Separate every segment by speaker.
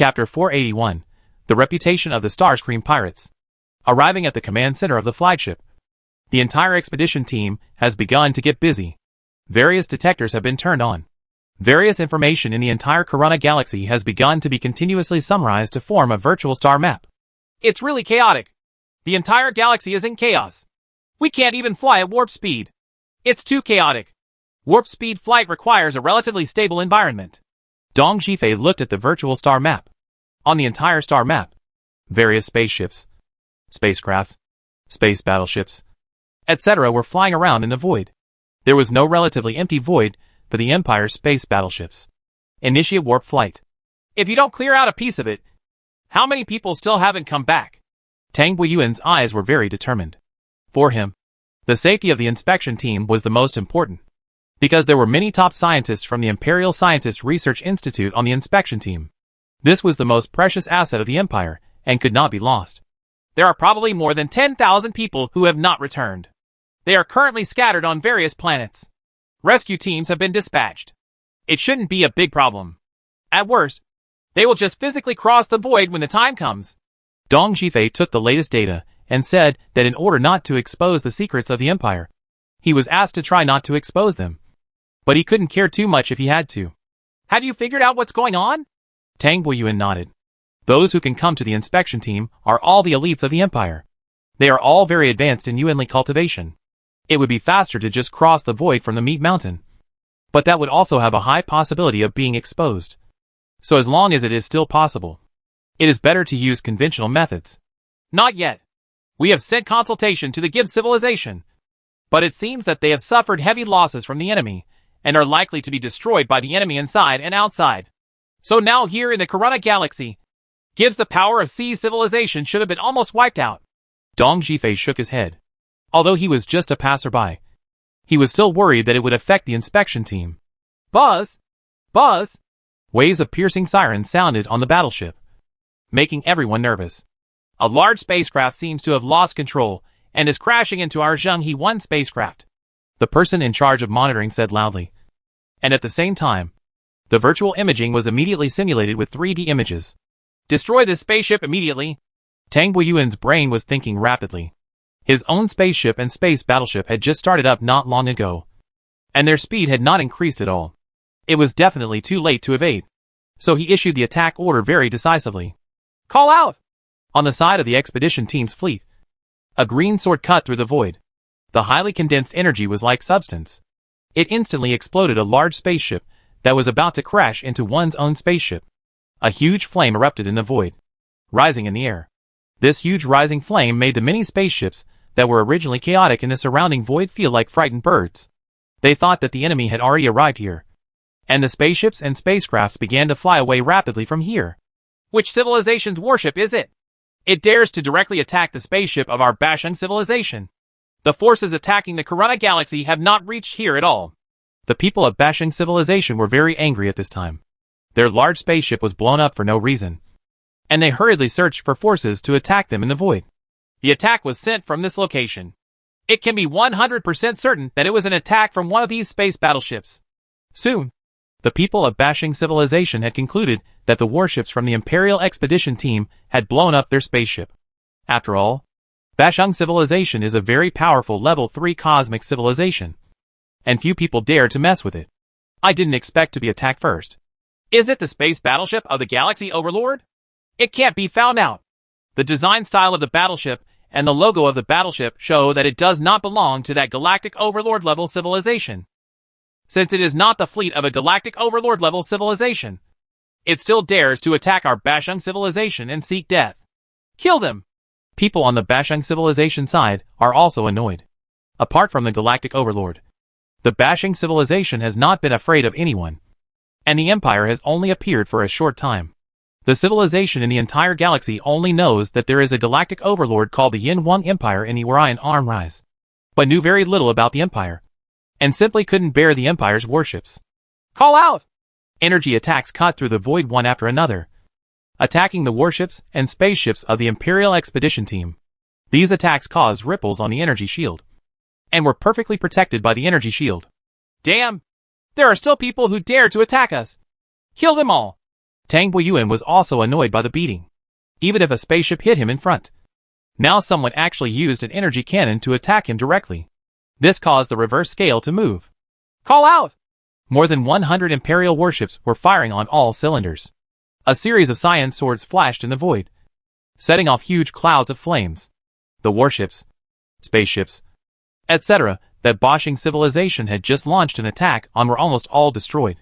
Speaker 1: Chapter 481. The Reputation of the Starscream Pirates. Arriving at the command center of the flagship, the entire expedition team has begun to get busy. Various detectors have been turned on. Various information in the entire Corona galaxy has begun to be continuously summarized to form a virtual star map.
Speaker 2: It's really chaotic. The entire galaxy is in chaos. We can't even fly at warp speed. It's too chaotic. Warp speed flight requires a relatively stable environment.
Speaker 1: Dong Zhifei looked at the virtual star map. On the entire star map, various spaceships, spacecraft, space battleships, etc. were flying around in the void. There was no relatively empty void for the Empire's space battleships. Initiate warp flight.
Speaker 2: If you don't clear out a piece of it, how many people still haven't come back?
Speaker 1: Tang Buiyuan's eyes were very determined. For him, the safety of the inspection team was the most important, because there were many top scientists from the Imperial Scientist Research Institute on the inspection team. This was the most precious asset of the Empire, and could not be lost.
Speaker 2: There are probably more than 10,000 people who have not returned. They are currently scattered on various planets. Rescue teams have been dispatched. It shouldn't be a big problem. At worst, they will just physically cross the void when the time comes.
Speaker 1: Dong Zhifei took the latest data and said that in order not to expose the secrets of the Empire, he was asked to try not to expose them. But he couldn't care too much if he had to.
Speaker 2: Have you figured out what's going on?
Speaker 1: Tang Buiyuan nodded. Those who can come to the inspection team are all the elites of the Empire. They are all very advanced in Yuanli cultivation. It would be faster to just cross the void from the Meat Mountain. But that would also have a high possibility of being exposed. So as long as it is still possible, it is better to use conventional methods.
Speaker 2: Not yet. We have sent consultation to the Gibbs civilization. But it seems that they have suffered heavy losses from the enemy, and are likely to be destroyed by the enemy inside and outside. So now here in the Corona galaxy, Gibbs the power of sea civilization should have been almost wiped out.
Speaker 1: Dong Zhifei shook his head. Although he was just a passerby, he was still worried that it would affect the inspection team.
Speaker 2: Buzz! Buzz!
Speaker 1: Waves of piercing sirens sounded on the battleship, making everyone nervous.
Speaker 2: A large spacecraft seems to have lost control and is crashing into our Zhenghe 1 spacecraft.
Speaker 1: The person in charge of monitoring said loudly. And at the same time, the virtual imaging was immediately simulated with 3D images.
Speaker 2: Destroy this spaceship immediately.
Speaker 1: Tang Buiyuan's brain was thinking rapidly. His own spaceship and space battleship had just started up not long ago, and their speed had not increased at all. It was definitely too late to evade, so he issued the attack order very decisively.
Speaker 2: Call out!
Speaker 1: On the side of the expedition team's fleet, a green sword cut through the void. The highly condensed energy was like substance. It instantly exploded a large spaceship that was about to crash into one's own spaceship. A huge flame erupted in the void, rising in the air. This huge rising flame made the many spaceships that were originally chaotic in the surrounding void feel like frightened birds. They thought that the enemy had already arrived here, and the spaceships and spacecrafts began to fly away rapidly from here.
Speaker 2: Which civilization's warship is it? It dares to directly attack the spaceship of our Bashung civilization. The forces attacking the Corona galaxy have not reached here at all.
Speaker 1: The people of Bashung civilization were very angry at this time. Their large spaceship was blown up for no reason, and they hurriedly searched for forces to attack them in the void.
Speaker 2: The attack was sent from this location. It can be 100% certain that it was an attack from one of these space battleships.
Speaker 1: Soon, the people of Bashung civilization had concluded that the warships from the Imperial expedition team had blown up their spaceship. After all, Bashung civilization is a very powerful level 3 cosmic civilization, and few people dare to mess with it. I didn't expect to be attacked first.
Speaker 2: Is it the space battleship of the Galaxy Overlord? It can't be found out. The design style of the battleship and the logo of the battleship show that it does not belong to that Galactic Overlord level civilization. Since it is not the fleet of a Galactic Overlord level civilization, it still dares to attack our Bashung civilization and seek death. Kill them!
Speaker 1: People on the Bashung civilization side are also annoyed. Apart from the Galactic Overlord, the Bashung civilization has not been afraid of anyone, and the Empire has only appeared for a short time. The civilization in the entire galaxy only knows that there is a galactic overlord called the Yin 1 Empire in the Orion Arm Rise, but knew very little about the Empire, and simply couldn't bear the Empire's warships.
Speaker 2: Call out!
Speaker 1: Energy attacks cut through the void one after another, attacking the warships and spaceships of the Imperial expedition team. These attacks caused ripples on the energy shield, and were perfectly protected by the energy shield.
Speaker 2: Damn! There are still people who dare to attack us. Kill them all!
Speaker 1: Tang Boyuan was also annoyed by the beating. Even if a spaceship hit him in front. Now someone actually used an energy cannon to attack him directly. This caused the reverse scale to move.
Speaker 2: Call out!
Speaker 1: More than 100 Imperial warships were firing on all cylinders. A series of cyan swords flashed in the void, setting off huge clouds of flames. The warships, spaceships, etc. that Bosching civilization had just launched an attack on were almost all destroyed.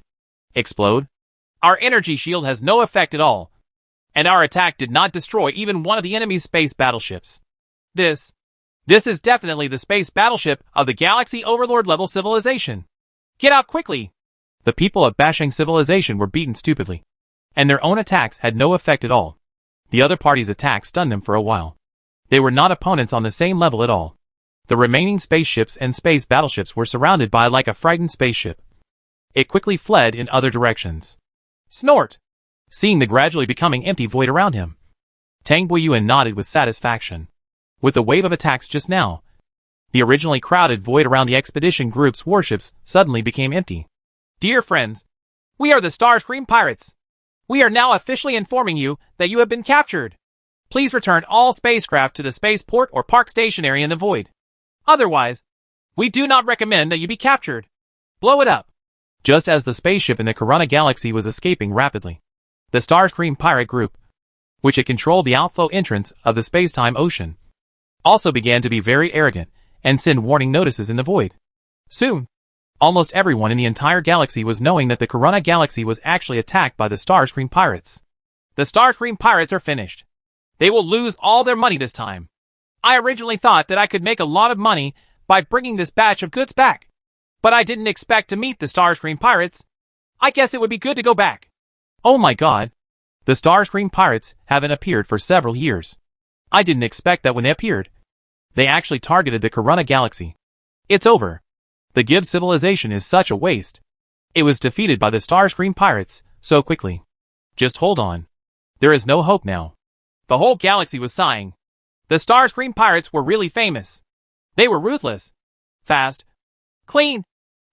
Speaker 1: Explode?
Speaker 2: Our energy shield has no effect at all, and our attack did not destroy even one of the enemy's space battleships. This is definitely the space battleship of the Galaxy Overlord level civilization. Get out quickly!
Speaker 1: The people of Bosching civilization were beaten stupidly, and their own attacks had no effect at all. The other party's attack stunned them for a while. They were not opponents on the same level at all. The remaining spaceships and space battleships were surrounded by like a frightened spaceship. It quickly fled in other directions.
Speaker 2: Snort!
Speaker 1: Seeing the gradually becoming empty void around him, Tang Boyuan nodded with satisfaction. With the wave of attacks just now, the originally crowded void around the expedition group's warships suddenly became empty.
Speaker 2: Dear friends, we are the Starscream Pirates. We are now officially informing you that you have been captured. Please return all spacecraft to the spaceport or park stationary in the void. Otherwise, we do not recommend that you be captured. Blow it up.
Speaker 1: Just as the spaceship in the Corona Galaxy was escaping rapidly, the Starscream pirate group, which had controlled the outflow entrance of the space-time ocean, also began to be very arrogant and send warning notices in the void. Soon, almost everyone in the entire galaxy was knowing that the Corona Galaxy was actually attacked by the Starscream pirates.
Speaker 2: The Starscream pirates are finished. They will lose all their money this time. I originally thought that I could make a lot of money by bringing this batch of goods back, but I didn't expect to meet the Starscream pirates. I guess it would be good to go back.
Speaker 1: Oh my god. The Starscream pirates haven't appeared for several years. I didn't expect that when they appeared. They actually targeted the Corona Galaxy. It's over. The Gibbs civilization is such a waste. It was defeated by the Starscream pirates so quickly. Just hold on. There is no hope now.
Speaker 2: The whole galaxy was sighing. The Starscream pirates were really famous. They were ruthless, fast, clean,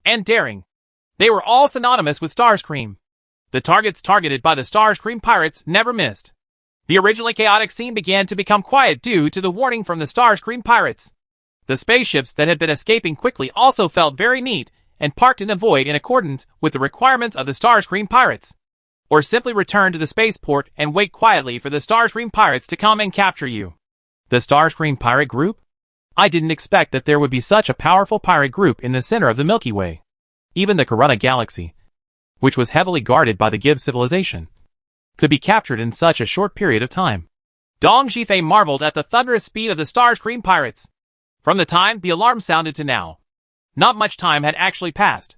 Speaker 2: and daring. They were all synonymous with Starscream. The targets targeted by the Starscream pirates never missed. The originally chaotic scene began to become quiet due to the warning from the Starscream pirates. The spaceships that had been escaping quickly also felt very neat and parked in the void in accordance with the requirements of the Starscream pirates. Or simply return to the spaceport and wait quietly for the Starscream pirates to come and capture you.
Speaker 1: The Starscream pirate group? I didn't expect that there would be such a powerful pirate group in the center of the Milky Way. Even the Corona Galaxy, which was heavily guarded by the Gibbs civilization, could be captured in such a short period of time.
Speaker 2: Dong Zhifei marveled at the thunderous speed of the Starscream pirates. From the time the alarm sounded to now, not much time had actually passed.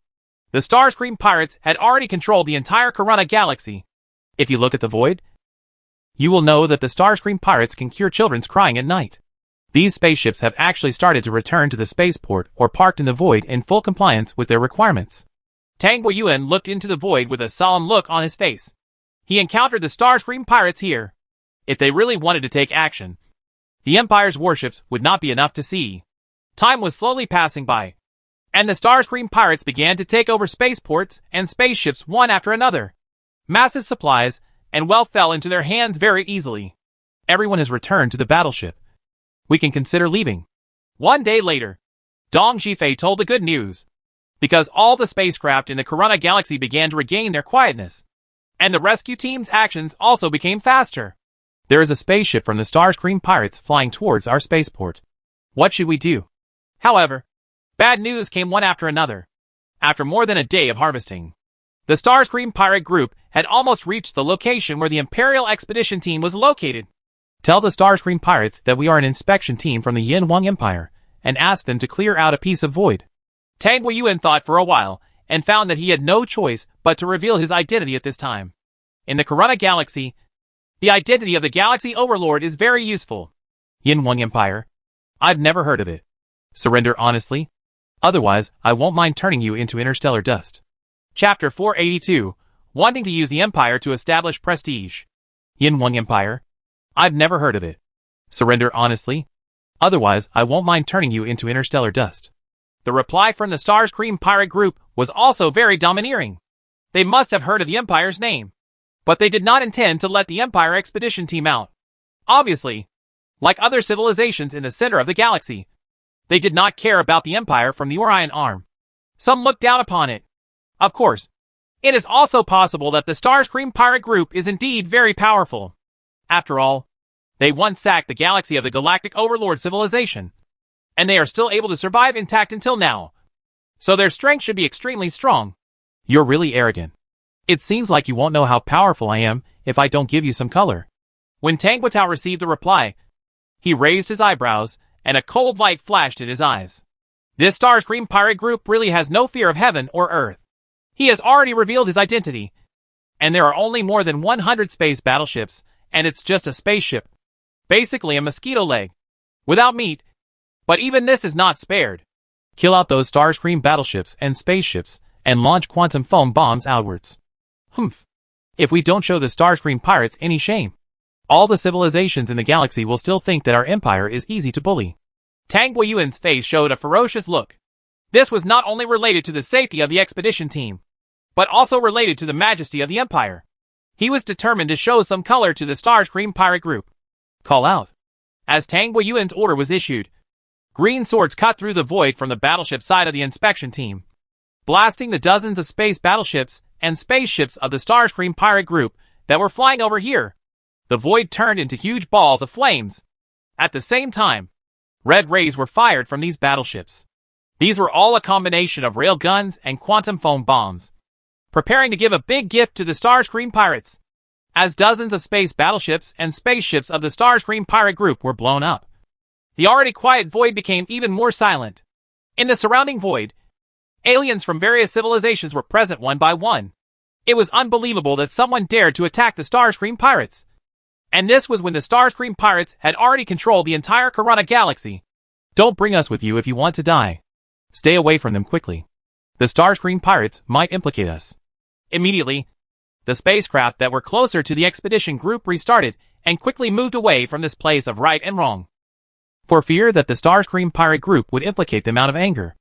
Speaker 2: The Starscream pirates had already controlled the entire Corona Galaxy.
Speaker 1: If you look at the void, you will know that the Starscream pirates can cure children's crying at night. These spaceships have actually started to return to the spaceport or parked in the void in full compliance with their requirements.
Speaker 2: Tang Boyuan looked into the void with a solemn look on his face. He encountered the Starscream pirates here. If they really wanted to take action, the Empire's warships would not be enough to see. Time was slowly passing by, and the Starscream pirates began to take over spaceports and spaceships one after another. Massive supplies and wealth fell into their hands very easily.
Speaker 1: Everyone has returned to the battleship. We can consider leaving.
Speaker 2: One day later, Dong Zhifei told the good news. Because all the spacecraft in the Corona Galaxy began to regain their quietness, and the rescue team's actions also became faster.
Speaker 1: There is a spaceship from the Starscream pirates flying towards our spaceport. What should we do?
Speaker 2: However, bad news came one after another. After more than a day of harvesting, the Starscream pirate group had almost reached the location where the Imperial expedition team was located.
Speaker 1: Tell the Starscream pirates that we are an inspection team from the Yin Wang Empire, and ask them to clear out a piece of void.
Speaker 2: Tang Weiyuan thought for a while, and found that he had no choice but to reveal his identity at this time. In the Corona Galaxy, the identity of the Galaxy Overlord is very useful.
Speaker 1: Yin Wang Empire? I've never heard of it. Surrender honestly. Otherwise, I won't mind turning you into interstellar dust.
Speaker 2: Chapter 482, Wanting to use the Empire to establish prestige.
Speaker 1: Yin Wang Empire? I've never heard of it. Surrender honestly. Otherwise, I won't mind turning you into interstellar dust.
Speaker 2: The reply from the Starscream pirate group was also very domineering. They must have heard of the Empire's name. But they did not intend to let the Empire expedition team out. Obviously, like other civilizations in the center of the galaxy, they did not care about the Empire from the Orion Arm. Some looked down upon it. Of course, it is also possible that the Starscream pirate group is indeed very powerful. After all, they once sacked the galaxy of the Galactic Overlord civilization, and they are still able to survive intact until now. So their strength should be extremely strong.
Speaker 1: You're really arrogant. It seems like you won't know how powerful I am if I don't give you some color.
Speaker 2: When Tang Guitao received the reply, he raised his eyebrows, and a cold light flashed in his eyes. This Starscream pirate group really has no fear of heaven or earth. He has already revealed his identity, and there are only more than 100 space battleships, and it's just a spaceship. Basically a mosquito leg. Without meat. But even this is not spared.
Speaker 1: Kill out those Starscream battleships and spaceships, and launch quantum foam bombs outwards. Humph. If we don't show the Starscream pirates any shame, all the civilizations in the galaxy will still think that our empire is easy to bully.
Speaker 2: Tang Guiyuan's face showed a ferocious look. This was not only related to the safety of the expedition team, but also related to the majesty of the empire. He was determined to show some color to the Starscream pirate group.
Speaker 1: Call out.
Speaker 2: As Tang Guiyuan's order was issued, green swords cut through the void from the battleship side of the inspection team, blasting the dozens of space battleships and spaceships of the Starscream pirate group that were flying over here. The void turned into huge balls of flames. At the same time, red rays were fired from these battleships. These were all a combination of rail guns and quantum foam bombs, preparing to give a big gift to the Starscream pirates. As dozens of space battleships and spaceships of the Starscream pirate group were blown up, the already quiet void became even more silent. In the surrounding void, aliens from various civilizations were present one by one. It was unbelievable that someone dared to attack the Starscream pirates. And this was when the Starscream pirates had already controlled the entire Corona galaxy.
Speaker 1: Don't bring us with you if you want to die. Stay away from them quickly. The Starscream pirates might implicate us.
Speaker 2: Immediately, the spacecraft that were closer to the expedition group restarted and quickly moved away from this place of right and wrong,
Speaker 1: for fear that the Starscream pirate group would implicate them out of anger.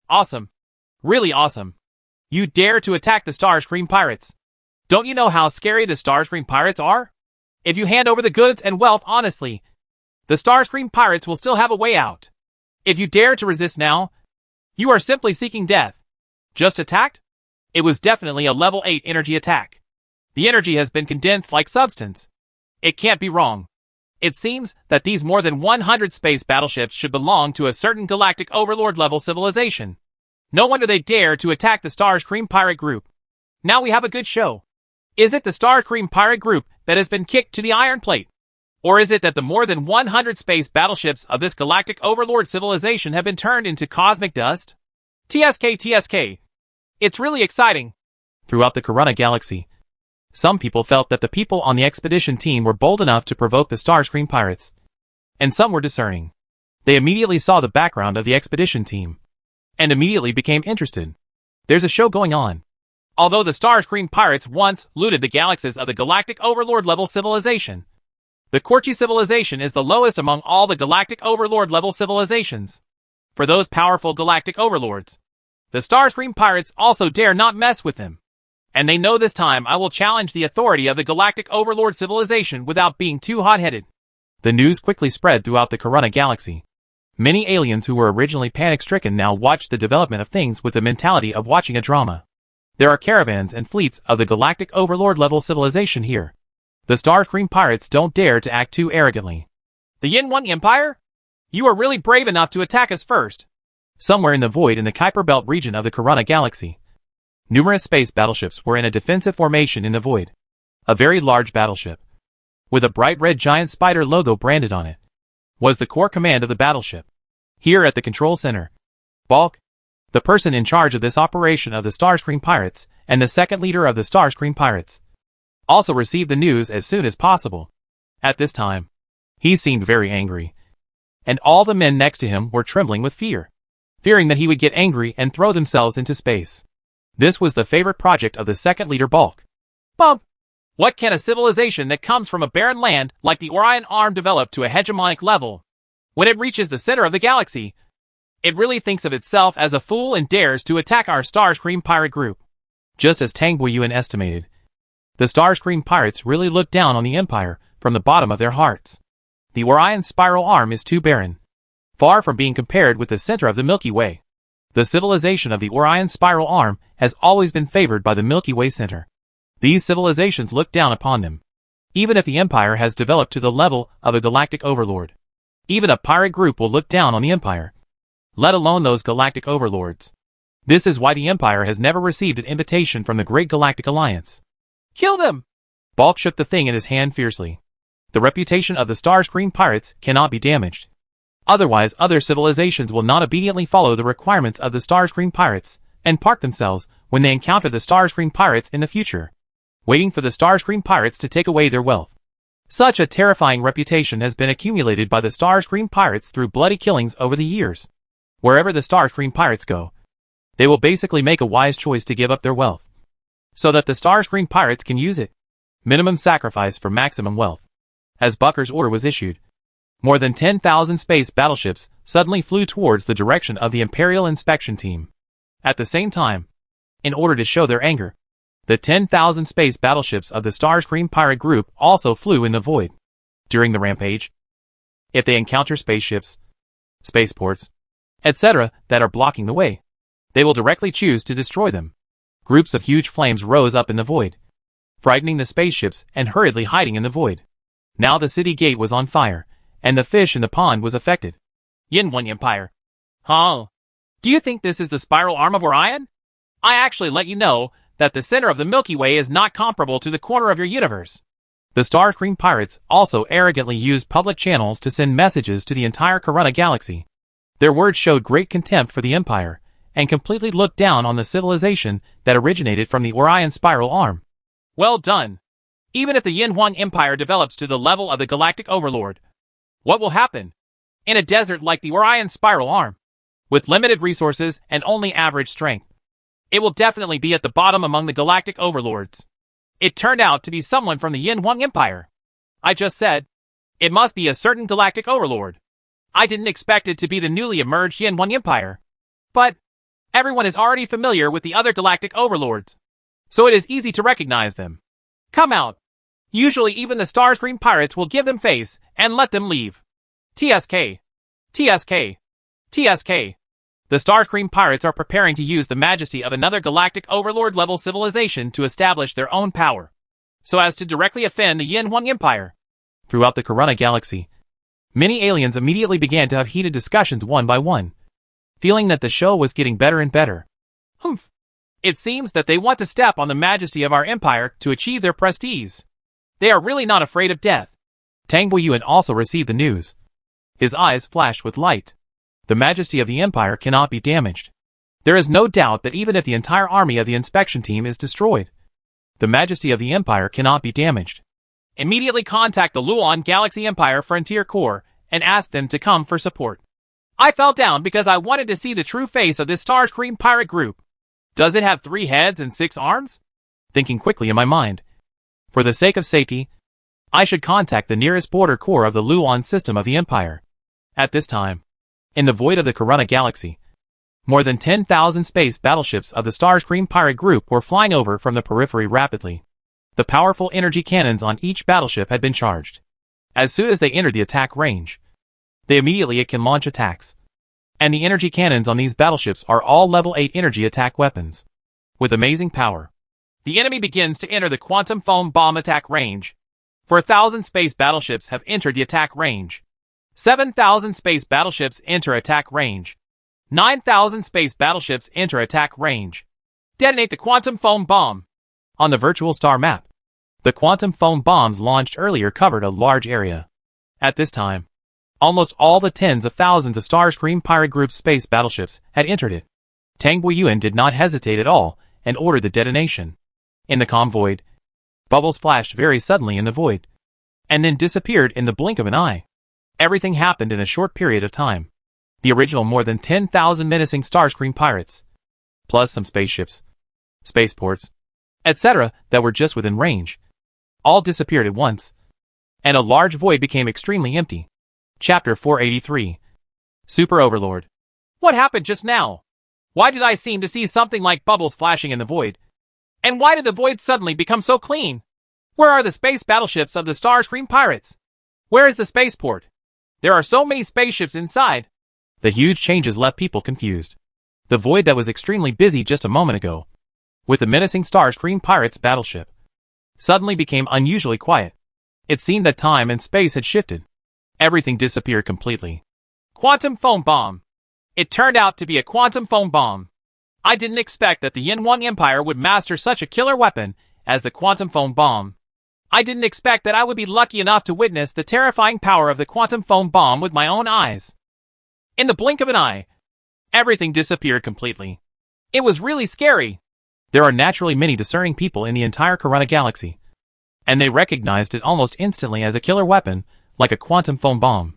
Speaker 2: Awesome. Really awesome. You dare to attack the Starscream pirates. Don't you know how scary the Starscream pirates are? If you hand over the goods and wealth honestly, the Starscream pirates will still have a way out. If you dare to resist now, you are simply seeking death. Just attacked? It was definitely a level 8 energy attack. The energy has been condensed like substance. It can't be wrong. It seems that these more than 100 space battleships should belong to a certain galactic overlord level civilization. No wonder they dare to attack the Starscream pirate group. Now we have a good show. Is it the Starscream pirate group that has been kicked to the Iron Plate? Or is it that the more than 100 space battleships of this galactic overlord civilization have been turned into cosmic dust? TSK. It's really exciting.
Speaker 1: Throughout the Corona galaxy, some people felt that the people on the expedition team were bold enough to provoke the Starscream pirates, and some were discerning. They immediately saw the background of the expedition team, and immediately became interested. There's a show going on.
Speaker 2: Although the Starscream pirates once looted the galaxies of the galactic overlord level civilization, the Korchi civilization is the lowest among all the galactic overlord level civilizations. For those powerful galactic overlords, the Starscream pirates also dare not mess with them. And they know this time I will challenge the authority of the galactic overlord civilization without being too hot-headed.
Speaker 1: The news quickly spread throughout the Corona galaxy. Many aliens who were originally panic-stricken now watched the development of things with the mentality of watching a drama. There are caravans and fleets of the galactic overlord level civilization here. The Starscream pirates don't dare to act too arrogantly.
Speaker 2: The Yin One Empire? You are really brave enough to attack us first.
Speaker 1: Somewhere in the void in the Kuiper Belt region of the Corona galaxy, numerous space battleships were in a defensive formation in the void. A very large battleship, with a bright red giant spider logo branded on it, was the core command of the battleship. Here at the control center, Bulk, the person in charge of this operation of the Starscream pirates, and the second leader of the Starscream pirates, also received the news as soon as possible. At this time, he seemed very angry, and all the men next to him were trembling with fear, fearing that he would get angry and throw themselves into space. This was the favorite project of the second leader Bulk.
Speaker 2: Bump! What can a civilization that comes from a barren land like the Orion Arm develop to a hegemonic level? When it reaches the center of the galaxy, it really thinks of itself as a fool and dares to attack our Starscream pirate group.
Speaker 1: Just as Tang Guiyuan estimated, The Starscream pirates really looked down on the Empire from the bottom of their hearts. The Orion spiral arm is too barren, far from being compared with the center of the Milky Way. The civilization of the Orion spiral arm has always been favored by the Milky Way center. These civilizations look down upon them. Even if the Empire has developed to the level of a galactic overlord, even a pirate group will look down on the Empire, let alone those galactic overlords. This is why the Empire has never received an invitation from the Great Galactic Alliance.
Speaker 2: Kill them!
Speaker 1: Bulk shook the thing in his hand fiercely. The reputation of the Starscream pirates cannot be damaged. Otherwise, other civilizations will not obediently follow the requirements of the Starscream pirates and park themselves when they encounter the Starscream pirates in the future, waiting for the Starscream pirates to take away their wealth. Such a terrifying reputation has been accumulated by the Starscream pirates through bloody killings over the years. Wherever the Starscream pirates go, they will basically make a wise choice to give up their wealth, so that the Starscream pirates can use it. Minimum sacrifice for maximum wealth. As Bucker's order was issued, more than 10,000 space battleships suddenly flew towards the direction of the Imperial inspection team. At the same time, in order to show their anger, the 10,000 space battleships of the Starscream pirate group also flew in the void. During the rampage, if they encounter spaceships, spaceports, etc. that are blocking the way, they will directly choose to destroy them. Groups of huge flames rose up in the void, frightening the spaceships and hurriedly hiding in the void. Now the city gate was on fire, and the fish in the pond was affected.
Speaker 2: Yin One Empire. Huh? Do you think this is the spiral arm of Orion? I actually let you know that the center of the Milky Way is not comparable to the corner of your universe.
Speaker 1: The Starscream pirates also arrogantly used public channels to send messages to the entire Corunna galaxy. Their words showed great contempt for the Empire, and completely looked down on the civilization that originated from the Orion spiral arm.
Speaker 2: Well done. Even if the Yin One Empire develops to the level of the Galactic Overlord, what will happen? In a desert like the Orion spiral arm, with limited resources and only average strength, it will definitely be at the bottom among the Galactic Overlords. It turned out to be someone from the Yin One Empire. I just said, it must be a certain Galactic Overlord. I didn't expect it to be the newly emerged Yin One Empire. But everyone is already familiar with the other Galactic Overlords, so it is easy to recognize them. Come out. Usually even the Starscream pirates will give them face and let them leave. TSK. TSK. TSK. The Starscream pirates are preparing to use the majesty of another Galactic Overlord-level civilization to establish their own power, so as to directly offend the Yin One Empire.
Speaker 1: Throughout the Corunna galaxy, many aliens immediately began to have heated discussions one by one, feeling that the show was getting better and better.
Speaker 2: Humph. It seems that they want to step on the majesty of our empire to achieve their prestige. They are really not afraid of death.
Speaker 1: Tang Boyuan also received the news. His eyes flashed with light. The majesty of the Empire cannot be damaged. There is no doubt that even if the entire army of the inspection team is destroyed, the majesty of the Empire cannot be damaged.
Speaker 2: Immediately contact the Luon Galaxy Empire Frontier Corps and ask them to come for support. I fell down because I wanted to see the true face of this Starscream pirate group. Does it have 3 heads and 6 arms?
Speaker 1: Thinking quickly in my mind, for the sake of safety, I should contact the nearest border corps of the Luon system of the Empire. At this time, in the void of the Corunna galaxy, more than 10,000 space battleships of the Starscream pirate group were flying over from the periphery rapidly. The powerful energy cannons on each battleship had been charged. As soon as they entered the attack range, they immediately can launch attacks. And the energy cannons on these battleships are all level 8 energy attack weapons, with amazing power.
Speaker 2: The enemy begins to enter the quantum foam bomb attack range. 4,000 space battleships have entered the attack range. 7,000 space battleships enter attack range. 9,000 space battleships enter attack range. Detonate the quantum foam bomb.
Speaker 1: On the virtual star map, the quantum foam bombs launched earlier covered a large area. At this time, almost all the tens of thousands of Starscream pirate group space battleships had entered it. Tang Boyuan did not hesitate at all and ordered the detonation. In the calm void, bubbles flashed very suddenly in the void, and then disappeared in the blink of an eye. Everything happened in a short period of time. The original more than 10,000 menacing Starscream pirates, plus some spaceships, spaceports, etc. that were just within range, all disappeared at once, and a large void became extremely empty. Chapter 483. Super Overlord.
Speaker 2: What happened just now? Why did I seem to see something like bubbles flashing in the void? And why did the void suddenly become so clean? Where are the space battleships of the Starscream pirates? Where is the spaceport? There are so many spaceships inside.
Speaker 1: The huge changes left people confused. The void that was extremely busy just a moment ago, with the menacing Starscream pirates battleship, suddenly became unusually quiet. It seemed that time and space had shifted. Everything disappeared completely.
Speaker 2: Quantum foam bomb. It turned out to be a quantum foam bomb. I didn't expect that the Yin Wang Empire would master such a killer weapon as the quantum foam bomb. I didn't expect that I would be lucky enough to witness the terrifying power of the quantum foam bomb with my own eyes. In the blink of an eye, everything disappeared completely. It was really scary.
Speaker 1: There are naturally many discerning people in the entire Corona galaxy, and they recognized it almost instantly as a killer weapon, like a quantum foam bomb.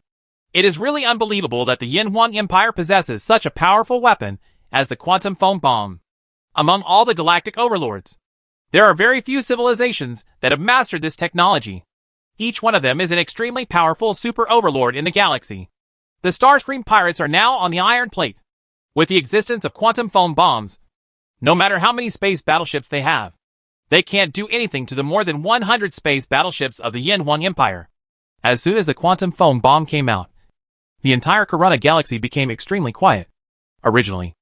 Speaker 2: It is really unbelievable that the Yin Wang Empire possesses such a powerful weapon as the quantum foam bomb. Among all the galactic overlords, there are very few civilizations that have mastered this technology. Each one of them is an extremely powerful super overlord in the galaxy. The Starscream pirates are now on the Iron Plate. With the existence of quantum foam bombs, no matter how many space battleships they have, they can't do anything to the more than 100 space battleships of the Yin Wang Empire.
Speaker 1: As soon as the quantum foam bomb came out, the entire Corona galaxy became extremely quiet. Originally,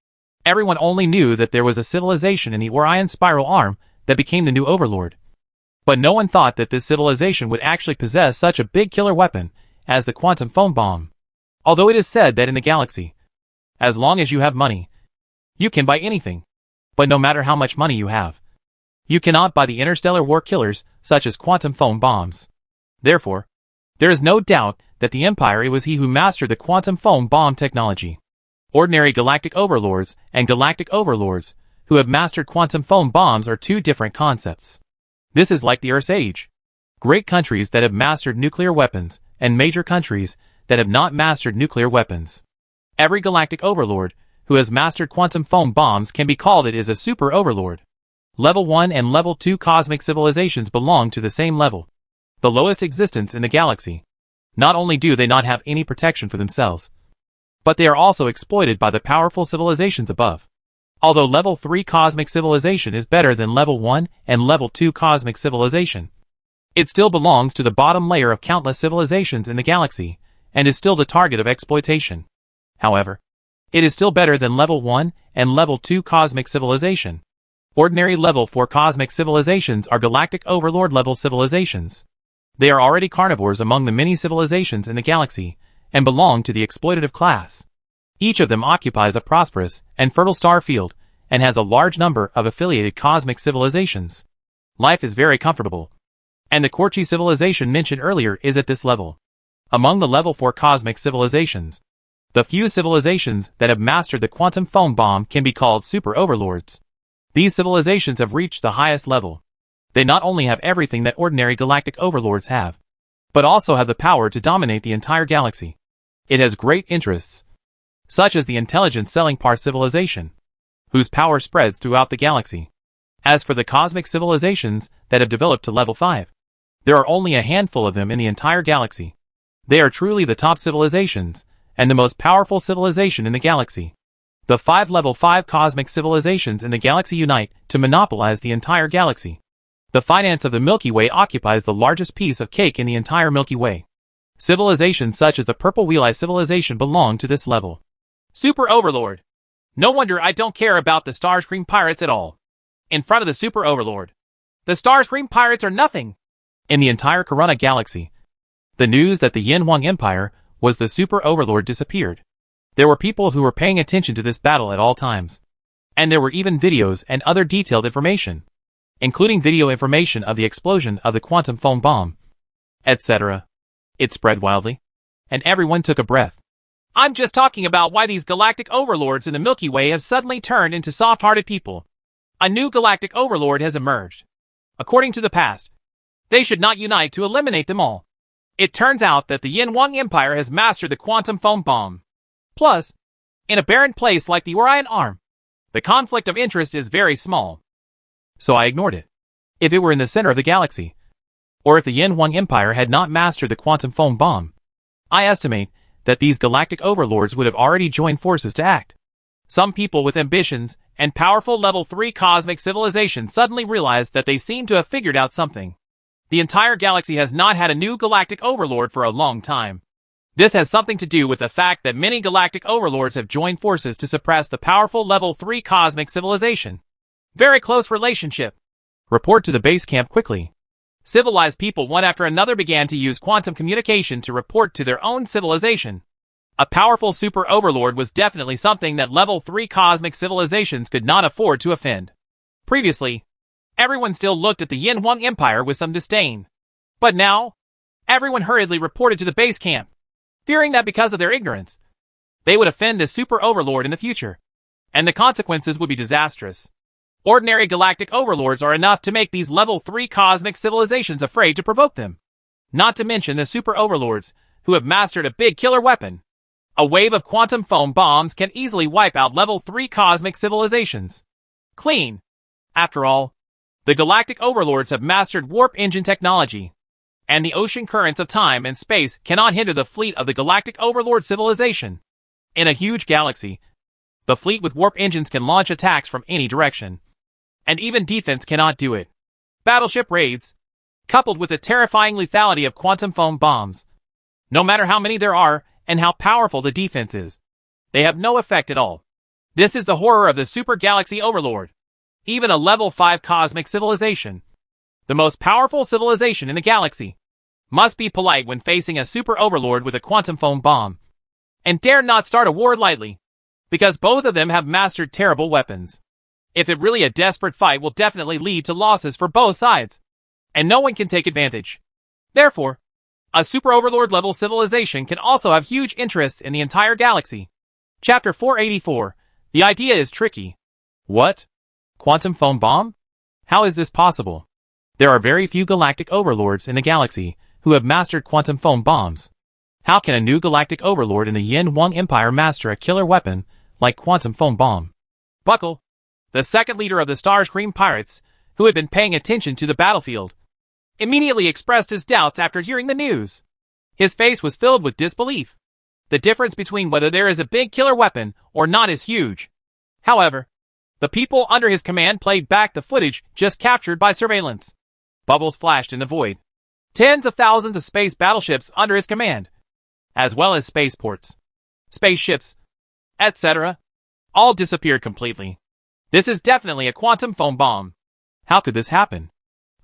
Speaker 1: everyone only knew that there was a civilization in the Orion spiral arm that became the new overlord. But no one thought that this civilization would actually possess such a big killer weapon as the quantum foam bomb. Although it is said that in the galaxy, as long as you have money, you can buy anything. But no matter how much money you have, you cannot buy the interstellar war killers such as quantum foam bombs. Therefore, there is no doubt that the Empire, it was he who mastered the quantum foam bomb technology. Ordinary galactic overlords and galactic overlords who have mastered quantum foam bombs are two different concepts. This is like the Earth's age. Great countries that have mastered nuclear weapons and major countries that have not mastered nuclear weapons. Every galactic overlord who has mastered quantum foam bombs can be called it is a super overlord. Level 1 and Level 2 cosmic civilizations belong to the same level, the lowest existence in the galaxy. Not only do they not have any protection for themselves, but they are also exploited by the powerful civilizations above. Although Level 3 cosmic civilization is better than Level 1 and Level 2 cosmic civilization, it still belongs to the bottom layer of countless civilizations in the galaxy, and is still the target of exploitation. However, it is still better than Level 1 and Level 2 cosmic civilization. Ordinary Level 4 cosmic civilizations are galactic overlord level civilizations. They are already carnivores among the many civilizations in the galaxy, and belong to the exploitative class. Each of them occupies a prosperous and fertile star field, and has a large number of affiliated cosmic civilizations. Life is very comfortable, and the Korchi civilization mentioned earlier is at this level. Among the Level 4 cosmic civilizations, the few civilizations that have mastered the quantum foam bomb can be called super overlords. These civilizations have reached the highest level. They not only have everything that ordinary galactic overlords have, but also have the power to dominate the entire galaxy. It has great interests, such as the intelligence selling par civilization, whose power spreads throughout the galaxy. As for the cosmic civilizations that have developed to Level 5, there are only a handful of them in the entire galaxy. They are truly the top civilizations, and the most powerful civilization in the galaxy. The 5 Level 5 cosmic civilizations in the galaxy unite to monopolize the entire galaxy. The finance of the Milky Way occupies the largest piece of cake in the entire Milky Way. Civilizations such as the Purple Wheel Eye civilization belong to this level.
Speaker 2: Super Overlord. No wonder I don't care about the Starscream pirates at all. In front of the Super Overlord, the Starscream pirates are nothing.
Speaker 1: In the entire Corona galaxy, the news that the Yin Wang Empire was the Super Overlord disappeared. There were people who were paying attention to this battle at all times. And there were even videos and other detailed information, including video information of the explosion of the quantum foam bomb, etc. It spread wildly, and everyone took a breath.
Speaker 2: I'm just talking about why these galactic overlords in the Milky Way have suddenly turned into soft-hearted people. A new galactic overlord has emerged. According to the past, they should not unite to eliminate them all. It turns out that the Yin Wang Empire has mastered the quantum foam bomb. Plus, in a barren place like the Orion Arm, the conflict of interest is very small.
Speaker 1: So I ignored it. If it were in the center of the galaxy, or if the Yin Wang Empire had not mastered the quantum foam bomb, I estimate that these galactic overlords would have already joined forces to act.
Speaker 2: Some people with ambitions and powerful Level 3 cosmic civilizations suddenly realized that they seem to have figured out something. The entire galaxy has not had a new galactic overlord for a long time. This has something to do with the fact that many galactic overlords have joined forces to suppress the powerful level 3 cosmic civilization. Very close relationship.
Speaker 1: Report to the base camp quickly.
Speaker 2: Civilized people one after another began to use quantum communication to report to their own civilization. A powerful super overlord was definitely something that level 3 cosmic civilizations could not afford to offend. Previously, everyone still looked at the Yin Huang Empire with some disdain. But now, everyone hurriedly reported to the base camp, fearing that because of their ignorance, they would offend this super overlord in the future, and the consequences would be disastrous. Ordinary galactic overlords are enough to make these level 3 cosmic civilizations afraid to provoke them. Not to mention the super overlords, who have mastered a big killer weapon. A wave of quantum foam bombs can easily wipe out level 3 cosmic civilizations. Clean. After all, the galactic overlords have mastered warp engine technology, and the ocean currents of time and space cannot hinder the fleet of the galactic overlord civilization. In a huge galaxy, the fleet with warp engines can launch attacks from any direction, and even defense cannot do it. Battleship raids, coupled with the terrifying lethality of quantum foam bombs, no matter how many there are and how powerful the defense is, they have no effect at all. This is the horror of the super galaxy overlord. Even a level 5 cosmic civilization, the most powerful civilization in the galaxy, must be polite when facing a super overlord with a quantum foam bomb, and dare not start a war lightly, because both of them have mastered terrible weapons. If it really a desperate fight will definitely lead to losses for both sides, and no one can take advantage. Therefore, a super overlord level civilization can also have huge interests in the entire galaxy. Chapter 484. The idea is tricky.
Speaker 1: What? Quantum foam bomb? How is this possible? There are very few galactic overlords in the galaxy who have mastered quantum foam bombs. How can a new galactic overlord in the Yin Huang Empire master a killer weapon like quantum foam bomb?
Speaker 2: Buckle, the second leader of the Starscream pirates, who had been paying attention to the battlefield, immediately expressed his doubts after hearing the news. His face was filled with disbelief. The difference between whether there is a big killer weapon or not is huge. However, the people under his command played back the footage just captured by surveillance. Bubbles flashed in the void. Tens of thousands of space battleships under his command, as well as spaceports, spaceships, etc., all disappeared completely. This is definitely a quantum foam bomb.
Speaker 1: How could this happen?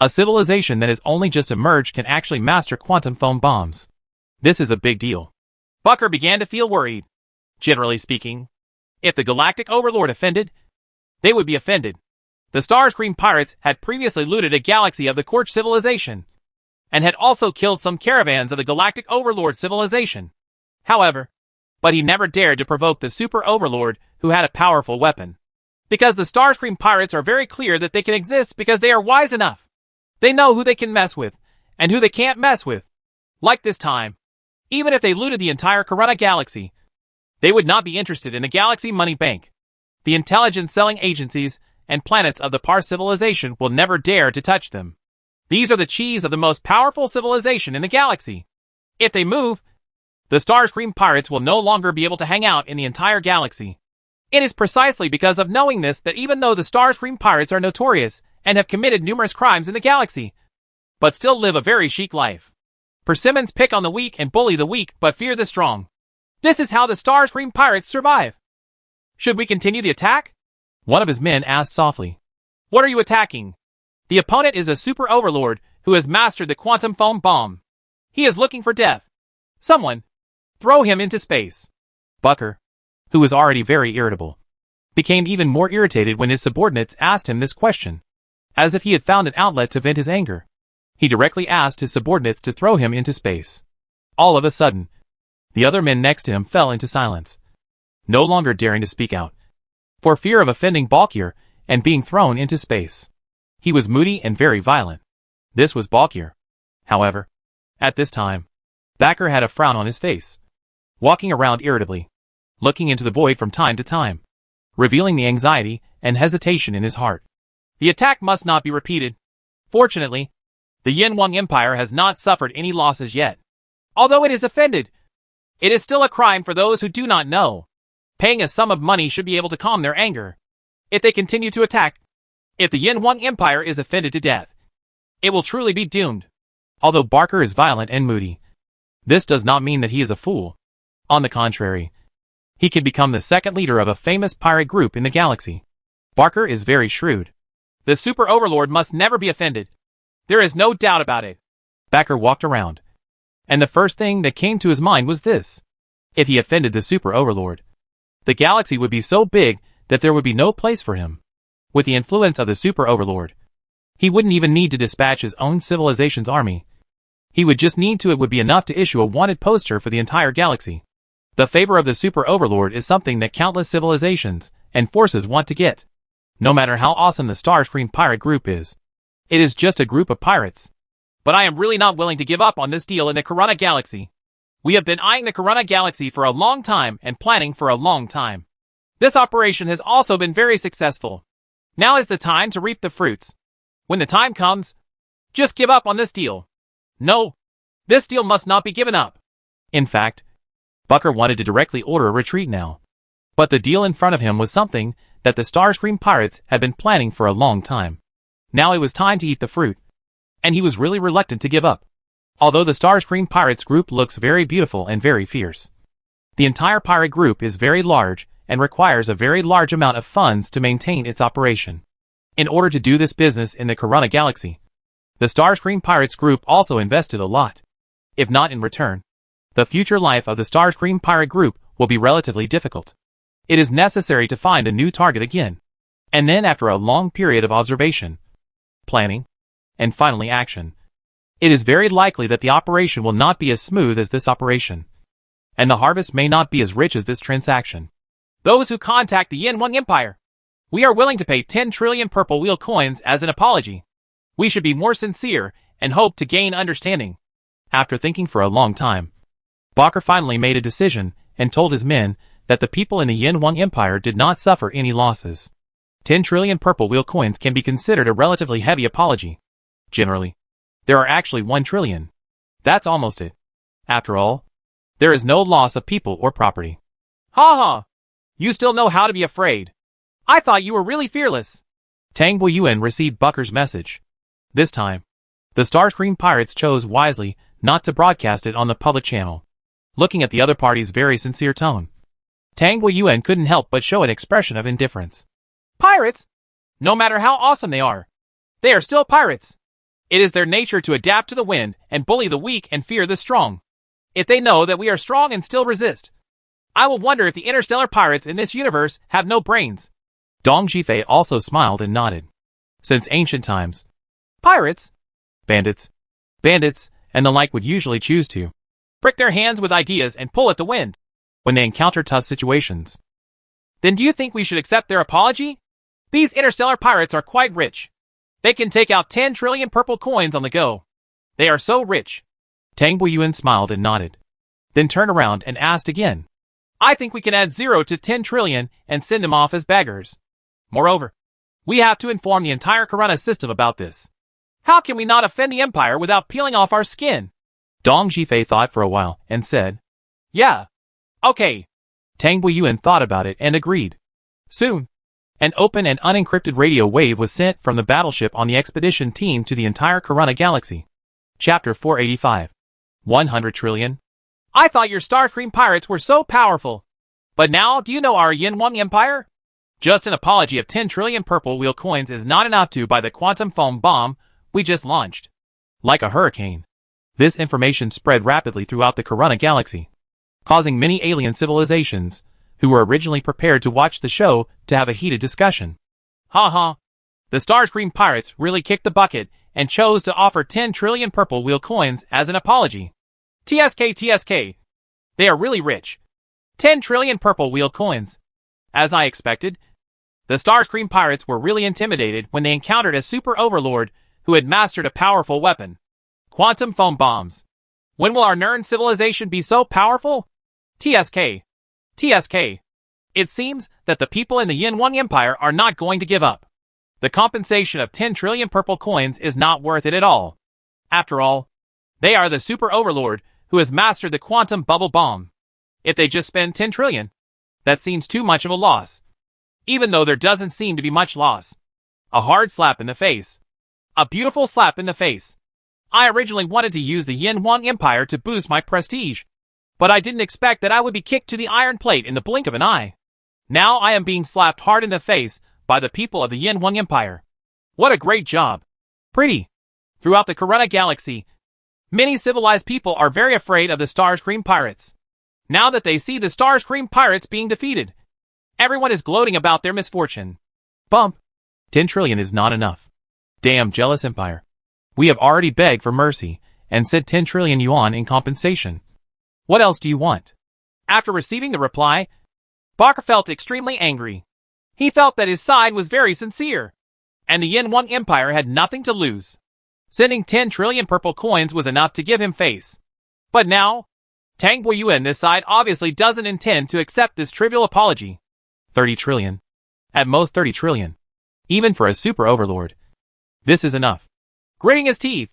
Speaker 1: A civilization that has only just emerged can actually master quantum foam bombs. This is a big deal.
Speaker 2: Bucker began to feel worried. Generally speaking, if the galactic overlord offended, they would be offended. The Starscream pirates had previously looted a galaxy of the Quartz civilization, and had also killed some caravans of the galactic overlord civilization. However, but he never dared to provoke the super overlord who had a powerful weapon. Because the Starscream pirates are very clear that they can exist because they are wise enough. They know who they can mess with, and who they can't mess with. Like this time, even if they looted the entire Corona galaxy, they would not be interested in the Galaxy Money Bank. The intelligence selling agencies and planets of the Par civilization will never dare to touch them. These are the cheese of the most powerful civilization in the galaxy. If they move, the Starscream pirates will no longer be able to hang out in the entire galaxy. It is precisely because of knowing this that even though the Starscream pirates are notorious and have committed numerous crimes in the galaxy, but still live a very chic life. Persimmons pick on the weak and bully the weak but fear the strong. This is how the Starscream pirates survive. Should we continue the attack?
Speaker 1: One of his men asked softly.
Speaker 2: What are you attacking? The opponent is a super overlord who has mastered the quantum foam bomb. He is looking for death. Someone, throw him into space.
Speaker 1: Bucker, who was already very irritable, became even more irritated when his subordinates asked him this question. As if he had found an outlet to vent his anger, he directly asked his subordinates to throw him into space. All of a sudden, the other men next to him fell into silence, no longer daring to speak out, for fear of offending Balkier and being thrown into space. He was moody and very violent. This was Balkier. However, at this time, Backer had a frown on his face, walking around irritably, looking into the void from time to time, revealing the anxiety and hesitation in his heart.
Speaker 2: The attack must not be repeated. Fortunately, the Yin Huang Empire has not suffered any losses yet. Although it is offended, it is still a crime for those who do not know. Paying a sum of money should be able to calm their anger. If they continue to attack, if the Yin Huang Empire is offended to death, it will truly be doomed.
Speaker 1: Although Barker is violent and moody, this does not mean that he is a fool. On the contrary, he can become the second leader of a famous pirate group in the galaxy. Barker is very shrewd.
Speaker 2: The Super Overlord must never be offended. There is no doubt about it.
Speaker 1: Barker walked around, and the first thing that came to his mind was this. If he offended the Super Overlord, the galaxy would be so big that there would be no place for him. With the influence of the Super Overlord, he wouldn't even need to dispatch his own civilization's army. He would just need to. It would be enough to issue a wanted poster for the entire galaxy. The favor of the Super Overlord is something that countless civilizations and forces want to get. No matter how awesome the Starscream pirate group is, it is just a group of pirates.
Speaker 2: But I am really not willing to give up on this deal in the Corunna Galaxy. We have been eyeing the Corunna Galaxy for a long time and planning for a long time. This operation has also been very successful. Now is the time to reap the fruits. When the time comes, just give up on this deal. No, this deal must not be given up.
Speaker 1: In fact, Barker wanted to directly order a retreat now. But the deal in front of him was something that the Starscream pirates had been planning for a long time. Now it was time to eat the fruit, and he was really reluctant to give up. Although the Starscream pirates group looks very beautiful and very fierce, the entire pirate group is very large and requires a very large amount of funds to maintain its operation. In order to do this business in the Corunna Galaxy, the Starscream pirates group also invested a lot. If not in return, the future life of the Starscream pirate group will be relatively difficult. It is necessary to find a new target again. And then after a long period of observation, planning, and finally action, it is very likely that the operation will not be as smooth as this operation, and the harvest may not be as rich as this transaction.
Speaker 2: Those who contact the Yin 1 Empire, we are willing to pay 10 trillion purple wheel coins as an apology. We should be more sincere and hope to gain understanding.
Speaker 1: After thinking for a long time, Barker finally made a decision and told his men that the people in the Yin 1 Empire did not suffer any losses. 10 trillion purple wheel coins can be considered a relatively heavy apology. Generally, there are actually 1 trillion. That's almost it. After all, there is no loss of people or property.
Speaker 2: Ha ha! You still know how to be afraid. I thought you were really fearless.
Speaker 1: Tang Buiyuan received Barker's message. This time, the Starscream pirates chose wisely not to broadcast it on the public channel. Looking at the other party's very sincere tone, Tang Buiyuan couldn't help but show an expression of indifference.
Speaker 2: Pirates? No matter how awesome they are still pirates. It is their nature to adapt to the wind and bully the weak and fear the strong. If they know that we are strong and still resist, I will wonder if the interstellar pirates in this universe have no brains.
Speaker 1: Dong Zhifei also smiled and nodded. Since ancient times,
Speaker 2: pirates,
Speaker 1: bandits, and the like would usually choose to
Speaker 2: prick their hands with ideas and pull at the wind
Speaker 1: when they encounter tough situations.
Speaker 2: Then do you think we should accept their apology? These interstellar pirates are quite rich. They can take out 10 trillion purple coins on the go. They are so rich.
Speaker 1: Tang Buiyuan smiled and nodded, then turned around and asked again.
Speaker 2: I think we can add 0 to 10 trillion and send them off as beggars. Moreover, we have to inform the entire Corunna system about this. How can we not offend the Empire without peeling off our skin?
Speaker 1: Dong Zhifei thought for a while and said,
Speaker 2: Yeah. Okay.
Speaker 1: Tang Buiyuan thought about it and agreed. Soon, an open and unencrypted radio wave was sent from the battleship on the expedition team to the entire Corunna Galaxy. Chapter 485. 100 trillion.
Speaker 2: I thought your Starscream pirates were so powerful. But now, do you know our Yin 1 Empire? Just an apology of 10 trillion purple wheel coins is not enough to buy the quantum foam bomb we just launched.
Speaker 1: Like a hurricane, this information spread rapidly throughout the Corunna Galaxy, causing many alien civilizations who were originally prepared to watch the show to have a heated discussion.
Speaker 2: Ha ha. The Starscream pirates really kicked the bucket and chose to offer 10 trillion purple wheel coins as an apology. TSK. They are really rich. 10 trillion purple wheel coins. As I expected, the Starscream pirates were really intimidated when they encountered a super overlord who had mastered a powerful weapon. Quantum foam bombs. When will our Nern civilization be so powerful? TSK. It seems that the people in the Yin 1 Empire are not going to give up. The compensation of 10 trillion purple coins is not worth it at all. After all, they are the super overlord who has mastered the quantum bubble bomb. If they just spend 10 trillion, that seems too much of a loss. Even though there doesn't seem to be much loss. A hard slap in the face. A beautiful slap in the face. I originally wanted to use the Yin Wang Empire to boost my prestige, but I didn't expect that I would be kicked to the iron plate in the blink of an eye. Now I am being slapped hard in the face by the people of the Yin Wang Empire. What a great job. Pretty. Throughout the Corona Galaxy, many civilized people are very afraid of the Starscream Pirates. Now that they see the Starscream Pirates being defeated, everyone is gloating about their misfortune.
Speaker 1: Bump. 10 trillion is not enough. Damn jealous empire. We have already begged for mercy and said 10 trillion yuan in compensation. What else do you want?
Speaker 2: After receiving the reply, Barker felt extremely angry. He felt that his side was very sincere, and the Yin Wang Empire had nothing to lose. Sending 10 trillion purple coins was enough to give him face. But now, Tang Boyuan this side obviously doesn't intend to accept this trivial apology.
Speaker 1: 30 trillion. At most 30 trillion. Even for a super overlord. This is enough.
Speaker 2: Gritting his teeth,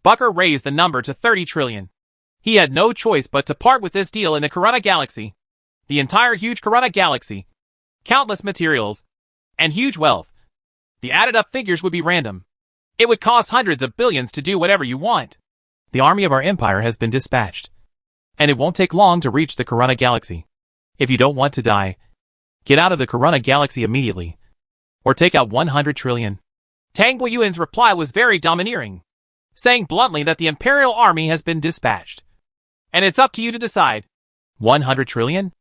Speaker 2: Barker raised the number to 30 trillion. He had no choice but to part with this deal in the Corona Galaxy. The entire huge Corona Galaxy, countless materials, and huge wealth. The added up figures would be random. It would cost hundreds of billions to do whatever you want.
Speaker 1: The army of our empire has been dispatched. And it won't take long to reach the Corona Galaxy. If you don't want to die, get out of the Corona Galaxy immediately. Or take out 100 trillion.
Speaker 2: Tang Boyuan's reply was very domineering, saying bluntly that the Imperial Army has been dispatched. And it's up to you to decide.
Speaker 1: 100 trillion?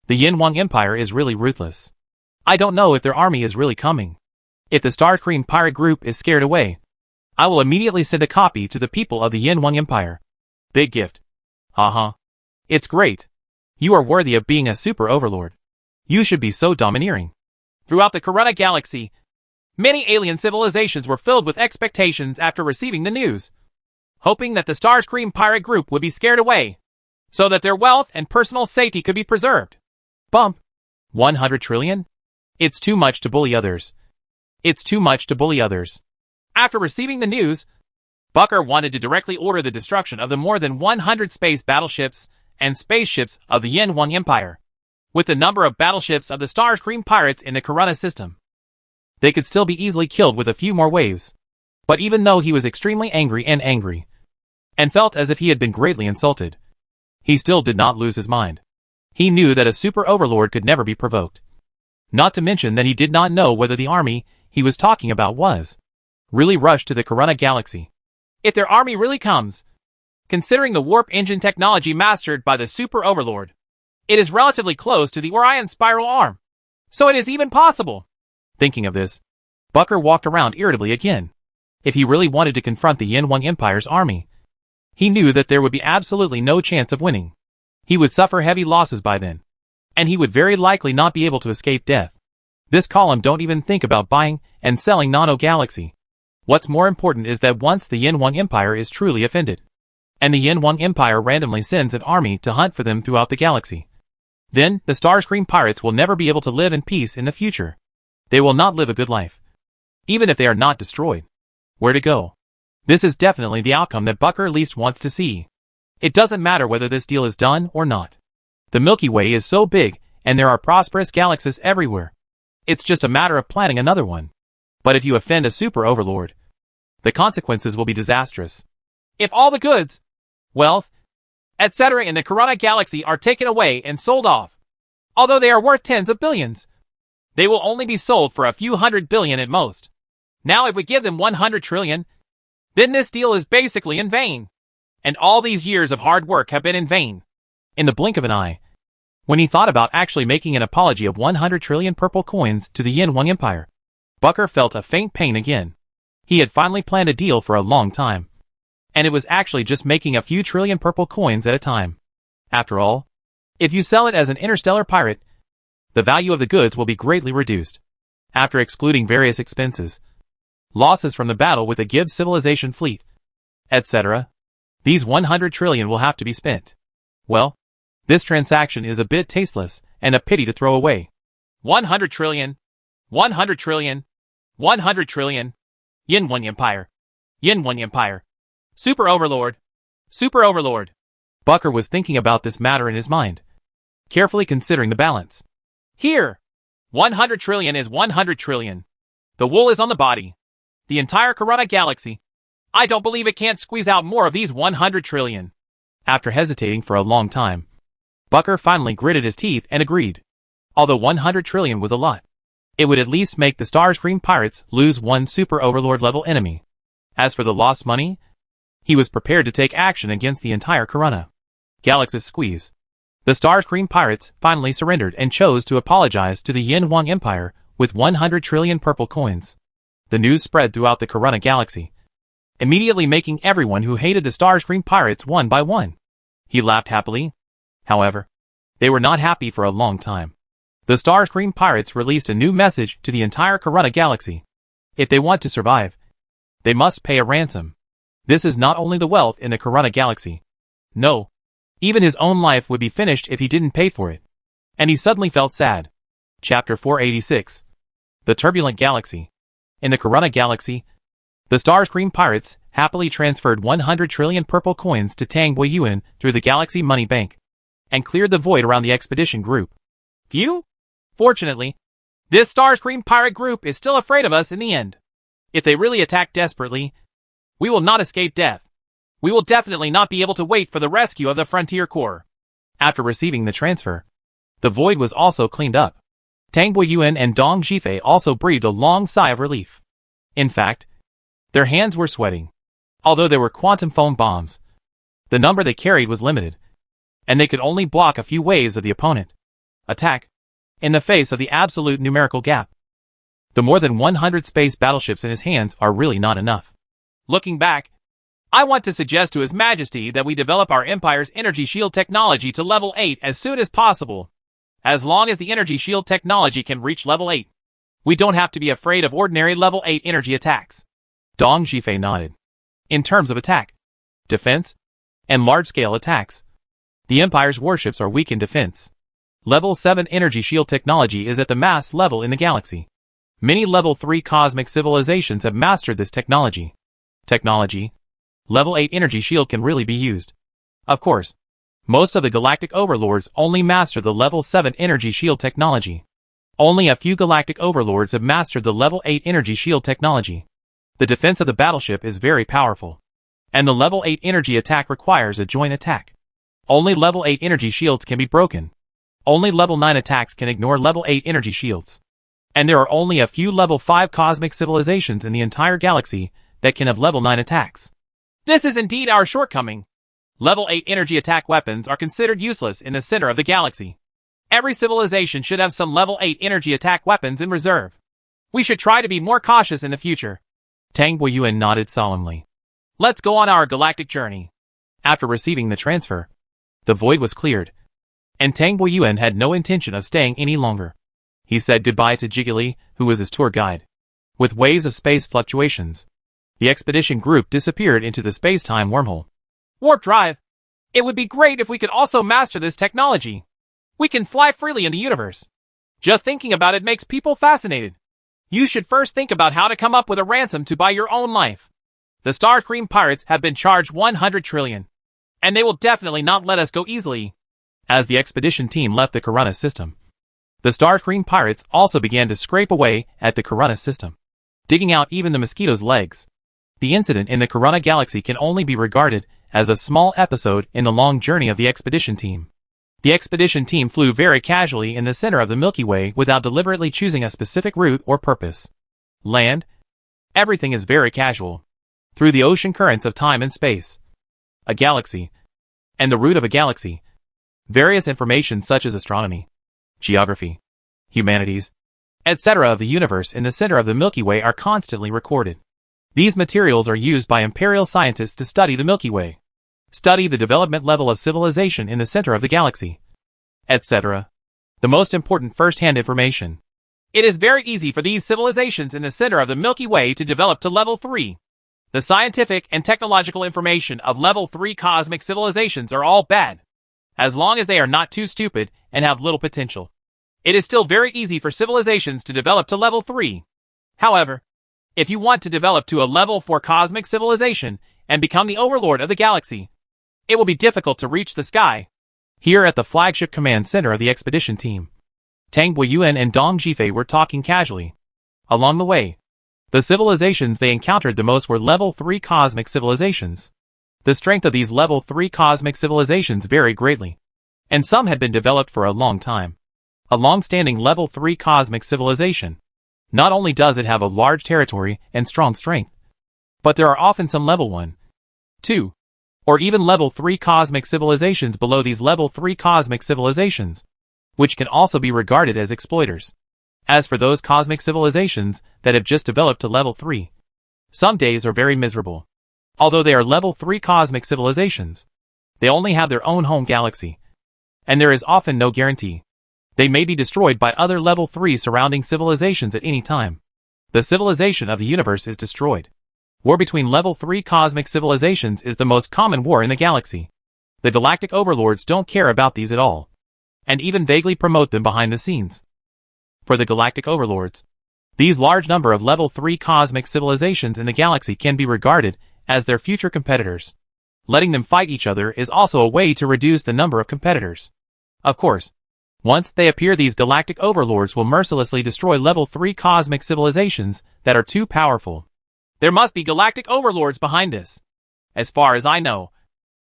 Speaker 1: The Yin Wang Empire is really ruthless. I don't know if their army is really coming. If the Starscream pirate group is scared away, I will immediately send a copy to the people of the Yin Wang Empire. Big gift. It's great. You are worthy of being a super overlord. You should be so domineering.
Speaker 2: Throughout the Corona Galaxy, many alien civilizations were filled with expectations after receiving the news, hoping that the Starscream pirate group would be scared away, so that their wealth and personal safety could be preserved.
Speaker 1: Bump. 100 trillion? It's too much to bully others. It's too much to bully others.
Speaker 2: After receiving the news, Barker wanted to directly order the destruction of the more than 100 space battleships and spaceships of the Yin Wang Empire, with the number of battleships of the Starscream pirates in the Corona system.
Speaker 1: They could still be easily killed with a few more waves. But even though he was extremely angry, and felt as if he had been greatly insulted, he still did not lose his mind. He knew that a super overlord could never be provoked. Not to mention that he did not know whether the army he was talking about was really rushed to the Corona Galaxy.
Speaker 2: If their army really comes, considering the warp engine technology mastered by the super overlord, it is relatively close to the Orion spiral arm, so it is even possible.
Speaker 1: Thinking of this, Barker walked around irritably again. If he really wanted to confront the Yin Wang Empire's army, he knew that there would be absolutely no chance of winning. He would suffer heavy losses by then, and he would very likely not be able to escape death. This column don't even think about buying and selling Nano Galaxy. What's more important is that once the Yin Wang Empire is truly offended, and the Yin Wang Empire randomly sends an army to hunt for them throughout the galaxy, then the Starscream pirates will never be able to live in peace in the future. They will not live a good life. Even if they are not destroyed. Where to go? This is definitely the outcome that Barker least wants to see. It doesn't matter whether this deal is done or not. The Milky Way is so big, and there are prosperous galaxies everywhere. It's just a matter of planning another one. But if you offend a super overlord, the consequences will be disastrous.
Speaker 2: If all the goods, wealth, etc. in the Corona Galaxy are taken away and sold off, although they are worth tens of billions, they will only be sold for a few hundred billion at most. Now if we give them 100 trillion, then this deal is basically in vain. And all these years of hard work have been in vain.
Speaker 1: In the blink of an eye, when he thought about actually making an apology of 100 trillion purple coins to the Yin Wang Empire, Barker felt a faint pain again. He had finally planned a deal for a long time, and it was actually just making a few trillion purple coins at a time. After all, if you sell it as an interstellar pirate, the value of the goods will be greatly reduced. After excluding various expenses, losses from the battle with the Gibbs civilization fleet, etc., these 100 trillion will have to be spent. Well, this transaction is a bit tasteless and a pity to throw away.
Speaker 2: 100 trillion, 100 trillion, 100 trillion. Yin Wang Empire, Yin Wang Empire. Super Overlord, Super Overlord.
Speaker 1: Barker was thinking about this matter in his mind, carefully considering the balance.
Speaker 2: Here, 100 trillion is 100 trillion. The wool is on the body. The entire Corona Galaxy, I don't believe it can't squeeze out more of these 100 trillion.
Speaker 1: After hesitating for a long time, Bucker finally gritted his teeth and agreed. Although 100 trillion was a lot, it would at least make the Starscream pirates lose one super overlord level enemy. As for the lost money, he was prepared to take action against the entire Corona Galaxy squeeze. The Starscream pirates finally surrendered and chose to apologize to the Yin Huang Empire with 100 trillion purple coins. The news spread throughout the Corona Galaxy, immediately making everyone who hated the Starscream pirates one by one. He laughed happily. However, they were not happy for a long time. The Starscream pirates released a new message to the entire Corona Galaxy. If they want to survive, they must pay a ransom. This is not only the wealth in the Corona Galaxy. No, even his own life would be finished if he didn't pay for it. And he suddenly felt sad. Chapter 486. The Turbulent Galaxy. In the Corona Galaxy, the Starscream pirates happily transferred 100 trillion purple coins to Tang Boyuan through the Galaxy Money Bank, and cleared the void around the expedition group.
Speaker 2: Phew! Fortunately, this Starscream pirate group is still afraid of us in the end. If they really attack desperately, we will not escape death. We will definitely not be able to wait for the rescue of the Frontier Corps.
Speaker 1: After receiving the transfer, the void was also cleaned up. Tang Boyuan and Dong Zhifei also breathed a long sigh of relief. In fact, their hands were sweating. Although they were quantum foam bombs, the number they carried was limited, and they could only block a few waves of the opponent attack in the face of the absolute numerical gap. The more than 100 space battleships in his hands are really not enough.
Speaker 2: Looking back, I want to suggest to His Majesty that we develop our Empire's energy shield technology to level 8 as soon as possible. As long as the energy shield technology can reach level 8, we don't have to be afraid of ordinary level 8 energy attacks.
Speaker 1: Dong Zhifei nodded. In terms of attack, defense, and large-scale attacks, the Empire's warships are weak in defense. Level 7 energy shield technology is at the mass level in the galaxy. Many level 3 cosmic civilizations have mastered this technology. Level 8 energy shield can really be used. Of course, most of the galactic overlords only master the level 7 energy shield technology. Only a few galactic overlords have mastered the level 8 energy shield technology. The defense of the battleship is very powerful, and the level 8 energy attack requires a joint attack. Only level 8 energy shields can be broken. Only level 9 attacks can ignore level 8 energy shields. And there are only a few level 5 cosmic civilizations in the entire galaxy that can have level 9 attacks.
Speaker 2: This is indeed our shortcoming. Level 8 energy attack weapons are considered useless in the center of the galaxy. Every civilization should have some level 8 energy attack weapons in reserve. We should try to be more cautious in the future.
Speaker 1: Tang Boyuan nodded solemnly.
Speaker 2: Let's go on our galactic journey.
Speaker 1: After receiving the transfer, the void was cleared, and Tang Boyuan had no intention of staying any longer. He said goodbye to Jiggly, who was his tour guide. With waves of space fluctuations, the expedition group disappeared into the space-time wormhole.
Speaker 2: Warp drive! It would be great if we could also master this technology. We can fly freely in the universe. Just thinking about it makes people fascinated. You should first think about how to come up with a ransom to buy your own life. The Starscream pirates have been charged 100 trillion. And they will definitely not let us go easily.
Speaker 1: As the expedition team left the Corona system, the Starscream pirates also began to scrape away at the Corona system, digging out even the mosquito's legs. The incident in the Corona galaxy can only be regarded as a small episode in the long journey of the expedition team. The expedition team flew very casually in the center of the Milky Way without deliberately choosing a specific route or purpose. Land? Everything is very casual. Through the ocean currents of time and space. A galaxy. And the root of a galaxy. Various information such as astronomy, geography, humanities, etc. of the universe in the center of the Milky Way are constantly recorded. These materials are used by imperial scientists to study the Milky Way, study the development level of civilization in the center of the galaxy, etc. The most important first-hand information.
Speaker 2: It is very easy for these civilizations in the center of the Milky Way to develop to level 3. The scientific and technological information of level 3 cosmic civilizations are all bad, as long as they are not too stupid and have little potential. It is still very easy for civilizations to develop to level 3. However, if you want to develop to a level 4 cosmic civilization and become the overlord of the galaxy, it will be difficult to reach the sky.
Speaker 1: Here at the flagship command center of the expedition team, Tang Boyuan and Dong Zhifei were talking casually. Along the way, The civilizations they encountered the most were Level 3 cosmic civilizations. The strength of these Level 3 cosmic civilizations vary greatly, and some had been developed for a long time. A long-standing Level 3 cosmic civilization. Not only does it have a large territory and strong strength, but there are often some Level 1, 2, or even Level 3 cosmic civilizations below these Level 3 cosmic civilizations, which can also be regarded as exploiters. As for those cosmic civilizations that have just developed to Level 3, some days are very miserable. Although they are Level 3 cosmic civilizations, they only have their own home galaxy, and there is often no guarantee. They may be destroyed by other Level 3 surrounding civilizations at any time. The civilization of the universe is destroyed. War between Level 3 cosmic civilizations is the most common war in the galaxy. The galactic overlords don't care about these at all, and even vaguely promote them behind the scenes. For the galactic overlords, these large number of Level 3 cosmic civilizations in the galaxy can be regarded as their future competitors. Letting them fight each other is also a way to reduce the number of competitors. Of course, once they appear, these galactic overlords will mercilessly destroy Level 3 cosmic civilizations that are too powerful. There must be galactic overlords behind this. As far as I know,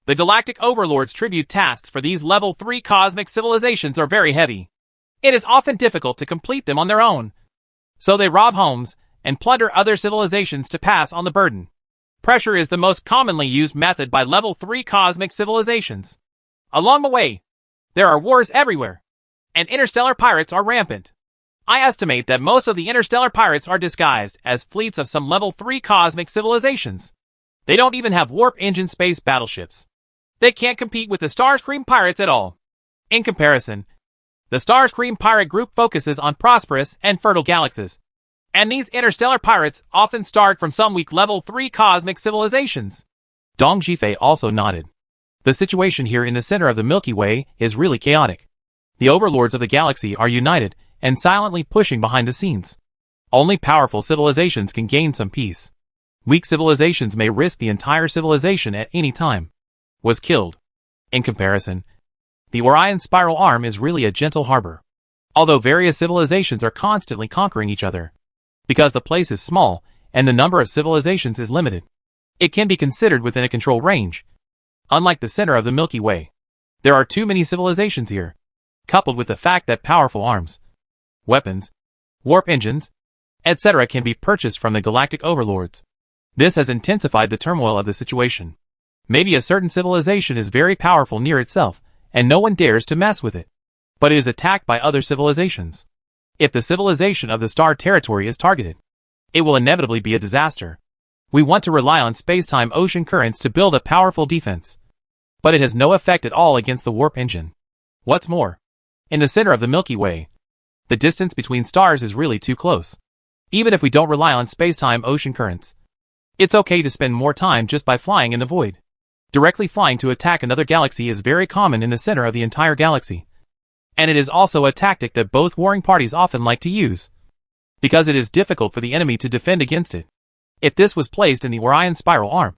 Speaker 1: the galactic overlords' tribute tasks for these Level 3 cosmic civilizations are very heavy. It is often difficult to complete them on their own, so they rob homes and plunder other civilizations to pass on the burden. Pressure is the most commonly used method by Level 3 cosmic civilizations. Along the way, there are wars everywhere, and interstellar pirates are rampant. I estimate that most of the interstellar pirates are disguised as fleets of some Level 3 cosmic civilizations. They don't even have warp engine space battleships. They can't compete with the Starscream pirates at all. In comparison, the Starscream pirate group focuses on prosperous and fertile galaxies, and these interstellar pirates often start from some weak Level 3 cosmic civilizations. Dong Jifei also nodded. The situation here in the center of the Milky Way is really chaotic. The overlords of the galaxy are united and silently pushing behind the scenes. Only powerful civilizations can gain some peace. Weak civilizations may risk the entire civilization at any time. Was killed. In comparison, the Orion Spiral Arm is really a gentle harbor. Although various civilizations are constantly conquering each other, because the place is small and the number of civilizations is limited, it can be considered within a control range. Unlike the center of the Milky Way, there are too many civilizations here, coupled with the fact that powerful arms, weapons, warp engines, etc. can be purchased from the galactic overlords. This has intensified the turmoil of the situation. Maybe a certain civilization is very powerful near itself, and no one dares to mess with it, but it is attacked by other civilizations. If the civilization of the star territory is targeted, it will inevitably be a disaster. We want to rely on space-time ocean currents to build a powerful defense, but it has no effect at all against the warp engine. What's more, in the center of the Milky Way, the distance between stars is really too close. Even if we don't rely on space-time ocean currents, it's okay to spend more time just by flying in the void. Directly flying to attack another galaxy is very common in the center of the entire galaxy, and it is also a tactic that both warring parties often like to use, because it is difficult for the enemy to defend against it. If this was placed in the Orion Spiral Arm,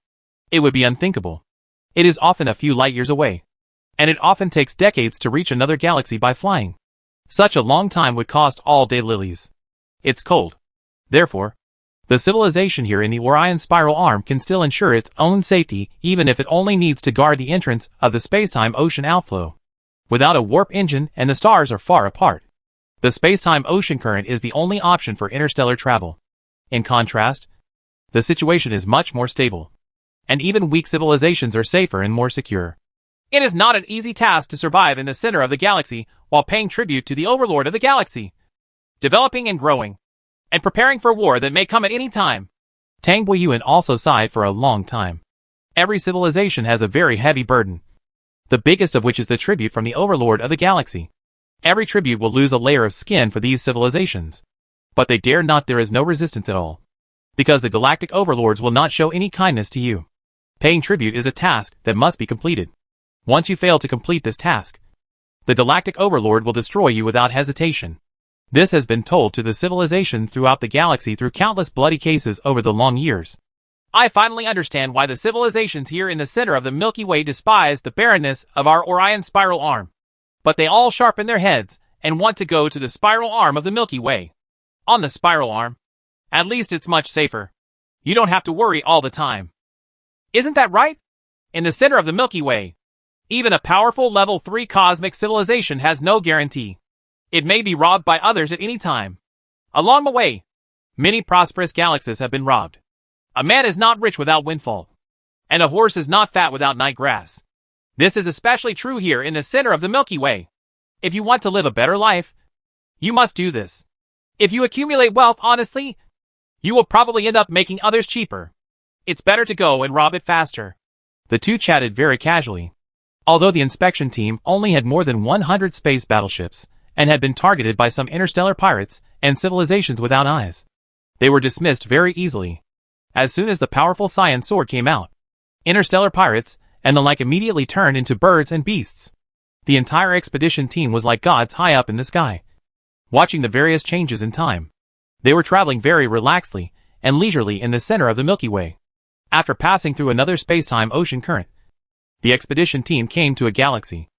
Speaker 1: it would be unthinkable. It is often a few light years away, and it often takes decades to reach another galaxy by flying. Such a long time would cost all daylilies. It's cold. Therefore, the civilization here in the Orion Spiral Arm can still ensure its own safety even if it only needs to guard the entrance of the space-time ocean outflow. Without a warp engine and the stars are far apart, the space-time ocean current is the only option for interstellar travel. In contrast, the situation is much more stable, and even weak civilizations are safer and more secure. It is not an easy task to survive in the center of the galaxy while paying tribute to the overlord of the galaxy, developing and growing, and preparing for war that may come at any time. Tang Buiyuan also sighed for a long time. Every civilization has a very heavy burden, the biggest of which is the tribute from the overlord of the galaxy. Every tribute will lose a layer of skin for these civilizations, but they dare not. There is no resistance at all, because the galactic overlords will not show any kindness to you. Paying tribute is a task that must be completed. Once you fail to complete this task, the galactic overlord will destroy you without hesitation. This has been told to the civilization throughout the galaxy through countless bloody cases over the long years. I finally understand why the civilizations here in the center of the Milky Way despise the barrenness of our Orion Spiral Arm. But they all sharpen their heads and want to go to the spiral arm of the Milky Way. On the spiral arm,
Speaker 2: At least it's much safer. You don't have to worry all the time. Isn't that right? In the center of the Milky Way, even a powerful level 3 cosmic civilization has no guarantee. It may be robbed by others at any time. Along the way, many prosperous galaxies have been robbed. A man is not rich without windfall, and a horse is not fat without night grass. This is especially true here in the center of the Milky Way. If you want to live a better life, you must do this. If you accumulate wealth honestly, you will probably end up making others cheaper. It's better to go and rob it faster.
Speaker 1: The two chatted very casually. Although the inspection team only had more than 100 space battleships and had been targeted by some interstellar pirates and civilizations without eyes, they were dismissed very easily. As soon as the powerful science sword came out, interstellar pirates and the like immediately turned into birds and beasts. The entire expedition team was like gods high up in the sky, watching the various changes in time. They were traveling very relaxedly and leisurely in the center of the Milky Way. After passing through another space-time ocean current, the expedition team came to a galaxy.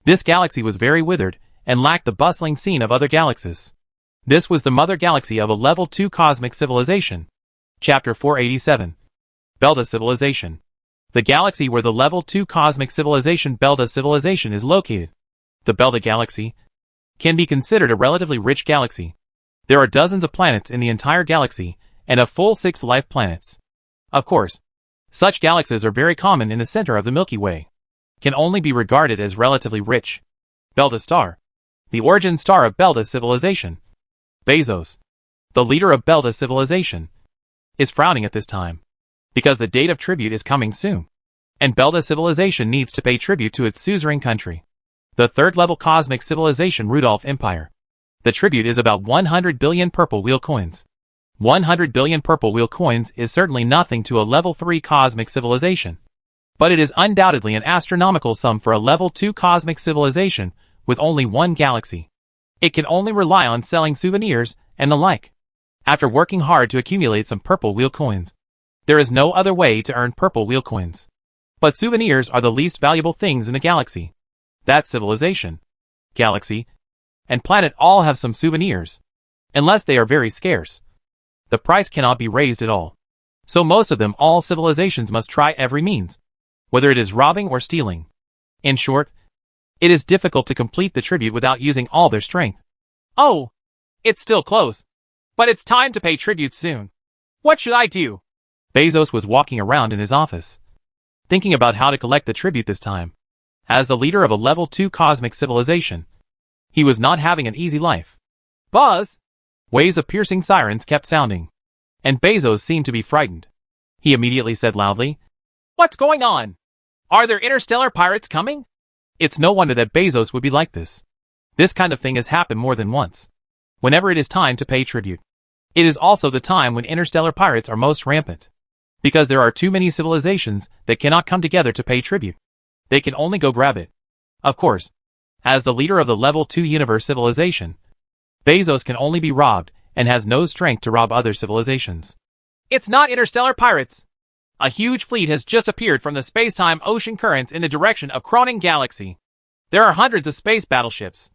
Speaker 1: This galaxy was very withered and lacked the bustling scene of other galaxies. This was the mother galaxy of a level 2 cosmic civilization. Chapter 487. Belda Civilization. The galaxy where the level 2 cosmic civilization Belda Civilization is located, the Belda Galaxy, can be considered a relatively rich galaxy. There are dozens of planets in the entire galaxy and a full 6 life planets. Of course, such galaxies are very common in the center of the Milky Way, can only be regarded as relatively rich. Belda Star, the origin star of Belda Civilization. Bezos, the leader of Belda Civilization, is frowning at this time, because the date of tribute is coming soon, and Belda Civilization needs to pay tribute to its suzerain country, the third-level cosmic civilization Rudolph Empire. The tribute is about 100 billion purple wheel coins. 100 billion purple wheel coins is certainly nothing to a level 3 cosmic civilization, but it is undoubtedly an astronomical sum for a level 2 cosmic civilization with only one galaxy. It can only rely on selling souvenirs and the like. After working hard to accumulate some purple wheel coins, there is no other way to earn purple wheel coins. But souvenirs are the least valuable things in the galaxy. That civilization, galaxy, and planet all have some souvenirs, unless they are very scarce. The price cannot be raised at all. So most of them, all civilizations must try every means, whether it is robbing or stealing. In short, it is difficult to complete the tribute without using all their strength.
Speaker 2: Oh, it's still close, but it's time to pay tribute soon. What should I do?
Speaker 1: Bezos was walking around in his office, thinking about how to collect the tribute this time. As the leader of a level 2 cosmic civilization, he was not having an easy life.
Speaker 2: Buzz!
Speaker 1: Waves of piercing sirens kept sounding, and Bezos seemed to be frightened. He immediately said loudly,
Speaker 2: "What's going on? Are there interstellar pirates coming?"
Speaker 1: It's no wonder that Bezos would be like this. This kind of thing has happened more than once. Whenever it is time to pay tribute, it is also the time when interstellar pirates are most rampant, because there are too many civilizations that cannot come together to pay tribute. They can only go grab it. Of course, as the leader of the level 2 universe civilization, Bezos can only be robbed and has no strength to rob other civilizations.
Speaker 2: It's not interstellar pirates. A huge fleet has just appeared from the space-time ocean currents in the direction of Cronin Galaxy. There are hundreds of space battleships,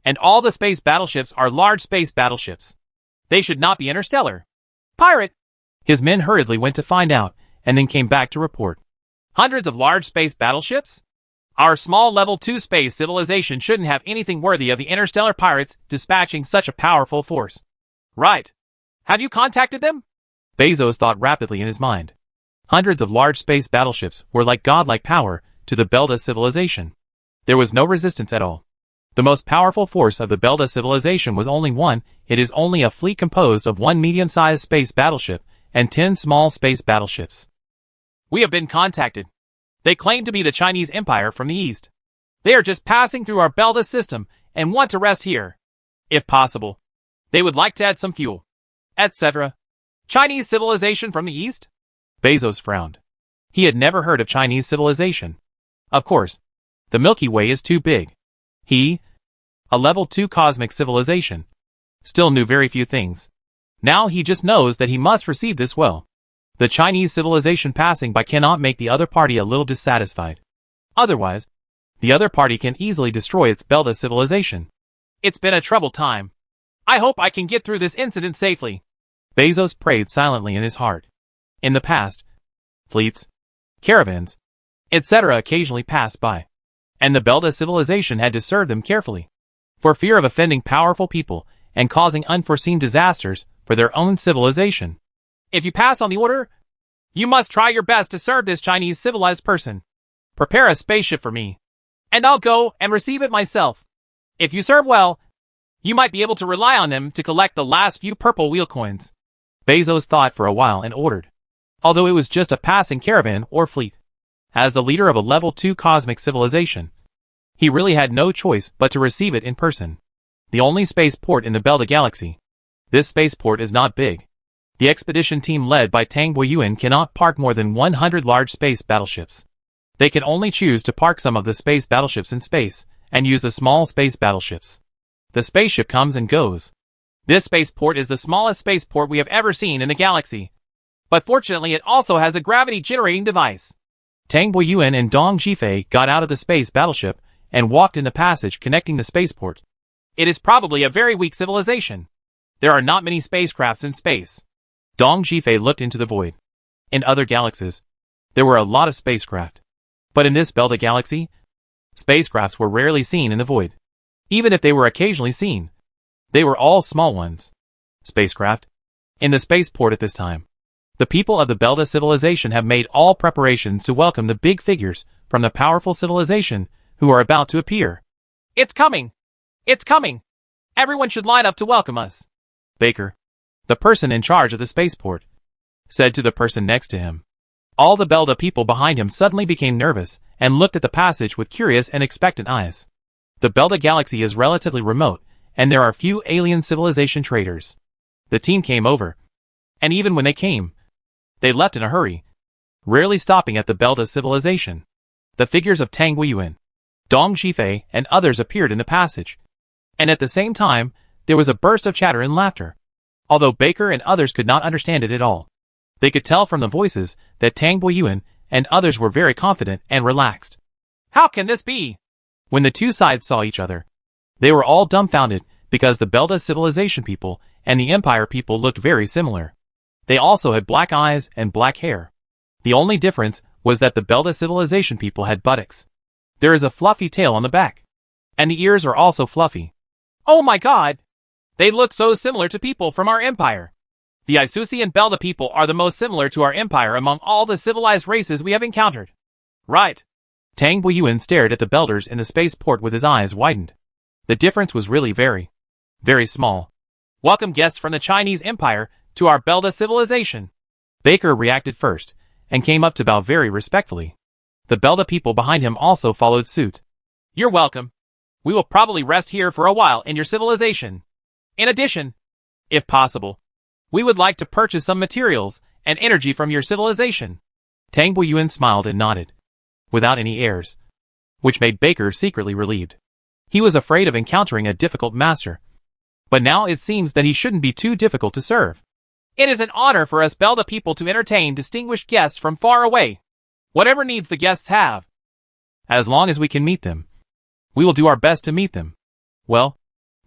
Speaker 2: and all the space battleships are large space battleships. They should not be interstellar. Pirate!
Speaker 1: His men hurriedly went to find out, and then came back to report.
Speaker 2: Hundreds of large space battleships? Our small level 2 space civilization shouldn't have anything worthy of the interstellar pirates dispatching such a powerful force. Right. Have you contacted them?
Speaker 1: Bezos thought rapidly in his mind. Hundreds of large space battleships were like godlike power to the Belda civilization. There was no resistance at all. The most powerful force of the Belda civilization was only one. It is only a fleet composed of one medium-sized space battleship and 10 small space battleships.
Speaker 2: We have been contacted. They claim to be the Chinese Empire from the east. They are just passing through our Belda system and want to rest here. If possible, they would like to add some fuel, etc. Chinese civilization from the east?
Speaker 1: Bezos frowned. He had never heard of Chinese civilization. Of course, the Milky Way is too big. He, a level 2 cosmic civilization, still knew very few things. Now he just knows that he must receive this well. The Chinese civilization passing by cannot make the other party a little dissatisfied. Otherwise, the other party can easily destroy its Belda civilization.
Speaker 2: It's been a troubled time. I hope I can get through this incident safely.
Speaker 1: Bezos prayed silently in his heart. In the past, fleets, caravans, etc. occasionally passed by, and the Belda civilization had to serve them carefully, for fear of offending powerful people and causing unforeseen disasters for their own civilization.
Speaker 2: If you pass on the order, you must try your best to serve this Chinese civilized person. Prepare a spaceship for me, and I'll go and receive it myself. If you serve well, you might be able to rely on them to collect the last few purple wheel coins.
Speaker 1: Bezos thought for a while and ordered, although it was just a passing caravan or fleet. As the leader of a level 2 cosmic civilization, he really had no choice but to receive it in person. The only spaceport in the Belda galaxy. This spaceport is not big. The expedition team led by Tang Boyuan cannot park more than 100 large space battleships. They can only choose to park some of the space battleships in space, and use the small space battleships. The spaceship comes and goes.
Speaker 2: This spaceport is the smallest spaceport we have ever seen in the galaxy. But fortunately it also has a gravity-generating device.
Speaker 1: Tang Boyuan and Dong Jifei got out of the space battleship and walked in the passage connecting the spaceport.
Speaker 2: It is probably a very weak civilization. There are not many spacecrafts in space.
Speaker 1: Dong Jifei looked into the void. In other galaxies, there were a lot of spacecraft. But in this Belda galaxy, spacecrafts were rarely seen in the void. Even if they were occasionally seen, they were all small ones. Spacecraft. In the spaceport at this time, the people of the Belda civilization have made all preparations to welcome the big figures from the powerful civilization who are about to appear.
Speaker 2: It's coming! It's coming! Everyone should line up to welcome us.
Speaker 1: Baker, the person in charge of the spaceport, said to the person next to him. All the Belda people behind him suddenly became nervous and looked at the passage with curious and expectant eyes. The Belda galaxy is relatively remote, and there are few alien civilization traders. The team came over, and even when they came, they left in a hurry, rarely stopping at the Belda civilization. The figures of Tang Weiyuan, Dong Jifei, and others appeared in the passage, and at the same time, there was a burst of chatter and laughter. Although Baker and others could not understand it at all, they could tell from the voices that Tang Boyuan and others were very confident and relaxed.
Speaker 2: How can this be?
Speaker 1: When the two sides saw each other, they were all dumbfounded because the Belda civilization people and the Empire people looked very similar. They also had black eyes and black hair. The only difference was that the Belda civilization people had buttocks. There is a fluffy tail on the back, and the ears are also fluffy.
Speaker 2: Oh my god! They look so similar to people from our empire. The Isusi and Belda people are the most similar to our empire among all the civilized races we have encountered. Right.
Speaker 1: Tang Boyuan stared at the Belders in the spaceport with his eyes widened. The difference was really very, very small.
Speaker 2: Welcome guests from the Chinese Empire to our Belda civilization.
Speaker 1: Baker reacted first, and came up to bow very respectfully. The Belda people behind him also followed suit.
Speaker 2: You're welcome. We will probably rest here for a while in your civilization. In addition, if possible, we would like to purchase some materials and energy from your civilization.
Speaker 1: Tang Boyuan smiled and nodded, without any airs, which made Baker secretly relieved. He was afraid of encountering a difficult master, but now it seems that he shouldn't be too difficult to serve.
Speaker 2: It is an honor for us Belda people to entertain distinguished guests from far away, whatever needs the guests have.
Speaker 1: As long as we can meet them, we will do our best to meet them. Well,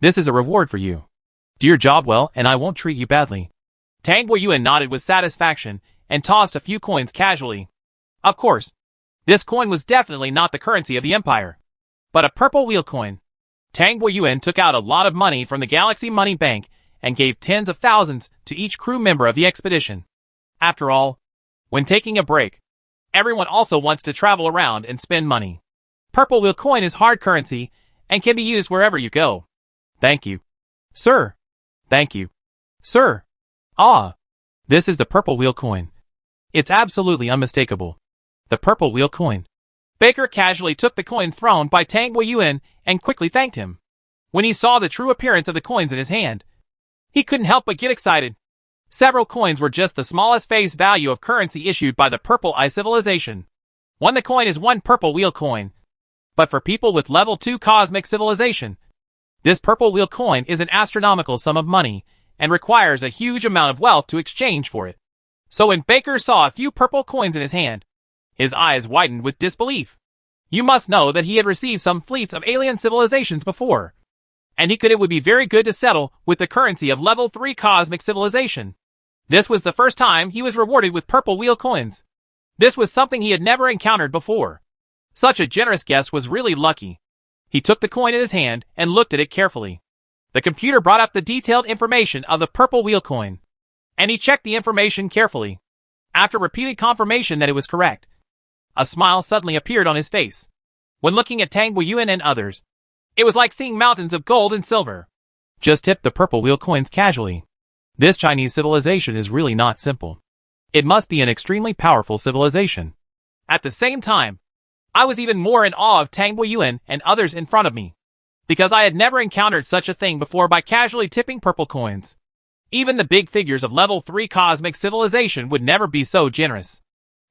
Speaker 1: this is a reward for you. Do your job well and I won't treat you badly.
Speaker 2: Tang Boyuan nodded with satisfaction and tossed a few coins casually. Of course, this coin was definitely not the currency of the Empire, but a purple wheel coin. Tang Boyuan took out a lot of money from the Galaxy Money Bank and gave tens of thousands to each crew member of the expedition. After all, when taking a break, everyone also wants to travel around and spend money. Purple wheel coin is hard currency and can be used wherever you go.
Speaker 1: Thank you, sir. Thank you, sir. Ah, this is the purple wheel coin. It's absolutely unmistakable. The purple wheel coin.
Speaker 2: Baker casually took the coins thrown by Tang Boyuan and quickly thanked him. When he saw the true appearance of the coins in his hand, he couldn't help but get excited. Several coins were just the smallest face value of currency issued by the Purple Eye Civilization. The coin is one purple wheel coin. But for people with level 2 cosmic civilization, this purple wheel coin is an astronomical sum of money and requires a huge amount of wealth to exchange for it. So when Baker saw a few purple coins in his hand, his eyes widened with disbelief. You must know that he had received some fleets of alien civilizations before, and it would be very good to settle with the currency of level 3 cosmic civilization. This was the first time he was rewarded with purple wheel coins. This was something he had never encountered before. Such a generous guest was really lucky. He took the coin in his hand and looked at it carefully. The computer brought up the detailed information of the purple wheel coin, and he checked the information carefully. After repeated confirmation that it was correct, a smile suddenly appeared on his face. When looking at Tang Weiyuan and others, it was like seeing mountains of gold and silver.
Speaker 1: Just tip the purple wheel coins casually. This Chinese civilization is really not simple. It must be an extremely powerful civilization.
Speaker 2: At the same time, I was even more in awe of Tang Weiyuan and others in front of me, because I had never encountered such a thing before by casually tipping purple coins. Even the big figures of level 3 cosmic civilization would never be so generous.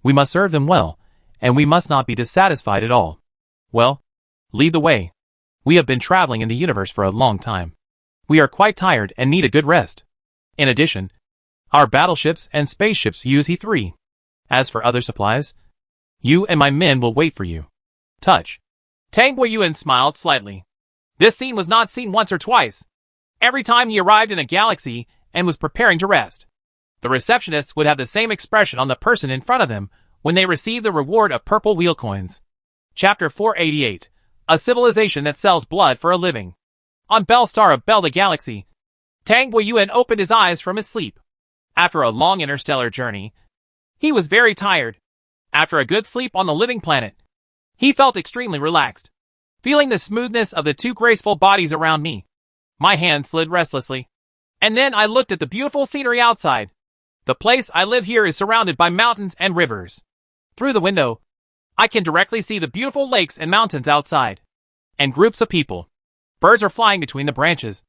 Speaker 1: We must serve them well, and we must not be dissatisfied at all. Well, lead the way. We have been traveling in the universe for a long time. We are quite tired and need a good rest. In addition, our battleships and spaceships use E3. As for other supplies, you and my men will wait for you. Touch.
Speaker 2: Tang Weiyuan smiled slightly. This scene was not seen once or twice. Every time he arrived in a galaxy and was preparing to rest, the receptionists would have the same expression on the person in front of them when they received the reward of purple wheel coins. Chapter 488. A civilization that sells blood for a living. On Belstar of Belda Galaxy, Tang Weiyuan opened his eyes from his sleep. After a long interstellar journey, he was very tired. After a good sleep on the living planet, he felt extremely relaxed. Feeling the smoothness of the two graceful bodies around me, my hand slid restlessly. And then I looked at the beautiful scenery outside. The place I live here is surrounded by mountains and rivers. Through the window, I can directly see the beautiful lakes and mountains outside, and groups of people. Birds are flying between the branches,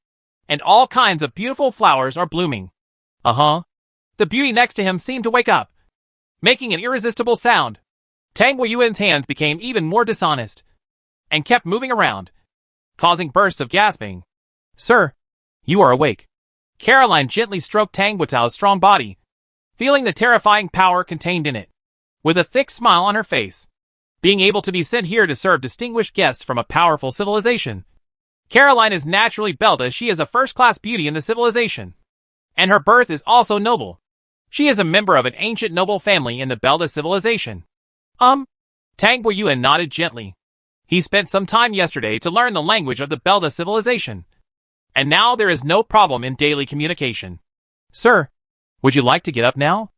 Speaker 2: and all kinds of beautiful flowers are blooming. The beauty next to him seemed to wake up, making an irresistible sound. Tang Weiyuan's hands became even more dishonest, and kept moving around, causing bursts of gasping.
Speaker 1: Sir, you are awake.
Speaker 2: Caroline gently stroked Tang Weitao's strong body, feeling the terrifying power contained in it. With a thick smile on her face, being able to be sent here to serve distinguished guests from a powerful civilization. Caroline is naturally Belda. She is a first-class beauty in the civilization, and her birth is also noble. She is a member of an ancient noble family in the Belda civilization. Tang Weiyuan nodded gently. He spent some time yesterday to learn the language of the Belda civilization, and now there is no problem in daily communication.
Speaker 1: Sir, would you like to get up now?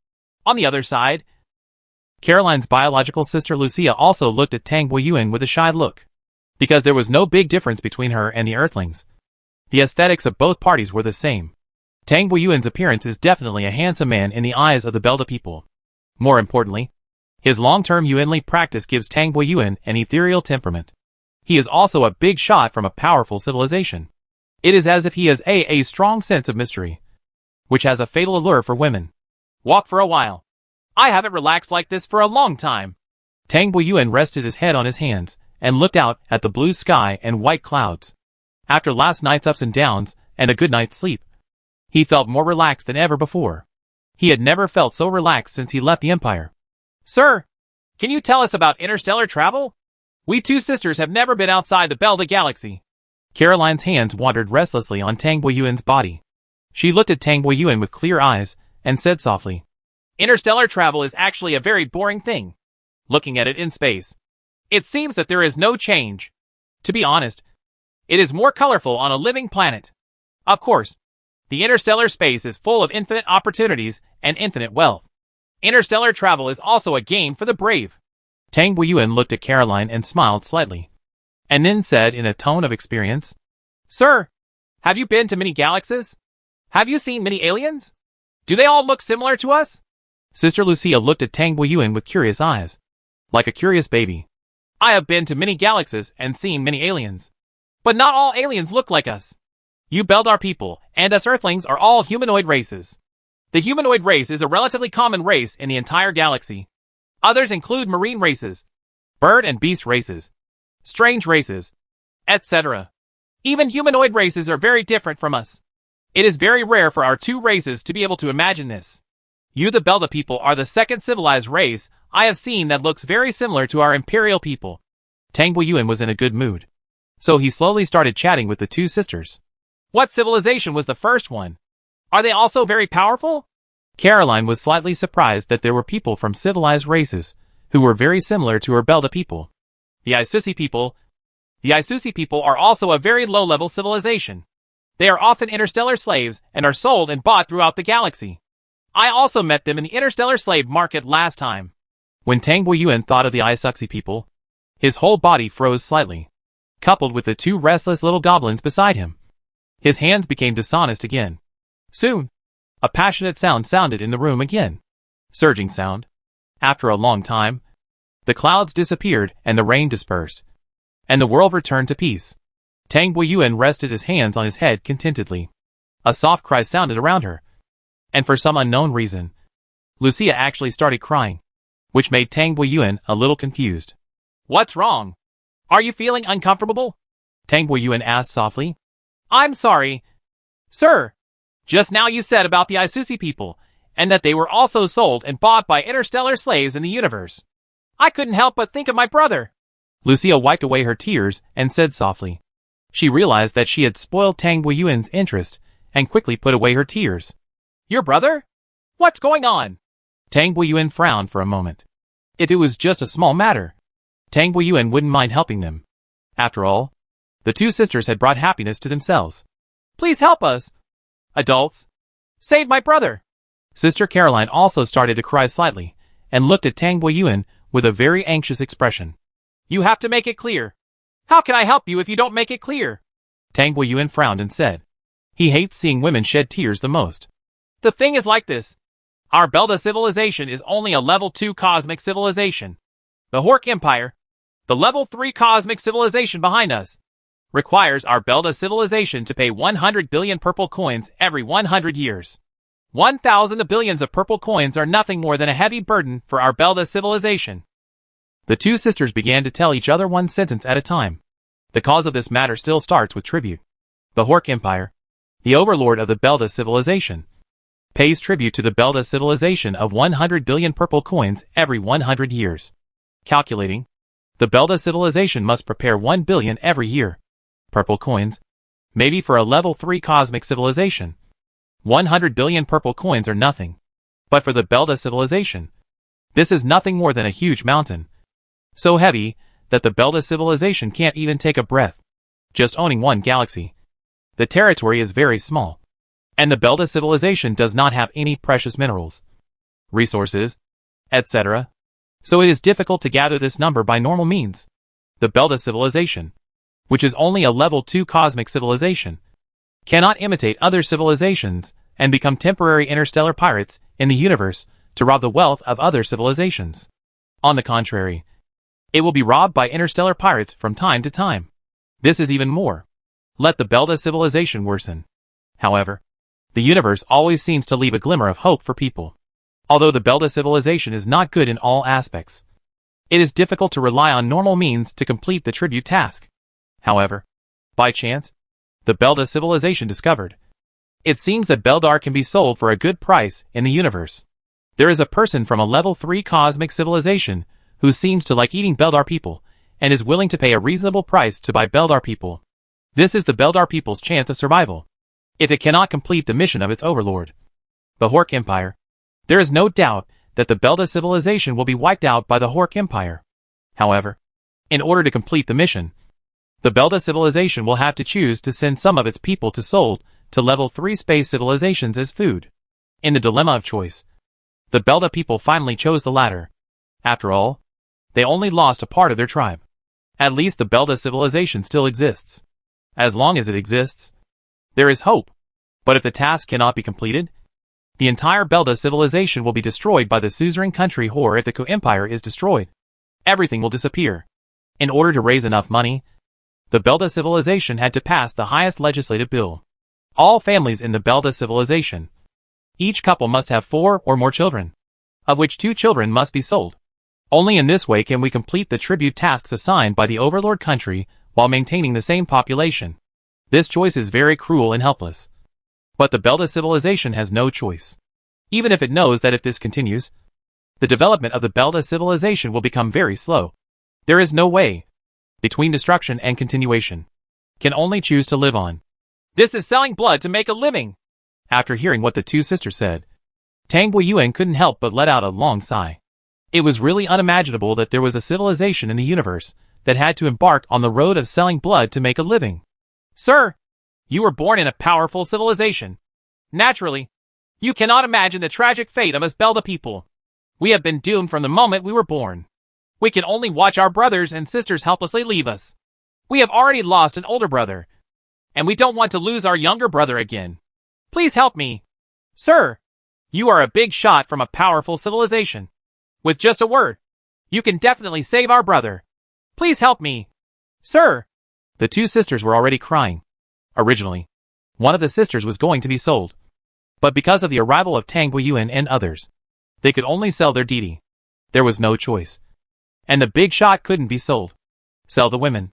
Speaker 2: On the other side,
Speaker 1: Caroline's biological sister Lucia also looked at Tang Weiyuan with a shy look, because there was no big difference between her and the Earthlings. The aesthetics of both parties were the same. Tang Weiyuan's appearance is definitely a handsome man in the eyes of the Belda people. More importantly, his long-term Yuanli practice gives Tang Weiyuan an ethereal temperament. He is also a big shot from a powerful civilization. It is as if he has a strong sense of mystery, which has a fatal allure for women.
Speaker 2: Walk for a while. I haven't relaxed like this for a long time.
Speaker 1: Tang Weiyuan rested his head on his hands and looked out at the blue sky and white clouds. After last night's ups and downs and a good night's sleep, he felt more relaxed than ever before. He had never felt so relaxed since he left the Empire.
Speaker 2: Sir, can you tell us about interstellar travel? We two sisters have never been outside the Belda Galaxy.
Speaker 1: Caroline's hands wandered restlessly on Tang Weiyuan's body. She looked at Tang Weiyuan with clear eyes and said softly,
Speaker 2: Interstellar travel is actually a very boring thing. Looking at it in space, it seems that there is no change. To be honest, it is more colorful on a living planet. Of course, the interstellar space is full of infinite opportunities and infinite wealth. Interstellar travel is also a game for the brave.
Speaker 1: Tang Weiyuan looked at Caroline and smiled slightly, and then said in a tone of experience,
Speaker 2: Sir, have you been to many galaxies? Have you seen many aliens? Do they all look similar to us?
Speaker 1: Sister Lucia looked at Tang Weiyuan with curious eyes, like a curious baby.
Speaker 2: I have been to many galaxies and seen many aliens, but not all aliens look like us. You Beldar people and us Earthlings are all humanoid races. The humanoid race is a relatively common race in the entire galaxy. Others include marine races, bird and beast races, strange races, etc. Even humanoid races are very different from us. It is very rare for our two races to be able to imagine this. You the Belda people are the second civilized race I have seen that looks very similar to our imperial people.
Speaker 1: Tang Weiyuan was in a good mood, so he slowly started chatting with the two sisters.
Speaker 2: What civilization was the first one? Are they also very powerful?
Speaker 1: Caroline was slightly surprised that there were people from civilized races who were very similar to her Belda people.
Speaker 2: The Isusi people. The Isusi people are also a very low-level civilization. They are often interstellar slaves and are sold and bought throughout the galaxy. I also met them in the interstellar slave market last time.
Speaker 1: When Tang Boyuan thought of the Isuxi people, his whole body froze slightly, coupled with the two restless little goblins beside him. His hands became dishonest again. Soon, a passionate sound sounded in the room again. Surging sound. After a long time, the clouds disappeared and the rain dispersed, and the world returned to peace. Tang Boyuan rested his hands on his head contentedly. A soft cry sounded around her, and for some unknown reason, Lucia actually started crying, which made Tang Boyuan a little confused.
Speaker 2: What's wrong? Are you feeling uncomfortable?
Speaker 1: Tang Boyuan asked softly.
Speaker 2: I'm sorry, sir. Just now you said about the Isusi people, and that they were also sold and bought by interstellar slaves in the universe. I couldn't help but think of my brother.
Speaker 1: Lucia wiped away her tears and said softly. She realized that she had spoiled Tang Boyuan's interest and quickly put away her tears.
Speaker 2: Your brother? What's going on?
Speaker 1: Tang Boyuan frowned for a moment. If it was just a small matter, Tang Boyuan wouldn't mind helping them. After all, the two sisters had brought happiness to themselves.
Speaker 2: Please help us. Adults, save my brother.
Speaker 1: Sister Caroline also started to cry slightly and looked at Tang Boyuan with a very anxious expression.
Speaker 2: You have to make it clear. How can I help you if you don't make it clear?
Speaker 1: Tang Boyuan frowned and said. He hates seeing women shed tears the most.
Speaker 2: The thing is like this. Our Belda civilization is only a level 2 cosmic civilization. The Hork Empire, the level 3 cosmic civilization behind us, requires our Belda civilization to pay 100 billion purple coins every 100 years. 1,000 billions of purple coins are nothing more than a heavy burden for our Belda civilization.
Speaker 1: The two sisters began to tell each other one sentence at a time. The cause of this matter still starts with tribute. The Hork Empire, the overlord of the Belda civilization, pays tribute to the Belda civilization of 100 billion purple coins every 100 years. Calculating, the Belda civilization must prepare 1 billion every year. Purple coins, maybe for a level 3 cosmic civilization. 100 billion purple coins are nothing. But for the Belda civilization, this is nothing more than a huge mountain. So heavy that the Belda civilization can't even take a breath. Just owning one galaxy. The territory is very small. And the Belda civilization does not have any precious minerals, resources, etc. So it is difficult to gather this number by normal means. The Belda civilization, which is only a level 2 cosmic civilization, cannot imitate other civilizations and become temporary interstellar pirates in the universe to rob the wealth of other civilizations. On the contrary, it will be robbed by interstellar pirates from time to time. This is even more. Let the Belda civilization worsen. However, the universe always seems to leave a glimmer of hope for people. Although the Belda civilization is not good in all aspects, it is difficult to rely on normal means to complete the tribute task. However, by chance, the Belda civilization discovered. It seems that Beldar can be sold for a good price in the universe. There is a person from a level 3 cosmic civilization who seems to like eating Beldar people and is willing to pay a reasonable price to buy Beldar people. This is the Beldar people's chance of survival, if it cannot complete the mission of its overlord, the Hork Empire. There is no doubt that the Belda civilization will be wiped out by the Hork Empire. However, in order to complete the mission, the Belda civilization will have to choose to send some of its people to Sol to level 3 space civilizations as food. In the dilemma of choice, the Belda people finally chose the latter. After all, they only lost a part of their tribe. At least the Belda civilization still exists. As long as it exists, there is hope. But if the task cannot be completed, the entire Belda civilization will be destroyed by the suzerain country, or if the Ku Empire is destroyed, everything will disappear. In order to raise enough money, the Belda civilization had to pass the highest legislative bill. All families in the Belda civilization, each couple must have 4 or more children, of which 2 children must be sold. Only in this way can we complete the tribute tasks assigned by the overlord country while maintaining the same population. This choice is very cruel and helpless. But the Belda civilization has no choice. Even if it knows that if this continues, the development of the Belda civilization will become very slow. There is no way between destruction and continuation. Can only choose to live on.
Speaker 2: This is selling blood to make a living.
Speaker 1: After hearing what the two sisters said, Tang Buiyuan couldn't help but let out a long sigh. It was really unimaginable that there was a civilization in the universe that had to embark on the road of selling blood to make a living.
Speaker 2: Sir, you were born in a powerful civilization. Naturally, you cannot imagine the tragic fate of us Belda people. We have been doomed from the moment we were born. We can only watch our brothers and sisters helplessly leave us. We have already lost an older brother, and we don't want to lose our younger brother again. Please help me. Sir, you are a big shot from a powerful civilization. With just a word, you can definitely save our brother. Please help me. Sir.
Speaker 1: The two sisters were already crying. Originally, one of the sisters was going to be sold. But because of the arrival of Tang Buiyuan and others, they could only sell their deity. There was no choice. And the big shot couldn't be sold. Sell the women.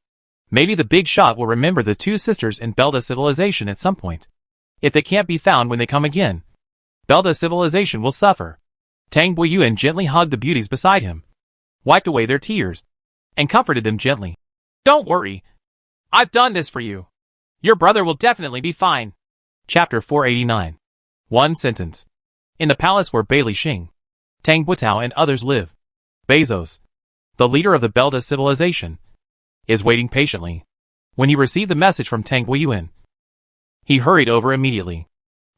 Speaker 1: Maybe the big shot will remember the two sisters in Belda civilization at some point. If they can't be found when they come again, Belda civilization will suffer. Tang Buiyuan gently hugged the beauties beside him, wiped away their tears, and comforted them gently.
Speaker 2: Don't worry. I've done this for you. Your brother will definitely be fine.
Speaker 1: Chapter 489. One sentence. In the palace where Bai Xing, Tang Buitao and others live, Bezos, the leader of the Belda civilization, is waiting patiently. When he received the message from Tang Buiyuan, he hurried over immediately.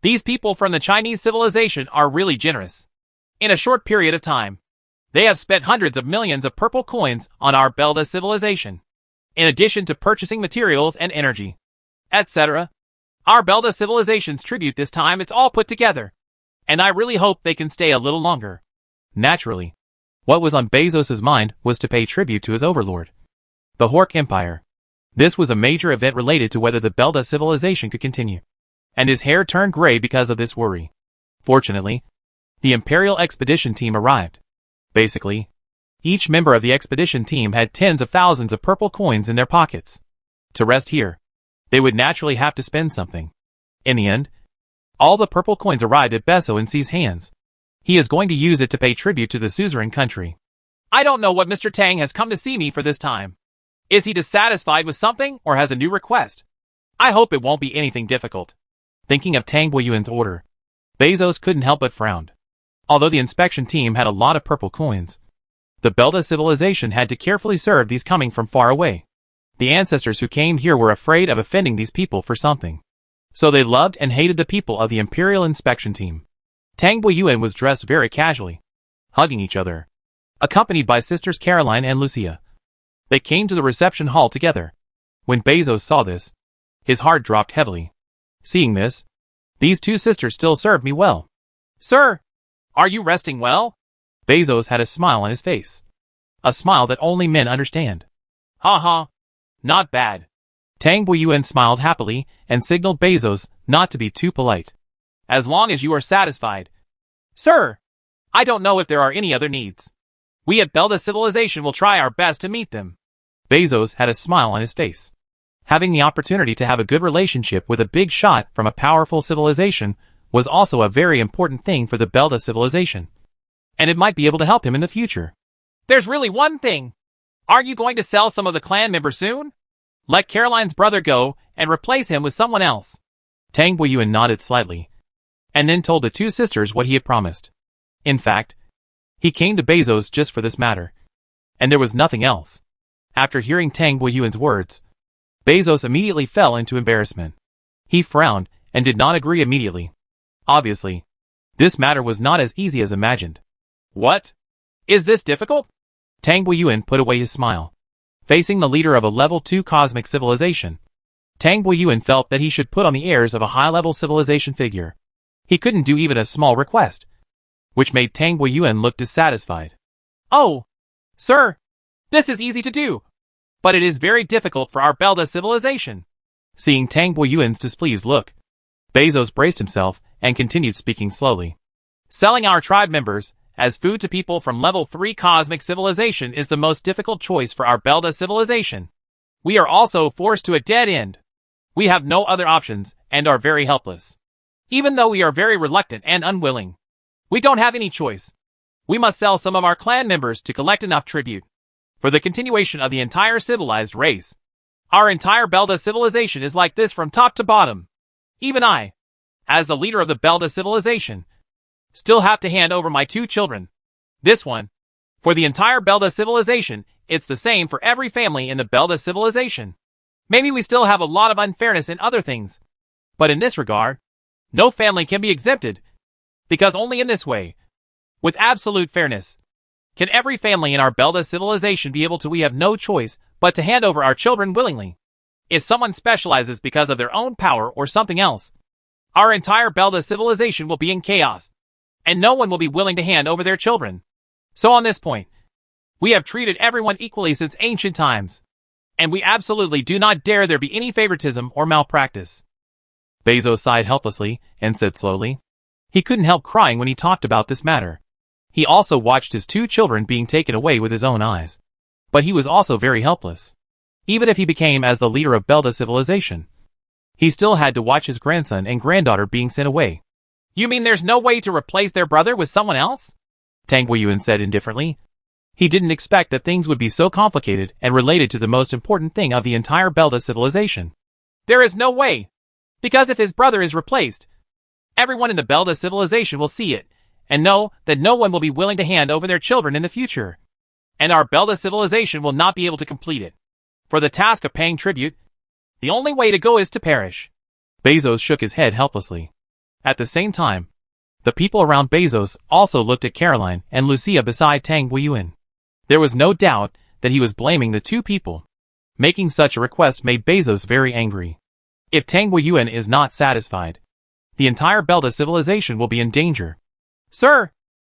Speaker 2: These people from the Chinese civilization are really generous. In a short period of time, they have spent hundreds of millions of purple coins on our Belda civilization, in addition to purchasing materials and energy, etc. Our Belda civilization's tribute this time, it's all put together, and I really hope they can stay a little longer.
Speaker 1: Naturally, what was on Bezos's mind was to pay tribute to his overlord, the Hork Empire. This was a major event related to whether the Belda civilization could continue, and his hair turned gray because of this worry. Fortunately, the Imperial Expedition Team arrived. Basically, each member of the expedition team had tens of thousands of purple coins in their pockets. To rest here, they would naturally have to spend something. In the end, all the purple coins arrived at Beso and C's hands. He is going to use it to pay tribute to the suzerain country.
Speaker 2: I don't know what Mr. Tang has come to see me for this time. Is he dissatisfied with something or has a new request? I hope it won't be anything difficult.
Speaker 1: Thinking of Tang Buiyuan's order, Bezos couldn't help but frown. Although the inspection team had a lot of purple coins, the Belda civilization had to carefully serve these coming from far away. The ancestors who came here were afraid of offending these people for something, so they loved and hated the people of the Imperial inspection team. Tang Buiyuan was dressed very casually, hugging each other, accompanied by sisters Caroline and Lucia. They came to the reception hall together. When Bezos saw this, his heart dropped heavily. Seeing this, these two sisters still served me well.
Speaker 2: Sir, are you resting well?
Speaker 1: Bezos had a smile on his face. A smile that only men understand.
Speaker 2: Ha ha. Not bad.
Speaker 1: Tang Buiyuan smiled happily and signaled Bezos not to be too polite.
Speaker 2: As long as you are satisfied. Sir, I don't know if there are any other needs. We at Belda civilization will try our best to meet them.
Speaker 1: Bezos had a smile on his face. Having the opportunity to have a good relationship with a big shot from a powerful civilization was also a very important thing for the Belda civilization, and it might be able to help him in the future.
Speaker 2: There's really one thing. Are you going to sell some of the clan members soon? Let Caroline's brother go and replace him with someone else.
Speaker 1: Tang Buiyuan nodded slightly, and then told the two sisters what he had promised. In fact, he came to Bezos just for this matter, and there was nothing else. After hearing Tang Buiyuan's words, Bezos immediately fell into embarrassment. He frowned and did not agree immediately. Obviously, this matter was not as easy as imagined.
Speaker 2: What? Is this difficult?
Speaker 1: Tang Buiyuan put away his smile. Facing the leader of a level 2 cosmic civilization, Tang Buiyuan felt that he should put on the airs of a high-level civilization figure. He couldn't do even a small request, which made Tang Buiyuan look dissatisfied.
Speaker 2: Oh, sir, this is easy to do, but it is very difficult for our Belda civilization.
Speaker 1: Seeing Tang Buiyuan's displeased look, Bezos braced himself and continued speaking slowly.
Speaker 2: Selling our tribe members as food to people from level 3 cosmic civilization is the most difficult choice for our Belda civilization. We are also forced to a dead end. We have no other options and are very helpless. Even though we are very reluctant and unwilling, we don't have any choice. We must sell some of our clan members to collect enough tribute for the continuation of the entire civilized race. Our entire Belda civilization is like this from top to bottom. Even I, as the leader of the Belda civilization, Still have to hand over my 2 children. This one. For the entire Belda civilization, it's the same for every family in the Belda civilization. Maybe we still have a lot of unfairness in other things. But in this regard, no family can be exempted. Because only in this way, with absolute fairness, can every family in our Belda civilization be able to we have no choice but to hand over our children willingly. If someone specializes because of their own power or something else, our entire Belda civilization will be in chaos, and no one will be willing to hand over their children. So on this point, we have treated everyone equally since ancient times, and we absolutely do not dare there be any favoritism or malpractice.
Speaker 1: Bezos sighed helplessly and said slowly. He couldn't help crying when he talked about this matter. He also watched his 2 children being taken away with his own eyes. But he was also very helpless. Even if he became as the leader of Belda civilization, he still had to watch his grandson and granddaughter being sent away.
Speaker 2: You mean there's no way to replace their brother with someone else?
Speaker 1: Tang Weiyuan said indifferently. He didn't expect that things would be so complicated and related to the most important thing of the entire Belda civilization.
Speaker 2: There is no way. Because if his brother is replaced, everyone in the Belda civilization will see it, and know that no one will be willing to hand over their children in the future. And our Belda civilization will not be able to complete it. For the task of paying tribute, the only way to go is to perish.
Speaker 1: Bezos shook his head helplessly. At the same time, the people around Bezos also looked at Caroline and Lucia beside Tang Weiyuan. There was no doubt that he was blaming the 2 people. Making such a request made Bezos very angry. If Tang Weiyuan is not satisfied, the entire Belda civilization will be in danger.
Speaker 2: Sir!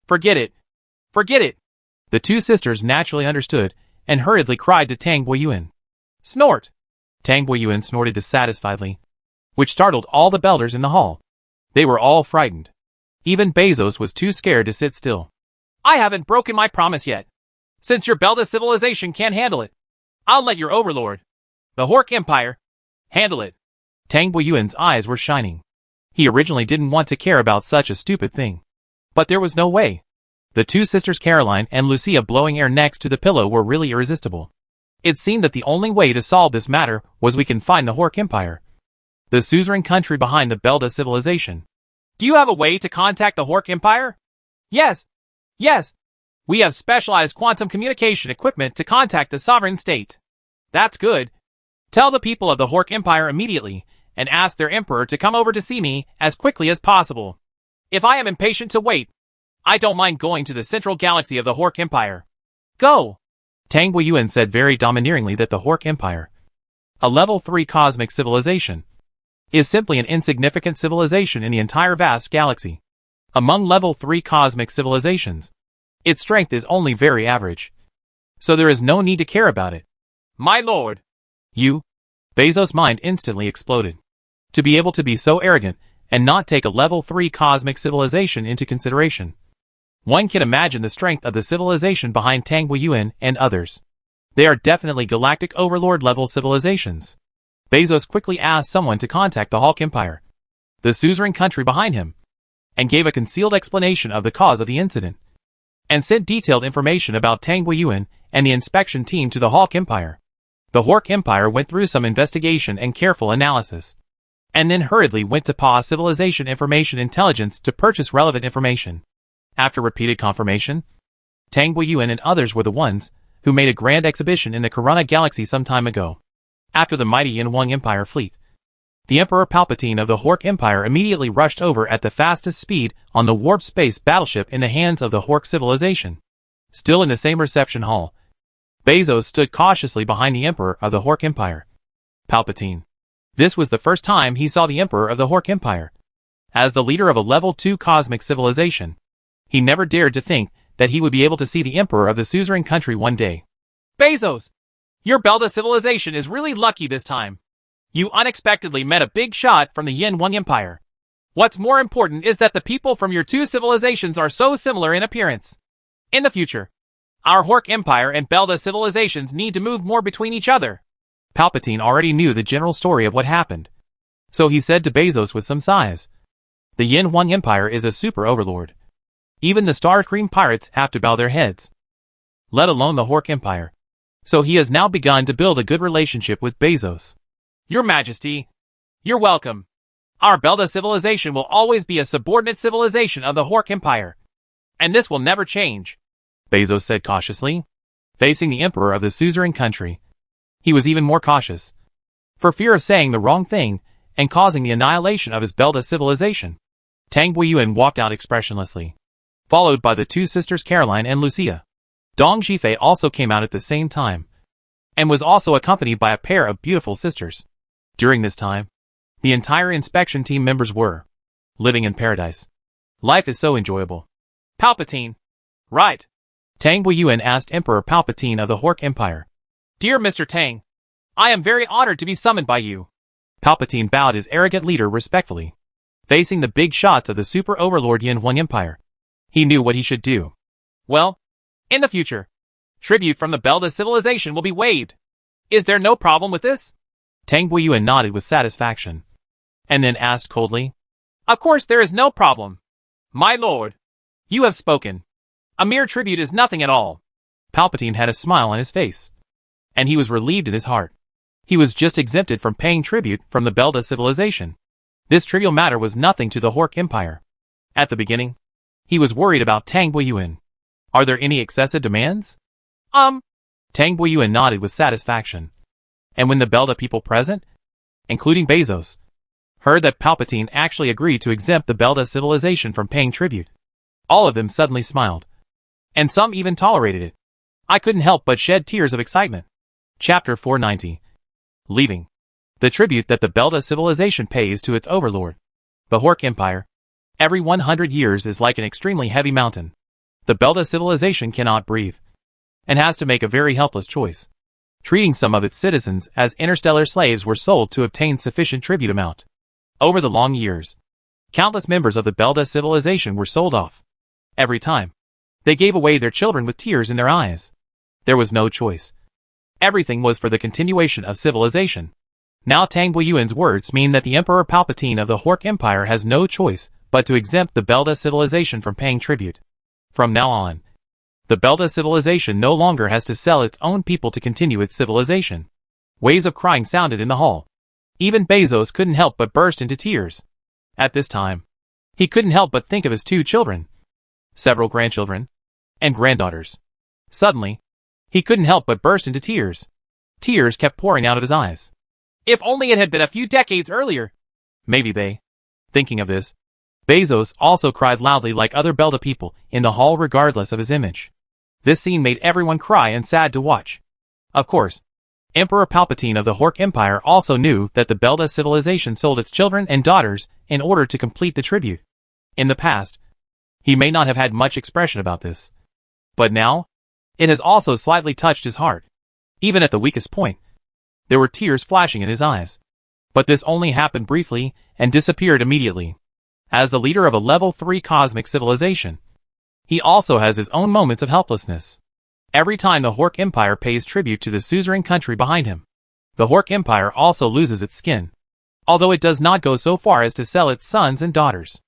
Speaker 2: Forget it! Forget it!
Speaker 1: The 2 sisters naturally understood and hurriedly cried to Tang Weiyuan.
Speaker 2: Snort!
Speaker 1: Tang Weiyuan snorted dissatisfiedly, which startled all the Belders in the hall. They were all frightened. Even Bezos was too scared to sit still.
Speaker 2: I haven't broken my promise yet. Since your Belda civilization can't handle it, I'll let your overlord, the Hork Empire, handle it.
Speaker 1: Tang Weiyuan's eyes were shining. He originally didn't want to care about such a stupid thing. But there was no way. The 2 sisters Caroline and Lucia blowing air next to the pillow were really irresistible. It seemed that the only way to solve this matter was we can find the Hork Empire, the suzerain country behind the Belda civilization.
Speaker 2: Do you have a way to contact the Hork Empire? Yes. Yes. We have specialized quantum communication equipment to contact the sovereign state. That's good. Tell the people of the Hork Empire immediately and ask their emperor to come over to see me as quickly as possible. If I am impatient to wait, I don't mind going to the central galaxy of the Hork Empire. Go!
Speaker 1: Tang Weiyuan said very domineeringly that the Hork Empire, a level 3 cosmic civilization, is simply an insignificant civilization in the entire vast galaxy. Among level 3 cosmic civilizations, its strength is only very average. So there is no need to care about it.
Speaker 2: My lord!
Speaker 1: You? Bezos' mind instantly exploded. To be able to be so arrogant and not take a level 3 cosmic civilization into consideration. One can imagine the strength of the civilization behind Tang Weiyuan and others. They are definitely galactic overlord level civilizations. Bezos quickly asked someone to contact the Hork Empire, the suzerain country behind him, and gave a concealed explanation of the cause of the incident, and sent detailed information about Tang Weiyuan and the inspection team to the Hork Empire. The Hork Empire went through some investigation and careful analysis, and then hurriedly went to PA Civilization Information Intelligence to purchase relevant information. After repeated confirmation, Tang Weiyuan and others were the ones who made a grand exhibition in the Corona Galaxy some time ago. After the mighty Yin Wang Empire fleet, the Emperor Palpatine of the Hork Empire immediately rushed over at the fastest speed on the warp space battleship in the hands of the Hork civilization. Still in the same reception hall, Bezos stood cautiously behind the Emperor of the Hork Empire, Palpatine. This was the first time he saw the Emperor of the Hork Empire. As the leader of a level 2 cosmic civilization, he never dared to think that he would be able to see the Emperor of the suzerain country one day.
Speaker 2: Bezos! Your Belda civilization is really lucky this time. You unexpectedly met a big shot from the Yin Wang Empire. What's more important is that the people from your 2 civilizations are so similar in appearance. In the future, our Hork Empire and Belda civilizations need to move more between each other.
Speaker 1: Palpatine already knew the general story of what happened, so he said to Bezos with some sighs, the Yin Wang Empire is a super overlord. Even the Starscream pirates have to bow their heads, let alone the Hork Empire. So he has now begun to build a good relationship with Bezos.
Speaker 2: Your Majesty, you're welcome. Our Belda civilization will always be a subordinate civilization of the Hork Empire. And this will never change,
Speaker 1: Bezos said cautiously. Facing the emperor of the suzerain country, he was even more cautious, for fear of saying the wrong thing and causing the annihilation of his Belda civilization. Tang Buiyuan walked out expressionlessly, followed by the two sisters Caroline and Lucia. Dong Zhifei also came out at the same time, and was also accompanied by a pair of beautiful sisters. During this time, the entire inspection team members were living in paradise. Life is so enjoyable.
Speaker 2: Palpatine. Right.
Speaker 1: Tang Buiyuan asked Emperor Palpatine of the Hork Empire.
Speaker 2: Dear Mr. Tang, I am very honored to be summoned by you.
Speaker 1: Palpatine bowed his arrogant leader respectfully. Facing the big shots of the super overlord Yin Huang Empire, he knew what he should do.
Speaker 2: Well, in the future, tribute from the Belda civilization will be waived. Is there no problem with this?
Speaker 1: Tang Buiyuan nodded with satisfaction, and then asked coldly.
Speaker 2: Of course there is no problem. My lord, you have spoken. A mere tribute is nothing at all.
Speaker 1: Palpatine had a smile on his face, and he was relieved in his heart. He was just exempted from paying tribute from the Belda civilization. This trivial matter was nothing to the Hork Empire. At the beginning, he was worried about Tang Buiyuan. Are there any excessive demands?
Speaker 2: Tang
Speaker 1: Buiyuan nodded with satisfaction. And when the Belda people present, including Bezos, heard that Palpatine actually agreed to exempt the Belda civilization from paying tribute, all of them suddenly smiled. And some even tolerated it. I couldn't help but shed tears of excitement. Chapter 490. Leaving. The tribute that the Belda civilization pays to its overlord, the Hork Empire, every 100 years is like an extremely heavy mountain. The Belda civilization cannot breathe, and has to make a very helpless choice. Treating some of its citizens as interstellar slaves were sold to obtain sufficient tribute amount. Over the long years, countless members of the Belda civilization were sold off. Every time, they gave away their children with tears in their eyes. There was no choice. Everything was for the continuation of civilization. Now Tang Buiyuan's words mean that the Emperor Palpatine of the Hork Empire has no choice but to exempt the Belda civilization from paying tribute. From now on, the Belda civilization no longer has to sell its own people to continue its civilization. Waves of crying sounded in the hall. Even Bezos couldn't help but burst into tears. At this time, he couldn't help but think of his two children, several grandchildren, and granddaughters. Suddenly, he couldn't help but burst into tears. Tears kept pouring out of his eyes.
Speaker 2: If only it had been a few decades earlier.
Speaker 1: Maybe they. Thinking of this, Bezos also cried loudly like other Belda people in the hall regardless of his image. This scene made everyone cry and sad to watch. Of course, Emperor Palpatine of the Hork Empire also knew that the Belda civilization sold its children and daughters in order to complete the tribute. In the past, he may not have had much expression about this. But now, it has also slightly touched his heart. Even at the weakest point, there were tears flashing in his eyes. But this only happened briefly and disappeared immediately. As the leader of a level 3 cosmic civilization, he also has his own moments of helplessness. Every time the Hork Empire pays tribute to the suzerain country behind him, the Hork Empire also loses its skin, although it does not go so far as to sell its sons and daughters.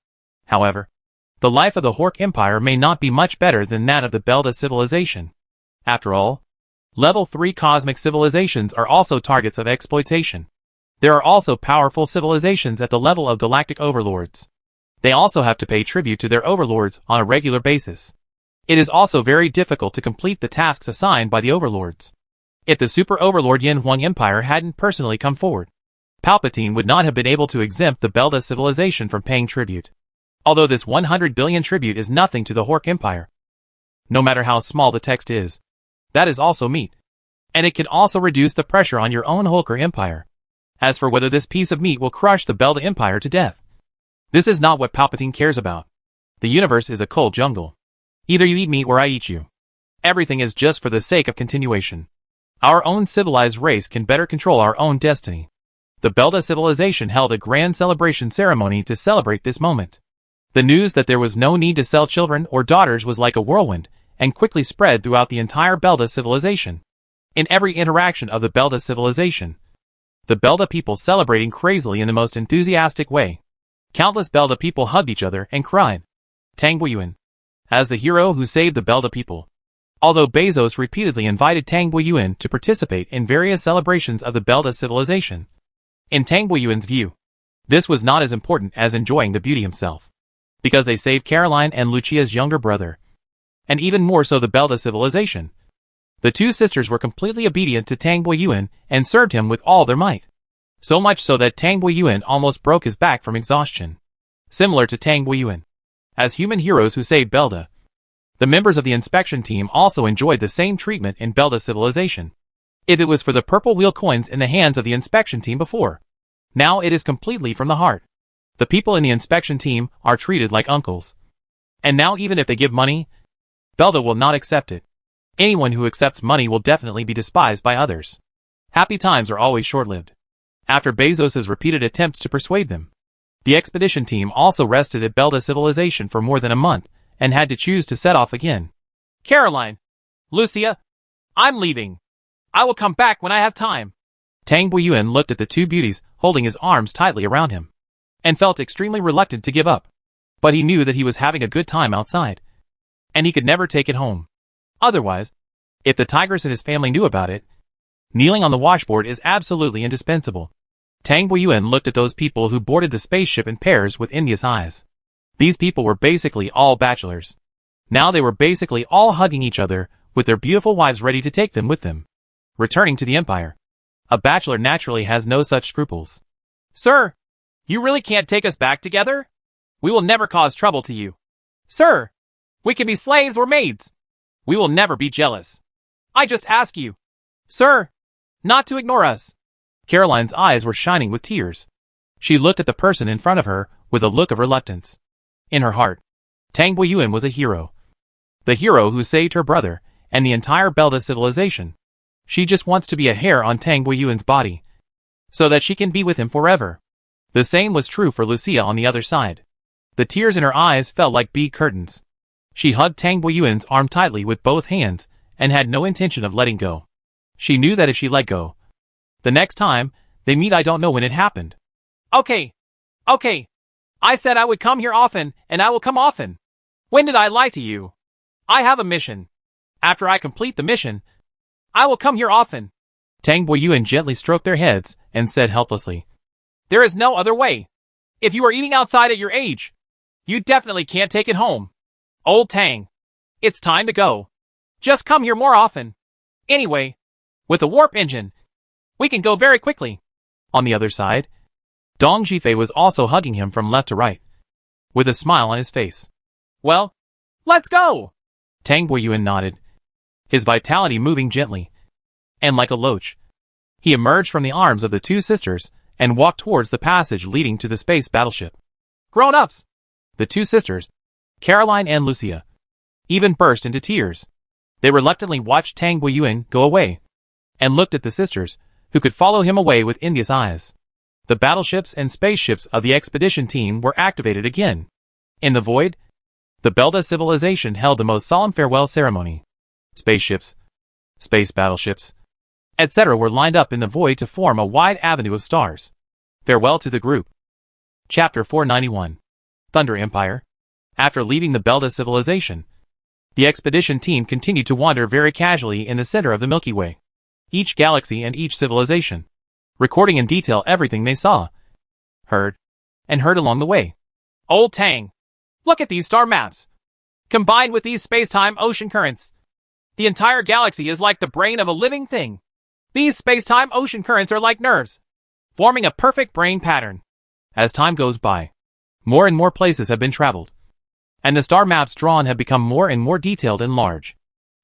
Speaker 1: However, the life of the Hork Empire may not be much better than that of the Belda civilization. After all, level 3 cosmic civilizations are also targets of exploitation. There are also powerful civilizations at the level of galactic overlords. They also have to pay tribute to their overlords on a regular basis. It is also very difficult to complete the tasks assigned by the overlords. If the super overlord Yin Huang Empire hadn't personally come forward, Palpatine would not have been able to exempt the Belda civilization from paying tribute. Although this 100 billion tribute is nothing to the Hork Empire, no matter how small the text is, that is also meat. And it can also reduce the pressure on your own Holker Empire. As for whether this piece of meat will crush the Belda Empire to death, this is not what Palpatine cares about. The universe is a cold jungle. Either you eat me or I eat you. Everything is just for the sake of continuation. Our own civilized race can better control our own destiny. The Belda civilization held a grand celebration ceremony to celebrate this moment. The news that there was no need to sell children or daughters was like a whirlwind, and quickly spread throughout the entire Belda civilization. In every interaction of the Belda civilization, the Belda people celebrating crazily in the most enthusiastic way. Countless Belda people hugged each other and cried. Tang Buiyuan, as the hero who saved the Belda people. Although Bezos repeatedly invited Tang Buiyuan to participate in various celebrations of the Belda civilization, in Tang Buiyuan's view, This was not as important as enjoying the beauty himself, because they saved Caroline and Lucia's younger brother, and even more so the Belda civilization. The two sisters were completely obedient to Tang Boyuan and served him with all their might. So much so that Tang Boyuan almost broke his back from exhaustion. Similar to Tang Boyuan, as human heroes who saved Belda, the members of the inspection team also enjoyed the same treatment in Belda civilization. If it was for the purple wheel coins in the hands of the inspection team before, now it is completely from the heart. The people in the inspection team are treated like uncles. And now even if they give money, Belda will not accept it. Anyone who accepts money will definitely be despised by others. Happy times are always short-lived. After Bezos's repeated attempts to persuade them, the expedition team also rested at Belda civilization for more than a month and had to choose to set off again.
Speaker 2: Caroline, Lucia, I'm leaving. I will come back when I have time.
Speaker 1: Tang Boyuan looked at the two beauties holding his arms tightly around him, and felt extremely reluctant to give up. But he knew that he was having a good time outside, and he could never take it home. Otherwise, if the tigress and his family knew about it, kneeling on the washboard is absolutely indispensable. Tang Boyuan looked at those people who boarded the spaceship in pairs with envious eyes. These people were basically all bachelors. Now they were basically all hugging each other, with their beautiful wives ready to take them with them. Returning to the Empire. A bachelor naturally has no such scruples.
Speaker 2: Sir, you really can't take us back together? We will never cause trouble to you. Sir, we can be slaves or maids. We will never be jealous. I just ask you, sir, not to ignore us.
Speaker 1: Caroline's eyes were shining with tears. She looked at the person in front of her with a look of reluctance. In her heart, Tang Boyuan was a hero. The hero who saved her brother and the entire Belda civilization. She just wants to be a hair on Tang Boyuan's body, so that she can be with him forever. The same was true for Lucia on the other side. The tears in her eyes felt like bead curtains. She hugged Tang Boyuan's arm tightly with both hands and had no intention of letting go. She knew that if she let go, the next time they meet, I don't know when it happened.
Speaker 2: Okay. I said I would come here often, and I will come often. When did I lie to you? I have a mission. After I complete the mission, I will come here often.
Speaker 1: Tang Boyuan gently stroked their heads and said helplessly,
Speaker 2: There is no other way. If you are eating outside at your age, you definitely can't take it home. Old Tang, it's time to go. Just come here more often. Anyway, with a warp engine, we can go very quickly.
Speaker 1: On the other side, Dong Zhifei was also hugging him from left to right, with a smile on his face.
Speaker 2: Well, let's go!
Speaker 1: Tang Boyuan nodded, his vitality moving gently. And like a loach, he emerged from the arms of the two sisters and walked towards the passage leading to the space battleship.
Speaker 2: Grown-ups!
Speaker 1: The two sisters, Caroline and Lucia, even burst into tears. They reluctantly watched Tang Boyuan go away, and looked at the sisters, who could follow him away with envious eyes. The battleships and spaceships of the expedition team were activated again. In the void, the Belda civilization held the most solemn farewell ceremony. Spaceships, space battleships, etc. were lined up in the void to form a wide avenue of stars. Farewell to the group. Chapter 491. Thunder Empire. After leaving the Belda civilization, the expedition team continued to wander very casually in the center of the Milky Way, each galaxy and each civilization, recording in detail everything they saw, heard along the way.
Speaker 2: Old Tang, look at these star maps. Combined with these space-time ocean currents, the entire galaxy is like the brain of a living thing. These space-time ocean currents are like nerves, forming a perfect brain pattern.
Speaker 1: As time goes by, more and more places have been traveled, and the star maps drawn have become more and more detailed and large.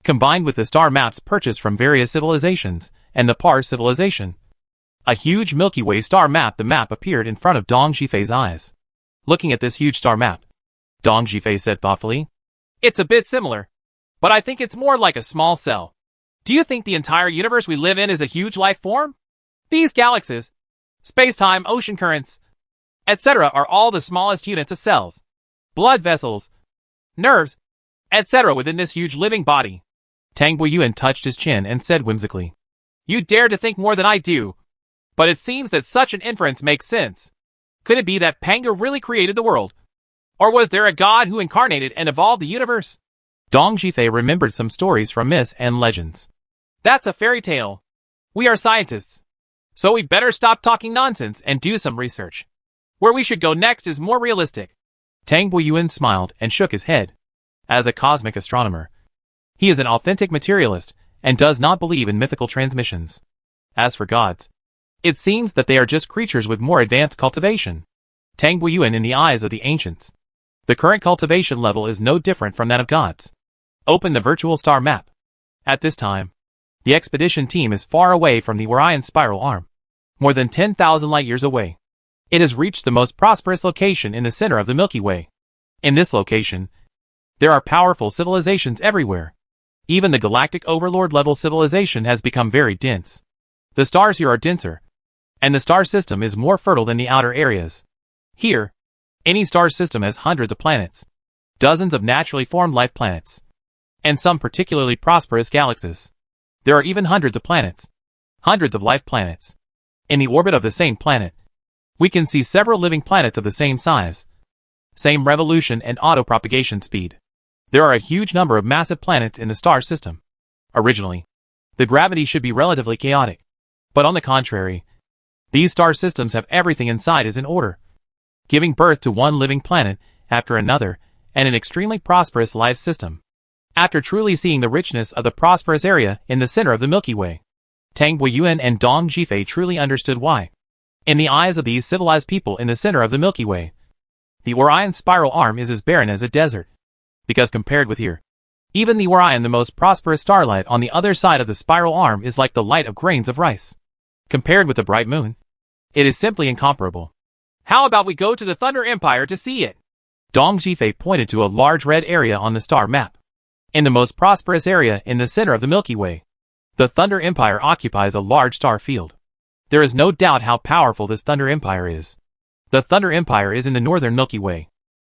Speaker 1: Combined with the star maps purchased from various civilizations and the Par civilization, a huge Milky Way star map. The map appeared in front of Dong Zhifei's eyes. Looking at this huge star map, Dong Zhifei said thoughtfully,
Speaker 2: It's a bit similar, but I think it's more like a small cell. Do you think the entire universe we live in is a huge life form? These galaxies, space-time ocean currents, etc. are all the smallest units of cells, blood vessels, nerves, etc. within this huge living body.
Speaker 1: Tang Boyuan touched his chin and said whimsically,
Speaker 2: You dare to think more than I do, but it seems that such an inference makes sense. Could it be that Panga really created the world? Or was there a god who incarnated and evolved the universe?
Speaker 1: Dong Zhifei remembered some stories from myths and legends.
Speaker 2: That's a fairy tale. We are scientists, so we better stop talking nonsense and do some research. Where we should go next is more realistic.
Speaker 1: Tang Buiyuan smiled and shook his head. As a cosmic astronomer, he is an authentic materialist and does not believe in mythical transmissions. As for gods, it seems that they are just creatures with more advanced cultivation. Tang Buiyuan in the eyes of the ancients. The current cultivation level is no different from that of gods. Open the virtual star map. At this time, the expedition team is far away from the Orion spiral arm. More than 10,000 light-years away. It has reached the most prosperous location in the center of the Milky Way. In this location, there are powerful civilizations everywhere. Even the galactic overlord level civilization has become very dense. The stars here are denser, and the star system is more fertile than the outer areas. Here, any star system has hundreds of planets, dozens of naturally formed life planets, and some particularly prosperous galaxies. There are even hundreds of planets, hundreds of life planets. In the orbit of the same planet, we can see several living planets of the same size, same revolution and auto-propagation speed. There are a huge number of massive planets in the star system. Originally, the gravity should be relatively chaotic, but on the contrary, these star systems have everything inside is in order, giving birth to one living planet after another and an extremely prosperous life system. After truly seeing the richness of the prosperous area in the center of the Milky Way, Tang Buiyuan and Dong Zhifei truly understood why. In the eyes of these civilized people in the center of the Milky Way, the Orion spiral arm is as barren as a desert. Because compared with here, even the Orion, the most prosperous starlight on the other side of the spiral arm, is like the light of grains of rice. Compared with the bright moon, it is simply incomparable.
Speaker 2: How about we go to the Thunder Empire to see it?
Speaker 1: Dong Zhifei pointed to a large red area on the star map. In the most prosperous area in the center of the Milky Way, the Thunder Empire occupies a large star field. There is no doubt how powerful this Thunder Empire is. The Thunder Empire is in the northern Milky Way.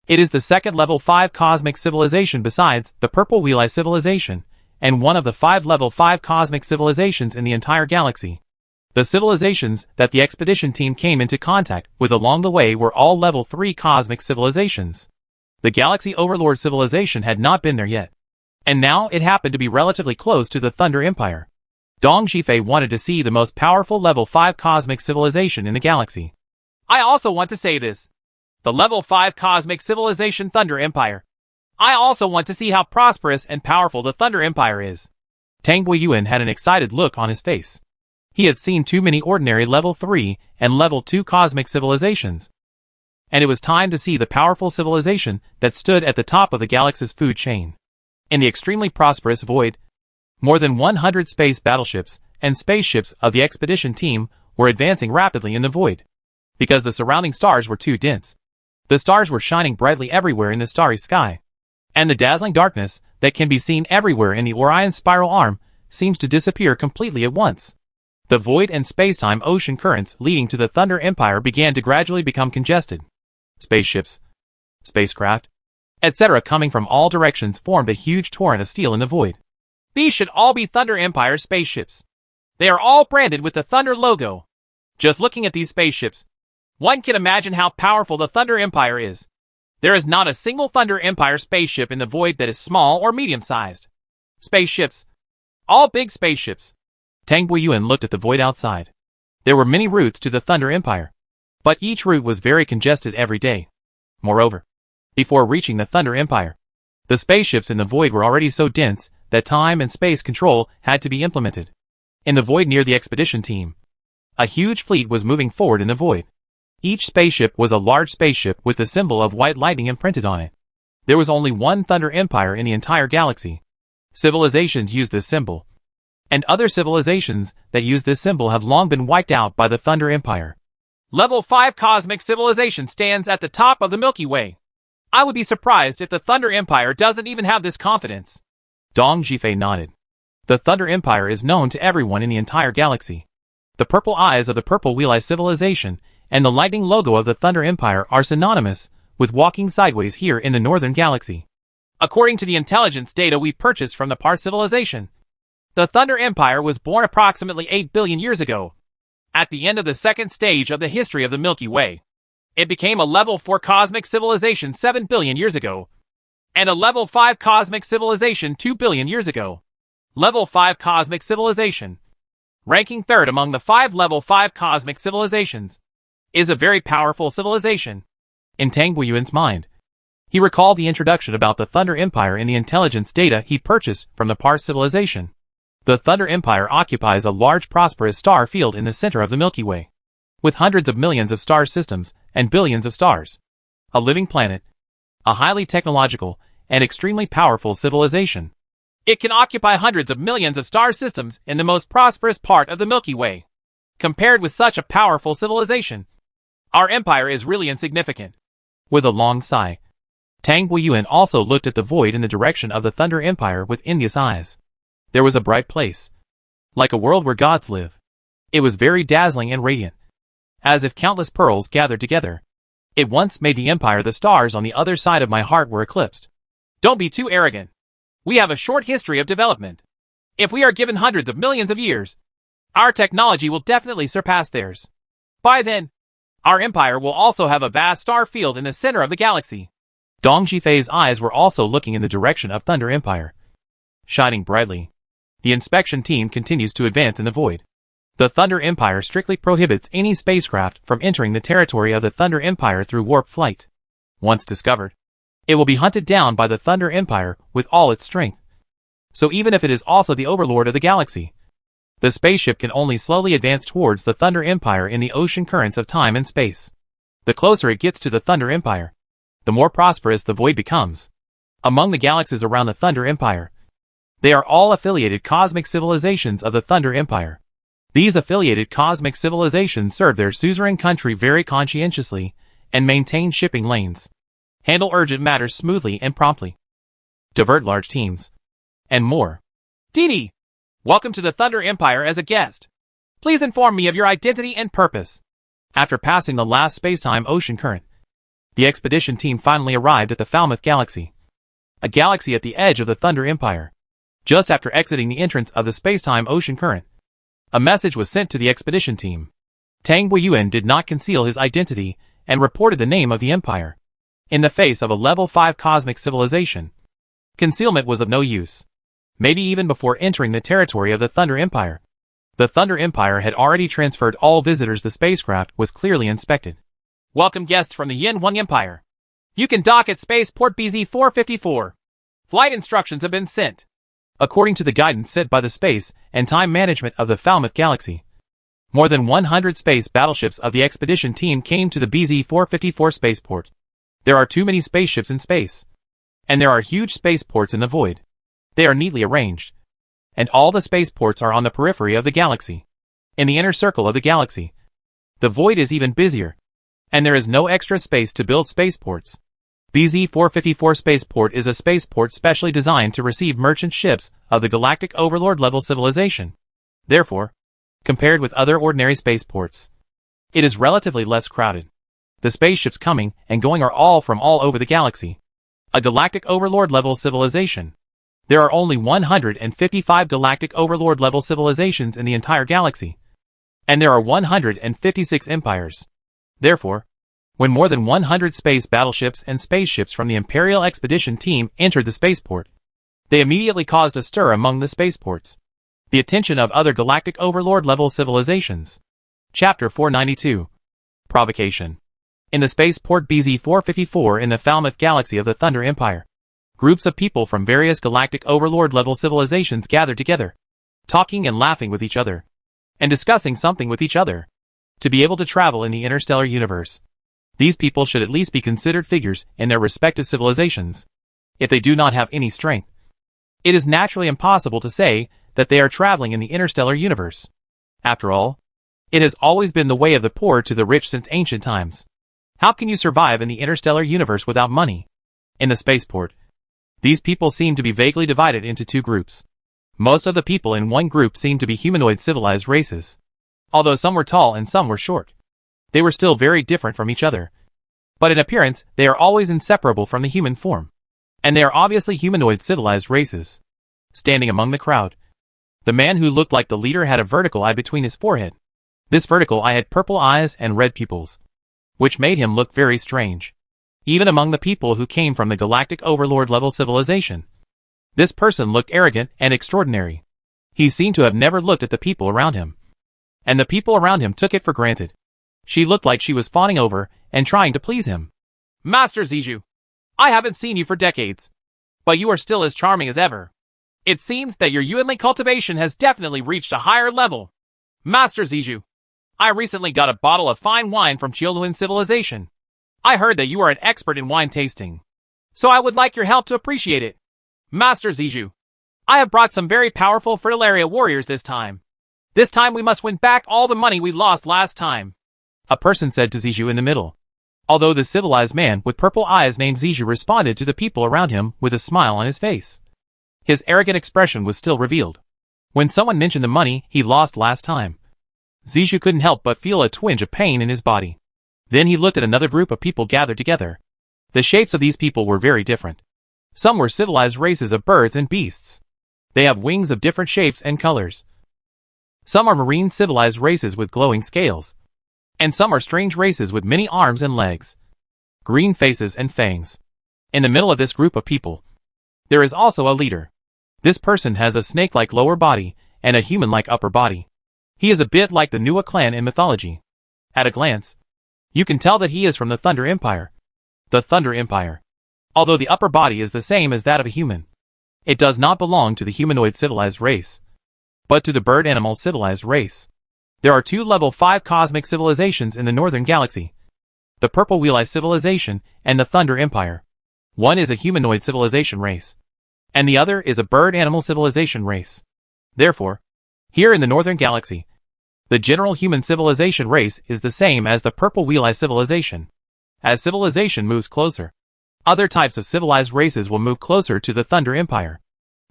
Speaker 1: It is the second level 5 cosmic civilization besides the Purple Wheel Eye civilization, and one of the 5 level 5 cosmic civilizations in the entire galaxy. The civilizations that the expedition team came into contact with along the way were all level 3 cosmic civilizations. The Galaxy Overlord civilization had not been there yet, and now it happened to be relatively close to the Thunder Empire. Dong Zhifei wanted to see the most powerful level 5 cosmic civilization in the galaxy.
Speaker 2: I also want to say this. The level 5 cosmic civilization Thunder Empire. I also want to see how prosperous and powerful the Thunder Empire is.
Speaker 1: Tang Buiyuan had an excited look on his face. He had seen too many ordinary level 3 and level 2 cosmic civilizations, and it was time to see the powerful civilization that stood at the top of the galaxy's food chain. In the extremely prosperous void, more than 100 space battleships and spaceships of the expedition team were advancing rapidly in the void, because the surrounding stars were too dense. The stars were shining brightly everywhere in the starry sky, and the dazzling darkness that can be seen everywhere in the Orion spiral arm seems to disappear completely at once. The void and space-time ocean currents leading to the Thunder Empire began to gradually become congested. Spaceships, spacecraft, etc. coming from all directions formed a huge torrent of steel in the void.
Speaker 2: These should all be Thunder Empire spaceships. They are all branded with the Thunder logo. Just looking at these spaceships, one can imagine how powerful the Thunder Empire is. There is not a single Thunder Empire spaceship in the void that is small or medium-sized. Spaceships. All big spaceships.
Speaker 1: Tang Buiyuan looked at the void outside. There were many routes to the Thunder Empire, but each route was very congested every day. Moreover, before reaching the Thunder Empire, the spaceships in the void were already so dense that time and space control had to be implemented. In the void near the expedition team, a huge fleet was moving forward in the void. Each spaceship was a large spaceship with the symbol of white lightning imprinted on it. There was only one Thunder Empire in the entire galaxy. Civilizations used this symbol, and other civilizations that use this symbol have long been wiped out by the Thunder Empire.
Speaker 2: Level 5 cosmic civilization stands at the top of the Milky Way. I would be surprised if the Thunder Empire doesn't even have this confidence.
Speaker 1: Dong Zhifei nodded. The Thunder Empire is known to everyone in the entire galaxy. The purple eyes of the Purple Wheel Eye civilization and the lightning logo of the Thunder Empire are synonymous with walking sideways here in the northern galaxy.
Speaker 2: According to the intelligence data we purchased from the Par civilization, the Thunder Empire was born approximately 8 billion years ago. At the end of the second stage of the history of the Milky Way, it became a level 4 cosmic civilization 7 billion years ago, and a level 5 cosmic civilization 2 billion years ago. Level 5 cosmic civilization, ranking third among the 5 level 5 cosmic civilizations. is a very powerful civilization. In Tang Guiyuan's mind, he recalled the introduction about the Thunder Empire in the intelligence data he purchased from the Pars civilization. The Thunder Empire occupies a large prosperous star field in the center of the Milky Way, with hundreds of millions of star systems and billions of stars. A living planet, a highly technological and extremely powerful civilization. It can occupy hundreds of millions of star systems in the most prosperous part of the Milky Way. Compared with such a powerful civilization, our empire is really insignificant. With a long sigh, Tang Guiyuan also looked at the void in the direction of the Thunder Empire with envious eyes. There was a bright place, like a world where gods live. It was very dazzling and radiant, as if countless pearls gathered together. It once made the empire. The stars on the other side of my heart were eclipsed. Don't be too arrogant. We have a short history of development. If we are given hundreds of millions of years, our technology will definitely surpass theirs. By then, our empire will also have a vast star field in the center of the galaxy. Dong Zhifei's eyes were also looking in the direction of Thunder Empire, shining brightly. The inspection team continues to advance in the void. The Thunder Empire strictly prohibits any spacecraft from entering the territory of the Thunder Empire through warp flight. Once discovered, it will be hunted down by the Thunder Empire with all its strength. So even if it is also the overlord of the galaxy, the spaceship can only slowly advance towards the Thunder Empire in the ocean currents of time and space. The closer it gets to the Thunder Empire, the more prosperous the void becomes. Among the galaxies around the Thunder Empire, they are all affiliated cosmic civilizations of the Thunder Empire. These affiliated cosmic civilizations serve their suzerain country very conscientiously and maintain shipping lanes, handle urgent matters smoothly and promptly, divert large teams, and more. Didi, welcome to the Thunder Empire as a guest. Please inform me of your identity and purpose. After passing the last space-time ocean current, the expedition team finally arrived at the Falmouth Galaxy, a galaxy at the edge of the Thunder Empire. Just after exiting the entrance of the space-time ocean current, a message was sent to the expedition team. Tang Guiyuan did not conceal his identity and reported the name of the empire. In the face of a level 5 cosmic civilization, concealment was of no use. Maybe even before entering the territory of the Thunder Empire. The Thunder Empire had already transferred all visitors. The spacecraft was clearly inspected. Welcome guests from the Yin Huang Empire. You can dock at Spaceport BZ-454. Flight instructions have been sent, according to the guidance set by the Space and Time Management of the Falmouth Galaxy. More than 100 space battleships of the expedition team came to the BZ-454 spaceport. There are too many spaceships in space, and there are huge spaceports in the void. They are neatly arranged, and all the spaceports are on the periphery of the galaxy. In the inner circle of the galaxy, the void is even busier, and there is no extra space to build spaceports. BZ-454 spaceport is a spaceport specially designed to receive merchant ships of the Galactic Overlord level civilization. Therefore, compared with other ordinary spaceports, it is relatively less crowded. The spaceships coming and going are all from all over the galaxy. A Galactic Overlord level civilization. There are only 155 Galactic Overlord level civilizations in the entire galaxy, and there are 156 empires. Therefore, when more than 100 space battleships and spaceships from the Imperial Expedition team entered the spaceport, they immediately caused a stir among the spaceports. The attention of other Galactic Overlord level civilizations. Chapter 492. Provocation. In the spaceport BZ-454 in the Falmouth Galaxy of the Thunder Empire, groups of people from various Galactic Overlord level civilizations gathered together, talking and laughing with each other, and discussing something with each other. To be able to travel in the interstellar universe, these people should at least be considered figures in their respective civilizations. If they do not have any strength, it is naturally impossible to say that they are traveling in the interstellar universe. After all, it has always been the way of the poor to the rich since ancient times. How can you survive in the interstellar universe without money? In the spaceport, these people seem to be vaguely divided into two groups. Most of the people in one group seem to be humanoid civilized races. Although some were tall and some were short, they were still very different from each other. But in appearance, they are always inseparable from the human form. And they are obviously humanoid civilized races. Standing among the crowd, the man who looked like the leader had a vertical eye between his forehead. This vertical eye had purple eyes and red pupils, which made him look very strange, even among the people who came from the Galactic Overlord level civilization. This person looked arrogant and extraordinary. He seemed to have never looked at the people around him, and the people around him took it for granted.
Speaker 1: She looked like she was fawning over and trying to please him.
Speaker 2: Master Ziju, I haven't seen you for decades, but you are still as charming as ever. It seems that your Yuanli cultivation has definitely reached a higher level. Master Ziju, I recently got a bottle of fine wine from Chioluan civilization. I heard that you are an expert in wine tasting, so I would like your help to appreciate it. Master Ziju, I have brought some very powerful Fritillaria warriors this time. This time we must win back all the money we lost last time.
Speaker 1: A person said to Ziju in the middle. Although the civilized man with purple eyes named Ziju responded to the people around him with a smile on his face. His arrogant expression was still revealed. When someone mentioned the money he lost last time, Ziju couldn't help but feel a twinge of pain in his body. Then he looked at another group of people gathered together. The shapes of these people were very different. Some were civilized races of birds and beasts. They have wings of different shapes and colors. Some are marine civilized races with glowing scales. And some are strange races with many arms and legs, green faces and fangs. In the middle of this group of people, there is also a leader. This person has a snake-like lower body and a human-like upper body. He is a bit like the Nua clan in mythology. At a glance, you can tell that he is from the Thunder Empire. The Thunder Empire. Although the upper body is the same as that of a human, it does not belong to the humanoid civilized race, but to the bird animal civilized race. There are 2 level 5 cosmic civilizations in the northern galaxy. The Purple Wheel-Eye civilization and the Thunder Empire. One is a humanoid civilization race, and the other is a bird animal civilization race. Therefore, here in the northern galaxy, the general human civilization race is the same as the Purple Wheel-Eye civilization. As civilization moves closer, other types of civilized races will move closer to the Thunder Empire.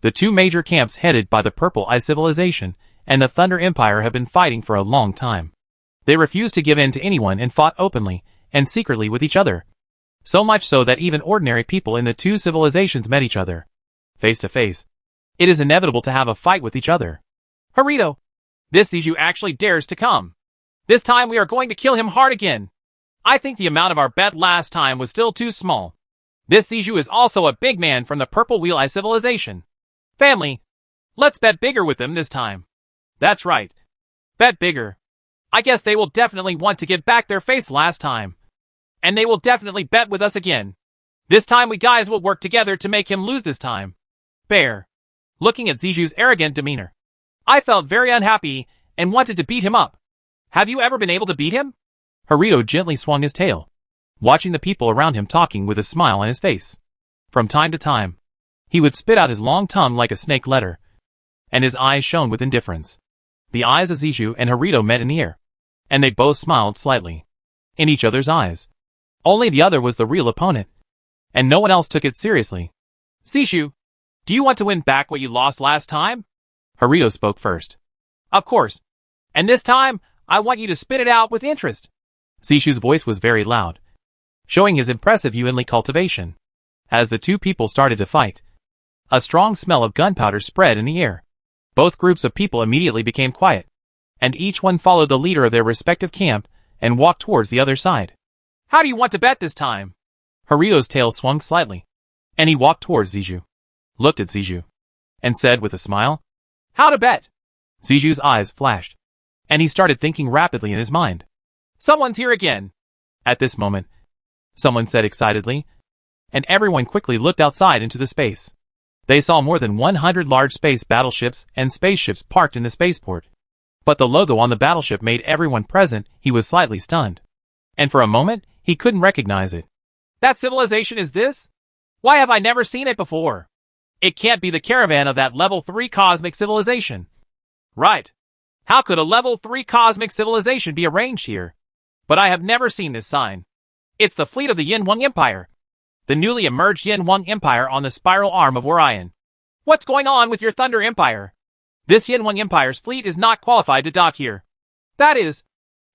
Speaker 1: The 2 major camps headed by the Purple Eye civilization and the Thunder Empire have been fighting for a long time. They refused to give in to anyone and fought openly and secretly with each other. So much so that even ordinary people in the 2 civilizations met each other face to face. It is inevitable to have a fight with each other.
Speaker 2: Harito, this Ziju actually dares to come. This time we are going to kill him hard again. I think the amount of our bet last time was still too small. This Ziju is also a big man from the Purple Wheel-Eye civilization. Family, let's bet bigger with them this time. That's right. Bet bigger. I guess they will definitely want to give back their face last time. And they will definitely bet with us again. This time we guys will work together to make him lose this time. Bear. Looking at Ziju's arrogant demeanor, I felt very unhappy and wanted to beat him up. Have you ever been able to beat him?
Speaker 1: Harito gently swung his tail, watching the people around him talking with a smile on his face. From time to time, he would spit out his long tongue like a snake letter, and his eyes shone with indifference. The eyes of Ziju and Harito met in the air, and they both smiled slightly in each other's eyes. Only the other was the real opponent, and no one else took it seriously.
Speaker 2: Ziju, do you want to win back what you lost last time?
Speaker 1: Harito spoke first.
Speaker 2: Of course. And this time, I want you to spit it out with interest.
Speaker 1: Ziju's voice was very loud, showing his impressive Yuanli cultivation. As the 2 people started to fight, a strong smell of gunpowder spread in the air. Both groups of people immediately became quiet, and each one followed the leader of their respective camp and walked towards the other side.
Speaker 2: How do you want to bet this time?
Speaker 1: Harito's tail swung slightly, and he walked towards Ziju, looked at Ziju, and said with a smile,
Speaker 2: How to bet?
Speaker 1: Ziju's eyes flashed, and he started thinking rapidly in his mind.
Speaker 2: Someone's here again.
Speaker 1: At this moment, someone said excitedly, and everyone quickly looked outside into the space. They saw more than 100 large space battleships and spaceships parked in the spaceport. But the logo on the battleship made everyone present, he was slightly stunned. And for a moment, he couldn't recognize it.
Speaker 2: That civilization is this? Why have I never seen it before? It can't be the caravan of that level 3 cosmic civilization. Right. How could a level 3 cosmic civilization be arranged here? But I have never seen this sign. It's the fleet of the Yin-Wang Empire. The newly emerged Yin-Wang Empire on the spiral arm of Orion. What's going on with your Thunder Empire? This Yin-Wang Empire's fleet is not qualified to dock here. That is,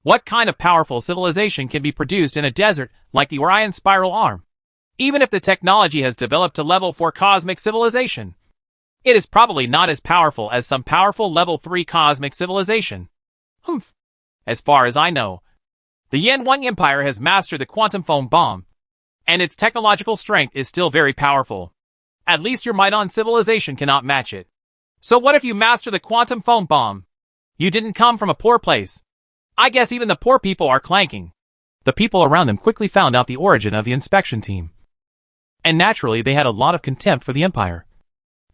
Speaker 2: what kind of powerful civilization can be produced in a desert like the Orion spiral arm? Even if the technology has developed to level 4 cosmic civilization, it is probably not as powerful as some powerful level 3 cosmic civilization. Humph. As far as I know, the Yin-Wang Empire has mastered the quantum foam bomb, and its technological strength is still very powerful. At least your Maidon civilization cannot match it. So what if you master the quantum foam bomb? You didn't come from a poor place. I guess even the poor people are clanking.
Speaker 1: The people around them quickly found out the origin of the inspection team. And naturally they had a lot of contempt for the Empire.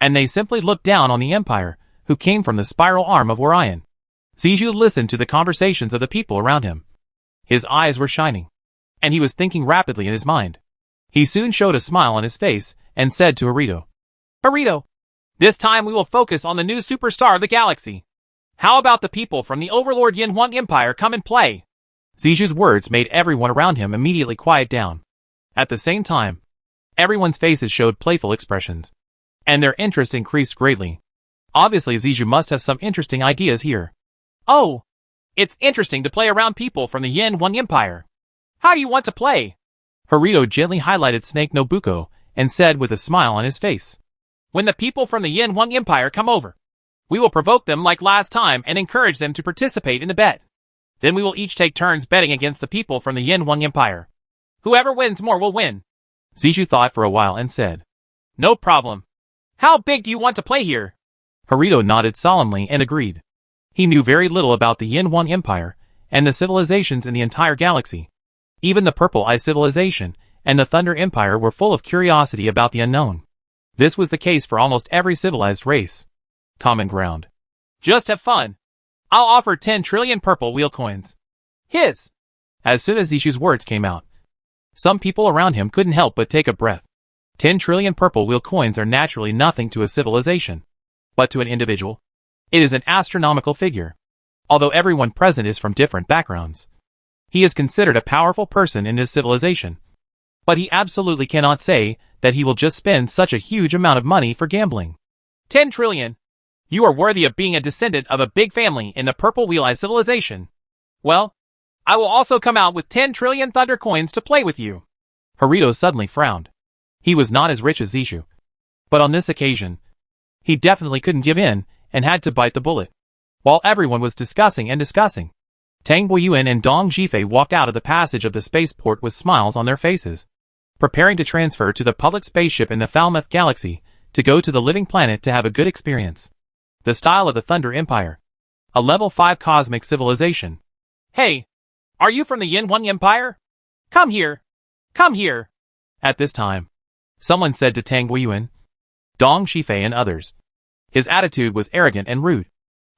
Speaker 1: And they simply looked down on the Empire, who came from the spiral arm of Orion. Zizhu listened to the conversations of the people around him. His eyes were shining. And he was thinking rapidly in his mind. He soon showed a smile on his face, and said to Harito,
Speaker 2: Harito, this time we will focus on the new superstar of the galaxy. How about the people from the Overlord Yinhuang Empire come and play?
Speaker 1: Zizhu's words made everyone around him immediately quiet down. At the same time, everyone's faces showed playful expressions. And their interest increased greatly. Obviously Zizhu must have some interesting ideas here.
Speaker 2: Oh, it's interesting to play around people from the Yinhuang Empire. How do you want to play?
Speaker 1: Harito gently highlighted Snake Nobuko, and said with a smile on his face.
Speaker 2: When the people from the Yinhuang Empire come over, we will provoke them like last time and encourage them to participate in the bet. Then we will each take turns betting against the people from the Yinhuang Empire. Whoever wins more will win.
Speaker 1: Zizhu thought for a while and said,
Speaker 2: No problem. How big do you want to play here?
Speaker 1: Harito nodded solemnly and agreed. He knew very little about the Yinhuang Empire and the civilizations in the entire galaxy. Even the Purple Eye civilization and the Thunder Empire were full of curiosity about the unknown. This was the case for almost every civilized race. Common ground.
Speaker 2: Just have fun. I'll offer 10 trillion purple wheel coins. His.
Speaker 1: As soon as Zizhu's words came out, some people around him couldn't help but take a breath. 10 trillion purple wheel coins are naturally nothing to a civilization. But to an individual, it is an astronomical figure. Although everyone present is from different backgrounds, he is considered a powerful person in this civilization. But he absolutely cannot say that he will just spend such a huge amount of money for gambling.
Speaker 2: 10 trillion. You are worthy of being a descendant of a big family in the Purple Wheel Eye civilization. Well, I will also come out with 10 trillion thunder coins to play with you.
Speaker 1: Harito suddenly frowned. He was not as rich as Zizhu. But on this occasion, he definitely couldn't give in and had to bite the bullet. While everyone was discussing, Tang Boyuan and Dong Zhifei walked out of the passage of the spaceport with smiles on their faces, preparing to transfer to the public spaceship in the Falmouth Galaxy to go to the living planet to have a good experience. The style of the Thunder Empire. A level 5 cosmic civilization.
Speaker 2: Hey, are you from the Yinhuang Empire? Come here. Come here.
Speaker 1: At this time, someone said to Tang Boyuan, Dong Zhifei and others. His attitude was arrogant and rude,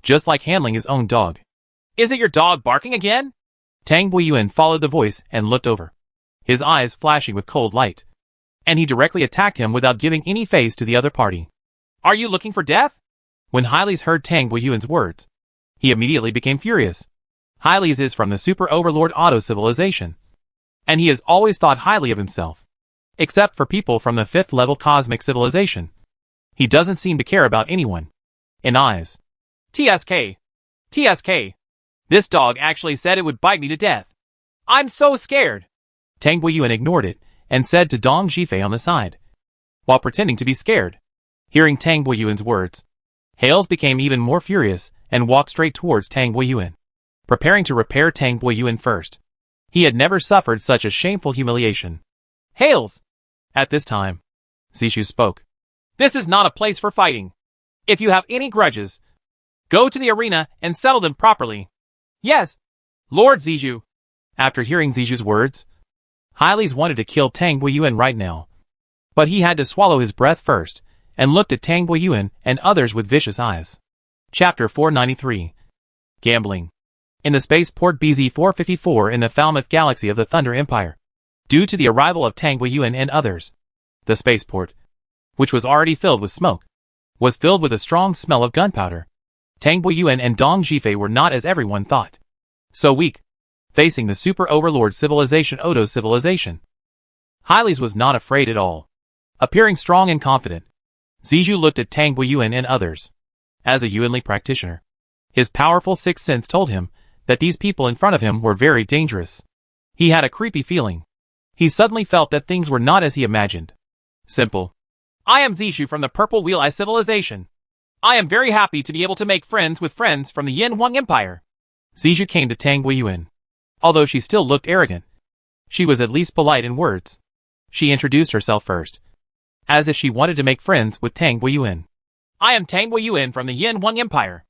Speaker 1: just like handling his own dog.
Speaker 2: Is it your dog barking again?
Speaker 1: Tang Boyuan followed the voice and looked over, his eyes flashing with cold light. And he directly attacked him without giving any face to the other party.
Speaker 2: Are you looking for death?
Speaker 1: When Hyles heard Tang Boyuan's words, he immediately became furious. Hyles is from the Super Overlord Auto civilization, and he has always thought highly of himself. Except for people from the 5th level cosmic civilization. He doesn't seem to care about anyone. In eyes.
Speaker 2: TSK. TSK. This dog actually said it would bite me to death. I'm so scared.
Speaker 1: Tang Boyuan ignored it and said to Dong Zhifei on the side, while pretending to be scared. Hearing Tang Boyuan's words, Hales became even more furious and walked straight towards Tang Boyuan, preparing to repair Tang Boyuan first. He had never suffered such a shameful humiliation.
Speaker 2: Hales!
Speaker 1: At this time, Zizhu spoke.
Speaker 2: This is not a place for fighting. If you have any grudges, go to the arena and settle them properly. Yes, Lord Zizhu.
Speaker 1: After hearing Zizhu's words, Hyles wanted to kill Tang Boyuan right now. But he had to swallow his breath first, and looked at Tang Boyuan and others with vicious eyes. Chapter 493. Gambling. In the spaceport BZ-454 in the Falmouth Galaxy of the Thunder Empire. Due to the arrival of Tang Boyuan and others, the spaceport, which was already filled with smoke, was filled with a strong smell of gunpowder. Tang Boyuan and Dong Zhifei were not as everyone thought. So weak, facing the Super Overlord civilization Odo civilization. Hyles was not afraid at all. Appearing strong and confident, Zizhu looked at Tang Boyuan and others. As a Yuanli practitioner, his powerful sixth sense told him that these people in front of him were very dangerous. He had a creepy feeling. He suddenly felt that things were not as he imagined. Simple.
Speaker 2: I am Zizhu from the Purple Wheel Eye civilization. I am very happy to be able to make friends with friends from the Yinhuang Empire.
Speaker 1: Zizhu came to Tang Boyuan. Although she still looked arrogant, she was at least polite in words. She introduced herself first, as if she wanted to make friends with Tang Boyuan.
Speaker 2: I am Tang Boyuan from the Yinhuang Empire.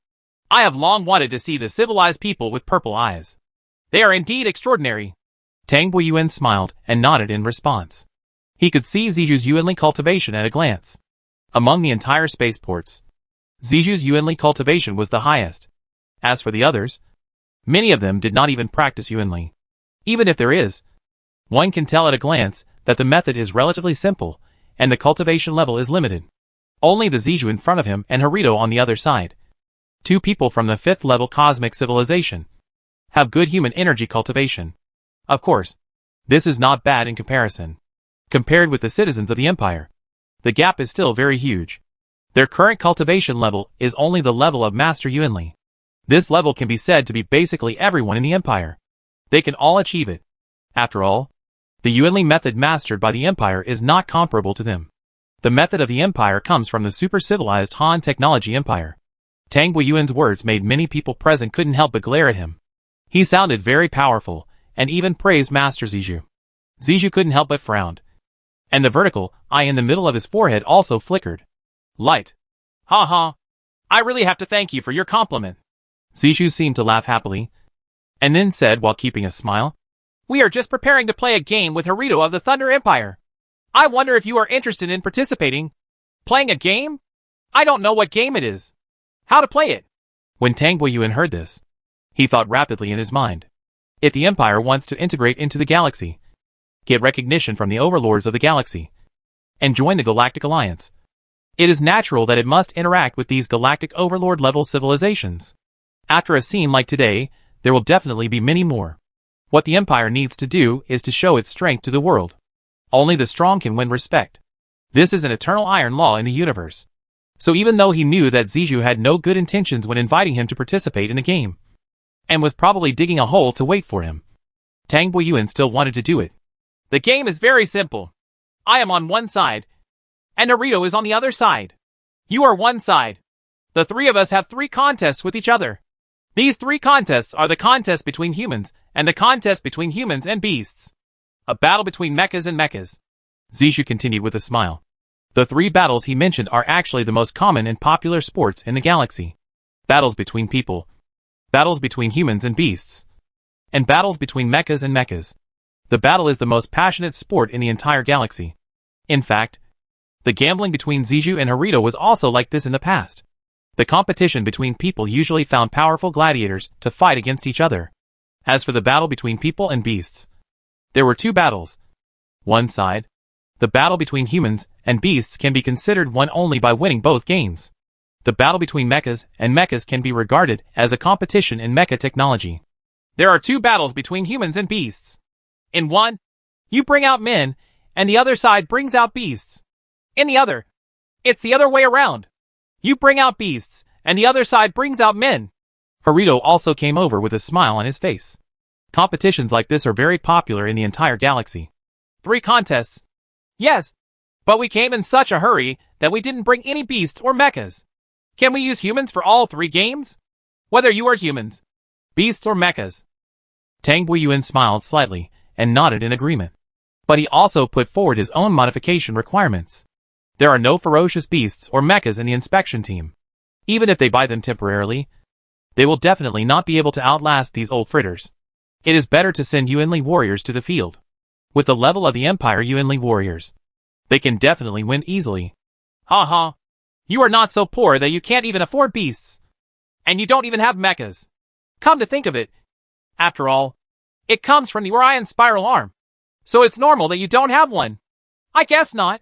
Speaker 2: I have long wanted to see the civilized people with purple eyes. They are indeed extraordinary.
Speaker 1: Tang Buiyuan smiled and nodded in response. He could see Ziju's Yuanli cultivation at a glance. Among the entire spaceports, Ziju's Yuanli cultivation was the highest. As for the others, many of them did not even practice Yuanli. Even if there is, one can tell at a glance that the method is relatively simple and the cultivation level is limited. Only the Ziju in front of him and Harito on the other side, two people from the 5th level cosmic civilization, have good human energy cultivation. Of course, this is not bad in comparison. Compared with the citizens of the Empire, the gap is still very huge. Their current cultivation level is only the level of Master Yuanli. This level can be said to be basically everyone in the Empire. They can all achieve it. After all, the Yuanli method mastered by the Empire is not comparable to them. The method of the Empire comes from the super-civilized Han Technology Empire. Tang Buiyuan's words made many people present couldn't help but glare at him. He sounded very powerful, and even praised Master Ziju. Ziju couldn't help but frown. And the vertical eye in the middle of his forehead also flickered. Light.
Speaker 2: Ha ha. I really have to thank you for your compliment.
Speaker 1: Ziju seemed to laugh happily, and then said while keeping a smile,
Speaker 2: We are just preparing to play a game with Harito of the Thunder Empire. I wonder if you are interested in participating. Playing a game? I don't know what game it is. How to play it?
Speaker 1: When Tang Buiyuan heard this, he thought rapidly in his mind. If the Empire wants to integrate into the galaxy, get recognition from the overlords of the galaxy, and join the Galactic Alliance, it is natural that it must interact with these galactic overlord-level civilizations. After a scene like today, there will definitely be many more. What the Empire needs to do is to show its strength to the world. Only the strong can win respect. This is an eternal iron law in the universe. So even though he knew that Ziju had no good intentions when inviting him to participate in the game, and was probably digging a hole to wait for him, Tang Buiyuan still wanted to do it.
Speaker 2: The game is very simple. I am on one side, and Harito is on the other side. You are one side. The three of us have 3 contests with each other. These 3 contests are the contest between humans, and the contest between humans and beasts. A battle between mechas and mechas.
Speaker 1: Ziju continued with a smile. The 3 battles he mentioned are actually the most common and popular sports in the galaxy. Battles between people, battles between humans and beasts, and battles between mechas and mechas. The battle is the most passionate sport in the entire galaxy. In fact, the gambling between Ziju and Harito was also like this in the past. The competition between people usually found powerful gladiators to fight against each other. As for the battle between people and beasts, there were 2 battles. One side, the battle between humans and beasts can be considered won only by winning both games. The battle between mechas and mechas can be regarded as a competition in mecha technology.
Speaker 2: There are 2 battles between humans and beasts. In one, you bring out men, and the other side brings out beasts. In the other, it's the other way around. You bring out beasts, and the other side brings out men.
Speaker 1: Harito also came over with a smile on his face. Competitions like this are very popular in the entire galaxy.
Speaker 2: 3 contests. Yes, but we came in such a hurry that we didn't bring any beasts or mechas. Can we use humans for all 3 games? Whether you are humans, beasts or mechas.
Speaker 1: Tang Buiyuan smiled slightly and nodded in agreement. But he also put forward his own modification requirements. There are no ferocious beasts or mechas in the inspection team. Even if they buy them temporarily, they will definitely not be able to outlast these old fritters. It is better to send Yuanli warriors to the field. With the level of the Empire Yuanli warriors, they can definitely win easily.
Speaker 2: Ha ha. You are not so poor that you can't even afford beasts. And you don't even have mechas. Come to think of it. After all, it comes from the Orion spiral arm. So it's normal that you don't have one. I guess not.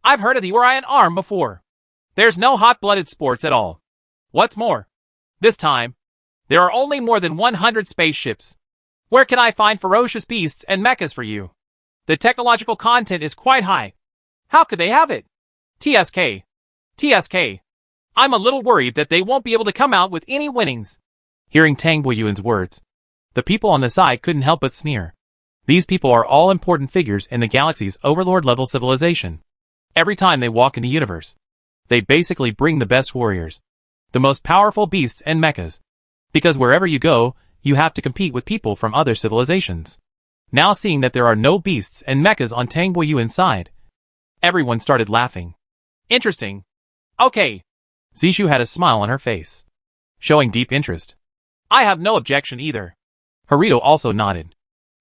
Speaker 2: I've heard of the Orion arm before. There's no hot-blooded sports at all. What's more, this time, there are only more than 100 spaceships. Where can I find ferocious beasts and mechas for you? The technological content is quite high. How could they have it? TSK. I'm a little worried that they won't be able to come out with any winnings.
Speaker 1: Hearing Tang Buiyuan's words, the people on the side couldn't help but sneer. These people are all important figures in the galaxy's overlord-level civilization. Every time they walk in the universe, they basically bring the best warriors, the most powerful beasts and mechas. Because wherever you go, you have to compete with people from other civilizations. Now seeing that there are no beasts and mechas on Tang Buiyuan's side, everyone started laughing.
Speaker 2: Interesting. Okay.
Speaker 1: Ziju had a smile on her face, showing deep interest.
Speaker 2: I have no objection either.
Speaker 1: Harito also nodded.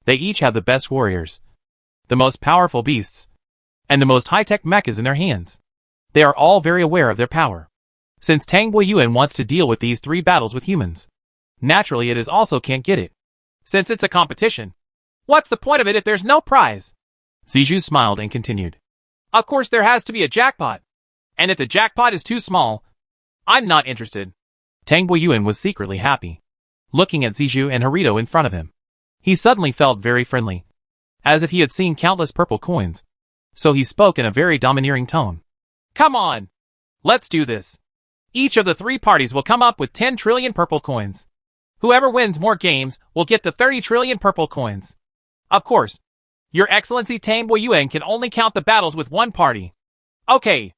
Speaker 1: They each have the best warriors, the most powerful beasts, and the most high-tech mechas in their hands. They are all very aware of their power. Since Tang Boyuan wants to deal with these 3 battles with humans, naturally it is also can't get it.
Speaker 2: Since it's a competition, what's the point of it if there's no prize?
Speaker 1: Zizhu smiled and continued.
Speaker 2: Of course there has to be a jackpot. And if the jackpot is too small, I'm not interested.
Speaker 1: Tang Boyuan was secretly happy, looking at Zizhu and Harito in front of him. He suddenly felt very friendly, as if he had seen countless purple coins. So he spoke in a very domineering tone.
Speaker 2: Come on! Let's do this. Each of the 3 parties will come up with 10 trillion purple coins. Whoever wins more games will get the 30 trillion purple coins. Of course, Your Excellency Tang Boyuan can only count the battles with 1 party. Okay.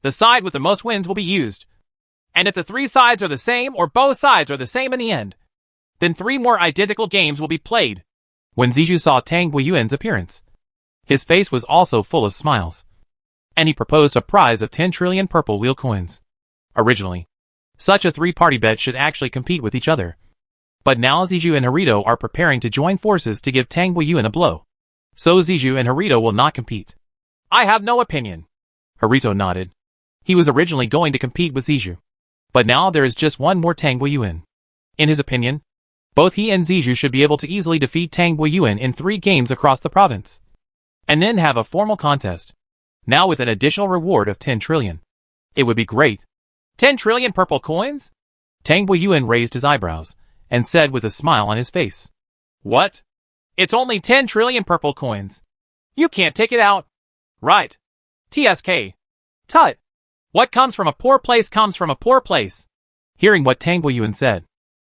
Speaker 2: The side with the most wins will be used. And if the 3 sides are the same or both sides are the same in the end, then 3 more identical games will be played.
Speaker 1: When Zizhu saw Tang Boyuan's appearance, his face was also full of smiles. And he proposed a prize of 10 trillion purple wheel coins. Originally, such a 3-party bet should actually compete with each other. But now Zizhu and Harito are preparing to join forces to give Tang Boyuan a blow. So Zizhu and Harito will not compete.
Speaker 2: I have no opinion.
Speaker 1: Harito nodded. He was originally going to compete with Zizhu. But now there is just one more Tang Boyuan. In his opinion, both he and Zizhu should be able to easily defeat Tang Boyuan in 3 games across the province. And then have a formal contest. Now with an additional reward of 10 trillion. It would be great.
Speaker 2: 10 trillion purple coins?
Speaker 1: Tang Boyuan raised his eyebrows and said with a smile on his face.
Speaker 2: What? It's only 10 trillion purple coins. You can't take it out. Right. TSK. Tut. What comes from a poor place comes from a poor place.
Speaker 1: Hearing what Tang Boyuan said,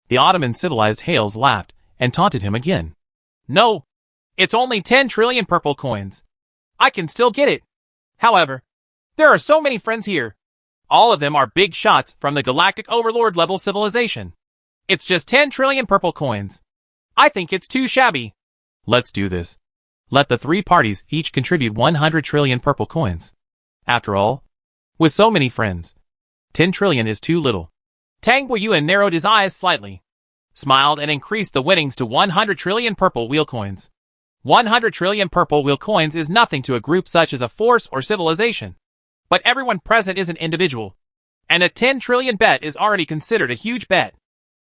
Speaker 1: the Ottoman civilized Hales laughed and taunted him again.
Speaker 2: No. It's only 10 trillion purple coins. I can still get it. However, there are so many friends here. All of them are big shots from the galactic overlord level civilization. It's just 10 trillion purple coins. I think it's too shabby.
Speaker 1: Let's do this. Let the 3 parties each contribute 100 trillion purple coins. After all, with so many friends, 10 trillion is too little.
Speaker 2: Tang Boyuan narrowed his eyes slightly, smiled and increased the winnings to 100 trillion purple wheel coins. 100 trillion purple wheel coins is nothing to a group such as a force or civilization. But everyone present is an individual. And a 10 trillion bet is already considered a huge bet.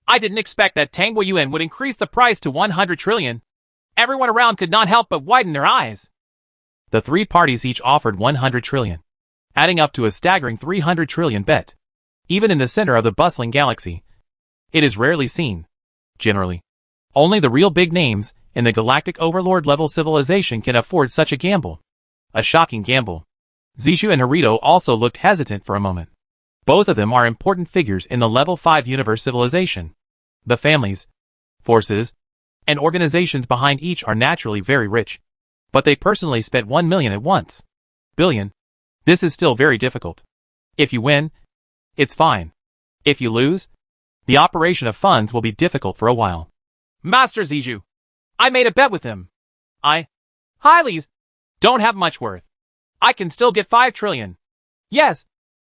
Speaker 2: I didn't expect that Tang Boyuan would increase the price to 100 trillion. Everyone around could not help but widen their eyes.
Speaker 1: The 3 parties each offered 100 trillion, adding up to a staggering 300 trillion bet. Even in the center of the bustling galaxy, it is rarely seen. Generally, only the real big names in the galactic overlord level civilization can afford such a gamble. A shocking gamble. Zizhu and Harito also looked hesitant for a moment. Both of them are important figures in the level 5 universe civilization. The families, forces, and organizations behind each are naturally very rich. But they personally spent 1 million at once. Billion. This is still very difficult. If you win, it's fine. If you lose, the operation of funds will be difficult for a while.
Speaker 2: Master Zizhu, I made a bet with him. Highlies don't have much worth. I can still get 5 trillion. Yes.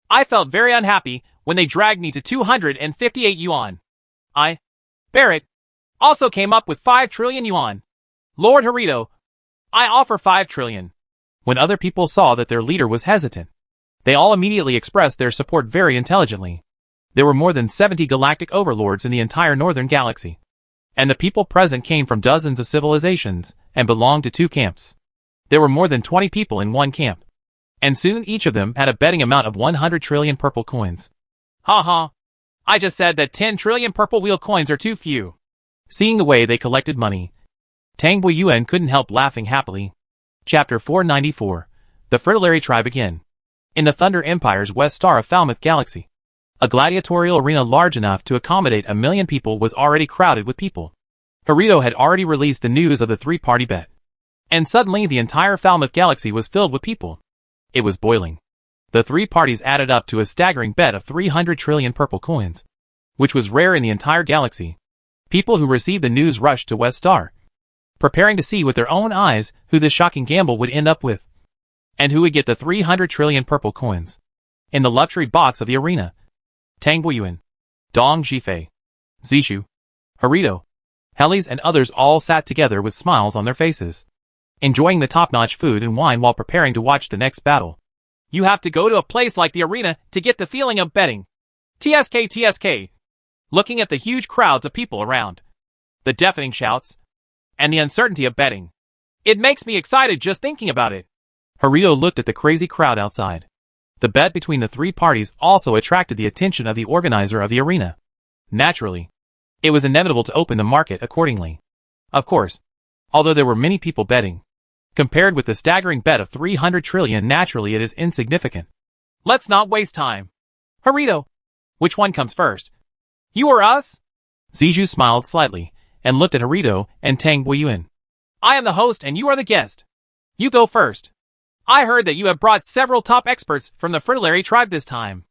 Speaker 2: I felt very unhappy when they dragged me to 258 yuan. Barrett, also came up with 5 trillion yuan. Lord Harito, I offer 5 trillion.
Speaker 1: When other people saw that their leader was hesitant, they all immediately expressed their support very intelligently. There were more than 70 galactic overlords in the entire northern galaxy. And the people present came from dozens of civilizations and belonged to 2 camps. There were more than 20 people in 1 camp. And soon each of them had a betting amount of 100 trillion purple coins.
Speaker 2: Ha. I just said that 10 trillion purple wheel coins are too few.
Speaker 1: Seeing the way they collected money, Tang Boyuan couldn't help laughing happily. Chapter 494. The Fritillary Tribe again. In the Thunder Empire's west star of Falmouth Galaxy, a gladiatorial arena large enough to accommodate 1 million people was already crowded with people. Harito had already released the news of the 3-party bet. And suddenly the entire Falmouth Galaxy was filled with people. It was boiling. The 3 parties added up to a staggering bet of 300 trillion purple coins, which was rare in the entire galaxy. People who received the news rushed to West Star, preparing to see with their own eyes who this shocking gamble would end up with, and who would get the 300 trillion purple coins. In the luxury box of the arena, Tang Boyuan, Dong Zhifei, Zizhu, Harito, Hellies and others all sat together with smiles on their faces, enjoying the top-notch food and wine while preparing to watch the next battle.
Speaker 2: You have to go to a place like the arena to get the feeling of betting. TSK TSK. Looking at the huge crowds of people around, the deafening shouts, and the uncertainty of betting. It makes me excited just thinking about it.
Speaker 1: Harito looked at the crazy crowd outside. The bet between the three parties also attracted the attention of the organizer of the arena. Naturally, it was inevitable to open the market accordingly. Of course, although there were many people betting, compared with the staggering bet of 300 trillion, naturally it is insignificant.
Speaker 2: Let's not waste time. Harito, which one comes first? You or us?
Speaker 1: Ziju smiled slightly and looked at Harito and Tang Boyuan.
Speaker 2: I am the host and you are the guest. You go first. I heard that you have brought several top experts from the Fritillary tribe this time.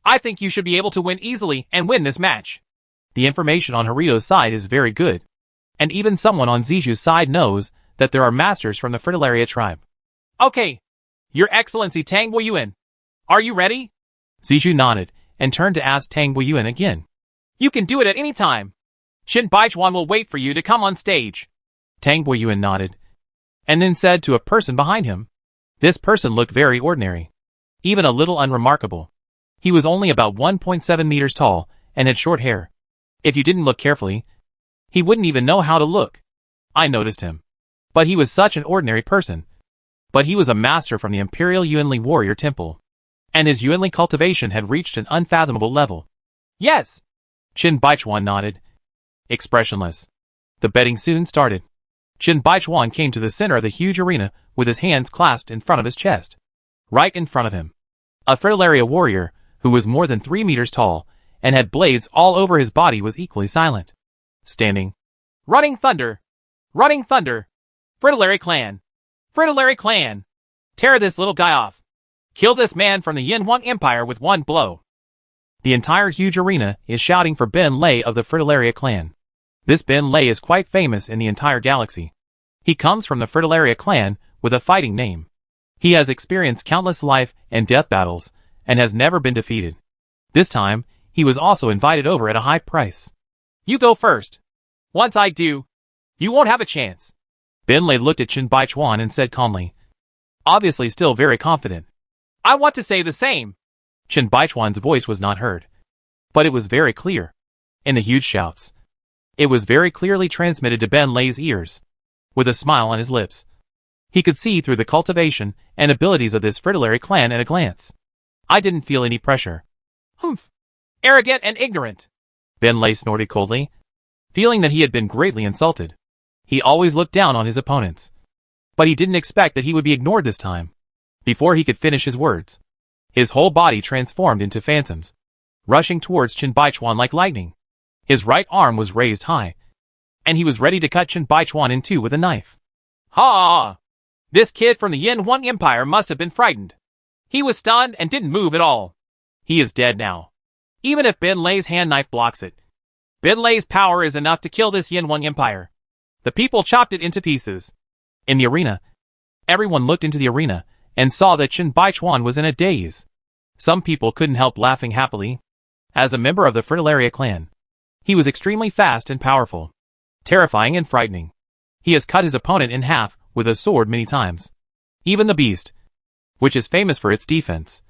Speaker 2: I think you should be able to win easily and win this match.
Speaker 1: The information on Harito's side is very good, and even someone on Ziju's side knows that there are masters from the Fritillaria tribe.
Speaker 2: Okay. Your Excellency Tang Boyuan. Are you ready?
Speaker 1: Ziju nodded and turned to ask Tang Boyuan again.
Speaker 2: You can do it at any time. Shin Baichuan will wait for you to come on stage.
Speaker 1: Tang Boyuan nodded, and then said to a person behind him. This person looked very ordinary, even a little unremarkable. He was only about 1.7 meters tall and had short hair. If you didn't look carefully, he wouldn't even know how to look. I noticed him. But he was such an ordinary person. But he was a master from the Imperial Yuanli Warrior Temple, and his Yuanli cultivation had reached an unfathomable level.
Speaker 2: Yes.
Speaker 1: Qin Baichuan nodded, expressionless. The betting soon started. Qin Baichuan came to the center of the huge arena with his hands clasped in front of his chest. Right in front of him, a Fritillaria warrior, who was more than 3 meters tall and had blades all over his body, was equally silent, standing.
Speaker 2: Running thunder! Running thunder! Fritillary clan! Fritillary clan! Tear this little guy off! Kill this man from the Yinhuang Empire with one blow!
Speaker 1: The entire huge arena is shouting for Ben Lei of the Fritillaria clan. This Ben Lei is quite famous in the entire galaxy. He comes from the Fritillaria clan with a fighting name. He has experienced countless life and death battles and has never been defeated. This time, he was also invited over at a high price.
Speaker 2: You go first. Once I do, you won't have a chance.
Speaker 1: Ben Lei looked at Qin Baichuan and said calmly, obviously still very confident.
Speaker 2: I want to say the same.
Speaker 1: Qin Baichuan's voice was not heard, but it was very clear. In the huge shouts, it was very clearly transmitted to Ben Lei's ears. With a smile on his lips, he could see through the cultivation and abilities of this Fritillary clan at a glance. I didn't feel any pressure.
Speaker 2: Humph. Arrogant and ignorant.
Speaker 1: Ben Lei snorted coldly, feeling that he had been greatly insulted. He always looked down on his opponents, but he didn't expect that he would be ignored this time. Before he could finish his words, his whole body transformed into phantoms, rushing towards Qin Baichuan like lightning. His right arm was raised high, and he was ready to cut Qin Baichuan in two with a knife.
Speaker 2: Ha! This kid from the Yinhuang Empire must have been frightened. He was stunned and didn't move at all. He is dead now. Even if Ben Lei's hand knife blocks it, Ben Lei's power is enough to kill this Yinhuang Empire. The people chopped it into pieces.
Speaker 1: In the arena, everyone looked into the arena and saw that Qin Baichuan was in a daze. Some people couldn't help laughing happily. As a member of the Fritillaria clan, he was extremely fast and powerful, terrifying and frightening. He has cut his opponent in half with a sword many times. Even the beast, which is famous for its defense,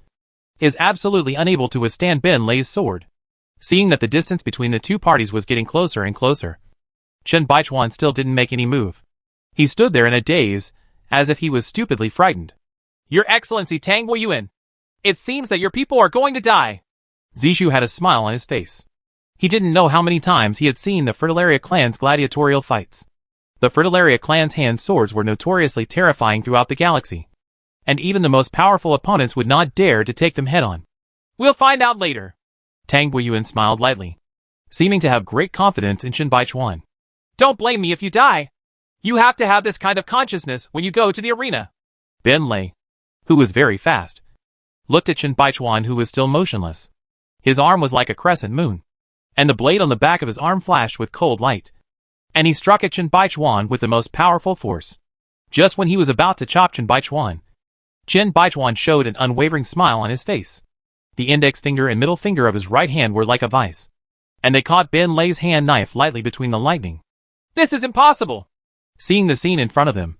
Speaker 1: is absolutely unable to withstand Ben Lei's sword. Seeing that the distance between the two parties was getting closer and closer, Qin Baichuan still didn't make any move. He stood there in a daze, as if he was stupidly frightened.
Speaker 2: Your Excellency Tang Boyuan, it seems that your people are going to die.
Speaker 1: Ziju had a smile on his face. He didn't know how many times he had seen the Fritillaria clan's gladiatorial fights. The Fritillaria clan's hand swords were notoriously terrifying throughout the galaxy, and even the most powerful opponents would not dare to take them head-on.
Speaker 2: We'll find out later.
Speaker 1: Tang Boyuan smiled lightly, seeming to have great confidence in Qin Baichuan.
Speaker 2: Don't blame me if you die. You have to have this kind of consciousness when you go to the arena.
Speaker 1: Ben Lei, who was very fast, looked at Qin Baichuan, who was still motionless. His arm was like a crescent moon, and the blade on the back of his arm flashed with cold light, and he struck at Qin Baichuan with the most powerful force. Just when he was about to chop Qin Baichuan showed an unwavering smile on his face. The index finger and middle finger of his right hand were like a vice, and they caught Ben Lei's hand knife lightly between the lightning.
Speaker 2: This is impossible.
Speaker 1: Seeing the scene in front of them,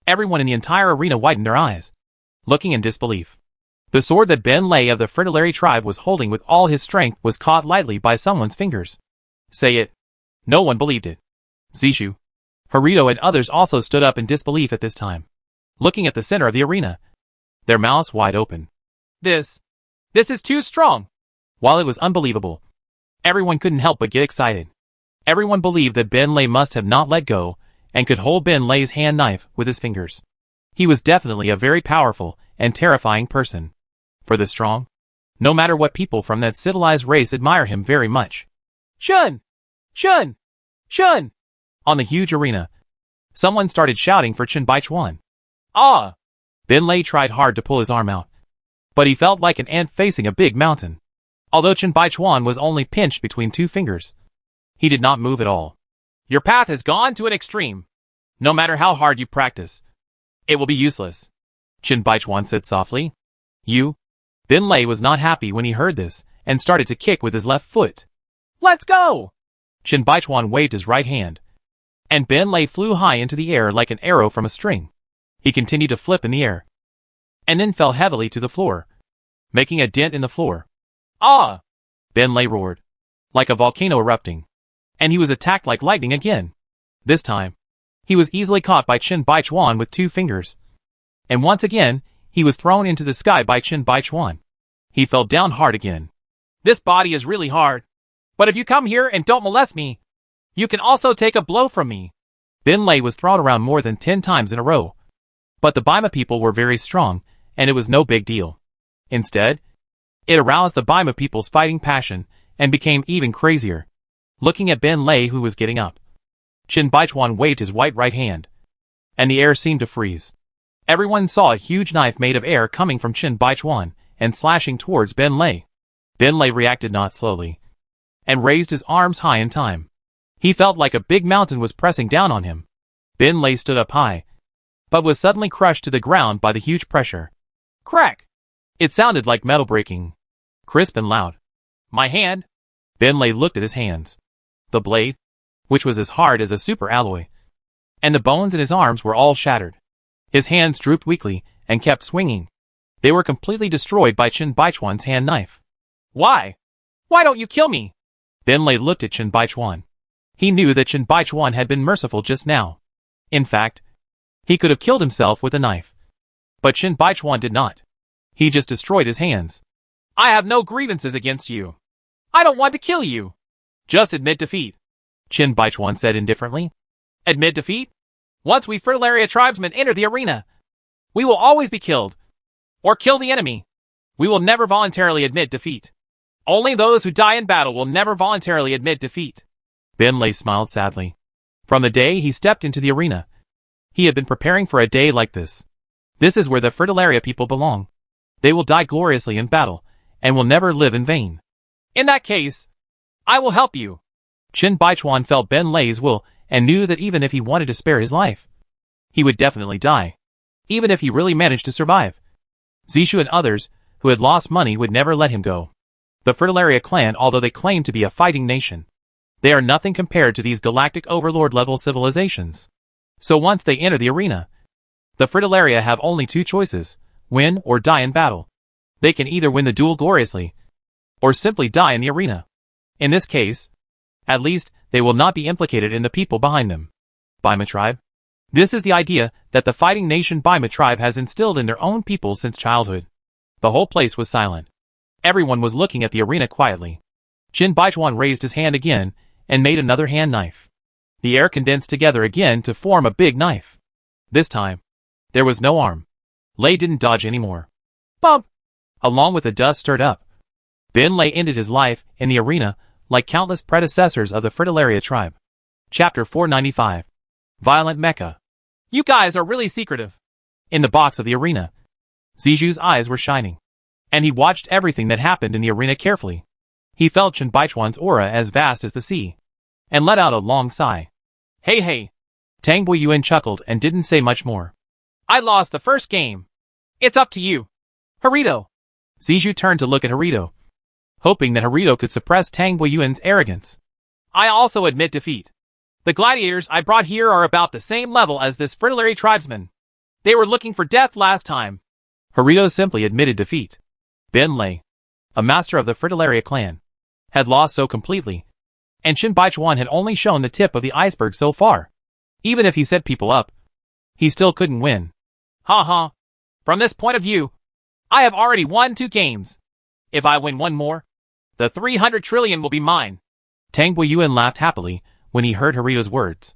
Speaker 1: everyone in the entire arena widened their eyes, looking in disbelief. The sword that Ben Lei of the Fritillary tribe was holding with all his strength was caught lightly by someone's fingers. Say it. No one believed it. Zishu, Haruto and others also stood up in disbelief at this time, looking at the center of the arena, their mouths wide open.
Speaker 2: This is too strong.
Speaker 1: While it was unbelievable, everyone couldn't help but get excited. Everyone believed that Ben Lei must have not let go and could hold Ben Lei's hand knife with his fingers. He was definitely a very powerful and terrifying person. For the strong, no matter what, people from that civilized race admire him very much.
Speaker 2: Shun! Shun! Shun!
Speaker 1: On the huge arena, someone started shouting for Chen Baichuan.
Speaker 2: Ah!
Speaker 1: Ben Lei tried hard to pull his arm out, but he felt like an ant facing a big mountain. Although Chen Baichuan was only pinched between two fingers, he did not move at all.
Speaker 2: Your path has gone to an extreme. No matter how hard you practice, it will be useless,
Speaker 1: Chen Baichuan said softly. You? Ben Lei was not happy when he heard this and started to kick with his left foot.
Speaker 2: Let's go!
Speaker 1: Chen Baichuan waved his right hand, and Ben Lei flew high into the air like an arrow from a string. He continued to flip in the air, and then fell heavily to the floor, making a dent in the floor.
Speaker 2: Ah!
Speaker 1: Ben Lei roared, like a volcano erupting, and he was attacked like lightning again. This time, he was easily caught by Chen Baichuan with two fingers, and once again, he was thrown into the sky by Chen Baichuan. He fell down hard again.
Speaker 2: This body is really hard, but if you come here and don't molest me, you can also take a blow from me.
Speaker 1: Ben Lei was thrown around more than 10 times in a row, but the Baima people were very strong, and it was no big deal. Instead, it aroused the Baima people's fighting passion and became even crazier. Looking at Ben Lei, who was getting up, Chen Baichuan waved his white right hand, and the air seemed to freeze. Everyone saw a huge knife made of air coming from Chen Baichuan and slashing towards Ben Lei. Ben Lei reacted not slowly, and raised his arms high in time. He felt like a big mountain was pressing down on him. Ben Lei stood up high, but was suddenly crushed to the ground by the huge pressure.
Speaker 2: Crack!
Speaker 1: It sounded like metal breaking, crisp and loud.
Speaker 2: My hand?
Speaker 1: Ben Lei looked at his hands. The blade, which was as hard as a super alloy, and the bones in his arms were all shattered. His hands drooped weakly and kept swinging. They were completely destroyed by Chen Baichuan's hand knife.
Speaker 2: Why? Why don't you kill me?
Speaker 1: Ben Lei looked at Chen Baichuan. He knew that Chen Baichuan had been merciful just now. In fact, he could have killed himself with a knife. But Chen Baichuan did not. He just destroyed his hands.
Speaker 2: I have no grievances against you. I don't want to kill you. Just admit defeat,
Speaker 1: Chen Baichuan said indifferently.
Speaker 2: Admit defeat? Once we Fritillaria tribesmen enter the arena, we will always be killed. Or kill the enemy. We will never voluntarily admit defeat. Only those who die in battle will never voluntarily admit defeat.
Speaker 1: Ben Lei smiled sadly. From the day he stepped into the arena, he had been preparing for a day like this. This is where the Fritillaria people belong. They will die gloriously in battle, and will never live in vain.
Speaker 2: In that case, I will help you.
Speaker 1: Chen Baichuan felt Ben Lei's will and knew that even if he wanted to spare his life, he would definitely die, even if he really managed to survive. Zishu and others, who had lost money, would never let him go. The Fritillaria clan, although they claim to be a fighting nation, they are nothing compared to these galactic overlord-level civilizations. So once they enter the arena, the Fritillaria have only two choices: win or die in battle. They can either win the duel gloriously, or simply die in the arena. In this case, at least, they will not be implicated in the people behind them. Baima tribe. This is the idea that the fighting nation Baima tribe has instilled in their own people since childhood. The whole place was silent. Everyone was looking at the arena quietly. Chen Baichuan raised his hand again and made another hand knife. The air condensed together again to form a big knife. This time, there was no arm. Lei didn't dodge anymore.
Speaker 2: Bump!
Speaker 1: Along with the dust stirred up, Ben Lei ended his life in the arena like countless predecessors of the Fritillaria tribe. Chapter 495. Violent Mecha.
Speaker 2: You guys are really secretive.
Speaker 1: In the box of the arena, Zishu's eyes were shining, and he watched everything that happened in the arena carefully. He felt Chen Baichuan's aura as vast as the sea, and let out a long sigh.
Speaker 2: Hey.
Speaker 1: Tang Boyuan chuckled and didn't say much more.
Speaker 2: I lost the first game. It's up to you. Haruto.
Speaker 1: Zishu turned to look at Haruto, hoping that Haruto could suppress Tang Boyuan's arrogance.
Speaker 2: I also admit defeat. The gladiators I brought here are about the same level as this fritillary tribesman. They were looking for death last time.
Speaker 1: Harito simply admitted defeat. Ben Lei, a master of the Fritillaria clan, had lost so completely, and Shin Baichuan had only shown the tip of the iceberg so far. Even if he set people up, he still couldn't win.
Speaker 2: Ha ha. From this point of view, I have already won 2 games. If I win one more, the 300 trillion will be mine.
Speaker 1: Tang Buiyuan laughed happily when he heard Harito's words.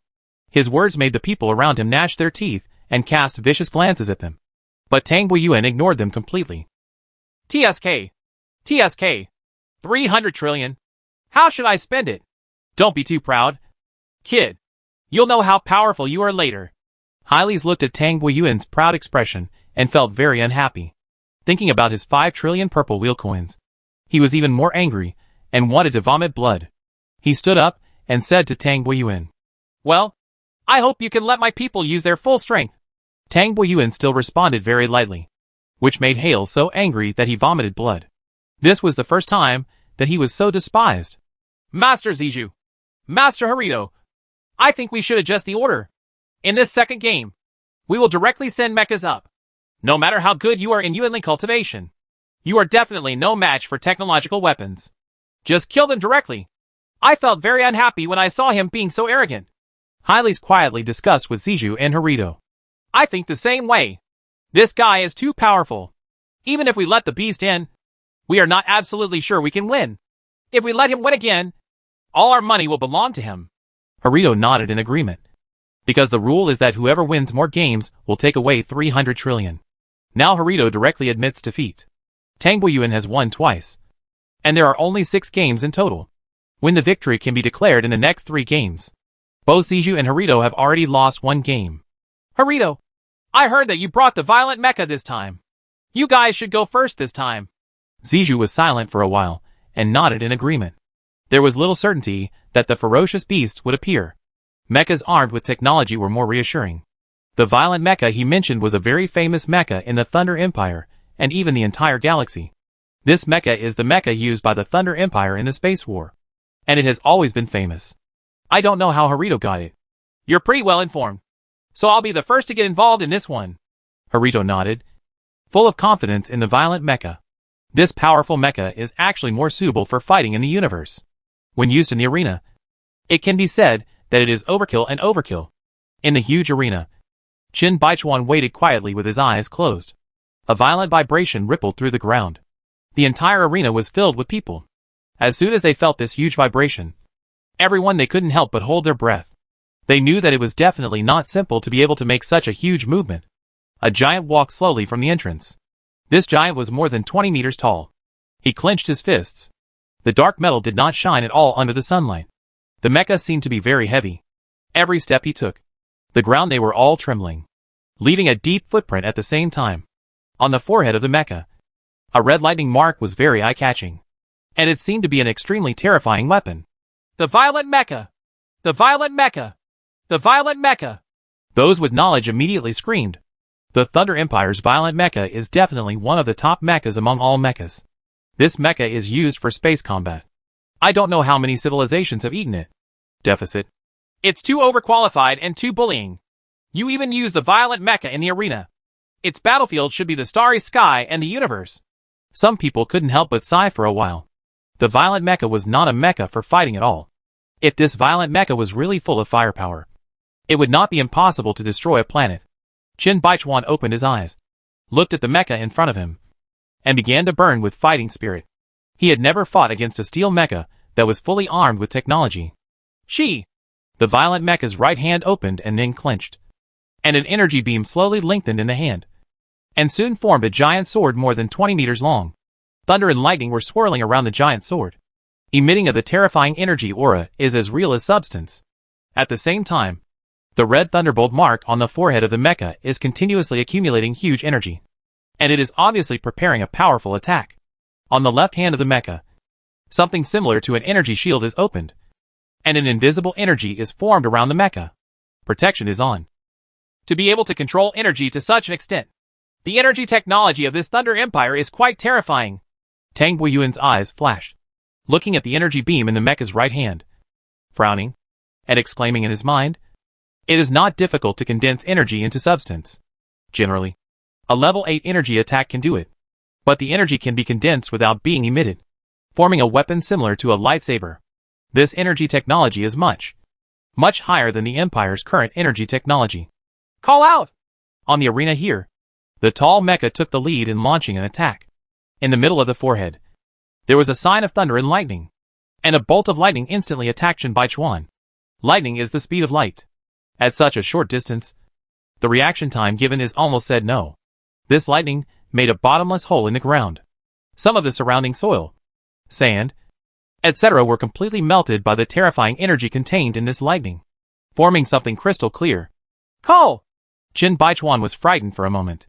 Speaker 1: His words made the people around him gnash their teeth and cast vicious glances at them. But Tang Buiyuan ignored them completely.
Speaker 2: TSK. 300 trillion. How should I spend it? Don't be too proud. Kid, you'll know how powerful you are later.
Speaker 1: Hyles looked at Tang Buiyuan's proud expression and felt very unhappy. Thinking about his 5 trillion purple wheel coins, he was even more angry and wanted to vomit blood. He stood up and said to Tang Buiyuan,
Speaker 2: "Well, I hope you can let my people use their full strength."
Speaker 1: Tang Buiyuan still responded very lightly, which made Hale so angry that he vomited blood. This was the first time that he was so despised.
Speaker 2: Master Ziju, Master Harito, I think we should adjust the order. In this second game, we will directly send mechas up. No matter how good you are in Yuanling cultivation, you are definitely no match for technological weapons. Just kill them directly. I felt very unhappy when I saw him being so arrogant.
Speaker 1: Hyles quietly discussed with Ziju and Harito.
Speaker 2: I think the same way. This guy is too powerful. Even if we let the beast in, we are not absolutely sure we can win. If we let him win again, all our money will belong to him.
Speaker 1: Harito nodded in agreement. Because the rule is that whoever wins more games will take away 300 trillion. Now Harito directly admits defeat. Tang Buiyuan has won twice. And there are only 6 games in total. When the victory can be declared in the next 3 games. Both Ziju and Harito have already lost 1 game.
Speaker 2: Harito, I heard that you brought the violent mecha this time. You guys should go first this time.
Speaker 1: Ziju was silent for a while and nodded in agreement. There was little certainty that the ferocious beasts would appear. Mechas armed with technology were more reassuring. The violent mecha he mentioned was a very famous mecha in the Thunder Empire and even the entire galaxy. This mecha is the mecha used by the Thunder Empire in the Space War. And it has always been famous. I don't know how Harito got it.
Speaker 2: You're pretty well informed. So I'll be the first to get involved in this one.
Speaker 1: Harito nodded, full of confidence in the violent mecha. This powerful mecha is actually more suitable for fighting in the universe. When used in the arena, it can be said that it is overkill and overkill. In the huge arena, Shin Baichuan waited quietly with his eyes closed. A violent vibration rippled through the ground. The entire arena was filled with people. As soon as they felt this huge vibration, everyone they couldn't help but hold their breath. They knew that it was definitely not simple to be able to make such a huge movement. A giant walked slowly from the entrance. This giant was more than 20 meters tall. He clenched his fists. The dark metal did not shine at all under the sunlight. The mecha seemed to be very heavy. Every step he took, the ground they were all trembling, leaving a deep footprint at the same time. On the forehead of the mecha, a red lightning mark was very eye-catching, and it seemed to be an extremely terrifying weapon.
Speaker 2: The violent mecha! The violent mecha! The violent mecha!
Speaker 1: Those with knowledge immediately screamed. The Thunder Empire's violent mecha is definitely one of the top mechas among all mechas. This mecha is used for space combat. I don't know how many civilizations have eaten it. Deficit.
Speaker 2: It's too overqualified and too bullying. You even use the violent mecha in the arena. Its battlefield should be the starry sky and the universe.
Speaker 1: Some people couldn't help but sigh for a while. The violent mecha was not a mecha for fighting at all. If this violent mecha was really full of firepower, it would not be impossible to destroy a planet. Shin Baichuan opened his eyes, looked at the mecha in front of him, and began to burn with fighting spirit. He had never fought against a steel mecha that was fully armed with technology.
Speaker 2: She!
Speaker 1: The violent mecha's right hand opened and then clenched, and an energy beam slowly lengthened in the hand, and soon formed a giant sword more than 20 meters long. Thunder and lightning were swirling around the giant sword. Emitting of the terrifying energy aura is as real as substance. At the same time, the red thunderbolt mark on the forehead of the mecha is continuously accumulating huge energy, and it is obviously preparing a powerful attack. On the left hand of the mecha, something similar to an energy shield is opened, and an invisible energy is formed around the mecha. Protection is on.
Speaker 2: To be able to control energy to such an extent, the energy technology of this Thunder Empire is quite terrifying.
Speaker 1: Tang Buiyuan's eyes flashed, looking at the energy beam in the mecha's right hand. Frowning, and exclaiming in his mind, "It is not difficult to condense energy into substance. Generally, a level 8 energy attack can do it. But the energy can be condensed without being emitted, forming a weapon similar to a lightsaber. This energy technology is much higher than the Empire's current energy technology."
Speaker 2: Call out!
Speaker 1: On the arena here, the tall mecha took the lead in launching an attack. In the middle of the forehead, there was a sign of thunder and lightning, and a bolt of lightning instantly attacked Chen Baichuan. Lightning is the speed of light. At such a short distance, the reaction time given is almost said no. This lightning made a bottomless hole in the ground. Some of the surrounding soil, sand, etc. were completely melted by the terrifying energy contained in this lightning, forming something crystal clear.
Speaker 2: Call!
Speaker 1: Chen Baichuan was frightened for a moment.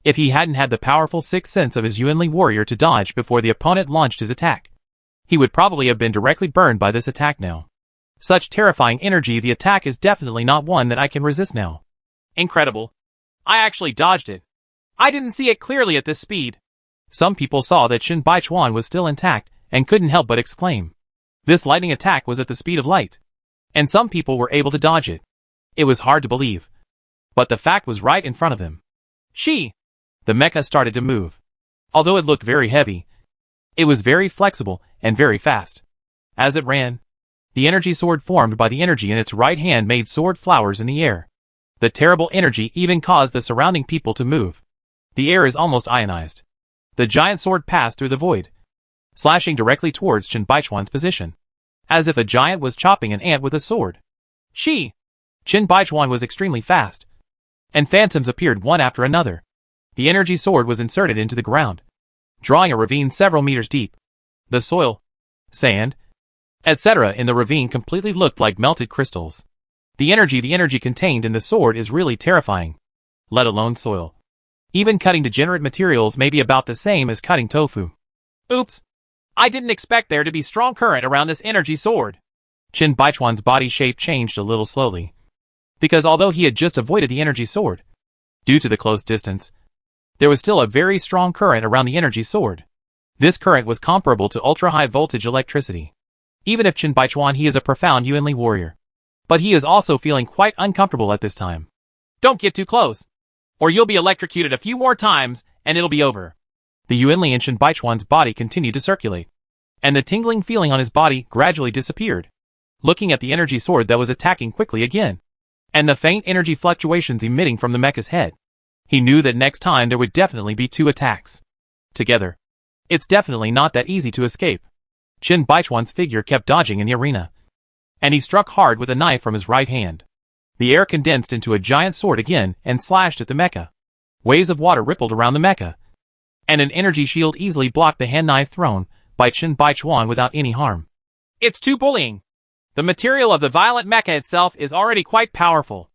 Speaker 1: If he hadn't had the powerful sixth sense of his Yuanli warrior to dodge before the opponent launched his attack, he would probably have been directly burned by this attack now. Such terrifying energy, the attack is definitely not one that I can resist now.
Speaker 2: Incredible. I actually dodged it. I didn't see it clearly at this speed.
Speaker 1: Some people saw that Chen Baichuan was still intact and couldn't help but exclaim. This lightning attack was at the speed of light, and some people were able to dodge it. It was hard to believe, but the fact was right in front of them.
Speaker 2: The
Speaker 1: mecha started to move. Although it looked very heavy, it was very flexible and very fast. As it ran, the energy sword formed by the energy in its right hand made sword flowers in the air. The terrible energy even caused the surrounding people to move. The air is almost ionized. The giant sword passed through the void, slashing directly towards Chen Baichuan's position, as if a giant was chopping an ant with a sword. Chen Baichuan was extremely fast, and phantoms appeared one after another. The energy sword was inserted into the ground, drawing a ravine several meters deep. The soil, sand, etc. in the ravine completely looked like melted crystals. The energy contained in the sword is really terrifying, let alone soil. Even cutting degenerate materials may be about the same as cutting tofu.
Speaker 2: Oops. I didn't expect there to be strong current around this energy sword.
Speaker 1: Chen Baichuan's body shape changed a little slowly, because although he had just avoided the energy sword, due to the close distance, there was still a very strong current around the energy sword. This current was comparable to ultra-high voltage electricity. Even if Chen Baichuan he is a profound Yuanli warrior, but he is also feeling quite uncomfortable at this time.
Speaker 2: Don't get too close, or you'll be electrocuted a few more times and it'll be over.
Speaker 1: The Yuanli in Chen Baichuan's body continued to circulate, and the tingling feeling on his body gradually disappeared. Looking at the energy sword that was attacking quickly again, and the faint energy fluctuations emitting from the mecha's head, he knew that next time there would definitely be two attacks together. It's definitely not that easy to escape. Chen Baichuan's figure kept dodging in the arena, and he struck hard with a knife from his right hand. The air condensed into a giant sword again and slashed at the mecha. Waves of water rippled around the mecha, and an energy shield easily blocked the hand knife thrown by Chen Baichuan without any harm.
Speaker 2: It's too bullying. The material of the violent mecha itself is already quite powerful,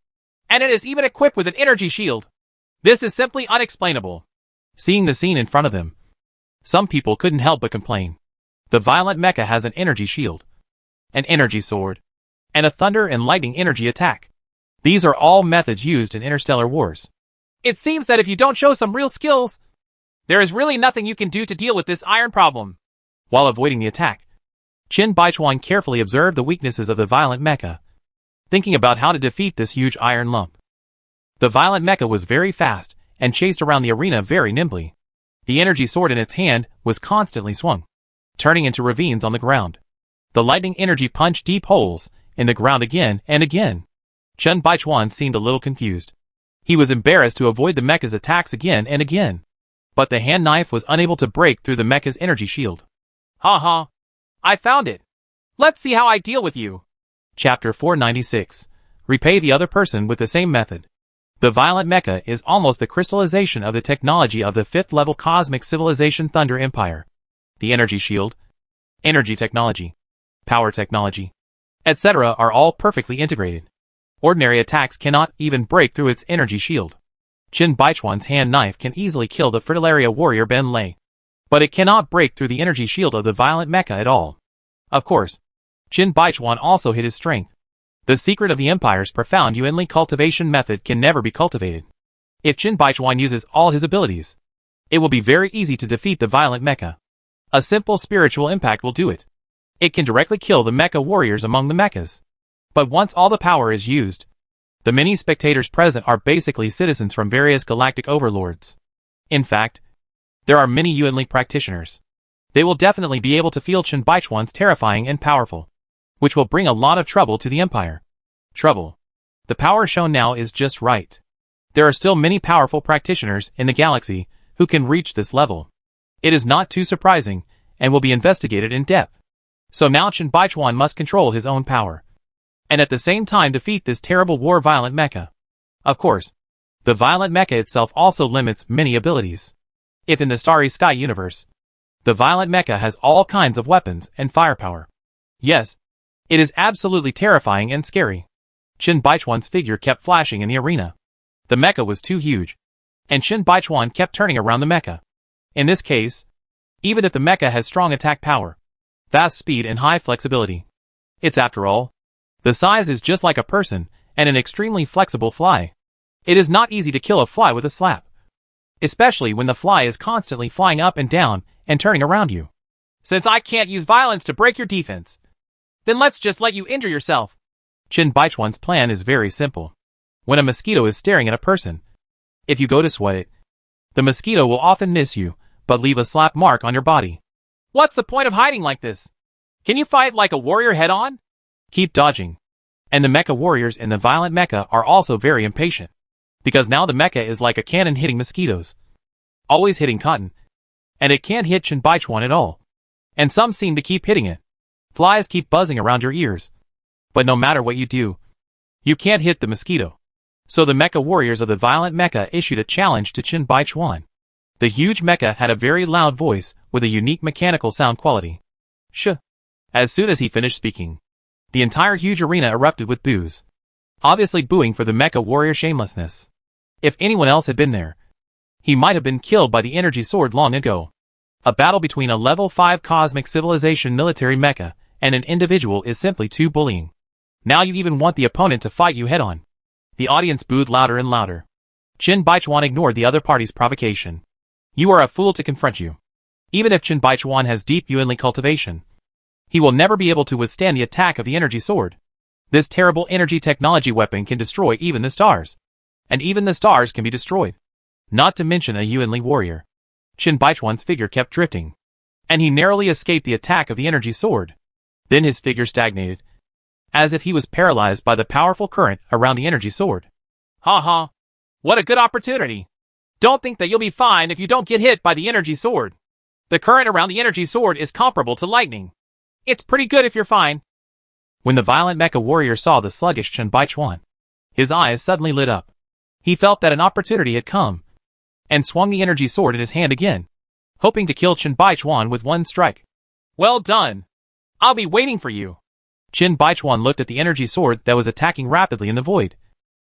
Speaker 2: and it is even equipped with an energy shield. This is simply unexplainable.
Speaker 1: Seeing the scene in front of them, some people couldn't help but complain. The violent mecha has an energy shield, an energy sword, and a thunder and lightning energy attack. These are all methods used in interstellar wars.
Speaker 2: It seems that if you don't show some real skills, there is really nothing you can do to deal with this iron problem.
Speaker 1: While avoiding the attack, Chen Baichuan carefully observed the weaknesses of the violent mecha, thinking about how to defeat this huge iron lump. The violent mecha was very fast and chased around the arena very nimbly. The energy sword in its hand was constantly swung, turning into ravines on the ground. The lightning energy punched deep holes in the ground again and again. Chen Baichuan seemed a little confused. He was embarrassed to avoid the mecha's attacks again and again, but the hand knife was unable to break through the mecha's energy shield.
Speaker 2: Haha. I found it. Let's see how I deal with you.
Speaker 1: Chapter 496. Repay the other person with the same method. The violent mecha is almost the crystallization of the technology of the 5th level cosmic civilization Thunder Empire. The energy shield, energy technology, power technology, etc. are all perfectly integrated. Ordinary attacks cannot even break through its energy shield. Chen Baichuan's hand knife can easily kill the Fritillaria warrior Ben Lei, but it cannot break through the energy shield of the violent mecha at all. Of course, Chen Baichuan also hid his strength. The secret of the Empire's profound Yuanli cultivation method can never be cultivated. If Chen Baichuan uses all his abilities, it will be very easy to defeat the violent mecha. A simple spiritual impact will do it. It can directly kill the mecha warriors among the mechas. But once all the power is used, the many spectators present are basically citizens from various galactic overlords. In fact, there are many Yuanli practitioners. They will definitely be able to feel Chen Baichuan's terrifying and powerful, which will bring a lot of trouble to the Empire. Trouble. The power shown now is just right. There are still many powerful practitioners in the galaxy who can reach this level. It is not too surprising, and will be investigated in depth. So now Chen Baichuan must control his own power, and at the same time defeat this terrible war-violent mecha. Of course, the violent mecha itself also limits many abilities. If in the Starry Sky universe, the violent mecha has all kinds of weapons and firepower. Yes, it is absolutely terrifying and scary. Chen Baichuan's figure kept flashing in the arena. The mecha was too huge, and Chen Baichuan kept turning around the mecha. In this case, even if the mecha has strong attack power, fast speed and high flexibility, it's after all, the size is just like a person and an extremely flexible fly. It is not easy to kill a fly with a slap, especially when the fly is constantly flying up and down and turning around you.
Speaker 2: Since I can't use violence to break your defense, then let's just let you injure yourself.
Speaker 1: Chen Baichuan's plan is very simple. When a mosquito is staring at a person, if you go to swat it, the mosquito will often miss you, but leave a slap mark on your body.
Speaker 2: What's the point of hiding like this? Can you fight like a warrior head-on?
Speaker 1: Keep dodging. And the mecha warriors in the violent mecha are also very impatient, because now the mecha is like a cannon hitting mosquitoes, always hitting cotton, and it can't hit Chen Baichuan at all. And some seem to keep hitting it. Flies keep buzzing around your ears. But no matter what you do, you can't hit the mosquito. So the mecha warriors of the violent mecha issued a challenge to Chen Baichuan. The huge mecha had a very loud voice with a unique mechanical sound quality. Sh. As soon as he finished speaking, the entire huge arena erupted with boos. Obviously booing for the mecha warrior shamelessness. If anyone else had been there, he might have been killed by the energy sword long ago. A battle between a level 5 cosmic civilization military mecha and an individual is simply too bullying. Now you even want the opponent to fight you head-on. The audience booed louder and louder. Chen Baichuan ignored the other party's provocation. You are a fool to confront you. Even if Chen Baichuan has deep Yuanli cultivation, he will never be able to withstand the attack of the energy sword. This terrible energy technology weapon can destroy even the stars. And even the stars can be destroyed. Not to mention a Yuanli warrior. Chen Baichuan's figure kept drifting, and he narrowly escaped the attack of the energy sword. Then his figure stagnated, as if he was paralyzed by the powerful current around the energy sword.
Speaker 2: Ha ha. What a good opportunity. Don't think that you'll be fine if you don't get hit by the energy sword. The current around the energy sword is comparable to lightning. It's pretty good if you're fine.
Speaker 1: When the violent mecha warrior saw the sluggish Chen Baichuan, his eyes suddenly lit up. He felt that an opportunity had come, and swung the energy sword in his hand again, hoping to kill Chen Baichuan with one strike.
Speaker 2: Well done. I'll be waiting for you.
Speaker 1: Chen Baichuan looked at the energy sword that was attacking rapidly in the void,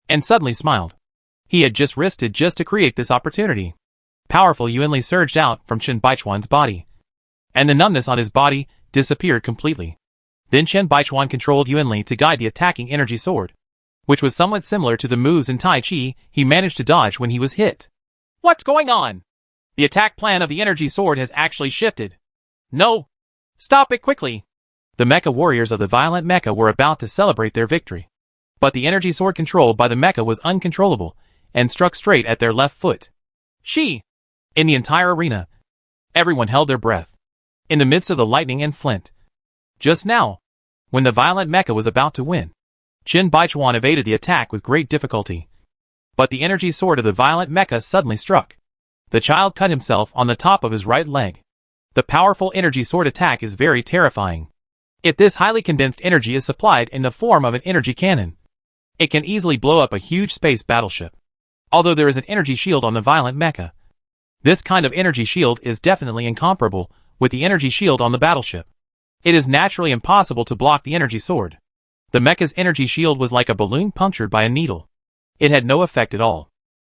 Speaker 1: and suddenly smiled. He had just risked it just to create this opportunity. Powerful Yuanli surged out from Chen Baichuan's body, and the numbness on his body disappeared completely. Then Chen Baichuan controlled Yuanli to guide the attacking energy sword, which was somewhat similar to the moves in Tai Chi he managed to dodge when he was hit.
Speaker 2: What's going on? The attack plan of the energy sword has actually shifted. No. Stop it quickly.
Speaker 1: The mecha warriors of the violent mecha were about to celebrate their victory. But the energy sword controlled by the mecha was uncontrollable, and struck straight at their left foot.
Speaker 2: She!
Speaker 1: In the entire arena, everyone held their breath, in the midst of the lightning and flint. Just now, when the violent mecha was about to win, Chen Baichuan evaded the attack with great difficulty. But the energy sword of the violent mecha suddenly struck. The child cut himself on the top of his right leg. The powerful energy sword attack is very terrifying. If this highly condensed energy is supplied in the form of an energy cannon, it can easily blow up a huge space battleship. Although there is an energy shield on the violent mecha, this kind of energy shield is definitely incomparable with the energy shield on the battleship. It is naturally impossible to block the energy sword. The mecha's energy shield was like a balloon punctured by a needle. It had no effect at all.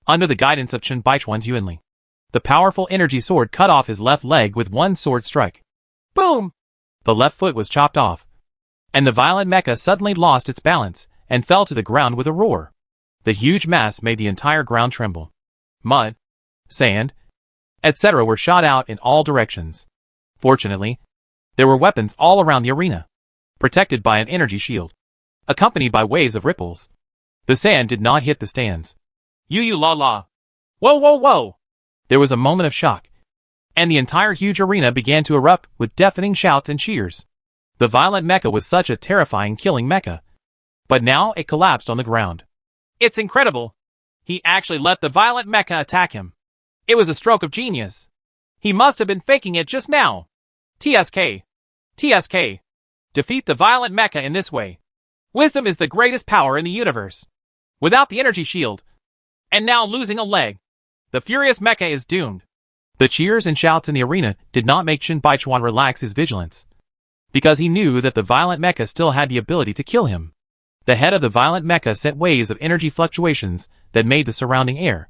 Speaker 1: Under the guidance of Chen Baichuan's Yuanli, the powerful energy sword cut off his left leg with one sword strike.
Speaker 2: Boom!
Speaker 1: The left foot was chopped off, and the violent mecha suddenly lost its balance and fell to the ground with a roar. The huge mass made the entire ground tremble. Mud, sand, etc. were shot out in all directions. Fortunately, there were weapons all around the arena, protected by an energy shield. accompanied by waves of ripples. The sand did not hit the stands.
Speaker 2: You la la. Whoa whoa whoa.
Speaker 1: There was a moment of shock, and the entire huge arena began to erupt with deafening shouts and cheers. The violent mecha was such a terrifying killing mecha. But now it collapsed on the ground.
Speaker 2: It's incredible. He actually let the violent mecha attack him. It was a stroke of genius. He must have been faking it just now. TSK. TSK. Defeat the violent mecha in this way. Wisdom is the greatest power in the universe. Without the energy shield, and now losing a leg, the furious mecha is doomed.
Speaker 1: The cheers and shouts in the arena did not make Shin Baichuan relax his vigilance, because he knew that the violent mecha still had the ability to kill him. The head of the violent mecha sent waves of energy fluctuations that made the surrounding air.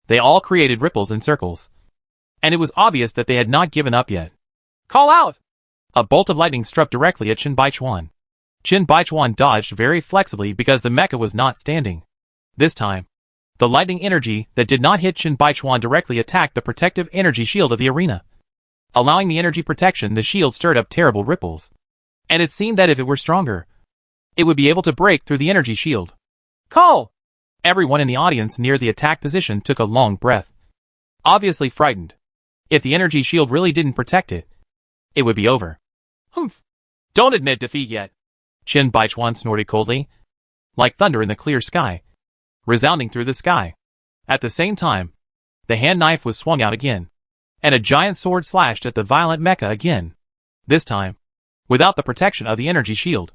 Speaker 1: They all created ripples and circles. And it was obvious that they had not given up yet.
Speaker 2: Call out!
Speaker 1: A bolt of lightning struck directly at Shin Baichuan. Shin Baichuan dodged very flexibly because the mecha was not standing. This time, the lightning energy that did not hit Shin Baichuan directly attacked the protective energy shield of the arena. Allowing the energy protection, the shield stirred up terrible ripples. And it seemed that if it were stronger, it would be able to break through the energy shield.
Speaker 2: Call!
Speaker 1: Everyone in the audience near the attack position took a long breath, obviously frightened. If the energy shield really didn't protect it, it would be over.
Speaker 2: Humph. Don't admit defeat yet.
Speaker 1: Shin Baichuan snorted coldly, like thunder in the clear sky, resounding through the sky. At the same time, the hand knife was swung out again, and a giant sword slashed at the violent mecha again. This time, without the protection of the energy shield.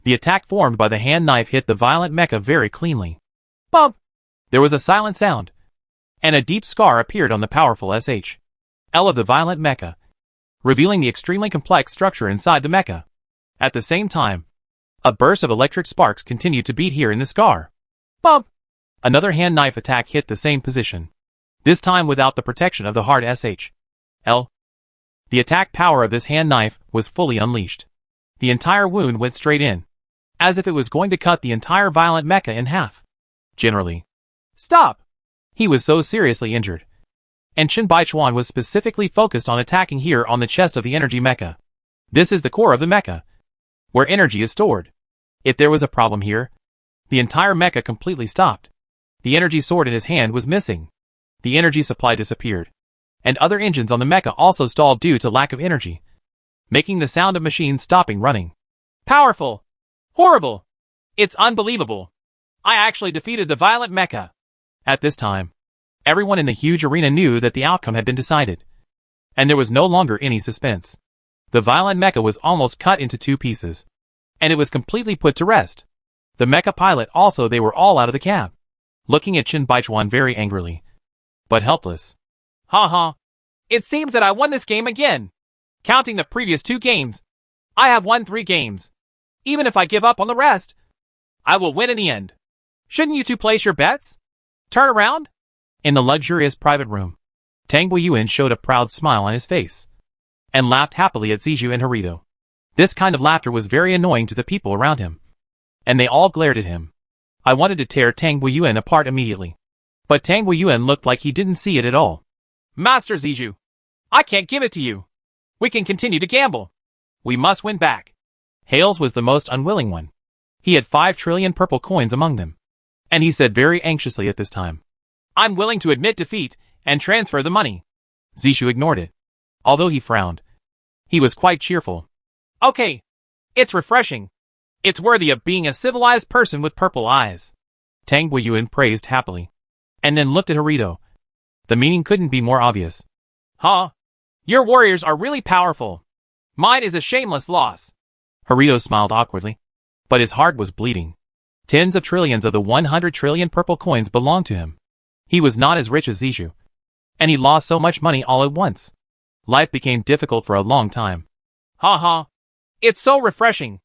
Speaker 1: The attack formed by the hand knife hit the violent mecha very cleanly.
Speaker 2: Bump!
Speaker 1: There was a silent sound, and a deep scar appeared on the powerful SHL of the violent mecha, revealing the extremely complex structure inside the mecha. At the same time, a burst of electric sparks continued to beat here in the scar.
Speaker 2: Bump!
Speaker 1: Another hand knife attack hit the same position, this time without the protection of the hard SHL. The attack power of this hand knife was fully unleashed. The entire wound went straight in, as if it was going to cut the entire violent mecha in half. Generally,
Speaker 2: stop!
Speaker 1: He was so seriously injured. And Shin Baichuan was specifically focused on attacking here on the chest of the energy mecha. This is the core of the mecha, where energy is stored. If there was a problem here, the entire mecha completely stopped. The energy sword in his hand was missing. The energy supply disappeared. And other engines on the mecha also stalled due to lack of energy, making the sound of machines stopping running.
Speaker 2: Powerful! Horrible! It's unbelievable! I actually defeated the violent mecha.
Speaker 1: At this time, everyone in the huge arena knew that the outcome had been decided, and there was no longer any suspense. The violent mecha was almost cut into 2 pieces, and it was completely put to rest. The mecha pilot also, they were all out of the cab, looking at Shin Baichuan very angrily, but helpless.
Speaker 2: Ha ha! It seems that I won this game again. Counting the previous 2 games, I have won 3 games. Even if I give up on the rest, I will win in the end. Shouldn't you two place your bets? Turn around?
Speaker 1: In the luxurious private room, Tang Guiyuan showed a proud smile on his face, and laughed happily at Zijou and Harito. This kind of laughter was very annoying to the people around him, and they all glared at him. I wanted to tear Tang Guiyuan apart immediately, but Tang Guiyuan looked like he didn't see it at all.
Speaker 2: Master Zijou, I can't give it to you. We can continue to gamble. We must win back.
Speaker 1: Hales was the most unwilling one. He had 5 trillion purple coins among them, and he said very anxiously at this time,
Speaker 2: I'm willing to admit defeat and transfer the money.
Speaker 1: Zijou ignored it. Although he frowned, he was quite cheerful.
Speaker 2: Okay. It's refreshing. It's worthy of being a civilized person with purple eyes.
Speaker 1: Tang Guiyuan praised happily, and then looked at Harito. The meaning couldn't be more obvious.
Speaker 2: Huh? Your warriors are really powerful. Mine is a shameless loss.
Speaker 1: Harito smiled awkwardly, but his heart was bleeding. Tens of trillions of the 100 trillion purple coins belonged to him. He was not as rich as Zijou, and he lost so much money all at once. Life became difficult for a long time.
Speaker 2: Ha ha. It's so refreshing.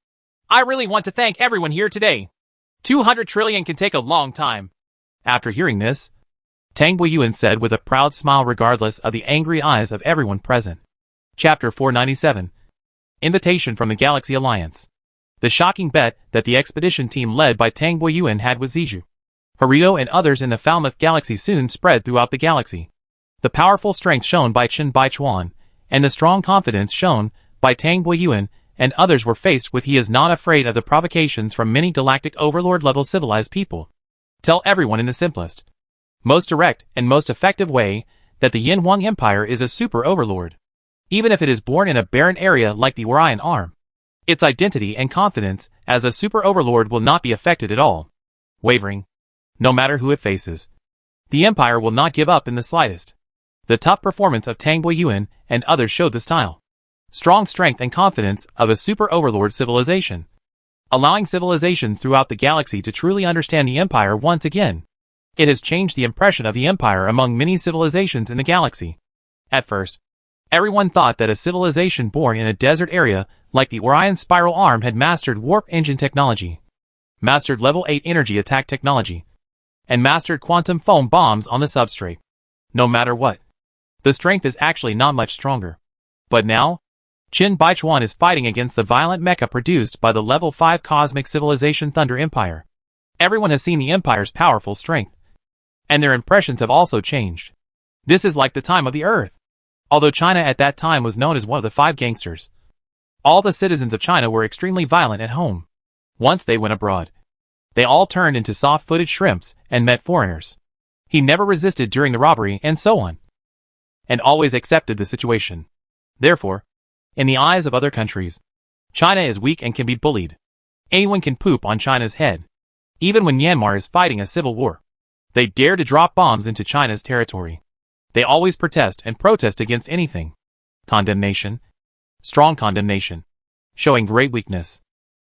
Speaker 2: I really want to thank everyone here today. 200 trillion can take a long time.
Speaker 1: After hearing this, Tang Guiyuan said with a proud smile regardless of the angry eyes of everyone present. Chapter 497. Invitation from the Galaxy Alliance. The shocking bet that the expedition team led by Tang Guiyuan had with Zijou, Harito and others in the Falmouth Galaxy soon spread throughout the galaxy. The powerful strength shown by Shin Baichuan, and the strong confidence shown by Tang Guiyuan and others were faced with, he is not afraid of the provocations from many galactic overlord-level civilized people. Tell everyone in the simplest, most direct, and most effective way that the Yin Huang Empire is a super overlord. Even if it is born in a barren area like the Orion Arm, its identity and confidence as a super overlord will not be affected at all. Wavering. No matter who it faces, the Empire will not give up in the slightest. The tough performance of Tang Boyuan and others showed the style, strong strength and confidence of a super overlord civilization, allowing civilizations throughout the galaxy to truly understand the Empire once again. It has changed the impression of the Empire among many civilizations in the galaxy. At first, everyone thought that a civilization born in a desert area like the Orion Spiral Arm had mastered warp engine technology, mastered level 8 energy attack technology, and mastered quantum foam bombs on the substrate. No matter what, the strength is actually not much stronger. But now, Qin Baichuan is fighting against the violent mecha produced by the level 5 cosmic civilization Thunder Empire. Everyone has seen the Empire's powerful strength, and their impressions have also changed. This is like the time of the Earth. Although China at that time was known as one of the 5 gangsters, all the citizens of China were extremely violent at home. Once they went abroad, they all turned into soft-footed shrimps and met foreigners. He never resisted during the robbery and so on, and always accepted the situation. Therefore, in the eyes of other countries, China is weak and can be bullied. Anyone can poop on China's head. Even when Myanmar is fighting a civil war, they dare to drop bombs into China's territory. They always protest against anything. Condemnation. Strong condemnation. Showing great weakness.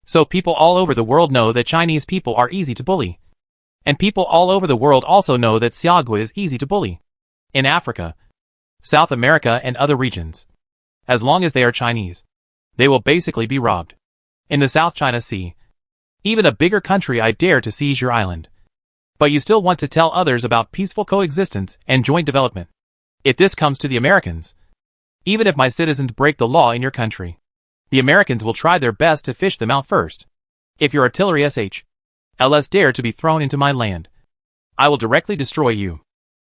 Speaker 1: So people all over the world know that Chinese people are easy to bully. And people all over the world also know that Xiaogui is easy to bully. In Africa, South America and other regions, as long as they are Chinese, they will basically be robbed. In the South China Sea, even a bigger country I dare to seize your island. But you still want to tell others about peaceful coexistence and joint development. If this comes to the Americans, even if my citizens break the law in your country, the Americans will try their best to fish them out first. If your artillery SHLs dare to be thrown into my land, I will directly destroy you.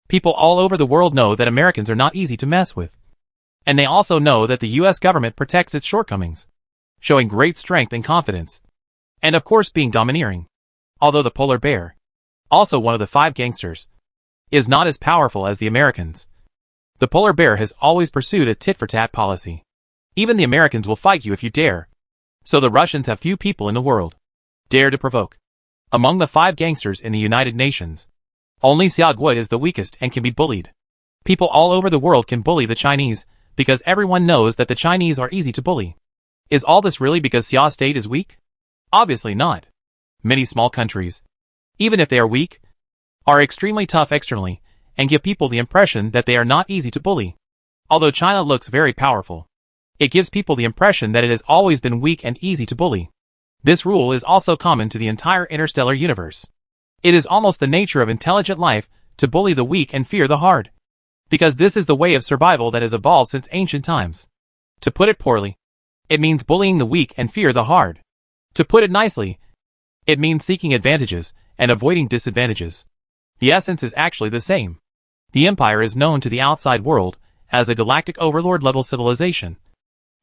Speaker 1: People all over the world know that Americans are not easy to mess with. And they also know that the US government protects its shortcomings, showing great strength and confidence. And of course being domineering. Although the polar bear, also one of the 5 gangsters, is not as powerful as the Americans. The polar bear has always pursued a tit-for-tat policy. Even the Americans will fight you if you dare. So the Russians have few people in the world dare to provoke. Among the 5 gangsters in the United Nations, only Xiaogui is the weakest and can be bullied. People all over the world can bully the Chinese, because everyone knows that the Chinese are easy to bully. Is all this really because Xia state is weak? Obviously not. Many small countries, even if they are weak, are extremely tough externally, and give people the impression that they are not easy to bully. Although China looks very powerful, it gives people the impression that it has always been weak and easy to bully. This rule is also common to the entire interstellar universe. It is almost the nature of intelligent life to bully the weak and fear the hard. Because this is the way of survival that has evolved since ancient times. To put it poorly, it means bullying the weak and fear the hard. To put it nicely, it means seeking advantages and avoiding disadvantages. The essence is actually the same. The Empire is known to the outside world as a galactic overlord-level civilization.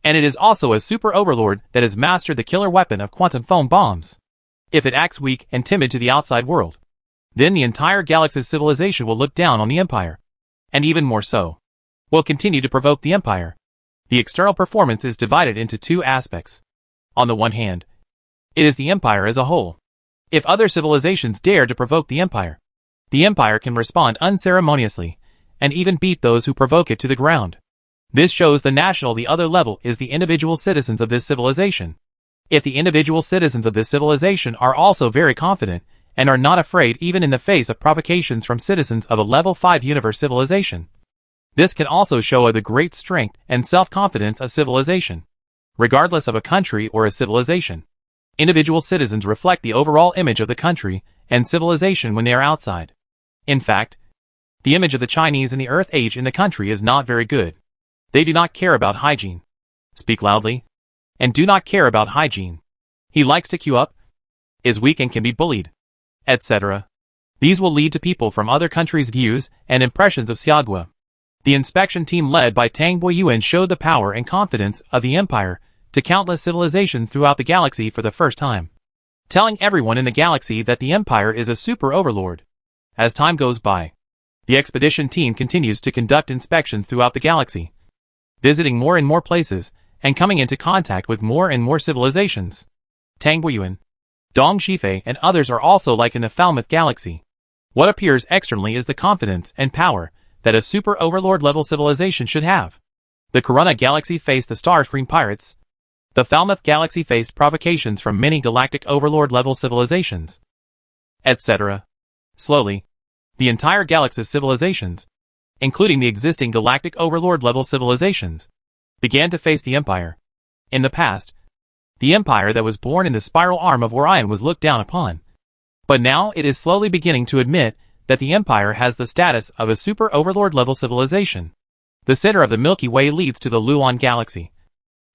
Speaker 1: And it is also a super overlord that has mastered the killer weapon of quantum foam bombs. If it acts weak and timid to the outside world, then the entire galaxy's civilization will look down on the Empire. And even more so, will continue to provoke the Empire. The external performance is divided into 2 aspects. On the one hand, it is the Empire as a whole. If other civilizations dare to provoke the Empire can respond unceremoniously, and even beat those who provoke it to the ground. This shows the national. The other level is the individual citizens of this civilization. If the individual citizens of this civilization are also very confident, and are not afraid even in the face of provocations from citizens of a level 5 universe civilization. This can also show the great strength and self-confidence of civilization. Regardless of a country or a civilization, individual citizens reflect the overall image of the country and civilization when they are outside. In fact, the image of the Chinese in the Earth Age in the country is not very good. They do not care about hygiene. Speak loudly. And do not care about hygiene. He likes to queue up, is weak and can be bullied, etc. These will lead to people from other countries' views and impressions of Xiaogui. The inspection team led by Tang Boyuan showed the power and confidence of the Empire to countless civilizations throughout the galaxy for the first time, telling everyone in the galaxy that the Empire is a super overlord. As time goes by, the expedition team continues to conduct inspections throughout the galaxy, visiting more and more places, and coming into contact with more and more civilizations. Tang Guiyuan, Dong Shifei, and others are also like in the Falmouth galaxy. What appears externally is the confidence and power that a super overlord level civilization should have. The Corunna galaxy faced the Starscream pirates. The Falmouth galaxy faced provocations from many galactic overlord level civilizations, etc. Slowly, the entire galaxy's civilizations, including the existing galactic overlord level civilizations, began to face the Empire. In the past, the Empire that was born in the spiral arm of Orion was looked down upon. But now it is slowly beginning to admit that the Empire has the status of a super overlord level civilization. The center of the Milky Way leads to the Luon galaxy,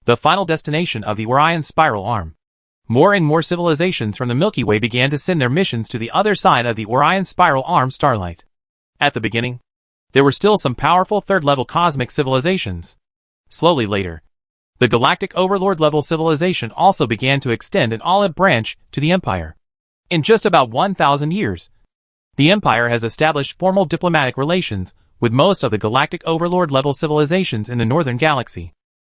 Speaker 1: the final destination of the Orion spiral arm. More and more civilizations from the Milky Way began to send their missions to the other side of the Orion spiral arm starlight. At the beginning, there were still some powerful third-level cosmic civilizations. Slowly later, the galactic overlord level civilization also began to extend an olive branch to the Empire. In just about 1,000 years, the Empire has established formal diplomatic relations with most of the galactic overlord level civilizations in the northern galaxy.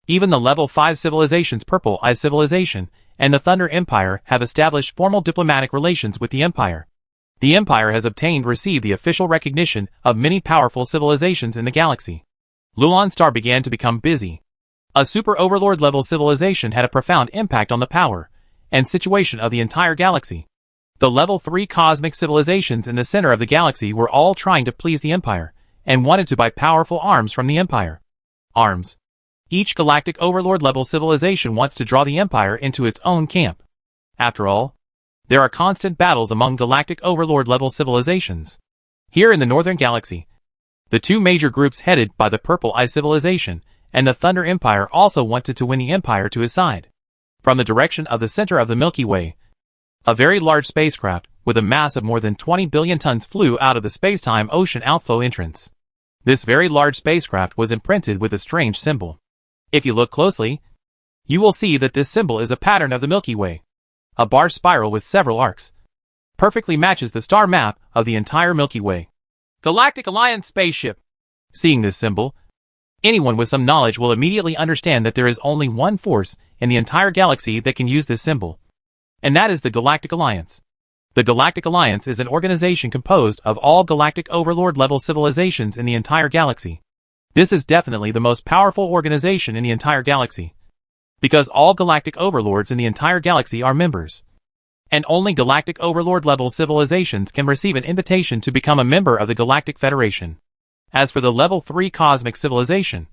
Speaker 1: Even the level 5 civilizations Purple Eye Civilization and the Thunder Empire have established formal diplomatic relations with the Empire. The Empire has received the official recognition of many powerful civilizations in the galaxy. Luon Star began to become busy. A super overlord level civilization had a profound impact on the power and situation of the entire galaxy. The level 3 cosmic civilizations in the center of the galaxy were all trying to please the Empire and wanted to buy powerful arms from the Empire. Arms. Each galactic overlord level civilization wants to draw the Empire into its own camp. After all, there are constant battles among galactic overlord level civilizations. Here in the northern galaxy, the two major groups headed by the Purple Eye Civilization and the Thunder Empire also wanted to win the Empire to his side. From the direction of the center of the Milky Way, a very large spacecraft with a mass of more than 20 billion tons flew out of the space-time ocean outflow entrance. This very large spacecraft was imprinted with a strange symbol. If you look closely, you will see that this symbol is a pattern of the Milky Way. A bar spiral with several arcs perfectly matches the star map of the entire Milky Way. Galactic Alliance spaceship. Seeing this symbol, anyone with some knowledge will immediately understand that there is only one force in the entire galaxy that can use this symbol, and that is the Galactic Alliance. The Galactic Alliance is an organization composed of all galactic overlord level civilizations in the entire galaxy. This is definitely the most powerful organization in the entire galaxy, because all galactic overlords in the entire galaxy are members. And only galactic overlord level civilizations can receive an invitation to become a member of the Galactic Federation. As for the level 3 cosmic civilization,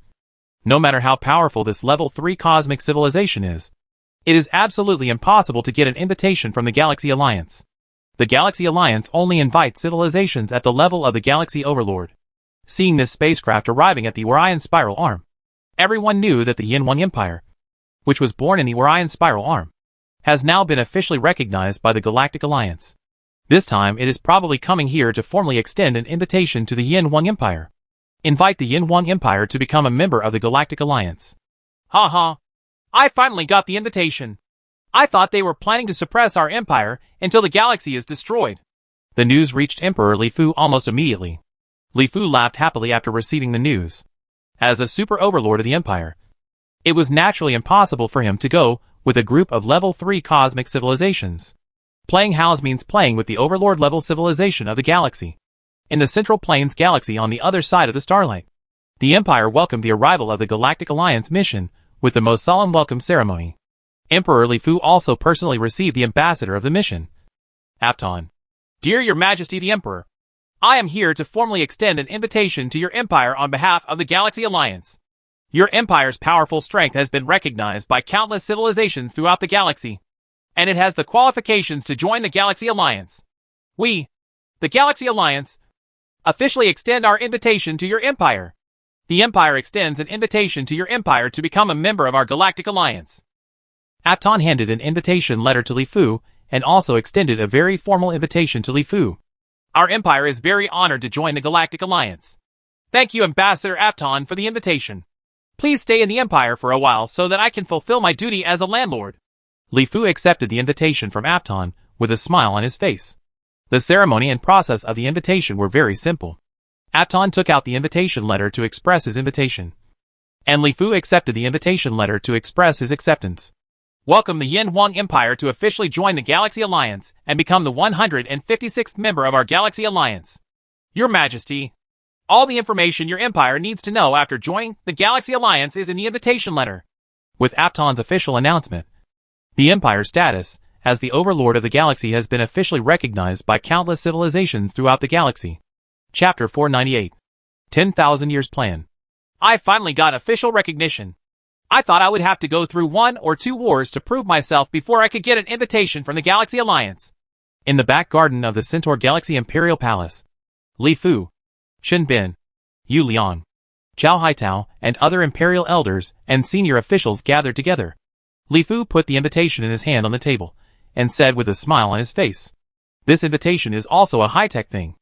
Speaker 1: no matter how powerful this level 3 cosmic civilization is, it is absolutely impossible to get an invitation from the Galaxy Alliance. The Galaxy Alliance only invites civilizations at the level of the Galaxy Overlord. Seeing this spacecraft arriving at the Orion Spiral Arm, everyone knew that the Yin Wang Empire, which was born in the Orion Spiral Arm, has now been officially recognized by the Galactic Alliance. This time it is probably coming here to formally extend an invitation to the Yin Wang Empire. Invite the Yin Wang Empire to become a member of the Galactic Alliance. Haha. I finally got the invitation. I thought they were planning to suppress our empire until the galaxy is destroyed. The news reached Emperor Li Fu almost immediately. Li Fu laughed happily after receiving the news. As a super overlord of the empire, it was naturally impossible for him to go with a group of level 3 cosmic civilizations. Playing house means playing with the overlord level civilization of the galaxy. In the Central Plains galaxy on the other side of the starlight, the Empire welcomed the arrival of the Galactic Alliance mission with the most solemn welcome ceremony. Emperor Li Fu also personally received the ambassador of the mission, Apton. Dear Your Majesty the Emperor, I am here to formally extend an invitation to your empire on behalf of the Galaxy Alliance. Your empire's powerful strength has been recognized by countless civilizations throughout the galaxy, and it has the qualifications to join the Galaxy Alliance. We, the Galaxy Alliance, officially extend our invitation to your empire. The Empire extends an invitation to your empire to become a member of our Galactic Alliance. Apton handed an invitation letter to Li Fu and also extended a very formal invitation to Li Fu. Our empire is very honored to join the Galactic Alliance. Thank you, Ambassador Apton, for the invitation.
Speaker 2: Please stay in the Empire for a while so that I can fulfill my duty as a landlord.
Speaker 1: Li Fu accepted the invitation from Apton with a smile on his face. The ceremony and process of the invitation were very simple. Apton took out the invitation letter to express his invitation, and Li Fu accepted the invitation letter to express his acceptance.
Speaker 2: Welcome the Yin Huang Empire to officially join the Galaxy Alliance and become the 156th member of our Galaxy Alliance. Your Majesty, all the information your empire needs to know after joining the Galaxy Alliance is in the invitation letter.
Speaker 1: With Apton's official announcement, the Empire's status as the overlord of the galaxy has been officially recognized by countless civilizations throughout the galaxy. Chapter 498. 10,000 Years Plan.
Speaker 2: I finally got official recognition. I thought I would have to go through 1 or 2 wars to prove myself before I could get an invitation from the Galaxy Alliance.
Speaker 1: In the back garden of the Centaur Galaxy Imperial Palace, Li Fu, Shin Bin, Yu Liang, Chao Haitao, and other Imperial elders and senior officials gathered together. Li Fu put the invitation in his hand on the table, and said with a smile on his face, "This invitation is also a high-tech thing.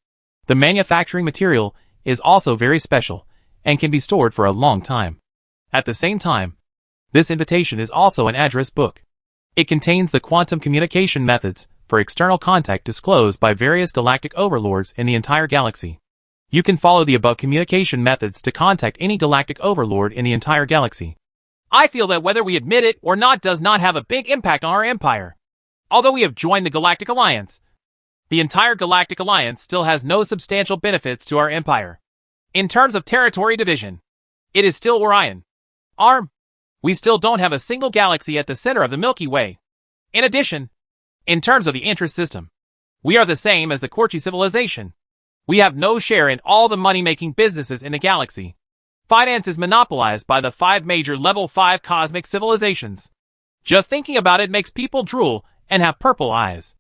Speaker 1: The manufacturing material is also very special, and can be stored for a long time. At the same time, this invitation is also an address book. It contains the quantum communication methods for external contact disclosed by various galactic overlords in the entire galaxy. You can follow the above communication methods to contact any galactic overlord in the entire galaxy."
Speaker 2: I feel that whether we admit it or not does not have a big impact on our empire. Although we have joined the Galactic Alliance, the entire Galactic Alliance still has no substantial benefits to our empire. In terms of territory division, it is still Orion. Arm. We still don't have a single galaxy at the center of the Milky Way. In addition, in terms of the interest system, we are the same as the Korchi civilization. We have no share in all the money-making businesses in the galaxy. Finance is monopolized by the 5 major level 5 cosmic civilizations. Just thinking about it makes people drool and have purple eyes.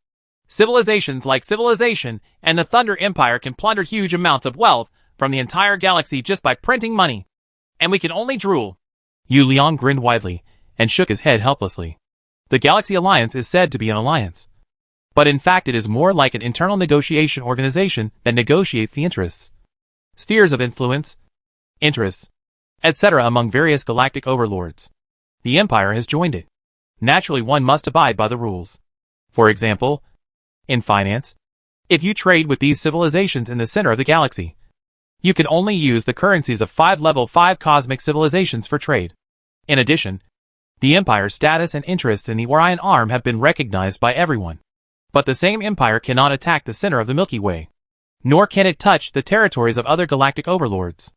Speaker 2: Civilizations like Civilization and the Thunder Empire can plunder huge amounts of wealth from the entire galaxy just by printing money. And we can only drool.
Speaker 1: Yu Liang grinned widely and shook his head helplessly. The Galaxy Alliance is said to be an alliance, but in fact it is more like an internal negotiation organization that negotiates the interests, spheres of influence, interests, etc. among various galactic overlords. The Empire has joined it. Naturally, one must abide by the rules. For example, in finance, if you trade with these civilizations in the center of the galaxy, you can only use the currencies of 5 level 5 cosmic civilizations for trade. In addition, the Empire's status and interests in the Orion Arm have been recognized by everyone. But the same Empire cannot attack the center of the Milky Way, nor can it touch the territories of other galactic overlords.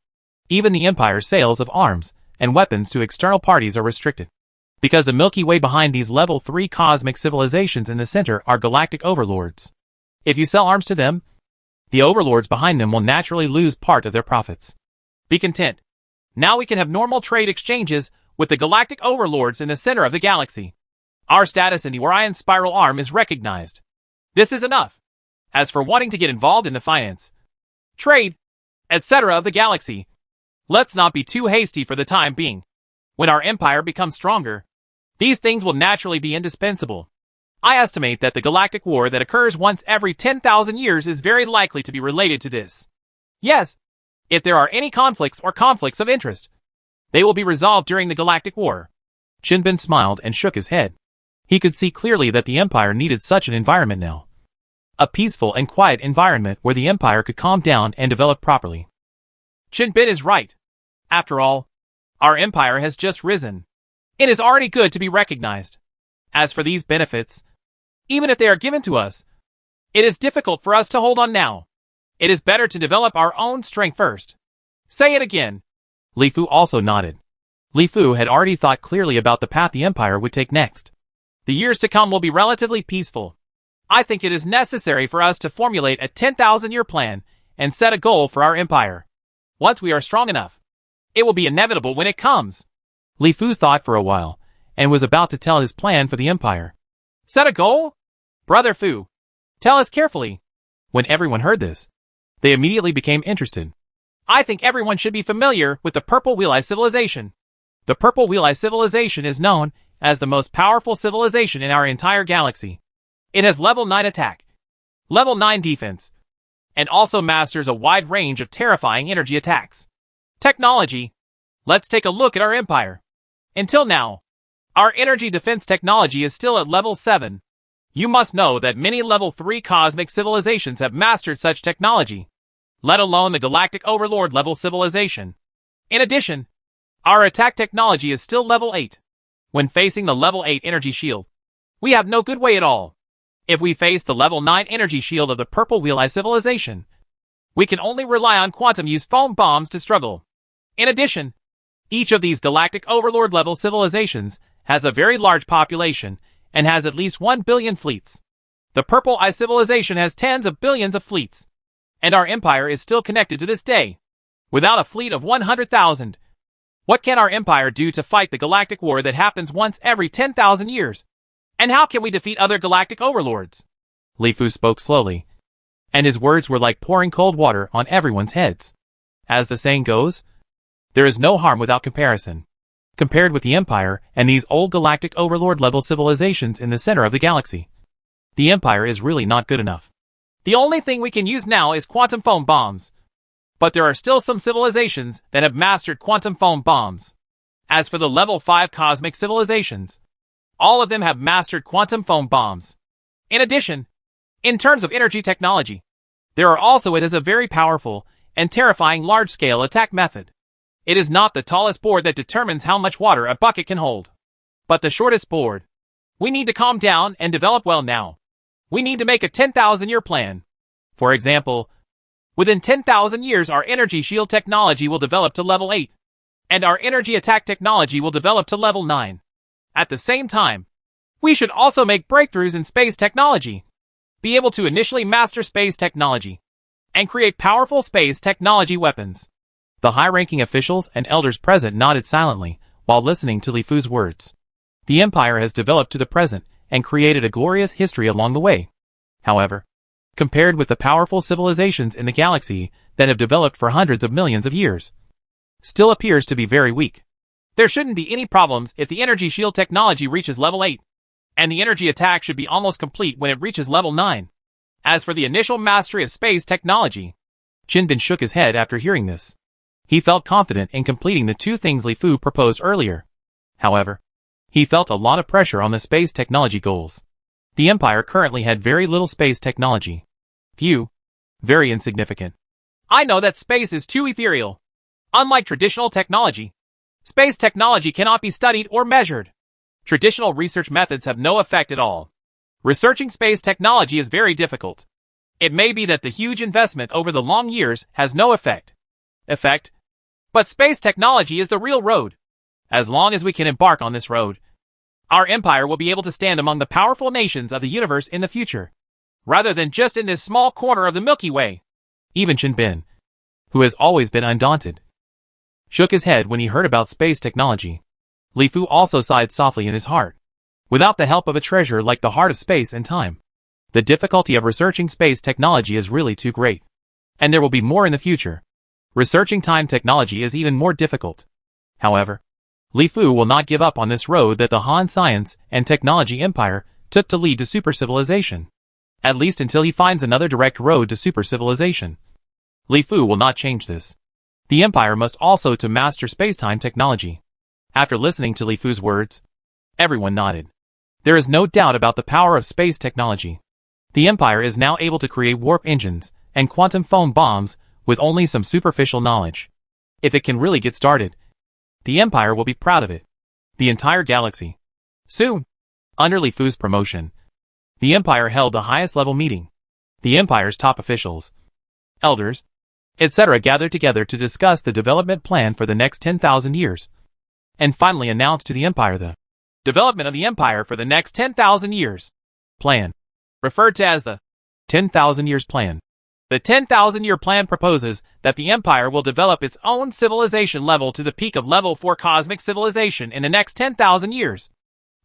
Speaker 1: Even the Empire's sales of arms and weapons to external parties are restricted, because the Milky Way behind these level 3 cosmic civilizations in the center are galactic overlords. If you sell arms to them, the overlords behind them will naturally lose part of their profits.
Speaker 2: Be content. Now we can have normal trade exchanges with the galactic overlords in the center of the galaxy. Our status in the Orion Spiral Arm is recognized. This is enough. As for wanting to get involved in the finance, trade, etc. of the galaxy, let's not be too hasty for the time being. When our empire becomes stronger, these things will naturally be indispensable. I estimate that the galactic war that occurs once every 10,000 years is very likely to be related to this. Yes, if there are any conflicts or conflicts of interest, they will be resolved during the galactic war.
Speaker 1: Shinbin smiled and shook his head. He could see clearly that the Empire needed such an environment now. A peaceful and quiet environment where the Empire could calm down and develop properly.
Speaker 2: Shinbin is right. After all, our empire has just risen. It is already good to be recognized. As for these benefits, even if they are given to us, it is difficult for us to hold on now. It is better to develop our own strength first. Say it again.
Speaker 1: Li Fu also nodded. Li Fu had already thought clearly about the path the Empire would take next.
Speaker 2: The years to come will be relatively peaceful. I think it is necessary for us to formulate a 10,000-year plan and set a goal for our empire. Once we are strong enough, it will be inevitable when it comes.
Speaker 1: Li Fu thought for a while, and was about to tell his plan for the Empire.
Speaker 2: Set a goal? Brother Fu, tell us carefully.
Speaker 1: When everyone heard this, they immediately became interested.
Speaker 2: I think everyone should be familiar with the Purple Wheel Eye civilization. The Purple Wheel Eye civilization is known as the most powerful civilization in our entire galaxy. It has level 9 attack, level 9 defense, and also masters a wide range of terrifying energy attacks. Technology. Let's take a look at our empire. Until now, our energy defense technology is still at level 7. You must know that many level 3 cosmic civilizations have mastered such technology, let alone the galactic overlord level civilization. In addition, our attack technology is still level 8. When facing the level 8 energy shield, we have no good way at all. If we face the level 9 energy shield of the Purple Wheel Eye civilization, we can only rely on quantum-use foam bombs to struggle. In addition, each of these galactic overlord level civilizations has a very large population and has at least 1 billion fleets. The Purple Eye civilization has tens of billions of fleets, and our empire is still connected to this day. Without a fleet of 100,000, what can our empire do to fight the galactic war that happens once every 10,000 years? And how can we defeat other galactic overlords?
Speaker 1: Li Fu spoke slowly, and his words were like pouring cold water on everyone's heads. As the saying goes, there is no harm without comparison. Compared with the Empire and these old galactic overlord-level civilizations in the center of the galaxy, the Empire is really not good enough.
Speaker 2: The only thing we can use now is quantum foam bombs. But there are still some civilizations that have mastered quantum foam bombs. As for the level 5 cosmic civilizations, all of them have mastered quantum foam bombs. In addition, in terms of energy technology, there are also it is a very powerful and terrifying large-scale attack method. It is not the tallest board that determines how much water a bucket can hold, but the shortest board. We need to calm down and develop well now. We need to make a 10,000-year plan. For example, within 10,000 years our energy shield technology will develop to level 8, and our energy attack technology will develop to level 9. At the same time, we should also make breakthroughs in space technology, be able to initially master space technology, and create powerful space technology weapons.
Speaker 1: The high-ranking officials and elders present nodded silently while listening to Li Fu's words. The Empire has developed to the present and created a glorious history along the way. However, compared with the powerful civilizations in the galaxy that have developed for hundreds of millions of years, still appears to be very weak.
Speaker 2: There shouldn't be any problems if the energy shield technology reaches level 8, and the energy attack should be almost complete when it reaches level 9. As for the initial mastery of space technology,
Speaker 1: Qin Bin shook his head after hearing this. He felt confident in completing the two things Li Fu proposed earlier. However, he felt a lot of pressure on the space technology goals. The Empire currently had very little space technology. Few. Very insignificant.
Speaker 2: I know that space is too ethereal. Unlike traditional technology, space technology cannot be studied or measured. Traditional research methods have no effect at all. Researching space technology is very difficult. It may be that the huge investment over the long years has no effect. But space technology is the real road. As long as we can embark on this road, our empire will be able to stand among the powerful nations of the universe in the future, rather than just in this small corner of the Milky Way.
Speaker 1: Even Qin Bin, who has always been undaunted, shook his head when he heard about space technology. Li Fu also sighed softly in his heart. Without the help of a treasure like the heart of space and time, the difficulty of researching space technology is really too great. And there will be more in the future. Researching time technology is even more difficult. However, Li Fu will not give up on this road that the Han Science and Technology Empire took to lead to super civilization. At least until he finds another direct road to super civilization. Li Fu will not change this. The Empire must also to master space-time technology. After listening to Li Fu's words, everyone nodded. There is no doubt about the power of space technology. The Empire is now able to create warp engines and quantum foam bombs with only some superficial knowledge. If it can really get started, the Empire will be proud of it. The entire galaxy. Soon, under Li Fu's promotion, the Empire held the highest level meeting. The Empire's top officials, elders, etc. gathered together to discuss the development plan for the next 10,000 years, and finally announced to the Empire the development of the Empire for the next 10,000 years plan, referred to as the 10,000 years plan. The 10,000-year plan proposes that the Empire will develop its own civilization level to the peak of level 4 cosmic civilization in the next 10,000 years,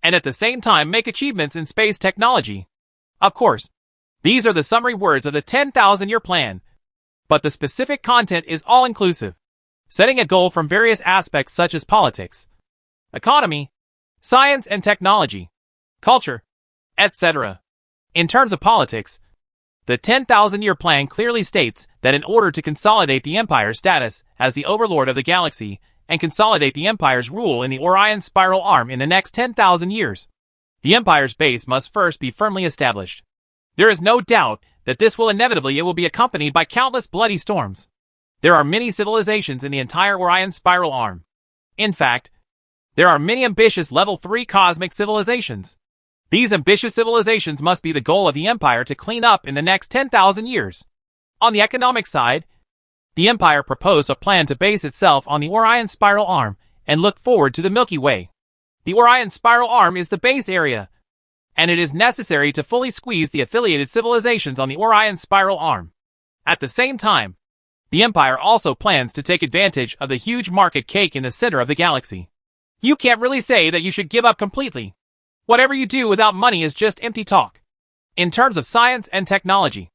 Speaker 1: and at the same time make achievements in space technology. Of course, these are the summary words of the 10,000-year plan, but the specific content is all-inclusive, setting a goal from various aspects such as politics, economy, science and technology, culture, etc. In terms of politics, the 10,000-year plan clearly states that in order to consolidate the Empire's status as the overlord of the galaxy
Speaker 2: and consolidate the Empire's rule in the Orion Spiral Arm in the next 10,000 years. The Empire's base must first be firmly established. There is no doubt that this will inevitably be accompanied by countless bloody storms. There are many civilizations in the entire Orion Spiral Arm. In fact, there are many ambitious Level 3 cosmic civilizations. These ambitious civilizations must be the goal of the Empire to clean up in the next 10,000 years. On the economic side, the Empire proposed a plan to base itself on the Orion Spiral Arm and look forward to the Milky Way. The Orion Spiral Arm is the base area, and it is necessary to fully squeeze the affiliated civilizations on the Orion Spiral Arm. At the same time, the Empire also plans to take advantage of the huge market cake in the center of the galaxy. You can't really say that you should give up completely. Whatever you do without money is just empty talk. In terms of science and technology,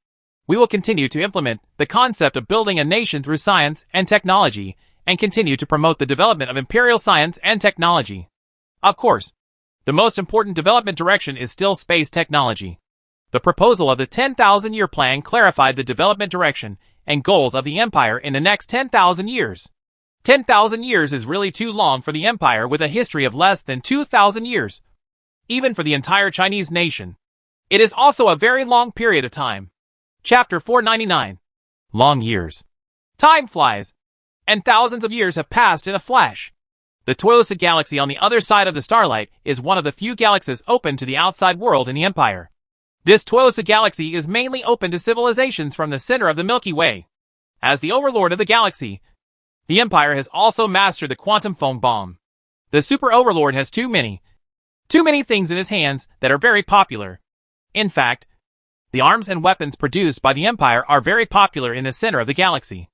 Speaker 2: we will continue to implement the concept of building a nation through science and technology and continue to promote the development of imperial science and technology. Of course, the most important development direction is still space technology. The proposal of the 10,000-year plan clarified the development direction and goals of the Empire in the next 10,000 years. 10,000 years is really too long for the Empire with a history of less than 2,000 years. Even for the entire Chinese nation, it is also a very long period of time. Chapter 499. Long years. Time flies, and thousands of years have passed in a flash. The Toyosa Galaxy on the other side of the starlight is one of the few galaxies open to the outside world in the Empire. This Toyosa Galaxy is mainly open to civilizations from the center of the Milky Way. As the overlord of the galaxy, the Empire has also mastered the quantum foam bomb. The super overlord has too many things in his hands that are very popular. In fact, the arms and weapons produced by the Empire are very popular in the center of the galaxy.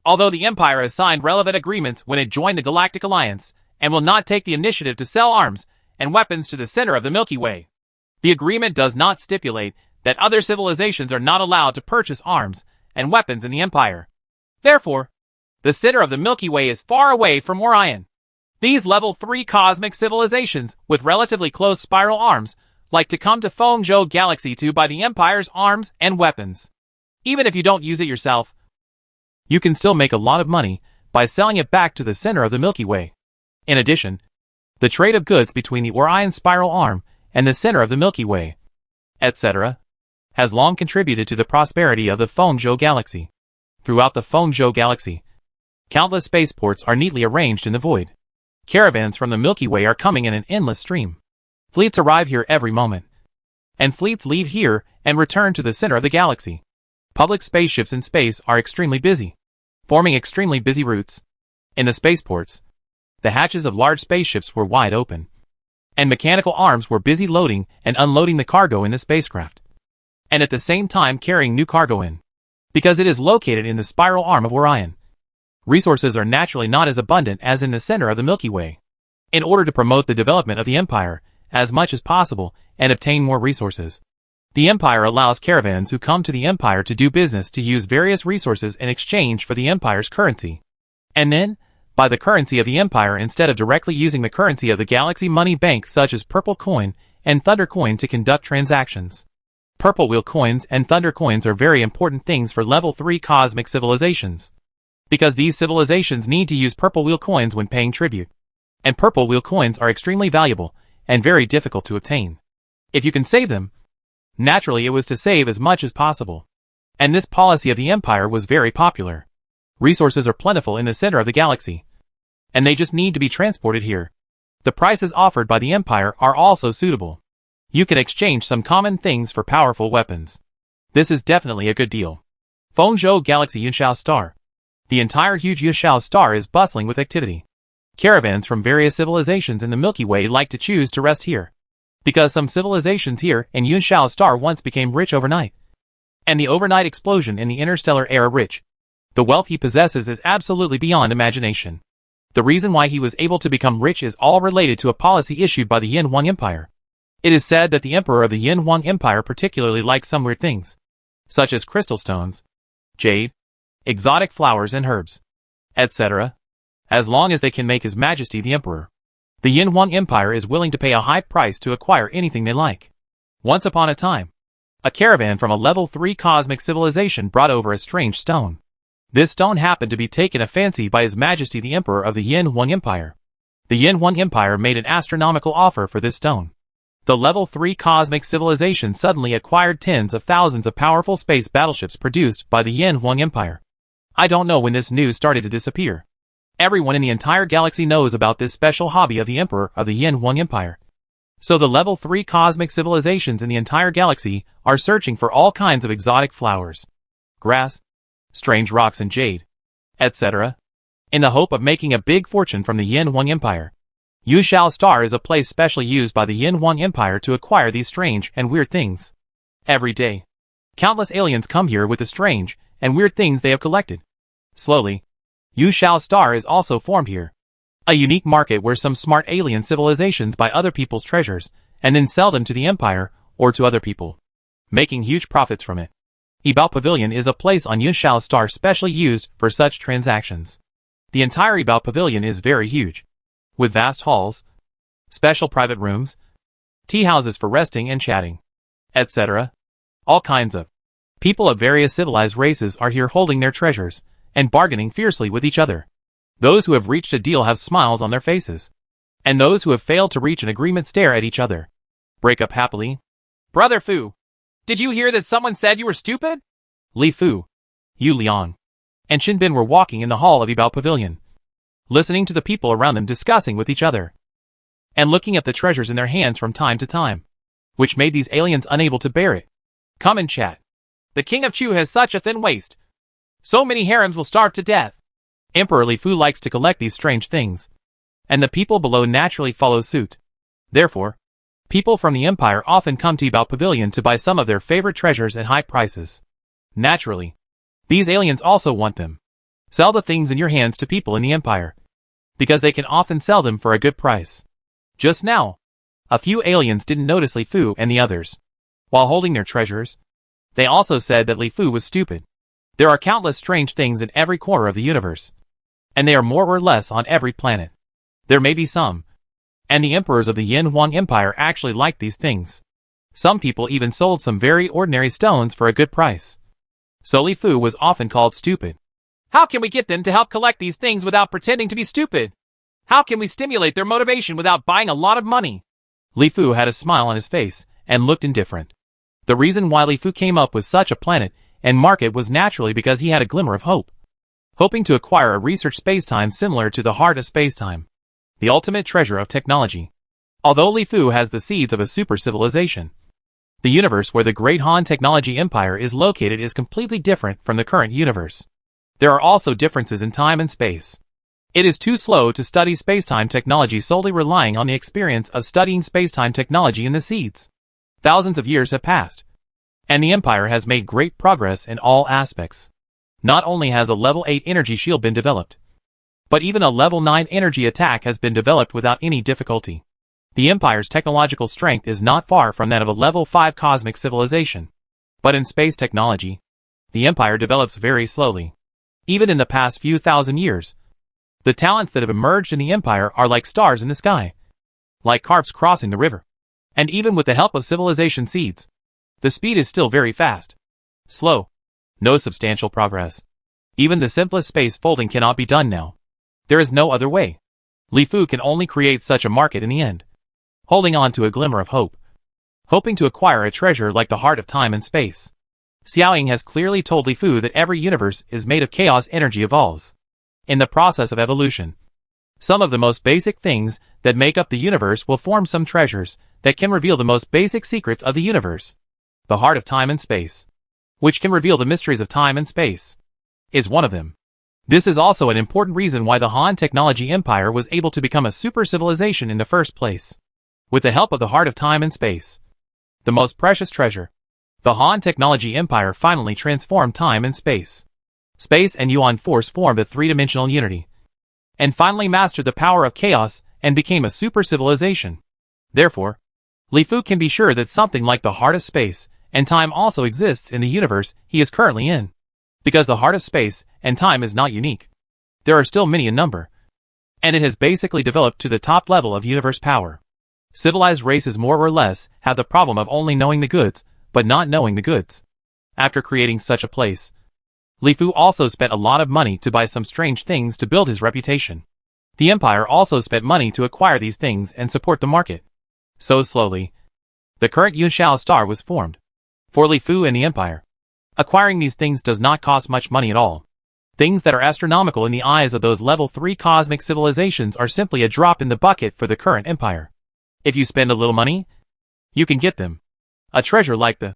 Speaker 2: Although the Empire has signed relevant agreements when it joined the Galactic Alliance and will not take the initiative to sell arms and weapons to the center of the Milky Way, the agreement does not stipulate that other civilizations are not allowed to purchase arms and weapons in the Empire. Therefore, the center of the Milky Way is far away from Orion. These Level 3 cosmic civilizations with relatively close spiral arms like to come to Fengzhou Galaxy to buy the Empire's arms and weapons. Even if you don't use it yourself, you can still make a lot of money by selling it back to the center of the Milky Way. In addition, the trade of goods between the Orion Spiral Arm and the center of the Milky Way, etc., has long contributed to the prosperity of the Fengzhou Galaxy. Throughout the Fengzhou Galaxy, countless spaceports are neatly arranged in the void. Caravans from the Milky Way are coming in an endless stream. Fleets arrive here every moment, and fleets leave here and return to the center of the galaxy. Public spaceships in space are extremely busy, forming extremely busy routes. In the spaceports, the hatches of large spaceships were wide open, and mechanical arms were busy loading and unloading the cargo in the spacecraft, and at the same time carrying new cargo in. Because it is located in the spiral arm of Orion, resources are naturally not as abundant as in the center of the Milky Way. In order to promote the development of the Empire as much as possible and obtain more resources, the Empire allows caravans who come to the Empire to do business to use various resources in exchange for the Empire's currency, and then buy the currency of the Empire instead of directly using the currency of the Galaxy Money Bank such as Purple Coin and Thunder Coin to conduct transactions. Purple Wheel Coins and Thunder Coins are very important things for Level 3 cosmic civilizations, because these civilizations need to use Purple Wheel Coins when paying tribute, and Purple Wheel Coins are extremely valuable and very difficult to obtain. If you can save them, naturally it was to save as much as possible, and this policy of the Empire was very popular. Resources are plentiful in the center of the galaxy, and they just need to be transported here. The prices offered by the Empire are also suitable. You can exchange some common things for powerful weapons. This is definitely a good deal. Fengzhou Galaxy Yunshao Star. The entire huge Yunshao Star is bustling with activity. Caravans from various civilizations in the Milky Way like to choose to rest here, because some civilizations here in Yunshao Star once became rich overnight. And the overnight explosion in the interstellar era rich. The wealth he possesses is absolutely beyond imagination. The reason why he was able to become rich is all related to a policy issued by the Yin Huang Empire. It is said that the emperor of the Yin Huang Empire particularly likes some weird things, such as crystal stones, jade, exotic flowers and herbs, etc., as long as they can make His Majesty the Emperor. The Yin Huang Empire is willing to pay a high price to acquire anything they like. Once upon a time, a caravan from a Level 3 cosmic civilization brought over a strange stone.
Speaker 1: This stone happened to be taken a fancy by His Majesty the Emperor of the Yin Huang Empire. The Yin Huang Empire made an astronomical offer for this stone. The level 3 cosmic civilization suddenly acquired tens of thousands of powerful space battleships produced by the Yin Huang Empire. I don't know when this news started to disappear. Everyone in the entire galaxy knows about this special hobby of the Emperor of the Yin Huang Empire. So the level 3 cosmic civilizations in the entire galaxy are searching for all kinds of exotic flowers, grass, strange rocks and jade, etc., in the hope of making a big fortune from the Yin Huang Empire. Yushao Star is a place specially used by the Yin Huang Empire to acquire these strange and weird things. Every day, countless aliens come here with the strange and weird things they have collected. Slowly, Yushao Star is also formed here. A unique market where some smart alien civilizations buy other people's treasures and then sell them to the Empire or to other people, making huge profits from it. Ibao Pavilion is a place on Yushao Star specially used for such transactions. The entire Ibao Pavilion is very huge, with vast halls, special private rooms, tea houses for resting and chatting, etc. All kinds of people of various civilized races are here holding their treasures and bargaining fiercely with each other. Those who have reached a deal have smiles on their faces, and those who have failed to reach an agreement stare at each other, break up happily.
Speaker 2: Brother Fu, did you hear that someone said you were stupid?
Speaker 1: Li Fu, Yu Liang, and Xin Bin were walking in the hall of Ibao Pavilion, listening to the people around them discussing with each other, and looking at the treasures in their hands from time to time, which made these aliens unable to bear it.
Speaker 2: Come and chat. The King of Chu has such a thin waist. So many harems will starve to death.
Speaker 1: Emperor Li Fu likes to collect these strange things, and the people below naturally follow suit. Therefore, people from the Empire often come to Ibao Pavilion to buy some of their favorite treasures at high prices. Naturally, these aliens also want them. Sell the things in your hands to people in the Empire, because they can often sell them for a good price. Just now, a few aliens didn't notice Li Fu and the others. While holding their treasures, they also said that Li Fu was stupid. There are countless strange things in every corner of the universe, and they are more or less on every planet. There may be some, and the emperors of the Yin Huang Empire actually liked these things. Some people even sold some very ordinary stones for a good price. So Li Fu was often called stupid.
Speaker 2: How can we get them to help collect these things without pretending to be stupid? How can we stimulate their motivation without buying a lot of money?
Speaker 1: Li Fu had a smile on his face and looked indifferent. The reason why Li Fu came up with such a planet and market was naturally because he had a glimmer of hope, hoping to acquire a research spacetime similar to the heart of spacetime, the ultimate treasure of technology. Although Li Fu has the seeds of a super civilization, the universe where the Great Han Technology Empire is located is completely different from the current universe. There are also differences in time and space. It is too slow to study spacetime technology solely relying on the experience of studying spacetime technology in the seeds. Thousands of years have passed, and the Empire has made great progress in all aspects. Not only has a level 8 energy shield been developed, but even a level 9 energy attack has been developed without any difficulty. The Empire's technological strength is not far from that of a level 5 cosmic civilization. But in space technology, the Empire develops very slowly. Even in the past few thousand years, the talents that have emerged in the Empire are like stars in the sky, like carps crossing the river. And even with the help of civilization seeds, the speed is still very fast. Slow. No substantial progress. Even the simplest space folding cannot be done now. There is no other way. Li Fu can only create such a market in the end, holding on to a glimmer of hope, hoping to acquire a treasure like the heart of time and space. Xiaoying has clearly told Li Fu that every universe is made of chaos energy evolves. In the process of evolution, some of the most basic things that make up the universe will form some treasures that can reveal the most basic secrets of the universe. The heart of time and space, which can reveal the mysteries of time and space, is one of them. This is also an important reason why the Han Technology Empire was able to become a super civilization in the first place. With the help of the heart of time and space, the most precious treasure, the Han Technology Empire finally transformed time and space. Space and Yuan Force formed a three-dimensional unity, and finally mastered the power of chaos and became a super civilization. Therefore, Li Fu can be sure that something like the heart of space and time also exists in the universe he is currently in. Because the heart of space and time is not unique, there are still many in number, and it has basically developed to the top level of universe power. Civilized races more or less have the problem of only knowing the goods, but not knowing the goods. After creating such a place, Li Fu also spent a lot of money to buy some strange things to build his reputation. The Empire also spent money to acquire these things and support the market. So slowly, the current Yunshao star was formed. For Li Fu and the Empire, acquiring these things does not cost much money at all. Things that are astronomical in the eyes of those level 3 cosmic civilizations are simply a drop in the bucket for the current Empire. If you spend a little money, you can get them. A treasure like the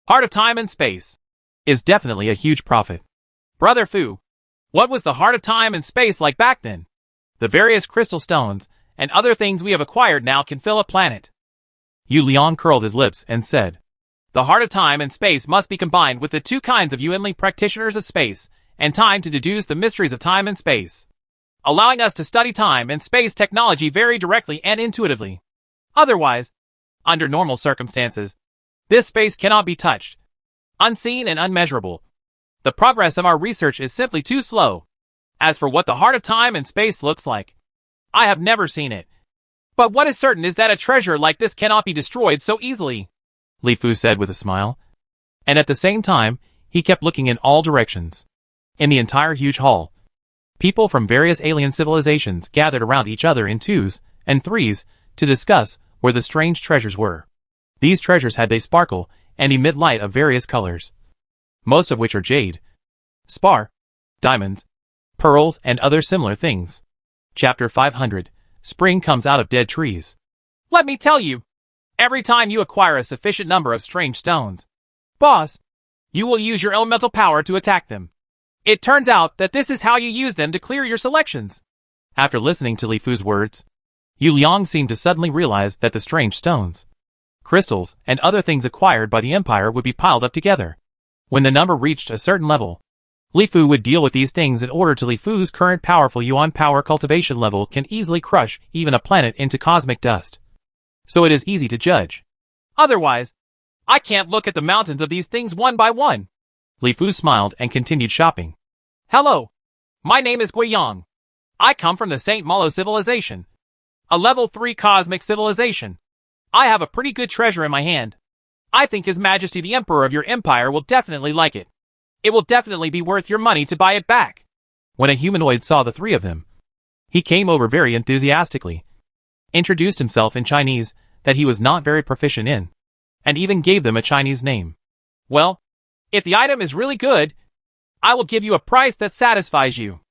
Speaker 1: Heart of Time and Space is definitely a huge profit.
Speaker 2: Brother Fu, what was the Heart of Time and Space like back then? The various crystal stones and other things we have acquired now can fill a planet.
Speaker 1: Yu Liang curled his lips and said,
Speaker 2: The Heart of Time and Space must be combined with the two kinds of Yuanli practitioners of space and time to deduce the mysteries of time and space, allowing us to study time and space technology very directly and intuitively. Otherwise, under normal circumstances, this space cannot be touched, unseen and unmeasurable. The progress of our research is simply too slow. As for what the Heart of Time and Space looks like, I have never seen it. But what is certain is that a treasure like this cannot be destroyed so easily,
Speaker 1: Li Fu said with a smile. And at the same time, he kept looking in all directions. In the entire huge hall, people from various alien civilizations gathered around each other in 2s and 3s to discuss where the strange treasures were. These treasures had they sparkle and emit light of various colors, most of which are jade, spar, diamonds, pearls, and other similar things. Chapter 500. Spring comes out of dead trees.
Speaker 2: Let me tell you, every time you acquire a sufficient number of strange stones, boss, you will use your elemental power to attack them. It turns out that this is how you use them to clear your selections.
Speaker 1: After listening to Li Fu's words, Yu Liang seemed to suddenly realize that the strange stones, crystals, and other things acquired by the Empire would be piled up together. When the number reached a certain level, Li Fu would deal with these things in order to Li Fu's current powerful Yuan power cultivation level can easily crush even a planet into cosmic dust. So it is easy to judge.
Speaker 2: Otherwise, I can't look at the mountains of these things one by one.
Speaker 1: Li Fu smiled and continued shopping.
Speaker 2: Hello. My name is Guiyang. I come from the St. Malo civilization, a level 3 cosmic civilization. I have a pretty good treasure in my hand. I think His Majesty the Emperor of your empire will definitely like it. It will definitely be worth your money to buy it back.
Speaker 1: When a humanoid saw the three of them, he came over very enthusiastically, introduced himself in Chinese that he was not very proficient in, and even gave them a Chinese name.
Speaker 2: Well, if the item is really good, I will give you a price that satisfies you.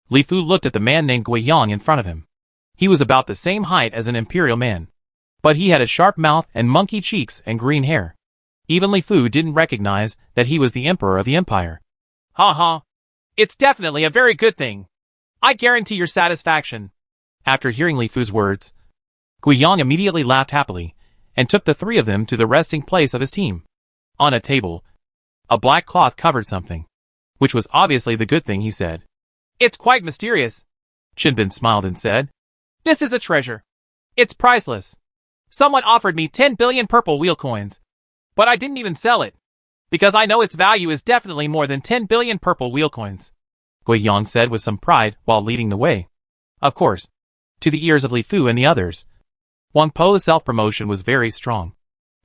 Speaker 1: Li Fu looked at the man named Guiyang in front of him. He was about the same height as an imperial man, but he had a sharp mouth and monkey cheeks and green hair. Even Li Fu didn't recognize that he was the emperor of the empire.
Speaker 2: Ha ha. It's definitely a very good thing. I guarantee your satisfaction.
Speaker 1: After hearing Li Fu's words, Guiyang immediately laughed happily and took the three of them to the resting place of his team. On a table, a black cloth covered something, which was obviously the good thing, he said.
Speaker 2: It's quite mysterious.
Speaker 1: Chinbin smiled and said,
Speaker 2: This is a treasure. It's priceless. Someone offered me 10 billion purple wheel coins, but I didn't even sell it, because I know its value is definitely more than 10 billion purple wheel coins,
Speaker 1: Guiyang said with some pride while leading the way. Of course, to the ears of Li Fu and the others, Wang Po's self-promotion was very strong.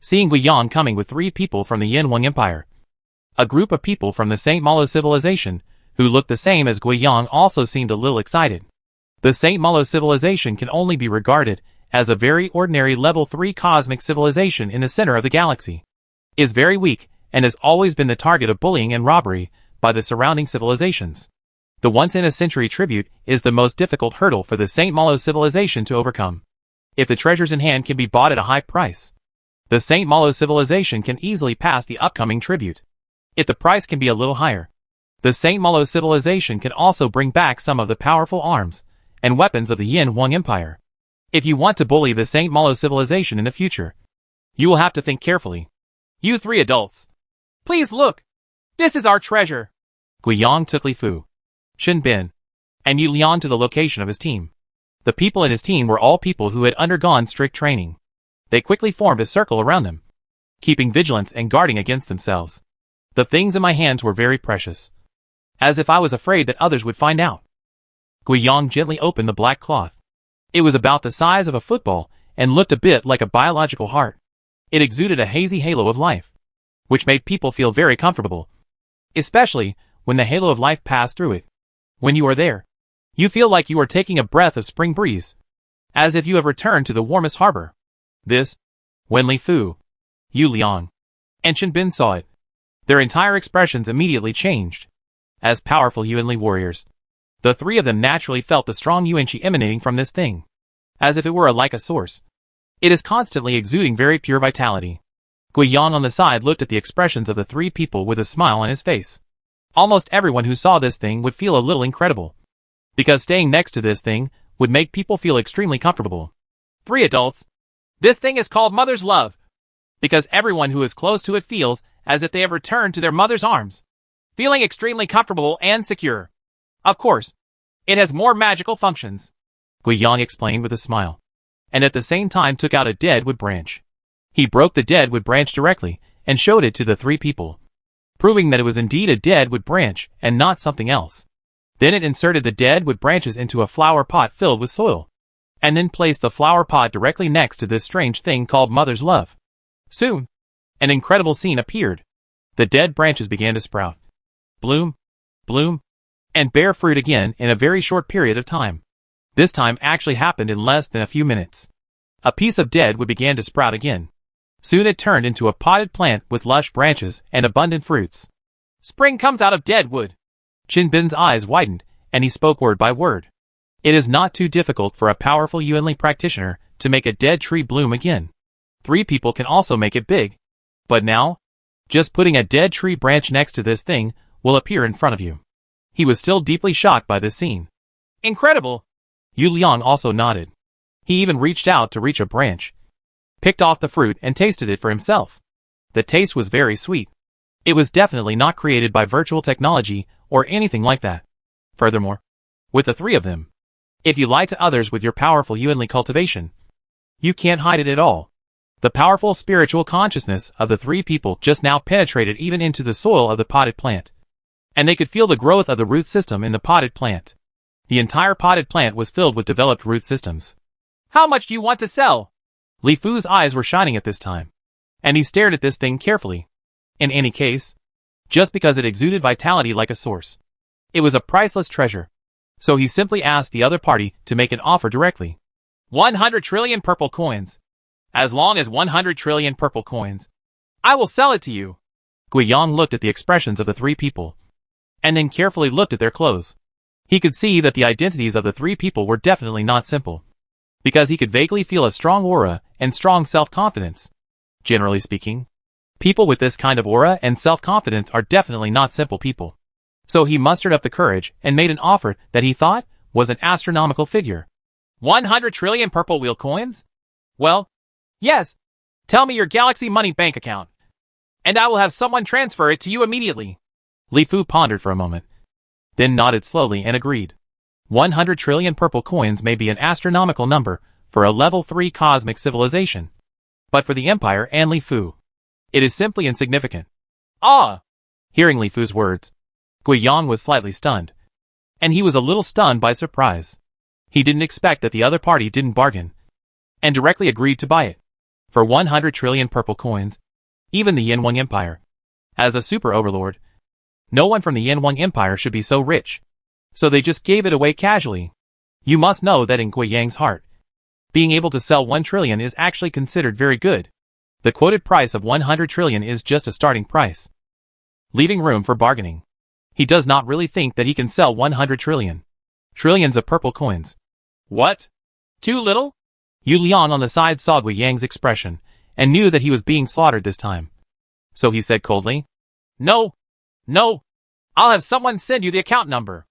Speaker 1: Seeing Guiyang coming with 3 people from the Yin Wang Empire, a group of people from the St. Malo civilization who looked the same as Guiyang also seemed a little excited. The St. Malo civilization can only be regarded as a very ordinary level 3 cosmic civilization in the center of the galaxy, is very weak, and has always been the target of bullying and robbery by the surrounding civilizations. The once-in-a-century tribute is the most difficult hurdle for the St. Malo civilization to overcome. If the treasures in hand can be bought at a high price, the St. Malo civilization can easily pass the upcoming tribute. If the price can be a little higher, the St. Malo civilization can also bring back some of the powerful arms and weapons of the Yin Wang Empire. If you want to bully the St. Malo civilization in the future, you will have to think carefully.
Speaker 2: You 3 adults, please look. This is our treasure.
Speaker 1: Guiyang took Li Fu, Chinbin, and Yu Liang to the location of his team. The people in his team were all people who had undergone strict training. They quickly formed a circle around them, keeping vigilance and guarding against themselves. The things in my hands were very precious, as if I was afraid that others would find out. Guiyang gently opened the black cloth. It was about the size of a football and looked a bit like a biological heart. It exuded a hazy halo of life, which made people feel very comfortable, especially when the halo of life passed through it. When you are there, you feel like you are taking a breath of spring breeze, as if you have returned to the warmest harbor. This, when Li Fu, Yu Liang, and Chen Bin saw it, their entire expressions immediately changed. As powerful Yuanli warriors, the three of them naturally felt the strong yuanqi emanating from this thing, as if it were like a source. It is constantly exuding very pure vitality. Guiyang on the side looked at the expressions of the three people with a smile on his face. Almost everyone who saw this thing would feel a little incredible, because staying next to this thing would make people feel extremely comfortable.
Speaker 2: 3 adults. This thing is called mother's love, because everyone who is close to it feels as if they have returned to their mother's arms, feeling extremely comfortable and secure. Of course, it has more magical functions,
Speaker 1: Guiyang explained with a smile, and at the same time took out a dead wood branch. He broke the dead wood branch directly and showed it to the three people, proving that it was indeed a dead wood branch and not something else. Then it inserted the dead wood branches into a flower pot filled with soil, and then placed the flower pot directly next to this strange thing called mother's love. Soon, an incredible scene appeared. The dead branches began to sprout, bloom, bloom, and bear fruit again in a very short period of time. This time actually happened in less than a few minutes. A piece of dead wood began to sprout again. Soon it turned into a potted plant with lush branches and abundant fruits.
Speaker 2: Spring comes out of dead wood.
Speaker 1: Qin Bin's eyes widened, and he spoke word by word. It is not too difficult for a powerful Yuanli practitioner to make a dead tree bloom again. 3 people can also make it big. But now, just putting a dead tree branch next to this thing will appear in front of you. He was still deeply shocked by this scene.
Speaker 2: Incredible!
Speaker 1: Yu Liang also nodded. He even reached out to reach a branch, picked off the fruit and tasted it for himself. The taste was very sweet. It was definitely not created by virtual technology or anything like that. Furthermore, with the 3 of them, if you lie to others with your powerful Yuanli cultivation, you can't hide it at all. The powerful spiritual consciousness of the 3 people just now penetrated even into the soil of the potted plant, and they could feel the growth of the root system in the potted plant. The entire potted plant was filled with developed root systems.
Speaker 2: How much do you want to sell?
Speaker 1: Li Fu's eyes were shining at this time, and he stared at this thing carefully. In any case, just because it exuded vitality like a source, it was a priceless treasure. So he simply asked the other party to make an offer directly.
Speaker 2: 100 trillion purple coins. As long as 100 trillion purple coins, I will sell it to you.
Speaker 1: Guiyang looked at the expressions of the 3 people, and then carefully looked at their clothes. He could see that the identities of the 3 people were definitely not simple, because he could vaguely feel a strong aura and strong self-confidence. Generally speaking, people with this kind of aura and self-confidence are definitely not simple people. So he mustered up the courage and made an offer that he thought was an astronomical figure.
Speaker 2: 100 trillion purple wheel coins? Well, yes. Tell me your Galaxy Money bank account, and I will have someone transfer it to you immediately.
Speaker 1: Li Fu pondered for a moment, then nodded slowly and agreed. 100 trillion purple coins may be an astronomical number for a level 3 cosmic civilization, but for the Empire and Li Fu, it is simply insignificant.
Speaker 2: Ah!
Speaker 1: Hearing Li Fu's words, Guiyang was slightly stunned, and he was a little stunned by surprise. He didn't expect that the other party didn't bargain, and directly agreed to buy it. For 100 trillion purple coins, even the Yanwang Empire, as a super overlord, no one from the Yanwang Empire should be so rich. So they just gave it away casually. You must know that in Guiyang's heart, being able to sell 1 trillion is actually considered very good. The quoted price of 100 trillion is just a starting price, leaving room for bargaining. He does not really think that he can sell 100 trillion. Trillions of purple coins.
Speaker 2: What? Too little?
Speaker 1: Yu Liang on the side saw Guiyang's expression, and knew that he was being slaughtered this time. So he said coldly,
Speaker 2: No. No. I'll have someone send you the account number.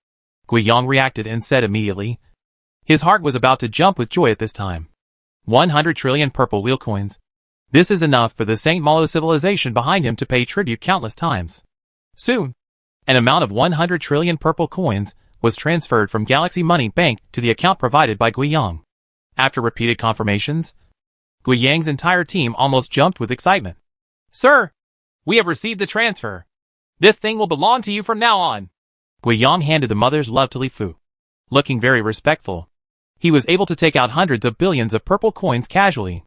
Speaker 1: Guiyang reacted and said immediately. His heart was about to jump with joy at this time. 100 trillion purple wheel coins. This is enough for the St. Malo civilization behind him to pay tribute countless times. Soon, an amount of 100 trillion purple coins was transferred from Galaxy Money Bank to the account provided by Guiyang. After repeated confirmations, Guiyang's entire team almost jumped with excitement.
Speaker 2: Sir, we have received the transfer. This thing will belong to you from now on.
Speaker 1: Guiyang handed the mother's love to Li Fu. Looking very respectful, he was able to take out hundreds of billions of purple coins casually.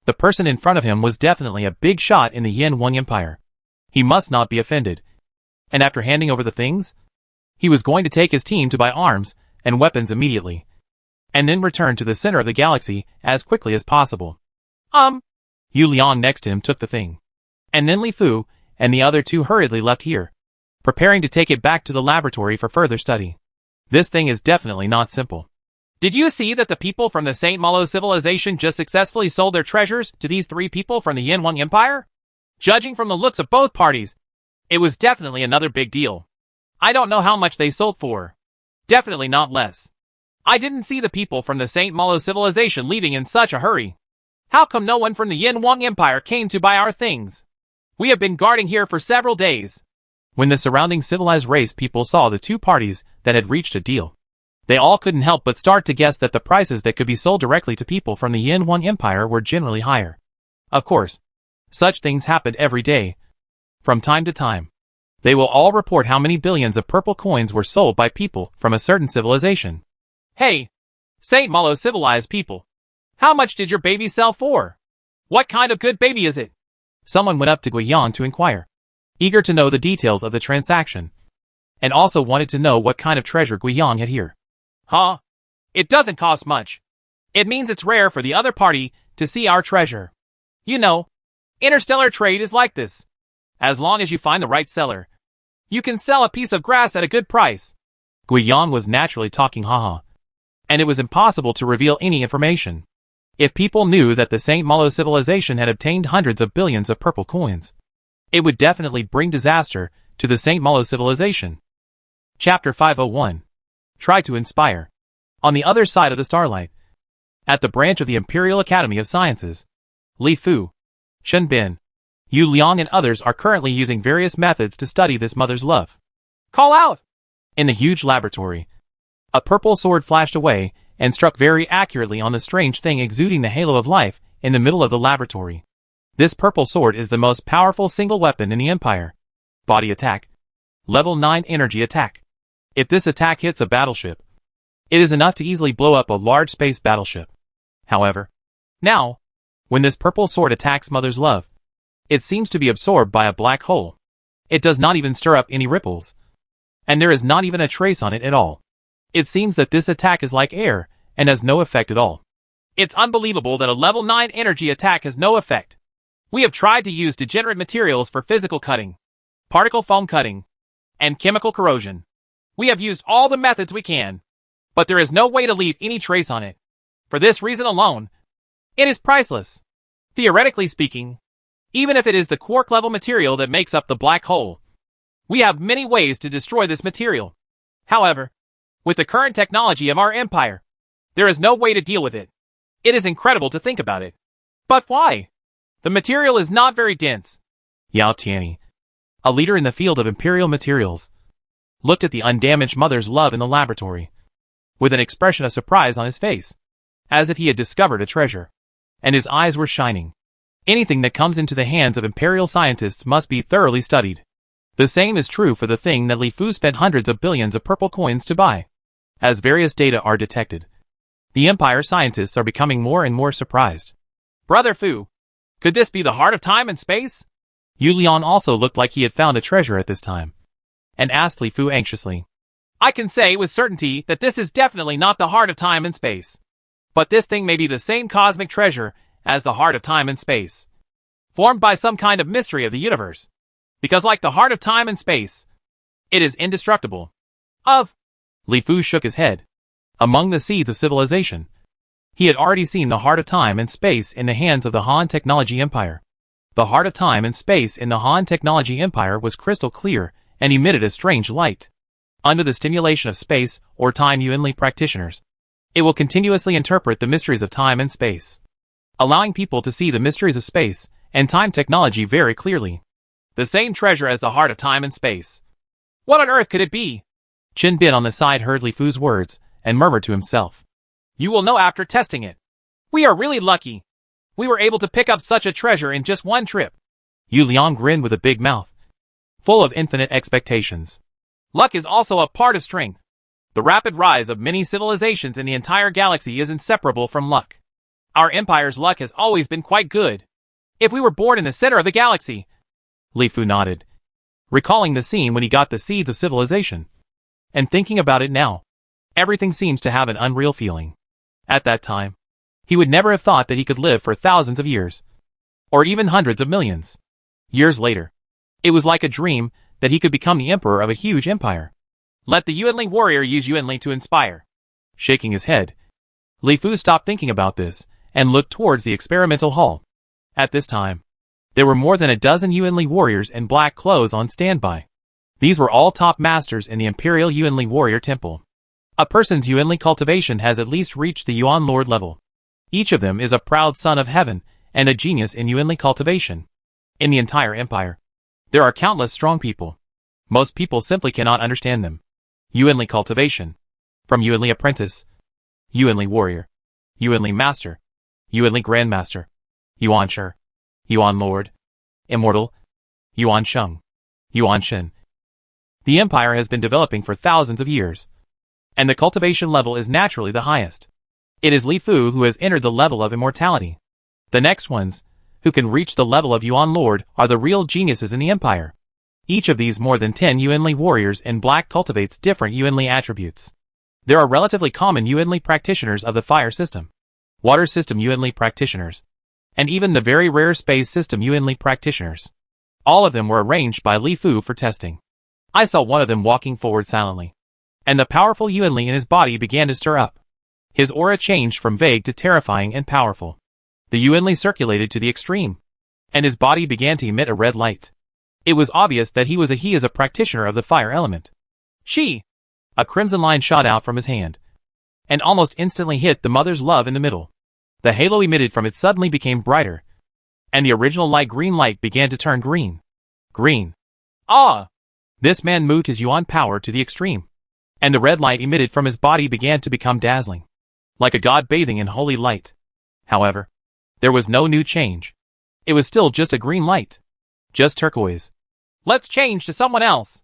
Speaker 1: The person in front of him was definitely a big shot in the Yanwang Empire. He must not be offended, And after handing over the things, he was going to take his team to buy arms and weapons immediately, and then return to the center of the galaxy as quickly as possible. Yu Liang next to him took the thing. And then Li Fu and the other two hurriedly left here, preparing to take it back to the laboratory for further study. This thing is definitely not simple.
Speaker 2: Did you see that the people from the St. Malo civilization just successfully sold their treasures to these three people from the Yin Wang Empire? Judging from the looks of both parties, it was definitely another big deal. I don't know how much they sold for. Definitely not less. I didn't see the people from the St. Malo civilization leaving in such a hurry. How come no one from the Yin Wang Empire came to buy our things? We have been guarding here for several days.
Speaker 1: When the surrounding civilized race people saw the two parties that had reached a deal, they all couldn't help but start to guess that the prices that could be sold directly to people from the Yin Wang Empire were generally higher. Of course, such things happened every day. From time to time, they will all report how many billions of purple coins were sold by people from a certain civilization.
Speaker 2: Hey, St. Malo civilized people. How much did your baby sell for? What kind of good baby is it?
Speaker 1: Someone went up to Guiyang to inquire, eager to know the details of the transaction, and also wanted to know what kind of treasure Guiyang had here.
Speaker 2: Huh? It doesn't cost much. It means it's rare for the other party to see our treasure. You know, interstellar trade is like this. As long as you find the right seller, you can sell a piece of grass at a good price.
Speaker 1: Guiyang was naturally talking haha, and it was impossible to reveal any information. If people knew that the St. Malo civilization had obtained hundreds of billions of purple coins, it would definitely bring disaster to the St. Malo civilization. Chapter 501. Try to inspire. On the other side of the starlight, at the branch of the Imperial Academy of Sciences, Li Fu, Chen Bin, Yu Liang and others are currently using various methods to study this mother's love.
Speaker 2: Call out!
Speaker 1: In the huge laboratory, a purple sword flashed away and struck very accurately on the strange thing exuding the halo of life in the middle of the laboratory. This purple sword is the most powerful single weapon in the Empire. Body attack. Level 9 energy attack. If this attack hits a battleship, it is enough to easily blow up a large space battleship. However, now, when this purple sword attacks Mother's love, it seems to be absorbed by a black hole. It does not even stir up any ripples, and there is not even a trace on it at all. It seems that this attack is like air and has no effect at all.
Speaker 2: It's unbelievable that a level 9 energy attack has no effect. We have tried to use degenerate materials for physical cutting, particle foam cutting, and chemical corrosion. We have used all the methods we can, but there is no way to leave any trace on it. For this reason alone, it is priceless. Theoretically speaking, even if it is the quark-level material that makes up the black hole, we have many ways to destroy this material. However, with the current technology of our empire, there is no way to deal with it. It is incredible to think about it. But why? The material is not very dense.
Speaker 1: Yao Tianyi, a leader in the field of imperial materials, looked at the undamaged mother's love in the laboratory, with an expression of surprise on his face, as if he had discovered a treasure, and his eyes were shining. Anything that comes into the hands of imperial scientists must be thoroughly studied. The same is true for the thing that Li Fu spent hundreds of billions of purple coins to buy. As various data are detected, the Empire scientists are becoming more and more surprised.
Speaker 2: Brother Fu, could this be the heart of time and space?
Speaker 1: Yu Liang also looked like he had found a treasure at this time, and asked Li Fu anxiously.
Speaker 2: I can say with certainty that this is definitely not the heart of time and space. But this thing may be the same cosmic treasure as the heart of time and space, formed by some kind of mystery of the universe. Because like the heart of time and space, it is indestructible.
Speaker 1: Li Fu shook his head. Among the seeds of civilization, he had already seen the heart of time and space in the hands of the Han Technology Empire. The heart of time and space in the Han Technology Empire was crystal clear and emitted a strange light. Under the stimulation of space or time Yuanli practitioners, it will continuously interpret the mysteries of time and space, allowing people to see the mysteries of space and time technology very clearly.
Speaker 2: The same treasure as the heart of time and space. What on earth could it be?
Speaker 1: Chen Bin on the side heard Li Fu's words and murmured to himself.
Speaker 2: You will know after testing it. We are really lucky. We were able to pick up such a treasure in just one trip.
Speaker 1: Yu Liang grinned with a big mouth, full of infinite expectations.
Speaker 2: Luck is also a part of strength. The rapid rise of many civilizations in the entire galaxy is inseparable from luck. Our empire's luck has always been quite good. If we were born in the center of the galaxy...
Speaker 1: Li Fu nodded. recalling the scene when he got the seeds of civilization. And thinking about it now, everything seems to have an unreal feeling. At that time, he would never have thought that he could live for thousands of years, or even hundreds of millions. Years later, it was like a dream that he could become the emperor of a huge empire.
Speaker 2: Let the Yuanli warrior use Yuanli to inspire.
Speaker 1: Shaking his head, Li Fu stopped thinking about this and looked towards the experimental hall. At this time, there were more than a dozen Yuanli warriors in black clothes on standby. These were all top masters in the Imperial Yuanli Warrior Temple. A person's Yuanli cultivation has at least reached the Yuan Lord level. Each of them is a proud son of heaven and a genius in Yuanli cultivation. In the entire empire, there are countless strong people. Most people simply cannot understand them. Yuanli cultivation. From Yuanli apprentice, Yuanli warrior, Yuanli master, Yuanli grandmaster, Yuan Shi, Yuan Lord, immortal, Yuan Sheng, Yuan Shen. The empire has been developing for thousands of years, and the cultivation level is naturally the highest. It is Li Fu who has entered the level of immortality. The next ones, who can reach the level of Yuan Lord, are the real geniuses in the empire. Each of these more than 10 Yuanli warriors in black cultivates different Yuanli attributes. There are relatively common Yuanli practitioners of the fire system, water system Yuanli practitioners, and even the very rare space system Yuanli practitioners. All of them were arranged by Li Fu for testing. I saw one of them walking forward silently, and the powerful Yuanli in his body began to stir up. His aura changed from vague to terrifying and powerful. The Yuanli circulated to the extreme, and his body began to emit a red light. It was obvious that he is a practitioner of the fire element. She! A crimson line shot out from his hand, and almost instantly hit the mother's love in the middle. The halo emitted from it suddenly became brighter, and the original light green light began to turn green. Green. Ah! This man moved his Yuan power to the extreme, and the red light emitted from his body began to become dazzling, like a god bathing in holy light. However, there was no new change. It was still just a green light. Just turquoise.
Speaker 2: Let's change to someone else.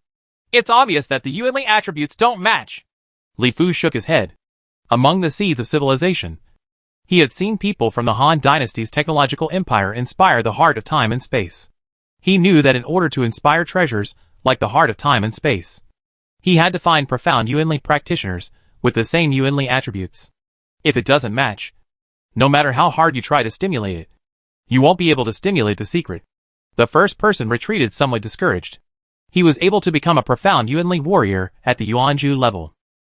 Speaker 2: It's obvious that the Yuanli attributes don't match.
Speaker 1: Li Fu shook his head. Among the seeds of civilization, he had seen people from the Han Dynasty's technological empire inspire the heart of time and space. He knew that in order to inspire treasures like the heart of time and space, he had to find profound Yuanli practitioners with the same Yuanli attributes. If it doesn't match, no matter how hard you try to stimulate it, you won't be able to stimulate the secret. The first person retreated somewhat discouraged. He was able to become a profound Yuanli warrior at the Yuanju level.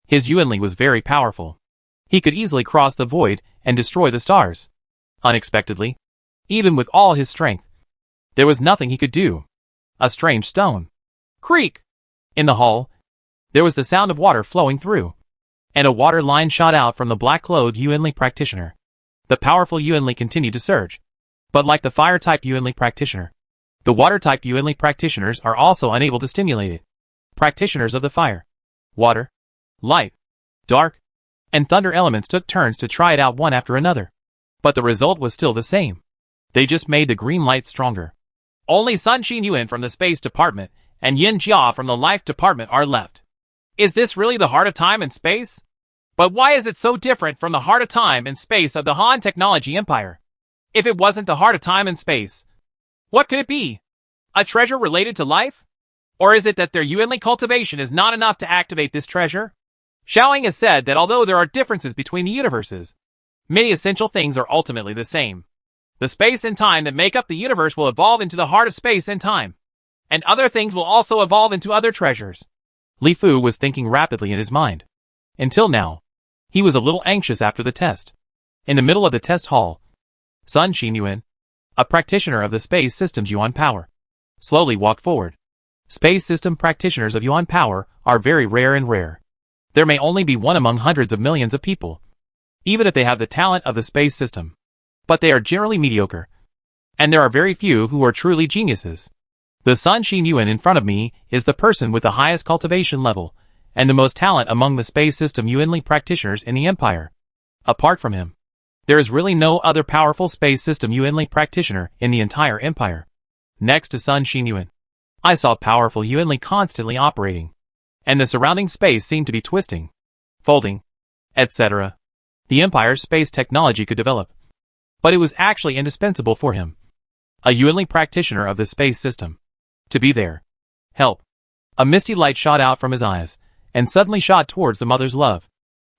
Speaker 1: His Yuanli was very powerful. He could easily cross the void and destroy the stars. Unexpectedly, even with all his strength, there was nothing he could do. A strange stone. Creak! In the hall, there was the sound of water flowing through, and a water line shot out from the black-clothed Yuanli practitioner. The powerful Yuanli continued to surge, but like the fire-type Yuanli practitioner, the water-type Yuanli practitioners are also unable to stimulate it. Practitioners of the fire, water, light, dark, and thunder elements took turns to try it out one after another. But the result was still the same. They just made the green light stronger.
Speaker 2: Only Sun Xinyuan from the Space Department and Yin Jia from the Life Department are left. Is this really the heart of time and space? But why is it so different from the heart of time and space of the Han Technology Empire? If it wasn't the heart of time and space, what could it be? A treasure related to life? Or is it that their Yuanli cultivation is not enough to activate this treasure? Xiaoying has said that although there are differences between the universes, many essential things are ultimately the same. The space and time that make up the universe will evolve into the heart of space and time, and other things will also evolve into other treasures.
Speaker 1: Li Fu was thinking rapidly in his mind. Until now, he was a little anxious after the test. In the middle of the test hall, Sun Xinyuan, a practitioner of the space system's Yuan power, slowly walked forward. Space system practitioners of Yuan power are very rare and rare. There may only be one among hundreds of millions of people, even if they have the talent of the space system. But they are generally mediocre, and there are very few who are truly geniuses. The Sun Xinyuan in front of me is the person with the highest cultivation level, and the most talent among the space system Yuanli practitioners in the empire. Apart from him, there is really no other powerful space system Yuanli practitioner in the entire empire. Next to Sun Xinyuan, I saw powerful Yuanli constantly operating, and the surrounding space seemed to be twisting, folding, etc. The empire's space technology could develop, but it was actually indispensable for him, a Yuanli practitioner of the space system, to be there. Help. A misty light shot out from his eyes, and suddenly shot towards the mother's love.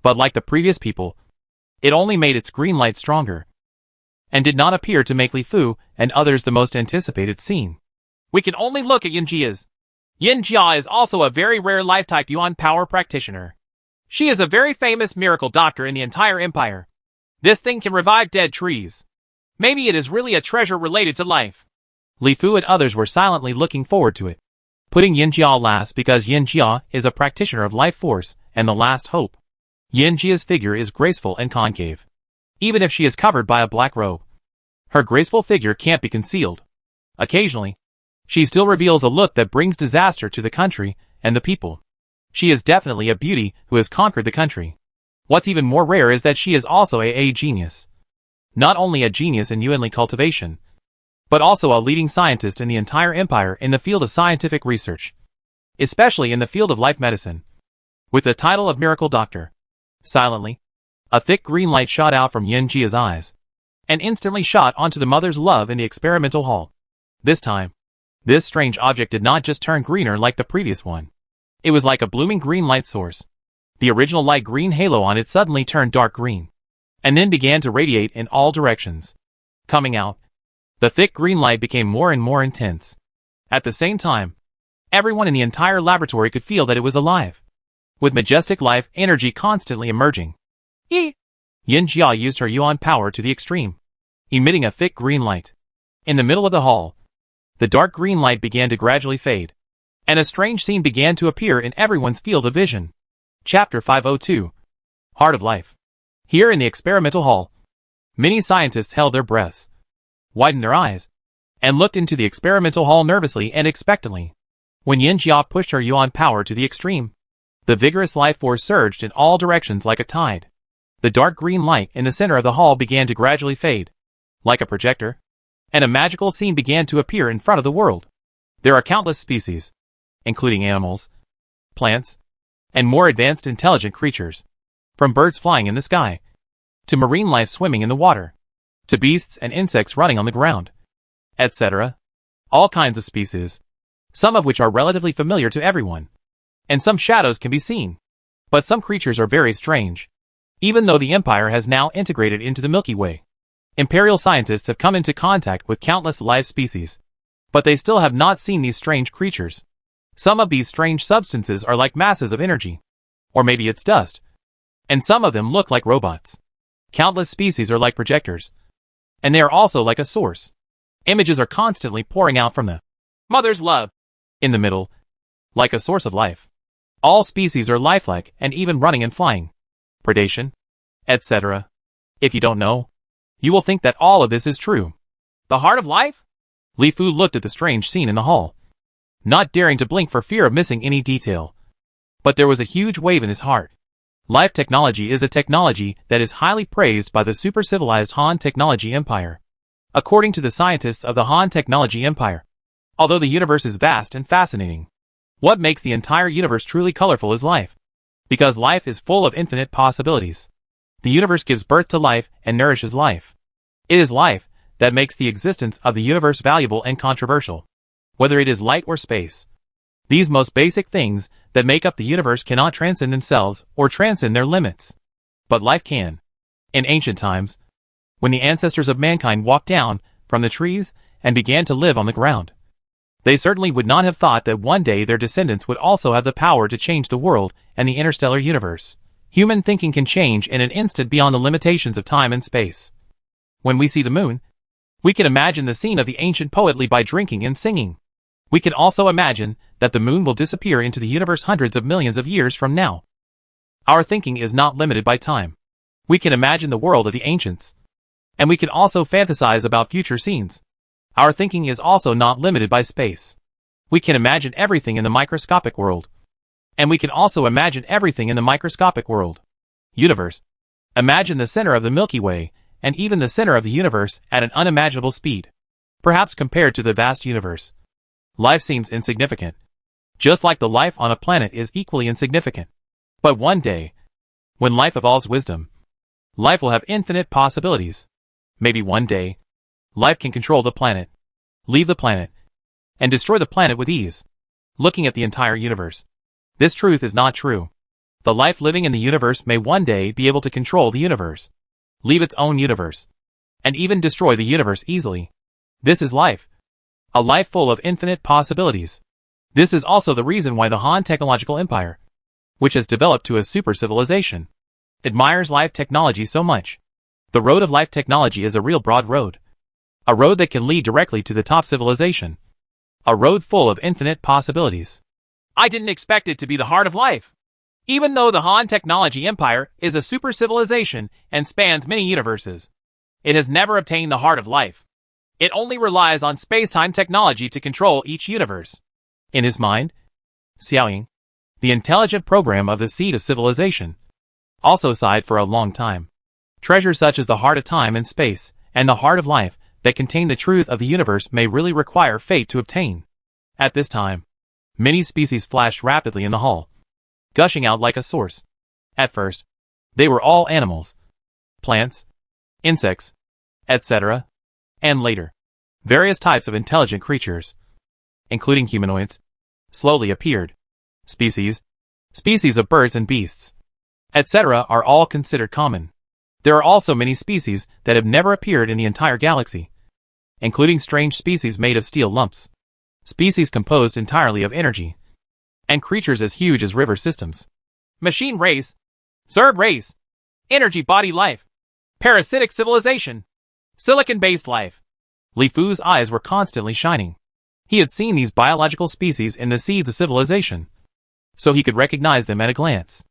Speaker 1: But like the previous people, it only made its green light stronger, and did not appear to make Li Fu and others the most anticipated scene.
Speaker 2: We can only look at Yin Jia's. Yin Jia is also a very rare life-type Yuan power practitioner. She is a very famous miracle doctor in the entire empire. This thing can revive dead trees. Maybe it is really a treasure related to life.
Speaker 1: Li Fu and others were silently looking forward to it, putting Yin Jia last because Yin Jia is a practitioner of life force and the last hope. Yin Jia's figure is graceful and concave. Even if she is covered by a black robe, her graceful figure can't be concealed. Occasionally, she still reveals a look that brings disaster to the country and the people. She is definitely a beauty who has conquered the country. What's even more rare is that she is also a genius. Not only a genius in Yuanli cultivation, but also a leading scientist in the entire empire in the field of scientific research, especially in the field of life medicine, with the title of Miracle Doctor. Silently, a thick green light shot out from Yin Jia's eyes, and instantly shot onto the mother's love in the experimental hall. This time, this strange object did not just turn greener like the previous one. It was like a blooming green light source. The original light green halo on it suddenly turned dark green, and then began to radiate in all directions. Coming out, the thick green light became more and more intense. At the same time, everyone in the entire laboratory could feel that it was alive, with majestic life energy constantly emerging. Yin Jia used her Yuan power to the extreme, emitting a thick green light. In the middle of the hall, the dark green light began to gradually fade, and a strange scene began to appear in everyone's field of vision. Chapter 502. Heart of Life. Here in the experimental hall, many scientists held their breaths, widened their eyes, and looked into the experimental hall nervously and expectantly. When Yin Jia pushed her Yuan power to the extreme, the vigorous life force surged in all directions like a tide. The dark green light in the center of the hall began to gradually fade, like a projector, and a magical scene began to appear in front of the world. There are countless species, including animals, plants, and more advanced intelligent creatures, from birds flying in the sky, to marine life swimming in the water, to beasts and insects running on the ground, etc. All kinds of species, some of which are relatively familiar to everyone, and some shadows can be seen. But some creatures are very strange. Even though the Empire has now integrated into the Milky Way, Imperial scientists have come into contact with countless live species, but they still have not seen these strange creatures. Some of these strange substances are like masses of energy, or maybe it's dust, and some of them look like robots. Countless species are like projectors, and they are also like a source. Images are constantly pouring out from the mother's love. In the middle, like a source of life. All species are lifelike and even running and flying, predation, etc. If you don't know, you will think that all of this is true.
Speaker 2: The heart of life?
Speaker 1: Li Fu looked at the strange scene in the hall, not daring to blink for fear of missing any detail. But there was a huge wave in his heart. Life technology is a technology that is highly praised by the super-civilized Han Technology Empire. According to the scientists of the Han Technology Empire, although the universe is vast and fascinating, what makes the entire universe truly colorful is life. Because life is full of infinite possibilities. The universe gives birth to life and nourishes life. It is life that makes the existence of the universe valuable and controversial. Whether it is light or space, these most basic things that make up the universe cannot transcend themselves or transcend their limits. But life can. In ancient times, when the ancestors of mankind walked down from the trees and began to live on the ground, they certainly would not have thought that one day their descendants would also have the power to change the world and the interstellar universe. Human thinking can change in an instant beyond the limitations of time and space. When we see the moon, we can imagine the scene of the ancient poet Li by drinking and singing. We can also imagine that the moon will disappear into the universe hundreds of millions of years from now. Our thinking is not limited by time. We can imagine the world of the ancients, and we can also fantasize about future scenes. Our thinking is also not limited by space. We can imagine everything in the microscopic world, and we can also imagine everything in the microscopic world. Universe. Imagine the center of the Milky Way, and even the center of the universe at an unimaginable speed. Perhaps compared to the vast universe, life seems insignificant. Just like the life on a planet is equally insignificant. But one day, when life evolves wisdom, life will have infinite possibilities. Maybe one day, life can control the planet, leave the planet, and destroy the planet with ease. looking at the entire universe. This truth is not true. The life living in the universe may one day be able to control the universe, leave its own universe, and even destroy the universe easily. This is life. A life full of infinite possibilities. This is also the reason why the Han technological empire, which has developed to a super civilization, admires life technology so much. The road of life technology is a real broad road. A road that can lead directly to the top civilization. A road full of infinite possibilities.
Speaker 2: I didn't expect it to be the heart of life. Even though the Han technology empire is a super civilization and spans many universes, it has never obtained the heart of life. It only relies on space-time technology to control each universe.
Speaker 1: In his mind, Xiaoying, the intelligent program of the seed of civilization, also sighed for a long time. Treasures such as the heart of time and space, and the heart of life, that contain the truth of the universe may really require fate to obtain. At this time, many species flashed rapidly in the hall, gushing out like a source. At first, they were all animals, plants, insects, etc., and later, various types of intelligent creatures, including humanoids, slowly appeared. Species of birds and beasts, etc., are all considered common. There are also many species that have never appeared in the entire galaxy, including strange species made of steel lumps, species composed entirely of energy, and creatures as huge as river systems.
Speaker 2: Machine race, Zerg race, energy body life, parasitic civilization, silicon-based life.
Speaker 1: Li Fu's eyes were constantly shining. He had seen these biological species in the seeds of civilization, so he could recognize them at a glance.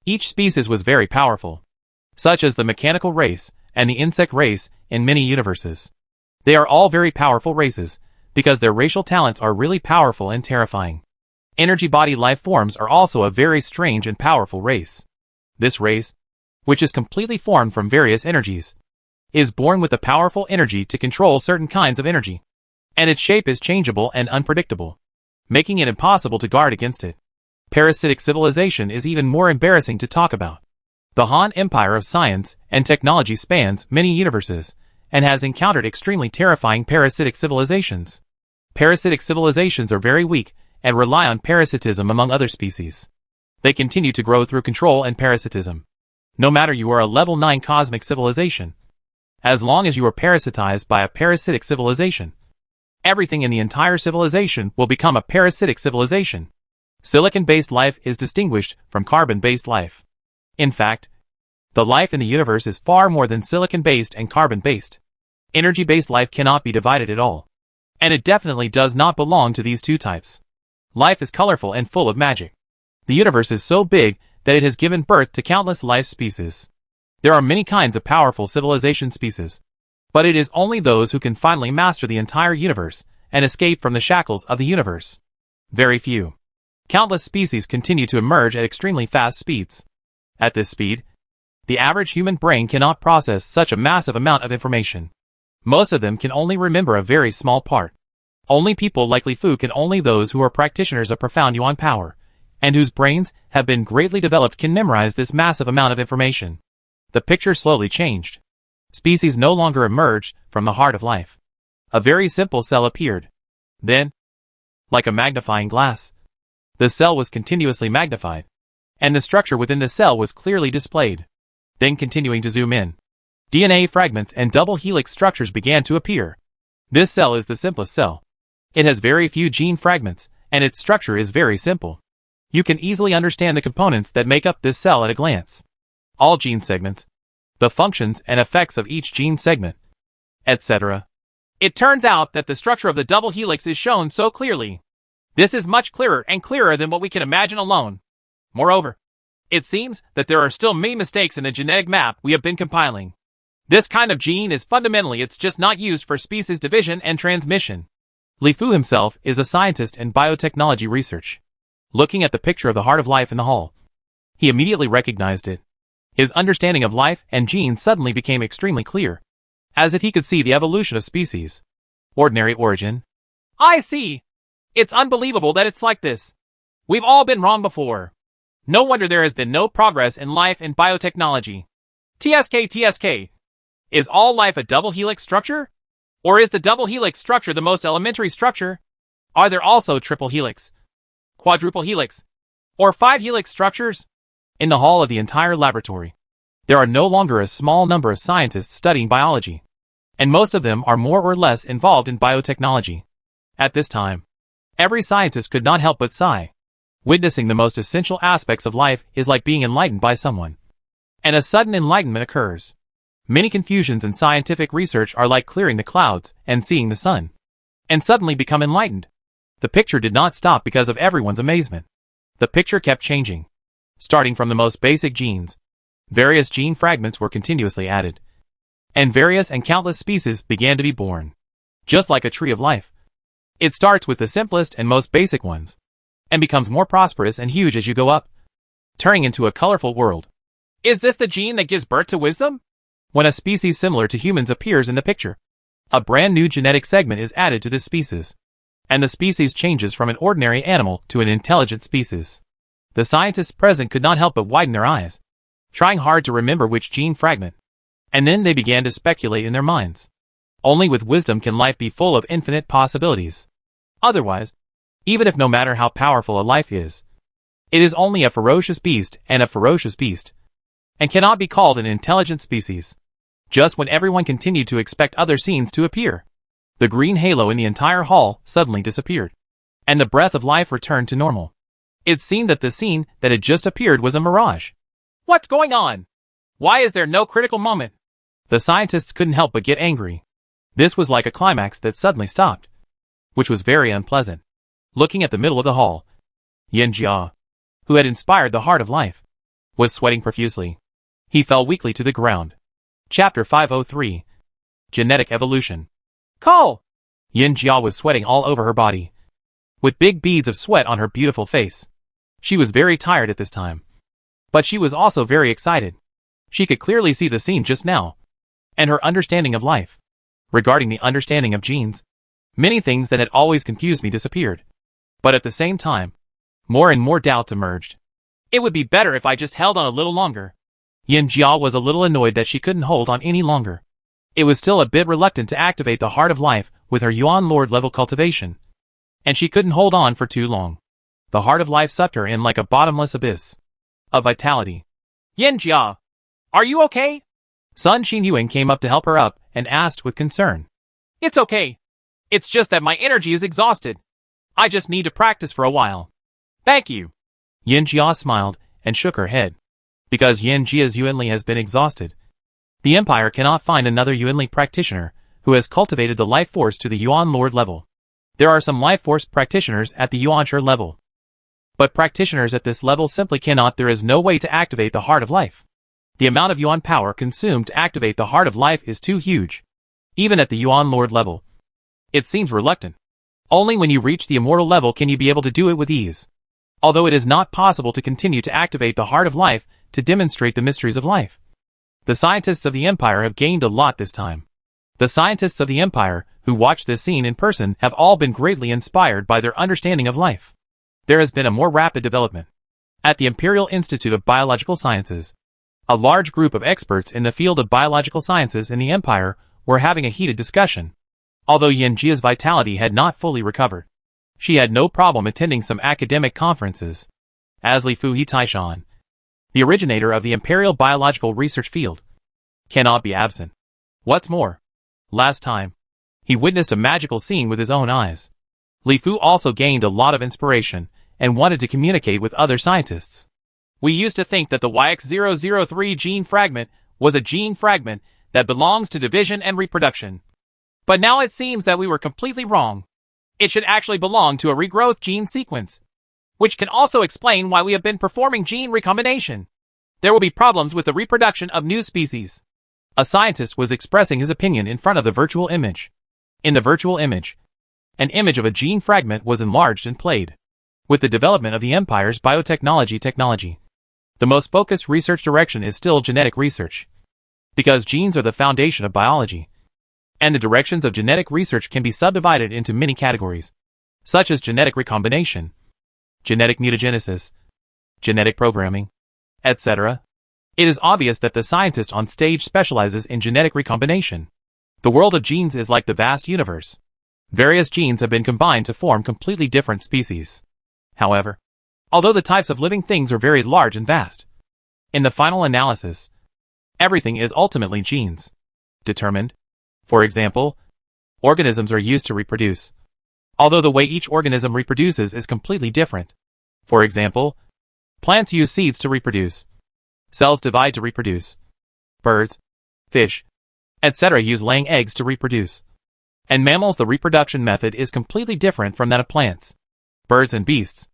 Speaker 1: Each species was very powerful, such as the mechanical race and the insect race in many universes. They are all very powerful races, because their racial talents are really powerful and terrifying. Energy body life forms are also a very strange and powerful race. This race, which is completely formed from various energies, is born with the powerful energy to control certain kinds of energy, and its shape is changeable and unpredictable, making it impossible to guard against it. Parasitic civilization is even more embarrassing to talk about. The Han Empire of science and technology spans many universes, and has encountered extremely terrifying parasitic civilizations. Parasitic civilizations are very weak, and rely on parasitism among other species. They continue to grow through control and parasitism. No matter you are a level 9 cosmic civilization, as long as you are parasitized by a parasitic civilization, everything in the entire civilization will become a parasitic civilization. Silicon-based life is distinguished from carbon-based life. In fact, the life in the universe is far more than silicon-based and carbon-based. Energy-based life cannot be divided at all, and it definitely does not belong to these two types. Life is colorful and full of magic. The universe is so big that it has given birth to countless life species. There are many kinds of powerful civilization species, but it is only those who can finally master the entire universe and escape from the shackles of the universe. Very few. Countless species continue to emerge at extremely fast speeds. At this speed, the average human brain cannot process such a massive amount of information. Most of them can only remember a very small part. Only people like Li Fu can only those who are practitioners of profound yuan power, and whose brains have been greatly developed can memorize this massive amount of information. The picture slowly changed. Species no longer emerged from the heart of life. A very simple cell appeared. Then, like a magnifying glass, the cell was continuously magnified, and the structure within the cell was clearly displayed. Then continuing to zoom in, DNA fragments and double helix structures began to appear. This cell is the simplest cell. It has very few gene fragments, and its structure is very simple. You can easily understand the components that make up this cell at a glance. All gene segments, the functions and effects of each gene segment, etc.
Speaker 2: It turns out that the structure of the double helix is shown so clearly. This is much clearer and clearer than what we can imagine alone. Moreover, it seems that there are still many mistakes in the genetic map we have been compiling. This kind of gene is fundamentally it's just not used for species division and transmission. Li Fu himself is a scientist in biotechnology research. Looking at the picture of the heart of life in the hall, he immediately recognized it. His understanding of life and genes suddenly became extremely clear, as if he could see the evolution of species. Ordinary origin. I see. It's unbelievable that it's like this. We've all been wrong before. No wonder there has been no progress in life and biotechnology. TSK. Is all life a double helix structure? Or is the double helix structure the most elementary structure? Are there also triple helix, quadruple helix, or 5-helix structures?
Speaker 1: In the hall of the entire laboratory, there are no longer a small number of scientists studying biology, and most of them are more or less involved in biotechnology. At this time, every scientist could not help but sigh. Witnessing the most essential aspects of life is like being enlightened by someone. And a sudden enlightenment occurs. Many confusions in scientific research are like clearing the clouds and seeing the sun, and suddenly become enlightened. The picture did not stop because of everyone's amazement. The picture kept changing. Starting from the most basic genes, various gene fragments were continuously added, and various and countless species began to be born. Just like a tree of life. It starts with the simplest and most basic ones, and becomes more prosperous and huge as you go up, turning into a colorful world.
Speaker 2: Is this the gene that gives birth to wisdom?
Speaker 1: When a species similar to humans appears in the picture, a brand new genetic segment is added to this species, and the species changes from an ordinary animal to an intelligent species. The scientists present could not help but widen their eyes, trying hard to remember which gene fragment, and then they began to speculate in their minds. Only with wisdom can life be full of infinite possibilities. Otherwise, even if no matter how powerful a life is, it is only a ferocious beast and a ferocious beast, and cannot be called an intelligent species. Just when everyone continued to expect other scenes to appear, the green halo in the entire hall suddenly disappeared, and the breath of life returned to normal. It seemed that the scene that had just appeared was a mirage.
Speaker 2: What's going on? Why is there no critical moment?
Speaker 1: The scientists couldn't help but get angry. This was like a climax that suddenly stopped, which was very unpleasant. Looking at the middle of the hall, Yin Jia, who had inspired the heart of life, was sweating profusely. He fell weakly to the ground. Chapter 503. Genetic Evolution.
Speaker 2: Call!
Speaker 1: Yin Jia was sweating all over her body, with big beads of sweat on her beautiful face. She was very tired at this time, but she was also very excited. She could clearly see the scene just now, and her understanding of life. Regarding the understanding of genes, many things that had always confused me disappeared. But at the same time, more and more doubts emerged.
Speaker 2: It would be better if I just held on a little longer.
Speaker 1: Yin Jia was a little annoyed that she couldn't hold on any longer. It was still a bit reluctant to activate the heart of life with her Yuan Lord level cultivation, and she couldn't hold on for too long. The heart of life sucked her in like a bottomless abyss of vitality.
Speaker 2: Yin Jia, are you okay?
Speaker 1: Sun Xinyuan came up to help her up and asked with concern.
Speaker 2: It's okay. It's just that my energy is exhausted. I just need to practice for a while. Thank you.
Speaker 1: Yin Jia smiled and shook her head. Because Yin Jia's Yuanli has been exhausted, the Empire cannot find another Yuanli practitioner who has cultivated the life force to the Yuan Lord level. There are some life force practitioners at the Yuanshi level, but practitioners at this level simply cannot. There is no way to activate the heart of life. The amount of Yuan power consumed to activate the heart of life is too huge. Even at the Yuan Lord level, it seems reluctant. Only when you reach the immortal level can you be able to do it with ease. Although it is not possible to continue to activate the heart of life to demonstrate the mysteries of life. The scientists of the Empire have gained a lot this time. The scientists of the Empire who watched this scene in person have all been greatly inspired by their understanding of life. There has been a more rapid development. At the Imperial Institute of Biological Sciences, a large group of experts in the field of biological sciences in the Empire were having a heated discussion. Although Yin Jia's vitality had not fully recovered, she had no problem attending some academic conferences. As Li Fu He Taishan, the originator of the Imperial Biological Research field, cannot be absent. What's more, last time, he witnessed a magical scene with his own eyes. Li Fu also gained a lot of inspiration and wanted to communicate with other scientists.
Speaker 2: We used to think that the YX003 gene fragment was a gene fragment that belongs to division and reproduction. But now it seems that we were completely wrong. It should actually belong to a regrowth gene sequence, which can also explain why we have been performing gene recombination. There will be problems with the reproduction of new species.
Speaker 1: A scientist was expressing his opinion in front of the virtual image. In the virtual image, an image of a gene fragment was enlarged and played. With the development of the Empire's biotechnology technology, the most focused research direction is still genetic research. Because genes are the foundation of biology, and the directions of genetic research can be subdivided into many categories, such as genetic recombination, genetic mutagenesis, genetic programming, etc. It is obvious that the scientist on stage specializes in genetic recombination. The world of genes is like the vast universe. Various genes have been combined to form completely different species.
Speaker 2: However, although the types of living things are very large and vast, in the final analysis, everything is ultimately genes determined. For example, organisms are used to reproduce, although the way each organism reproduces is completely different. For example, plants use seeds to reproduce. Cells divide to reproduce. Birds, fish, etc. use laying eggs to reproduce. And mammals, the reproduction method is completely different from that of plants, birds and beasts,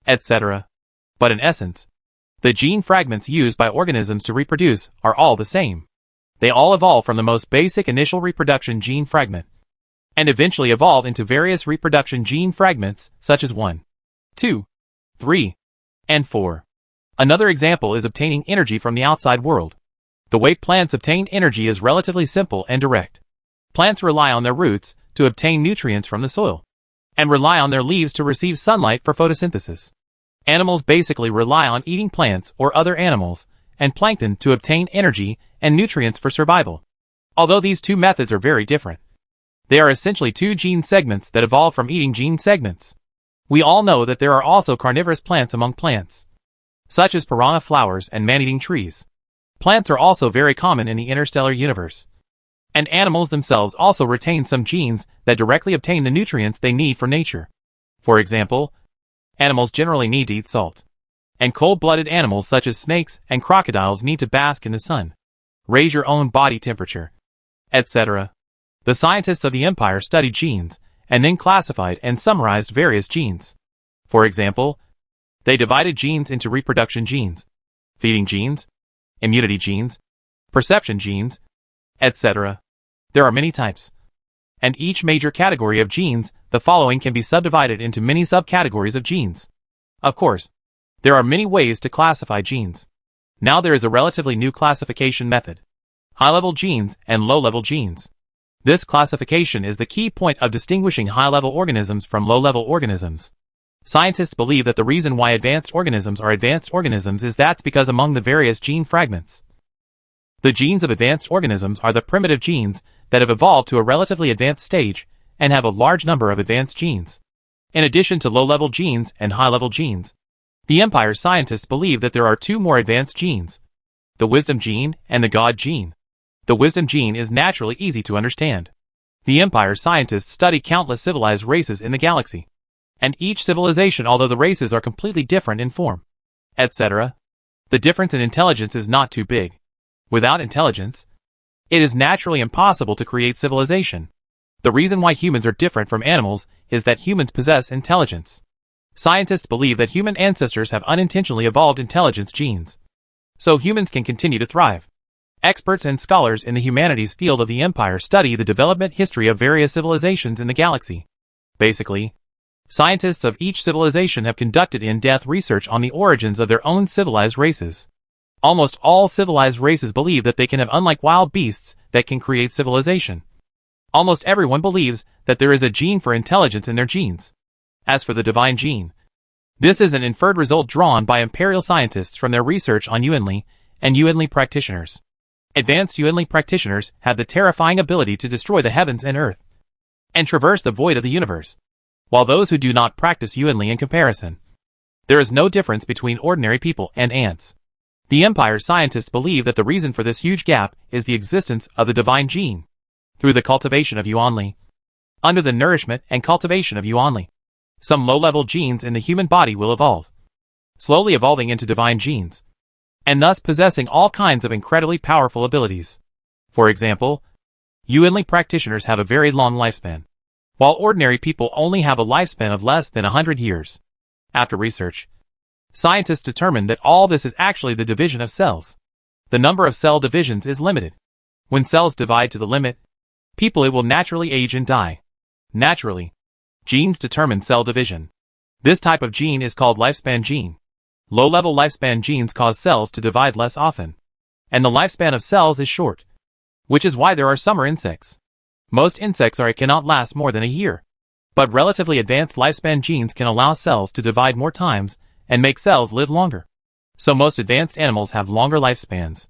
Speaker 2: etc. But in essence, the gene fragments used by organisms to reproduce are all the same. They all evolve from the most basic initial reproduction gene fragment, and eventually evolve into various reproduction gene fragments such as 1, 2, 3, and 4. Another example is obtaining energy from the outside world. The way plants obtain energy is relatively simple and direct. Plants rely on their roots to obtain nutrients from the soil, and rely on their leaves to receive sunlight for photosynthesis. Animals basically rely on eating plants or other animals and plankton to obtain energy and nutrients for survival. Although these two methods are very different, they are essentially two gene segments that evolve from eating gene segments. We all know that there are also carnivorous plants among plants, such as piranha flowers and man-eating trees. Plants are also very common in the interstellar universe, and animals themselves also retain some genes that directly obtain the nutrients they need for nature. For example, animals generally need to eat salt, and cold-blooded animals such as snakes and crocodiles need to bask in the sun, raise your own body temperature, etc. The scientists of the Empire studied genes, and then classified and summarized various genes. For example, they divided genes into reproduction genes, feeding genes, immunity genes, perception genes, etc. There are many types, and each major category of genes, the following, can be subdivided into many subcategories of genes. Of course, there are many ways to classify genes. Now there is a relatively new classification method: high-level genes and low-level genes. This classification is the key point of distinguishing high-level organisms from low-level organisms. Scientists believe that the reason why advanced organisms are advanced organisms is that's because among the various gene fragments, the genes of advanced organisms are the primitive genes that have evolved to a relatively advanced stage and have a large number of advanced genes. In addition to low-level genes and high-level genes, the Empire scientists believe that there are two more advanced genes: the wisdom gene and the God gene. The wisdom gene is naturally easy to understand. The Empire scientists study countless civilized races in the galaxy, and each civilization, although the races are completely different in form, etc., the difference in intelligence is not too big. Without intelligence, it is naturally impossible to create civilization. The reason why humans are different from animals is that humans possess intelligence. Scientists believe that human ancestors have unintentionally evolved intelligence genes, so humans can continue to thrive. Experts and scholars in the humanities field of the Empire study the development history of various civilizations in the galaxy. Basically, scientists of each civilization have conducted in-depth research on the origins of their own civilized races. Almost all civilized races believe that they can have, unlike wild beasts, that can create civilization. Almost everyone believes that there is a gene for intelligence in their genes. As for the divine gene, this is an inferred result drawn by imperial scientists from their research on Yuanli and Yuanli practitioners. Advanced Yuanli practitioners have the terrifying ability to destroy the heavens and earth, and traverse the void of the universe, while those who do not practice Yuanli, in comparison, there is no difference between ordinary people and ants. The Empire scientists believe that the reason for this huge gap is the existence of the divine gene. Through the cultivation of Yuanli, under the nourishment and cultivation of Yuanli, some low-level genes in the human body will evolve, slowly evolving into divine genes, and thus possessing all kinds of incredibly powerful abilities. For example, Yuanli practitioners have a very long lifespan, while ordinary people only have a lifespan of less than 100 years. After research, scientists determined that all this is actually the division of cells. The number of cell divisions is limited. When cells divide to the limit, it will naturally age and die. Naturally, genes determine cell division. This type of gene is called lifespan gene. Low-level lifespan genes cause cells to divide less often, and the lifespan of cells is short, which is why there are summer insects. Most insects cannot last more than a year, but relatively advanced lifespan genes can allow cells to divide more times and make cells live longer. So most advanced animals have longer lifespans.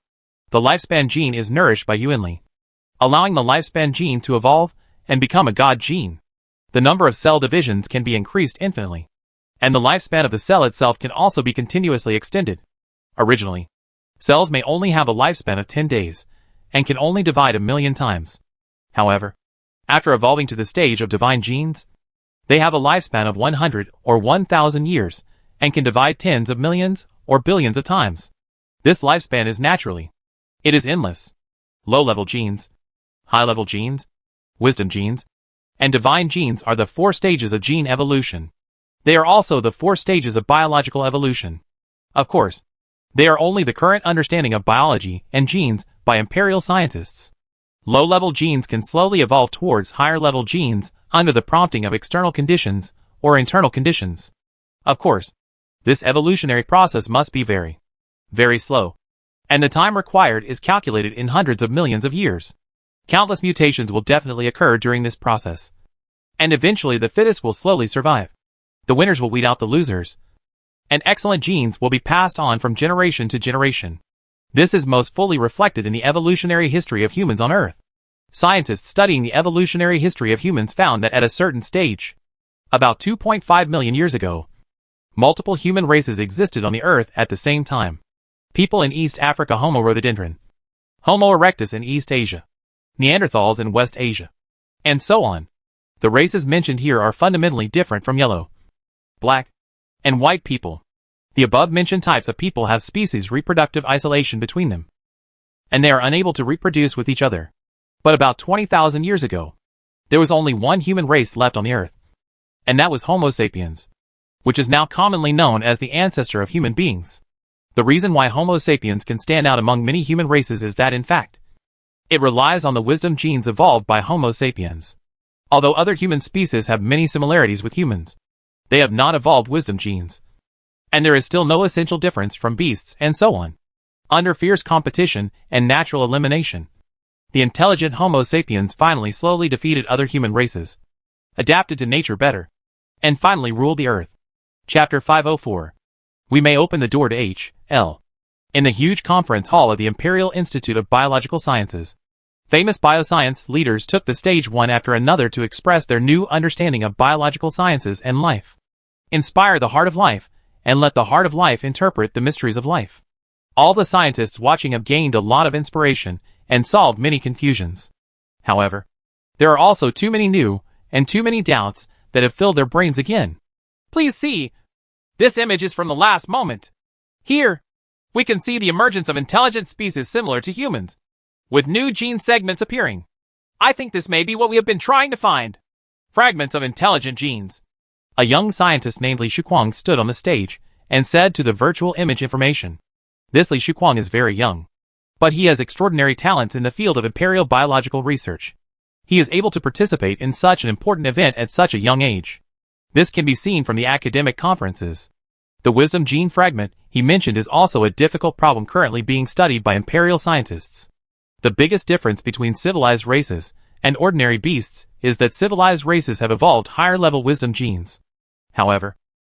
Speaker 2: The lifespan gene is nourished by Yuanli, allowing the lifespan gene to evolve and become a God gene. The number of cell divisions can be increased infinitely,
Speaker 1: And the lifespan of the cell itself can also be continuously extended. Originally, cells may only have a lifespan of 10 days, and can only divide 1,000,000 times. However, after evolving to the stage of divine genes, they have a lifespan of 100 or 1,000 years, and can divide tens of millions or billions of times. This lifespan is naturally. It is endless. Low-level genes, high-level genes, wisdom genes, and divine genes are the 4 stages of gene evolution. They are also the 4 stages of biological evolution. Of course, they are only the current understanding of biology and genes by imperial scientists. Low-level genes can slowly evolve towards higher-level genes under the prompting of external conditions or internal conditions. Of course, this evolutionary process must be very, very slow, and the time required is calculated in hundreds of millions of years. Countless mutations will definitely occur during this process, and eventually the fittest will slowly survive. The winners will weed out the losers, and excellent genes will be passed on from generation to generation. This is most fully reflected in the evolutionary history of humans on Earth. Scientists studying the evolutionary history of humans found that at a certain stage, about 2.5 million years ago, multiple human races existed on the Earth at the same time. People in East Africa, Homo rhododendron, Homo erectus in East Asia, Neanderthals in West Asia, and so on. The races mentioned here are fundamentally different from yellow, black, and white people. The above-mentioned types of people have species reproductive isolation between them, and they are unable to reproduce with each other. But about 20,000 years ago, there was only one human race left on the Earth, and that was Homo sapiens, which is now commonly known as the ancestor of human beings. The reason why Homo sapiens can stand out among many human races is that in fact, it relies on the wisdom genes evolved by Homo sapiens. Although other human species have many similarities with humans, they have not evolved wisdom genes. And there is still no essential difference from beasts and so on. Under fierce competition and natural elimination, the intelligent Homo sapiens finally slowly defeated other human races, adapted to nature better, and finally ruled the Earth. Chapter 504. We may open the door to H.L. In the huge conference hall of the Imperial Institute of Biological Sciences, famous bioscience leaders took the stage one after another to express their new understanding of biological sciences and life. Inspire the heart of life, and let the heart of life interpret the mysteries of life. All the scientists watching have gained a lot of inspiration and solved many confusions. However, there are also too many new and too many doubts that have filled their brains again. Please see. This image is from the last moment. Here, we can see the emergence of intelligent species similar to humans, with new gene segments appearing. I think this may be what we have been trying to find. Fragments of intelligent genes. A young scientist named Li Shuquang stood on the stage and said to the virtual image information. This Li Shuquang is very young, but he has extraordinary talents in the field of imperial biological research. He is able to participate in such an important event at such a young age. This can be seen from the academic conferences. The wisdom gene fragment he mentioned is also a difficult problem currently being studied by imperial scientists. The biggest difference between civilized races and ordinary beasts is that civilized races have evolved higher-level wisdom genes. However,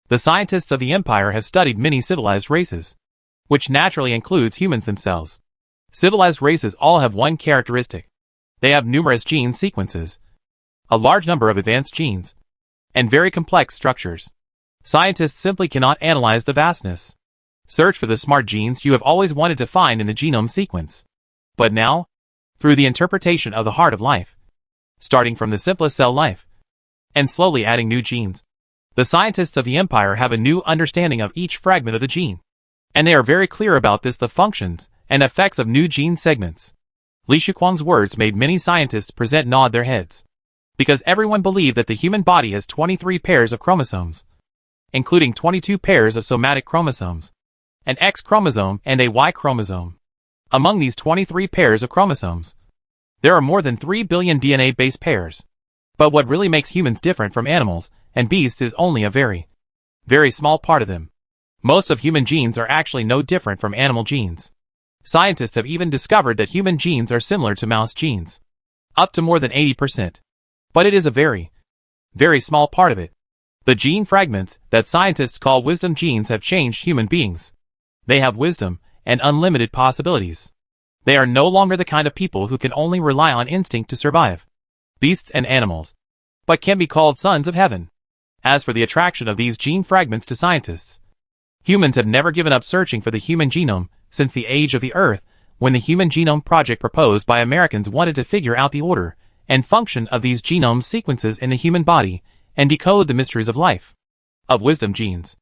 Speaker 1: the scientists of the Empire have studied many civilized races, which naturally includes humans themselves. Civilized races all have one characteristic. They have numerous gene sequences, a large number of advanced genes, and very complex structures. Scientists simply cannot analyze the vastness. Search for the smart genes you have always wanted to find in the genome sequence. But now, through the interpretation of the heart of life, starting from the simplest cell life, and slowly adding new genes, the scientists of the Empire have a new understanding of each fragment of the gene, and they are very clear about the functions and effects of new gene segments. Li Shuquang's words made many scientists present nod their heads, because everyone believed that the human body has 23 pairs of chromosomes, including 22 pairs of somatic chromosomes, an X chromosome and a Y chromosome. Among these 23 pairs of chromosomes, there are more than 3 billion DNA base pairs. But what really makes humans different from animals and beasts is only a very, very small part of them. Most of human genes are actually no different from animal genes. Scientists have even discovered that human genes are similar to mouse genes, up to more than 80%. But it is a very, very small part of it. The gene fragments that scientists call wisdom genes have changed human beings. They have wisdom and unlimited possibilities. They are no longer the kind of people who can only rely on instinct to survive, beasts and animals, but can be called sons of heaven. As for the attraction of these gene fragments to scientists, humans have never given up searching for the human genome since the age of the Earth, when the Human Genome Project proposed by Americans wanted to figure out the order and function of these genome sequences in the human body and decode the mysteries of life. Of wisdom genes.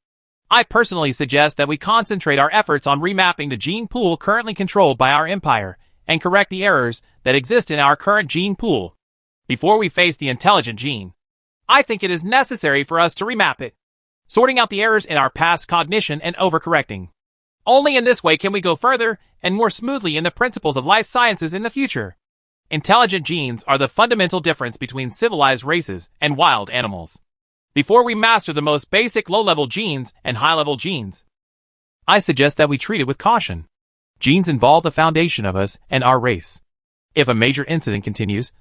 Speaker 1: I personally suggest that we concentrate our efforts on remapping the gene pool currently controlled by our empire and correct the errors that exist in our current gene pool. Before we face the intelligent gene, I think it is necessary for us to remap it, sorting out the errors in our past cognition and overcorrecting. Only in this way can we go further and more smoothly in the principles of life sciences in the future. Intelligent genes are the fundamental difference between civilized races and wild animals. Before we master the most basic low-level genes and high-level genes, I suggest that we treat it with caution. Genes involve the foundation of us and our race. If a major incident continues,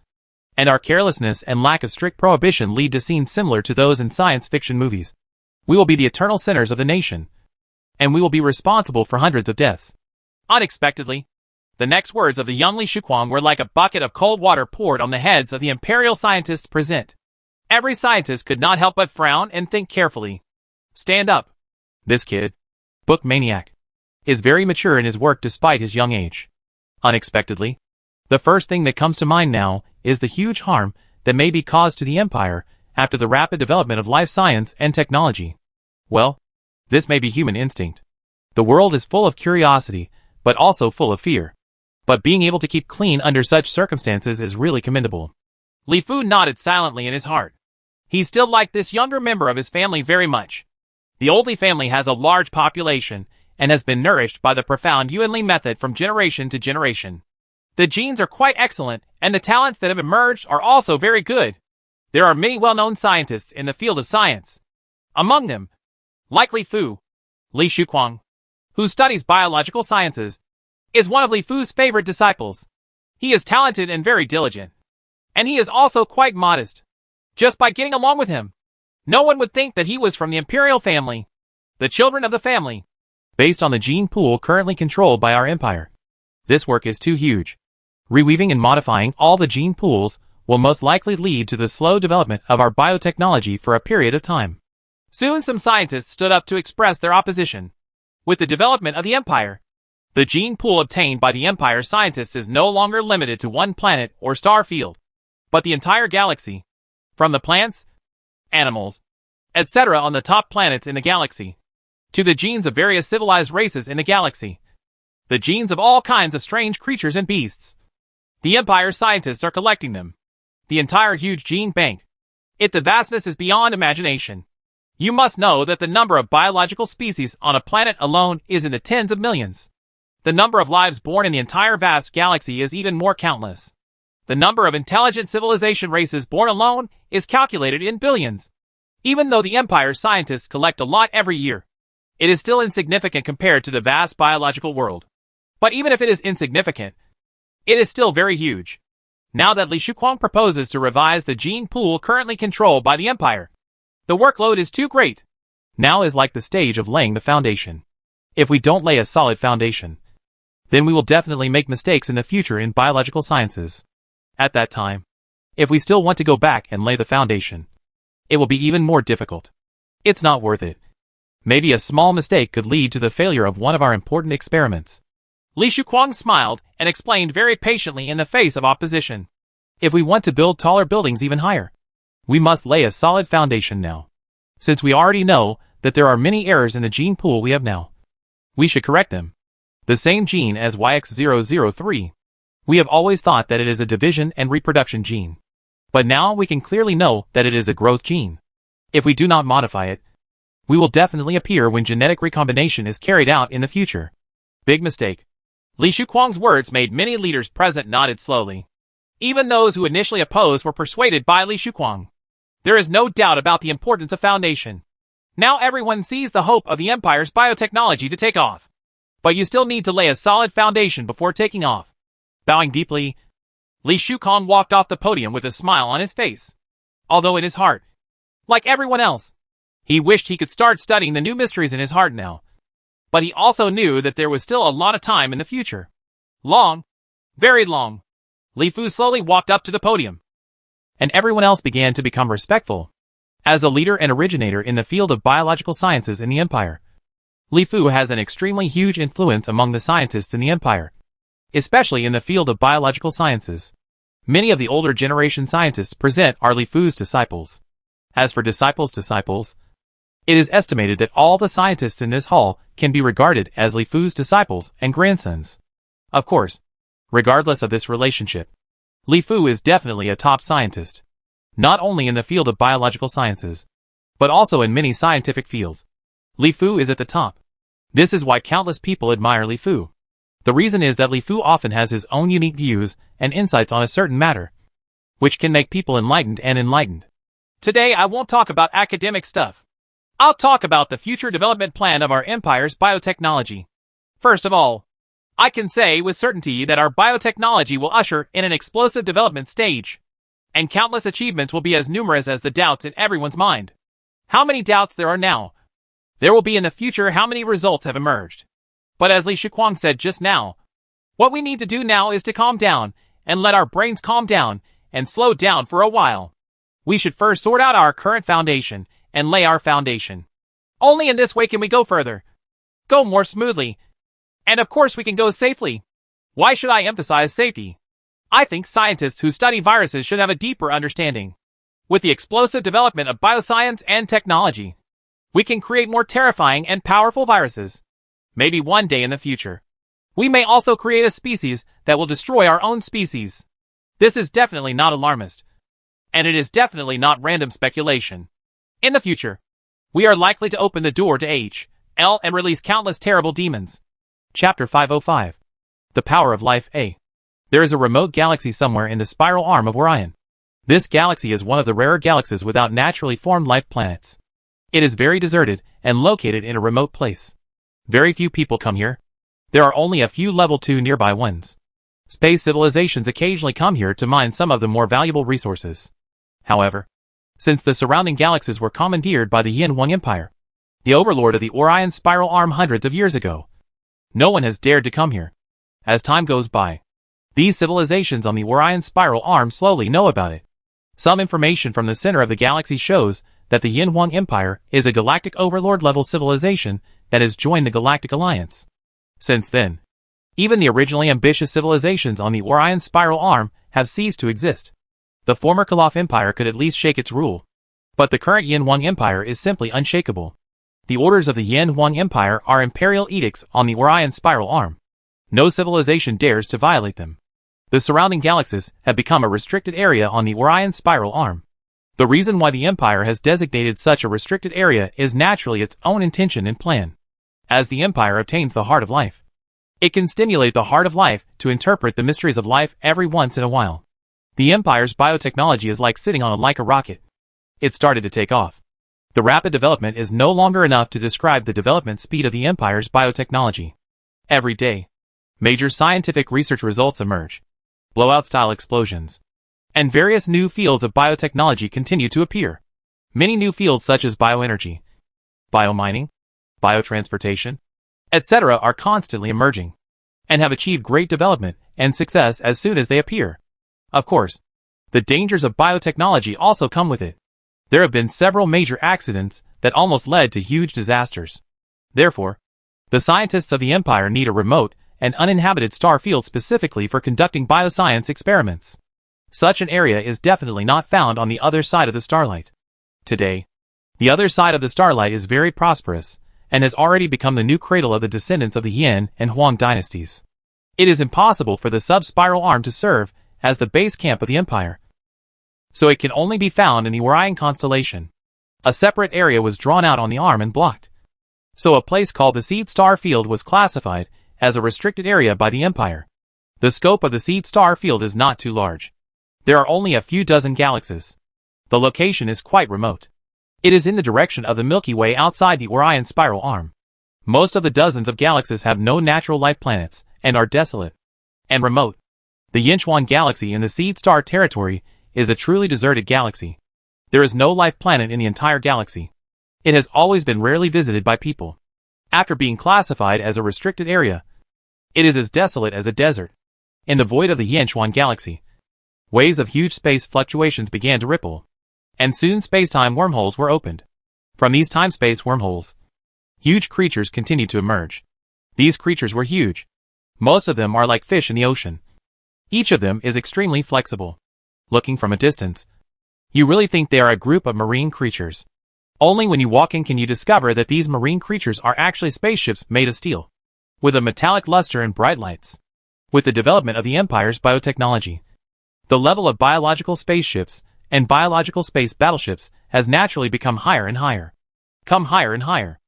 Speaker 1: and our carelessness and lack of strict prohibition lead to scenes similar to those in science fiction movies, we will be the eternal sinners of the nation, and we will be responsible for hundreds of deaths. Unexpectedly, the next words of the young Li Shuquang were like a bucket of cold water poured on the heads of the imperial scientists present. Every scientist could not help but frown and think carefully. Stand up. This kid, book maniac, is very mature in his work despite his young age. Unexpectedly, the first thing that comes to mind now is the huge harm that may be caused to the empire after the rapid development of life science and technology. Well, this may be human instinct. The world is full of curiosity, but also full of fear. But being able to keep clean under such circumstances is really commendable. Li Fu nodded silently in his heart. He still liked this younger member of his family very much. The old Li family has a large population and has been nourished by the profound Yuan Li method from generation to generation. The genes are quite excellent, and the talents that have emerged are also very good. There are many well-known scientists in the field of science. Among them, like Li Fu, Li Shuquang, who studies biological sciences, is one of Li Fu's favorite disciples. He is talented and very diligent. And he is also quite modest. Just by getting along with him, no one would think that he was from the imperial family, the children of the family, based on the gene pool currently controlled by our empire. This work is too huge. Reweaving and modifying all the gene pools will most likely lead to the slow development of our biotechnology for a period of time. Soon some scientists stood up to express their opposition. With the development of the empire, the gene pool obtained by the empire scientists is no longer limited to one planet or star field, but the entire galaxy, from the plants, animals, etc. on the top planets in the galaxy, to the genes of various civilized races in the galaxy, the genes of all kinds of strange creatures and beasts. The empire scientists are collecting them. The entire huge gene bank. The vastness is beyond imagination. You must know that the number of biological species on a planet alone is in the tens of millions. The number of lives born in the entire vast galaxy is even more countless. The number of intelligent civilization races born alone is calculated in billions. Even though the empire scientists collect a lot every year, it is still insignificant compared to the vast biological world. But even if it is insignificant, it is still very huge. Now that Li Shuquang proposes to revise the gene pool currently controlled by the empire, the workload is too great. Now is like the stage of laying the foundation. If we don't lay a solid foundation, then we will definitely make mistakes in the future in biological sciences. At that time, if we still want to go back and lay the foundation, it will be even more difficult. It's not worth it. Maybe a small mistake could lead to the failure of one of our important experiments. Li Shuquang smiled and explained very patiently in the face of opposition. If we want to build taller buildings even higher, we must lay a solid foundation now. Since we already know that there are many errors in the gene pool we have now, we should correct them. The same gene as YX003. We have always thought that it is a division and reproduction gene. But now we can clearly know that it is a growth gene. If we do not modify it, we will definitely appear when genetic recombination is carried out in the future. Big mistake. Li Shuquang's words made many leaders present nodded slowly. Even those who initially opposed were persuaded by Li Shuquang. There is no doubt about the importance of foundation. Now everyone sees the hope of the empire's biotechnology to take off. But you still need to lay a solid foundation before taking off. Bowing deeply, Li Shuquang walked off the podium with a smile on his face. Although in his heart, like everyone else, he wished he could start studying the new mysteries in his heart now. But he also knew that there was still a lot of time in the future. Long, very long. Li Fu slowly walked up to the podium, and everyone else began to become respectful. As a leader and originator in the field of biological sciences in the Empire, Li Fu has an extremely huge influence among the scientists in the Empire, especially in the field of biological sciences. Many of the older generation scientists present are Li Fu's disciples. As for disciples, it is estimated that all the scientists in this hall can be regarded as Li Fu's disciples and grandsons. Of course, regardless of this relationship, Li Fu is definitely a top scientist, not only in the field of biological sciences, but also in many scientific fields. Li Fu is at the top. This is why countless people admire Li Fu. The reason is that Li Fu often has his own unique views and insights on a certain matter, which can make people enlightened.
Speaker 2: Today I won't talk about academic stuff. I'll talk about the future development plan of our empire's biotechnology. First of all, I can say with certainty that our biotechnology will usher in an explosive development stage, and countless achievements will be as numerous as the doubts in everyone's mind. How many doubts there are now, there will be in the future how many results have emerged. But as Li Shiquang said just now, what we need to do now is to calm down and let our brains calm down and slow down for a while. We should first sort out our current foundation and lay our foundation. Only in this way can we go further, go more smoothly, and of course we can go safely. Why should I emphasize safety? I think scientists who study viruses should have a deeper understanding. With the explosive development of bioscience and technology, we can create more terrifying and powerful viruses. Maybe one day in the future, we may also create a species that will destroy our own species. This is definitely not alarmist, and it is definitely not random speculation. In the future, we are likely to open the door to H.L. and release countless terrible demons.
Speaker 1: Chapter 505. The Power of Life A. There is a remote galaxy somewhere in the spiral arm of Orion. This galaxy is one of the rarer galaxies without naturally formed life planets. It is very deserted and located in a remote place. Very few people come here. There are only a few level 2 nearby ones. Space civilizations occasionally come here to mine some of the more valuable resources. However, since the surrounding galaxies were commandeered by the Yin Huang Empire, the overlord of the Orion spiral arm hundreds of years ago, no one has dared to come here. As time goes by, these civilizations on the Orion spiral arm slowly know about it. Some information from the center of the galaxy shows that the Yin Huang Empire is a galactic overlord-level civilization that has joined the Galactic Alliance. Since then, even the originally ambitious civilizations on the Orion spiral arm have ceased to exist. The former Koloff Empire could at least shake its rule, but the current Yin Huang Empire is simply unshakable. The orders of the Yin Huang Empire are imperial edicts on the Orion spiral arm. No civilization dares to violate them. The surrounding galaxies have become a restricted area on the Orion spiral arm. The reason why the Empire has designated such a restricted area is naturally its own intention and plan. As the Empire obtains the heart of life, it can stimulate the heart of life to interpret the mysteries of life every once in a while. The Empire's biotechnology is like sitting on a Leica rocket. It started to take off. The rapid development is no longer enough to describe the development speed of the Empire's biotechnology. Every day, major scientific research results emerge. Blowout-style explosions, and various new fields of biotechnology continue to appear. Many new fields such as bioenergy, biomining, biotransportation, etc. are constantly emerging, and have achieved great development and success as soon as they appear. Of course, the dangers of biotechnology also come with it. There have been several major accidents that almost led to huge disasters. Therefore, the scientists of the Empire need a remote and uninhabited star field specifically for conducting bioscience experiments. Such an area is definitely not found on the other side of the starlight. Today, the other side of the starlight is very prosperous, and has already become the new cradle of the descendants of the Yin and Huang dynasties. It is impossible for the sub-spiral arm to serve as the base camp of the Empire, so it can only be found in the Orion constellation. A separate area was drawn out on the arm and blocked. So a place called the Seed Star Field was classified as a restricted area by the Empire. The scope of the Seed Star Field is not too large. There are only a few dozen galaxies. The location is quite remote. It is in the direction of the Milky Way outside the Orion spiral arm. Most of the dozens of galaxies have no natural life planets and are desolate and remote. The Yinchuan galaxy in the Seed Star territory is a truly deserted galaxy. There is no life planet in the entire galaxy. It has always been rarely visited by people. After being classified as a restricted area, it is as desolate as a desert. In the void of the Yinchuan galaxy, waves of huge space fluctuations began to ripple.
Speaker 2: And soon space-time wormholes were opened. From these time-space wormholes, huge creatures continued to emerge. These creatures were huge. Most of them are like fish in the ocean. Each of them is extremely flexible. Looking from a distance, you really think they are a group of marine creatures. Only when you walk in can you discover that these marine creatures are actually spaceships made of steel, with a metallic luster and bright lights. With the development of the Empire's biotechnology, the level of biological spaceships and biological space battleships has naturally become higher and higher. Come higher and higher.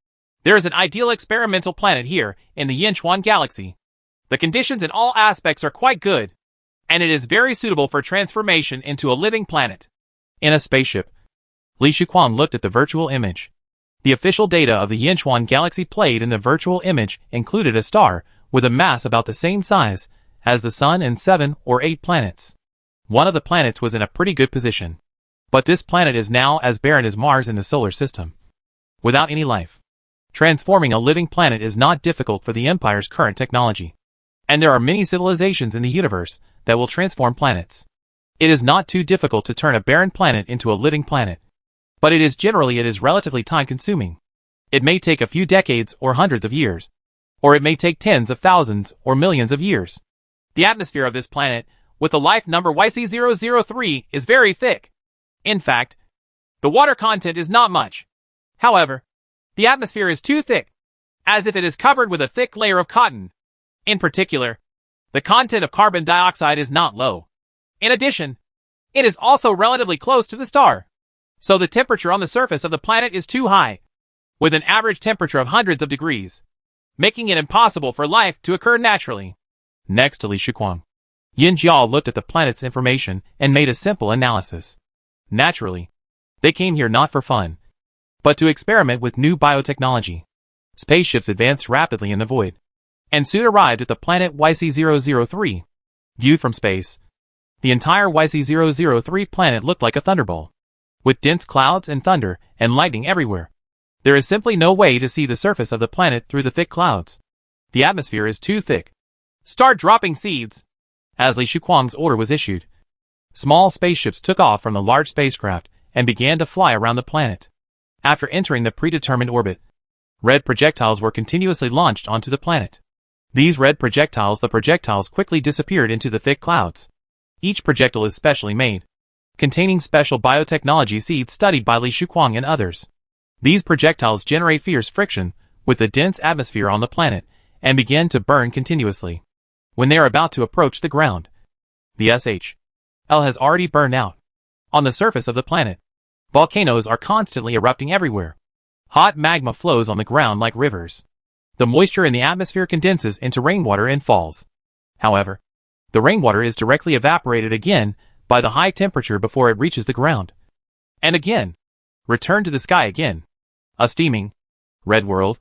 Speaker 2: There is an ideal experimental planet here in the Yinchuan galaxy. The conditions in all aspects are quite good, and it is very suitable for transformation into a living planet. In a spaceship, Li Shuquan looked at the virtual image. The official data of the Yinchuan galaxy played in the virtual image included a star with a mass about the same size as the Sun and 7 or 8 planets. One of the planets was in a pretty good position. But this planet is now as barren as Mars in the solar system, without any life. Transforming a living planet is not difficult for the Empire's current technology. And there are many civilizations in the universe that will transform planets. It is not too difficult to turn a barren planet into a living planet. But it is relatively time-consuming. It may take a few decades or hundreds of years. Or it may take tens of thousands or millions of years. The atmosphere of this planet, with the life number YC003, is very thick. In fact, the water content is not much. However, the atmosphere is too thick, as if it is covered with a thick layer of cotton. In particular, the content of carbon dioxide is not low. In addition, it is also relatively close to the star. So the temperature on the surface of the planet is too high, with an average temperature of hundreds of degrees, making it impossible for life to occur naturally. Next to Li Shuquan, Yin Jiao looked at the planet's information and made a simple analysis. Naturally, they came here not for fun, but to experiment with new biotechnology. Spaceships advanced rapidly in the void, and soon arrived at the planet YC003. Viewed from space, the entire YC003 planet looked like a thunderball, with dense clouds and thunder and lightning everywhere. There is simply no way to see the surface of the planet through the thick clouds. The atmosphere is too thick. Start dropping seeds. As Li Shuquan's order was issued, small spaceships took off from the large spacecraft and began to fly around the planet. After entering the predetermined orbit, red projectiles were continuously launched onto the planet. These red projectiles quickly disappeared into the thick clouds. Each projectile is specially made, containing special biotechnology seeds studied by Li Shuquan and others. These projectiles generate fierce friction with the dense atmosphere on the planet and begin to burn continuously. When they are about to approach the ground, the SHL has already burned out. On the surface of the planet, volcanoes are constantly erupting everywhere. Hot magma flows on the ground like rivers. The moisture in the atmosphere condenses into rainwater and falls. However, the rainwater is directly evaporated again by the high temperature before it reaches the ground. And again, return to the sky again. A steaming, red world.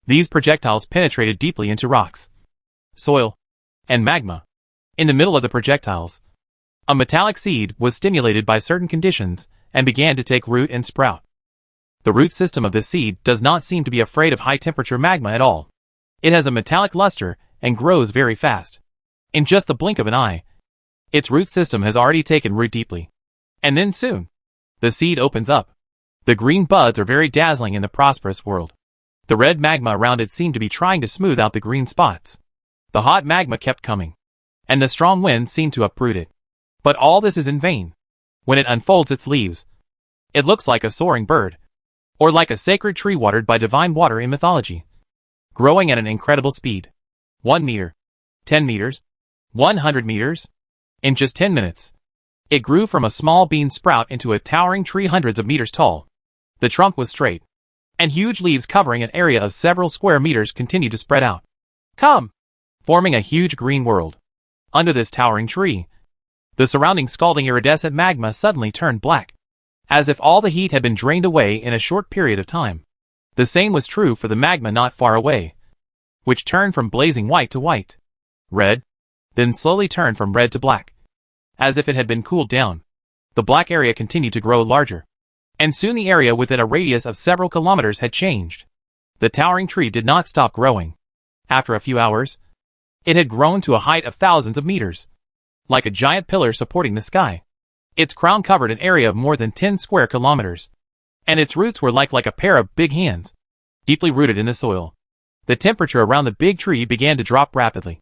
Speaker 2: These projectiles penetrated deeply into rocks, soil, and magma. In the middle of the projectiles, a metallic seed was stimulated by certain conditions and began to take root and sprout. The root system of this seed does not seem to be afraid of high-temperature magma at all. It has a metallic luster and grows very fast. In just the blink of an eye, its root system has already taken root deeply. And then soon, the seed opens up. The green buds are very dazzling in the prosperous world. The red magma around it seemed to be trying to smooth out the green spots. The hot magma kept coming, and the strong wind seemed to uproot it. But all this is in vain. When it unfolds its leaves, it looks like a soaring bird, or like a sacred tree watered by divine water in mythology, growing at an incredible speed. 1 meter, 10 meters, 100 meters. In just 10 minutes, it grew from a small bean sprout into a towering tree hundreds of meters tall. The trunk was straight, and huge leaves covering an area of several square meters continued to spread out, forming a huge green world. Under this towering tree, the surrounding scalding iridescent magma suddenly turned black, as if all the heat had been drained away in a short period of time. The same was true for the magma not far away, which turned from blazing white to white, red, then slowly turned from red to black, as if it had been cooled down. The black area continued to grow larger, and soon the area within a radius of several kilometers had changed. The towering tree did not stop growing. After a few hours, it had grown to a height of thousands of meters, like a giant pillar supporting the sky.
Speaker 1: Its crown covered an area of more than 10 square kilometers, and its roots were like a pair of big hands, deeply rooted in the soil. The temperature around the big tree began to drop rapidly,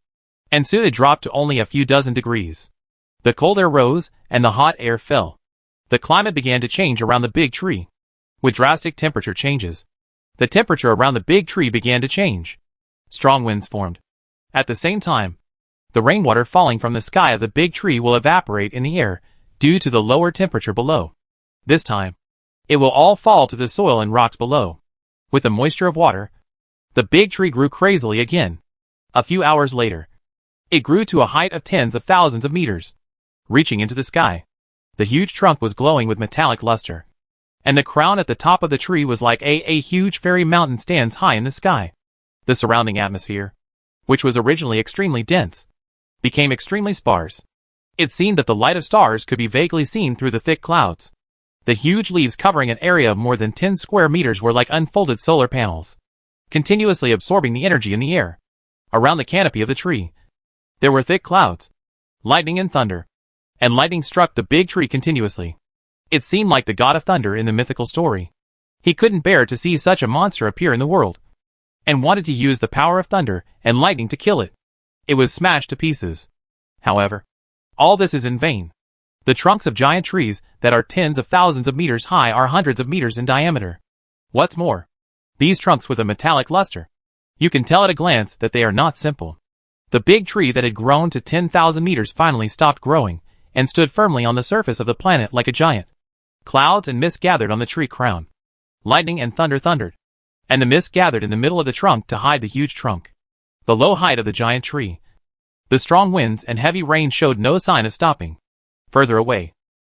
Speaker 1: and soon it dropped to only a few dozen degrees. The cold air rose, and the hot air fell. The climate began to change around the big tree. With drastic temperature changes, the temperature around the big tree began to change. Strong winds formed. At the same time, the rainwater falling from the sky of the big tree will evaporate in the air due to the lower temperature below. This time, it will all fall to the soil and rocks below. With the moisture of water, the big tree grew crazily again. A few hours later, it grew to a height of tens of thousands of meters, reaching into the sky. The huge trunk was glowing with metallic luster, and the crown at the top of the tree was like a huge fairy mountain stands high in the sky. The surrounding atmosphere, which was originally extremely dense, became extremely sparse. It seemed that the light of stars could be vaguely seen through the thick clouds. The huge leaves covering an area of more than 10 square meters were like unfolded solar panels, continuously absorbing the energy in the air. Around the canopy of the tree, there were thick clouds, lightning and thunder, and lightning struck the big tree continuously. It seemed like the god of thunder in the mythical story. He couldn't bear to see such a monster appear in the world, and wanted to use the power of thunder and lightning to kill it. It was smashed to pieces. However, all this is in vain. The trunks of giant trees that are tens of thousands of meters high are hundreds of meters in diameter. What's more, these trunks with a metallic luster, you can tell at a glance that they are not simple. The big tree that had grown to 10,000 meters finally stopped growing and stood firmly on the surface of the planet like a giant. Clouds and mist gathered on the tree crown. Lightning and thunder thundered, and the mist gathered in the middle of the trunk to hide the huge trunk. The low height of the giant tree, the strong winds and heavy rain showed no sign of stopping. Further away,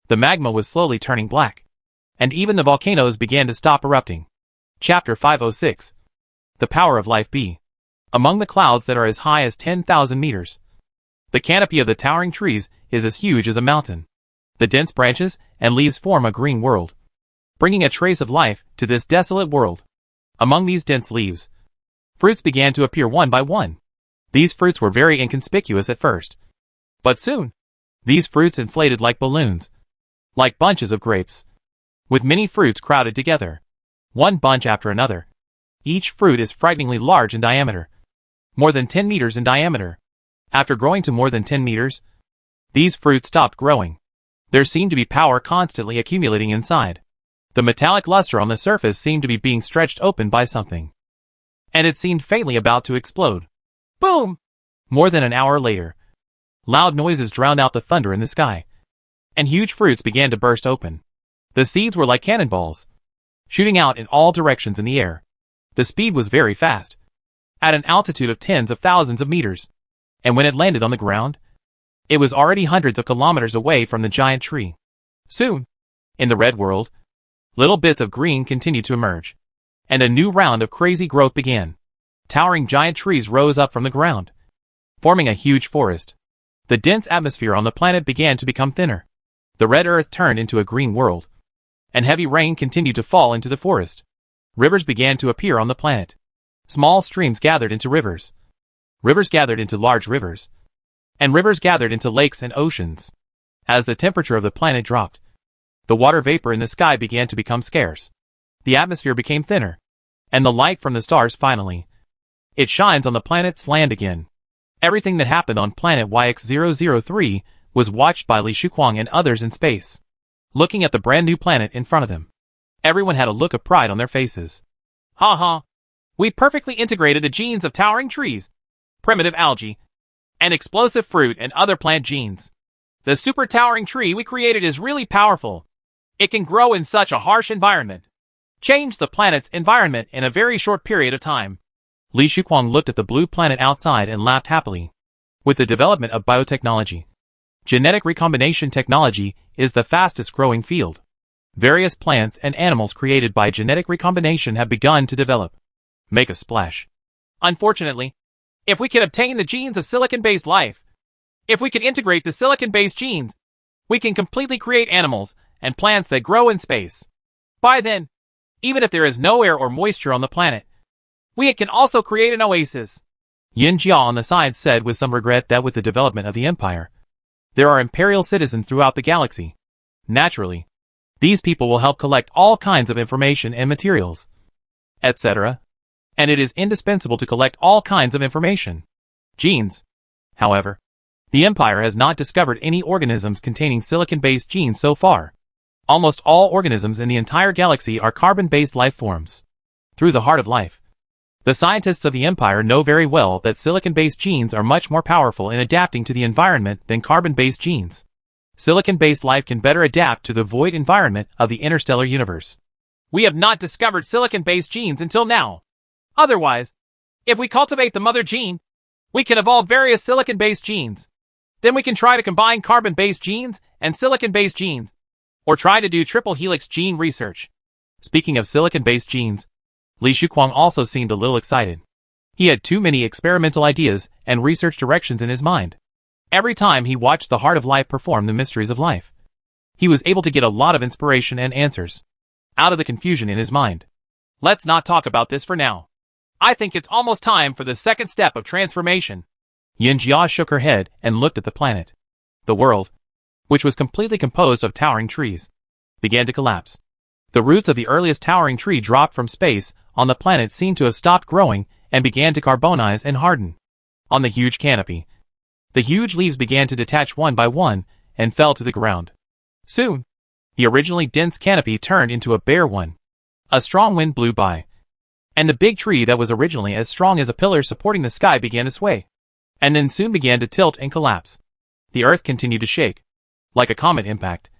Speaker 1: the magma was slowly turning black, and even the volcanoes began to stop erupting. Chapter 506. The Power of Life B. Among the clouds that are as high as 10,000 meters, the canopy of the towering trees is as huge as a mountain. The dense branches and leaves form a green world, bringing a trace of life to this desolate world. Among these dense leaves, fruits began to appear one by one. These fruits were very inconspicuous at first, but soon, these fruits inflated like balloons, like bunches of grapes, with many fruits crowded together, one bunch after another. Each fruit is frighteningly large in diameter, more than 10 meters in diameter. After growing to more than 10 meters, these fruits stopped growing. There seemed to be power constantly accumulating inside. The metallic luster on the surface seemed to be being stretched open by something, and it seemed faintly about to explode. Boom! More than an hour later, loud noises drowned out the thunder in the sky, and huge fruits began to burst open. The seeds were like cannonballs, shooting out in all directions in the air. The speed was very fast, at an altitude of tens of thousands of meters, and when it landed on the ground, it was already hundreds of kilometers away from the giant tree. Soon, in the red world, little bits of green continued to emerge, and a new round of crazy growth began. Towering giant trees rose up from the ground, forming a huge forest. The dense atmosphere on the planet began to become thinner. The red earth turned into a green world, and heavy rain continued to fall into the forest. Rivers began to appear on the planet. Small streams gathered into rivers. Rivers gathered into large rivers, and rivers gathered into lakes and oceans. As the temperature of the planet dropped, the water vapor in the sky began to become scarce. The atmosphere became thinner, and the light from the stars finally, it shines on the planet's land again. Everything that happened on planet YX003 was watched by Li Shuquang and others in space. Looking at the brand new planet in front of them, everyone had a look of pride on their faces. Ha ha! We perfectly integrated the genes of towering trees, primitive algae, and explosive fruit and other plant genes. The super towering tree we created is really powerful. It can grow in such a harsh environment, change the planet's environment in a very short period of time. Li Shuquang looked at the blue planet outside and laughed happily. With the development of biotechnology, genetic recombination technology is the fastest growing field. Various plants and animals created by genetic recombination have begun to develop, make a splash. Unfortunately, if we can obtain the genes of silicon-based life, if we can integrate the silicon-based genes, we can completely create animals and plants that grow in space. By then, even if there is no air or moisture on the planet, we can also create an oasis. Yin Jia on the side said with some regret that with the development of the empire, there are imperial citizens throughout the galaxy. Naturally, these people will help collect all kinds of information and materials, etc. And it is indispensable to collect all kinds of information. Genes. However, the Empire has not discovered any organisms containing silicon-based genes so far. Almost all organisms in the entire galaxy are carbon-based life forms. Through the heart of life, the scientists of the Empire know very well that silicon-based genes are much more powerful in adapting to the environment than carbon-based genes. Silicon-based life can better adapt to the void environment of the interstellar universe.
Speaker 2: We have not discovered silicon-based genes until now. Otherwise, if we cultivate the mother gene, we can evolve various silicon-based genes. Then we can try to combine carbon-based genes and silicon-based genes, or try to do triple helix gene research.
Speaker 1: Speaking of silicon-based genes, Li Shuquang also seemed a little excited. He had too many experimental ideas and research directions in his mind. Every time he watched the Heart of Life perform the mysteries of life, he was able to get a lot of inspiration and answers out of the confusion in his mind.
Speaker 2: Let's not talk about this for now. I think it's almost time for the second step of transformation.
Speaker 1: Yin Jia shook her head and looked at the planet. The world, which was completely composed of towering trees, began to collapse. The roots of the earliest towering tree dropped from space on the planet seemed to have stopped growing and began to carbonize and harden. On the huge canopy, the huge leaves began to detach one by one and fell to the ground. Soon, the originally dense canopy turned into a bare one. A strong wind blew by, and the big tree that was originally as strong as a pillar supporting the sky began to sway, and then soon began to tilt and collapse. The earth continued to shake, like a comet impact,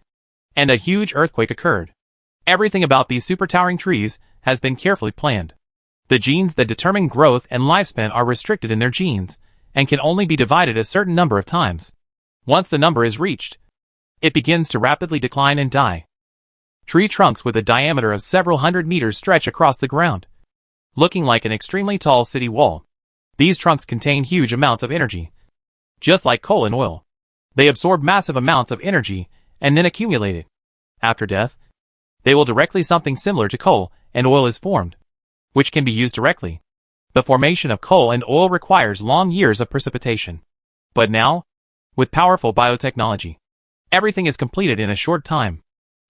Speaker 1: and a huge earthquake occurred. Everything about these super towering trees has been carefully planned. The genes that determine growth and lifespan are restricted in their genes, and can only be divided a certain number of times. Once the number is reached, it begins to rapidly decline and die. Tree trunks with a diameter of several hundred meters stretch across the ground, looking like an extremely tall city wall. These trunks contain huge amounts of energy. Just like coal and oil, they absorb massive amounts of energy and then accumulate it. After death, they will directly something similar to coal and oil is formed, which can be used directly. The formation of coal and oil requires long years of precipitation. But now, with powerful biotechnology, everything is completed in a short time.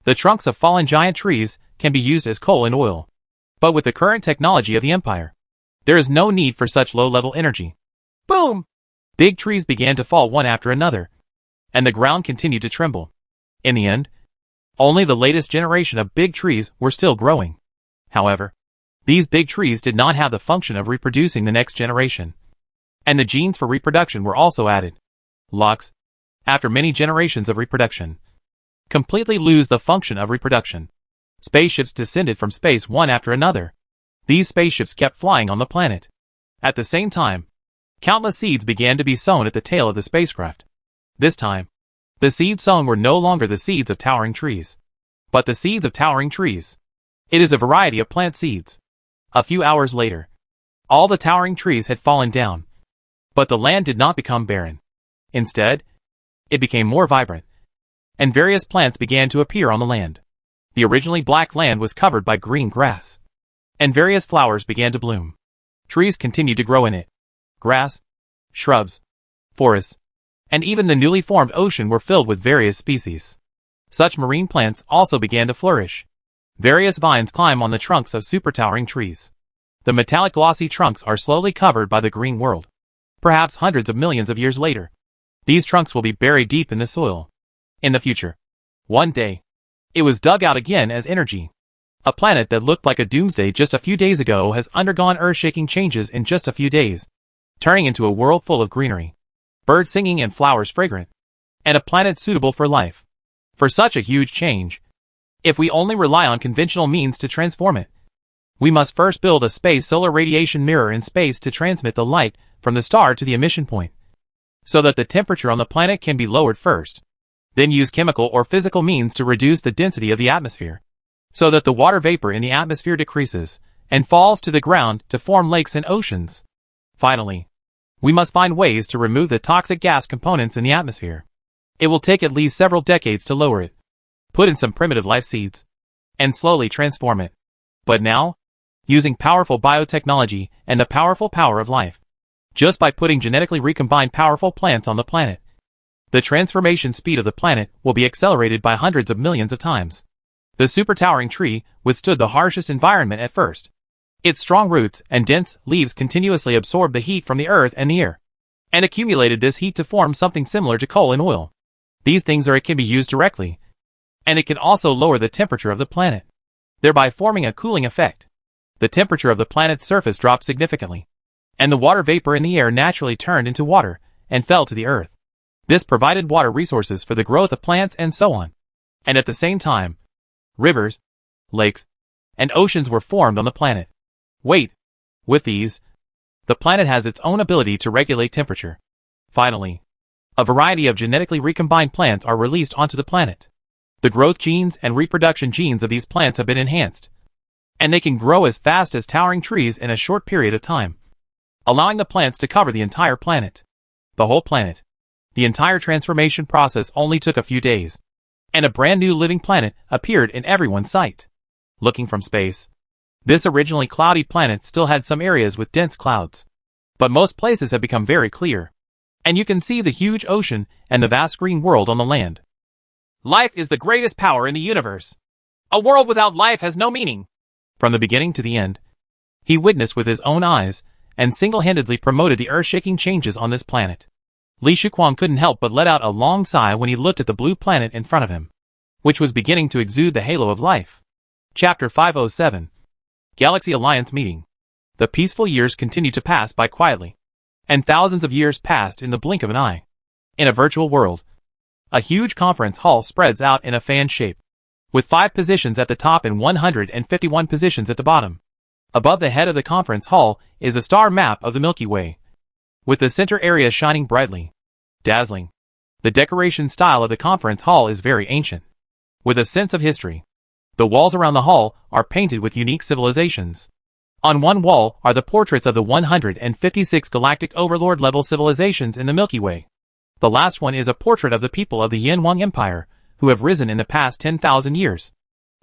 Speaker 1: The trunks of fallen giant trees can be used as coal and oil. But with the current technology of the Empire, there is no need for such low-level energy. Boom! Big trees began to fall one after another, and the ground continued to tremble. In the end, only the latest generation of big trees were still growing. However, these big trees did not have the function of reproducing the next generation, and the genes for reproduction were also added. Locks, after many generations of reproduction, completely lose the function of reproduction. Spaceships descended from space one after another. These spaceships kept flying on the planet. At the same time, countless seeds began to be sown at the tail of the spacecraft. This time, the seeds sown were no longer the seeds of towering trees, but the seeds of towering trees. It is a variety of plant seeds. A few hours later, all the towering trees had fallen down, but the land did not become barren. Instead, it became more vibrant, and various plants began to appear on the land. The originally black land was covered by green grass, and various flowers began to bloom. Trees continued to grow in it. Grass, shrubs, forests, and even the newly formed ocean were filled with various species. Such marine plants also began to flourish. Various vines climb on the trunks of super-towering trees. The metallic glossy trunks are slowly covered by the green world. Perhaps hundreds of millions of years later, these trunks will be buried deep in the soil. In the future, one day, it was dug out again as energy. A planet that looked like a doomsday just a few days ago has undergone earth-shaking changes in just a few days, turning into a world full of greenery, birds singing and flowers fragrant, and a planet suitable for life. For such a huge change, if we only rely on conventional means to transform it, we must first build a space solar radiation mirror in space to transmit the light from the star to the emission point, so that the temperature on the planet can be lowered first. Then use chemical or physical means to reduce the density of the atmosphere, so that the water vapor in the atmosphere decreases and falls to the ground to form lakes and oceans. Finally, we must find ways to remove the toxic gas components in the atmosphere. It will take at least several decades to lower it. Put in some primitive life seeds, and slowly transform it. But now, using powerful biotechnology and the powerful power of life, just by putting genetically recombined powerful plants on the planet, The transformation speed of the planet will be accelerated by hundreds of millions of times. The super-towering tree withstood the harshest environment at first. Its strong roots and dense leaves continuously absorbed the heat from the earth and the air, and accumulated this heat to form something similar to coal and oil. These things can be used directly, and it can also lower the temperature of the planet, thereby forming a cooling effect. The temperature of the planet's surface dropped significantly, and the water vapor in the air naturally turned into water and fell to the earth. This provided water resources for the growth of plants and so on. And at the same time, rivers, lakes, and oceans were formed on the planet. With these, the planet has its own ability to regulate temperature. Finally, a variety of genetically recombined plants are released onto the planet. The growth genes and reproduction genes of these plants have been enhanced, and they can grow as fast as towering trees in a short period of time, allowing the plants to cover the entire planet. The whole planet. The entire transformation process only took a few days, and a brand new living planet appeared in everyone's sight. Looking from space, this originally cloudy planet still had some areas with dense clouds, but most places have become very clear, and you can see the huge ocean and the vast green world on the land.
Speaker 2: Life is the greatest power in the universe. A world without life has no meaning.
Speaker 1: From the beginning to the end, he witnessed with his own eyes and single-handedly promoted the earth-shaking changes on this planet. Li Shuquang couldn't help but let out a long sigh when he looked at the blue planet in front of him, which was beginning to exude the halo of life. Chapter 507. Galaxy Alliance Meeting. The peaceful years continued to pass by quietly, and thousands of years passed in the blink of an eye. In a virtual world, a huge conference hall spreads out in a fan shape, with 5 positions at the top and 151 positions at the bottom. Above the head of the conference hall is a star map of the Milky Way, with the center area shining brightly, dazzling. The decoration style of the conference hall is very ancient, with a sense of history. The walls around the hall are painted with unique civilizations. On one wall are the portraits of the 156 galactic overlord-level civilizations in the Milky Way. The last one is a portrait of the people of the Yin-Wang Empire, who have risen in the past 10,000 years.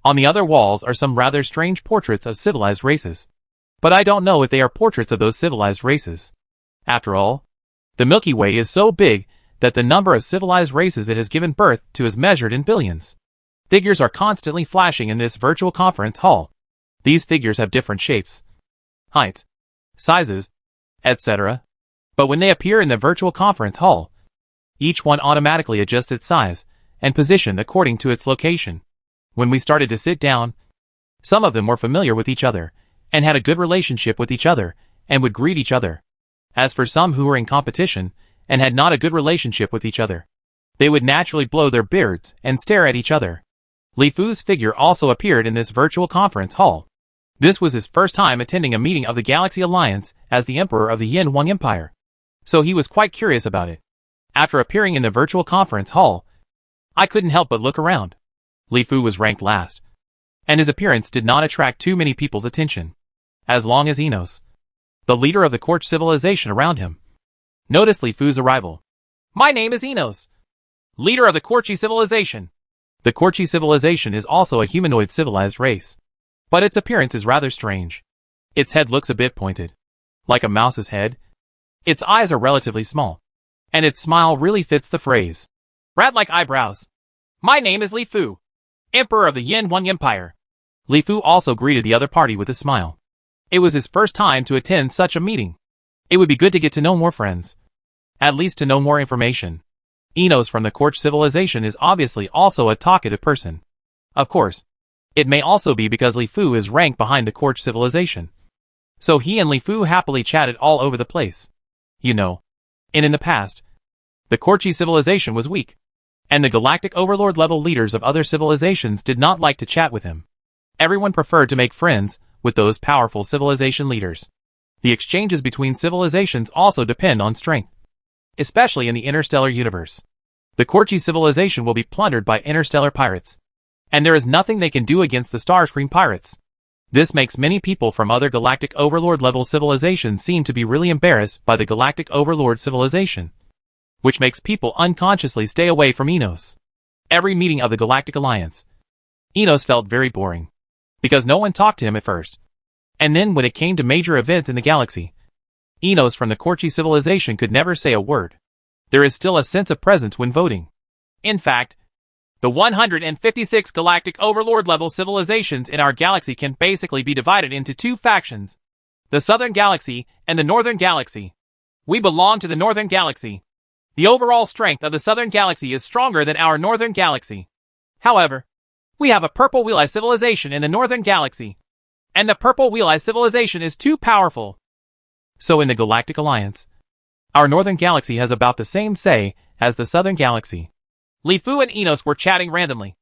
Speaker 1: On the other walls are some rather strange portraits of civilized races, but I don't know if they are portraits of those civilized races. After all, the Milky Way is so big that the number of civilized races it has given birth to is measured in billions. Figures are constantly flashing in this virtual conference hall. These figures have different shapes, heights, sizes, etc. But when they appear in the virtual conference hall, each one automatically adjusts its size and position according to its location. When we started to sit down, some of them were familiar with each other and had a good relationship with each other and would greet each other. As for some who were in competition and had not a good relationship with each other, they would naturally blow their beards and stare at each other. Li Fu's figure also appeared in this virtual conference hall. This was his first time attending a meeting of the Galaxy Alliance as the Emperor of the Yin-Wang Empire, so he was quite curious about it. After appearing in the virtual conference hall, I couldn't help but look around. Li Fu was ranked last, and his appearance did not attract too many people's attention, as long as Enos, the leader of the Quartz civilization around him, noticed Li Fu's arrival.
Speaker 2: My name is Enos, leader of the Quartz civilization.
Speaker 1: The Quartz civilization is also a humanoid civilized race, but its appearance is rather strange. Its head looks a bit pointed, like a mouse's head. Its eyes are relatively small, and its smile really fits the phrase,
Speaker 2: rat-like eyebrows. My name is Li Fu, Emperor of the Yin-Wang Empire.
Speaker 1: Li Fu also greeted the other party with a smile. It was his first time to attend such a meeting. It would be good to get to know more friends, at least to know more information. Enos from the Quartz civilization is obviously also a talkative person. Of course, it may also be because Li Fu is ranked behind the Quartz civilization, so he and Li Fu happily chatted all over the place. You know, in the past, the Quartz civilization was weak, and the galactic overlord level leaders of other civilizations did not like to chat with him. Everyone preferred to make friends with those powerful civilization leaders. The exchanges between civilizations also depend on strength, especially in the interstellar universe. The Quartz civilization will be plundered by interstellar pirates, and there is nothing they can do against the Starscream pirates. This makes many people from other galactic overlord level civilizations seem to be really embarrassed by the galactic overlord civilization, which makes people unconsciously stay away from Enos. Every meeting of the Galactic Alliance, Enos felt very boring, because no one talked to him at first. And then when it came to major events in the galaxy, Enos from the Quartz civilization could never say a word.
Speaker 2: there is still a sense of presence when voting. In fact, the 156 galactic overlord-level civilizations in our galaxy can basically be divided into two factions: the Southern Galaxy and the Northern Galaxy. We belong to the Northern Galaxy. The overall strength of the Southern Galaxy is stronger than our Northern Galaxy. However, we have a purple wheel-eye civilization in the Northern Galaxy, and the purple wheel-eye civilization is too powerful. So in the Galactic Alliance, our Northern Galaxy has about the same say as the Southern Galaxy. Li Fu and Enos were chatting randomly,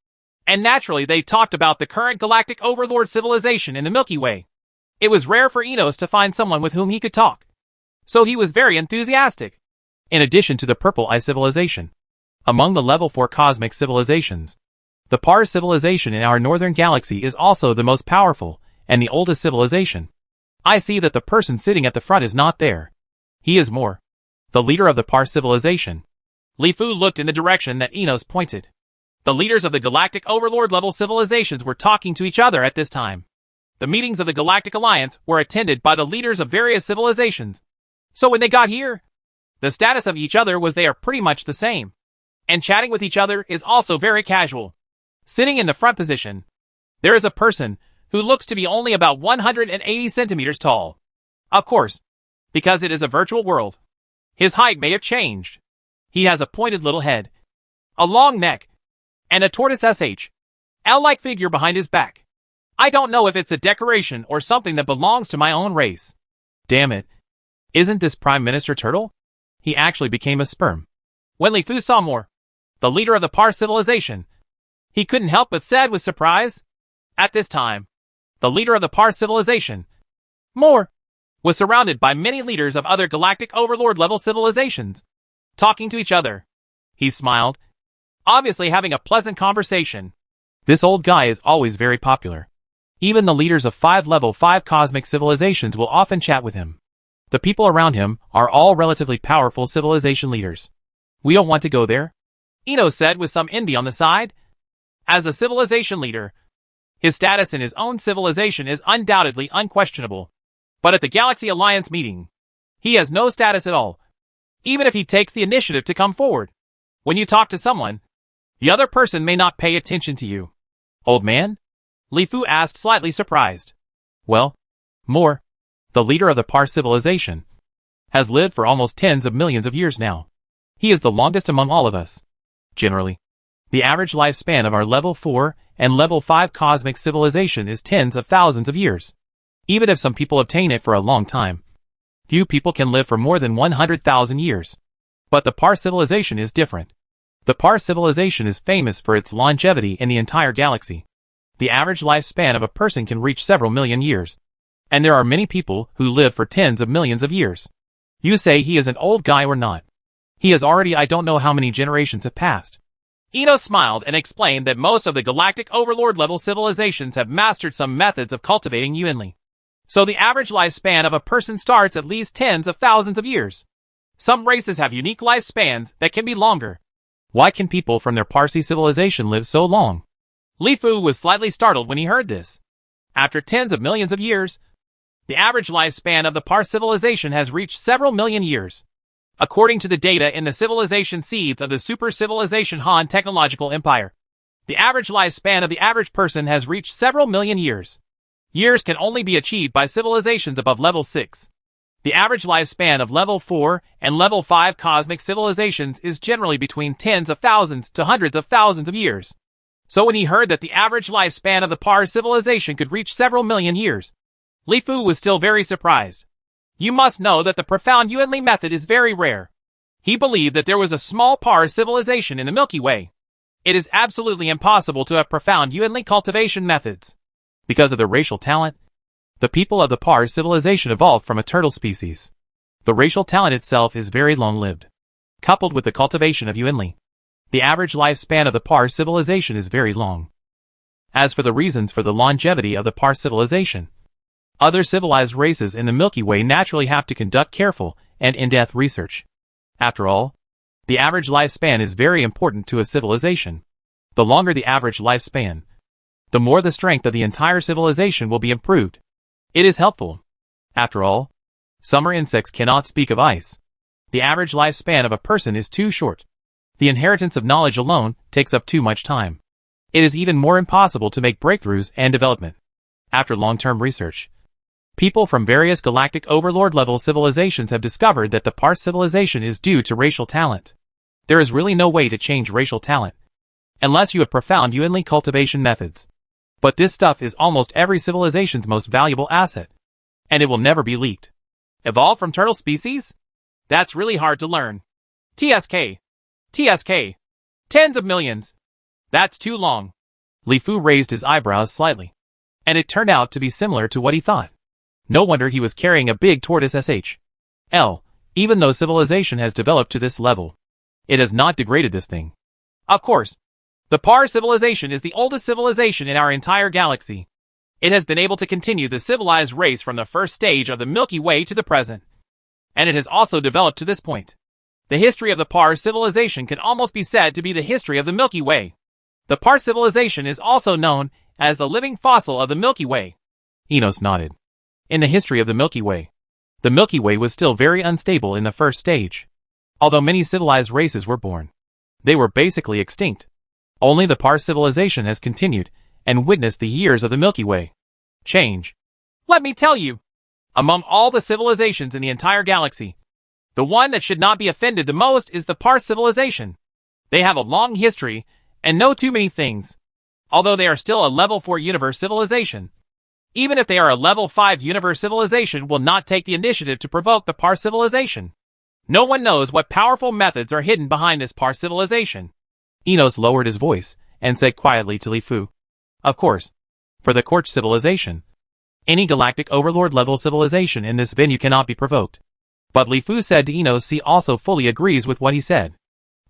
Speaker 2: and naturally they talked about the current galactic overlord civilization in the Milky Way. It was rare for Enos to find someone with whom he could talk, so he was very enthusiastic. In addition to the Purple Eye civilization, among the level 4 cosmic civilizations, the Pars civilization in our Northern Galaxy is also the most powerful and the oldest civilization. I see that the person sitting at the front is not there. He is Moore, the leader of the Pars civilization. Li Fu looked in the direction that Enos pointed. The leaders of the galactic overlord-level civilizations were talking to each other at this time. The meetings of the Galactic Alliance were attended by the leaders of various civilizations. So when they got here, the status of each other was they are pretty much the same. And chatting with each other is also very casual. Sitting in the front position, there is a person who looks to be only about 180 centimeters tall. Of course, because it is a virtual world, his height may have changed. He has a pointed little head, a long neck, and a tortoise L-like figure behind his back. I don't know if it's a decoration or something that belongs to my own race. Damn it. Isn't this Prime Minister Turtle? He actually became a sperm. When Li Fu saw Moore, the leader of the Pars civilization, he couldn't help but said with surprise. At this time, the leader of the Pars civilization, Moore, was surrounded by many leaders of other galactic overlord-level civilizations, talking to each other. He smiled, obviously having a pleasant conversation. This old guy is always very popular. Even the leaders of 5 level 5 cosmic civilizations will often chat with him. The people around him are all relatively powerful civilization leaders. We don't want to go there, Eno said with some envy on the side. As a civilization leader, his status in his own civilization is undoubtedly unquestionable. But at the Galaxy Alliance meeting, he has no status at all, even if he takes the initiative to come forward. When you talk to someone, the other person may not pay attention to you. Old man? Li Fu asked, slightly surprised. Well, Moore, the leader of the Pars civilization, has lived for almost tens of millions of years now. He is the longest among all of us. Generally, the average lifespan of our level 4 and level 5 cosmic civilization is tens of thousands of years. Even if some people obtain it for a long time, few people can live for more than 100,000 years. But the Pars civilization is different. The Pars civilization is famous for its longevity in the entire galaxy. The average lifespan of a person can reach several million years. And there are many people who live for tens of millions of years. You say he is an old guy or not? He has already, I don't know how many generations have passed. Eno smiled and explained that most of the galactic overlord level civilizations have mastered some methods of cultivating Yuanli. So the average lifespan of a person starts at least tens of thousands of years. Some races have unique lifespans that can be longer. Why can people from their Parsi civilization live so long? Li Fu was slightly startled when he heard this. After tens of millions of years, the average lifespan of the Pars civilization has reached several million years. According to the data in the civilization seeds of the super civilization Han technological empire, the average lifespan of the average person has reached several million years. Years can only be achieved by civilizations above level 6. The average lifespan of level 4 and level 5 cosmic civilizations is generally between tens of thousands to hundreds of thousands of years. So when he heard that the average lifespan of the Pars civilization could reach several million years, Li Fu was still very surprised. You must know that the profound Yuanli method is very rare. He believed that there was a small Pars civilization in the Milky Way. It is absolutely impossible to have profound Yuanli cultivation methods. Because of their racial talent, the people of the Pars civilization evolved from a turtle species. The racial talent itself is very long-lived. Coupled with the cultivation of Yuanli, the average lifespan of the Pars civilization is very long. As for the reasons for the longevity of the Pars civilization, other civilized races in the Milky Way naturally have to conduct careful and in-depth research. After all, the average lifespan is very important to a civilization. The longer the average lifespan, the more the strength of the entire civilization will be improved. It is helpful. After all, summer insects cannot speak of ice.
Speaker 1: The average lifespan of a person is too short. The inheritance of knowledge alone takes up too much time. It is even more impossible to make breakthroughs and development. After long-term research, people from various galactic overlord-level civilizations have discovered that the Parse civilization is due to racial talent. There is really no way to change racial talent, unless you have profound Yuanli cultivation methods. But this stuff is almost every civilization's most valuable asset, and it will never be leaked.
Speaker 2: Evolved from turtle species? That's really hard to learn. TSK. TSK. Tens of millions. That's too long.
Speaker 1: Li Fu raised his eyebrows slightly, and it turned out to be similar to what he thought. No wonder he was carrying a big tortoise SHL. Even though civilization has developed to this level, it has not degraded this thing.
Speaker 2: Of course. The Parse civilization is the oldest civilization in our entire galaxy. It has been able to continue the civilized race from the first stage of the Milky Way to the present. And it has also developed to this point. The history of the Parse civilization can almost be said to be the history of the Milky Way. The Parse civilization is also known as the living fossil of the Milky Way.
Speaker 1: Enos nodded. In the history of the Milky Way was still very unstable in the first stage. Although many civilized races were born, they were basically extinct. Only the Parse civilization has continued and witnessed the years of the Milky Way change.
Speaker 2: Let me tell you, among all the civilizations in the entire galaxy, the one that should not be offended the most is the Parse civilization. They have a long history and know too many things. Although they are still a level 4 universe civilization, even if they are a level 5 universe civilization will not take the initiative to provoke the Parse civilization. No one knows what powerful methods are hidden behind this Parse civilization.
Speaker 1: Enos lowered his voice and said quietly to Li Fu, "Of course, for the Quartz civilization, any galactic overlord-level civilization in this venue cannot be provoked." But Li Fu said to Enos he also fully agrees with what he said.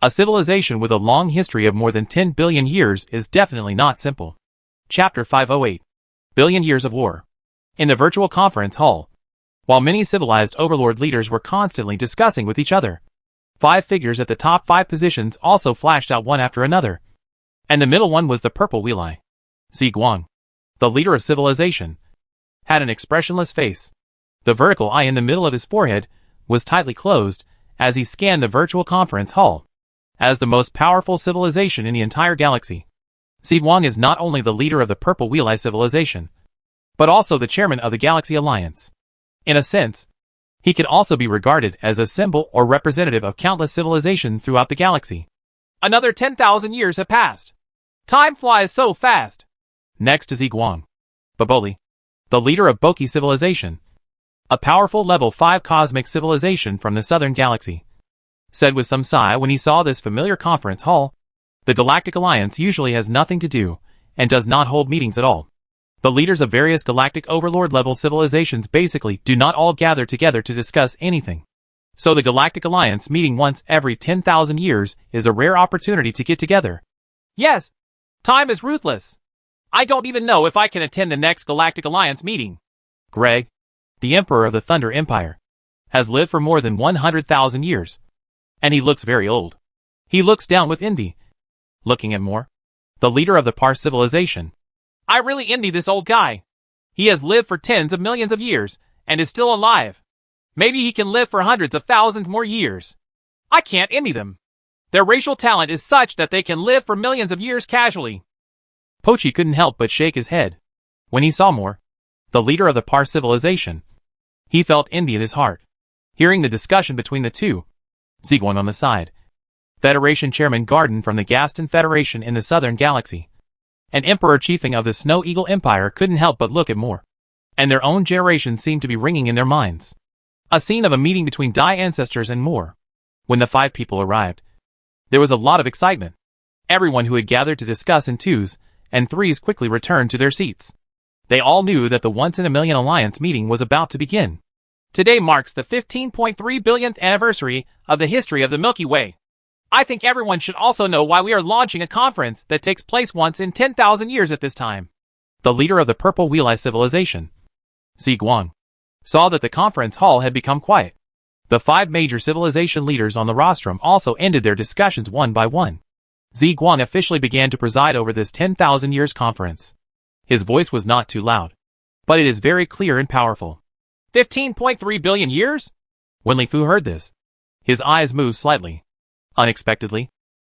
Speaker 1: A civilization with a long history of more than 10 billion years is definitely not simple. Chapter 508. Billion Years of War. In the virtual conference hall, while many civilized overlord leaders were constantly discussing with each other, 5 figures at the top 5 positions also flashed out one after another. And the middle one was the purple wheel-eye. Ziguang, the leader of civilization, had an expressionless face. The vertical eye in the middle of his forehead was tightly closed as he scanned the virtual conference hall. As the most powerful civilization in the entire galaxy, Ziguang is not only the leader of the purple wheel-eye civilization, but also the chairman of the Galaxy Alliance. In a sense, he can also be regarded as a symbol or representative of countless civilizations throughout the galaxy.
Speaker 2: Another 10,000 years have passed. Time flies so fast.
Speaker 1: Next to Ziguang, Baboli, the leader of Boki civilization, a powerful level 5 cosmic civilization from the southern galaxy, said with some sigh when he saw this familiar conference hall. The Galactic Alliance usually has nothing to do and does not hold meetings at all. The leaders of various galactic overlord-level civilizations basically do not all gather together to discuss anything. So the Galactic Alliance meeting once every 10,000 years is a rare opportunity to get together.
Speaker 2: Yes, time is ruthless. I don't even know if I can attend the next Galactic Alliance meeting.
Speaker 1: Greg, the Emperor of the Thunder Empire, has lived for more than 100,000 years. And he looks very old. He looks down with envy. Looking at Moore, the leader of the Parse civilization.
Speaker 2: I really envy this old guy. He has lived for tens of millions of years and is still alive. Maybe he can live for hundreds of thousands more years. I can't envy them. Their racial talent is such that they can live for millions of years casually.
Speaker 1: Pochi couldn't help but shake his head when he saw Moore, the leader of the Parse civilization. He felt envy in his heart. Hearing the discussion between the two, Ziguang on the side, Federation Chairman Garden from the Gaston Federation in the Southern Galaxy, and Emperor Chiefing of the Snow Eagle Empire couldn't help but look at Moore. And their own generation seemed to be ringing in their minds. A scene of a meeting between Dai ancestors and Moore. When the 5 people arrived, there was a lot of excitement. Everyone who had gathered to discuss in 2s and 3s quickly returned to their seats. They all knew that the once-in-a-million alliance meeting was about to begin.
Speaker 2: Today marks the 15.3 billionth anniversary of the history of the Milky Way. I think everyone should also know why we are launching a conference that takes place once in 10,000 years at this time.
Speaker 1: The leader of the Purple Wheel-Eye civilization, Ziguang, saw that the conference hall had become quiet. The 5 major civilization leaders on the rostrum also ended their discussions one by one. Ziguang officially began to preside over this 10,000 years conference. His voice was not too loud, but it is very clear and powerful.
Speaker 2: 15.3 billion years?
Speaker 1: When Li Fu heard this, His eyes moved slightly. Unexpectedly,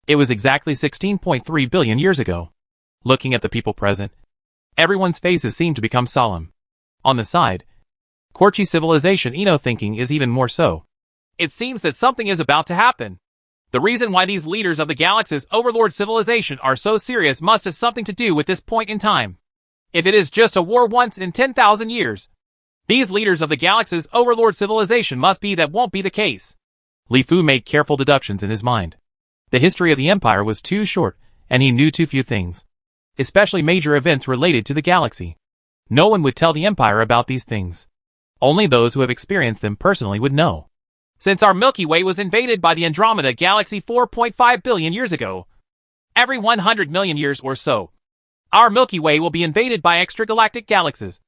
Speaker 1: it was exactly 16.3 billion years ago. Looking at the people present, everyone's faces seemed to become solemn. On the side, Korchi civilization Eno thinking is even more so.
Speaker 2: It seems that something is about to happen. The reason why these leaders of the galaxy's overlord civilization are so serious must have something to do with this point in time. If it is just a war once in 10,000 years, these leaders of the galaxy's overlord civilization must be that won't be the case.
Speaker 1: Li Fu made careful deductions in his mind. The history of the Empire was too short, and he knew too few things, especially major events related to the galaxy. No one would tell the Empire about these things. Only those who have experienced them personally would know.
Speaker 2: Since our Milky Way was invaded by the Andromeda Galaxy 4.5 billion years ago, every 100 million years or so, our Milky Way will be invaded by extragalactic galaxies.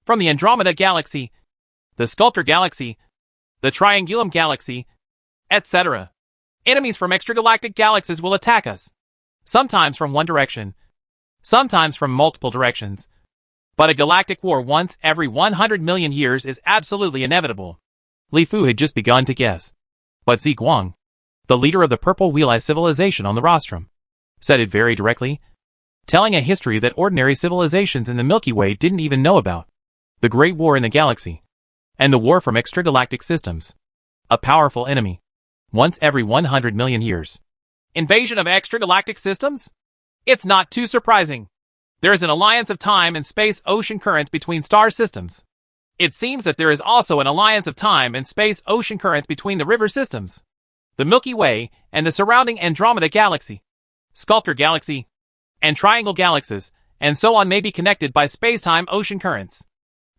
Speaker 2: From the Andromeda Galaxy, the Sculptor Galaxy, the Triangulum Galaxy, etc. Enemies from extragalactic galaxies will attack us. Sometimes from one direction, sometimes from multiple directions. But a galactic war once every 100 million years is absolutely inevitable.
Speaker 1: Li Fu had just begun to guess. But Ziguang, the leader of the Purple Wheel-Eye civilization on the rostrum, said it very directly, telling a history that ordinary civilizations in the Milky Way didn't even know about. The Great War in the Galaxy, and the war from extragalactic systems. A powerful enemy. Once every 100 million years.
Speaker 2: Invasion of extragalactic systems? It's not too surprising. There is an alliance of time and space ocean currents between star systems. It seems that there is also an alliance of time and space ocean currents between the river systems, the Milky Way, and the surrounding Andromeda Galaxy, Sculptor Galaxy, and Triangle Galaxies, and so on may be connected by space-time ocean currents.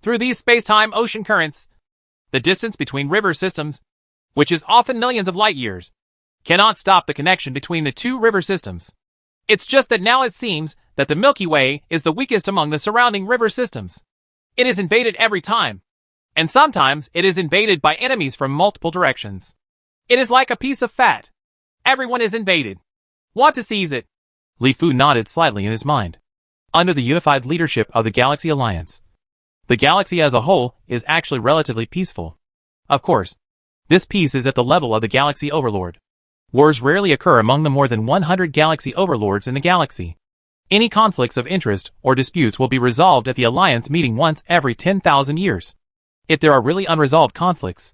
Speaker 2: Through these space-time ocean currents, the distance between river systems, which is often millions of light years, cannot stop the connection between the two river systems. It's just that now it seems that the Milky Way is the weakest among the surrounding river systems. It is invaded every time, and sometimes it is invaded by enemies from multiple directions. It is like a piece of fat. Everyone is invaded. Want to seize it?
Speaker 1: Li Fu nodded slightly in his mind. Under the unified leadership of the Galaxy Alliance, the galaxy as a whole is actually relatively peaceful. Of course, this peace is at the level of the Galaxy Overlord. Wars rarely occur among the more than 100 Galaxy Overlords in the galaxy. Any conflicts of interest or disputes will be resolved at the Alliance meeting once every 10,000 years. If there are really unresolved conflicts,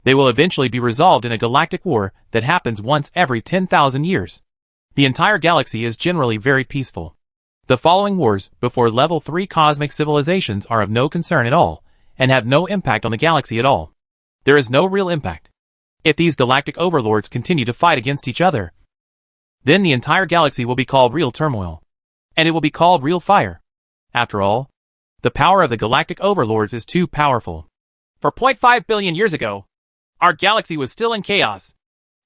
Speaker 1: they will eventually be resolved in a galactic war that happens once every 10,000 years. The entire galaxy is generally very peaceful. The following wars before level 3 cosmic civilizations are of no concern at all, and have no impact on the galaxy at all. There is no real impact. If these galactic overlords continue to fight against each other, then the entire galaxy will be called real turmoil. And it will be called real fire. After all, the power of the galactic overlords is too powerful.
Speaker 2: For 0.5 billion years ago, our galaxy was still in chaos.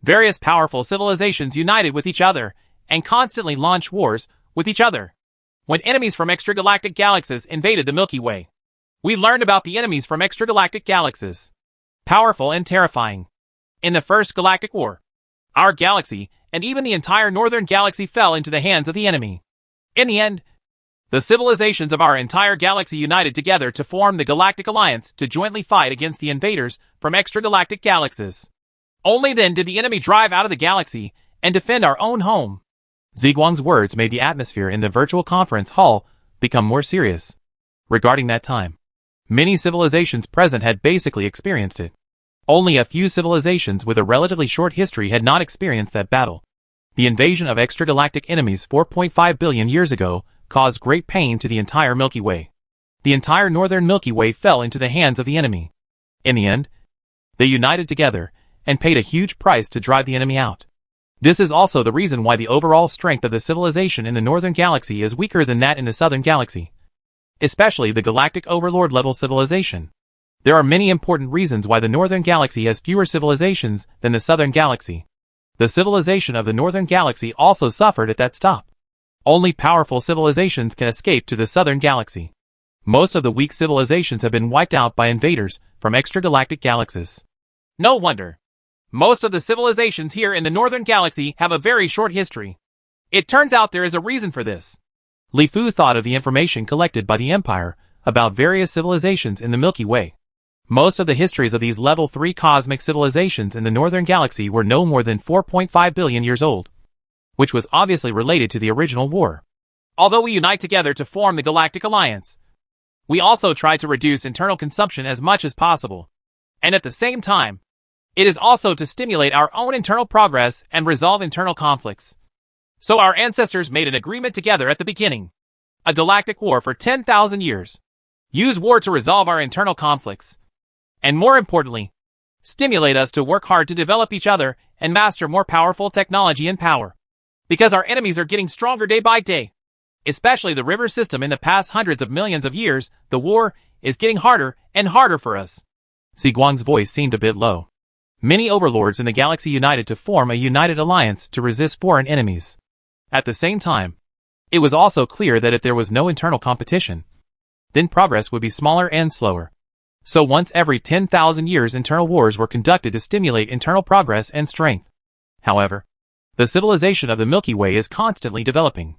Speaker 2: Various powerful civilizations united with each other and constantly launched wars with each other. When enemies from extragalactic galaxies invaded the Milky Way, we learned about the enemies from extragalactic galaxies. Powerful and terrifying. In the First Galactic War, our galaxy and even the entire Northern Galaxy fell into the hands of the enemy. In the end, the civilizations of our entire galaxy united together to form the Galactic Alliance to jointly fight against the invaders from extragalactic galaxies. Only then did the enemy drive out of the galaxy and defend our own home.
Speaker 1: Ziguang's words made the atmosphere in the virtual conference hall become more serious. Regarding that time, many civilizations present had basically experienced it. Only a few civilizations with a relatively short history had not experienced that battle. The invasion of extragalactic enemies 4.5 billion years ago caused great pain to the entire Milky Way. The entire northern Milky Way fell into the hands of the enemy. In the end, they united together and paid a huge price to drive the enemy out. This is also the reason why the overall strength of the civilization in the northern galaxy is weaker than that in the southern galaxy, especially the galactic overlord level civilization. There are many important reasons why the northern galaxy has fewer civilizations than the southern galaxy. The civilization of the northern galaxy also suffered at that stop. Only powerful civilizations can escape to the southern galaxy. Most of the weak civilizations have been wiped out by invaders from extragalactic galaxies.
Speaker 2: No wonder. Most of the civilizations here in the northern galaxy have a very short history. It turns out there is a reason for this.
Speaker 1: Li Fu thought of the information collected by the Empire about various civilizations in the Milky Way. Most of the histories of these level 3 cosmic civilizations in the northern galaxy were no more than 4.5 billion years old, which was obviously related to the original war.
Speaker 2: Although we unite together to form the Galactic Alliance, we also try to reduce internal consumption as much as possible. And at the same time, it is also to stimulate our own internal progress and resolve internal conflicts. So our ancestors made an agreement together at the beginning. A galactic war for 10,000 years. Use war to resolve our internal conflicts. And more importantly, stimulate us to work hard to develop each other and master more powerful technology and power. Because our enemies are getting stronger day by day. Especially the river system in the past hundreds of millions of years, the war is getting harder and harder for us.
Speaker 1: Ziguang's voice seemed a bit low. Many overlords in the galaxy united to form a united alliance to resist foreign enemies. At the same time, it was also clear that if there was no internal competition, then progress would be smaller and slower. So once every 10,000 years internal wars were conducted to stimulate internal progress and strength. However, the civilization of the Milky Way is constantly developing.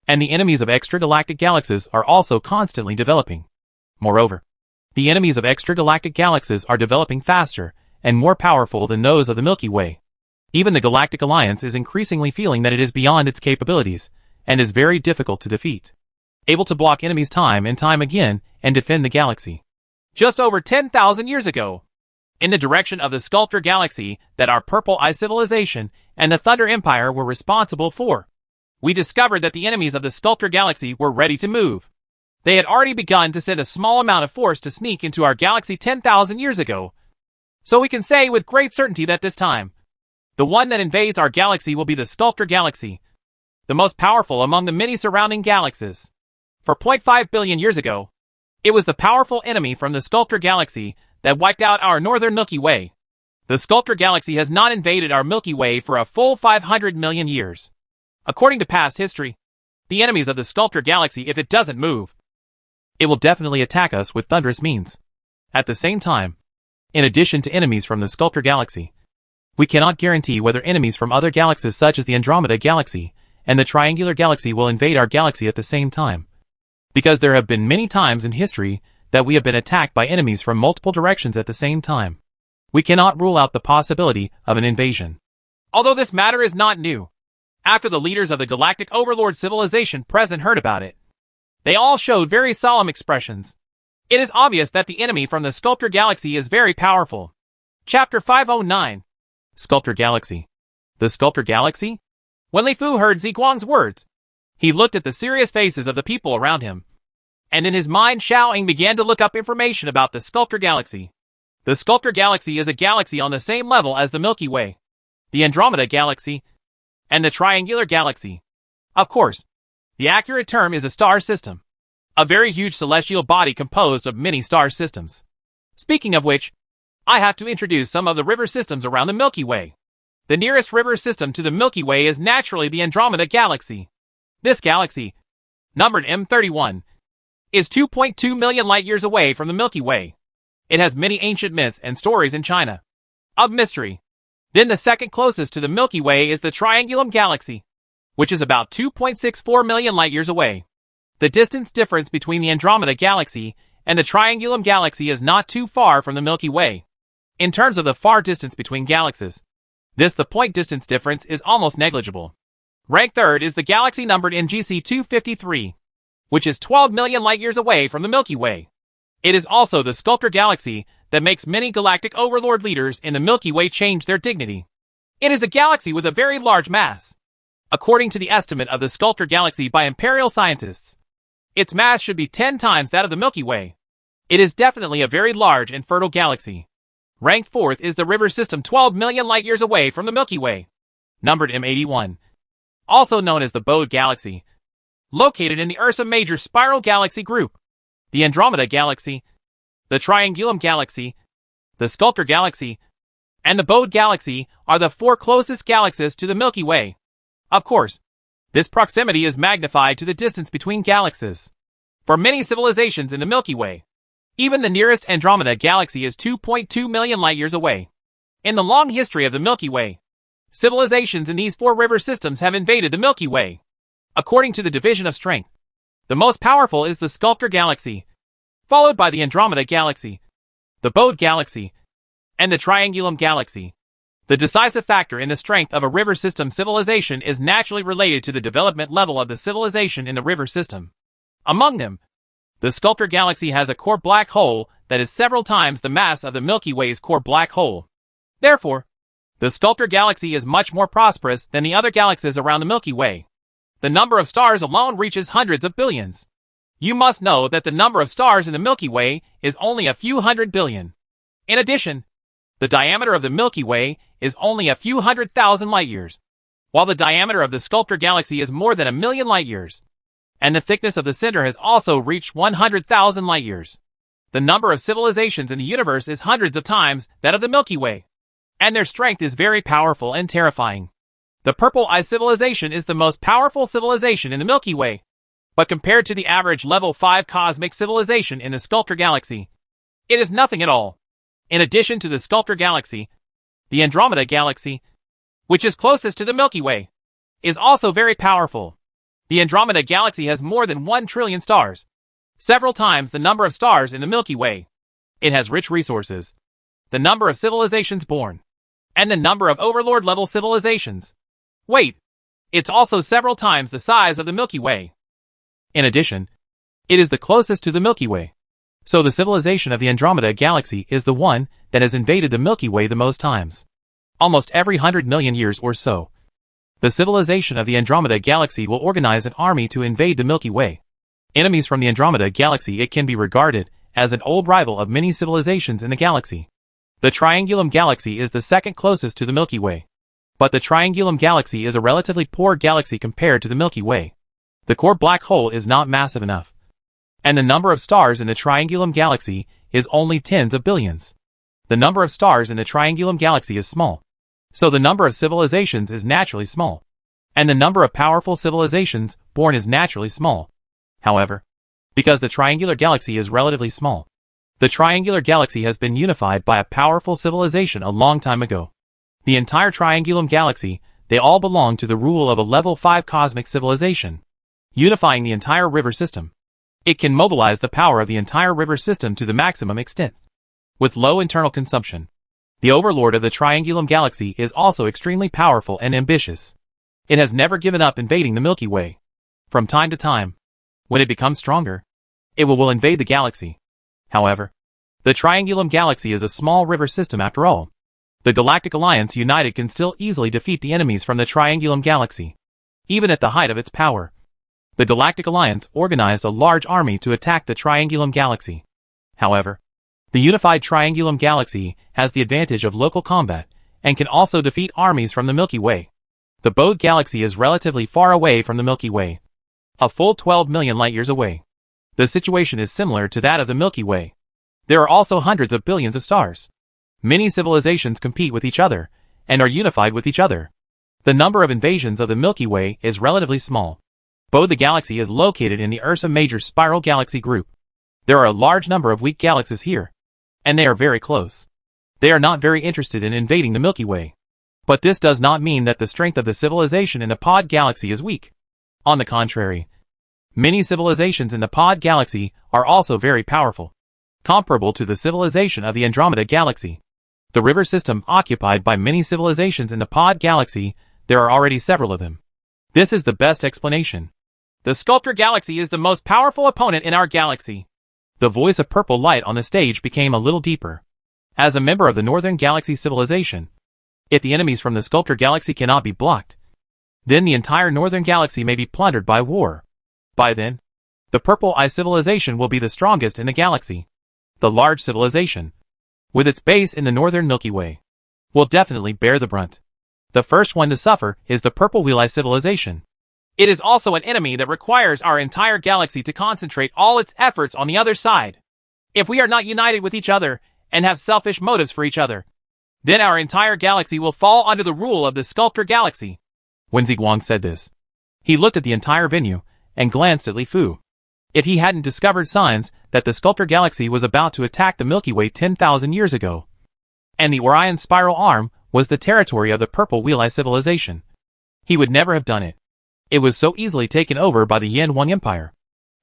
Speaker 1: And the enemies of extragalactic galaxies are also constantly developing. Moreover, the enemies of extragalactic galaxies are developing faster and more powerful than those of the Milky Way. Even the Galactic Alliance is increasingly feeling that it is beyond its capabilities and is very difficult to defeat. Able to block enemies time and time again and defend the galaxy.
Speaker 2: Just over 10,000 years ago, in the direction of the Sculptor Galaxy that our Purple Eye Civilization and the Thunder Empire were responsible for, we discovered that the enemies of the Sculptor Galaxy were ready to move. They had already begun to send a small amount of force to sneak into our galaxy 10,000 years ago. So we can say with great certainty that this time, the one that invades our galaxy will be the Sculptor Galaxy, the most powerful among the many surrounding galaxies. For 0.5 billion years ago, it was the powerful enemy from the Sculptor Galaxy that wiped out our northern Milky Way. The Sculptor Galaxy has not invaded our Milky Way for a full 500 million years. According to past history, the enemies of the Sculptor Galaxy, if it doesn't move,
Speaker 1: it will definitely attack us with thunderous means. At the same time, in addition to enemies from the Sculptor Galaxy, we cannot guarantee whether enemies from other galaxies such as the Andromeda Galaxy and the Triangular Galaxy will invade our galaxy at the same time. Because there have been many times in history that we have been attacked by enemies from multiple directions at the same time. We cannot rule out the possibility of an invasion.
Speaker 2: Although this matter is not new, after the leaders of the Galactic Overlord civilization present heard about it, they all showed very solemn expressions. It is obvious that the enemy from the Sculptor Galaxy is very powerful. Chapter 509.
Speaker 1: Sculptor Galaxy. The Sculptor Galaxy?
Speaker 2: When Li Fu heard Ziguang's words, he looked at the serious faces of the people around him. And in his mind Xiao Ying began to look up information about the Sculptor Galaxy. The Sculptor Galaxy is a galaxy on the same level as the Milky Way, the Andromeda Galaxy, and the Triangular Galaxy. Of course, the accurate term is a star system. A very huge celestial body composed of many star systems. Speaking of which, I have to introduce some of the river systems around the Milky Way. The nearest river system to the Milky Way is naturally the Andromeda Galaxy. This galaxy, numbered M31, is 2.2 million light-years away from the Milky Way. It has many ancient myths and stories in China of mystery. Then the second closest to the Milky Way is the Triangulum Galaxy, which is about 2.64 million light-years away. The distance difference between the Andromeda Galaxy and the Triangulum Galaxy is not too far from the Milky Way. In terms of the far distance between galaxies, the point distance difference is almost negligible. Rank third is the galaxy numbered NGC 253, which is 12 million light-years away from the Milky Way. It is also the Sculptor Galaxy that makes many galactic overlord leaders in the Milky Way change their dignity. It is a galaxy with a very large mass. According to the estimate of the Sculptor Galaxy by imperial scientists, its mass should be 10 times that of the Milky Way. It is definitely a very large and fertile galaxy. Ranked fourth is the river system 12 million light-years away from the Milky Way, numbered M81. Also known as the Bode Galaxy, located in the Ursa Major Spiral Galaxy group. The Andromeda Galaxy, the Triangulum Galaxy, the Sculptor Galaxy, and the Bode Galaxy are the four closest galaxies to the Milky Way. Of course, this proximity is magnified to the distance between galaxies. For many civilizations in the Milky Way, even the nearest Andromeda Galaxy is 2.2 million light-years away. In the long history of the Milky Way, civilizations in these four river systems have invaded the Milky Way. According to the division of strength, the most powerful is the Sculptor Galaxy, followed by the Andromeda Galaxy. the Bode Galaxy, and the Triangulum Galaxy. The decisive factor in the strength of a river system civilization is naturally related to the development level of the civilization in the river system. Among them, the Sculptor Galaxy has a core black hole that is several times the mass of the Milky Way's core black hole. Therefore, the Sculptor Galaxy is much more prosperous than the other galaxies around the Milky Way. The number of stars alone reaches hundreds of billions. You must know that the number of stars in the Milky Way is only a few hundred billion. In addition, the diameter of the Milky Way is only a few 100,000 light-years, while the diameter of the Sculptor Galaxy is more than 1,000,000 light-years. And the thickness of the center has also reached 100,000 light-years. The number of civilizations in the universe is hundreds of times that of the Milky Way, and their strength is very powerful and terrifying. The Purple Eye civilization is the most powerful civilization in the Milky Way, but compared to the average level 5 cosmic civilization in the Sculptor Galaxy, it is nothing at all. In addition to the Sculptor Galaxy, the Andromeda Galaxy, which is closest to the Milky Way, is also very powerful. The Andromeda Galaxy has more than 1 trillion stars, several times the number of stars in the Milky Way. It has rich resources, the number of civilizations born, and the number of Overlord-level civilizations. Wait, it's also several times the size of the Milky Way. In addition, it is the closest to the Milky Way, so the civilization of the Andromeda Galaxy is the one that has invaded the Milky Way the most times, almost every 100 million years or so. The civilization of the Andromeda Galaxy will organize an army to invade the Milky Way. Enemies from the Andromeda Galaxy, it can be regarded as an old rival of many civilizations in the galaxy. The Triangulum Galaxy is the second closest to the Milky Way, but the Triangulum Galaxy is a relatively poor galaxy compared to the Milky Way. The core black hole is not massive enough, and the number of stars in the Triangulum Galaxy is only tens of billions. The number of stars in the Triangulum Galaxy is small, so the number of civilizations is naturally small, and the number of powerful civilizations born is naturally small. However, because the Triangular Galaxy is relatively small, the Triangular Galaxy has been unified by a powerful civilization a long time ago. The entire Triangulum Galaxy, they all belong to the rule of a level 5 cosmic civilization, unifying the entire river system. It can mobilize the power of the entire river system to the maximum extent, with low internal consumption. The overlord of the Triangulum Galaxy is also extremely powerful and ambitious. It has never given up invading the Milky Way. From time to time, when it becomes stronger, it will invade the galaxy. However, the Triangulum Galaxy is a small river system after all. The Galactic Alliance united can still easily defeat the enemies from the Triangulum Galaxy, even at the height of its power. The Galactic Alliance organized a large army to attack the Triangulum Galaxy. However, the unified Triangulum Galaxy has the advantage of local combat and can also defeat armies from the Milky Way. The Bode Galaxy is relatively far away from the Milky Way, a full 12 million light-years away. The situation is similar to that of the Milky Way. There are also hundreds of billions of stars. Many civilizations compete with each other and are unified with each other. The number of invasions of the Milky Way is relatively small. Bode the Galaxy is located in the Ursa Major spiral galaxy group. There are a large number of weak galaxies here, and they are very close. They are not very interested in invading the Milky Way. But this does not mean that the strength of the civilization in the Pod Galaxy is weak. On the contrary, many civilizations in the Pod Galaxy are also very powerful, comparable to the civilization of the Andromeda Galaxy. The river system occupied by many civilizations in the Pod Galaxy, there are already several of them. This is the best explanation. The Sculptor Galaxy is the most powerful opponent in our galaxy. The voice of purple light on the stage became a little deeper. As a member of the Northern Galaxy civilization, if the enemies from the Sculptor Galaxy cannot be blocked, then the entire Northern Galaxy may be plundered by war. By then, the Purple Eye civilization will be the strongest in the galaxy. The large civilization, with its base in the Northern Milky Way, will definitely bear the brunt. The first one to suffer is the Purple Wheel Eye civilization. It is also an enemy that requires our entire galaxy to concentrate all its efforts on the other side. If we are not united with each other and have selfish motives for each other, then our entire galaxy will fall under the rule of the Sculptor Galaxy. When Ziguang said this, he looked at the entire venue and glanced at Li Fu. If he hadn't discovered signs that the Sculptor Galaxy was about to attack the Milky Way 10,000 years ago, and the Orion Spiral Arm was the territory of the Purple Wheel Eye civilization, he would never have done it. It was so easily taken over by the Yan Wang Empire.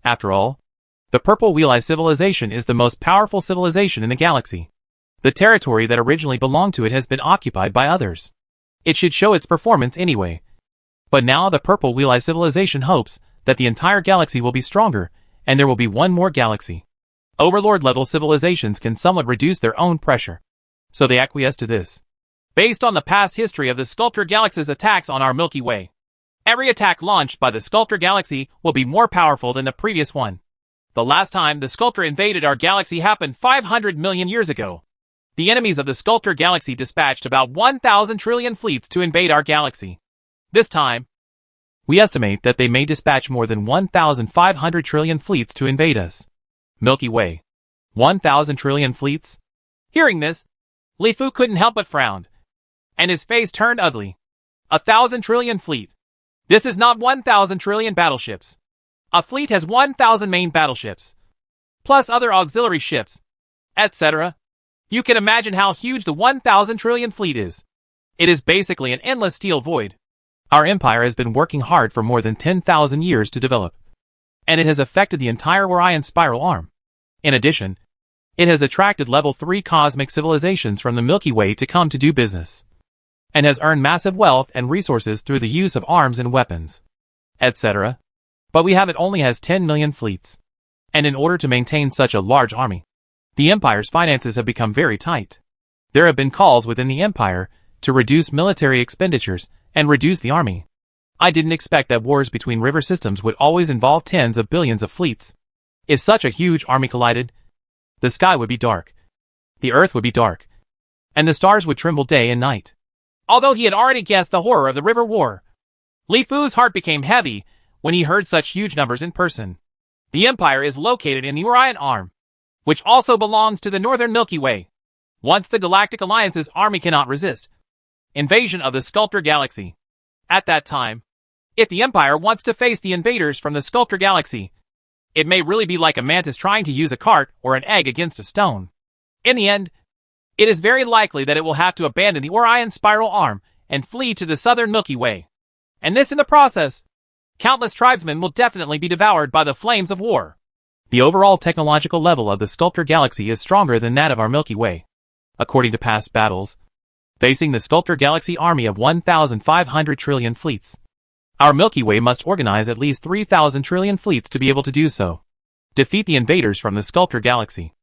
Speaker 2: After all, The Purple Wheel-Eye civilization is the most powerful civilization in the galaxy. The territory that originally belonged to it has been occupied by others. It should show its performance anyway. But now the Purple Wheel-Eye civilization hopes that the entire galaxy will be stronger, and there will be one more galaxy. Overlord-level civilizations can somewhat reduce their own pressure, so they acquiesce to this. Based on the past history of the Sculptor Galaxy's attacks on our Milky Way, every attack launched by the Sculptor Galaxy will be more powerful than the previous one. The last time the Sculptor invaded our galaxy happened 500 million years ago. The enemies of the Sculptor Galaxy dispatched about 1,000 trillion fleets to invade our galaxy. This time, we estimate that they may dispatch more than 1,500 trillion fleets to invade us. Milky Way. 1,000 trillion fleets? Hearing this, Li Fu couldn't help but frown, and his face turned ugly. 1,000 trillion fleet. This is not 1,000 trillion battleships. A fleet has 1,000 main battleships, plus other auxiliary ships, etc. You can imagine how huge the 1,000 trillion fleet is. It is basically an endless steel void. Our empire has been working hard for more than 10,000 years to develop, and it has affected the entire Orion spiral arm. In addition, it has attracted level 3 cosmic civilizations from the Milky Way to come to do business, and has earned massive wealth and resources through the use of arms and weapons, etc. But it only has 10 million fleets, and in order to maintain such a large army, the Empire's finances have become very tight. There have been calls within the Empire to reduce military expenditures and reduce the army. I didn't expect that wars between river systems would always involve tens of billions of fleets. If such a huge army collided, the sky would be dark, the earth would be dark, and the stars would tremble day and night. Although he had already guessed the horror of the river war, Li Fu's heart became heavy when he heard such huge numbers in person. The Empire is located in the Orion Arm, which also belongs to the Northern Milky Way. Once the Galactic Alliance's army cannot resist invasion of the Sculptor Galaxy. At that time, if the Empire wants to face the invaders from the Sculptor Galaxy, it may really be like a mantis trying to use a cart or an egg against a stone. In the end, it is very likely that it will have to abandon the Orion spiral arm and flee to the southern Milky Way. And this in the process, countless tribesmen will definitely be devoured by the flames of war. The overall technological level of the Sculptor Galaxy is stronger than that of our Milky Way. According to past battles, facing the Sculptor Galaxy army of 1,500 trillion fleets, our Milky Way must organize at least 3,000 trillion fleets to be able to do so. Defeat the invaders from the Sculptor Galaxy.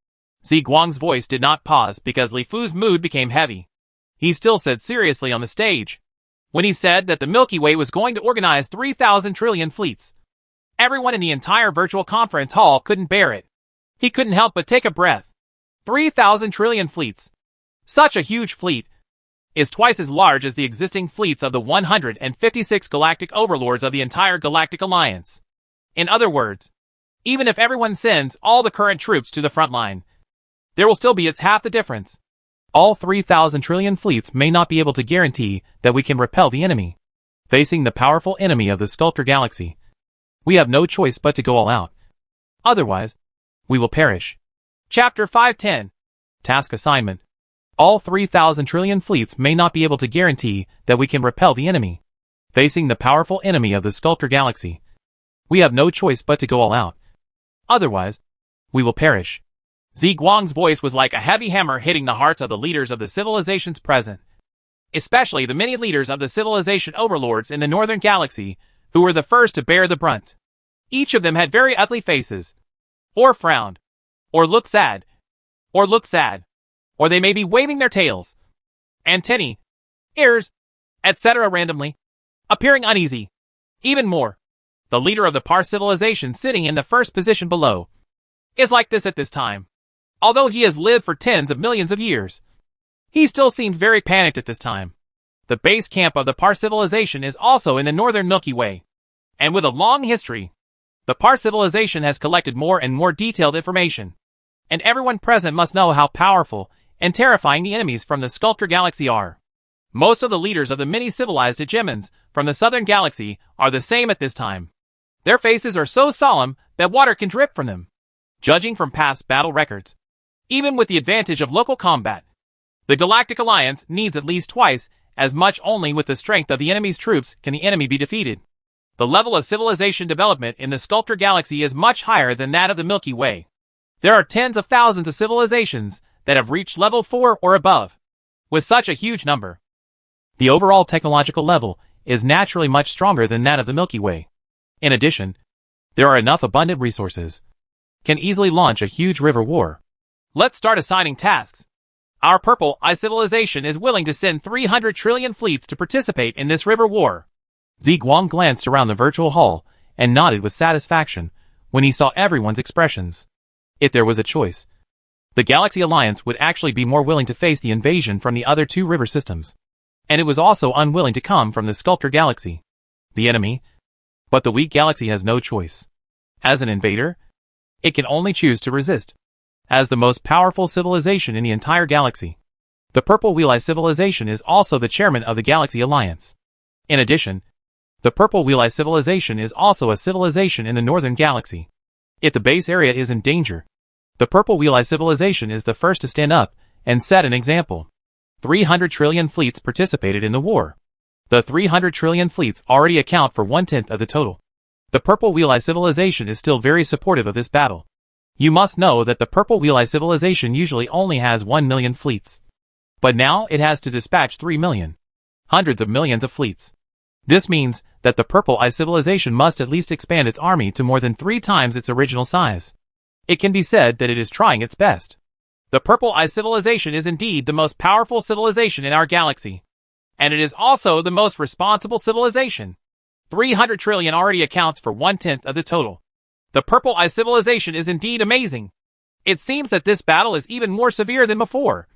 Speaker 2: Zi Guang's voice did not pause because Li Fu's mood became heavy. He still said seriously on the stage, when he said that the Milky Way was going to organize 3,000 trillion fleets. Everyone in the entire virtual conference hall couldn't bear it. He couldn't help but take a breath. 3,000 trillion fleets. Such a huge fleet is twice as large as the existing fleets of the 156 galactic overlords of the entire Galactic Alliance. In other words, even if everyone sends all the current troops to the front line, there will still be half the difference. All 3,000 trillion fleets may not be able to guarantee that we can repel the enemy. Facing the powerful enemy of the Sculptor Galaxy, we have no choice but to go all out. Otherwise, we will perish. Chapter 510. Task Assignment. All 3,000 trillion fleets may not be able to guarantee that we can repel the enemy. Facing the powerful enemy of the Sculptor Galaxy, we have no choice but to go all out. Otherwise, we will perish. Zi Guang's voice was like a heavy hammer hitting the hearts of the leaders of the civilizations present, especially the many leaders of the civilization overlords in the Northern Galaxy, who were the first to bear the brunt. Each of them had very ugly faces, or frowned, or looked sad, or they may be waving their tails, antennae, ears, etc. randomly, appearing uneasy. Even more, the leader of the Par civilization sitting in the first position below is like this at this time. Although he has lived for tens of millions of years, he still seems very panicked at this time. The base camp of the Par civilization is also in the northern Milky Way, and with a long history, the Par civilization has collected more and more detailed information, and everyone present must know how powerful and terrifying the enemies from the Sculptor Galaxy are. Most of the leaders of the many civilized hegemons from the southern galaxy are the same at this time. Their faces are so solemn that water can drip from them. Judging from past battle records, even with the advantage of local combat, the Galactic Alliance needs at least twice as much. Only with the strength of the enemy's troops can the enemy be defeated. The level of civilization development in the Sculptor Galaxy is much higher than that of the Milky Way. There are tens of thousands of civilizations that have reached level 4 or above. With such a huge number, the overall technological level is naturally much stronger than that of the Milky Way. In addition, there are enough abundant resources can easily launch a huge river war. Let's start assigning tasks. Our Purple Eye civilization is willing to send 300 trillion fleets to participate in this river war. Ziguang glanced around the virtual hall and nodded with satisfaction when he saw everyone's expressions. If there was a choice, the Galaxy Alliance would actually be more willing to face the invasion from the other two river systems. And it was also unwilling to come from the Sculptor Galaxy, the enemy. But the weak galaxy has no choice. As an invader, it can only choose to resist. As the most powerful civilization in the entire galaxy, the Purple Wheel Eye civilization is also the chairman of the Galaxy Alliance. In addition, the Purple Wheel Eye civilization is also a civilization in the Northern Galaxy. If the base area is in danger, the Purple Wheel Eye civilization is the first to stand up and set an example. 300 trillion fleets participated in the war. The 300 trillion fleets already account for 1/10 of the total. The Purple Wheel Eye civilization is still very supportive of this battle. You must know that the Purple Wheel Eye civilization usually only has 1 million fleets. But now it has to dispatch 3 million. Hundreds of millions of fleets. This means that the Purple Eye civilization must at least expand its army to more than 3 times its original size. It can be said that it is trying its best. The Purple Eye civilization is indeed the most powerful civilization in our galaxy. And it is also the most responsible civilization. 300 trillion already accounts for 1/10 of the total. The Purple Eye civilization is indeed amazing. It seems that this battle is even more severe than before.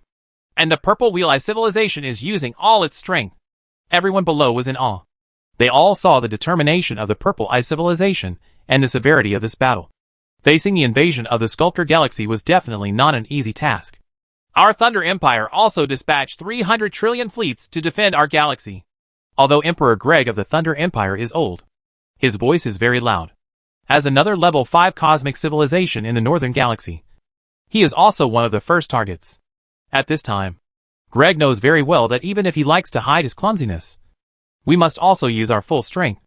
Speaker 2: And the Purple Wheel Eye civilization is using all its strength. Everyone below was in awe. They all saw the determination of the Purple Eye civilization and the severity of this battle. Facing the invasion of the Sculptor Galaxy was definitely not an easy task. Our Thunder Empire also dispatched 300 trillion fleets to defend our galaxy. Although Emperor Greg of the Thunder Empire is old, his voice is very loud. As another level 5 cosmic civilization in the Northern Galaxy, he is also one of the first targets. At this time, Greg knows very well that even if he likes to hide his clumsiness, we must also use our full strength.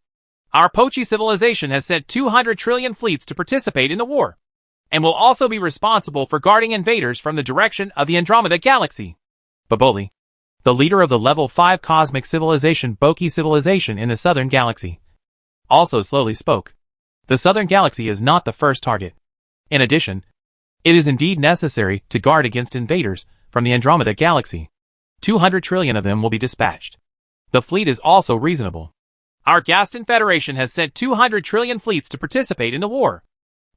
Speaker 2: Our Pochi civilization has sent 200 trillion fleets to participate in the war, and will also be responsible for guarding invaders from the direction of the Andromeda Galaxy. Baboli, the leader of the level 5 cosmic civilization Boki civilization in the Southern Galaxy, also slowly spoke. The Southern Galaxy is not the first target. In addition, it is indeed necessary to guard against invaders from the Andromeda Galaxy. 200 trillion of them will be dispatched. The fleet is also reasonable. Our Gaston Federation has sent 200 trillion fleets to participate in the war,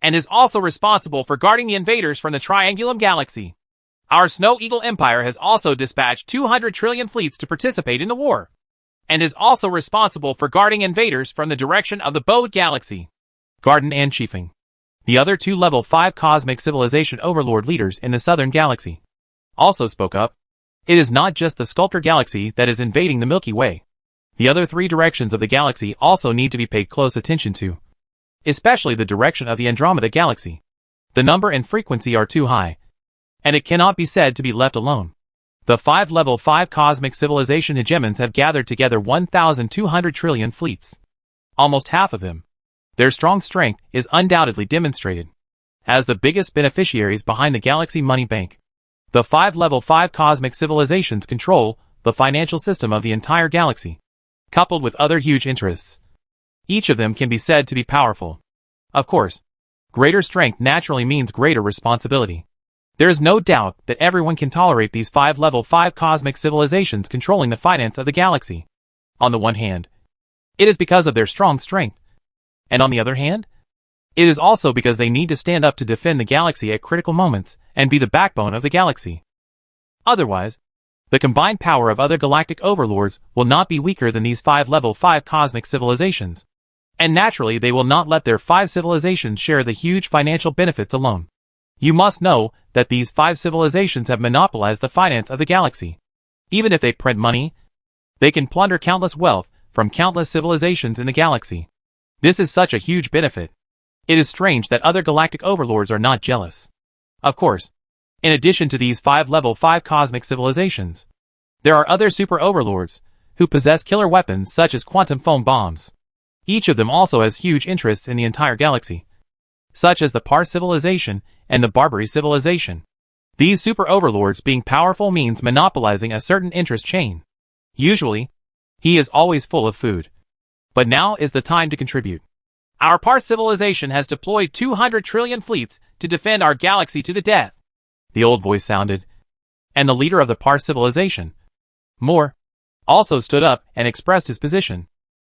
Speaker 2: and is also responsible for guarding the invaders from the Triangulum Galaxy. Our Snow Eagle Empire has also dispatched 200 trillion fleets to participate in the war, and is also responsible for guarding invaders from the direction of the Bode Galaxy. Garden and Chiefing, the other two level 5 cosmic civilization overlord leaders in the Southern Galaxy, also spoke up. It is not just the Sculptor Galaxy that is invading the Milky Way. The other 3 directions of the galaxy also need to be paid close attention to, especially the direction of the Andromeda Galaxy. The number and frequency are too high, and it cannot be said to be left alone. The 5 level 5 cosmic civilization hegemons have gathered together 1,200 trillion fleets. Almost half of them. Their strong strength is undoubtedly demonstrated as the biggest beneficiaries behind the Galaxy Money Bank. The 5 level 5 cosmic civilizations control the financial system of the entire galaxy, coupled with other huge interests. Each of them can be said to be powerful. Of course, greater strength naturally means greater responsibility. There is no doubt that everyone can tolerate these 5 level 5 cosmic civilizations controlling the finance of the galaxy. On the one hand, it is because of their strong strength. And on the other hand, it is also because they need to stand up to defend the galaxy at critical moments and be the backbone of the galaxy. Otherwise, the combined power of other galactic overlords will not be weaker than these 5 level 5 cosmic civilizations. And naturally they will not let their 5 civilizations share the huge financial benefits alone. You must know that these 5 civilizations have monopolized the finance of the galaxy. Even if they print money, they can plunder countless wealth from countless civilizations in the galaxy. This is such a huge benefit. It is strange that other galactic overlords are not jealous. Of course, in addition to these 5 level 5 cosmic civilizations, there are other super overlords who possess killer weapons such as quantum foam bombs.
Speaker 1: Each of them also has huge interests in the entire galaxy, such as the Par civilization and the Barbary civilization. These super overlords being powerful means monopolizing a certain interest chain. Usually, he is always full of food. But now is the time to contribute. Our Par civilization has deployed 200 trillion fleets to defend our galaxy to the death. The old voice sounded, and the leader of the Par civilization, Moore, also stood up and expressed his position.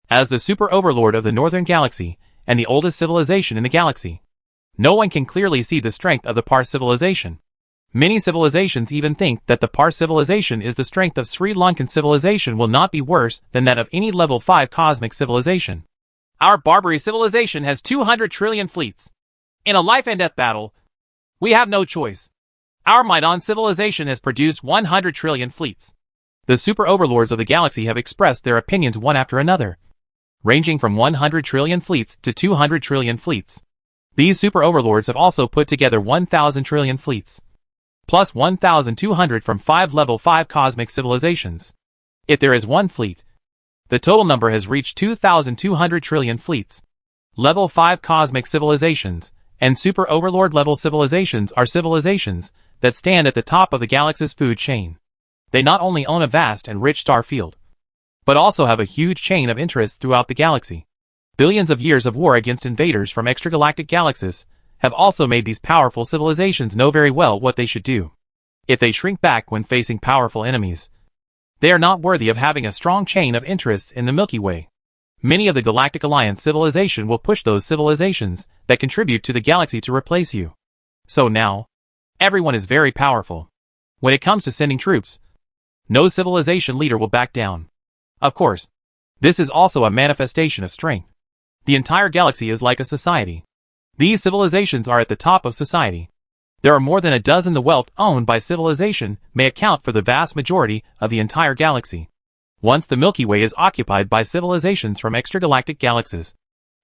Speaker 1: As the super overlord of the northern galaxy and the oldest civilization in the galaxy, no one can clearly see the strength of the Par civilization. Many civilizations even think that the Par civilization is the strength of Sri Lankan civilization will not be worse than that of any level 5 cosmic civilization. Our Barbary civilization has 200 trillion fleets. In a life and death battle, we have no choice. Our Maidan civilization has produced 100 trillion fleets. The super overlords of the galaxy have expressed their opinions one after another, ranging from 100 trillion fleets to 200 trillion fleets. These super overlords have also put together 1,000 trillion fleets, plus 1,200 from 5 level 5 cosmic civilizations. If there is one fleet, the total number has reached 2,200 trillion fleets. Level 5 cosmic civilizations and super overlord level civilizations are civilizations that stand at the top of the galaxy's food chain. They not only own a vast and rich star field, but also have a huge chain of interests throughout the galaxy. Billions of years of war against invaders from extragalactic galaxies have also made these powerful civilizations know very well what they should do. If they shrink back when facing powerful enemies, they are not worthy of having a strong chain of interests in the Milky Way. Many of the Galactic Alliance civilization will push those civilizations that contribute to the galaxy to replace you. So now, everyone is very powerful. When it comes to sending troops, no civilization leader will back down. Of course, this is also a manifestation of strength. The entire galaxy is like a society. These civilizations are at the top of society. There are more than a dozen. The wealth owned by civilization may account for the vast majority of the entire galaxy. Once the Milky Way is occupied by civilizations from extragalactic galaxies,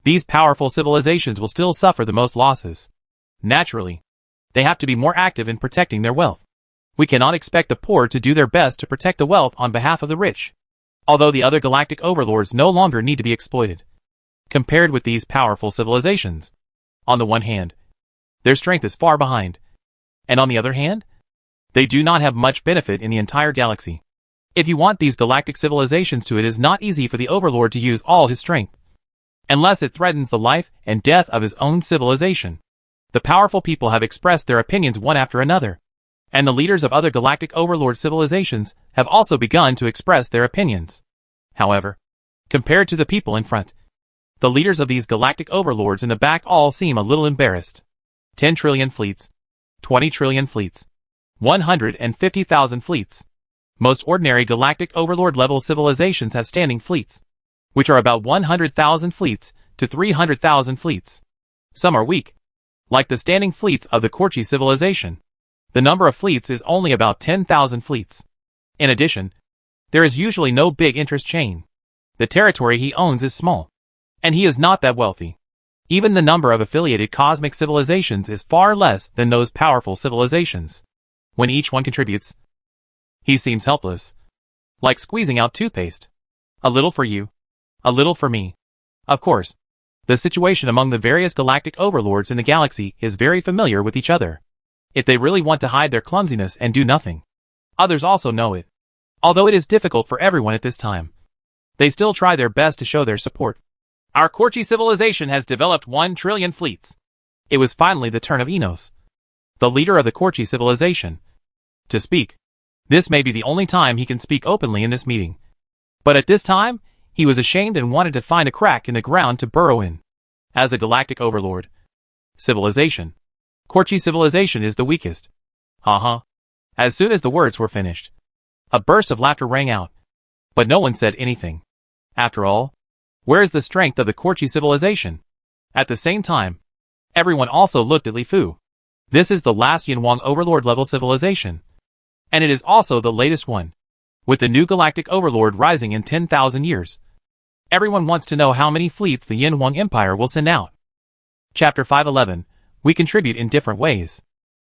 Speaker 1: these powerful civilizations will still suffer the most losses. Naturally, they have to be more active in protecting their wealth. We cannot expect the poor to do their best to protect the wealth on behalf of the rich, although the other galactic overlords no longer need to be exploited. Compared with these powerful civilizations, on the one hand, their strength is far behind, and on the other hand, they do not have much benefit in the entire galaxy. If you want these galactic civilizations to, it is not easy for the overlord to use all his strength, unless it threatens the life and death of his own civilization. The powerful people have expressed their opinions one after another, and the leaders of other galactic overlord civilizations have also begun to express their opinions. However, compared to the people in front, the leaders of these galactic overlords in the back all seem a little embarrassed. 10 trillion fleets, 20 trillion fleets, 150,000 fleets. Most ordinary galactic overlord level civilizations have standing fleets, which are about 100,000 fleets to 300,000 fleets. Some are weak, like the standing fleets of the Korchi civilization. The number of fleets is only about 10,000 fleets. In addition, there is usually no big interest chain. The territory he owns is small, and he is not that wealthy. Even the number of affiliated cosmic civilizations is far less than those powerful civilizations. When each one contributes, he seems helpless, like squeezing out toothpaste. A little for you, a little for me. Of course, the situation among the various galactic overlords in the galaxy is very familiar with each other. If they really want to hide their clumsiness and do nothing, others also know it. Although it is difficult for everyone at this time, they still try their best to show their support. Our Korchi civilization has developed 1 trillion fleets. It was finally the turn of Enos, the leader of the Korchi civilization, to speak. This may be the only time he can speak openly in this meeting. But at this time, he was ashamed and wanted to find a crack in the ground to burrow in. As a galactic overlord civilization, Korchi civilization is the weakest. As soon as the words were finished, a burst of laughter rang out. But no one said anything. After all, where is the strength of the Korchi civilization? At the same time, everyone also looked at Li Fu. This is the last Yinhuang overlord level civilization, and it is also the latest one, with the new galactic overlord rising in 10,000 years. Everyone wants to know how many fleets the Yinhuang Empire will send out. Chapter 511. We contribute in different ways.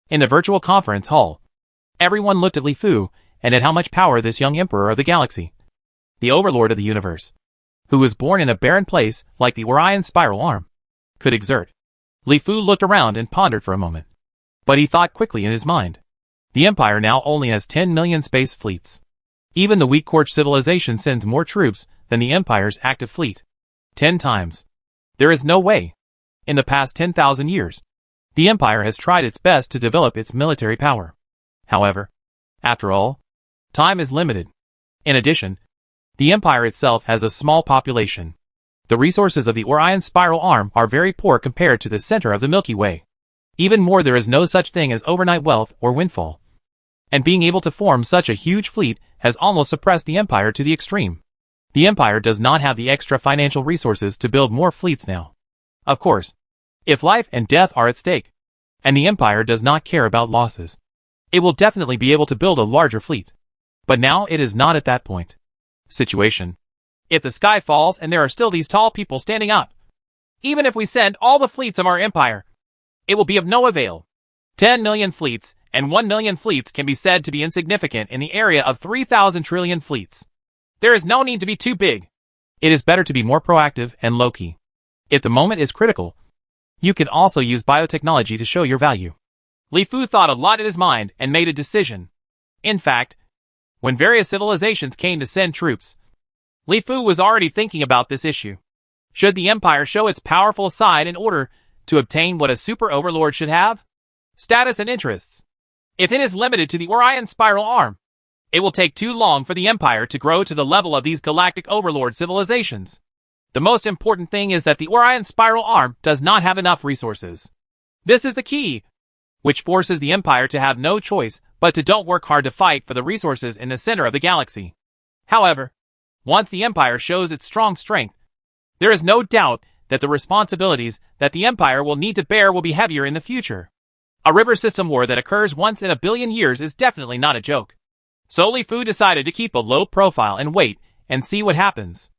Speaker 1: In the virtual conference hall, everyone looked at Li Fu and at how much power this young emperor of the galaxy, the overlord of the universe, who was born in a barren place like the Orion spiral arm, could exert. Li Fu looked around and pondered for a moment. But he thought quickly in his mind. The Empire now only has 10 million space fleets. Even the weak Quartz civilization sends more troops than the Empire's active fleet. 10 times. There is no way. In the past 10,000 years, the Empire has tried its best to develop its military power. However, after all, time is limited. In addition, the Empire itself has a small population. The resources of the Orion spiral arm are very poor compared to the center of the Milky Way. Even more, there is no such thing as overnight wealth or windfall. And being able to form such a huge fleet has almost suppressed the Empire to the extreme. The Empire does not have the extra financial resources to build more fleets now. Of course, if life and death are at stake, and the Empire does not care about losses, it will definitely be able to build a larger fleet. But now it is not at that point. Situation. If the sky falls and there are still these tall people standing up, even if we send all the fleets of our Empire, it will be of no avail. 10 million fleets and 1 million fleets can be said to be insignificant in the area of 3,000 trillion fleets. There is no need to be too big. It is better to be more proactive and low-key. If the moment is critical, you can also use biotechnology to show your value. Li Fu thought a lot in his mind and made a decision. In fact, when various civilizations came to send troops, Li Fu was already thinking about this issue. Should the Empire show its powerful side in order to obtain what a super overlord should have? Status and interests. If it is limited to the Orion spiral arm, it will take too long for the Empire to grow to the level of these galactic overlord civilizations. The most important thing is that the Orion spiral arm does not have enough resources. This is the key, which forces the Empire to have no choice but to don't work hard to fight for the resources in the center of the galaxy. However, once the Empire shows its strong strength, there is no doubt that the responsibilities that the Empire will need to bear will be heavier in the future. A river system war that occurs once in a billion years is definitely not a joke. So Li Fu decided to keep a low profile and wait and see what happens.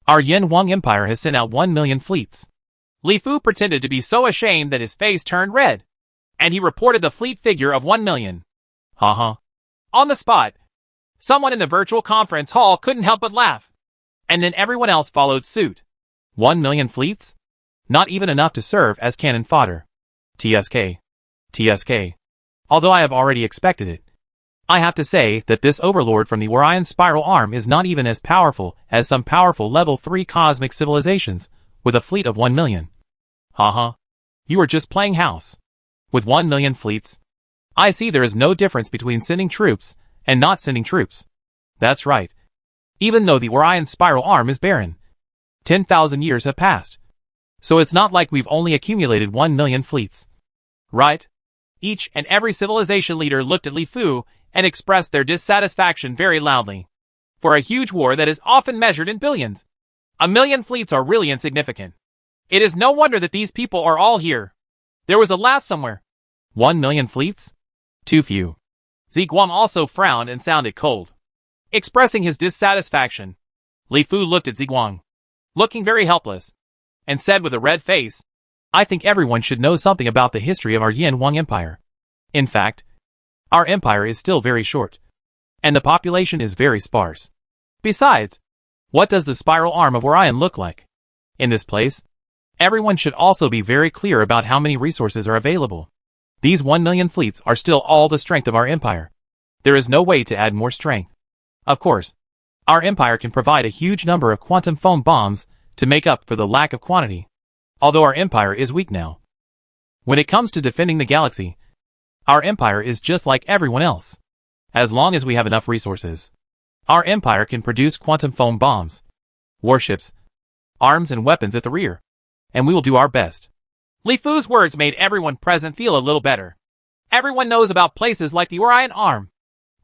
Speaker 1: Our Yin Wang Empire has sent out 1 million fleets. Li Fu pretended to be so ashamed that his face turned red, and he reported the fleet figure of 1 million. Haha. On the spot, someone in the virtual conference hall couldn't help but laugh, and then everyone else followed suit. 1 million fleets? Not even enough to serve as cannon fodder. TSK. Although I have already expected it, I have to say that this overlord from the Orion spiral arm is not even as powerful as some powerful level 3 cosmic civilizations with a fleet of 1 million. Haha. You are just playing house. With 1 million fleets, I see there is no difference between sending troops and not sending troops. That's right. Even though the Orion spiral arm is barren, 10,000 years have passed. So it's not like we've only accumulated 1 million fleets. Right? Each and every civilization leader looked at Li Fu and expressed their dissatisfaction very loudly. For a huge war that is often measured in billions, 1 million fleets are really insignificant. It is no wonder that these people are all here. There was a laugh somewhere. 1 million fleets? Too few. Ziguang also frowned and sounded cold. Expressing his dissatisfaction, Li Fu looked at Ziguang, looking very helpless, and said with a red face, I think everyone should know something about the history of our Yin Wang Empire. In fact, our empire is still very short, and the population is very sparse. Besides, what does the spiral arm of Orion look like? In this place, everyone should also be very clear about how many resources are available. These 1 million fleets are still all the strength of our empire. There is no way to add more strength. Of course, our empire can provide a huge number of quantum foam bombs to make up for the lack of quantity, although our empire is weak now. When it comes to defending the galaxy, our empire is just like everyone else. As long as we have enough resources, our empire can produce quantum foam bombs, warships, arms and weapons at the rear, and we will do our best. Li Fu's words made everyone present feel a little better. Everyone knows about places like the Orion Arm.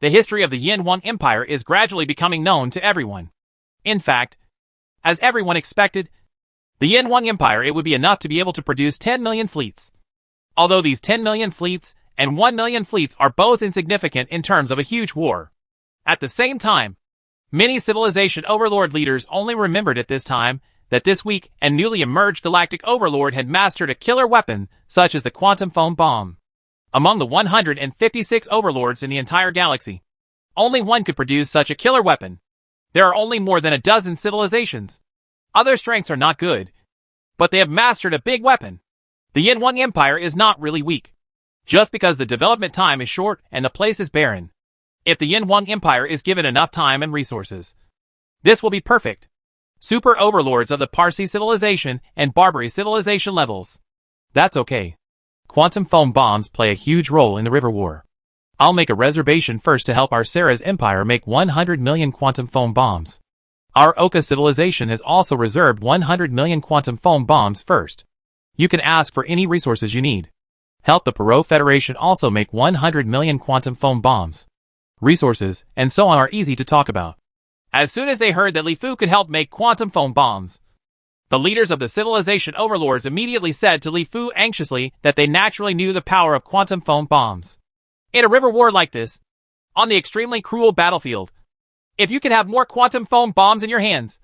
Speaker 1: The history of the Yin Wang Empire is gradually becoming known to everyone. In fact, as everyone expected, the Yin Wang Empire it would be enough to be able to produce 10 million fleets. Although these 10 million fleets and 1 million fleets are both insignificant in terms of a huge war. At the same time, many civilization overlord leaders only remembered at this time that this weak and newly emerged galactic overlord had mastered a killer weapon such as the quantum foam bomb. Among the 156 overlords in the entire galaxy, only one could produce such a killer weapon. There are only more than a dozen civilizations.
Speaker 2: Other strengths are not good, but they have mastered a big weapon. The Yin Wang Empire is not really weak, just because the development time is short and the place is barren. If the Yin Wang Empire is given enough time and resources, this will be perfect. Super overlords of the Parsi civilization and Barbary civilization levels. That's okay. Quantum foam bombs play a huge role in the river war. I'll make a reservation first to help our Sarah's empire make 100 million quantum foam bombs. Our Oka civilization has also reserved 100 million quantum foam bombs first. You can ask for any resources you need. Help the Perot Federation also make 100 million quantum foam bombs. Resources, and so on are easy to talk about. As soon as they heard that Li Fu could help make quantum foam bombs, the leaders of the civilization overlords immediately said to Li Fu anxiously that they naturally knew the power of quantum foam bombs. In a river war like this, on the extremely cruel battlefield, if you can have more quantum foam bombs in your hands,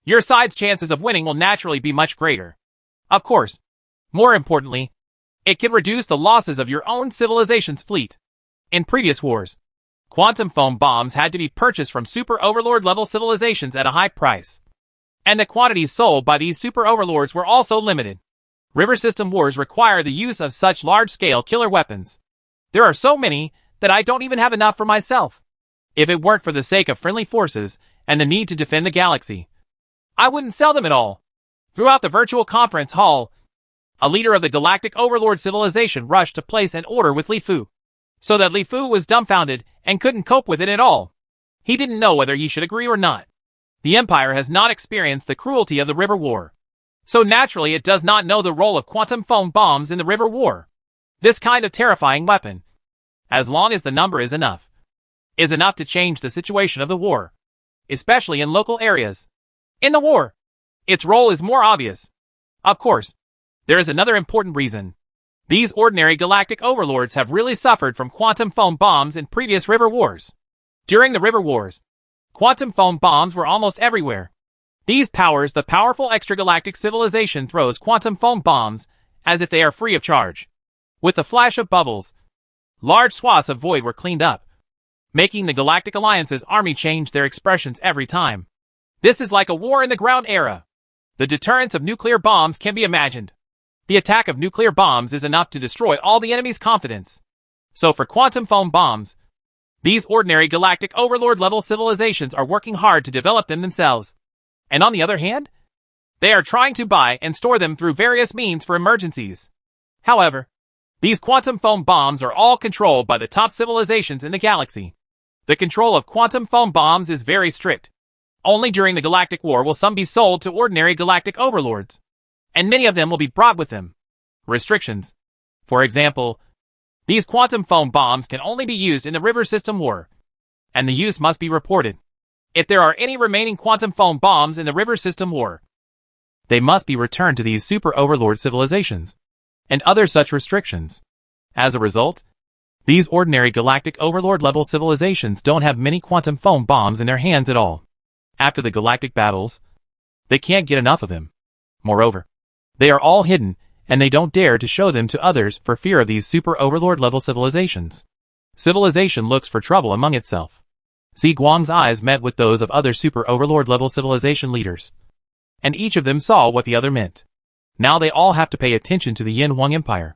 Speaker 2: your side's chances of winning will naturally be much greater. Of course, more importantly, it can reduce the losses of your own civilization's fleet. In previous wars, quantum foam bombs had to be purchased from super overlord level civilizations at a high price, and the quantities sold by these super overlords were also limited. River system wars require the use of such large-scale killer weapons. There are so many that I don't even have enough for myself. If it weren't for the sake of friendly forces and the need to defend the galaxy, I wouldn't sell them at all. Throughout the virtual conference hall, a leader of the galactic overlord civilization rushed to place an order with Li Fu, so that Li Fu was dumbfounded and couldn't cope with it at all. He didn't know whether he should agree or not. The Empire has not experienced the cruelty of the river war, so naturally it does not know the role of quantum foam bombs in the river war. This kind of terrifying weapon, as long as the number is enough to change the situation of the war, especially in local areas. In the war, its role is more obvious. Of course, there is another important reason. These ordinary galactic overlords have really suffered from quantum foam bombs in previous river wars. During the river wars, quantum foam bombs were almost everywhere. These powers, the powerful extragalactic civilization throws quantum foam bombs as if they are free of charge. With the flash of bubbles, large swaths of void were cleaned up, making the Galactic Alliance's army change their expressions every time. This is like a war in the ground era. The deterrence of nuclear bombs can be imagined. The attack of nuclear bombs is enough to destroy all the enemy's confidence. So for quantum foam bombs, these ordinary galactic overlord-level civilizations are working hard to develop them themselves. And on the other hand, they are trying to buy and store them through various means for emergencies. However, these quantum foam bombs are all controlled by the top civilizations in the galaxy. The control of quantum foam bombs is very strict. Only during the Galactic War will some be sold to ordinary galactic overlords, and many of them will be brought with them. Restrictions. For example, these quantum foam bombs can only be used in the river system war, and the use must be reported. If there are any remaining quantum foam bombs in the river system war, they must be returned to these super overlord civilizations, and other such restrictions. As a result, these ordinary galactic overlord-level civilizations don't have many quantum foam bombs in their hands at all. After the galactic battles, they can't get enough of them. Moreover, they are all hidden, and they don't dare to show them to others for fear of these super overlord-level civilizations. Civilization looks for trouble among itself. Ziguang's eyes met with those of other super overlord-level civilization leaders, and each of them saw what the other meant. Now they all have to pay attention to the Yin Wang Empire.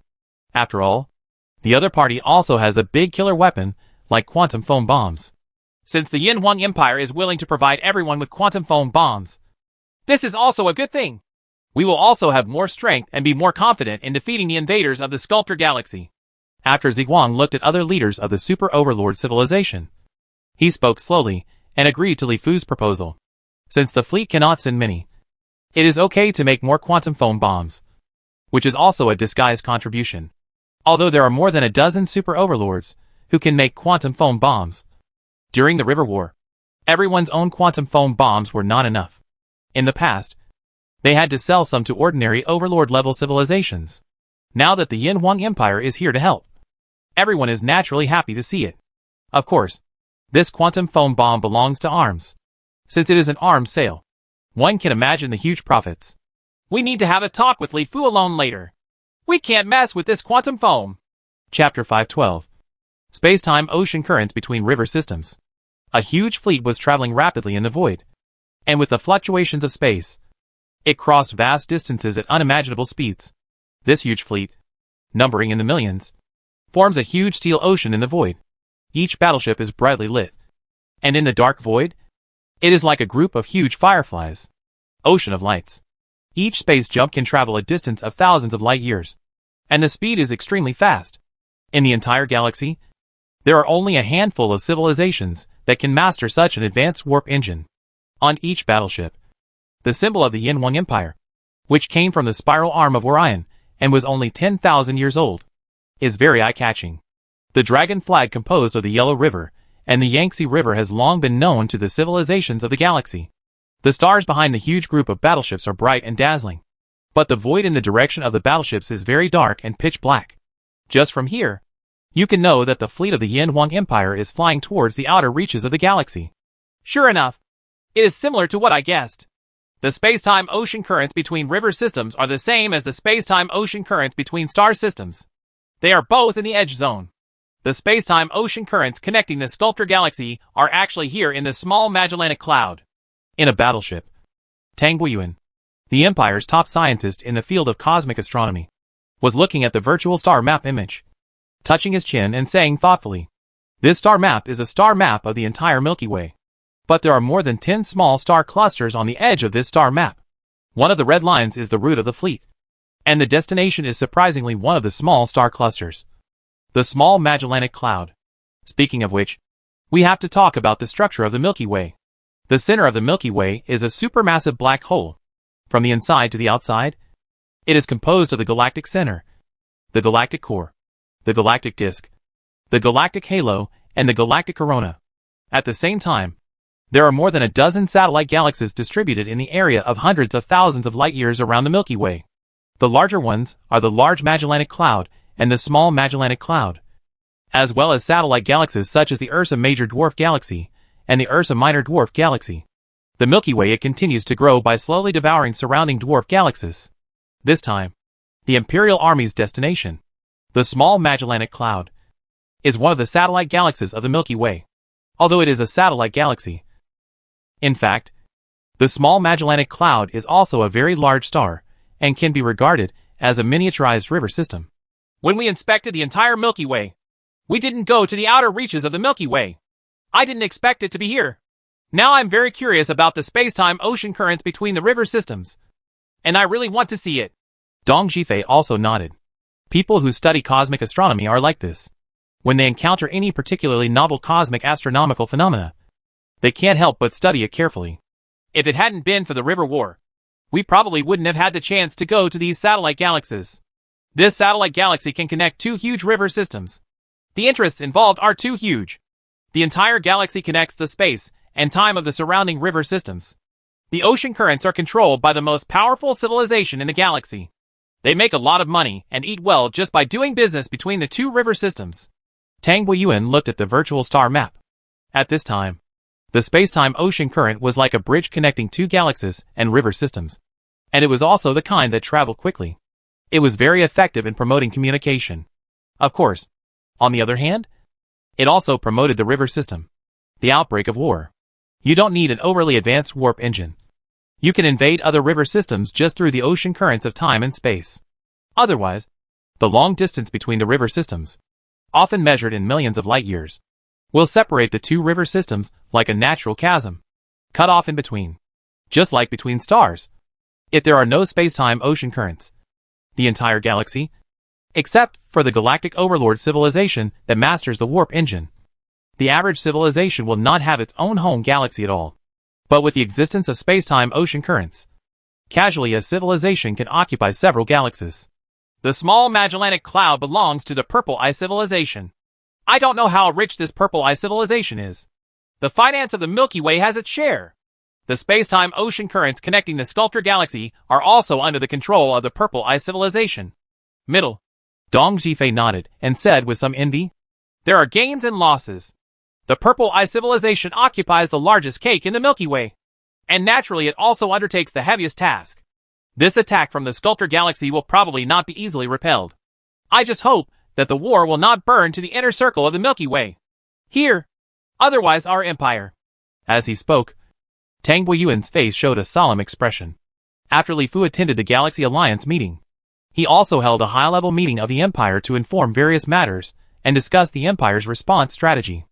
Speaker 2: After all, the other party also has a big killer weapon, like quantum foam bombs. Since the Yin Wang Empire is willing to provide everyone with quantum foam bombs, this is also a good thing. We will also have more strength and be more confident in defeating the invaders of the Sculptor Galaxy. After Ziguang looked at other leaders of the Super Overlord civilization, he spoke slowly and agreed to Li Fu's proposal. Since the fleet cannot send many, it is okay to make more quantum foam bombs, which is also a disguised contribution. Although there are more than a dozen super overlords who can make quantum foam bombs. During the River War, everyone's own quantum foam bombs were not enough. In the past, they had to sell some to ordinary overlord-level civilizations. Now that the Yin Wang Empire is here to help, everyone is naturally happy to see it. Of course, this quantum foam bomb belongs to ARMS. Since it is an arms sale, one can imagine the huge profits. We need to have a talk with Li Fu alone later. We can't mess with this quantum foam. Chapter 512. Space-time ocean currents between river systems. A huge fleet was traveling rapidly in the void, and with the fluctuations of space,
Speaker 1: It crossed vast distances at unimaginable speeds. This huge fleet, numbering in the millions, forms a huge steel ocean in the void. Each battleship is brightly lit. And in the dark void, it is like a group of huge fireflies. Ocean of lights. Each space jump can travel a distance of thousands of light years. And the speed is extremely fast. In the entire galaxy, there are only a handful of civilizations that can master such an advanced warp engine. On each battleship, the symbol of the Yin Wang Empire, which came from the spiral arm of Orion and was only 10,000 years old, is very eye-catching. The dragon flag composed of the Yellow River and the Yangtze River has long been known to the civilizations of the galaxy. The stars behind the huge group of battleships are bright and dazzling. But the void in the direction of the battleships is very dark and pitch black. Just from here, you can know that the fleet of the Yin Wang Empire is flying towards the outer reaches of the galaxy.
Speaker 2: Sure enough, it is similar to what I guessed. The space-time ocean currents between river systems are the same as the space-time ocean currents between star systems. They are both in the edge zone. The space-time ocean currents connecting the Sculptor Galaxy are actually here in the small Magellanic Cloud.
Speaker 1: In a battleship, Tang Guiyuan, the Empire's top scientist in the field of cosmic astronomy, was looking at the virtual star map image, touching his chin and saying thoughtfully, "This star map is a star map of the entire Milky Way. But there are more than 10 small star clusters on the edge of this star map. One of the red lines is the route of the fleet. And the destination is surprisingly one of the small star clusters. The small Magellanic Cloud. Speaking of which, we have to talk about the structure of the Milky Way. The center of the Milky Way is a supermassive black hole. From the inside to the outside, it is composed of the galactic center, the galactic core, the galactic disk, the galactic halo, and the galactic corona. At the same time, there are more than a dozen satellite galaxies distributed in the area of hundreds of thousands of light years around the Milky Way. The larger ones are the Large Magellanic Cloud and the Small Magellanic Cloud, as well as satellite galaxies such as the Ursa Major Dwarf Galaxy and the Ursa Minor Dwarf Galaxy. The Milky Way it continues to grow by slowly devouring surrounding dwarf galaxies. This time, the Imperial Army's destination, the Small Magellanic Cloud, is one of the satellite galaxies of the Milky Way, although it is a satellite galaxy. In fact, the Small Magellanic Cloud is also a very large star and can be regarded as a miniaturized river system.
Speaker 2: When we inspected the entire Milky Way, we didn't go to the outer reaches of the Milky Way. I didn't expect it to be here. Now I'm very curious about the space-time ocean currents between the river systems, and I really want to see it.
Speaker 1: Dong Zhifei also nodded. People who study cosmic astronomy are like this. When they encounter any particularly novel cosmic astronomical phenomena, they can't help but study it carefully.
Speaker 2: If it hadn't been for the River War, we probably wouldn't have had the chance to go to these satellite galaxies. This satellite galaxy can connect two huge river systems. The interests involved are too huge. The entire galaxy connects the space and time of the surrounding river systems. The ocean currents are controlled by the most powerful civilization in the galaxy. They make a lot of money and eat well just by doing business between the two river systems.
Speaker 1: Tang Guiyuan looked at the virtual star map. At this time, the space-time ocean current was like a bridge connecting two galaxies and river systems. And it was also the kind that traveled quickly. It was very effective in promoting communication. Of course, on the other hand, it also promoted the river system. The outbreak of war. You don't need an overly advanced warp engine. You can invade other river systems just through the ocean currents of time and space. Otherwise, the long distance between the river systems, often measured in millions of light years, will separate the two river systems like a natural chasm, cut off in between, just like between stars. If there are no space-time ocean currents, the entire galaxy, except for the galactic overlord civilization that masters the warp engine, the average civilization will not have its own home galaxy at all. But with the existence of space-time ocean currents, casually a civilization can occupy several galaxies.
Speaker 2: The Small Magellanic Cloud belongs to the Purple Eye civilization. I don't know how rich this Purple Eye civilization is. The finance of the Milky Way has its share. The space-time ocean currents connecting the Sculptor Galaxy are also under the control of the Purple Eye civilization. Middle.
Speaker 1: Dong Zhifei nodded and said with some envy,
Speaker 2: "There are gains and losses. The Purple Eye civilization occupies the largest cake in the Milky Way, and naturally it also undertakes the heaviest task. This attack from the Sculptor Galaxy will probably not be easily repelled. I just hope that the war will not burn to the inner circle of the Milky Way. Here, otherwise our empire."
Speaker 1: As he spoke, Tang Guiyuan's face showed a solemn expression.
Speaker 2: After Li Fu attended the Galaxy Alliance meeting, he also held a high-level meeting of the Empire to inform various matters and discuss the Empire's response strategy.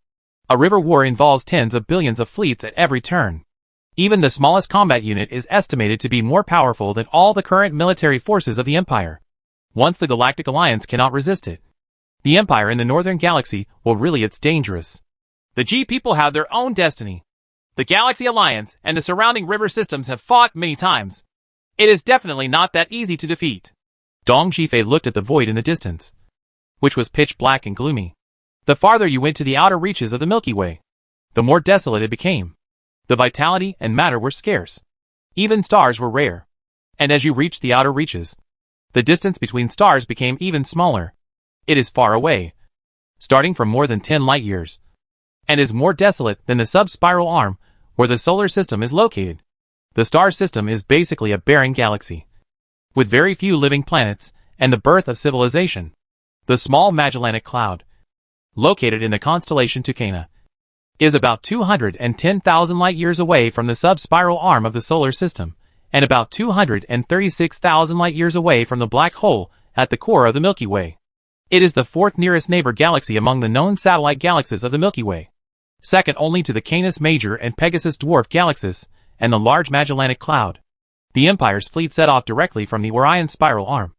Speaker 2: A river war involves tens of billions of fleets at every turn. Even the smallest combat unit is estimated to be more powerful than all the current military forces of the Empire. Once the Galactic Alliance cannot resist it, the Empire in the Northern Galaxy will really it's dangerous. The G people have their own destiny. The Galaxy Alliance and the surrounding river systems have fought many times. It is definitely not that easy to defeat. Dong Jifei looked at the void in the distance, which was pitch black and gloomy. The farther you went to the outer reaches of the Milky Way, the more desolate it became. The vitality and matter were scarce. Even stars were rare. And as you reached the outer reaches, the distance between stars became even smaller. It is far away, starting from more than 10 light years, and is more desolate than the sub-spiral arm where the solar system is located. The star system is basically a barren galaxy, with very few living planets and the birth of civilization. The small Magellanic Cloud, located in the constellation Tucana, is about 210,000 light-years away from the sub-spiral arm of the solar system, and about 236,000 light-years away from the black hole at the core of the Milky Way. It is the fourth nearest neighbor galaxy among the known satellite galaxies of the Milky Way, second only to the Canis Major and Pegasus Dwarf galaxies, and the large Magellanic Cloud. The Empire's fleet set off directly from the Orion spiral arm,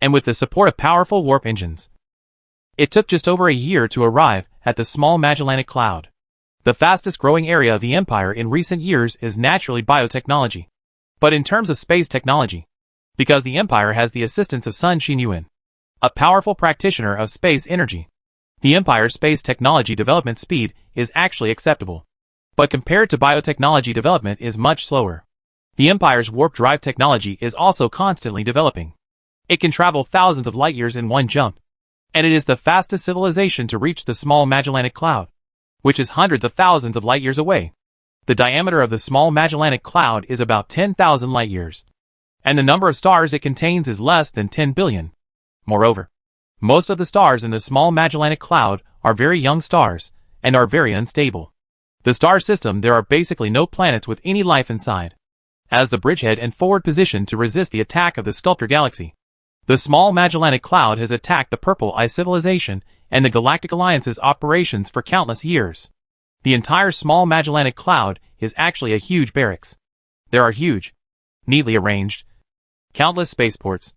Speaker 2: and with the support of powerful warp engines. It took just over a year to arrive at the small Magellanic Cloud. The fastest growing area of the Empire in recent years is naturally biotechnology. But in terms of space technology, because the Empire has the assistance of Sun Xinyuan, a powerful practitioner of space energy, the Empire's space technology development speed is actually acceptable. But compared to biotechnology development is much slower. The Empire's warp drive technology is also constantly developing. It can travel thousands of light years in one jump, and it is the fastest civilization to reach the small Magellanic Cloud, which is hundreds of thousands of light years away. The diameter of the small Magellanic Cloud is about 10,000 light years, and the number of stars it contains is less than 10 billion. Moreover, most of the stars in the small Magellanic Cloud are very young stars and are very unstable. The star system there are basically no planets with any life inside, as the bridgehead and forward position to resist the attack of the Sculptor Galaxy. The small Magellanic Cloud has attacked the Purple Eye civilization and the Galactic Alliance's operations for countless years. The entire small Magellanic Cloud is actually a huge barracks. There are huge, neatly arranged, countless spaceports,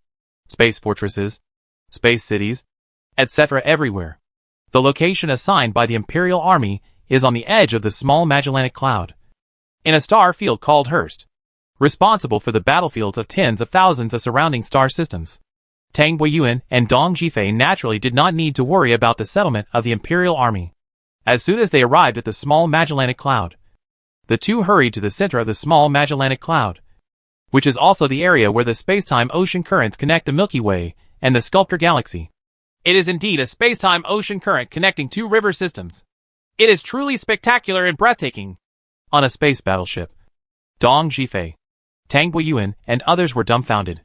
Speaker 2: space fortresses, space cities, etc. everywhere. The location assigned by the Imperial Army is on the edge of the small Magellanic Cloud, in a star field called Hurst, responsible for the battlefields of tens of thousands of surrounding star systems. Tang Buiyuan and Dong Jifei naturally did not need to worry about the settlement of the Imperial Army. As soon as they arrived at the small Magellanic Cloud, the two hurried to the center of the small Magellanic Cloud, which is also the area where the space-time ocean currents connect the Milky Way and the Sculptor Galaxy. It is indeed a space-time ocean current connecting two river systems. It is truly spectacular and breathtaking. On a space battleship, Dong Jifei, Tang Buiyuan, and others were dumbfounded.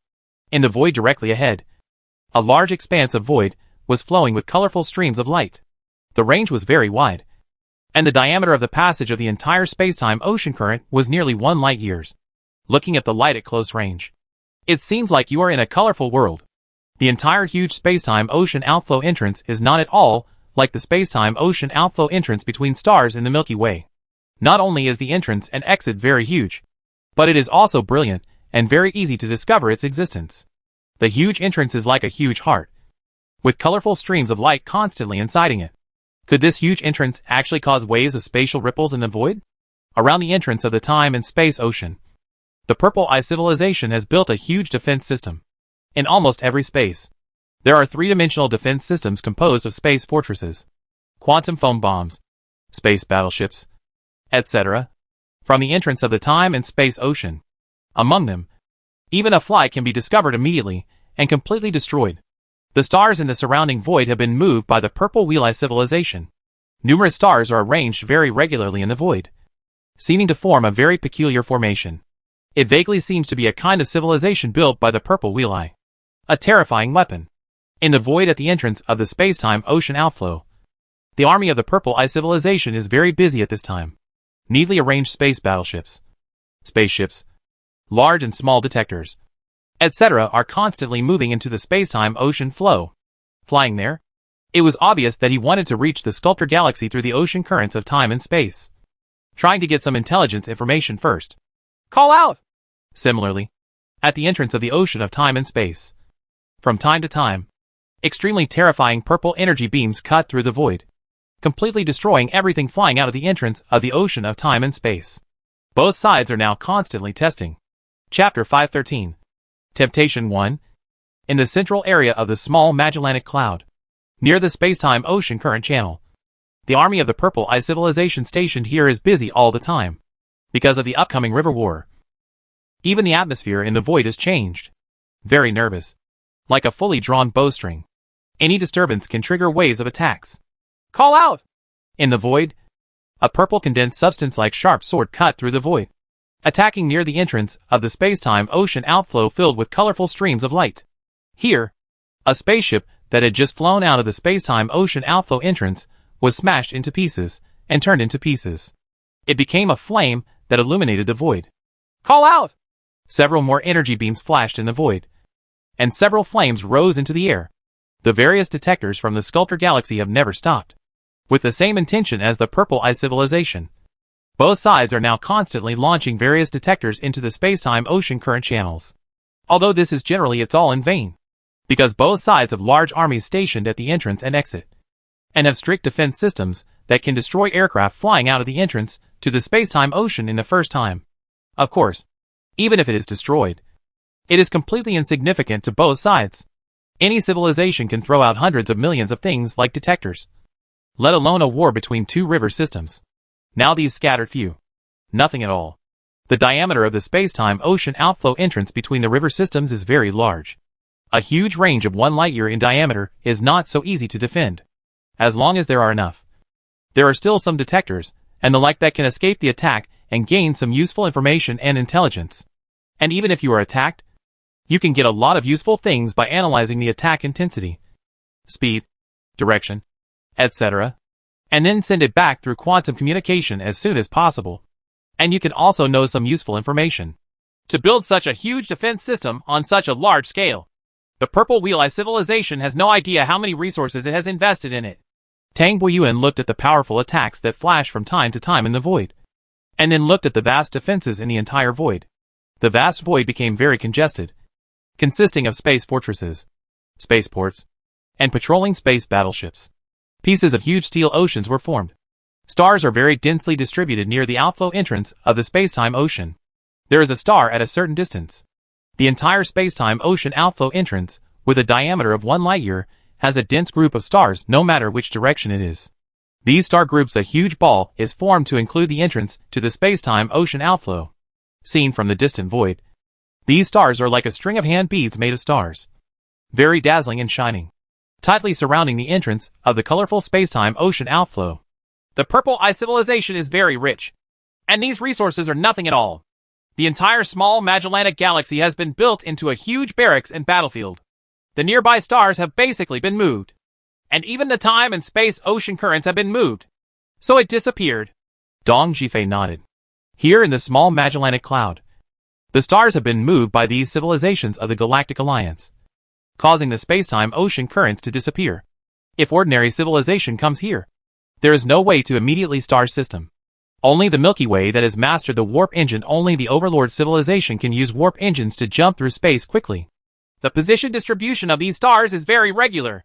Speaker 2: In the void directly ahead, a large expanse of void was flowing with colorful streams of light. The range was very wide, and the diameter of the passage of the entire space-time ocean current was nearly 1 light years. Looking at the light at close range, it seems like you are in a colorful world. The entire huge space-time ocean outflow entrance is not at all like the space-time ocean outflow entrance between stars in the Milky Way. Not only is the entrance and exit very huge, but it is also brilliant and very easy to discover its existence. The huge entrance is like a huge heart, with colorful streams of light constantly inciting it. Could this huge entrance actually cause waves of spatial ripples in the void? Around the entrance of the time and space ocean, the Purple Eye civilization has built a huge defense system. In almost every space, there are three-dimensional defense systems composed of space fortresses, quantum foam bombs, space battleships, etc. From the entrance of the time and space ocean, among them, even a fly can be discovered immediately and completely destroyed. The stars in the surrounding void have been moved by the Purple Wheel Eye civilization. Numerous stars are arranged very regularly in the void, seeming to form a very peculiar formation. It vaguely seems to be a kind of civilization built by the Purple Wheel Eye. A terrifying weapon. In the void at the entrance of the space-time ocean outflow, the army of the Purple Eye civilization is very busy at this time. Neatly arranged space battleships, spaceships, large and small detectors, etc. are constantly moving into the space-time ocean flow. Flying there, it was obvious that he wanted to reach the sculptor galaxy through the ocean currents of time and space, trying to get some intelligence information first. Call out! Similarly, at the entrance of the ocean of time and space, from time to time, extremely terrifying purple energy beams cut through the void, completely destroying everything flying out of the entrance of the ocean of time and space. Both sides are now constantly testing. Chapter 513. Temptation 1. In the central area of the small Magellanic Cloud, near the space-time ocean current channel, the army of the Purple Eye civilization stationed here is busy all the time, because of the upcoming river war. Even the atmosphere in the void is changed. Very nervous. Like a fully drawn bowstring. Any disturbance can trigger waves of attacks. Call out! In the void, a purple condensed substance like sharp sword cut through the void, attacking near the entrance of the space-time ocean outflow filled with colorful streams of light. Here, a spaceship that had just flown out of the space-time ocean outflow entrance was smashed into pieces and turned into pieces. It became a flame that illuminated the void. Call out! Several more energy beams flashed in the void, and several flames rose into the air. The various detectors from the Sculptor Galaxy have never stopped, with the same intention as the Purple Eye civilization. Both sides are now constantly launching various detectors into the space-time ocean current channels. Although this is generally it's all in vain, because both sides have large armies stationed at the entrance and exit, and have strict defense systems that can destroy aircraft flying out of the entrance to the space-time ocean in the first time. Of course, even if it is destroyed, it is completely insignificant to both sides. Any civilization can throw out hundreds of millions of things like detectors, let alone a war between two river systems. Now these scattered few. Nothing at all. The diameter of the space-time ocean outflow entrance between the river systems is very large. A huge range of 1 light-year in diameter is not so easy to defend, as long as there are enough. There are still some detectors, and the like that can escape the attack and gain some useful information and intelligence. And even if you are attacked, you can get a lot of useful things by analyzing the attack intensity, speed, direction, etc., and then send it back through quantum communication as soon as possible. And you can also know some useful information. To build such a huge defense system on such a large scale, the Purple Wheel Eye civilization has no idea how many resources it has invested in it. Tang Buiyuan looked at the powerful attacks that flashed from time to time in the void, and then looked at the vast defenses in the entire void. The vast void became very congested, consisting of space fortresses, spaceports, and patrolling space battleships. Pieces of huge steel oceans were formed. Stars are very densely distributed near the outflow entrance of the space-time ocean. There is a star at a certain distance. The entire space-time ocean outflow entrance, with a diameter of 1 light-year, has a dense group of stars no matter which direction it is. These star groups, a huge ball is formed to include the entrance to the space-time ocean outflow. Seen from the distant void, these stars are like a string of hand beads made of stars, very dazzling and shining, tightly surrounding the entrance of the colorful space-time ocean outflow. The Purple Eye civilization is very rich, and these resources are nothing at all. The entire small Magellanic Galaxy has been built into a huge barracks and battlefield. The nearby stars have basically been moved, and even the time and space ocean currents have been moved. So it disappeared. Dong Jifei nodded. Here in the small Magellanic Cloud, the stars have been moved by these civilizations of the Galactic Alliance, causing the space-time ocean currents to disappear. If ordinary civilization comes here, there is no way to immediately star system. Only the Milky Way that has mastered the warp engine, only the Overlord civilization can use warp engines to jump through space quickly. The position distribution of these stars is very regular.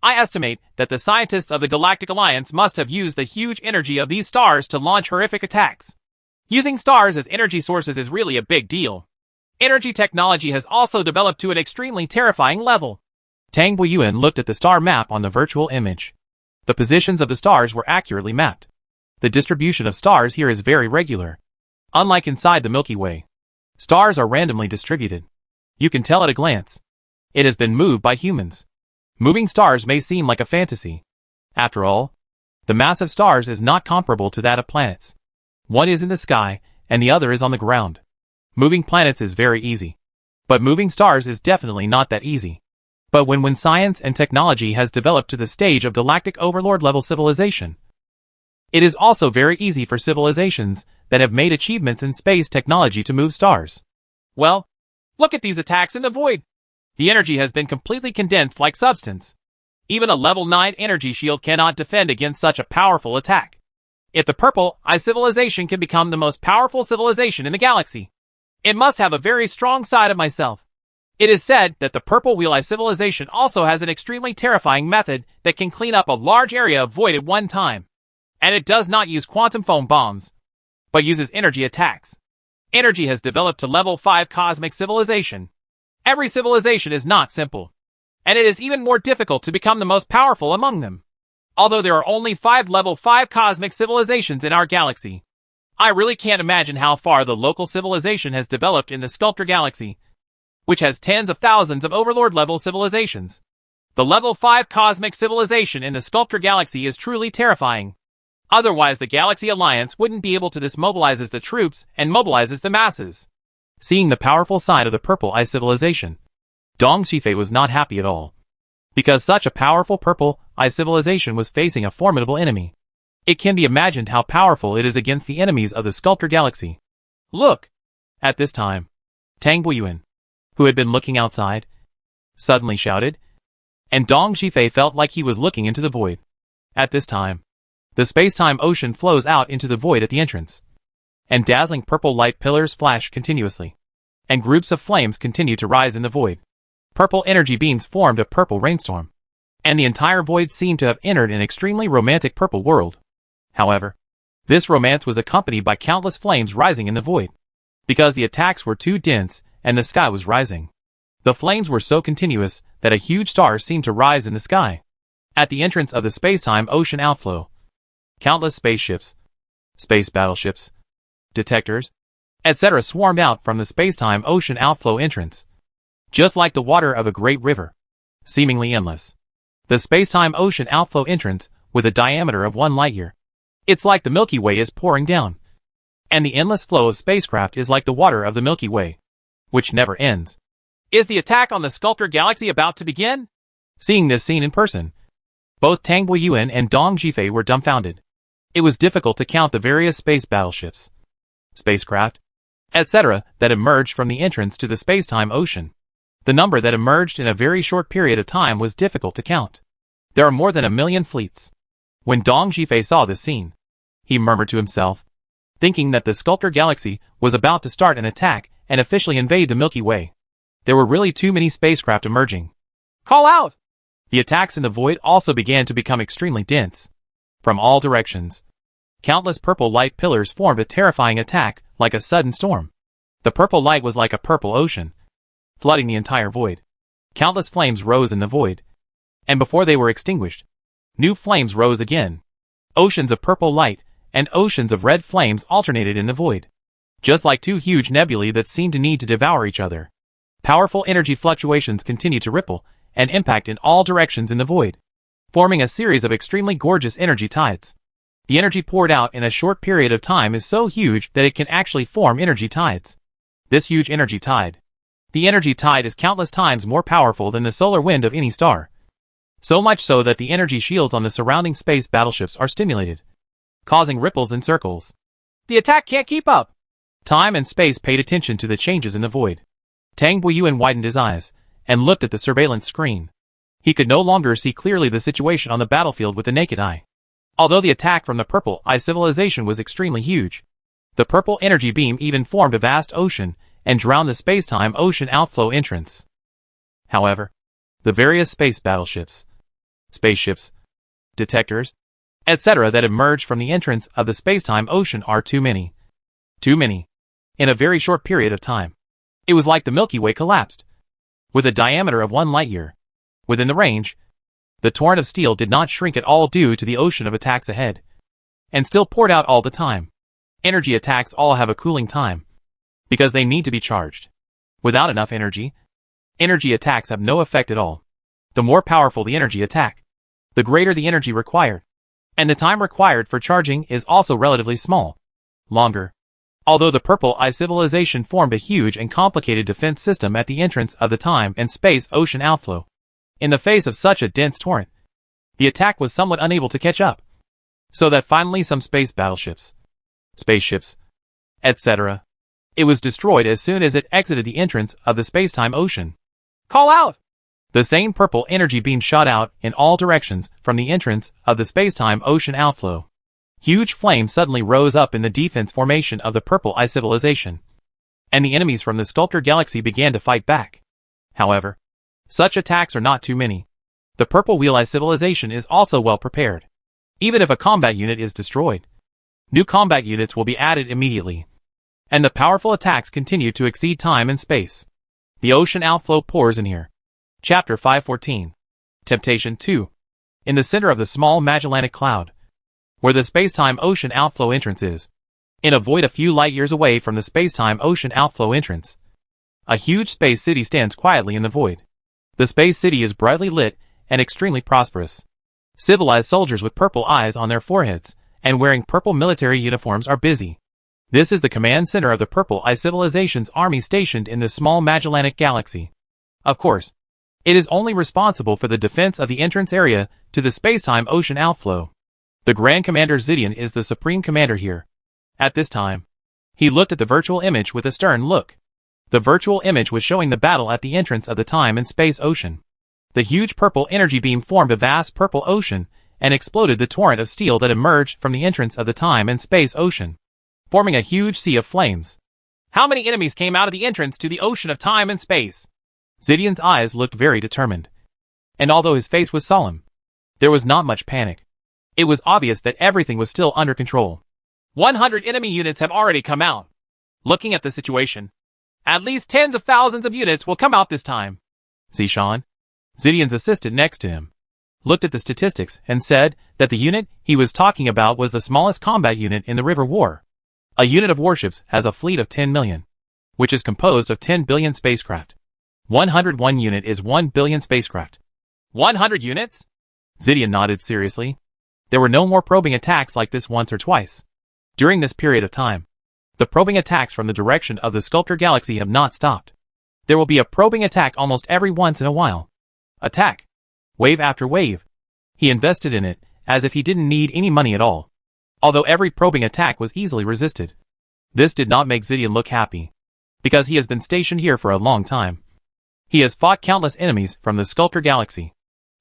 Speaker 2: I estimate that the scientists of the Galactic Alliance must have used the huge energy of these stars to launch horrific attacks. Using stars as energy sources is really a big deal. Energy technology has also developed to an extremely terrifying level. Tang Buiyuan looked at the star map on the virtual image. The positions of the stars were accurately mapped. The distribution of stars here is very regular. Unlike inside the Milky Way, stars are randomly distributed. You can tell at a glance. It has been moved by humans. Moving stars may seem like a fantasy. After all, the mass of stars is not comparable to that of planets. One is in the sky, and the other is on the ground. Moving planets is very easy. But moving stars is definitely not that easy. But when science and technology has developed to the stage of galactic overlord level civilization, it is also very easy for civilizations that have made achievements in space technology to move stars. Well, look at these attacks in the void. The energy has been completely condensed like substance. Even a level 9 energy shield cannot defend against such a powerful attack. If the Purple Eye civilization can become the most powerful civilization in the galaxy, it must have a very strong side of myself. It is said that the Purple Wheel Eye civilization also has an extremely terrifying method that can clean up a large area of void at one time. And it does not use quantum foam bombs, but uses energy attacks. Energy has developed to level 5 cosmic civilization. Every civilization is not simple, and it is even more difficult to become the most powerful among them. Although there are only 5 level 5 cosmic civilizations in our galaxy, I really can't imagine how far the local civilization has developed in the Sculptor Galaxy, which has tens of thousands of Overlord-level civilizations. The level 5 cosmic civilization in the Sculptor Galaxy is truly terrifying. Otherwise the Galaxy Alliance wouldn't be able to dismobilizes the troops and mobilizes the masses. Seeing the powerful side of the Purple Eye civilization, Dong Shifei was not happy at all. Because such a powerful Purple Eye civilization was facing a formidable enemy. It can be imagined how powerful it is against the enemies of the Sculptor Galaxy. Look! At this time, Tang Buiyuan, who had been looking outside, suddenly shouted, and Dong Shifei felt like he was looking into the void. At this time, the space-time ocean flows out into the void at the entrance, and dazzling purple light pillars flash continuously, and groups of flames continue to rise in the void. Purple energy beams formed a purple rainstorm, and the entire void seemed to have entered an extremely romantic purple world. However, this romance was accompanied by countless flames rising in the void, because the attacks were too dense and the sky was rising. The flames were so continuous that a huge star seemed to rise in the sky. At the entrance of the space-time ocean outflow, countless spaceships, space battleships, detectors, etc. swarmed out from the space-time ocean outflow entrance, just like the water of a great river, seemingly endless. The space-time ocean outflow entrance, with a diameter of 1 light-year, it's like the Milky Way is pouring down, and the endless flow of spacecraft is like the water of the Milky Way, which never ends. Is the attack on the Sculptor Galaxy about to begin? Seeing this scene in person, both Tang Buiyuan and Dong Shifei were dumbfounded. It was difficult to count the various space battleships, spacecraft, etc. that emerged from the entrance to the space-time ocean. The number that emerged in a very short period of time was difficult to count. There are more than 1 million fleets. When Dong Shifei saw this scene, he murmured to himself, thinking that the Sculptor Galaxy was about to start an attack and officially invade the Milky Way. There were really too many spacecraft emerging. Call out! The attacks in the void also began to become extremely dense. From all directions, countless purple light pillars formed a terrifying attack like a sudden storm. The purple light was like a purple ocean, flooding the entire void. Countless flames rose in the void, and before they were extinguished, new flames rose again. Oceans of purple light and oceans of red flames alternated in the void, just like two huge nebulae that seemed to need to devour each other. Powerful energy fluctuations continued to ripple and impact in all directions in the void, forming a series of extremely gorgeous energy tides. The energy poured out in a short period of time is so huge that it can actually form energy tides. This huge energy tide. The energy tide is countless times more powerful than the solar wind of any star. So much so that the energy shields on the surrounding space battleships are stimulated, causing ripples and circles. The attack can't keep up. Time and space paid attention to the changes in the void. Tang Buiyuan widened his eyes and looked at the surveillance screen. He could no longer see clearly the situation on the battlefield with the naked eye. Although the attack from the Purple Eye civilization was extremely huge, the purple energy beam even formed a vast ocean and drowned the space-time ocean outflow entrance. However, the various space battleships, spaceships, detectors, etc. that emerged from the entrance of the space-time ocean are too many. Too many. In a very short period of time. It was like the Milky Way collapsed. With a diameter of 1 light-year, within the range, the torrent of steel did not shrink at all due to the ocean of attacks ahead, and still poured out all the time. Energy attacks all have a cooling time, because they need to be charged. Without enough energy, energy attacks have no effect at all. The more powerful the energy attack, the greater the energy required, and the time required for charging is also relatively small, longer. Although the Purple Eye civilization formed a huge and complicated defense system at the entrance of the time and space ocean outflow, in the face of such a dense torrent, the attack was somewhat unable to catch up, so that finally some space battleships, spaceships, etc.,
Speaker 1: It was destroyed as soon as it exited the entrance of the space-time ocean.
Speaker 2: Call out!
Speaker 1: The same purple energy beam shot out in all directions from the entrance of the space-time ocean outflow. Huge flames suddenly rose up in the defense formation of the Purple Eye civilization, and the enemies from the Sculptor Galaxy began to fight back. However, such attacks are not too many. The Purple Wheel Eye civilization is also well prepared. Even if a combat unit is destroyed, new combat units will be added immediately, and the powerful attacks continue to exceed time and space. The ocean outflow pours in here. Chapter 514. Temptation 2. In the center of the small Magellanic Cloud, where the space-time ocean outflow entrance is, in a void a few light years away from the space-time ocean outflow entrance, a huge space city stands quietly in the void. The space city is brightly lit and extremely prosperous. Civilized soldiers with purple eyes on their foreheads and wearing purple military uniforms are busy. This is the command center of the Purple Eye civilization's army stationed in the small Magellanic Galaxy. Of course, it is only responsible for the defense of the entrance area to the space-time ocean outflow. The Grand Commander Zidian is the supreme commander here. At this time, he looked at the virtual image with a stern look. The virtual image was showing the battle at the entrance of the time and space ocean. The huge purple energy beam formed a vast purple ocean and exploded the torrent of steel that emerged from the entrance of the time and space ocean, forming a huge sea of flames.
Speaker 2: How many enemies came out of the entrance to the ocean of time and space?
Speaker 1: Zidian's eyes looked very determined, and although his face was solemn, there was not much panic. It was obvious that everything was still under control.
Speaker 2: 100 enemy units have already come out. Looking at the situation, at least tens of thousands of units will come out this time.
Speaker 1: Zishan, Zidian's assistant next to him, looked at the statistics and said that the unit he was talking about was the smallest combat unit in the River War. A unit of warships has a fleet of 10 million, which is composed of 10 billion spacecraft. 101 unit is 1 billion spacecraft.
Speaker 2: 100 units?
Speaker 1: Zidian nodded seriously. There were no more probing attacks like this once or twice. During this period of time, the probing attacks from the direction of the Sculptor Galaxy have not stopped. There will be a probing attack almost every once in a while. Attack. Wave after wave. He invested in it, as if he didn't need any money at all. Although every probing attack was easily resisted. This did not make Zidian look happy, because he has been stationed here for a long time. He has fought countless enemies from the Sculptor Galaxy.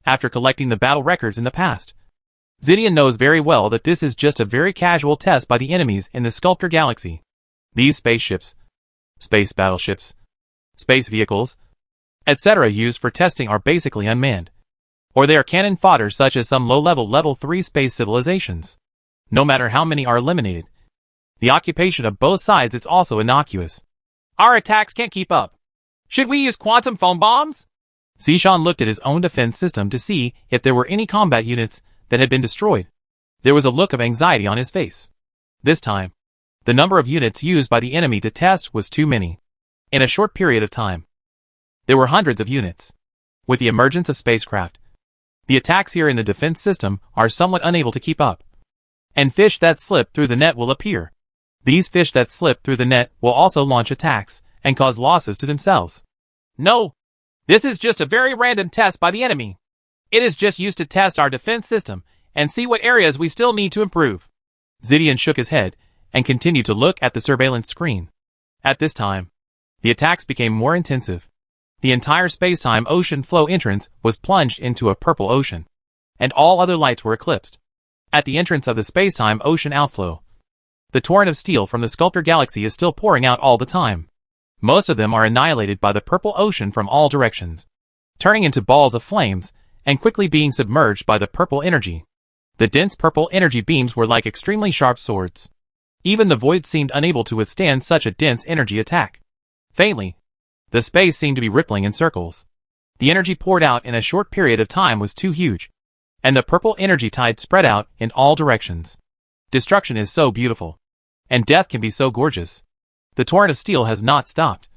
Speaker 1: After collecting the battle records in the past, Zidian knows very well that this is just a very casual test by the enemies in the Sculptor Galaxy. These spaceships, space battleships, space vehicles, etc. used for testing are basically unmanned, or they are cannon fodder such as some low-level Level 3 space civilizations. No matter how many are eliminated, the occupation of both sides is also innocuous.
Speaker 2: Our attacks can't keep up. Should we use quantum foam bombs?
Speaker 1: Zishan looked at his own defense system to see if there were any combat units that had been destroyed. There was a look of anxiety on his face. This time, the number of units used by the enemy to test was too many. In a short period of time, there were hundreds of units. With the emergence of spacecraft, the attacks here in the defense system are somewhat unable to keep up. And fish that slip through the net will appear. These fish that slip through the net will also launch attacks and cause losses to themselves.
Speaker 2: No, this is just a very random test by the enemy. It is just used to test our defense system and see what areas we still need to improve.
Speaker 1: Zidian shook his head and continued to look at the surveillance screen. At this time, the attacks became more intensive. The entire space-time ocean flow entrance was plunged into a purple ocean, and all other lights were eclipsed. At the entrance of the space-time ocean outflow, the torrent of steel from the Sculptor Galaxy is still pouring out all the time. Most of them are annihilated by the purple ocean from all directions, turning into balls of flames and quickly being submerged by the purple energy. The dense purple energy beams were like extremely sharp swords. Even the void seemed unable to withstand such a dense energy attack. Faintly, the space seemed to be rippling in circles. The energy poured out in a short period of time was too huge, and the purple energy tide spread out in all directions. Destruction is so beautiful, and death can be so gorgeous. The torrent of steel has not stopped,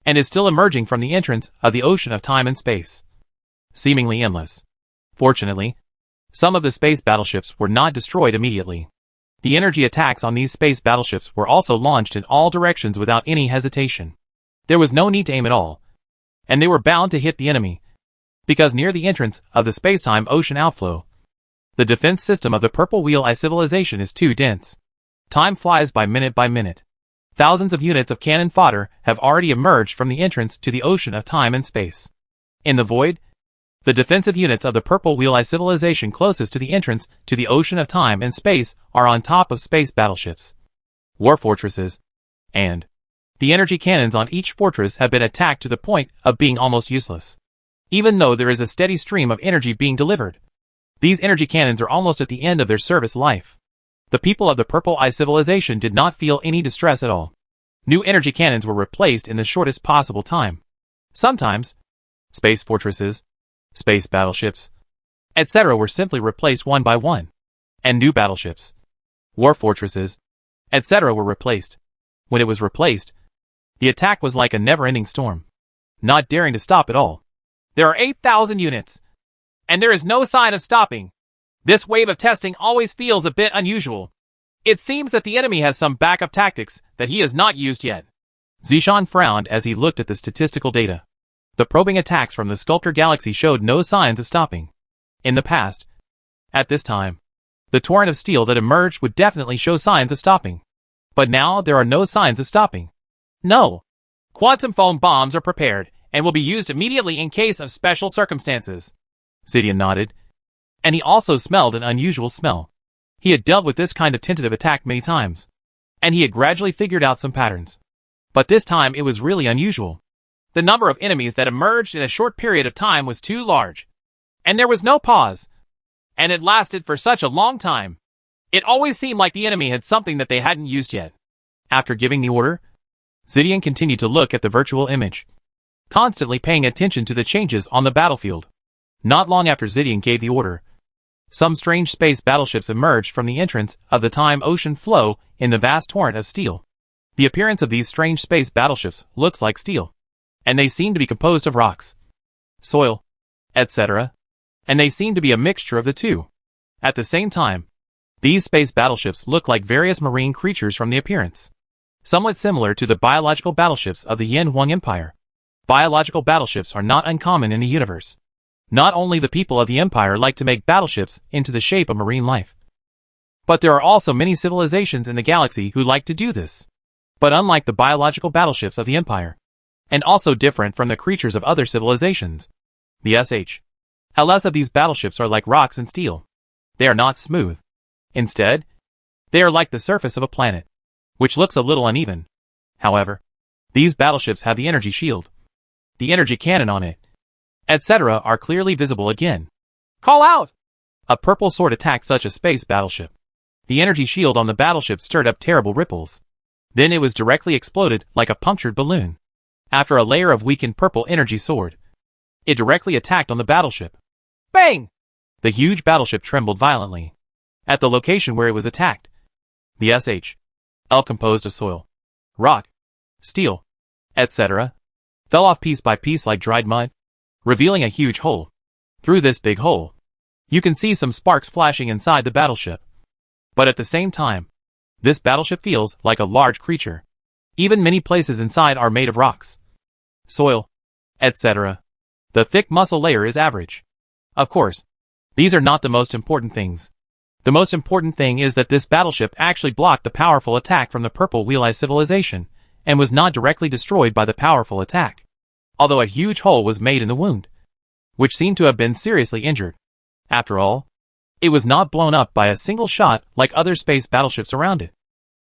Speaker 1: and is still emerging from the entrance of the ocean of time and space, seemingly endless. Fortunately, some of the space battleships were not destroyed immediately. The energy attacks on these space battleships were also launched in all directions without any hesitation. There was no need to aim at all, and they were bound to hit the enemy, because near the entrance of the space-time ocean outflow, the defense system of the Purple Wheel Eye civilization is too dense. Time flies by minute by minute. Thousands of units of cannon fodder have already emerged from the entrance to the ocean of time and space. In the void, the defensive units of the Purple Wheel Eye civilization closest to the entrance to the ocean of time and space are on top of space battleships, war fortresses, and the energy cannons on each fortress have been attacked to the point of being almost useless. Even though there is a steady stream of energy being delivered, these energy cannons are almost at the end of their service life. The people of the Purple Eye civilization did not feel any distress at all. New energy cannons were replaced in the shortest possible time. Sometimes, space fortresses, space battleships, etc. were simply replaced one by one, and new battleships, war fortresses, etc. were replaced. When it was replaced, the attack was like a never-ending storm, not daring to stop at all.
Speaker 2: There are 8,000 units, and there is no sign of stopping. This wave of testing always feels a bit unusual. It seems that the enemy has some backup tactics that he has not used yet.
Speaker 1: Zishan frowned as he looked at the statistical data. The probing attacks from the Sculptor Galaxy showed no signs of stopping. In the past, at this time, the torrent of steel that emerged would definitely show signs of stopping. But now there are no signs of stopping.
Speaker 2: No. Quantum foam bombs are prepared and will be used immediately in case of special circumstances.
Speaker 1: Zidian nodded, and he also smelled an unusual smell. He had dealt with this kind of tentative attack many times, and he had gradually figured out some patterns. But this time it was really unusual.
Speaker 2: The number of enemies that emerged in a short period of time was too large. And there was no pause. And it lasted for such a long time. It always seemed like the enemy had something that they hadn't used yet.
Speaker 1: After giving the order, Zidian continued to look at the virtual image, constantly paying attention to the changes on the battlefield. Not long after Zidian gave the order, some strange space battleships emerged from the entrance of the time-ocean flow in the vast torrent of steel. The appearance of these strange space battleships looks like steel, and they seem to be composed of rocks, soil, etc., and they seem to be a mixture of the two. At the same time, these space battleships look like various marine creatures from the appearance, somewhat similar to the biological battleships of the Yin Huang Empire. Biological battleships are not uncommon in the universe. Not only the people of the Empire like to make battleships into the shape of marine life, but there are also many civilizations in the galaxy who like to do this. But unlike the biological battleships of the Empire, and also different from the creatures of other civilizations, the SHLs of these battleships are like rocks and steel. They are not smooth. Instead, they are like the surface of a planet, which looks a little uneven. However, these battleships have the energy shield, the energy cannon on it, etc. are clearly visible again.
Speaker 2: Call out!
Speaker 1: A purple sword attacked such a space battleship. The energy shield on the battleship stirred up terrible ripples. Then it was directly exploded like a punctured balloon. After a layer of weakened purple energy sword, it directly attacked on the battleship.
Speaker 2: Bang!
Speaker 1: The huge battleship trembled violently. At the location where it was attacked, the SHL composed of soil, rock, steel, etc., fell off piece by piece like dried mud, revealing a huge hole. Through this big hole, you can see some sparks flashing inside the battleship. But at the same time, this battleship feels like a large creature. Even many places inside are made of rocks, soil, etc. The thick muscle layer is average. Of course, these are not the most important things. The most important thing is that this battleship actually blocked the powerful attack from the Purple Wheel Eye civilization, and was not directly destroyed by the powerful attack. Although a huge hole was made in the wound, which seemed to have been seriously injured. After all, it was not blown up by a single shot like other space battleships around it.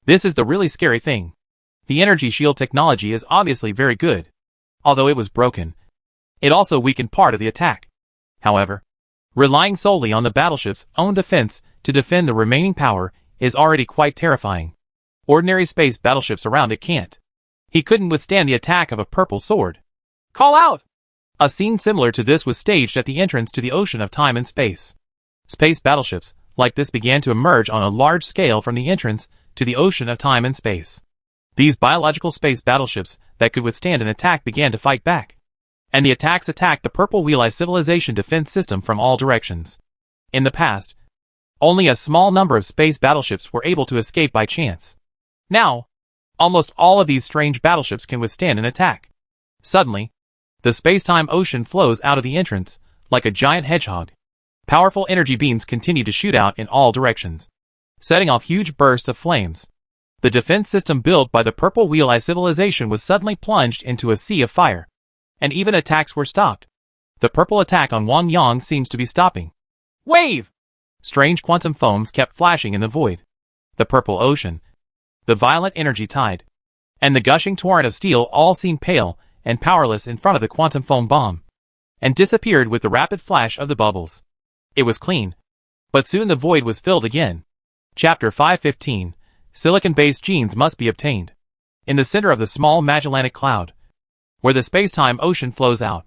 Speaker 1: This is the really scary thing. The energy shield technology is obviously very good. Although it was broken, it also weakened part of the attack. However, relying solely on the battleship's own defense to defend the remaining power is already quite terrifying. Ordinary space battleships around it can't. He couldn't withstand the attack of a purple sword.
Speaker 2: Call out!
Speaker 1: A scene similar to this was staged at the entrance to the ocean of time and space. Space battleships like this began to emerge on a large scale from the entrance to the ocean of time and space. These biological space battleships that could withstand an attack began to fight back. And the attacks attacked the Purple Wheel Eye civilization defense system from all directions. In the past, only a small number of space battleships were able to escape by chance. Now, almost all of these strange battleships can withstand an attack. Suddenly, the space-time ocean flows out of the entrance like a giant hedgehog. Powerful energy beams continue to shoot out in all directions, setting off huge bursts of flames. The defense system built by the Purple Wheel Eye civilization was suddenly plunged into a sea of fire, and even attacks were stopped. The purple attack on Wang Yang seems to be stopping.
Speaker 2: Wave!
Speaker 1: Strange quantum foams kept flashing in the void. The purple ocean, the violent energy tide, and the gushing torrent of steel all seemed pale and powerless in front of the quantum foam bomb, and disappeared with the rapid flash of the bubbles. It was clean. But soon the void was filled again. Chapter 515, Silicon-based genes must be obtained. In the center of the small Magellanic Cloud, where the space-time ocean flows out,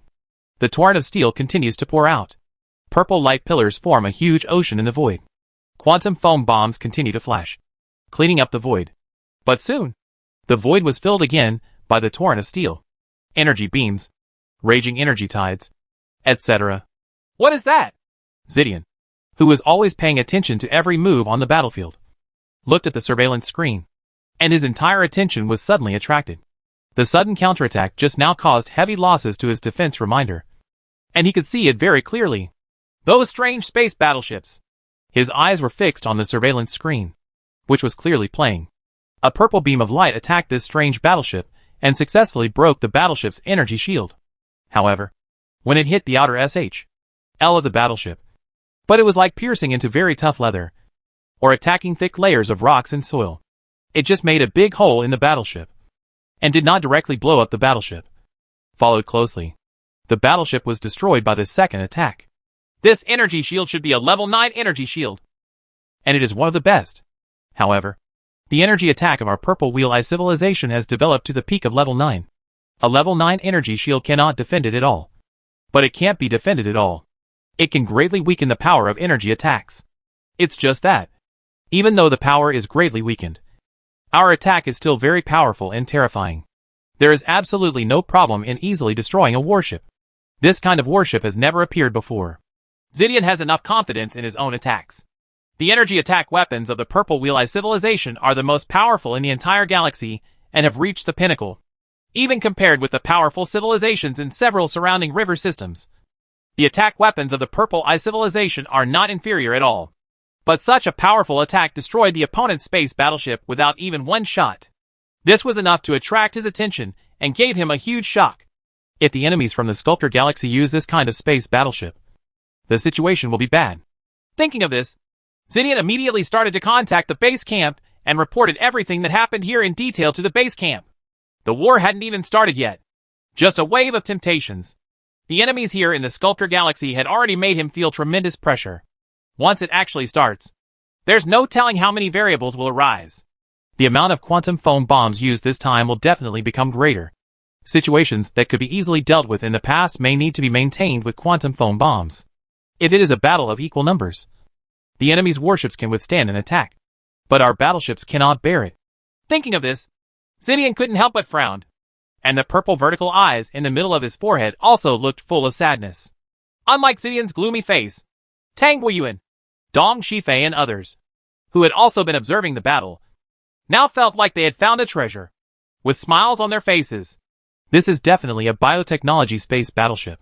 Speaker 1: the torrent of steel continues to pour out. Purple light pillars form a huge ocean in the void. Quantum foam bombs continue to flash, cleaning up the void. But soon, the void was filled again by the torrent of steel, energy beams, raging energy tides, etc.
Speaker 2: What is that?
Speaker 1: Zidian, who was always paying attention to every move on the battlefield, looked at the surveillance screen, and his entire attention was suddenly attracted. The sudden counterattack just now caused heavy losses to his defense reminder, and he could see it very clearly.
Speaker 2: Those strange space battleships.
Speaker 1: His eyes were fixed on the surveillance screen, which was clearly playing. A purple beam of light attacked this strange battleship and successfully broke the battleship's energy shield. However, when it hit the outer SHL of the battleship, but it was like piercing into very tough leather, or attacking thick layers of rocks and soil. It just made a big hole in the battleship, and did not directly blow up the battleship. Followed closely, the battleship was destroyed by the second attack.
Speaker 2: This energy shield should be a level 9 energy shield,
Speaker 1: and it is one of the best. However, the energy attack of our Purple Wheel Eye civilization has developed to the peak of level 9. A level 9 energy shield cannot defend it at all. But it can't be defended at all. It can greatly weaken the power of energy attacks. It's just that, even though the power is greatly weakened, our attack is still very powerful and terrifying. There is absolutely no problem in easily destroying a warship. This kind of warship has never appeared before.
Speaker 2: Zidian has enough confidence in his own attacks. The energy attack weapons of the Purple Wheel Eye civilization are the most powerful in the entire galaxy and have reached the pinnacle, even compared with the powerful civilizations in several surrounding river systems. The attack weapons of the Purple Eye civilization are not inferior at all. But such a powerful attack destroyed the opponent's space battleship without even one shot. This was enough to attract his attention and gave him a huge shock.
Speaker 1: If the enemies from the Sculptor Galaxy use this kind of space battleship, the situation will be bad.
Speaker 2: Thinking of this, Zidian immediately started to contact the base camp and reported everything that happened here in detail to the base camp. The war hadn't even started yet. Just a wave of temptations. The enemies here in the Sculptor Galaxy had already made him feel tremendous pressure. Once it actually starts, there's no telling how many variables will arise.
Speaker 1: The amount of quantum foam bombs used this time will definitely become greater. Situations that could be easily dealt with in the past may need to be maintained with quantum foam bombs. If it is a battle of equal numbers, the enemy's warships can withstand an attack, but our battleships cannot bear it.
Speaker 2: Thinking of this, Zidian couldn't help but frown, and the purple vertical eyes in the middle of his forehead also looked full of sadness. Unlike Zidian's gloomy face, Tang Weiyuan, Dong Shifei and others, who had also been observing the battle, now felt like they had found a treasure, with smiles on their faces.
Speaker 1: This is definitely a biotechnology space battleship.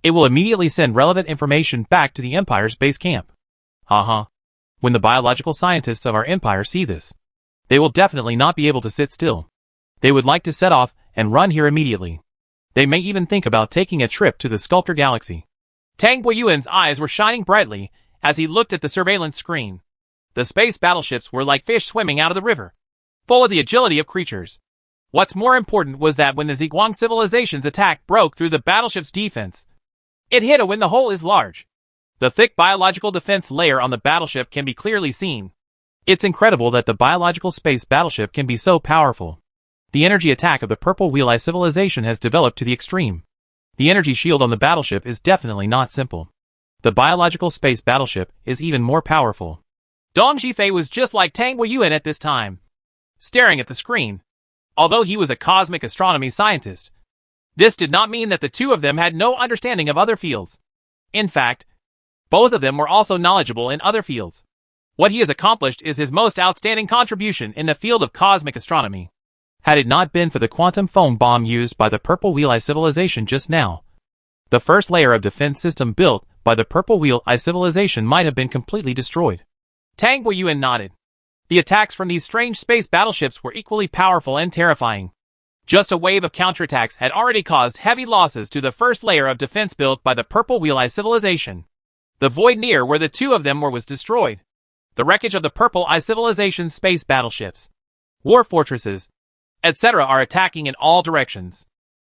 Speaker 1: It will immediately send relevant information back to the Empire's base camp. Haha. When the biological scientists of our Empire see this, they will definitely not be able to sit still. They would like to set off and run here immediately. They may even think about taking a trip to the Sculptor Galaxy.
Speaker 2: Tang Weiyuan's eyes were shining brightly as he looked at the surveillance screen. The space battleships were like fish swimming out of the river, full of the agility of creatures. What's more important was that when the Ziguang civilization's attack broke through the battleship's defense, it hit a when the hole is large. The thick biological defense layer on the battleship can be clearly seen.
Speaker 1: It's incredible that the biological space battleship can be so powerful. The energy attack of the Purple Wheel Eye civilization has developed to the extreme. The energy shield on the battleship is definitely not simple. The biological space battleship is even more powerful.
Speaker 2: Dong Shifei was just like Tang Weiyuan at this time, staring at the screen. Although he was a cosmic astronomy scientist, this did not mean that the two of them had no understanding of other fields. In fact, both of them were also knowledgeable in other fields. What he has accomplished is his most outstanding contribution in the field of cosmic astronomy.
Speaker 1: Had it not been for the quantum foam bomb used by the Purple Wheel Eye civilization just now, the first layer of defense system built by the Purple Wheel Eye civilization might have been completely destroyed.
Speaker 2: Tang Weiyuan nodded. The attacks from these strange space battleships were equally powerful and terrifying. Just a wave of counterattacks had already caused heavy losses to the first layer of defense built by the Purple Wheel Eye civilization. The void near where the two of them were was destroyed. The wreckage of the Purple Eye civilization space battleships, war fortresses, etc. are attacking in all directions.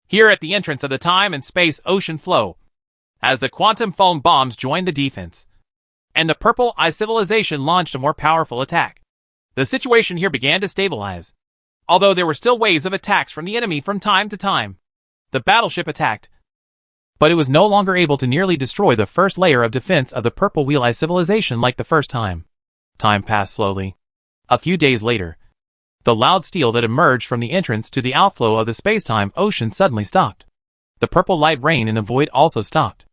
Speaker 2: Here at the entrance of the time and space ocean flow, as the quantum foam bombs joined the defense, and the Purple Eye civilization launched a more powerful attack. The situation here began to stabilize. Although there were still waves of attacks from the enemy from time to time, the battleship attacked, but it was no longer able to nearly destroy the first layer of defense of the Purple Wheel Eye civilization like the first time. Time passed slowly. A few days later, the loud steel that emerged from the entrance to the outflow of the space-time ocean suddenly stopped. The purple light rain in the void also stopped.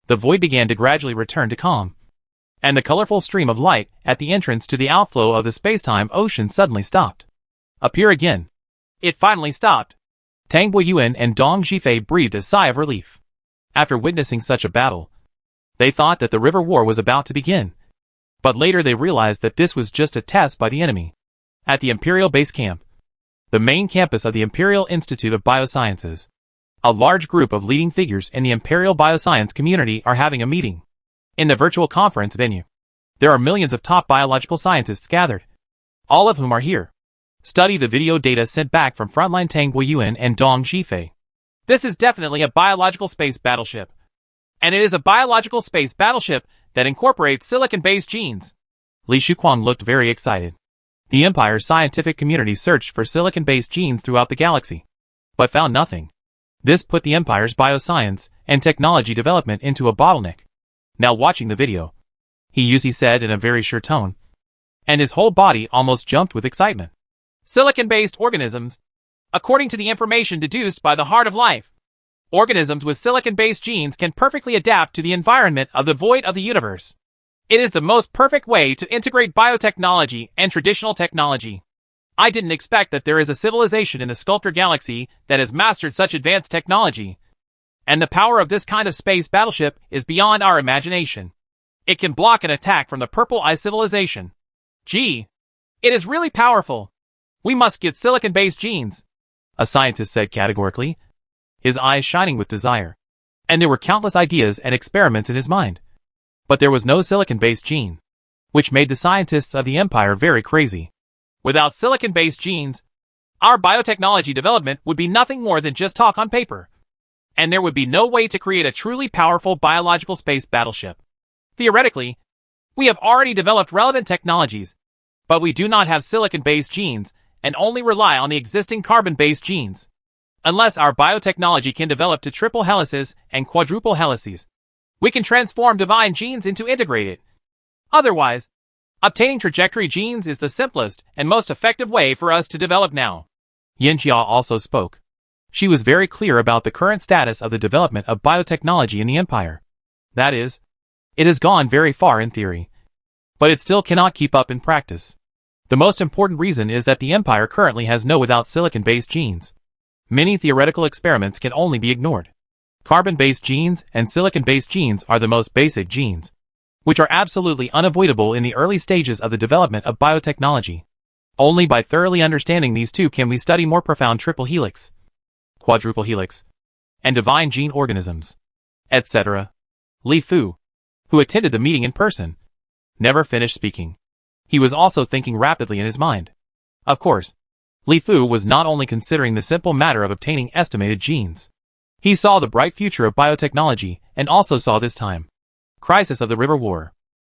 Speaker 2: The void began to gradually return to calm, and the colorful stream of light at the entrance to the outflow of the space-time ocean suddenly stopped. Appear again. It finally stopped. Tang Boyuan and Dong Zhifei breathed a sigh of relief. After witnessing such a battle, they thought that the river war was about to begin. But later they realized that this was just a test by the enemy. At the Imperial Base Camp, the main campus of the Imperial Institute of Biosciences, a large group of leading figures in the Imperial Bioscience community are having a meeting. In the virtual conference venue, there are millions of top biological scientists gathered, all of whom are here. Study the video data sent back from frontline Tang Boyuan and Dong Zhifei. This is definitely a biological space battleship. And it is a biological space battleship that incorporates silicon-based genes. Li Shuquang looked very excited. The Empire's scientific community searched for silicon-based genes throughout the galaxy, but found nothing. This put the Empire's bioscience and technology development into a bottleneck. Now watching the video, he said in a very sure tone, and his whole body almost jumped with excitement. Silicon-based organisms. According to the information deduced by the Heart of Life, organisms with silicon-based genes can perfectly adapt to the environment of the void of the universe. It is the most perfect way to integrate biotechnology and traditional technology. I didn't expect that there is a civilization in the Sculptor Galaxy that has mastered such advanced technology. And the power of this kind of space battleship is beyond our imagination. It can block an attack from the Purple Eye civilization. Gee, it is really powerful. We must get silicon-based genes, a scientist said categorically, his eyes shining with desire. And there were countless ideas and experiments in his mind. But there was no silicon-based gene, which made the scientists of the Empire very crazy. Without silicon-based genes, our biotechnology development would be nothing more than just talk on paper. And there would be no way to create a truly powerful biological space battleship. Theoretically, we have already developed relevant technologies, but we do not have silicon-based genes and only rely on the existing carbon-based genes. Unless our biotechnology can develop to triple helices and quadruple helices, we can transform divine genes into integrated. Otherwise, obtaining trajectory genes is the simplest and most effective way for us to develop now. Yin Jia also spoke. She was very clear about the current status of the development of biotechnology in the Empire. That is, it has gone very far in theory, but it still cannot keep up in practice. The most important reason is that the Empire currently has no without silicon-based genes. Many theoretical experiments can only be ignored. Carbon-based genes and silicon-based genes are the most basic genes, which are absolutely unavoidable in the early stages of the development of biotechnology. Only by thoroughly understanding these two can we study more profound triple helix, quadruple helix, and divine gene organisms, etc. Li Fu, who attended the meeting in person, never finished speaking. He was also thinking rapidly in his mind. Of course, Li Fu was not only considering the simple matter of obtaining estimated genes. He saw the bright future of biotechnology and also saw this time crisis of the River War.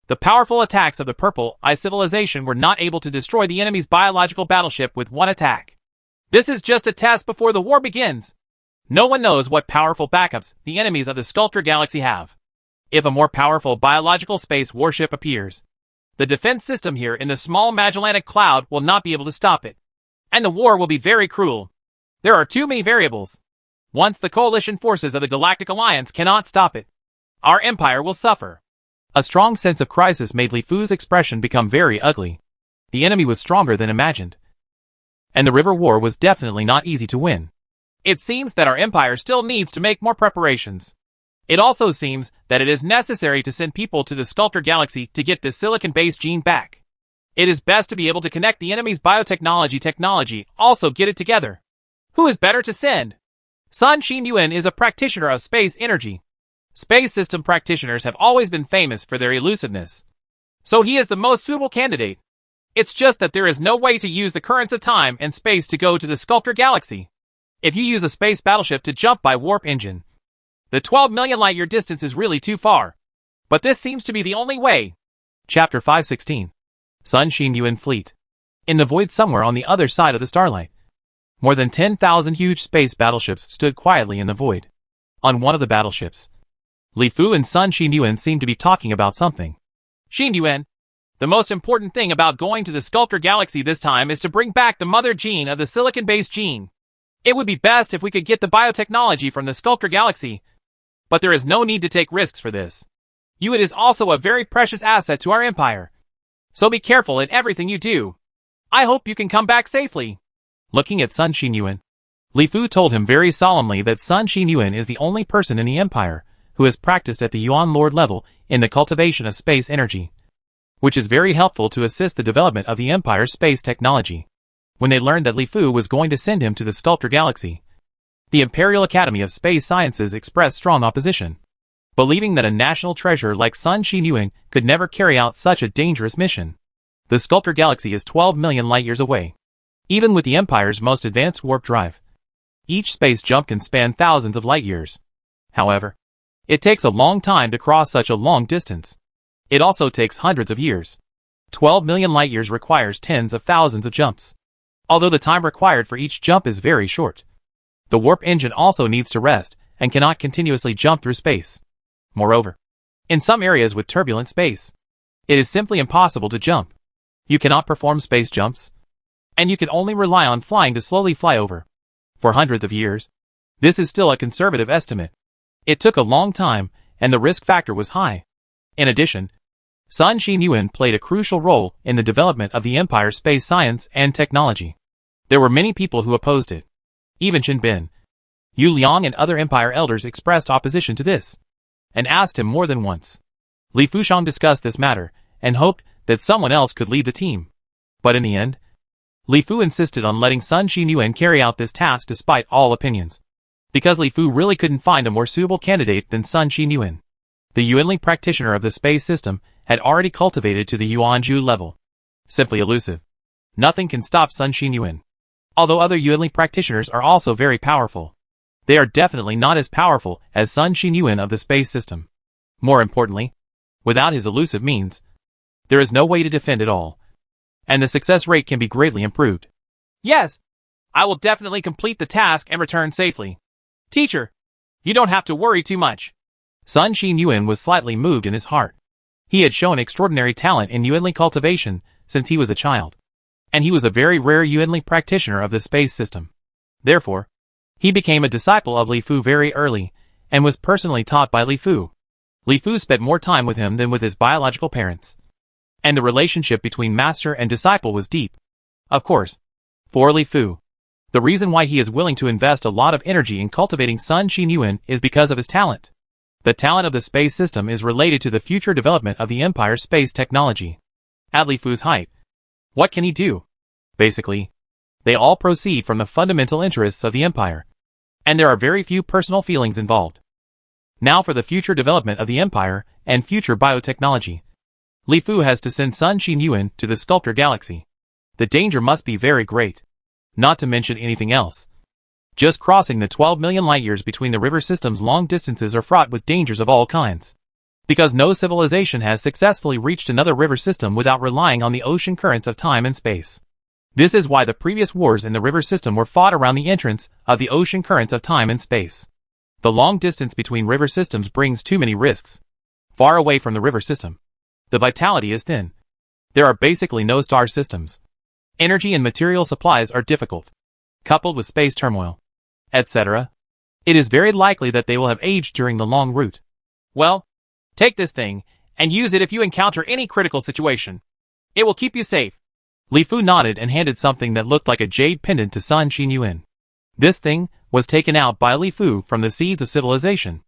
Speaker 2: The powerful attacks of the Purple Eye civilization were not able to destroy the enemy's biological battleship with one attack. This is just a test before the war begins. No one knows what powerful backups the enemies of the Sculptor Galaxy have. If a more powerful biological space warship appears, the defense system here in the small Magellanica cloud will not be able to stop it. And the war will be very cruel. There are too many variables. Once the coalition forces of the Galactic Alliance cannot stop it, our empire will suffer. A strong sense of crisis made Li Fu's expression become very ugly. The enemy was stronger than imagined, and the river war was definitely not easy to win. It seems that our empire still needs to make more preparations. It also seems that it is necessary to send people to the Sculptor Galaxy to get this silicon-based gene back. It is best to be able to connect the enemy's biotechnology also get it together. Who is better to send? Sun Xinyuan is a practitioner of space energy. Space system practitioners have always been famous for their elusiveness. So he is the most suitable candidate. It's just that there is no way to use the currents of time and space to go to the Sculptor Galaxy. If you use a space battleship to jump by warp engine, the 12 million light-year distance is really too far. But this seems to be the only way.
Speaker 1: Chapter 516. Sun Xinyuan Fleet. In the void somewhere on the other side of the starlight, more than 10,000 huge space battleships stood quietly in the void. On one of the battleships, Li Fu and Sun Xinyuan seemed to be talking about something.
Speaker 2: Xinyuan, the most important thing about going to the Sculptor Galaxy this time is to bring back the mother gene of the silicon-based gene. It would be best if we could get the biotechnology from the Sculptor Galaxy, but there is no need to take risks for this. It is also a very precious asset to our empire. So be careful in everything you do. I hope you can come back safely.
Speaker 1: Looking at Sun Xinyuan, Li Fu told him very solemnly that Sun Xinyuan is the only person in the empire who has practiced at the Yuan Lord level in the cultivation of space energy, which is very helpful to assist the development of the empire's space technology. When they learned that Li Fu was going to send him to the Sculptor Galaxy, the Imperial Academy of Space Sciences expressed strong opposition, believing that a national treasure like Sun Xinyuan could never carry out such a dangerous mission. The Sculptor Galaxy is 12 million light-years away. Even with the Empire's most advanced warp drive, each space jump can span thousands of light-years. However, it takes a long time to cross such a long distance. It also takes hundreds of years. 12 million light-years requires tens of thousands of jumps. Although the time required for each jump is very short, the warp engine also needs to rest and cannot continuously jump through space. Moreover, in some areas with turbulent space, it is simply impossible to jump. You cannot perform space jumps, and you can only rely on flying to slowly fly over. For hundreds of years, this is still a conservative estimate. It took a long time, and the risk factor was high. In addition, Sun Xinyuan played a crucial role in the development of the Empire's space science and technology. There were many people who opposed it. Even Chen Bin, Yu Liang and other Empire elders expressed opposition to this, and asked him more than once. Li Fushang discussed this matter, and hoped that someone else could lead the team. But in the end, Li Fu insisted on letting Sun Xinyuan carry out this task despite all opinions, because Li Fu really couldn't find a more suitable candidate than Sun Xinyuan. The Yuanli practitioner of the space system had already cultivated to the Yuanju level. Simply elusive. Nothing can stop Sun Xinyuan. Although other Yuanli practitioners are also very powerful, they are definitely not as powerful as Sun Xinyuan of the space system. More importantly, without his elusive means, there is no way to defend at all, and the success rate can be greatly improved.
Speaker 2: Yes, I will definitely complete the task and return safely. Teacher, you don't have to worry too much.
Speaker 1: Sun Xinyuan was slightly moved in his heart. He had shown extraordinary talent in Yuanli cultivation since he was a child, and he was a very rare Yuanli practitioner of the space system. Therefore, he became a disciple of Li Fu very early, and was personally taught by Li Fu. Li Fu spent more time with him than with his biological parents, and the relationship between master and disciple was deep. Of course, for Li Fu, the reason why he is willing to invest a lot of energy in cultivating Sun Xinyuan is because of his talent. The talent of the space system is related to the future development of the Empire's space technology. At Li Fu's height, what can he do? Basically, they all proceed from the fundamental interests of the Empire, and there are very few personal feelings involved. Now for the future development of the Empire and future biotechnology. Li Fu has to send Sun Xinyuan to the Sculptor Galaxy. The danger must be very great. Not to mention anything else. Just crossing the 12 million light-years between the river system's long distances are fraught with dangers of all kinds. Because no civilization has successfully reached another river system without relying on the ocean currents of time and space. This is why the previous wars in the river system were fought around the entrance of the ocean currents of time and space. The long distance between river systems brings too many risks. Far away from the river system, the vitality is thin. There are basically no star systems. Energy and material supplies are difficult. Coupled with space turmoil, etc., it is very likely that they will have aged during the long route.
Speaker 2: Well, take this thing, and use it if you encounter any critical situation. It will keep you safe.
Speaker 1: Li Fu nodded and handed something that looked like a jade pendant to Sun Xinyuan. This thing was taken out by Li Fu from the seeds of civilization.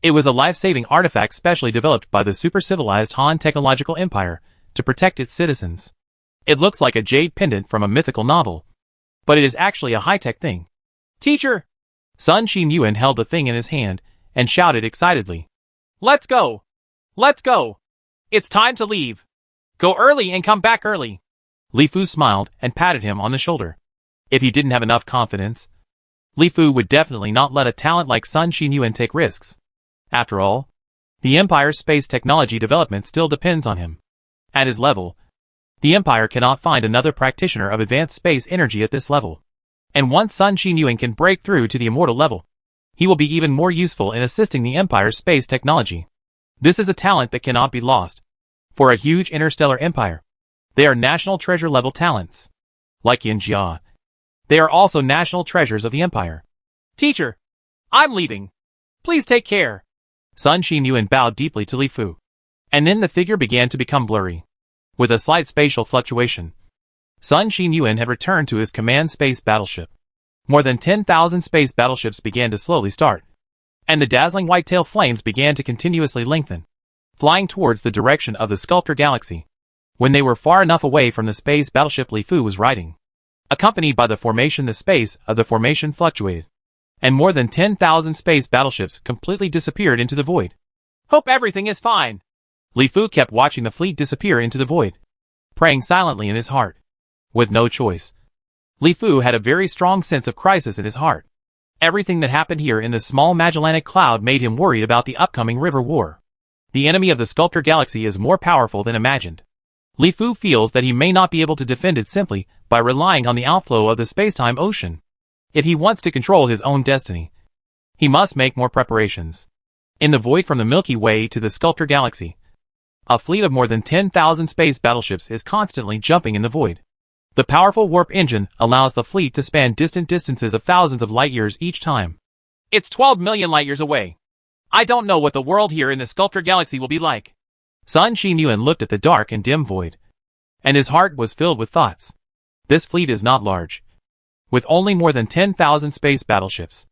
Speaker 1: It was a life-saving artifact specially developed by the super-civilized Han Technological Empire to protect its citizens. It looks like a jade pendant from a mythical novel, but it is actually a high-tech thing.
Speaker 2: Teacher!
Speaker 1: Sun Xinyuan held the thing in his hand and shouted excitedly.
Speaker 2: Let's go! Let's go! It's time to leave. Go early and come back early.
Speaker 1: Li Fu smiled and patted him on the shoulder. If he didn't have enough confidence, Li Fu would definitely not let a talent like Sun Xinyuan take risks. After all, the Empire's space technology development still depends on him. At his level, the Empire cannot find another practitioner of advanced space energy at this level. And once Sun Xinyuan can break through to the immortal level, he will be even more useful in assisting the Empire's space technology. This is a talent that cannot be lost. For a huge interstellar empire, they are national treasure level talents. Like Yin Jia, they are also national treasures of the Empire.
Speaker 2: Teacher, I'm leaving. Please take care.
Speaker 1: Sun Xinyuan bowed deeply to Li Fu. And then the figure began to become blurry. With a slight spatial fluctuation, Sun Xinyuan had returned to his command space battleship. More than 10,000 space battleships began to slowly start, and the dazzling white-tail flames began to continuously lengthen, flying towards the direction of the Sculptor Galaxy. When they were far enough away from the space battleship Li Fu was riding, accompanied by the formation, the space of the formation fluctuated, and more than 10,000 space battleships completely disappeared into the void.
Speaker 2: Hope everything is fine.
Speaker 1: Li Fu kept watching the fleet disappear into the void, praying silently in his heart. With no choice, Li Fu had a very strong sense of crisis in his heart. Everything that happened here in the small Magellanic Cloud made him worried about the upcoming river war. The enemy of the Sculptor Galaxy is more powerful than imagined. Li Fu feels that he may not be able to defend it simply by relying on the outflow of the spacetime ocean. If he wants to control his own destiny, he must make more preparations. In the void from the Milky Way to the Sculptor Galaxy, a fleet of more than 10,000 space battleships is constantly jumping in the void. The powerful warp engine allows the fleet to span distant distances of thousands of light years each time.
Speaker 2: It's 12 million light years away. I don't know what the world here in the Sculptor Galaxy will be like.
Speaker 1: Sun Xinyuan looked at the dark and dim void, and his heart was filled with thoughts. This fleet is not large, with only more than 10,000 space battleships.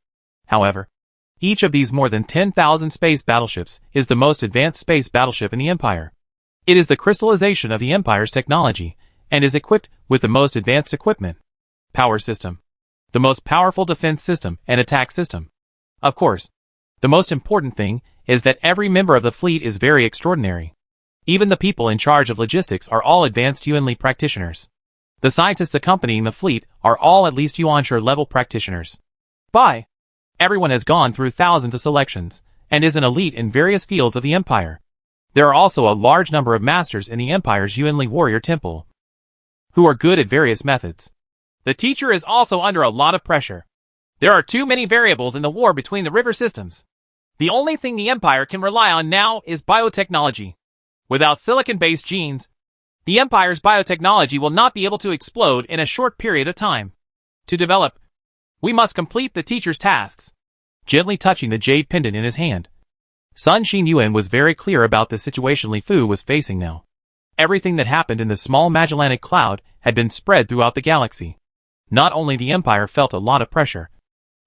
Speaker 1: However, each of these more than 10,000 space battleships is the most advanced space battleship in the Empire. It is the crystallization of the Empire's technology, and is equipped with the most advanced equipment, power system, the most powerful defense system and attack system. Of course, the most important thing is that every member of the fleet is very extraordinary. Even the people in charge of logistics are all advanced Yuanli practitioners. The scientists accompanying the fleet are all at least Yuanshi level practitioners. Everyone has gone through thousands of selections, and is an elite in various fields of the Empire. There are also a large number of masters in the Empire's Yuanli warrior temple, who are good at various methods.
Speaker 2: The teacher is also under a lot of pressure. There are too many variables in the war between the river systems. The only thing the Empire can rely on now is biotechnology. Without silicon-based genes, the Empire's biotechnology will not be able to explode in a short period of time. To develop, we must complete the teacher's tasks.
Speaker 1: Gently touching the jade pendant in his hand, Sun Xinyuan was very clear about the situation Li Fu was facing now. Everything that happened in the small Magellanic Cloud had been spread throughout the galaxy. Not only the Empire felt a lot of pressure,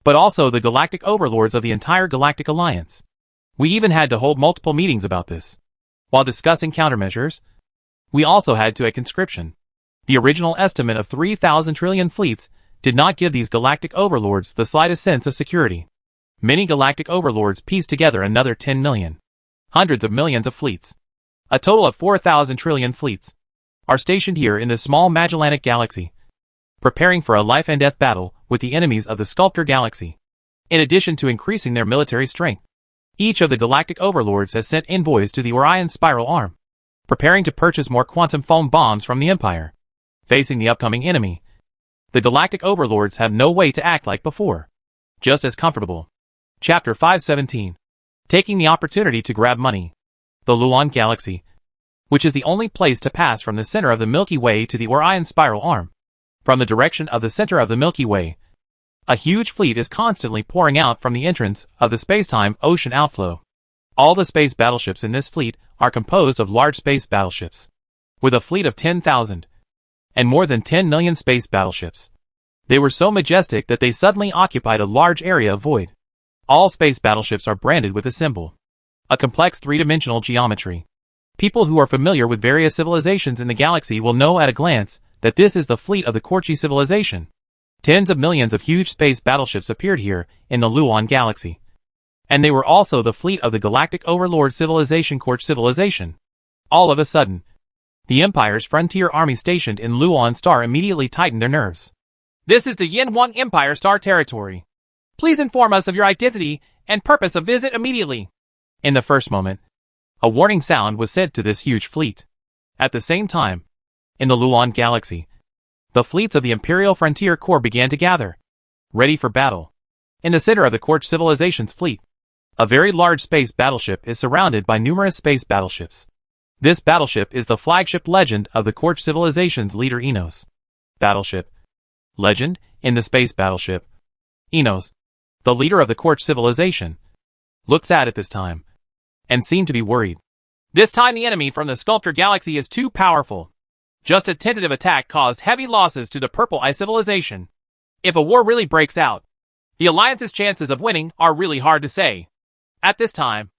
Speaker 1: but also the galactic overlords of the entire Galactic Alliance. We even had to hold multiple meetings about this. While discussing countermeasures, we also had to add conscription. The original estimate of 3,000 trillion fleets did not give these galactic overlords the slightest sense of security. Many galactic overlords pieced together another 10 million. Hundreds of millions of fleets. A total of 4,000 trillion fleets are stationed here in the small Magellanic Galaxy, preparing for a life and death battle with the enemies of the Sculptor Galaxy. In addition to increasing their military strength, each of the galactic overlords has sent envoys to the Orion Spiral Arm, preparing to purchase more quantum foam bombs from the Empire. Facing the upcoming enemy, the galactic overlords have no way to act like before. Just as comfortable. Chapter 517. Taking the opportunity to grab money. The Luan Galaxy, which is the only place to pass from the center of the Milky Way to the Orion Spiral Arm. From the direction of the center of the Milky Way, a huge fleet is constantly pouring out from the entrance of the spacetime ocean outflow. All the space battleships in this fleet are composed of large space battleships, with a fleet of 10,000 and more than 10 million space battleships. They were so majestic that they suddenly occupied a large area of void. All space battleships are branded with a symbol, a complex three-dimensional geometry. People who are familiar with various civilizations in the galaxy will know at a glance that this is the fleet of the Korchi civilization. Tens of millions of huge space battleships appeared here in the Luon galaxy. And they were also the fleet of the galactic overlord civilization Korch civilization. All of a sudden, the Empire's frontier army stationed in Luon Star immediately tightened their nerves.
Speaker 2: This is the Yin-Huang Empire Star territory. Please inform us of your identity and purpose of visit immediately.
Speaker 1: In the first moment, a warning sound was said to this huge fleet. At the same time, in the Luon galaxy, the fleets of the Imperial Frontier Corps began to gather, ready for battle. In the center of the Korch civilization's fleet, a very large space battleship is surrounded by numerous space battleships. This battleship is the flagship legend of the Korch civilization's leader Enos. Battleship. Legend, in the space battleship. Enos, the leader of the Korch civilization, looks sad at this time, and seemed to be worried.
Speaker 2: This time the enemy from the Sculptor Galaxy is too powerful. Just a tentative attack caused heavy losses to the Purple Eye civilization. If a war really breaks out, the Alliance's chances of winning are really hard to say. At this time,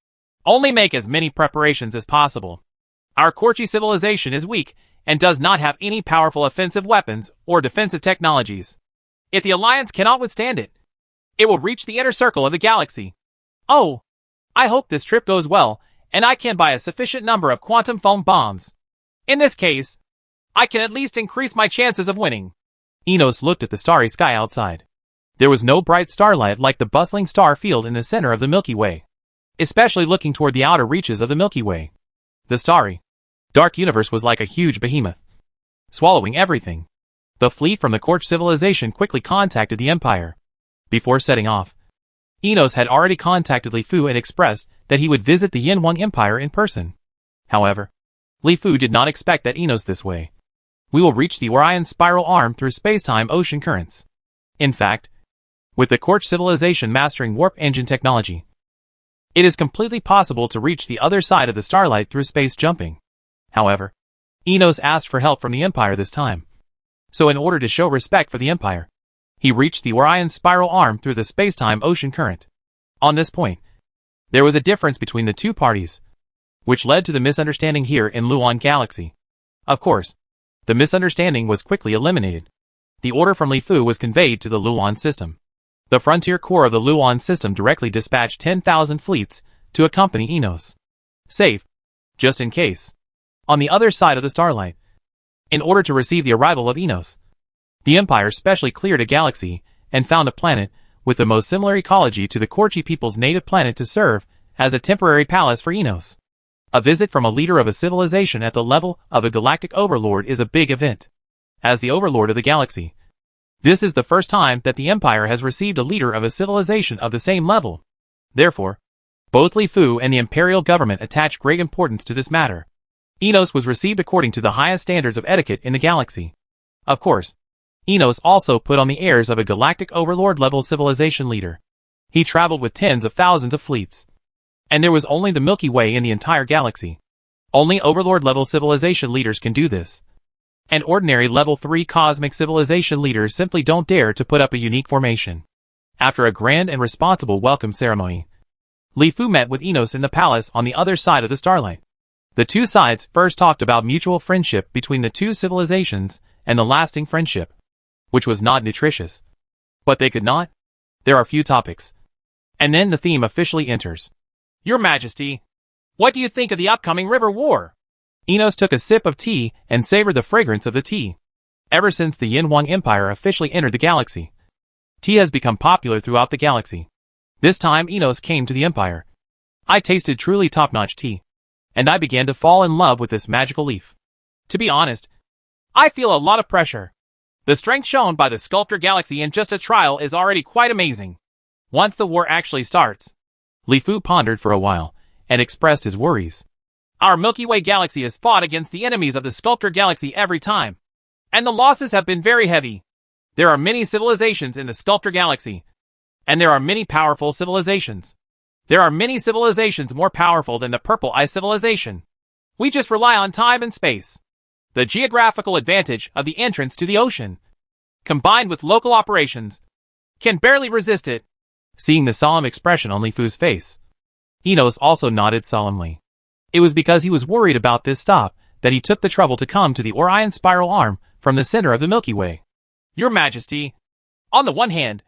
Speaker 2: only make as many preparations as possible. Our Korchi civilization is weak and does not have any powerful offensive weapons or defensive technologies. If the Alliance cannot withstand it, it will reach the inner circle of the galaxy. Oh, I hope this trip goes well and I can buy a sufficient number of quantum foam bombs. In this case, I can at least increase my chances of winning.
Speaker 1: Enos looked at the starry sky outside. There was no bright starlight like the bustling star field in the center of the Milky Way, especially looking toward the outer reaches of the Milky Way. The starry, dark universe was like a huge behemoth, swallowing everything. The fleet from the Korch civilization quickly contacted the Empire. Before setting off, Enos had already contacted Li Fu and expressed that he would visit the Yin-Huang Empire in person. However, Li Fu did not expect that Enos this way. We will reach the Orion spiral arm through space-time ocean currents. In fact, with the Korch civilization mastering warp engine technology, it is completely possible to reach the other side of the starlight through space jumping. However, Enos asked for help from the Empire this time. So in order to show respect for the Empire, he reached the Orion spiral arm through the space-time ocean current. On this point, there was a difference between the two parties, which led to the misunderstanding here in Luon Galaxy. Of course, the misunderstanding was quickly eliminated. The order from Li Fu was conveyed to the Luon system. The frontier core of the Luon system directly dispatched 10,000 fleets to accompany Enos. Safe, just in case. On the other side of the starlight, in order to receive the arrival of Enos, the Empire specially cleared a galaxy and found a planet with the most similar ecology to the Korchi people's native planet to serve as a temporary palace for Enos. A visit from a leader of a civilization at the level of a galactic overlord is a big event. As the overlord of the galaxy, this is the first time that the Empire has received a leader of a civilization of the same level. Therefore, both Li Fu and the imperial government attach great importance to this matter. Enos was received according to the highest standards of etiquette in the galaxy. Of course, Enos also put on the airs of a galactic overlord-level civilization leader. He traveled with tens of thousands of fleets. And there was only the Milky Way in the entire galaxy. Only overlord-level civilization leaders can do this. And ordinary level 3 cosmic civilization leaders simply don't dare to put up a unique formation. After a grand and responsible welcome ceremony, Li Fu met with Enos in the palace on the other side of the starlight. The two sides first talked about mutual friendship between the two civilizations and the lasting friendship, which was not nutritious. But they could not. There are few topics. And then the theme officially enters.
Speaker 2: Your Majesty, what do you think of the upcoming river war?
Speaker 1: Enos took a sip of tea and savored the fragrance of the tea. Ever since the Yin-Huang Empire officially entered the galaxy, tea has become popular throughout the galaxy. This time Enos came to the Empire. I tasted truly top-notch tea, and I began to fall in love with this magical leaf.
Speaker 2: To be honest, I feel a lot of pressure. The strength shown by the Sculptor Galaxy in just a trial is already quite amazing. Once the war actually starts,
Speaker 1: Li Fu pondered for a while and expressed his worries.
Speaker 2: Our Milky Way galaxy has fought against the enemies of the Sculptor Galaxy every time, and the losses have been very heavy. There are many civilizations in the Sculptor Galaxy, and there are many powerful civilizations. There are many civilizations more powerful than the Purple Eye civilization. We just rely on time and space. The geographical advantage of the entrance to the ocean, combined with local operations, can barely resist it.
Speaker 1: Seeing the solemn expression on Li Fu's face, Enos also nodded solemnly. It was because he was worried about this stop that he took the trouble to come to the Orion spiral arm from the center of the Milky Way.
Speaker 2: Your Majesty, on the one hand,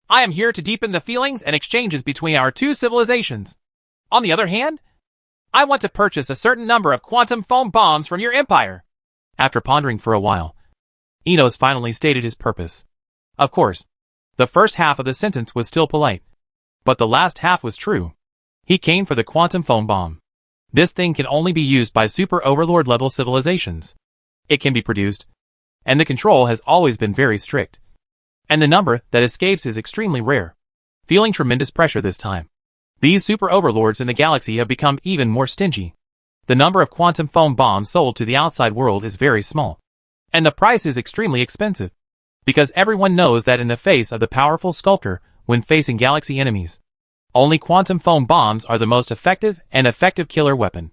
Speaker 2: I am here to deepen the feelings and exchanges between our two civilizations. On the other hand, I want to purchase a certain number of quantum foam bombs from your empire.
Speaker 1: After pondering for a while, Enos finally stated his purpose. Of course, the first half of the sentence was still polite, but the last half was true. He came for the quantum foam bomb. This thing can only be used by super overlord level civilizations. It can be produced, and the control has always been very strict. And the number that escapes is extremely rare. Feeling tremendous pressure this time, these super overlords in the galaxy have become even more stingy. The number of quantum foam bombs sold to the outside world is very small. And the price is extremely expensive. Because everyone knows that in the face of the powerful sculptor when facing galaxy enemies, only quantum foam bombs are the most effective killer weapon.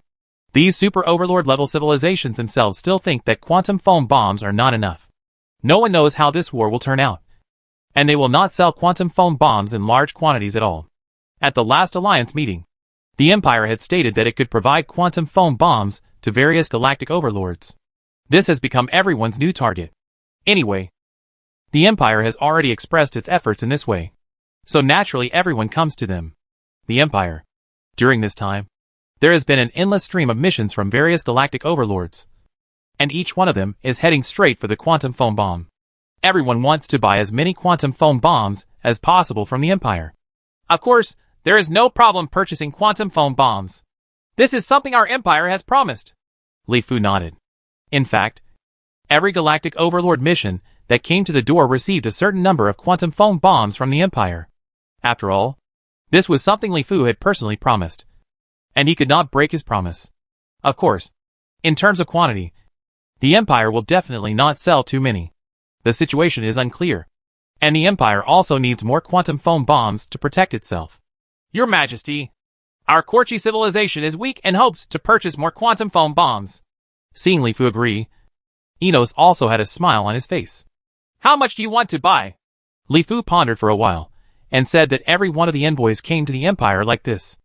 Speaker 1: These super overlord level civilizations themselves still think that quantum foam bombs are not enough. No one knows how this war will turn out. And they will not sell quantum foam bombs in large quantities at all. At the last alliance meeting, the Empire had stated that it could provide quantum foam bombs to various galactic overlords. This has become everyone's new target. Anyway, the Empire has already expressed its efforts in this way. So naturally everyone comes to them. The Empire. During this time, there has been an endless stream of missions from various galactic overlords. And each one of them is heading straight for the quantum foam bomb. Everyone wants to buy as many quantum foam bombs as possible from the Empire.
Speaker 2: Of course, there is no problem purchasing quantum foam bombs. This is something our Empire has promised.
Speaker 1: Li Fu nodded. In fact, every galactic overlord mission that came to the door received a certain number of quantum foam bombs from the Empire. After all, this was something Li Fu had personally promised. And he could not break his promise. Of course, in terms of quantity, the Empire will definitely not sell too many. The situation is unclear. And the Empire also needs more quantum foam bombs to protect itself.
Speaker 2: Your Majesty, our Korchi civilization is weak and hopes to purchase more quantum foam bombs.
Speaker 1: Seeing Li Fu agree, Enos also had a smile on his face.
Speaker 2: How much do you want to buy?
Speaker 1: Li Fu pondered for a while, and said that every one of the envoys came to the Empire like this.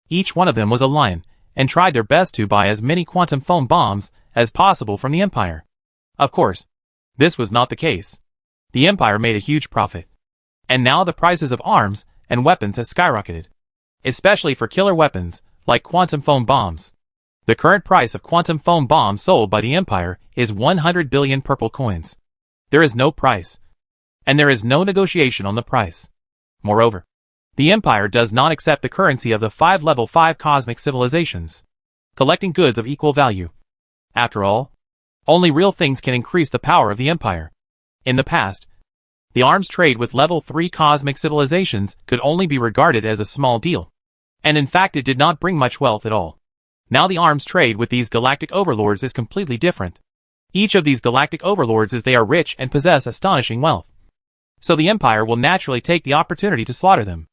Speaker 1: Each one of them was a lion, and tried their best to buy as many quantum foam bombs as possible from the Empire. Of course, this was not the case. The Empire made a huge profit. And now the prices of arms and weapons has skyrocketed. Especially for killer weapons, like quantum foam bombs. The current price of quantum foam bombs sold by the Empire is 100 billion purple coins. There is no price. And there is no negotiation on the price. Moreover, the Empire does not accept the currency of the 5 level 5 cosmic civilizations, collecting goods of equal value. After all, only real things can increase the power of the Empire. In the past, the arms trade with level 3 cosmic civilizations could only be regarded as a small deal. And in fact it did not bring much wealth at all. Now the arms trade with these galactic overlords is completely different. Each of these galactic overlords is they are rich and possess astonishing wealth. So the Empire will naturally take the opportunity to slaughter them.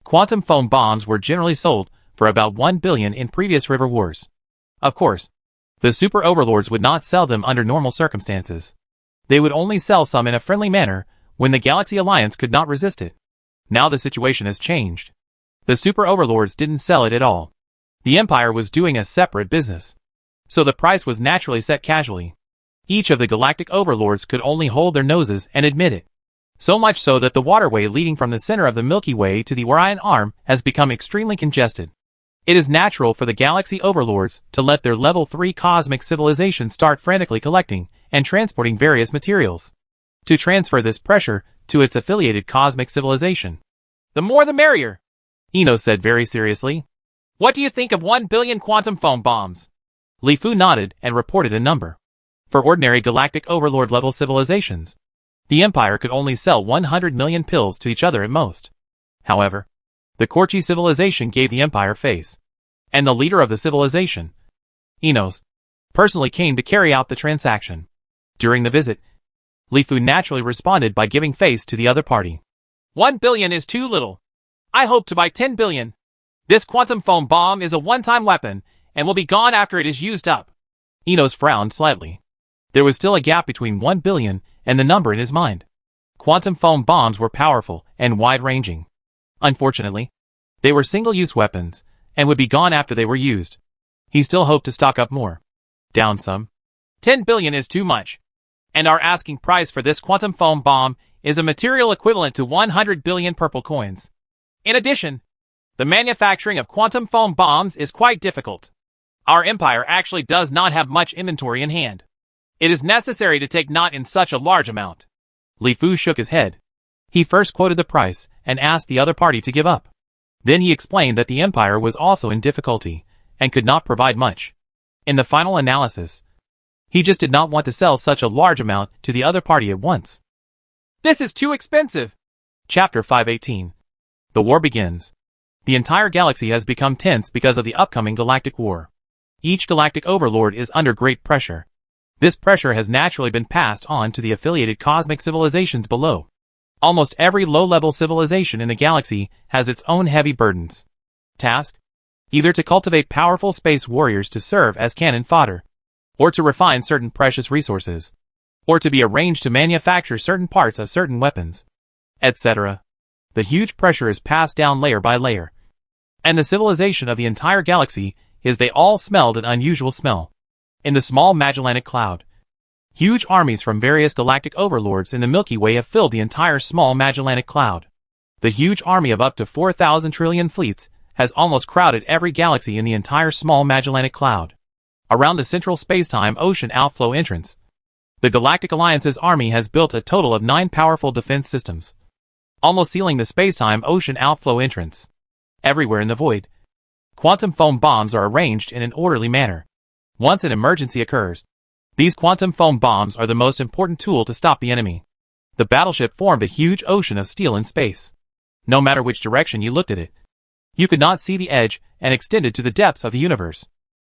Speaker 1: Quantum foam bombs were generally sold for about 1 billion in previous river wars. Of course, the super overlords would not sell them under normal circumstances. They would only sell some in a friendly manner when the Galaxy Alliance could not resist it. Now the situation has changed. The super overlords didn't sell it at all. The Empire was doing a separate business. So the price was naturally set casually. Each of the galactic overlords could only hold their noses and admit it. So much so that the waterway leading from the center of the Milky Way to the Orion arm has become extremely congested. It is natural for the galaxy overlords to let their level 3 cosmic civilizations start frantically collecting and transporting various materials to transfer this pressure to its affiliated cosmic civilization.
Speaker 2: The more the merrier,
Speaker 1: Enos said very seriously.
Speaker 2: What do you think of 1 billion quantum foam bombs?
Speaker 1: Li Fu nodded and reported a number. For ordinary galactic overlord level civilizations, the Empire could only sell 100 million pills to each other at most. However, the Korchi civilization gave the Empire face. And the leader of the civilization, Enos, personally came to carry out the transaction. During the visit, Li Fu naturally responded by giving face to the other party.
Speaker 2: 1 billion is too little. I hope to buy 10 billion. This quantum foam bomb is a one-time weapon and will be gone after it is used up.
Speaker 1: Enos frowned slightly. There was still a gap between 1 billion and the number in his mind. Quantum foam bombs were powerful and wide-ranging. Unfortunately, they were single-use weapons and would be gone after they were used. He still hoped to stock up more. Down some.
Speaker 2: 10 billion is too much. And our asking price for this quantum foam bomb is a material equivalent to 100 billion purple coins. In addition, the manufacturing of quantum foam bombs is quite difficult. Our empire actually does not have much inventory in hand. It is necessary to take not in such a large amount.
Speaker 1: Li Fu shook his head. He first quoted the price and asked the other party to give up. Then he explained that the empire was also in difficulty and could not provide much. In the final analysis, he just did not want to sell such a large amount to the other party at once.
Speaker 2: This is too expensive.
Speaker 1: Chapter 518. The war begins. The entire galaxy has become tense because of the upcoming galactic war. Each galactic overlord is under great pressure. This pressure has naturally been passed on to the affiliated cosmic civilizations below. Almost every low-level civilization in the galaxy has its own heavy burdens. Task: either to cultivate powerful space warriors to serve as cannon fodder, or to refine certain precious resources, or to be arranged to manufacture certain parts of certain weapons, etc. The huge pressure is passed down layer by layer. And the civilization of the entire galaxy is they all smelled an unusual smell. In the small Magellanic Cloud, huge armies from various galactic overlords in the Milky Way have filled the entire small Magellanic Cloud. The huge army of up to 4,000 trillion fleets has almost crowded every galaxy in the entire small Magellanic Cloud. Around the central spacetime ocean outflow entrance, the Galactic Alliance's army has built a total of 9 powerful defense systems, almost sealing the spacetime ocean outflow entrance. Everywhere in the void, quantum foam bombs are arranged in an orderly manner. Once an emergency occurs, these quantum foam bombs are the most important tool to stop the enemy. The battleship formed a huge ocean of steel in space. No matter which direction you looked at it, you could not see the edge and extended to the depths of the universe.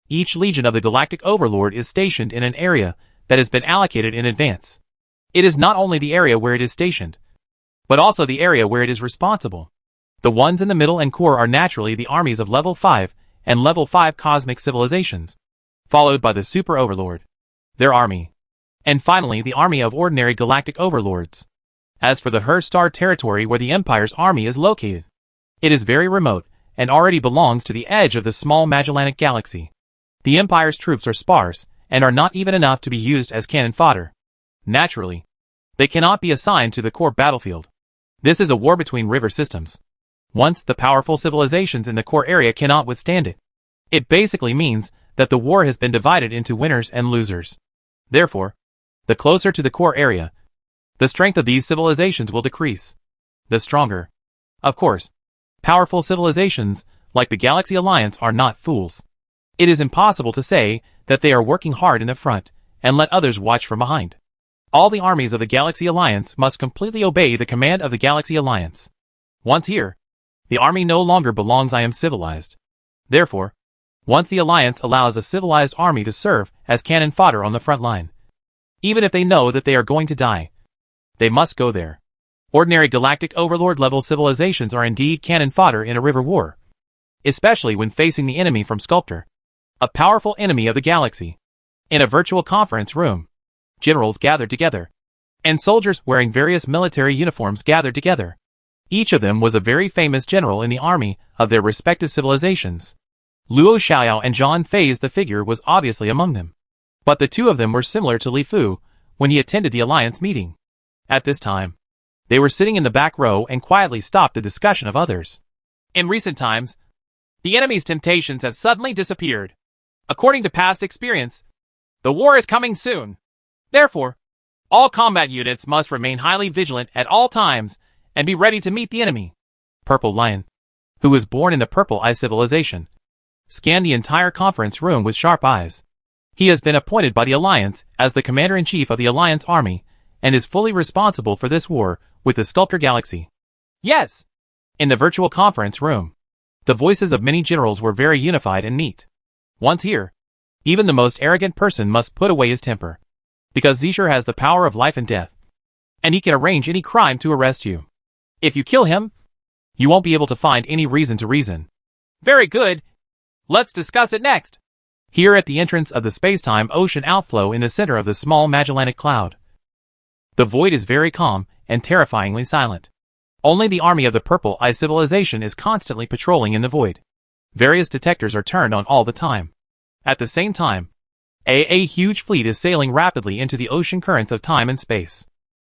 Speaker 1: Each legion of the Galactic Overlord is stationed in an area that has been allocated in advance. It is not only the area where it is stationed, but also the area where it is responsible. The ones in the middle and core are naturally the armies of level 5 and level 5 cosmic civilizations, followed by the Super Overlord, their army, and finally the army of ordinary galactic overlords. As for the Her Star territory where the Empire's army is located, it is very remote and already belongs to the edge of the small Magellanic Galaxy. The Empire's troops are sparse and are not even enough to be used as cannon fodder. Naturally, they cannot be assigned to the core battlefield. This is a war between river systems. Once the powerful civilizations in the core area cannot withstand it, it basically means that the war has been divided into winners and losers. Therefore, the closer to the core area, the strength of these civilizations will decrease. The stronger, of course, powerful civilizations, like the Galaxy Alliance, are not fools. It is impossible to say that they are working hard in the front and let others watch from behind. All the armies of the Galaxy Alliance must completely obey the command of the Galaxy Alliance. Once here, the army no longer belongs I am civilized. Therefore, once the Alliance allows a civilized army to serve as cannon fodder on the front line, even if they know that they are going to die, they must go there. Ordinary galactic overlord level civilizations are indeed cannon fodder in a river war, especially when facing the enemy from Sculptor, a powerful enemy of the galaxy. In a virtual conference room, generals gathered together, and soldiers wearing various military uniforms gathered together. Each of them was a very famous general in the army of their respective civilizations. Luo Xiaoyao and Zhang Fei's the figure was obviously among them. But the two of them were similar to Li Fu when he attended the alliance meeting. At this time, they were sitting in the back row and quietly stopped the discussion of others.
Speaker 2: In recent times, the enemy's temptations have suddenly disappeared. According to past experience, the war is coming soon. Therefore, all combat units must remain highly vigilant at all times and be ready to meet the enemy.
Speaker 1: Purple Lion, who was born in the Purple Eye civilization, scanned the entire conference room with sharp eyes. He has been appointed by the Alliance as the Commander-in-Chief of the Alliance Army and is fully responsible for this war with the Sculptor Galaxy.
Speaker 2: Yes!
Speaker 1: In the virtual conference room, the voices of many generals were very unified and neat. Once here, even the most arrogant person must put away his temper, because Zisher has the power of life and death, and he can arrange any crime to arrest you. If you kill him, you won't be able to find any reason to reason.
Speaker 2: Very good. Let's discuss it next.
Speaker 1: Here at the entrance of the spacetime ocean outflow in the center of the small Magellanic Cloud, the void is very calm and terrifyingly silent. Only the army of the Purple Eye civilization is constantly patrolling in the void. Various detectors are turned on all the time. At the same time, a huge fleet is sailing rapidly into the ocean currents of time and space.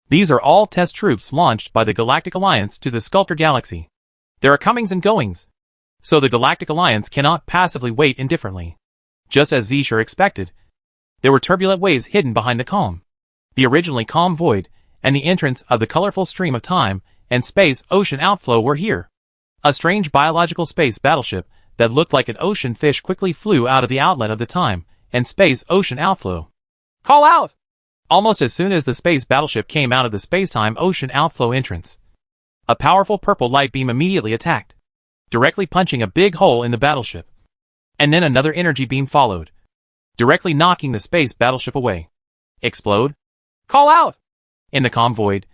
Speaker 1: These are all test troops launched by the Galactic Alliance to the Sculptor Galaxy. There are comings and goings, so the Galactic Alliance cannot passively wait indifferently. Just as Zsher expected, there were turbulent waves hidden behind the calm. The originally calm void, and the entrance of the colorful stream of time and space ocean outflow were here. A strange biological space battleship that looked like an ocean fish quickly flew out of the outlet of the time and space ocean outflow.
Speaker 2: Call out!
Speaker 1: Almost as soon as the space battleship came out of the space-time ocean outflow entrance, a powerful purple light beam immediately attacked, directly punching a big hole in the battleship. And then another energy beam followed, directly knocking the space battleship away. Explode?
Speaker 2: Call out!
Speaker 1: In the calm void,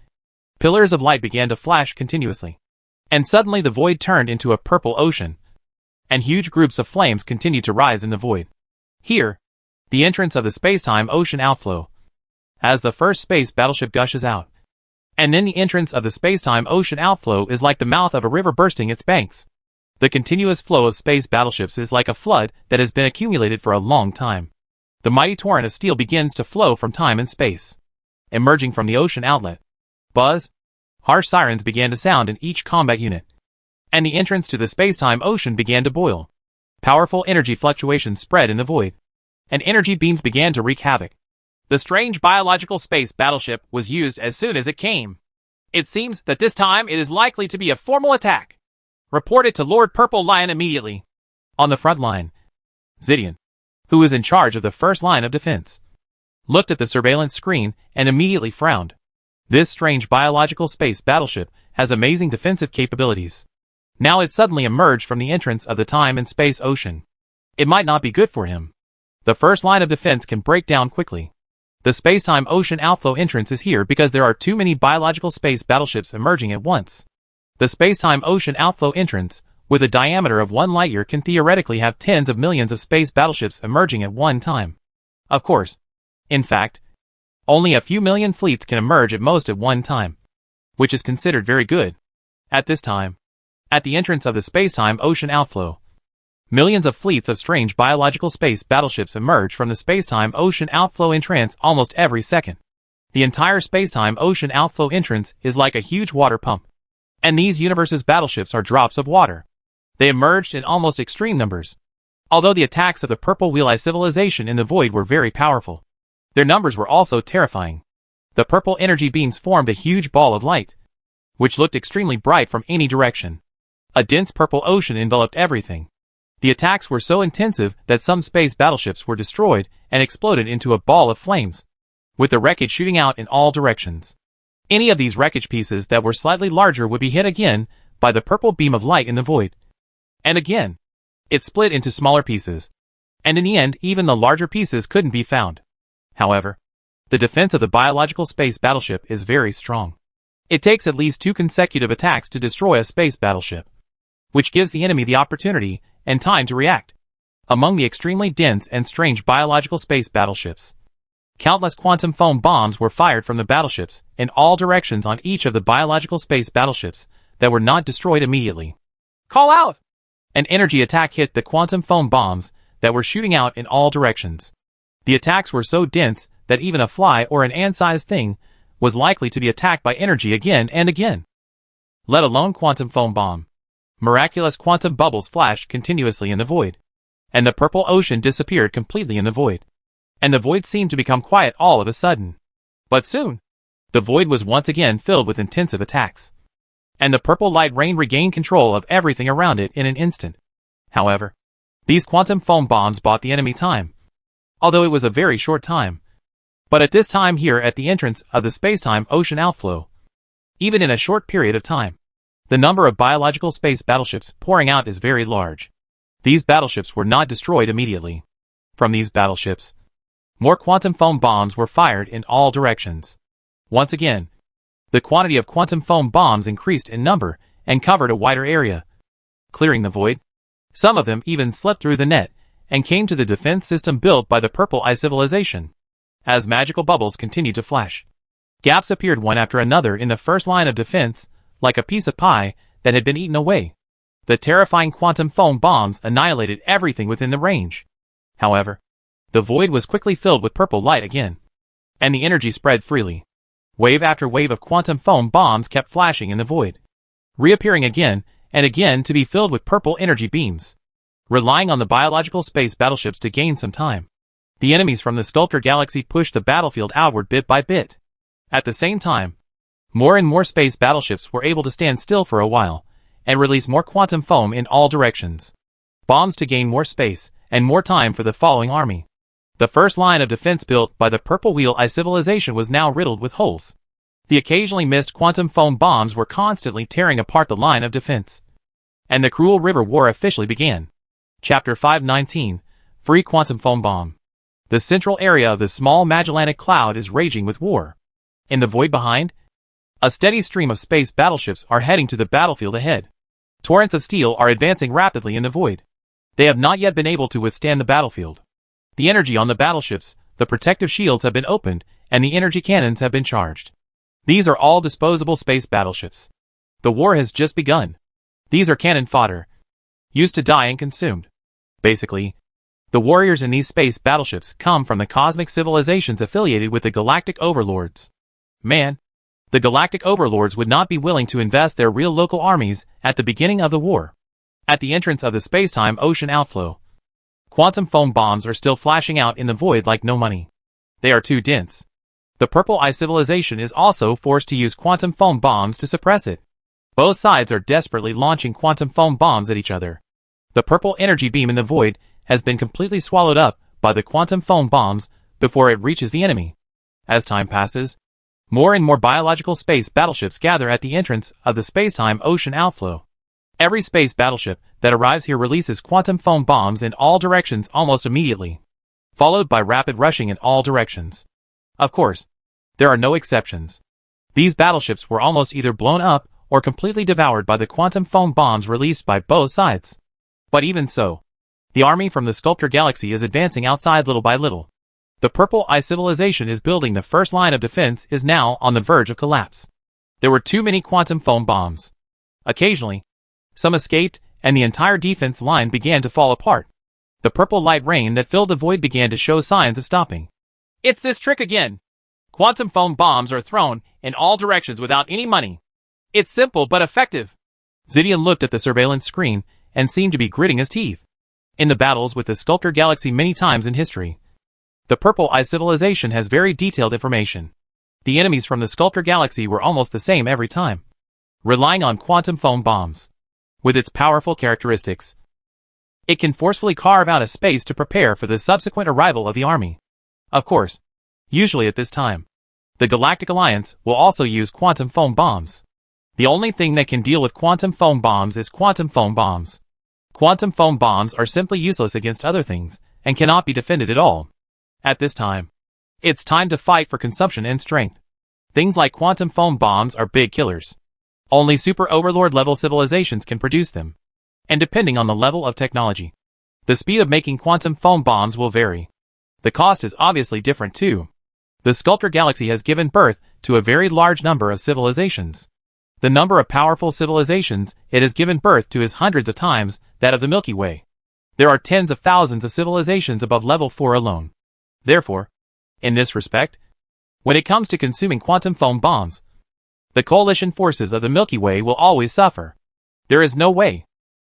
Speaker 1: pillars of light began to flash continuously. And suddenly the void turned into a purple ocean, and huge groups of flames continued to rise in the void. Here, the entrance of the space-time ocean outflow, as the first space battleship gushes out. And then the entrance of the space-time ocean outflow is like the mouth of a river bursting its banks. The continuous flow of space battleships is like a flood that has been accumulated for a long time. The mighty torrent of steel begins to flow from time and space, emerging from the ocean outlet. Buzz! Harsh sirens began to sound in each combat unit, and the entrance to the space-time ocean began to boil. Powerful energy fluctuations spread in the void, and energy beams began to wreak havoc.
Speaker 2: The strange biological space battleship was used as soon as it came. It seems that this time it is likely to be a formal attack. Report it to Lord Purple Lion immediately.
Speaker 1: On the front line, Zidian, who was in charge of the first line of defense, looked at the surveillance screen and immediately frowned. This strange biological space battleship has amazing defensive capabilities. Now it suddenly emerged from the entrance of the time and space ocean. It might not be good for him. The first line of defense can break down quickly. The space-time ocean outflow entrance is here because there are too many biological space battleships emerging at once. The space-time ocean outflow entrance, with a diameter of 1 light year, can theoretically have tens of millions of space battleships emerging at one time. Of course. In fact, only a few million fleets can emerge at most at one time, which is considered very good. At this time, at the entrance of the space-time ocean outflow, millions of fleets of strange biological space battleships emerge from the space-time ocean outflow entrance almost every second. The entire space-time ocean outflow entrance is like a huge water pump, and these universes' battleships are drops of water. They emerged in almost extreme numbers. Although the attacks of the Purple Wheel-Eye civilization in the void were very powerful, their numbers were also terrifying. The purple energy beams formed a huge ball of light, which looked extremely bright from any direction. A dense purple ocean enveloped everything. The attacks were so intensive that some space battleships were destroyed and exploded into a ball of flames, with the wreckage shooting out in all directions. Any of these wreckage pieces that were slightly larger would be hit again by the purple beam of light in the void. And again, it split into smaller pieces. And in the end, even the larger pieces couldn't be found. However, the defense of the biological space battleship is very strong. It takes at least 2 consecutive attacks to destroy a space battleship, which gives the enemy the opportunity and time to react. Among the extremely dense and strange biological space battleships, countless quantum foam bombs were fired from the battleships in all directions on each of the biological space battleships that were not destroyed immediately.
Speaker 2: Call out!
Speaker 1: An energy attack hit the quantum foam bombs that were shooting out in all directions. The attacks were so dense that even a fly or an ant-sized thing was likely to be attacked by energy again and again, let alone quantum foam bomb. Miraculous quantum bubbles flashed continuously in the void, and the purple ocean disappeared completely in the void. And the void seemed to become quiet all of a sudden. But soon, the void was once again filled with intensive attacks, and the purple light rain regained control of everything around it in an instant. However, these quantum foam bombs bought the enemy time, although it was a very short time. But at this time here at the entrance of the space-time ocean outflow, even in a short period of time, the number of biological space battleships pouring out is very large. These battleships were not destroyed immediately. From these battleships, more quantum foam bombs were fired in all directions. Once again, the quantity of quantum foam bombs increased in number and covered a wider area, clearing the void. Some of them even slipped through the net and came to the defense system built by the Purple Eye civilization. As magical bubbles continued to flash, gaps appeared one after another in the first line of defense, like a piece of pie that had been eaten away. The terrifying quantum foam bombs annihilated everything within the range.
Speaker 2: However, the void was quickly filled with purple light again, and the energy spread freely. Wave after wave of quantum foam bombs kept flashing in the void, reappearing again and again to be filled with purple energy beams. Relying on the biological space battleships to gain some time, the enemies from the Sculptor Galaxy pushed the battlefield outward bit by bit. At the same time, more and more space battleships were able to stand still for a while and release more quantum foam in all directions. Bombs to gain more space and more time for the following army. The first line of defense built by the Purple Wheel I civilization was now riddled with holes. The occasionally missed quantum foam bombs were constantly tearing apart the line of defense. And the cruel river war officially began. Chapter 519, Free Quantum Foam Bomb. The central area of the small Magellanic Cloud is raging with war. In the void behind, a steady stream of space battleships are heading to the battlefield ahead. Torrents of steel are advancing rapidly in the void. They have not yet been able to withstand the battlefield. The energy on the battleships, the protective shields have been opened, and the energy cannons have been charged. These are all disposable space battleships. The war has just begun. These are cannon fodder, used to die and consumed. Basically, the warriors in these space battleships come from the cosmic civilizations affiliated with the Galactic Overlords. Man, the Galactic Overlords would not be willing to invest their real local armies at the beginning of the war. At the entrance of the space-time ocean outflow, quantum foam bombs are still flashing out in the void like no money. They are too dense. The Purple Eye civilization is also forced to use quantum foam bombs to suppress it. Both sides are desperately launching quantum foam bombs at each other. The purple energy beam in the void has been completely swallowed up by the quantum foam bombs before it reaches the enemy. As time passes, more and more biological space battleships gather at the entrance of the space-time ocean outflow. Every space battleship that arrives here releases quantum foam bombs in all directions almost immediately, followed by rapid rushing in all directions. Of course, there are no exceptions. These battleships were almost either blown up or completely devoured by the quantum foam bombs released by both sides. But even so, the army from the Sculptor Galaxy is advancing outside little by little. The Purple Eye civilization is building the first line of defense is now on the verge of collapse. There were too many quantum foam bombs. Occasionally, some escaped and the entire defense line began to fall apart. The purple light rain that filled the void began to show signs of stopping. It's this trick again. Quantum foam bombs are thrown in all directions without any money. It's simple but effective. Zidian looked at the surveillance screen and seemed to be gritting his teeth. In the battles with the Sculptor Galaxy many times in history, the Purple Eye civilization has very detailed information. The enemies from the Sculptor Galaxy were almost the same every time, relying on quantum foam bombs. With its powerful characteristics, it can forcefully carve out a space to prepare for the subsequent arrival of the army. Of course, usually at this time, the Galactic Alliance will also use quantum foam bombs. The only thing that can deal with quantum foam bombs is quantum foam bombs. Quantum foam bombs are simply useless against other things and cannot be defended at all. At this time, it's time to fight for consumption and strength. Things like quantum foam bombs are big killers. Only super overlord level civilizations can produce them. And depending on the level of technology, the speed of making quantum foam bombs will vary. The cost is obviously different too. The Sculptor Galaxy has given birth to a very large number of civilizations. The number of powerful civilizations it has given birth to is hundreds of times that of the Milky Way. There are tens of thousands of civilizations above level 4 alone. Therefore, in this respect, when it comes to consuming quantum foam bombs, the coalition forces of the Milky Way will always suffer. There is no way.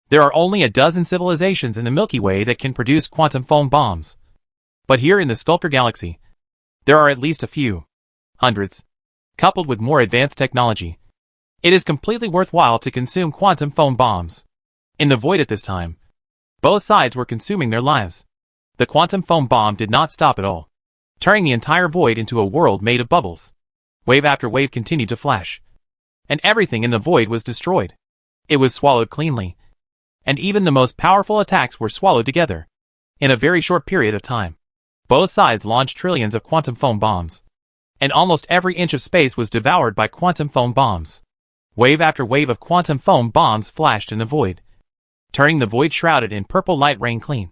Speaker 2: There are only a dozen civilizations in the Milky Way that can produce quantum foam bombs. But here in the Sculptor Galaxy, there are at least a few, hundreds, coupled with more advanced technology. It is completely worthwhile to consume quantum foam bombs. In the void at this time, both sides were consuming their lives. The quantum foam bomb did not stop at all, turning the entire void into a world made of bubbles. Wave after wave continued to flash, and everything in the void was destroyed. It was swallowed cleanly, and even the most powerful attacks were swallowed together. In a very short period of time, both sides launched trillions of quantum foam bombs, and almost every inch of space was devoured by quantum foam bombs. Wave after wave of quantum foam bombs flashed in the void, turning the void shrouded in purple light rain clean,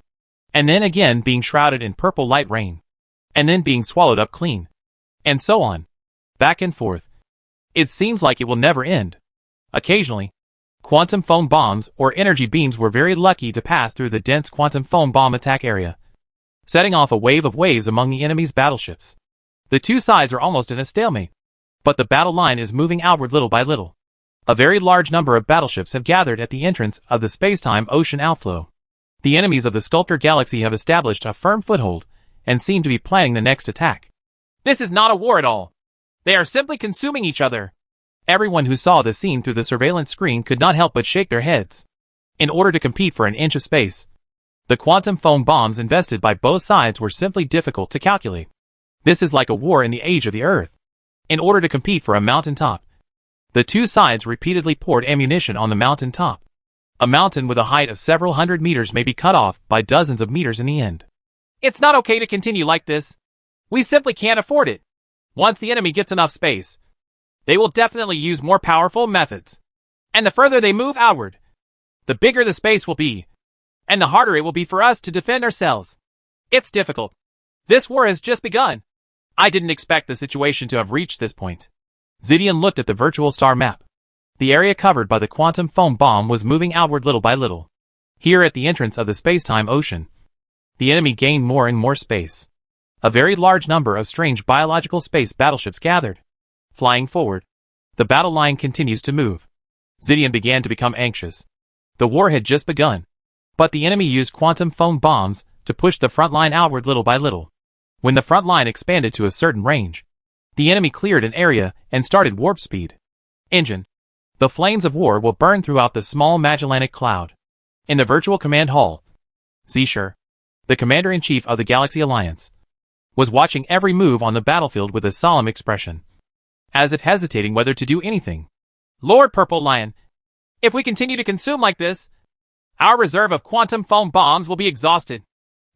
Speaker 2: and then again being shrouded in purple light rain, and then being swallowed up clean, and so on, back and forth. It seems like it will never end. Occasionally, quantum foam bombs or energy beams were very lucky to pass through the dense quantum foam bomb attack area.
Speaker 1: setting off a wave of waves among the enemy's battleships. The two sides are almost in a stalemate, but the battle line is moving outward little by little. A very large number of battleships have gathered at the entrance of the space-time ocean outflow. The enemies of the Sculptor Galaxy have established a firm foothold and seem to be planning the next attack.
Speaker 2: This is not a war at all. They are simply consuming each other.
Speaker 1: Everyone who saw the scene through the surveillance screen could not help but shake their heads. In order to compete for an inch of space, the quantum foam bombs invested by both sides were simply difficult to calculate. This is like a war in the age of the Earth. In order to compete for a mountaintop, the two sides repeatedly poured ammunition on the mountain top. A mountain with a height of several hundred meters may be cut off by dozens of meters in the end.
Speaker 2: It's not okay to continue like this. We simply can't afford it. Once the enemy gets enough space, they will definitely use more powerful methods. And the further they move outward, the bigger the space will be, and the harder it will be for us to defend ourselves. It's difficult. This war has just begun. I didn't expect the situation to have reached this point.
Speaker 1: Zidian looked at the virtual star map. The area covered by the quantum foam bomb was moving outward little by little. Here at the entrance of the space-time ocean, the enemy gained more and more space. A very large number of strange biological space battleships gathered. Flying forward, the battle line continues to move. Zidian began to become anxious. The war had just begun, but the enemy used quantum foam bombs to push the front line outward little by little. When the front line expanded to a certain range, the enemy cleared an area and started warp speed. Engine. The flames of war will burn throughout the small Magellanic cloud. In the virtual command hall, Zishur, the commander-in-chief of the Galaxy Alliance, was watching every move on the battlefield with a solemn expression, as if hesitating whether to do anything.
Speaker 2: Lord Purple Lion, if we continue to consume like this, our reserve of quantum foam bombs will be exhausted.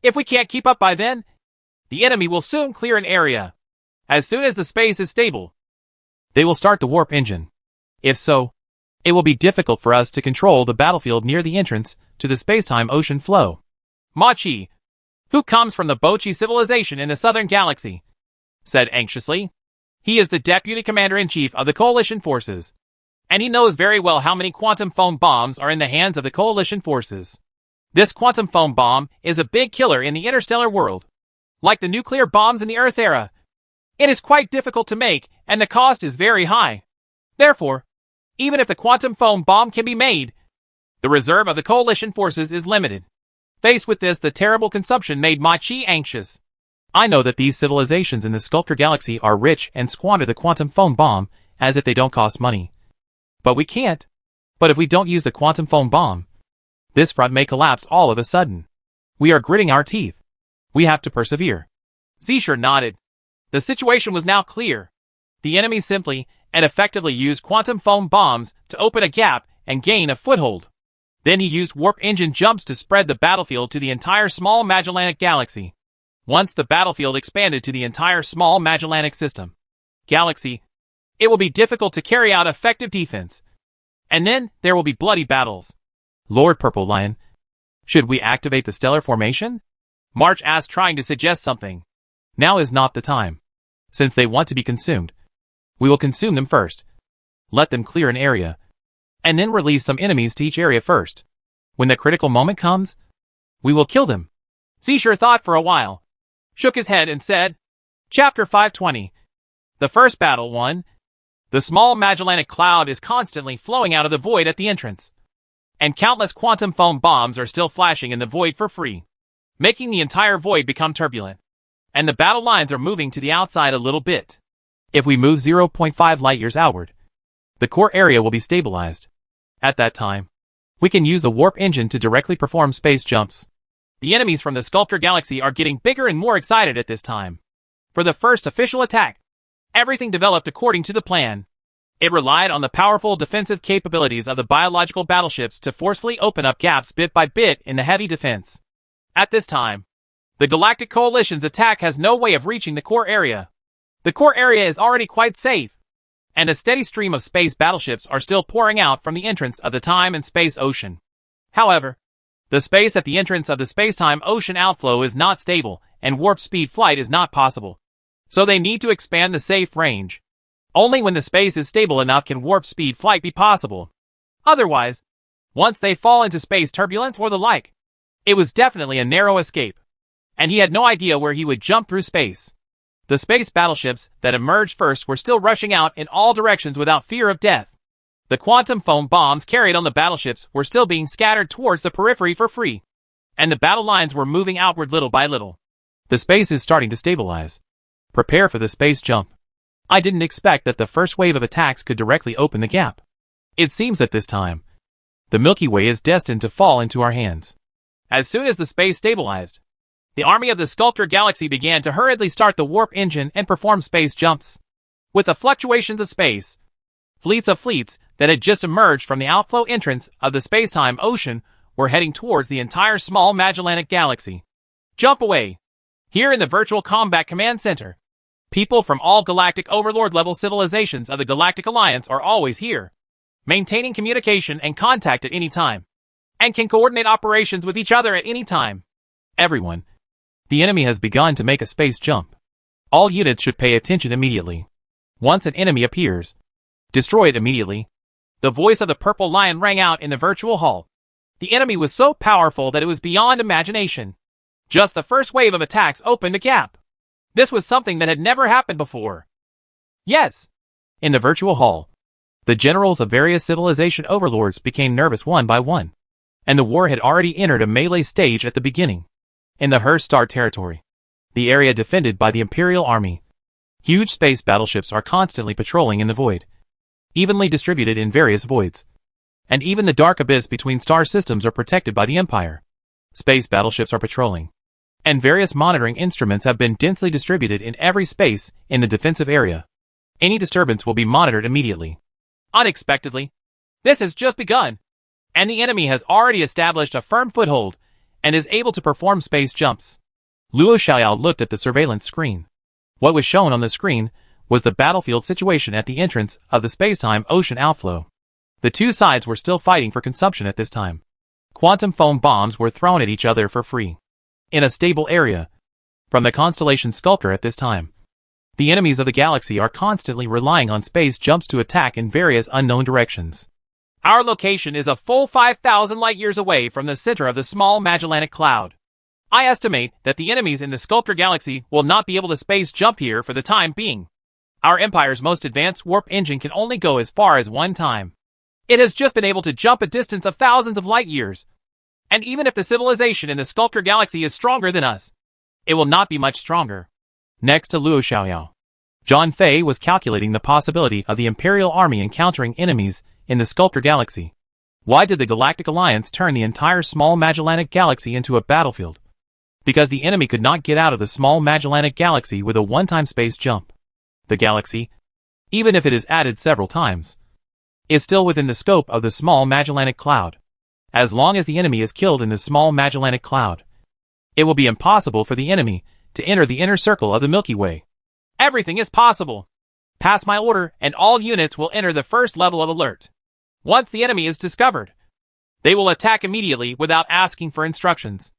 Speaker 2: If we can't keep up by then, the enemy will soon clear an area. As soon as the space is stable,
Speaker 1: they will start the warp engine. If so, it will be difficult for us to control the battlefield near the entrance to the space-time ocean flow.
Speaker 2: Machi, who comes from the Bochi civilization in the southern galaxy, said anxiously. He is the deputy commander-in-chief of the coalition forces, and he knows very well how many quantum foam bombs are in the hands of the coalition forces. This quantum foam bomb is a big killer in the interstellar world. Like the nuclear bombs in the Earth's era, it is quite difficult to make, and the cost is very high. Therefore, even if the quantum foam bomb can be made, the reserve of the coalition forces is limited. Faced with this, the terrible consumption made Machi anxious.
Speaker 1: I know that these civilizations in the Sculptor Galaxy are rich and squander the quantum foam bomb as if they don't cost money. But we can't. But if we don't use the quantum foam bomb, this front may collapse all of a sudden. We are gritting our teeth. We have to persevere.
Speaker 2: Zishur nodded. The situation was now clear. The enemy simply and effectively used quantum foam bombs to open a gap and gain a foothold. Then he used warp engine jumps to spread the battlefield to the entire small Magellanic galaxy. Once the battlefield expanded to the entire small Magellanic system galaxy, it will be difficult to carry out effective defense. And then there will be bloody battles.
Speaker 1: Lord Purple Lion, should we activate the stellar formation?
Speaker 2: March asked, trying to suggest something.
Speaker 1: Now is not the time. Since they want to be consumed, we will consume them first. Let them clear an area, and then release some enemies to each area first. When the critical moment comes, we will kill them.
Speaker 2: Zishur thought for a while, shook his head and said, Chapter 520. The first battle 1. The small Magellanic cloud is constantly flowing out of the void at the entrance, and countless quantum foam bombs are still flashing in the void for free, making the entire void become turbulent. And the battle lines are moving to the outside a little bit.
Speaker 1: If we move 0.5 light-years outward, the core area will be stabilized. At that time, we can use the warp engine to directly perform space jumps.
Speaker 2: The enemies from the Sculptor Galaxy are getting bigger and more excited at this time. For the first official attack, everything developed according to the plan. It relied on the powerful defensive capabilities of the biological battleships to forcefully open up gaps bit by bit in the heavy defense. At this time, the Galactic Coalition's attack has no way of reaching the core area. The core area is already quite safe, and a steady stream of space battleships are still pouring out from the entrance of the time and space ocean. However, the space at the entrance of the space-time ocean outflow is not stable, and warp speed flight is not possible. So they need to expand the safe range. Only when the space is stable enough can warp speed flight be possible. Otherwise, once they fall into space turbulence or the like, it was definitely a narrow escape. and he had no idea where he would jump through space. The space battleships that emerged first were still rushing out in all directions without fear of death. The quantum foam bombs carried on the battleships were still being scattered towards the periphery for free, and the battle lines were moving outward little by little.
Speaker 1: The space is starting to stabilize. Prepare for the space jump. I didn't expect that the first wave of attacks could directly open the gap. It seems that this time, the Milky Way is destined to fall into our hands.
Speaker 2: As soon as the space stabilized, the army of the Sculptor Galaxy began to hurriedly start the warp engine and perform space jumps. With the fluctuations of space, fleets of fleets that had just emerged from the outflow entrance of the space-time ocean were heading towards the entire small Magellanic Galaxy. Jump away! Here in the Virtual Combat Command Center, people from all Galactic Overlord-level civilizations of the Galactic Alliance are always here, maintaining communication and contact at any time, and can coordinate operations with each other at any time.
Speaker 1: Everyone, the enemy has begun to make a space jump. All units should pay attention immediately. Once an enemy appears, destroy it immediately.
Speaker 2: The voice of the Purple Lion rang out in the virtual hall. The enemy was so powerful that it was beyond imagination. Just the first wave of attacks opened a gap. This was something that had never happened before. Yes.
Speaker 1: In the virtual hall, the generals of various civilization overlords became nervous one by one, and the war had already entered a melee stage at the beginning. In the Hearst Star territory, the area defended by the Imperial Army, huge space battleships are constantly patrolling in the void, evenly distributed in various voids, and even the dark abyss between star systems are protected by the Empire. Space battleships are patrolling, and various monitoring instruments have been densely distributed in every space in the defensive area. Any disturbance will be monitored immediately.
Speaker 2: Unexpectedly, this has just begun, and the enemy has already established a firm foothold and is able to perform space jumps.
Speaker 1: Luo Xiaoyao looked at the surveillance screen. What was shown on the screen was the battlefield situation at the entrance of the space-time ocean outflow. The two sides were still fighting for consumption at this time. Quantum foam bombs were thrown at each other for free. In a stable area, from the constellation Sculptor at this time, the enemies of the galaxy are constantly relying on space jumps to attack in various unknown directions.
Speaker 2: Our location is a full 5,000 light-years away from the center of the small Magellanic Cloud. I estimate that the enemies in the Sculptor Galaxy will not be able to space jump here for the time being. Our Empire's most advanced warp engine can only go as far as one time. It has just been able to jump a distance of thousands of light-years. And even if the civilization in the Sculptor Galaxy is stronger than us, it will not be much stronger.
Speaker 1: Next to Luo Xiaoyao, Zhang Fei was calculating the possibility of the Imperial Army encountering enemies in the Sculptor Galaxy. Why did the Galactic Alliance turn the entire small Magellanic Galaxy into a battlefield? Because the enemy could not get out of the small Magellanic Galaxy with a one-time space jump. The galaxy, even if it is added several times, is still within the scope of the small Magellanic Cloud. As long as the enemy is killed in the small Magellanic Cloud, it will be impossible for the enemy to enter the inner circle of the Milky Way.
Speaker 2: Everything is possible. Pass my order and all units will enter the first level of alert. Once the enemy is discovered, they will attack immediately without asking for instructions.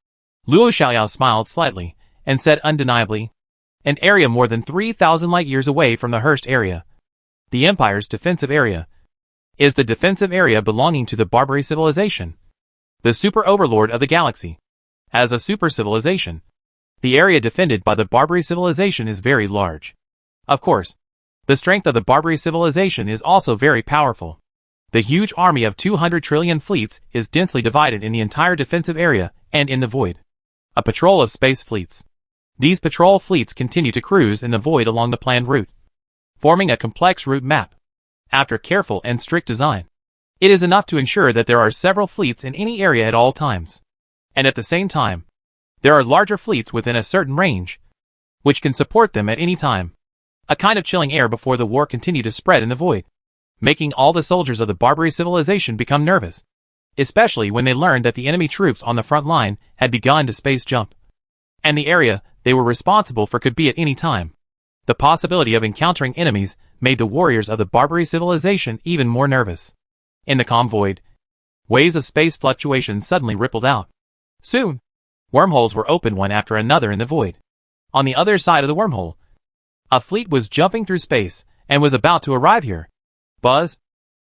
Speaker 1: Luo Xiaoyao smiled slightly and said undeniably, an area more than 3,000 light-years away from the Hearst area, the Empire's defensive area, is the defensive area belonging to the Barbary civilization, the super overlord of the galaxy. As a super civilization, the area defended by the Barbary civilization is very large. Of course, the strength of the Barbary civilization is also very powerful. The huge army of 200 trillion fleets is densely divided in the entire defensive area and in the void. A patrol of space fleets. These patrol fleets continue to cruise in the void along the planned route, forming a complex route map. After careful and strict design, it is enough to ensure that there are several fleets in any area at all times. And at the same time, there are larger fleets within a certain range, which can support them at any time. A kind of chilling air before the war continued to spread in the void, making all the soldiers of the Barbary civilization become nervous, especially when they learned that the enemy troops on the front line had begun to space jump, and the area they were responsible for could be at any time. The possibility of encountering enemies made the warriors of the Barbary civilization even more nervous. In the calm void, waves of space fluctuations suddenly rippled out. Soon, wormholes were opened one after another in the void. On the other side of the wormhole, a fleet was jumping through space and was about to arrive here. Buzz.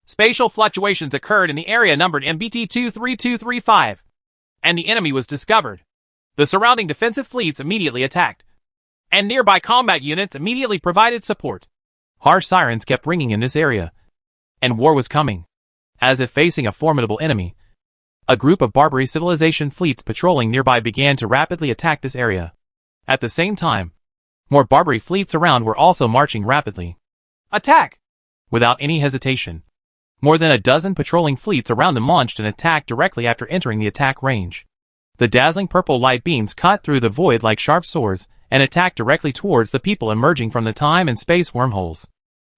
Speaker 2: Spatial fluctuations occurred in the area numbered MBT-23235, and the enemy was discovered. The surrounding defensive fleets immediately attacked, and nearby combat units immediately provided support.
Speaker 1: Harsh sirens kept ringing in this area, and war was coming. As if facing a formidable enemy, a group of Barbary civilization fleets patrolling nearby began to rapidly attack this area. At the same time, more Barbary fleets around were also marching rapidly.
Speaker 2: Attack!
Speaker 1: Without any hesitation, more than a dozen patrolling fleets around them launched an attack directly after entering the attack range. The dazzling purple light beams cut through the void like sharp swords and attacked directly towards the people emerging from the time and space wormholes.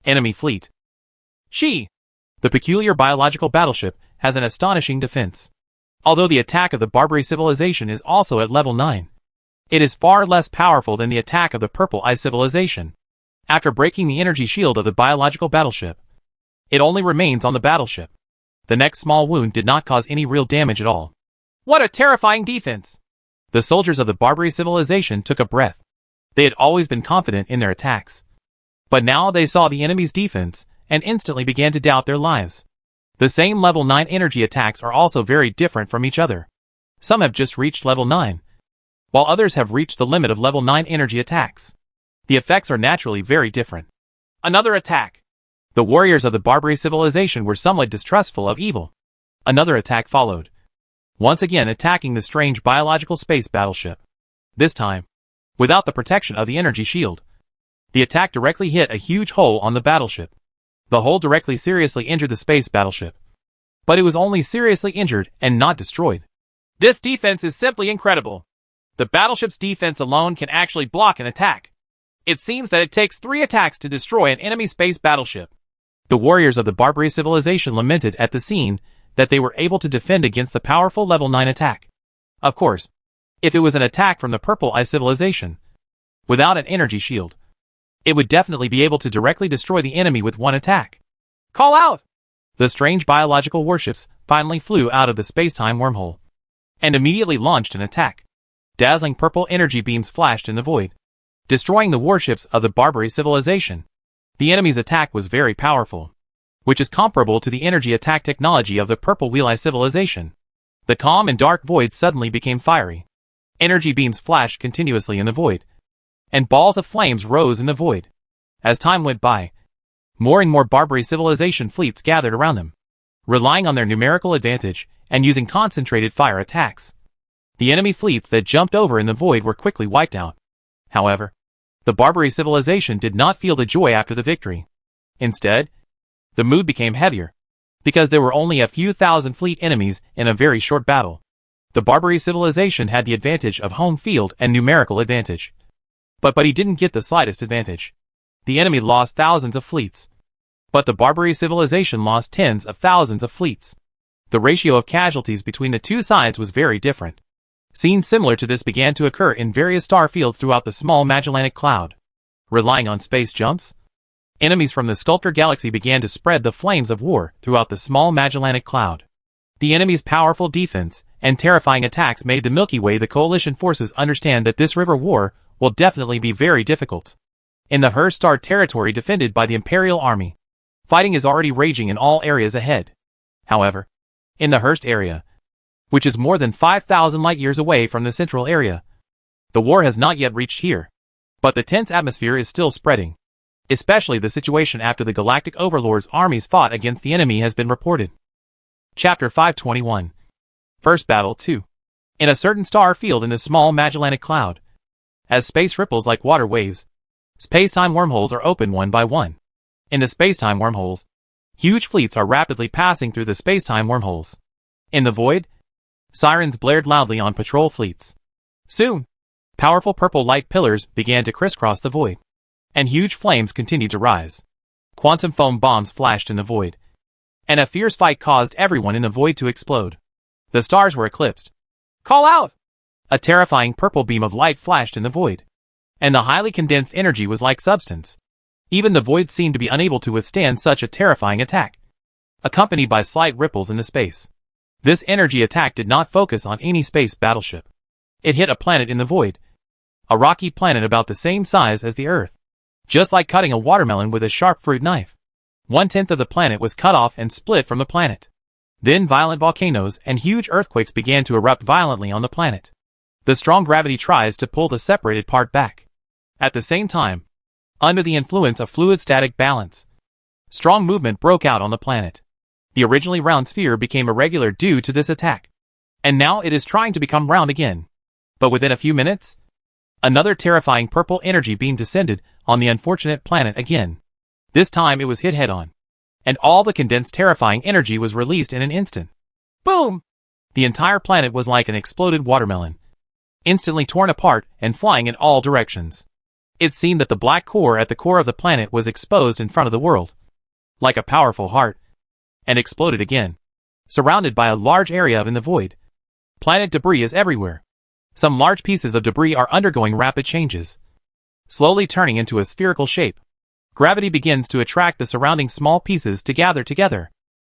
Speaker 1: Enemy fleet.
Speaker 2: She,
Speaker 1: the peculiar biological battleship, has an astonishing defense. Although the attack of the Barbary civilization is also at level 9, it is far less powerful than the attack of the Purple Eye civilization. After breaking the energy shield of the biological battleship, it only remains on the battleship. The next small wound did not cause any real damage at all.
Speaker 2: What a terrifying defense!
Speaker 1: The soldiers of the Barbary civilization took a breath. They had always been confident in their attacks, but now they saw the enemy's defense and instantly began to doubt their lives. The same level 9 energy attacks are also very different from each other. Some have just reached level 9, while others have reached the limit of level 9 energy attacks. The effects are naturally very different.
Speaker 2: Another attack.
Speaker 1: The warriors of the Barbary civilization were somewhat distrustful of evil. Another attack followed, once again attacking the strange biological space battleship. This time, without the protection of the energy shield. The attack directly hit a huge hole on the battleship. The hole directly seriously injured the space battleship, but it was only seriously injured and not destroyed.
Speaker 2: This defense is simply incredible. The battleship's defense alone can actually block an attack. It seems that it takes 3 attacks to destroy an enemy space battleship.
Speaker 1: The warriors of the Barbary civilization lamented at the scene that they were able to defend against the powerful level 9 attack. Of course, if it was an attack from the Purple Eye civilization, without an energy shield, it would definitely be able to directly destroy the enemy with one attack.
Speaker 2: Call out!
Speaker 1: The strange biological warships finally flew out of the space-time wormhole and immediately launched an attack. Dazzling purple energy beams flashed in the void, destroying the warships of the Barbary civilization. The enemy's attack was very powerful, which is comparable to the energy attack technology of the Purple Wheel Eye civilization. The calm and dark void suddenly became fiery. Energy beams flashed continuously in the void, and balls of flames rose in the void. As time went by, more and more Barbary civilization fleets gathered around them, relying on their numerical advantage and using concentrated fire attacks. The enemy fleets that jumped over in the void were quickly wiped out. However, the Barbary civilization did not feel the joy after the victory. Instead, the mood became heavier, because there were only a few thousand fleet enemies in a very short battle. The Barbary civilization had the advantage of home field and numerical advantage. But he didn't get the slightest advantage. The enemy lost thousands of fleets, but the Barbary civilization lost tens of thousands of fleets. The ratio of casualties between the two sides was very different. Scenes similar to this began to occur in various star fields throughout the small Magellanic Cloud. Relying on space jumps, enemies from the Sculptor Galaxy began to spread the flames of war throughout the small Magellanic Cloud. The enemy's powerful defense and terrifying attacks made the Milky Way the coalition forces understand that this river war will definitely be very difficult. In the Her Star territory defended by the Imperial Army, fighting is already raging in all areas ahead. However, in the Hearst area, which is more than 5,000 light-years away from the central area, the war has not yet reached here. But the tense atmosphere is still spreading. Especially the situation after the Galactic Overlord's armies fought against the enemy has been reported. Chapter 521. First Battle 2. In a certain star field in the small Magellanic Cloud, as space ripples like water waves, space-time wormholes are opened one by one. In the space-time wormholes, huge fleets are rapidly passing through the space-time wormholes. In the void, sirens blared loudly on patrol fleets. Soon, powerful purple light pillars began to crisscross the void, and huge flames continued to rise. Quantum foam bombs flashed in the void, and a fierce fight caused everyone in the void to explode. The stars were eclipsed.
Speaker 2: Call out!
Speaker 1: A terrifying purple beam of light flashed in the void, and the highly condensed energy was like substance. Even the void seemed to be unable to withstand such a terrifying attack, accompanied by slight ripples in the space. This energy attack did not focus on any space battleship. It hit a planet in the void, a rocky planet about the same size as the Earth. Just like cutting a watermelon with a sharp fruit knife. 1/10 of the planet was cut off and split from the planet. Then violent volcanoes and huge earthquakes began to erupt violently on the planet.
Speaker 2: The strong gravity tries to pull the separated part back. At the same time, under the influence of fluid static balance, strong movement broke out on the planet. The originally round sphere became irregular due to this attack. And now it is trying to become round again. But within a few minutes, another terrifying purple energy beam descended on the unfortunate planet again. This time it was hit head-on, and all the condensed terrifying energy was released in an instant. Boom! The entire planet was like an exploded watermelon, instantly torn apart and flying in all directions. It seemed that the black core at the core of the planet was exposed in front of the world, like a powerful heart, and exploded again, surrounded by a large area in the void. Planet debris is everywhere. Some large pieces of debris are undergoing rapid changes, slowly turning into a spherical shape. Gravity begins to attract the surrounding small pieces to gather together.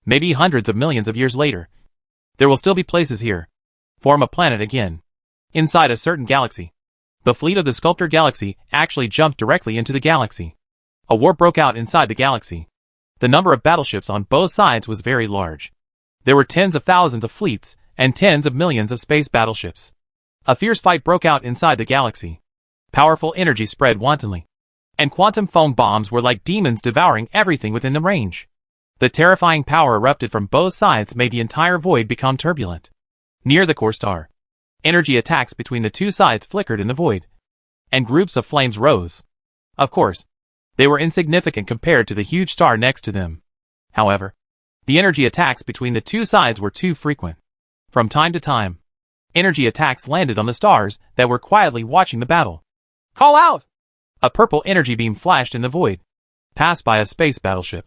Speaker 2: Maybe hundreds of millions of years later, there will still be places here. Form a planet again. Inside a certain galaxy. The fleet of the Sculptor Galaxy actually jumped directly into the galaxy. A war broke out inside the galaxy. The number of battleships on both sides was very large. There were tens of thousands of fleets and tens of millions of space battleships. A fierce fight broke out inside the galaxy. Powerful energy spread wantonly, and quantum foam bombs were like demons devouring everything within the range. The terrifying power erupted from both sides made the entire void become turbulent. Near the core star, energy attacks between the two sides flickered in the void, and groups of flames rose. Of course, they were insignificant compared to the huge star next to them. However, the energy attacks between the two sides were too frequent. From time to time, energy attacks landed on the stars that were quietly watching the battle. Call out! A purple energy beam flashed in the void, passed by a space battleship,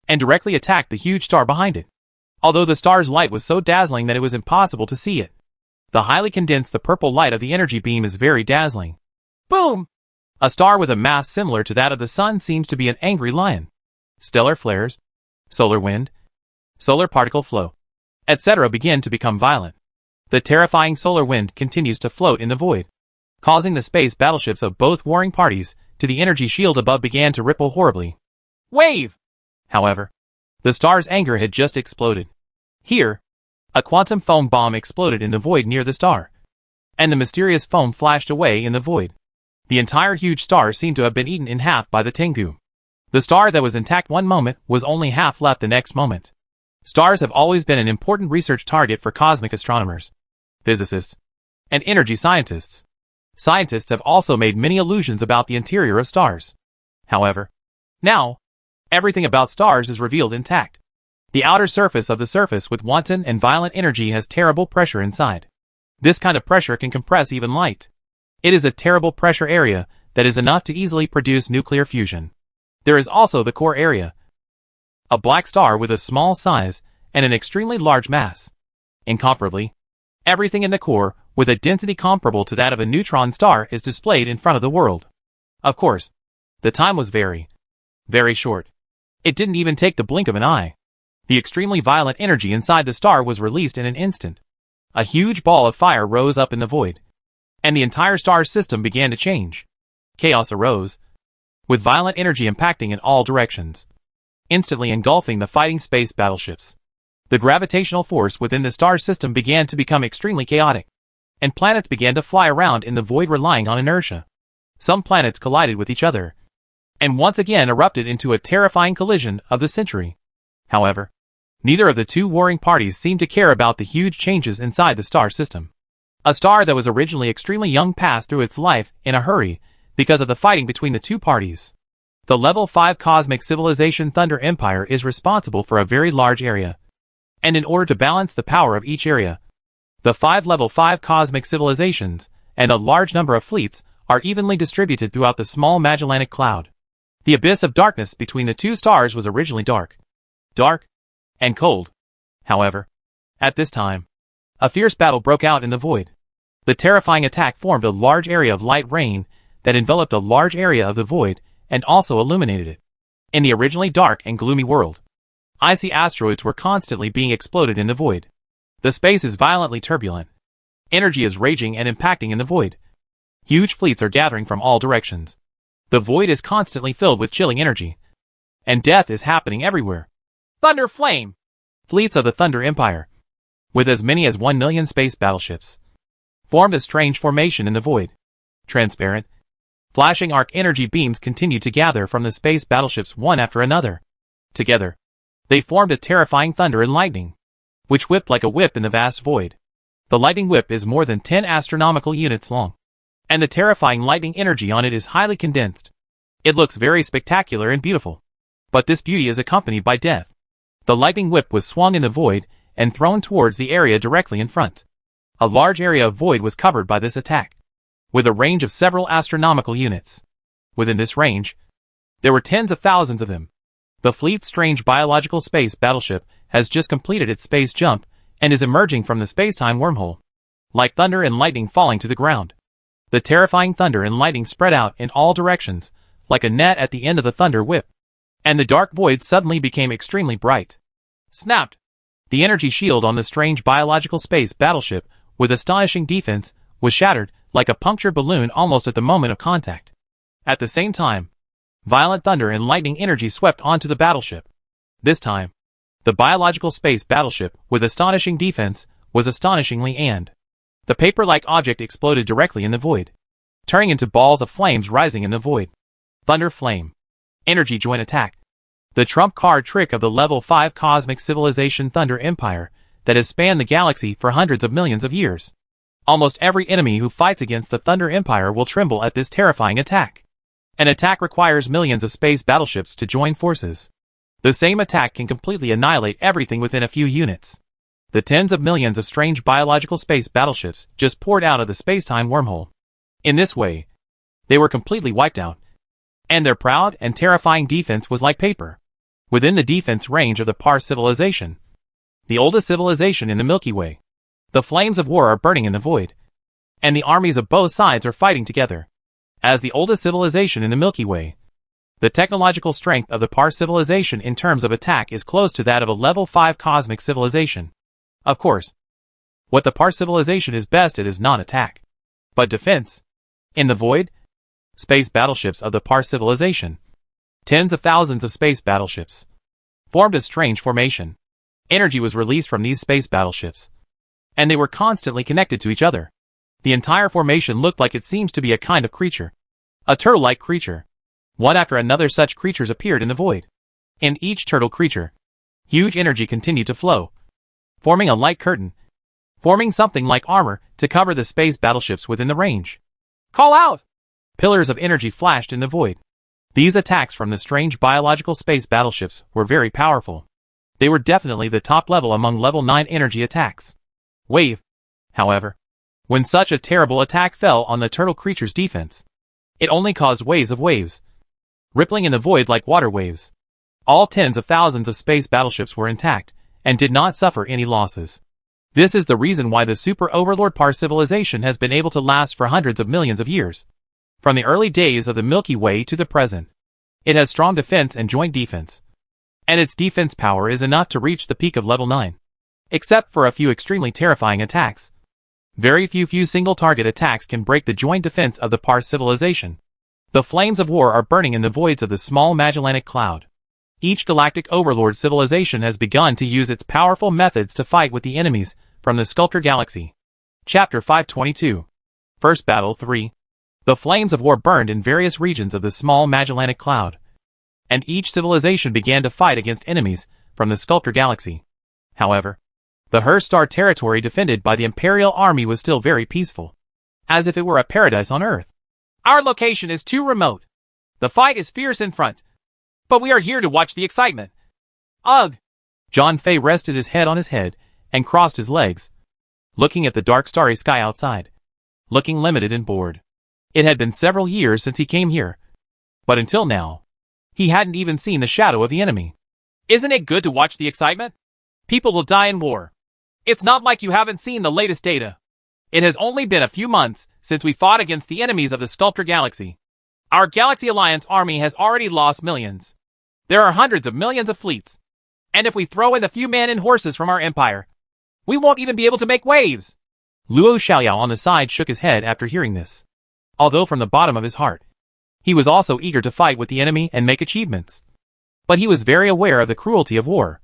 Speaker 2: and directly attacked the huge star behind it. Although the star's light was so dazzling that it was impossible to see it. The highly condensed purple light of the energy beam is very dazzling. Boom! A star with a mass similar to that of the sun seems to be an angry lion. Stellar flares, solar wind, solar particle flow, etc. begin to become violent. The terrifying solar wind continues to float in the void, causing the space battleships of both warring parties to the energy shield above began to ripple horribly. Wave! However, the star's anger had just exploded. Here, a quantum foam bomb exploded in the void near the star, and the mysterious foam flashed away in the void. The entire huge star seemed to have been eaten in half by the Tengu. The star that was intact one moment was only half left the next moment. Stars have always been an important research target for cosmic astronomers, physicists, and energy scientists. Scientists have also made many illusions about the interior of stars. However, now, everything about stars is revealed intact. The outer surface of the surface with wanton and violent energy has terrible pressure inside. This kind of pressure can compress even light. It is a terrible pressure area that is enough to easily produce nuclear fusion. There is also the core area, a black star with a small size and an extremely large mass. Incomparably, everything in the core, with a density comparable to that of a neutron star, is displayed in front of the world. Of course, the time was very short. It didn't even take the blink of an eye. The extremely violent energy inside the star was released in an instant. A huge ball of fire rose up in the void, and the entire star system began to change. Chaos arose, with violent energy impacting in all directions, instantly engulfing the fighting space battleships. The gravitational force within the star system began to become extremely chaotic, and planets began to fly around in the void relying on inertia. Some planets collided with each other, and once again erupted into a terrifying collision of the century. However, neither of the two warring parties seemed to care about the huge changes inside the star system. A star that was originally extremely young passed through its life in a hurry because of the fighting between the two parties. The Level 5 Cosmic Civilization Thunder Empire is responsible for a very large area, and in order to balance the power of each area, the 5 Level 5 Cosmic Civilizations and a large number of fleets are evenly distributed throughout the small Magellanic Cloud. The abyss of darkness between the two stars was originally dark, and cold. However, at this time, a fierce battle broke out in the void. The terrifying attack formed a large area of light rain that enveloped a large area of the void and also illuminated it. In the originally dark and gloomy world, icy asteroids were constantly being exploded in the void. The space is violently turbulent. Energy is raging and impacting in the void. Huge fleets are gathering from all directions. The void is constantly filled with chilling energy, and death is happening everywhere. Thunder Flame! Fleets of the Thunder Empire, with as many as 1 million space battleships,
Speaker 1: formed a strange formation in the void. Transparent, flashing arc energy beams continued to gather from the space battleships one after another. Together, they formed a terrifying thunder and lightning, which whipped like a whip in the vast void. The lightning whip is more than 10 astronomical units long, and the terrifying lightning energy on it is highly condensed. It looks very spectacular and beautiful, but this beauty is accompanied by death. The lightning whip was swung in the void and thrown towards the area directly in front. A large area of void was covered by this attack, with a range of several astronomical units. Within this range, there were tens of thousands of them. The fleet's strange biological space battleship has just completed its space jump and is emerging from the space-time wormhole, like thunder and lightning falling to the ground. The terrifying thunder and lightning spread out in all directions, like a net at the end of the thunder whip, and the dark void suddenly became extremely bright. Snapped! The energy shield on the strange biological space battleship, with astonishing defense, was shattered like a punctured balloon almost at the moment of contact. At the same time, violent thunder and lightning energy swept onto the battleship. This time, the biological space battleship, with astonishing defense, was astonishingly and the paper-like object exploded directly in the void, turning into balls of flames rising in the void. Thunder Flame. Energy Joint Attack. The trump card trick of the Level 5 cosmic civilization Thunder Empire that has spanned the galaxy for hundreds of millions of years. Almost every enemy who fights against the Thunder Empire will tremble at this terrifying attack. An attack requires millions of space battleships to join forces. The same attack can completely annihilate everything within a few units. The tens of millions of strange biological space battleships just poured out of the space-time wormhole. In this way, they were completely wiped out, and their proud and terrifying defense was like paper. Within the defense range of the Par civilization, the oldest civilization in the Milky Way, the flames of war are burning in the void, and the armies of both sides are fighting together. As the oldest civilization in the Milky Way, the technological strength of the Par civilization in terms of attack is close to that of a Level 5 cosmic civilization. Of course, what the Par civilization is best at is not attack, but defense. In the void, space battleships of the Par civilization, tens of thousands of space battleships, formed a strange formation. Energy was released from these space battleships, and they were constantly connected to each other. The entire formation looked like it seems to be a kind of creature, a turtle-like creature. One after another such creatures appeared in the void. In each turtle creature, huge energy continued to flow, forming a light curtain, forming something like armor to cover the space battleships within the range. Call out! Pillars of energy flashed in the void. These attacks from the strange biological space battleships were very powerful. They were definitely the top level among level 9 energy attacks. Wave, however, when such a terrible attack fell on the turtle creature's defense, it only caused waves of waves, rippling in the void like water waves. All tens of thousands of space battleships were intact, and did not suffer any losses. This is the reason why the Super Overlord Par civilization has been able to last for hundreds of millions of years. From the early days of the Milky Way to the present, it has strong defense and joint defense, and its defense power is enough to reach the peak of level 9. Except for a few extremely terrifying attacks, very few single-target attacks can break the joint defense of the Par civilization. The flames of war are burning in the voids of the small Magellanic Cloud. Each galactic overlord civilization has begun to use its powerful methods to fight with the enemies from the Sculptor Galaxy. Chapter 522. First Battle 3. The flames of war burned in various regions of the small Magellanic Cloud, and each civilization began to fight against enemies from the Sculptor Galaxy. However, the Herstar territory defended by the Imperial Army was still very peaceful, as if it were a paradise on Earth. Our location is too remote. The fight is fierce in front, but we are here to watch the excitement. Ugh! John Fay rested his head on his head and crossed his legs, looking at the dark starry sky outside, looking limited and bored. It had been several years since he came here, but until now, he hadn't even seen the shadow of the enemy. Isn't it good to watch the excitement? People will die in war. It's not like you haven't seen the latest data. It has only been a few months since we fought against the enemies of the Sculptor Galaxy. Our Galaxy Alliance army has already lost millions. There are hundreds of millions of fleets. And if we throw in the few men and horses from our empire, we won't even be able to make waves. Luo Xiaoyao on the side shook his head after hearing this. Although from the bottom of his heart, he was also eager to fight with the enemy and make achievements. But he was very aware of the cruelty of war,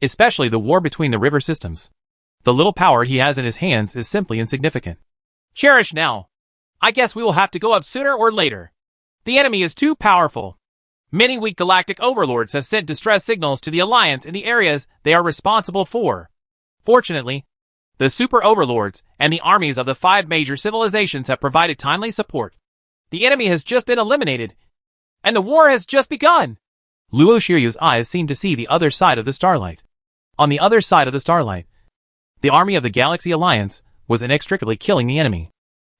Speaker 1: especially the war between the river systems. The little power he has in his hands is simply insignificant.
Speaker 2: Cherish now. I guess we will have to go up sooner or later. The enemy is too powerful. Many weak galactic overlords have sent distress signals to the Alliance in the areas they are responsible for. Fortunately, the super overlords and the armies of the 5 major civilizations have provided timely support. The enemy has just been eliminated, and the war has just begun.
Speaker 1: Luo Shiryu's eyes seemed to see the other side of the starlight. On the other side of the starlight, the army of the Galaxy Alliance was inextricably killing the enemy.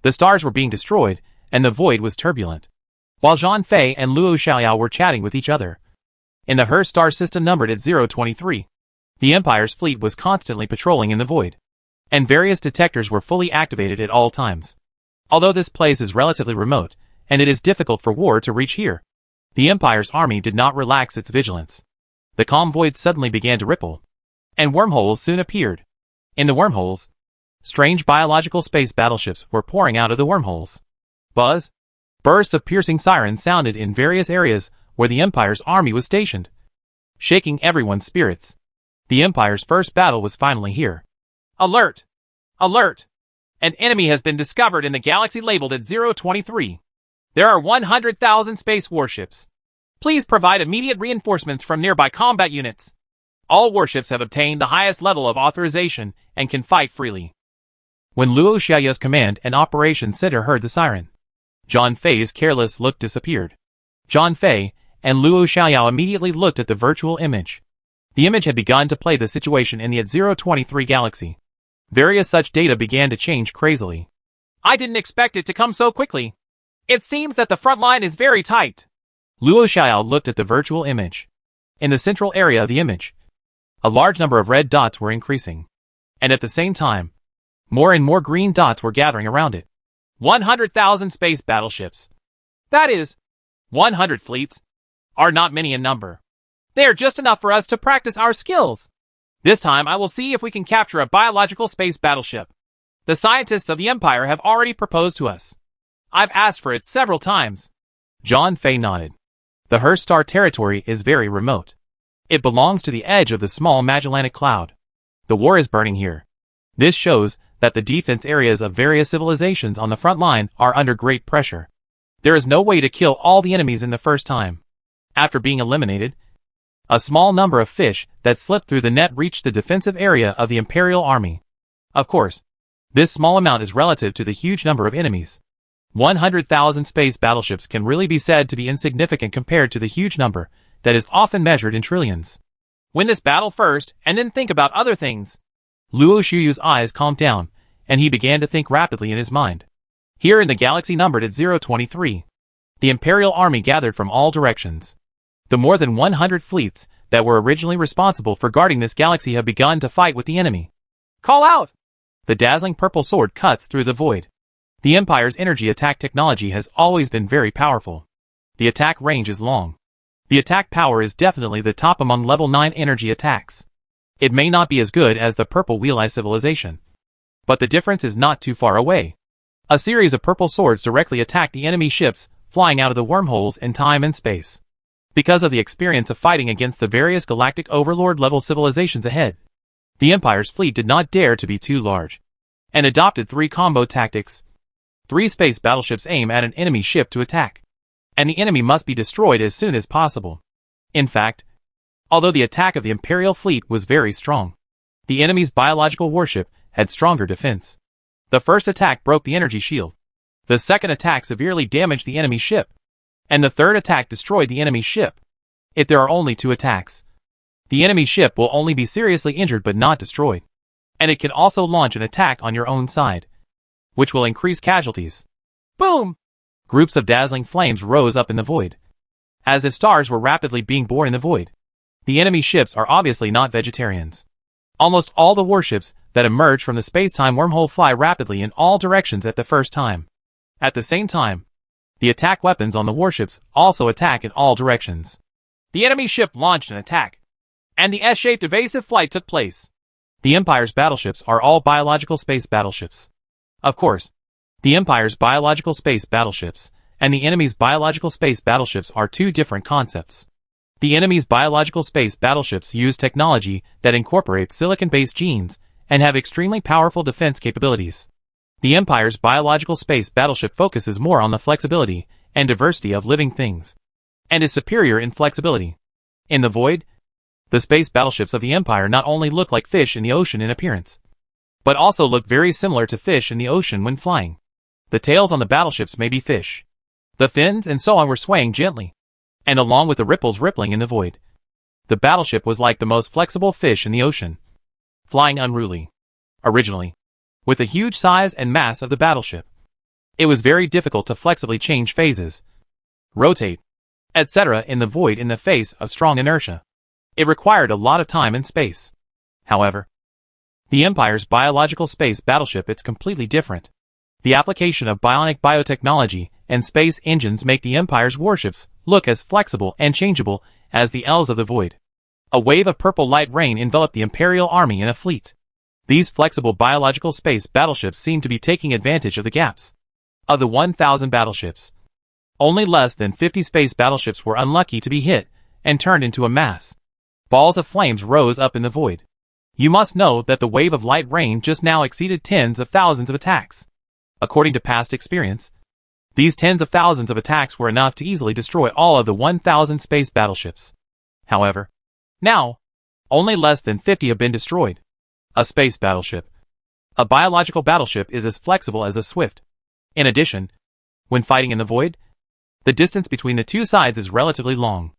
Speaker 1: The stars were being destroyed, and the void was turbulent. While Zhang Fei and Luo Xiaoyao were chatting with each other. In the Her star system numbered at 023, the Empire's fleet was constantly patrolling in the void, and various detectors were fully activated at all times. Although this place is relatively remote, and it is difficult for war to reach here, the Empire's army did not relax its vigilance. The calm void suddenly began to ripple, and wormholes soon appeared. In the wormholes, strange biological space battleships were pouring out of the wormholes. Buzz! Bursts of piercing sirens sounded in various areas where the Empire's army was stationed, shaking everyone's spirits. The Empire's first battle was finally here.
Speaker 2: Alert! Alert! An enemy has been discovered in the galaxy labeled at 023. There are 100,000 space warships. Please provide immediate reinforcements from nearby combat units. All warships have obtained the highest level of authorization and can fight freely.
Speaker 1: When Luo Xiaoyao's command and operation center heard the siren, Zhang Fei's careless look disappeared. Zhang Fei and Luo Xiaoyao immediately looked at the virtual image. The image had begun to play the situation in the at 023 galaxy. Various such data began to change crazily.
Speaker 2: I didn't expect it to come so quickly. It seems that the front line is very tight.
Speaker 1: Luo Xiaoyao looked at the virtual image. In the central area of the image, a large number of red dots were increasing. And at the same time, more and more green dots were gathering around it.
Speaker 2: 100,000 space battleships. That is, 100 fleets, are not many in number. They are just enough for us to practice our skills. This time I will see if we can capture a biological space battleship. The scientists of the Empire have already proposed to us. I've asked for it several times.
Speaker 1: Zhang Fei nodded. The Her star territory is very remote. It belongs to the edge of the small Magellanic Cloud. The war is burning here. This shows that the defense areas of various civilizations on the front line are under great pressure. There is no way to kill all the enemies in the first time. After being eliminated, a small number of fish that slipped through the net reached the defensive area of the Imperial Army. Of course, this small amount is relative to the huge number of enemies. 100,000 space battleships can really be said to be insignificant compared to the huge number that is often measured in trillions.
Speaker 2: Win this battle first, and then think about other things.
Speaker 1: Luo Shiryu's eyes calmed down, and he began to think rapidly in his mind. Here in the galaxy numbered at 023, the Imperial Army gathered from all directions. The more than 100 fleets that were originally responsible for guarding this galaxy have begun to fight with the enemy.
Speaker 2: Call out!
Speaker 1: The dazzling purple sword cuts through the void. The Empire's energy attack technology has always been very powerful. The attack range is long. The attack power is definitely the top among level 9 energy attacks. It may not be as good as the Purple Wheel-Eye civilization, but the difference is not too far away. A series of purple swords directly attack the enemy ships flying out of the wormholes in time and space. Because of the experience of fighting against the various galactic overlord-level civilizations ahead, the Empire's fleet did not dare to be too large, and adopted 3 combo tactics. 3 space battleships aim at an enemy ship to attack, and the enemy must be destroyed as soon as possible. In fact, although the attack of the Imperial fleet was very strong, the enemy's biological warship had stronger defense. The first attack broke the energy shield. The second attack severely damaged the enemy ship, and the third attack destroyed the enemy ship. If there are only 2 attacks, the enemy ship will only be seriously injured but not destroyed, and it can also launch an attack on your own side, which will increase casualties.
Speaker 2: Boom!
Speaker 1: Groups of dazzling flames rose up in the void, as if stars were rapidly being born in the void. The enemy ships are obviously not vegetarians. Almost all the warships that emerge from the space-time wormhole fly rapidly in all directions at the first time. At the same time, the attack weapons on the warships also attack in all directions.
Speaker 2: The enemy ship launched an attack, and the S-shaped evasive flight took place.
Speaker 1: The Empire's battleships are all biological space battleships. Of course, the Empire's biological space battleships and the enemy's biological space battleships are 2 different concepts. The enemy's biological space battleships use technology that incorporates silicon-based genes and have extremely powerful defense capabilities. The Empire's biological space battleship focuses more on the flexibility and diversity of living things, and is superior in flexibility. In the void, the space battleships of the Empire not only look like fish in the ocean in appearance, but also look very similar to fish in the ocean when flying. The tails on the battleships may be fish. The fins and so on were swaying gently, and along with the ripples rippling in the void, the battleship was like the most flexible fish in the ocean, flying unruly. Originally, with the huge size and mass of the battleship, it was very difficult to flexibly change phases, rotate, etc. in the void in the face of strong inertia. It required a lot of time and space. However, the Empire's biological space battleship is completely different. The application of bionic biotechnology and space engines make the Empire's warships look as flexible and changeable as the elves of the void. A wave of purple light rain enveloped the Imperial army in a fleet. These flexible biological space battleships seem to be taking advantage of the gaps. Of the 1,000 battleships, only less than 50 space battleships were unlucky to be hit and turned into a mass. Balls of flames rose up in the void. You must know that the wave of light rain just now exceeded tens of thousands of attacks. According to past experience, these tens of thousands of attacks were enough to easily destroy all of the 1,000 space battleships. However, now, only less than 50 have been destroyed. A space battleship. A biological battleship is as flexible as a swift. In addition, when fighting in the void, the distance between the two sides is relatively long.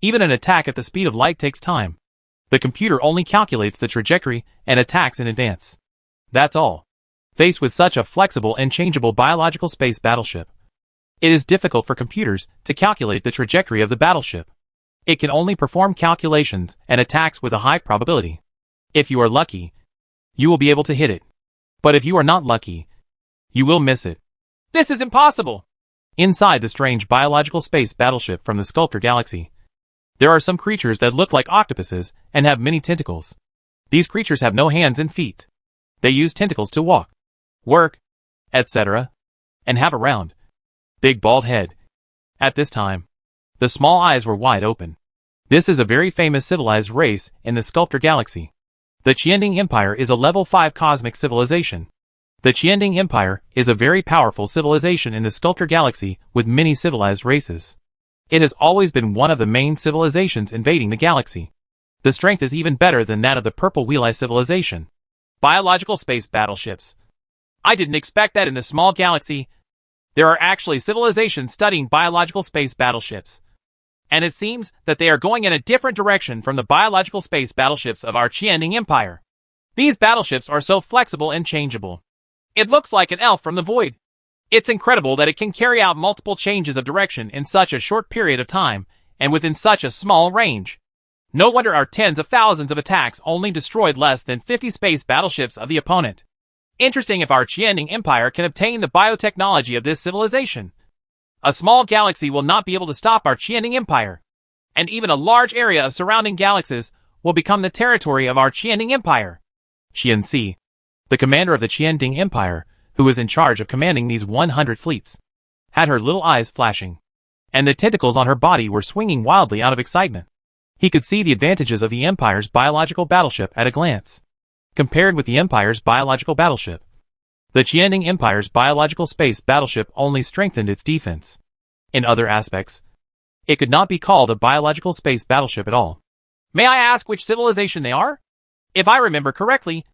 Speaker 1: Even an attack at the speed of light takes time. The computer only calculates the trajectory and attacks in advance. That's all. Faced with such a flexible and changeable biological space battleship, it is difficult for computers to calculate the trajectory of the battleship. It can only perform calculations and attacks with a high probability. If you are lucky, you will be able to hit it. But if you are not lucky, you will miss it.
Speaker 2: This is impossible!
Speaker 1: Inside the strange biological space battleship from the Sculptor Galaxy, there are some creatures that look like octopuses and have many tentacles. These creatures have no hands and feet. They use tentacles to walk, work, etc., and have a round, big bald head. At this time, the small eyes were wide open. This is a very famous civilized race in the Sculptor Galaxy. The Qianding Empire is a level 5 cosmic civilization. The Qianding Empire is a very powerful civilization in the Sculptor Galaxy with many civilized races. It has always been one of the main civilizations invading the galaxy. The strength is even better than that of the Purple Wheel Eye civilization.
Speaker 2: Biological space battleships. I didn't expect that in the small galaxy. There are actually civilizations studying biological space battleships. And it seems that they are going in a different direction from the biological space battleships of our Qianding Empire. These battleships are so flexible and changeable. It looks like an elf from the void. It's incredible that it can carry out multiple changes of direction in such a short period of time, and within such a small range. No wonder our tens of thousands of attacks only destroyed less than 50 space battleships of the opponent. Interesting if our Qianding Empire can obtain the biotechnology of this civilization. A small galaxy will not be able to stop our Qianding Empire, and even a large area of surrounding galaxies will become the territory of our Qianding Empire.
Speaker 1: Qianxi, the commander of the Qianding Empire, who was in charge of commanding these 100 fleets, had her little eyes flashing, and the tentacles on her body were swinging wildly out of excitement. He could see the advantages of the Empire's biological battleship at a glance. Compared with the Empire's biological battleship, the Qianding Empire's biological space battleship only strengthened its defense. In other aspects, it could not be called a biological space battleship at all.
Speaker 2: May I ask which civilization they are? If I remember correctly,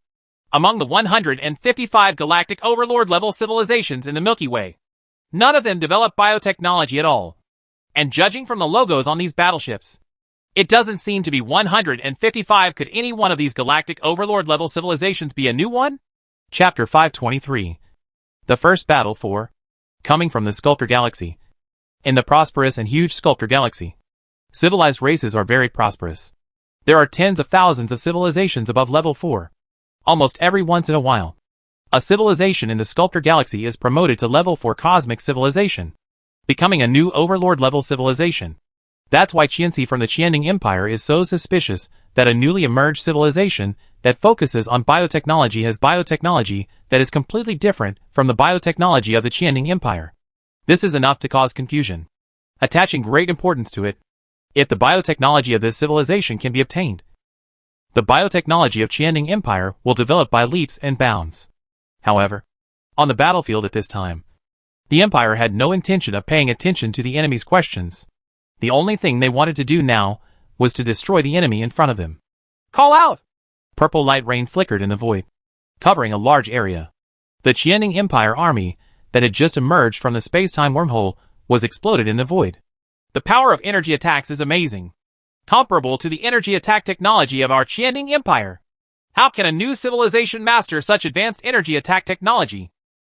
Speaker 2: among the 155 galactic overlord-level civilizations in the Milky Way, none of them develop biotechnology at all. And judging from the logos on these battleships, it doesn't seem to be 155. Could any one of these galactic overlord-level civilizations be a new one?
Speaker 1: Chapter 523. The first battle for coming from the Sculptor Galaxy. In the prosperous and huge Sculptor Galaxy, civilized races are very prosperous. There are tens of thousands of civilizations above level 4. Almost every once in a while, a civilization in the Sculptor Galaxy is promoted to level 4 cosmic civilization, becoming a new overlord-level civilization. That's why Qianxi from the Qianding Empire is so suspicious that a newly emerged civilization that focuses on biotechnology has biotechnology that is completely different from the biotechnology of the Qianding Empire. This is enough to cause confusion, attaching great importance to it. If the biotechnology of this civilization can be obtained, the biotechnology of Qianding Empire will develop by leaps and bounds. However, On the battlefield at this time, the Empire had no intention of paying attention to the enemy's questions. The only thing they wanted to do now was to destroy the enemy in front of them.
Speaker 2: Call out!
Speaker 1: Purple light rain flickered in the void, covering a large area. The Qianning Empire army that had just emerged from the space-time wormhole was exploded in the void.
Speaker 2: The power of energy attacks is amazing, comparable to the energy attack technology of our Qianning Empire. How can a new civilization master such advanced energy attack technology?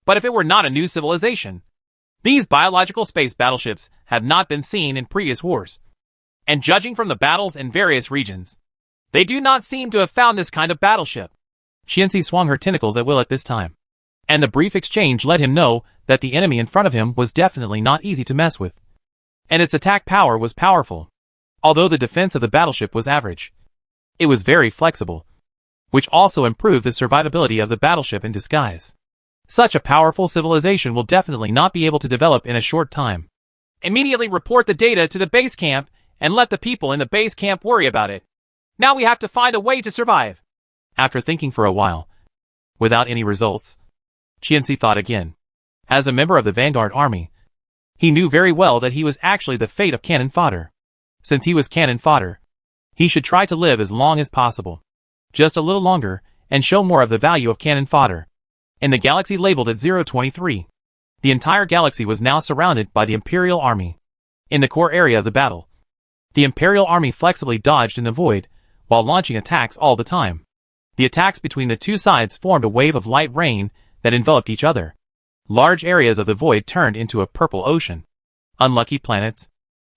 Speaker 2: But if it were not a new civilization, these biological space battleships have not been seen in previous wars. And judging from the battles in various regions, they do not seem to have found this kind of battleship.
Speaker 1: Qianxi swung her tentacles at will at this time, and the brief exchange let him know that the enemy in front of him was definitely not easy to mess with. And its attack power was powerful, although the defense of the battleship was average. It was very flexible, which also improved the survivability of the battleship in disguise. Such a powerful civilization will definitely not be able to develop in a short time.
Speaker 2: Immediately report the data to the base camp and let the people in the base camp worry about it. Now we have to find a way to survive.
Speaker 1: After thinking for a while, without any results, Qianxi thought again. As a member of the Vanguard army, he knew very well that he was actually the fate of cannon fodder. Since he was cannon fodder, he should try to live as long as possible. Just a little longer, and show more of the value of cannon fodder. In the galaxy labeled at 023, the entire galaxy was now surrounded by the Imperial army. In the core area of the battle, the Imperial army flexibly dodged in the void, while launching attacks all the time. The attacks between the two sides formed a wave of light rain that enveloped each other. Large areas of the void turned into a purple ocean. Unlucky planets,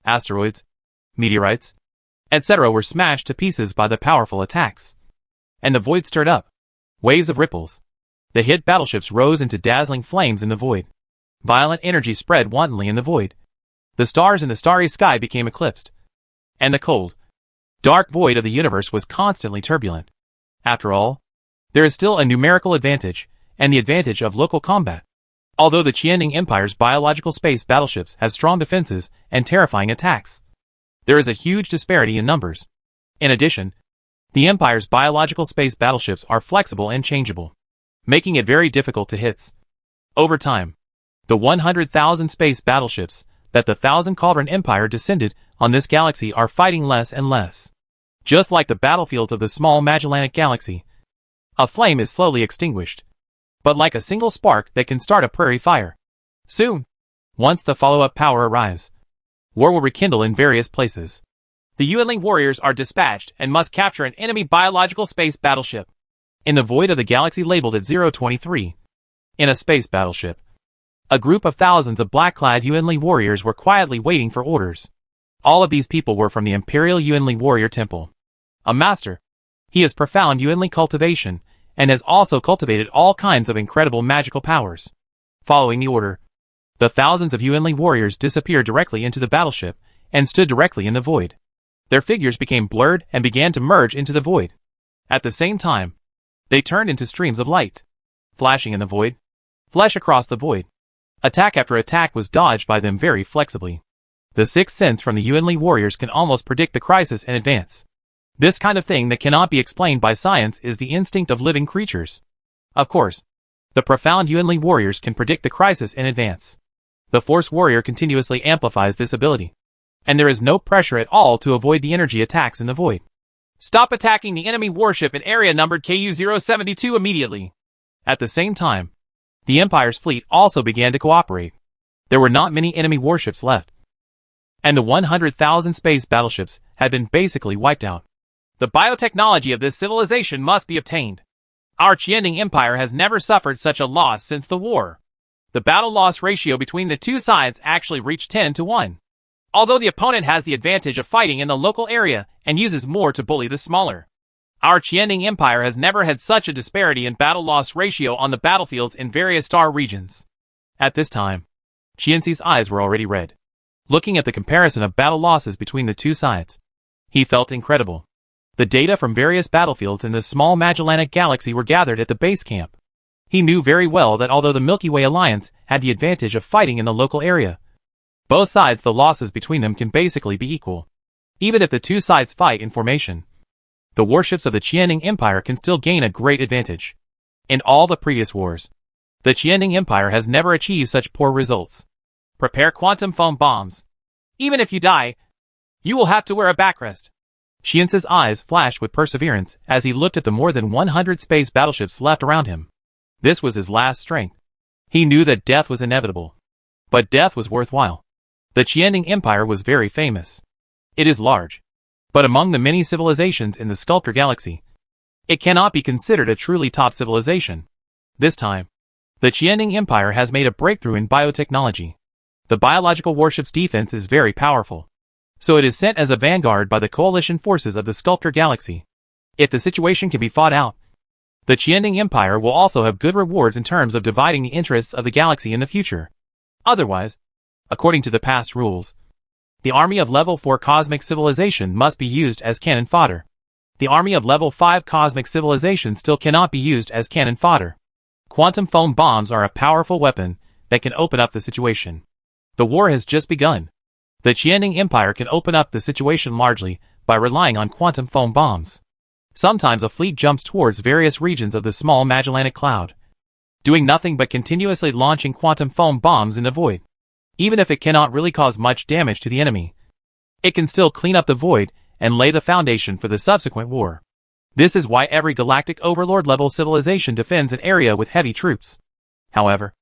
Speaker 1: asteroids, meteorites, etc. were smashed to pieces by the powerful attacks. And the void stirred up. Waves of ripples. The hit battleships rose into dazzling flames in the void. Violent energy spread wantonly in the void. The stars in the starry sky became eclipsed. And the cold, dark void of the universe was constantly turbulent. After all, there is still a numerical advantage, and the advantage of local combat. Although the Qianning Empire's biological space battleships have strong defenses and terrifying attacks, there is a huge disparity in numbers. In addition, the Empire's biological space battleships are flexible and changeable, making it very difficult to hit. Over time, the 100,000 space battleships that the Thousand Cauldron Empire descended on this galaxy are fighting less and less. Just like the battlefields of the small Magellanic Galaxy, a flame is slowly extinguished, but like a single spark that can start a prairie fire. Soon, once the follow-up power arrives, war will rekindle in various places.
Speaker 2: The Yuanling warriors are dispatched and must capture an enemy biological space battleship.
Speaker 1: In the void of the galaxy labeled at 023, in a space battleship, a group of thousands of black-clad Yuanling warriors were quietly waiting for orders. All of these people were from the Imperial Yuanling Warrior Temple. A master, he has profound Yuanling cultivation, and has also cultivated all kinds of incredible magical powers. Following the order, the thousands of Yuanling warriors disappeared directly into the battleship, and stood directly in the void. Their figures became blurred and began to merge into the void. At the same time, they turned into streams of light, flashing in the void, flesh across the void. Attack after attack was dodged by them very flexibly. The sixth sense from the Yuanling warriors can almost predict the crisis in advance. This kind of thing that cannot be explained by science is the instinct of living creatures. Of course, the profound Yuanling warriors can predict the crisis in advance. The Force Warrior continuously amplifies this ability, and there is no pressure at all to avoid the energy attacks in the void.
Speaker 2: Stop attacking the enemy warship in area numbered KU-072 immediately.
Speaker 1: At the same time, the Empire's fleet also began to cooperate. There were not many enemy warships left, and the 100,000 space battleships had been basically wiped out.
Speaker 2: The biotechnology of this civilization must be obtained. Our Qianning Empire has never suffered such a loss since the war. The battle-loss ratio between the two sides actually reached 10-1. Although the opponent has the advantage of fighting in the local area and uses more to bully the smaller, our Qianning Empire has never had such a disparity in battle-loss ratio on the battlefields in various star regions. At this time, Qianxi's eyes were already red. Looking at the comparison of battle losses between the two sides, he felt incredible. The data from various battlefields in the small Magellanic Galaxy were gathered at the base camp. He knew very well that although the Milky Way Alliance had the advantage of fighting in the local area, both sides the losses between them can basically be equal. Even if the two sides fight in formation, the warships of the Qianning Empire can still gain a great advantage. In all the previous wars, The Qianding Empire has never achieved such poor results. Prepare quantum foam bombs. Even if you die, you will have to wear a backrest. Qiance's eyes flashed with perseverance as he looked at the more than 100 space battleships left around him. This was his last strength. He knew that death was inevitable. But death was worthwhile. The Qianding Empire was very famous. It is large. But among the many civilizations in the Sculptor Galaxy, it cannot be considered a truly top civilization. This time, the Qianding Empire has made a breakthrough in biotechnology. The biological warship's defense is very powerful. So it is sent as a vanguard by the coalition forces of the Sculptor Galaxy. If the situation can be fought out, the Qianding Empire will also have good rewards in terms of dividing the interests of the galaxy in the future. Otherwise, according to the past rules, the army of level 4 cosmic civilization must be used as cannon fodder. The army of level 5 cosmic civilization still cannot be used as cannon fodder. Quantum foam bombs are a powerful weapon that can open up the situation. The war has just begun. The Qianding Empire can open up the situation largely by relying on quantum foam bombs. Sometimes a fleet jumps towards various regions of the small Magellanic Cloud, doing nothing but continuously launching quantum foam bombs in the void. Even if it cannot really cause much damage to the enemy, it can still clean up the void and lay the foundation for the subsequent war. This is why every galactic overlord-level civilization defends an area with heavy troops. However,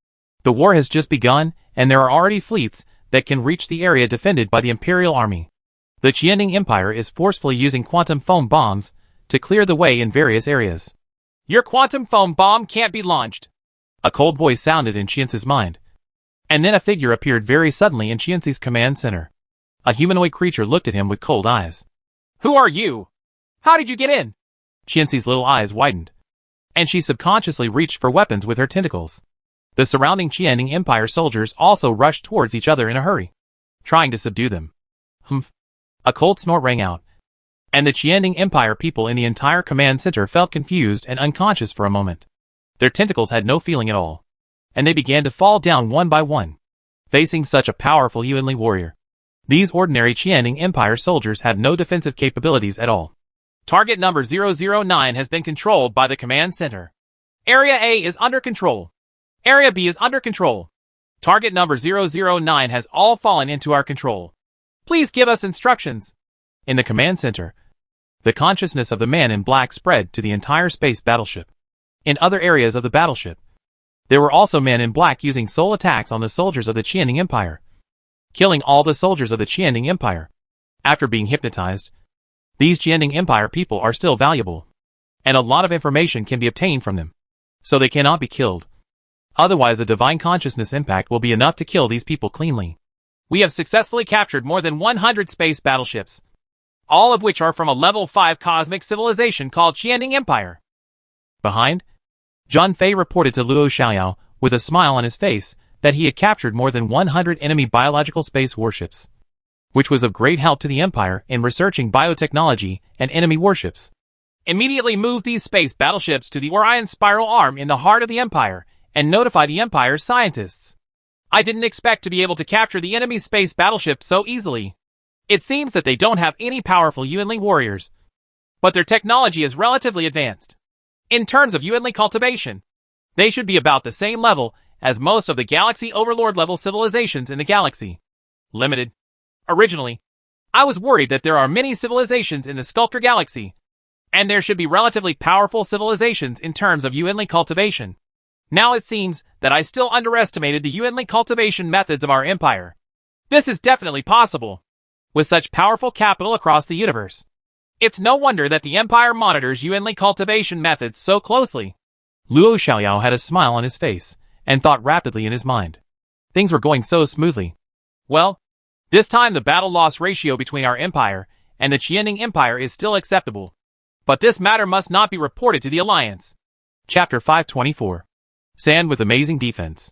Speaker 2: the war has just begun, and there are already fleets that can reach the area defended by the Imperial Army. The Qianding Empire is forcefully using quantum foam bombs to clear the way in various areas. Your quantum foam bomb can't be launched. A cold voice sounded in Qiance's mind. And then a figure appeared very suddenly in Qiance's command center. A humanoid creature looked at him with cold eyes. Who are you? How did you get in? Qiance's little eyes widened, and she subconsciously reached for weapons with her tentacles. The surrounding Qianding Empire soldiers also rushed towards each other in a hurry, trying to subdue them. Humph. A cold snort rang out, and the Qianding Empire people in the entire command center felt confused and unconscious for a moment. Their tentacles had no feeling at all, and they began to fall down one by one. Facing such a powerful Yuanli warrior, these ordinary Qianding Empire soldiers have no defensive capabilities at all. Target number 009 has been controlled by the command center. Area A is under control. Area B is under control. Target number 009 has all fallen into our control. Please give us instructions. In the command center, the consciousness of the man in black spread to the entire space battleship. In other areas of the battleship, there were also men in black using soul attacks on the soldiers of the Qianding Empire, killing all the soldiers of the Qianding Empire. After being hypnotized, these Qianding Empire people are still valuable, and a lot of information can be obtained from them, so they cannot be killed. Otherwise, a divine consciousness impact will be enough to kill these people cleanly. We have successfully captured more than 100 space battleships, all of which are from a level 5 cosmic civilization called Qianding Empire. Behind, Zhang Fei reported to Luo Xiaoyao with a smile on his face that he had captured more than 100 enemy biological space warships, which was of great help to the Empire in researching biotechnology and enemy warships. Immediately move these space battleships to the Orion Spiral Arm in the heart of the Empire and notify the Empire's scientists. I didn't expect to be able to capture the enemy space battleship so easily. It seems that they don't have any powerful Yuanli warriors, but their technology is relatively advanced. In terms of Yuanli cultivation, they should be about the same level as most of the Galaxy Overlord level civilizations in the galaxy. Limited. Originally, I was worried that there are many civilizations in the Sculptor Galaxy, and there should be relatively powerful civilizations in terms of Yuanli cultivation. Now it seems that I still underestimated the Yuanli cultivation methods of our empire. This is definitely possible, with such powerful capital across the universe. It's no wonder that the Empire monitors Yuanli cultivation methods so closely. Luo Xiaoyao had a smile on his face, and thought rapidly in his mind. Things were going so smoothly. Well, this time the battle-loss ratio between our empire and the Qianding Empire is still acceptable. But this matter must not be reported to the Alliance. Chapter 524. Sand with amazing defense.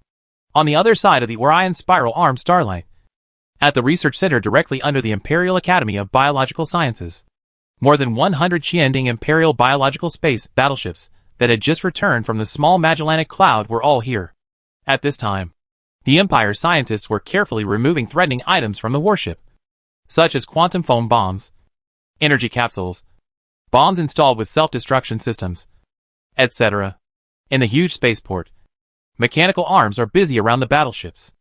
Speaker 2: On the other side of the Orion Spiral Arm Starlight, at the research center directly under the Imperial Academy of Biological Sciences, more than 100 Qianding Imperial Biological Space battleships that had just returned from the small Magellanic Cloud were all here. At this time, the Empire scientists were carefully removing threatening items from the warship, such as quantum foam bombs, energy capsules, bombs installed with self-destruction systems, etc. In the huge spaceport,
Speaker 1: Mechanical arms are busy around the battleships.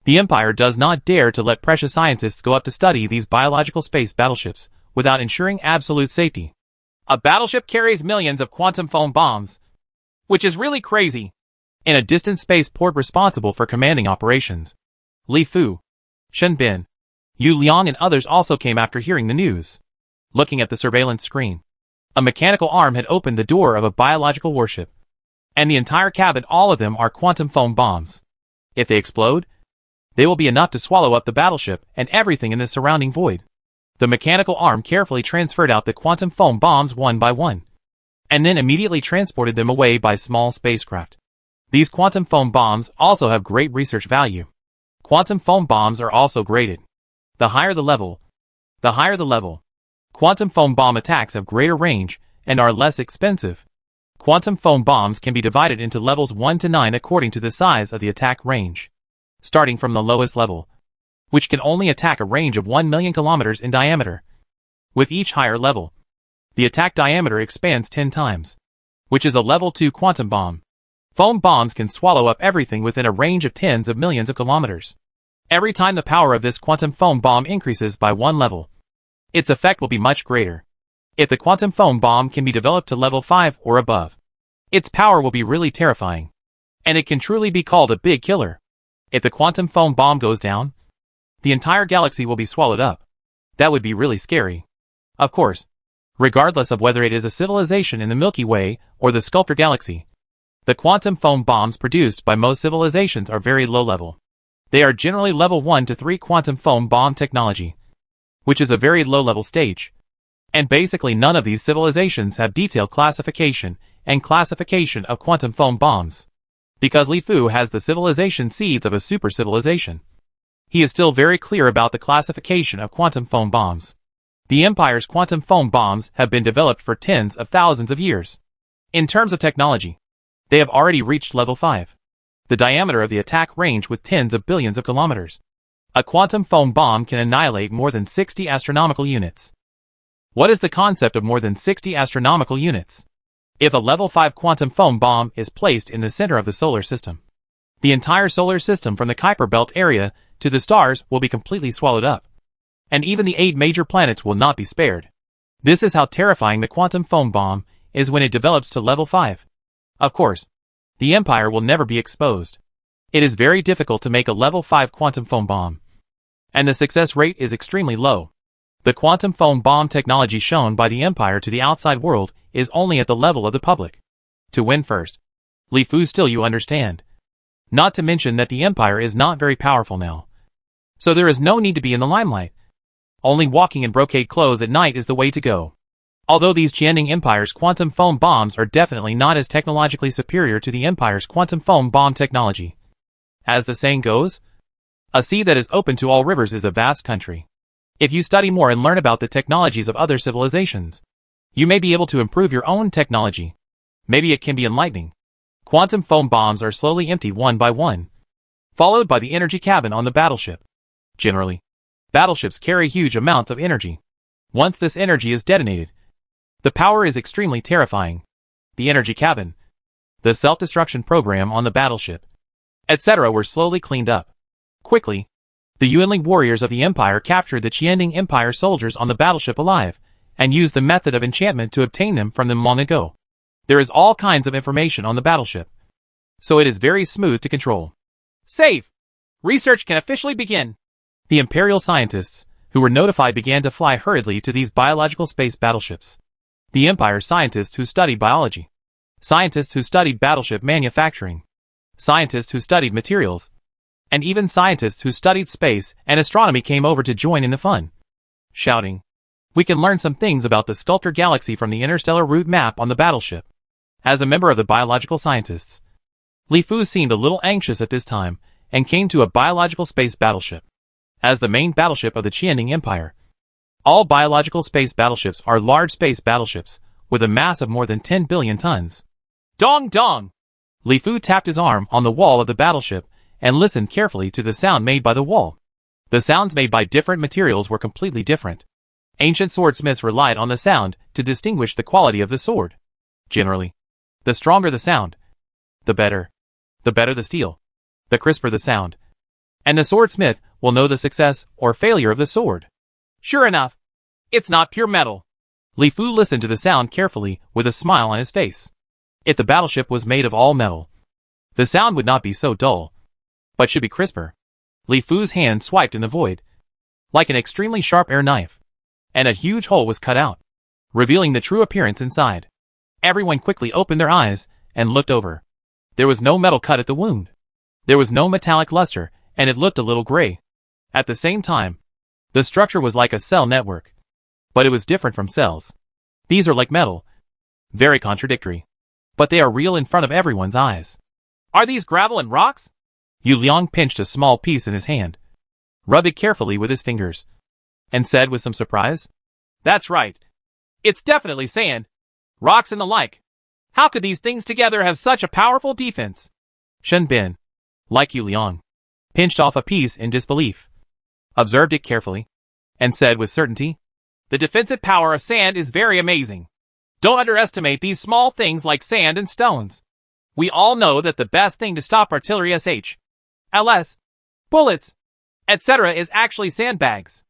Speaker 1: The Empire does not dare to let precious scientists go up to study these biological space battleships without ensuring absolute safety.
Speaker 2: A battleship carries millions of quantum foam bombs, which is really crazy.
Speaker 1: In a distant spaceport responsible for commanding operations, Li Fu, Shen Bin, Yu Liang and others also came after hearing the news. Looking at the surveillance screen, a mechanical arm had opened the door of a biological warship. And the entire cabin, all of them are quantum foam bombs. If they explode, they will be enough to swallow up the battleship and everything in the surrounding void. The mechanical arm carefully transferred out the quantum foam bombs one by one, and then immediately transported them away by small spacecraft. These quantum foam bombs also have great research value. Quantum foam bombs are also graded. The higher the level, quantum foam bomb attacks have greater range and are less expensive. Quantum foam bombs can be divided into levels 1 to 9 according to the size of the attack range. Starting from the lowest level, which can only attack a range of 1 million kilometers in diameter. With each higher level, the attack diameter expands 10 times, which is a level 2 quantum bomb. Foam bombs can swallow up everything within a range of tens of millions of kilometers. Every time the power of this quantum foam bomb increases by one level, its effect will be much greater. If the quantum foam bomb can be developed to level 5 or above, its power will be really terrifying, and it can truly be called a big killer. If the quantum foam bomb goes down, the entire galaxy will be swallowed up. That would be really scary. Of course, regardless of whether it is a civilization in the Milky Way or the Sculptor Galaxy, the quantum foam bombs produced by most civilizations are very low level. They are generally level 1 to 3 quantum foam bomb technology, which is a very low level stage. And basically none of these civilizations have detailed classification of quantum foam bombs. Because Li Fu has the civilization seeds of a super civilization, he is still very clear about the classification of quantum foam bombs. The Empire's quantum foam bombs have been developed for tens of thousands of years. In terms of technology, they have already reached level 5. The diameter of the attack range with tens of billions of kilometers. A quantum foam bomb can annihilate more than 60 astronomical units. What is the concept of more than 60 astronomical units? If a level 5 quantum foam bomb is placed in the center of the solar system, the entire solar system from the Kuiper Belt area to the stars will be completely swallowed up. And even the 8 major planets will not be spared. This is how terrifying the quantum foam bomb is when it develops to level 5. Of course, the Empire will never be exposed. It is very difficult to make a level 5 quantum foam bomb, and the success rate is extremely low. The quantum foam bomb technology shown by the Empire to the outside world is only at the level of the public. To win first, Li Fu still, you understand. Not to mention that the Empire is not very powerful now, so there is no need to be in the limelight. Only walking in brocade clothes at night is the way to go. Although these Jianding Empire's quantum foam bombs are definitely not as technologically superior to the Empire's quantum foam bomb technology. As the saying goes, a sea that is open to all rivers is a vast country. If you study more and learn about the technologies of other civilizations, you may be able to improve your own technology. Maybe it can be enlightening. Quantum foam bombs are slowly emptied one by one, followed by the energy cabin on the battleship. Generally, battleships carry huge amounts of energy. Once this energy is detonated, the power is extremely terrifying. The energy cabin, the self-destruction program on the battleship, etc. were slowly cleaned up. Quickly, the Yuanling warriors of the Empire captured the Qianding Empire soldiers on the battleship alive, and used the method of enchantment to obtain them from them long ago. There is all kinds of information on the battleship, so it is very smooth to control.
Speaker 2: Save! Research can officially begin.
Speaker 1: The Imperial scientists, who were notified, began to fly hurriedly to these biological space battleships. The Empire scientists who studied biology, scientists who studied battleship manufacturing, scientists who studied materials, and even scientists who studied space and astronomy came over to join in the fun, shouting, "We can learn some things about the Sculptor Galaxy from the interstellar route map on the battleship." As a member of the biological scientists, Li Fu seemed a little anxious at this time and came to a biological space battleship. As the main battleship of the Qianding Empire, all biological space battleships are large space battleships with a mass of more than 10 billion tons.
Speaker 2: Dong dong!
Speaker 1: Li Fu tapped his arm on the wall of the battleship and listened carefully to the sound made by the wall. The sounds made by different materials were completely different. Ancient swordsmiths relied on the sound to distinguish the quality of the sword. Generally, the stronger the sound, the better. the better the steel, the crisper the sound. And the swordsmith will know the success or failure of the sword.
Speaker 2: Sure enough, it's not pure metal.
Speaker 1: Li Fu listened to the sound carefully with a smile on his face. If the battleship was made of all metal, the sound would not be so dull, but should be crisper. Li Fu's hand swiped in the void, like an extremely sharp air knife, and a huge hole was cut out, revealing the true appearance inside. Everyone quickly opened their eyes and looked over. There was no metal cut at the wound. There was no metallic luster, and it looked a little gray. At the same time, the structure was like a cell network, but it was different from cells. These are like metal. Very contradictory. But they are real in front of everyone's eyes.
Speaker 2: Are these gravel and rocks?
Speaker 1: Yu Liang pinched a small piece in his hand, rubbed it carefully with his fingers, and said with some surprise,
Speaker 2: That's right. It's definitely sand, rocks and the like. How could these things together have such a powerful defense?
Speaker 1: Shen Bin, like Yu Liang, pinched off a piece in disbelief, observed it carefully, and said with certainty,
Speaker 2: The defensive power of sand is very amazing. Don't underestimate these small things like sand and stones. We all know that the best thing to stop artillery LS, bullets, etc. is actually sandbags.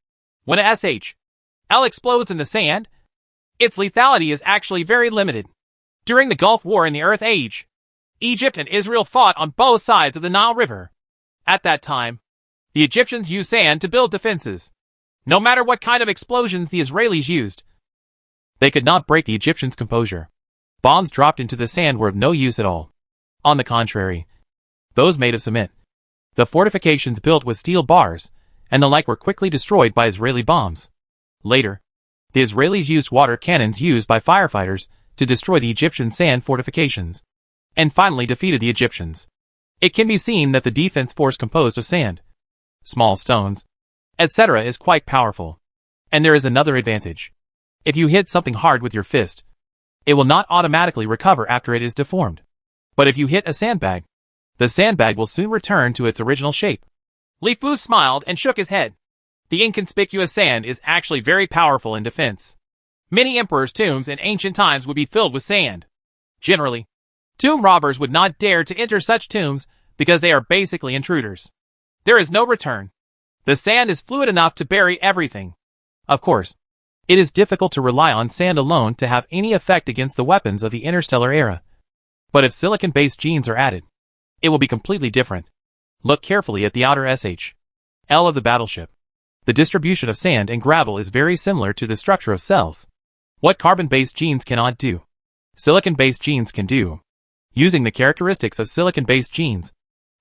Speaker 2: When a L explodes in the sand, its lethality is actually very limited. During the Gulf War in the Earth Age, Egypt and Israel fought on both sides of the Nile River. At that time, the Egyptians used sand to build defenses. No matter what kind of explosions the Israelis used,
Speaker 1: they could not break the Egyptians' composure. Bombs dropped into the sand were of no use at all. On the contrary, those made of cement, the fortifications built with steel bars, and the like were quickly destroyed by Israeli bombs. Later, the Israelis used water cannons used by firefighters to destroy the Egyptian sand fortifications, and finally defeated the Egyptians. It can be seen that the defense force composed of sand, small stones, etc. is quite powerful. And there is another advantage. If you hit something hard with your fist, it will not automatically recover after it is deformed. But if you hit a sandbag, the sandbag will soon return to its original shape.
Speaker 2: Li Fu smiled and shook his head. The inconspicuous sand is actually very powerful in defense. Many emperors' tombs in ancient times would be filled with sand. Generally, tomb robbers would not dare to enter such tombs because they are basically intruders. There is no return. The sand is fluid enough to bury everything.
Speaker 1: Of course, it is difficult to rely on sand alone to have any effect against the weapons of the interstellar era. But if silicon-based genes are added, it will be completely different. Look carefully at the outer L of the battleship. The distribution of sand and gravel is very similar to the structure of cells. What carbon-based genes cannot do, silicon-based genes can do. Using the characteristics of silicon-based genes,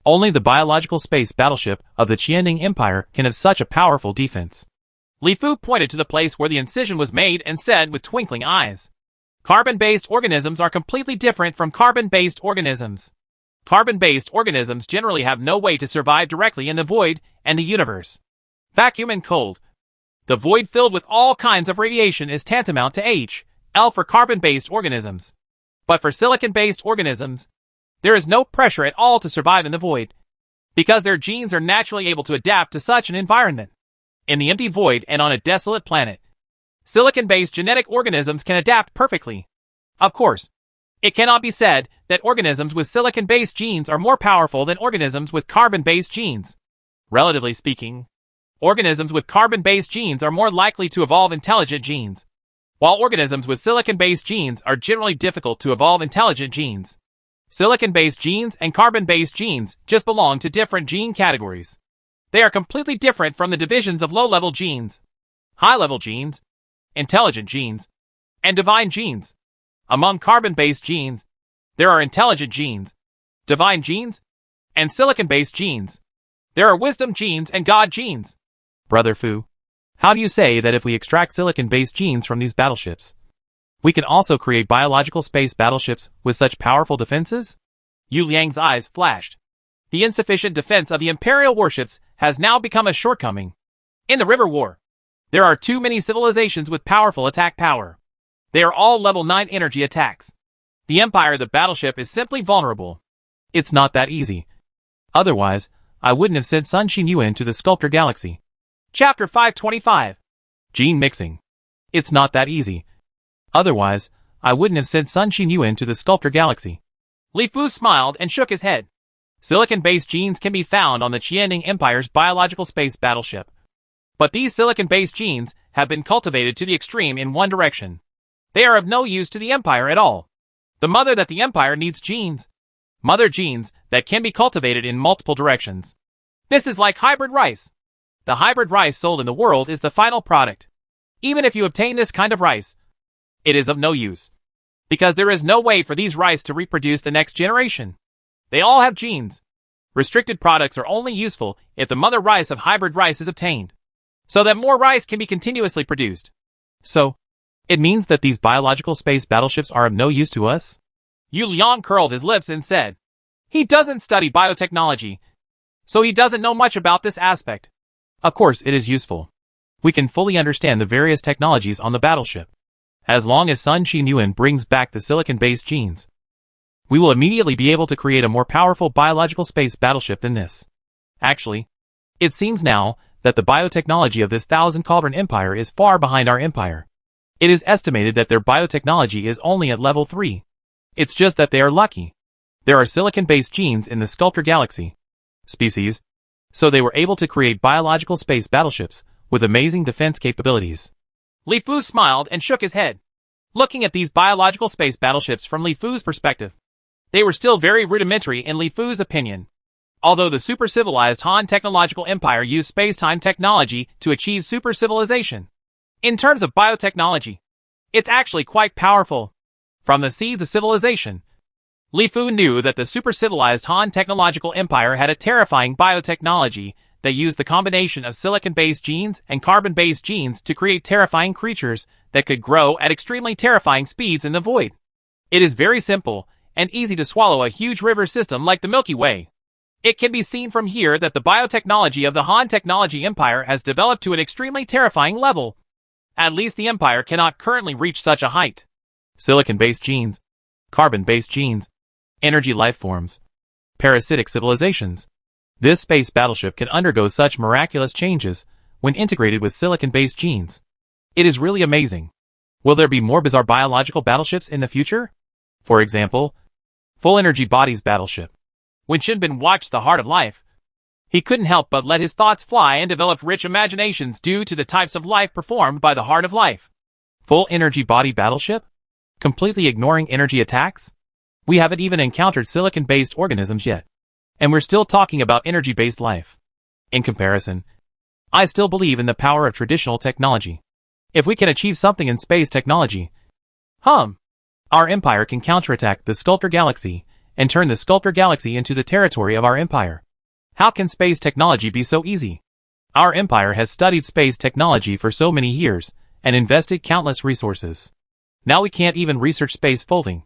Speaker 1: only the biological space battleship of the Qianding Empire can have such a powerful defense.
Speaker 2: Li Fu pointed to the place where the incision was made and said with twinkling eyes, Carbon-based organisms are completely different from carbon-based organisms. Carbon-based organisms generally have no way to survive directly in the void and the universe. Vacuum and cold. The void filled with all kinds of radiation is tantamount to L for carbon-based organisms. But for silicon-based organisms, there is no pressure at all to survive in the void, because their genes are naturally able to adapt to such an environment. In the empty void and on a desolate planet, silicon-based genetic organisms can adapt perfectly. Of course, it cannot be said that organisms with silicon-based genes are more powerful than organisms with carbon-based genes. Relatively speaking, organisms with carbon-based genes are more likely to evolve intelligent genes, while organisms with silicon-based genes are generally difficult to evolve intelligent genes. Silicon-based genes and carbon-based genes just belong to different gene categories. They are completely different from the divisions of low-level genes, high-level genes, intelligent genes, and divine genes. Among carbon-based genes, there are intelligent genes, divine genes, and silicon-based genes. There are wisdom genes and God genes.
Speaker 1: Brother Fu, how do you say that if we extract silicon-based genes from these battleships, we can also create biological space battleships with such powerful defenses?
Speaker 2: Yu Liang's eyes flashed. The insufficient defense of the Imperial warships has now become a shortcoming. In the River War, there are too many civilizations with powerful attack power. They are all level 9 energy attacks. The Empire of the battleship is simply vulnerable.
Speaker 1: It's not that easy. Otherwise, I wouldn't have sent Sun Qinyuan to the Sculptor Galaxy.
Speaker 2: Chapter 525.
Speaker 1: Gene mixing. It's not that easy. Otherwise, I wouldn't have sent Sun Qinyuan to the Sculptor Galaxy.
Speaker 2: Li Fu smiled and shook his head. Silicon-based genes can be found on the Qianning Empire's biological space battleship. But these silicon-based genes have been cultivated to the extreme in one direction. They are of no use to the Empire at all. The mother that the Empire needs genes. Mother genes that can be cultivated in multiple directions. This is like hybrid rice. The hybrid rice sold in the world is the final product. Even if you obtain this kind of rice, it is of no use. Because there is no way for these rice to reproduce the next generation. They all have genes. Restricted products are only useful if the mother rice of hybrid rice is obtained, so that more rice can be continuously produced. So, it means that these biological space battleships are of no use to us? Yu Liang curled his lips and said, he doesn't study biotechnology, so he doesn't know much about this aspect. Of course it is useful. We can fully understand the various technologies on the battleship. As long as Sun Qinyuan brings back the silicon-based genes, we will immediately be able to create a more powerful biological space battleship than this. Actually, it seems now that the biotechnology of this Thousand Cauldron Empire is far behind our empire. It is estimated that their biotechnology is only at level 3. It's just that they are lucky. There are silicon-based genes in the Sculptor Galaxy species, so they were able to create biological space battleships with amazing defense capabilities. Li Fu smiled and shook his head. Looking at these biological space battleships from Li Fu's perspective, they were still very rudimentary in Li Fu's opinion. Although the super-civilized Han Technological Empire used space-time technology to achieve super-civilization, in terms of biotechnology, it's actually quite powerful. From the seeds of civilization, Li Fu knew that the super-civilized Han Technological Empire had a terrifying biotechnology that used the combination of silicon-based genes and carbon-based genes to create terrifying creatures that could grow at extremely terrifying speeds in the void. It is very simple and easy to swallow a huge river system like the Milky Way. It can be seen from here that the biotechnology of the Han Technology Empire has developed to an extremely terrifying level. At least the Empire cannot currently reach such a height. Silicon-based genes, carbon-based genes, energy life forms, parasitic civilizations. This space battleship can undergo such miraculous changes when integrated with silicon-based genes. It is really amazing. Will there be more bizarre biological battleships in the future? For example, Full Energy Bodies Battleship. When Shinbin watched The Heart of Life, he couldn't help but let his thoughts fly and developed rich imaginations due to the types of life performed by the Heart of Life. Full Energy Body Battleship? Completely ignoring energy attacks? We haven't even encountered silicon-based organisms yet. And we're still talking about energy-based life. In comparison, I still believe in the power of traditional technology. If we can achieve something in space technology, our empire can counterattack the Sculptor Galaxy and turn the Sculptor Galaxy into the territory of our empire. How can space technology be so easy? Our empire has studied space technology for so many years and invested countless resources. Now we can't even research space folding.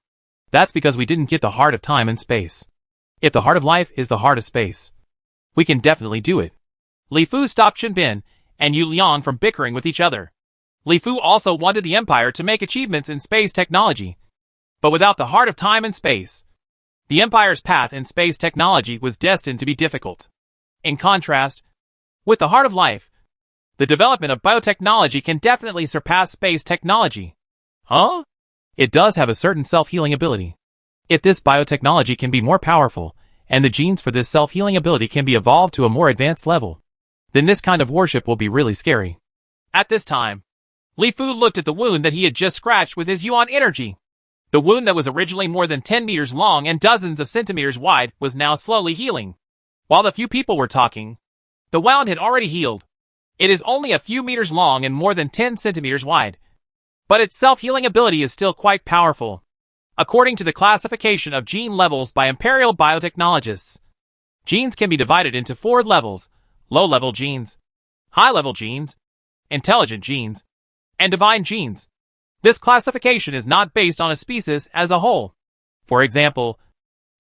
Speaker 2: That's because we didn't get the heart of time and space. If the heart of life is the heart of space, we can definitely do it. Li Fu stopped Shinbin and Yu Liang from bickering with each other. Li Fu also wanted the empire to make achievements in space technology. But without the heart of time and space, the empire's path in space technology was destined to be difficult. In contrast, with the heart of life, the development of biotechnology can definitely surpass space technology. It does have a certain self-healing ability. If this biotechnology can be more powerful, and the genes for this self-healing ability can be evolved to a more advanced level, then this kind of warship will be really scary. At this time, Li Fu looked at the wound that he had just scratched with his yuan energy. The wound that was originally more than 10 meters long and dozens of centimeters wide was now slowly healing. While the few people were talking, the wound had already healed. It is only a few meters long and more than 10 centimeters wide. But its self-healing ability is still quite powerful. According to the classification of gene levels by Imperial biotechnologists, genes can be divided into 4 levels: low-level genes, high-level genes, intelligent genes, and divine genes. This classification is not based on a species as a whole. For example,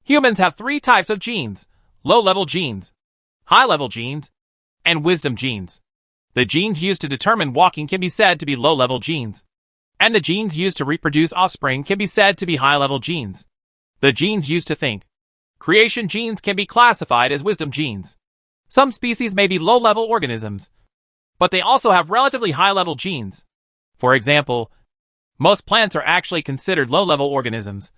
Speaker 2: humans have 3 types of genes: low-level genes, high-level genes, and wisdom genes. The genes used to determine walking can be said to be low-level genes, and the genes used to reproduce offspring can be said to be high-level genes. The genes used to think, creation genes, can be classified as wisdom genes. Some species may be low-level organisms, but they also have relatively high-level genes. For example, most plants are actually considered low-level organisms,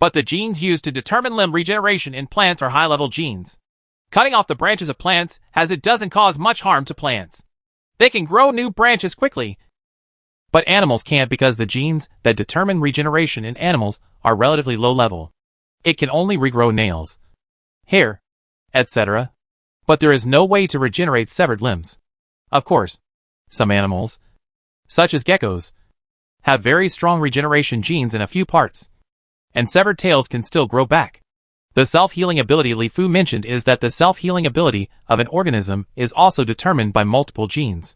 Speaker 2: But the genes used to determine limb regeneration in plants are high-level genes. Cutting off the branches of plants as it doesn't cause much harm to plants. They can grow new branches quickly. But animals can't because the genes that determine regeneration in animals are relatively low level. It can only regrow nails, hair, etc. But there is no way to regenerate severed limbs. Of course, some animals, such as geckos, have very strong regeneration genes in a few parts, and severed tails can still grow back. The self-healing ability Li Fu mentioned is that the self-healing ability of an organism is also determined by multiple genes.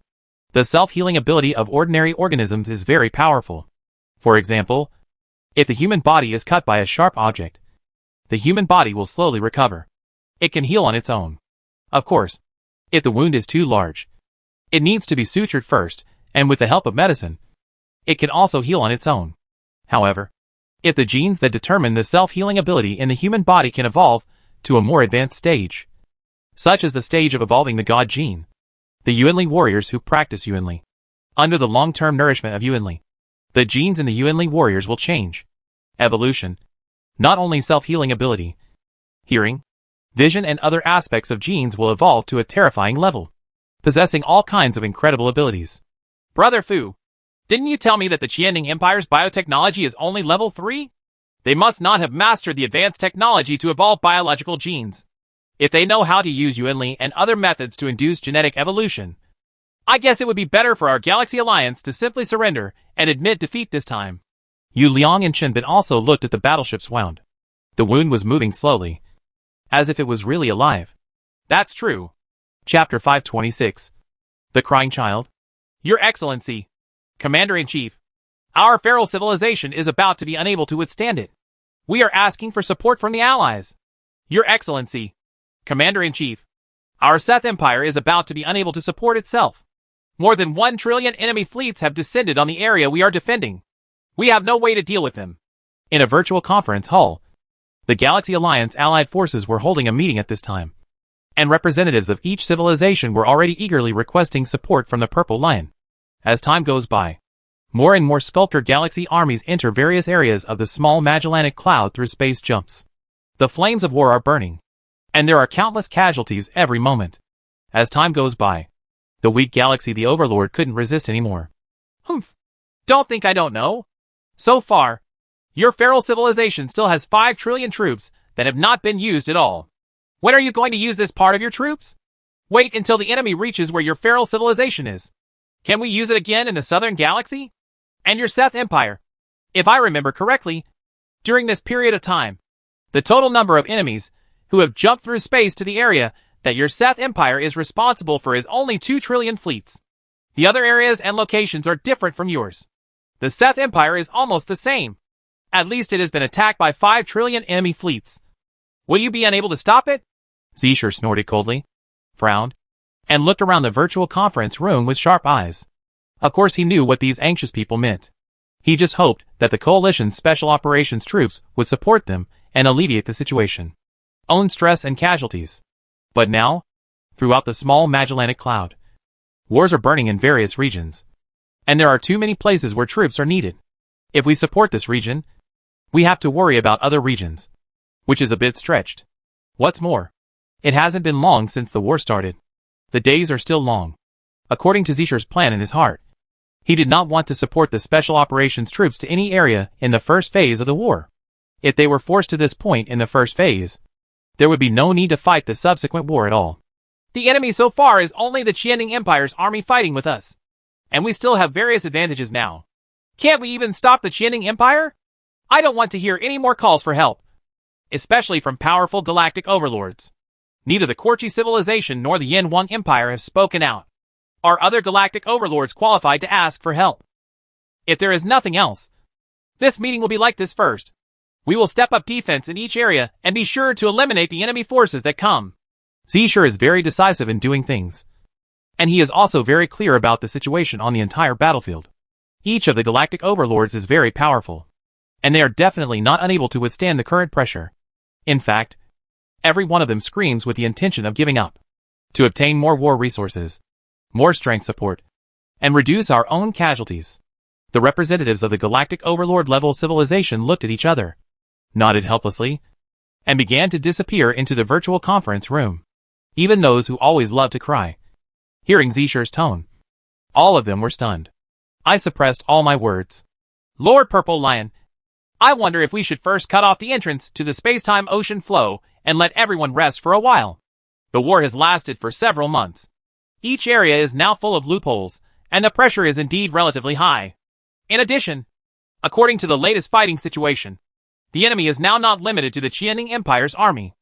Speaker 2: The self-healing ability of ordinary organisms is very powerful. For example, if the human body is cut by a sharp object, the human body will slowly recover. It can heal on its own. Of course, if the wound is too large, it needs to be sutured first, and with the help of medicine, it can also heal on its own. However, if the genes that determine the self-healing ability in the human body can evolve to a more advanced stage, such as the stage of evolving the God gene, the Yuanli warriors who practice Yuanli, under the long-term nourishment of Yuanli, the genes in the Yuanli warriors will change. Evolution, not only self-healing ability, hearing, vision and other aspects of genes will evolve to a terrifying level, possessing all kinds of incredible abilities.
Speaker 1: Brother Fu, didn't you tell me that the Qianning Empire's biotechnology is only level 3? They must not have mastered the advanced technology to evolve biological genes. If they know how to use Yuanli and other methods to induce genetic evolution, I guess it would be better for our Galaxy Alliance to simply surrender and admit defeat this time.
Speaker 2: Yu Liang and Chen Bin also looked at the battleship's wound. The wound was moving slowly, as if it was really alive.
Speaker 1: That's true.
Speaker 2: Chapter 526. The Crying Child.
Speaker 1: Your Excellency, Commander-in-Chief, our feral civilization is about to be unable to withstand it. We are asking for support from the Allies. Your Excellency, Commander-in-Chief, our Seth Empire is about to be unable to support itself. More than 1 trillion enemy fleets have descended on the area we are defending. We have no way to deal with them.
Speaker 2: In a virtual conference hall, the Galaxy Alliance allied forces were holding a meeting at this time, and representatives of each civilization were already eagerly requesting support from the Purple Lion. As time goes by, more and more Sculptor Galaxy armies enter various areas of the small Magellanic Cloud through space jumps. The flames of war are burning, and there are countless casualties every moment. As time goes by, the weak Galaxy the Overlord couldn't resist anymore.
Speaker 1: Humph. Don't think I don't know. So far, your feral civilization still has 5 trillion troops that have not been used at all. When are you going to use this part of your troops? Wait until the enemy reaches where your feral civilization is. Can we use it again in the Southern Galaxy? And your Seth Empire? If I remember correctly, during this period of time, the total number of enemies who have jumped through space to the area that your Seth Empire is responsible for is only 2 trillion fleets. The other areas and locations are different from yours. The Seth Empire is almost the same. At least it has been attacked by 5 trillion enemy fleets. Will you be unable to stop it?
Speaker 2: Zisher snorted coldly, frowned, and looked around the virtual conference room with sharp eyes. Of course he knew what these anxious people meant. He just hoped that the Coalition's Special Operations troops would support them and alleviate the situation. Own stress and casualties. But now, throughout the small Magellanic Cloud, wars are burning in various regions. And there are too many places where troops are needed. If we support this region, we have to worry about other regions, which is a bit stretched. What's more, it hasn't been long since the war started. The days are still long. According to Zisher's plan in his heart, he did not want to support the Special Operations troops to any area in the first phase of the war. If they were forced to this point in the first phase, there would be no need to fight the subsequent war at all.
Speaker 1: The enemy so far is only the Qianning Empire's army fighting with us. And we still have various advantages now. Can't we even stop the Qianning Empire? I don't want to hear any more calls for help, especially from powerful galactic overlords. Neither the Korchi civilization nor the Yin Wang Empire have spoken out. Are other galactic overlords qualified to ask for help? If there is nothing else, this meeting will be like this first. We will step up defense in each area and be sure to eliminate the enemy forces that come.
Speaker 2: Zisher is very decisive in doing things, and he is also very clear about the situation on the entire battlefield. Each of the galactic overlords is very powerful, and they are definitely not unable to withstand the current pressure. In fact, every one of them screams with the intention of giving up, to obtain more war resources, more strength support, and reduce our own casualties. The representatives of the galactic overlord level civilization looked at each other.
Speaker 1: nodded helplessly, and began to disappear into the virtual conference room. Even those who always loved to cry, hearing Zisher's tone, all of them were stunned. I suppressed all my words.
Speaker 2: Lord Purple Lion, I wonder if we should first cut off the entrance to the space-time ocean flow and let everyone rest for a while. The war has lasted for several months. Each area is now full of loopholes, and the pressure is indeed relatively high. In addition, according to the latest fighting situation, the enemy is now not limited to the Qianing Empire's army.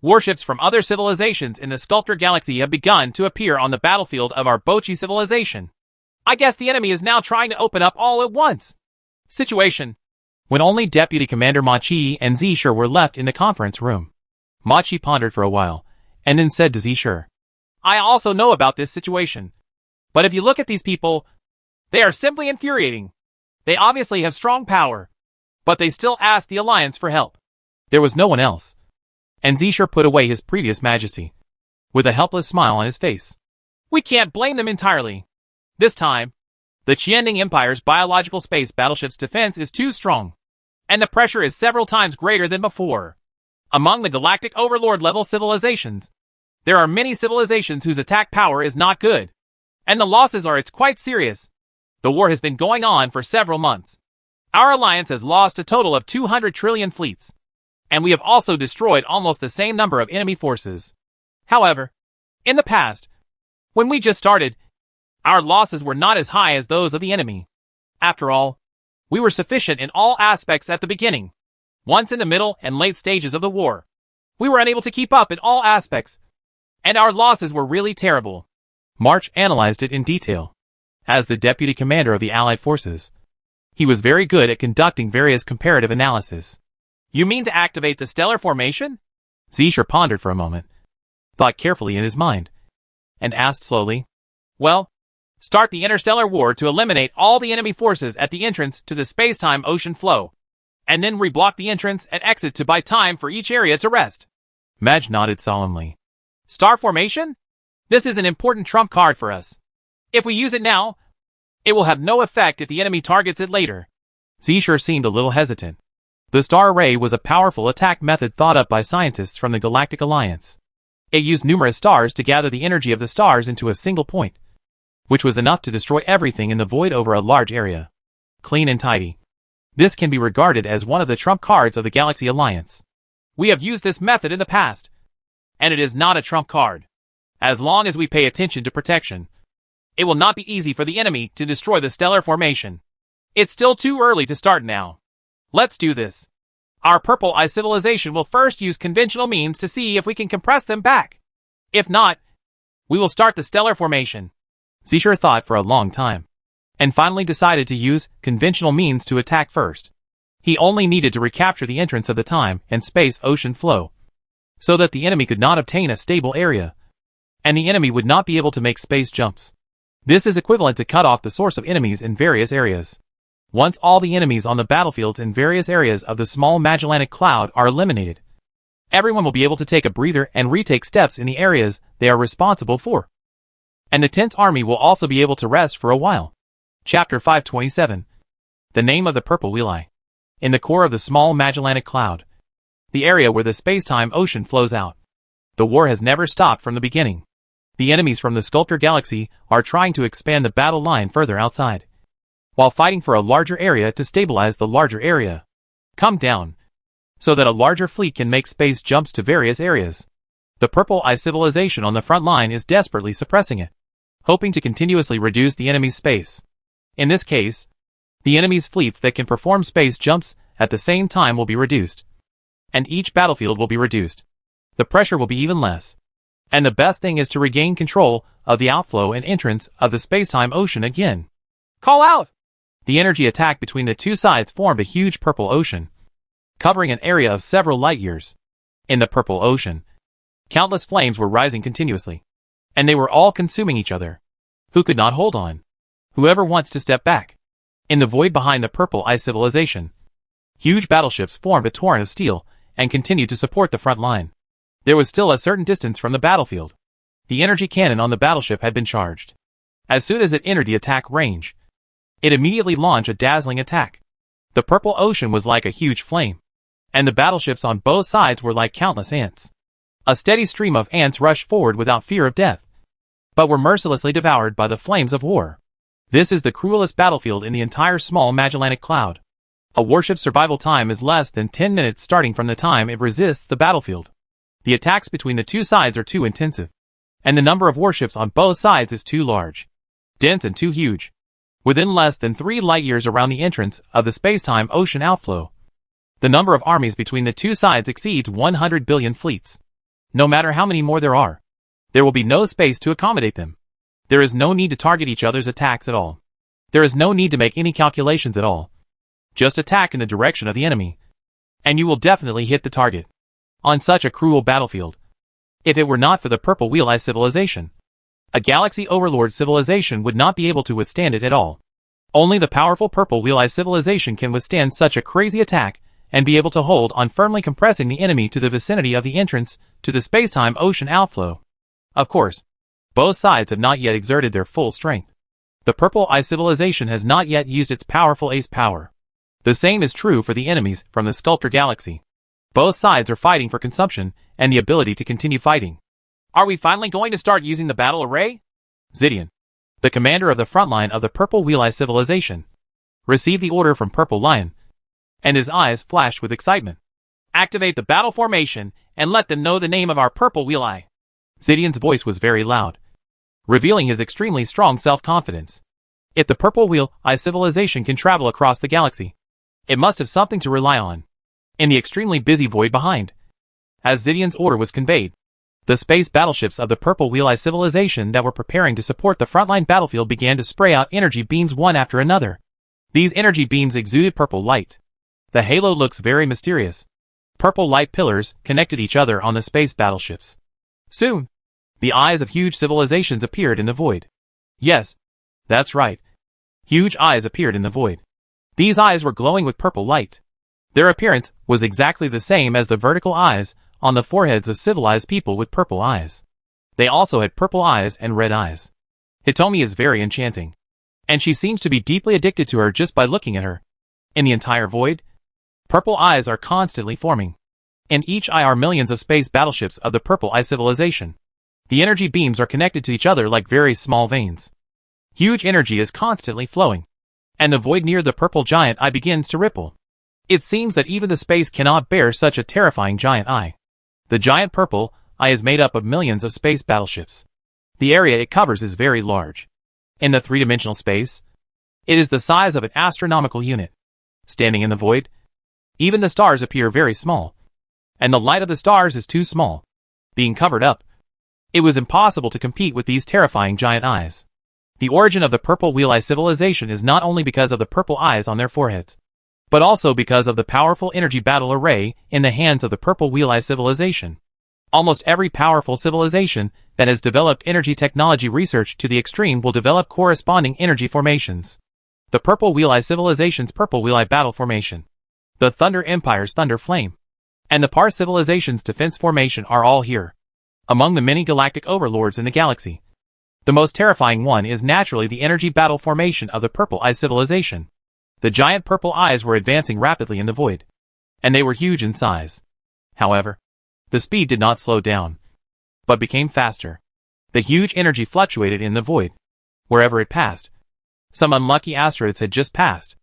Speaker 2: Warships from other civilizations in the Sculptor Galaxy have begun to appear on the battlefield of our Bochi civilization. I guess the enemy is now trying to open up all at once. Situation.
Speaker 1: When only Deputy Commander Machi and Zisher were left in the conference room, Machi pondered for a while, and then said to Zisher,
Speaker 2: I also know about this situation. But if you look at these people, they are simply infuriating. They obviously have strong power, but they still ask the Alliance for help.
Speaker 1: There was no one else, and Zisher put away his previous majesty, with a helpless smile on his face.
Speaker 2: We can't blame them entirely. This time, the Qianing Empire's biological space battleship's defense is too strong, and the pressure is several times greater than before. Among the galactic overlord-level civilizations, there are many civilizations whose attack power is not good, and the losses are quite serious. The war has been going on for several months. Our alliance has lost a total of 200 trillion fleets, and we have also destroyed almost the same number of enemy forces. However, in the past, when we just started, our losses were not as high as those of the enemy. After all, we were sufficient in all aspects at the beginning. Once in the middle and late stages of the war, we were unable to keep up in all aspects, and our losses were really terrible.
Speaker 1: March analyzed it in detail. As the deputy commander of the Allied forces, he was very good at conducting various comparative analysis.
Speaker 2: You mean to activate the stellar formation?
Speaker 1: Zisher pondered for a moment, thought carefully in his mind, and asked slowly,
Speaker 2: Well, start the interstellar war to eliminate all the enemy forces at the entrance to the space-time ocean flow, and then reblock the entrance and exit to buy time for each area to rest.
Speaker 1: Madge nodded solemnly.
Speaker 2: Star formation? This is an important trump card for us. If we use it now, it will have no effect if the enemy targets it later.
Speaker 1: Zisher seemed a little hesitant. The star array was a powerful attack method thought up by scientists from the Galactic Alliance. It used numerous stars to gather the energy of the stars into a single point, which was enough to destroy everything in the void over a large area. Clean and tidy. This can be regarded as one of the trump cards of the Galaxy Alliance.
Speaker 2: We have used this method in the past, and it is not a trump card. As long as we pay attention to protection, it will not be easy for the enemy to destroy the stellar formation. It's still too early to start now. Let's do this. Our Purple Eye civilization will first use conventional means to see if we can compress them back. If not, we will start the stellar formation.
Speaker 1: Zisher thought for a long time, and finally decided to use conventional means to attack first. He only needed to recapture the entrance of the time and space ocean flow, so that the enemy could not obtain a stable area, and the enemy would not be able to make space jumps. This is equivalent to cut off the source of enemies in various areas. Once all the enemies on the battlefields in various areas of the small Magellanic Cloud are eliminated, everyone will be able to take a breather and retake steps in the areas they are responsible for. And the 10th Army will also be able to rest for a while. Chapter 527. The name of the Purple Wheel Eye. In the core of the small Magellanic Cloud, the area where the space-time ocean flows out, the war has never stopped from the beginning. The enemies from the Sculptor Galaxy are trying to expand the battle line further outside, while fighting for a larger area to stabilize the larger area. Come down, so that a larger fleet can make space jumps to various areas. The Purple Eye civilization on the front line is desperately suppressing it, hoping to continuously reduce the enemy's space. In this case, the enemy's fleets that can perform space jumps at the same time will be reduced, and each battlefield will be reduced. The pressure will be even less. And the best thing is to regain control of the outflow and entrance of the space-time ocean again.
Speaker 2: Call out!
Speaker 1: The energy attack between the two sides formed a huge purple ocean, covering an area of several light years. In the purple ocean, countless flames were rising continuously, and they were all consuming each other. Who could not hold on? Whoever wants to step back. In the void behind the Purple Eye civilization, huge battleships formed a torrent of steel and continued to support the front line. There was still a certain distance from the battlefield. The energy cannon on the battleship had been charged. As soon as it entered the attack range, it immediately launched a dazzling attack. The purple ocean was like a huge flame, and the battleships on both sides were like countless ants. A steady stream of ants rushed forward without fear of death, but were mercilessly devoured by the flames of war. This is the cruelest battlefield in the entire small Magellanic Cloud. A warship's survival time is less than 10 minutes starting from the time it resists the battlefield. The attacks between the two sides are too intensive, and the number of warships on both sides is too large, dense and too huge. Within less than 3 light-years around the entrance of the space-time ocean outflow, the number of armies between the two sides exceeds 100 billion fleets. No matter how many more there are, there will be no space to accommodate them. There is no need to target each other's attacks at all. There is no need to make any calculations at all. Just attack in the direction of the enemy, and you will definitely hit the target. On such a cruel battlefield, if it were not for the Purple Wheel Eye civilization, a galaxy overlord civilization would not be able to withstand it at all. Only the powerful Purple Wheel Eye civilization can withstand such a crazy attack and be able to hold on, firmly compressing the enemy to the vicinity of the entrance to the space-time ocean outflow. Of course, both sides have not yet exerted their full strength. The Purple Eye civilization has not yet used its powerful ace power. The same is true for the enemies from the Sculptor Galaxy. Both sides are fighting for consumption and the ability to continue fighting.
Speaker 2: Are we finally going to start using the battle array?
Speaker 1: Zidian, the commander of the front line of the Purple Wheel Eye civilization, received the order from Purple Lion, and his eyes flashed with excitement.
Speaker 2: Activate the battle formation and let them know the name of our Purple Wheel Eye.
Speaker 1: Zidian's voice was very loud, revealing his extremely strong self-confidence. If the Purple Wheel Eye civilization can travel across the galaxy, it must have something to rely on in the extremely busy void behind. As Zidian's order was conveyed, the space battleships of the Purple Wheel Eye civilization that were preparing to support the frontline battlefield began to spray out energy beams one after another. These energy beams exuded purple light. The halo looks very mysterious. Purple light pillars connected each other on the space battleships. Soon, the eyes of huge civilizations appeared in the void. Yes, that's right. Huge eyes appeared in the void. These eyes were glowing with purple light. Their appearance was exactly the same as the vertical eyes on the foreheads of civilized people with purple eyes. They also had purple eyes and red eyes. Hitomi is very enchanting, and she seems to be deeply addicted to her just by looking at her. In the entire void, purple eyes are constantly forming. In each eye are millions of space battleships of the Purple Eye civilization. The energy beams are connected to each other like very small veins. Huge energy is constantly flowing, and the void near the purple giant eye begins to ripple. It seems that even the space cannot bear such a terrifying giant eye. The giant purple eye is made up of millions of space battleships. The area it covers is very large. In the three-dimensional space, it is the size of an astronomical unit. Standing in the void, even the stars appear very small, and the light of the stars is too small. Being covered up, it was impossible to compete with these terrifying giant eyes. The origin of the Purple Wheel Eye civilization is not only because of the purple eyes on their foreheads, but also because of the powerful energy battle array in the hands of the Purple Wheel Eye civilization. Almost every powerful civilization that has developed energy technology research to the extreme will develop corresponding energy formations. The Purple Wheel Eye civilization's Purple Wheel Eye battle formation, the Thunder Empire's Thunder Flame, and the Par civilization's defense formation are all here. Among the many galactic overlords in the galaxy, the most terrifying one is naturally the energy battle formation of the Purple Eye civilization. The giant purple eyes were advancing rapidly in the void, and they were huge in size. However, the speed did not slow down, but became faster. The huge energy fluctuated in the void. Wherever it passed, some unlucky asteroids had just passed,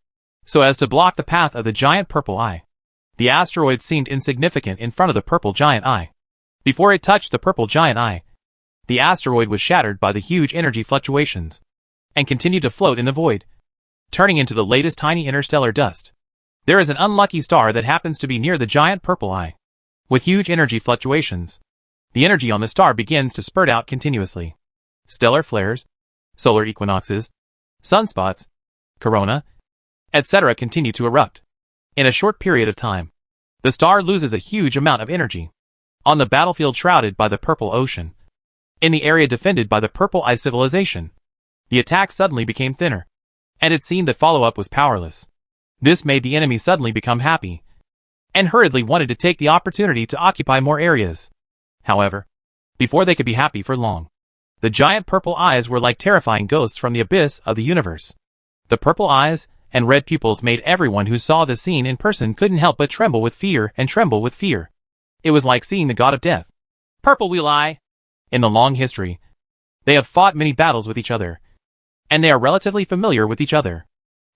Speaker 1: so as to block the path of the giant purple eye. The asteroid seemed insignificant in front of the purple giant eye. Before it touched the purple giant eye, the asteroid was shattered by the huge energy fluctuations, and continued to float in the void, turning into the latest tiny interstellar dust. There is an unlucky star that happens to be near the giant purple eye. With huge energy fluctuations, the energy on the star begins to spurt out continuously. Stellar flares, solar equinoxes, sunspots, corona, etc. continue to erupt. In a short period of time, the star loses a huge amount of energy. On the battlefield shrouded by the purple ocean, in the area defended by the Purple Eye civilization, the attack suddenly became thinner, and it seemed that follow-up was powerless. This made the enemy suddenly become happy, and hurriedly wanted to take the opportunity to occupy more areas. However, before they could be happy for long, the giant purple eyes were like terrifying ghosts from the abyss of the universe. The purple eyes, and red pupils made everyone who saw the scene in person couldn't help but tremble with fear and tremble with fear. It was like seeing the god of death. Purple Wheel Eye. In the long history, they have fought many battles with each other, and they are relatively familiar with each other.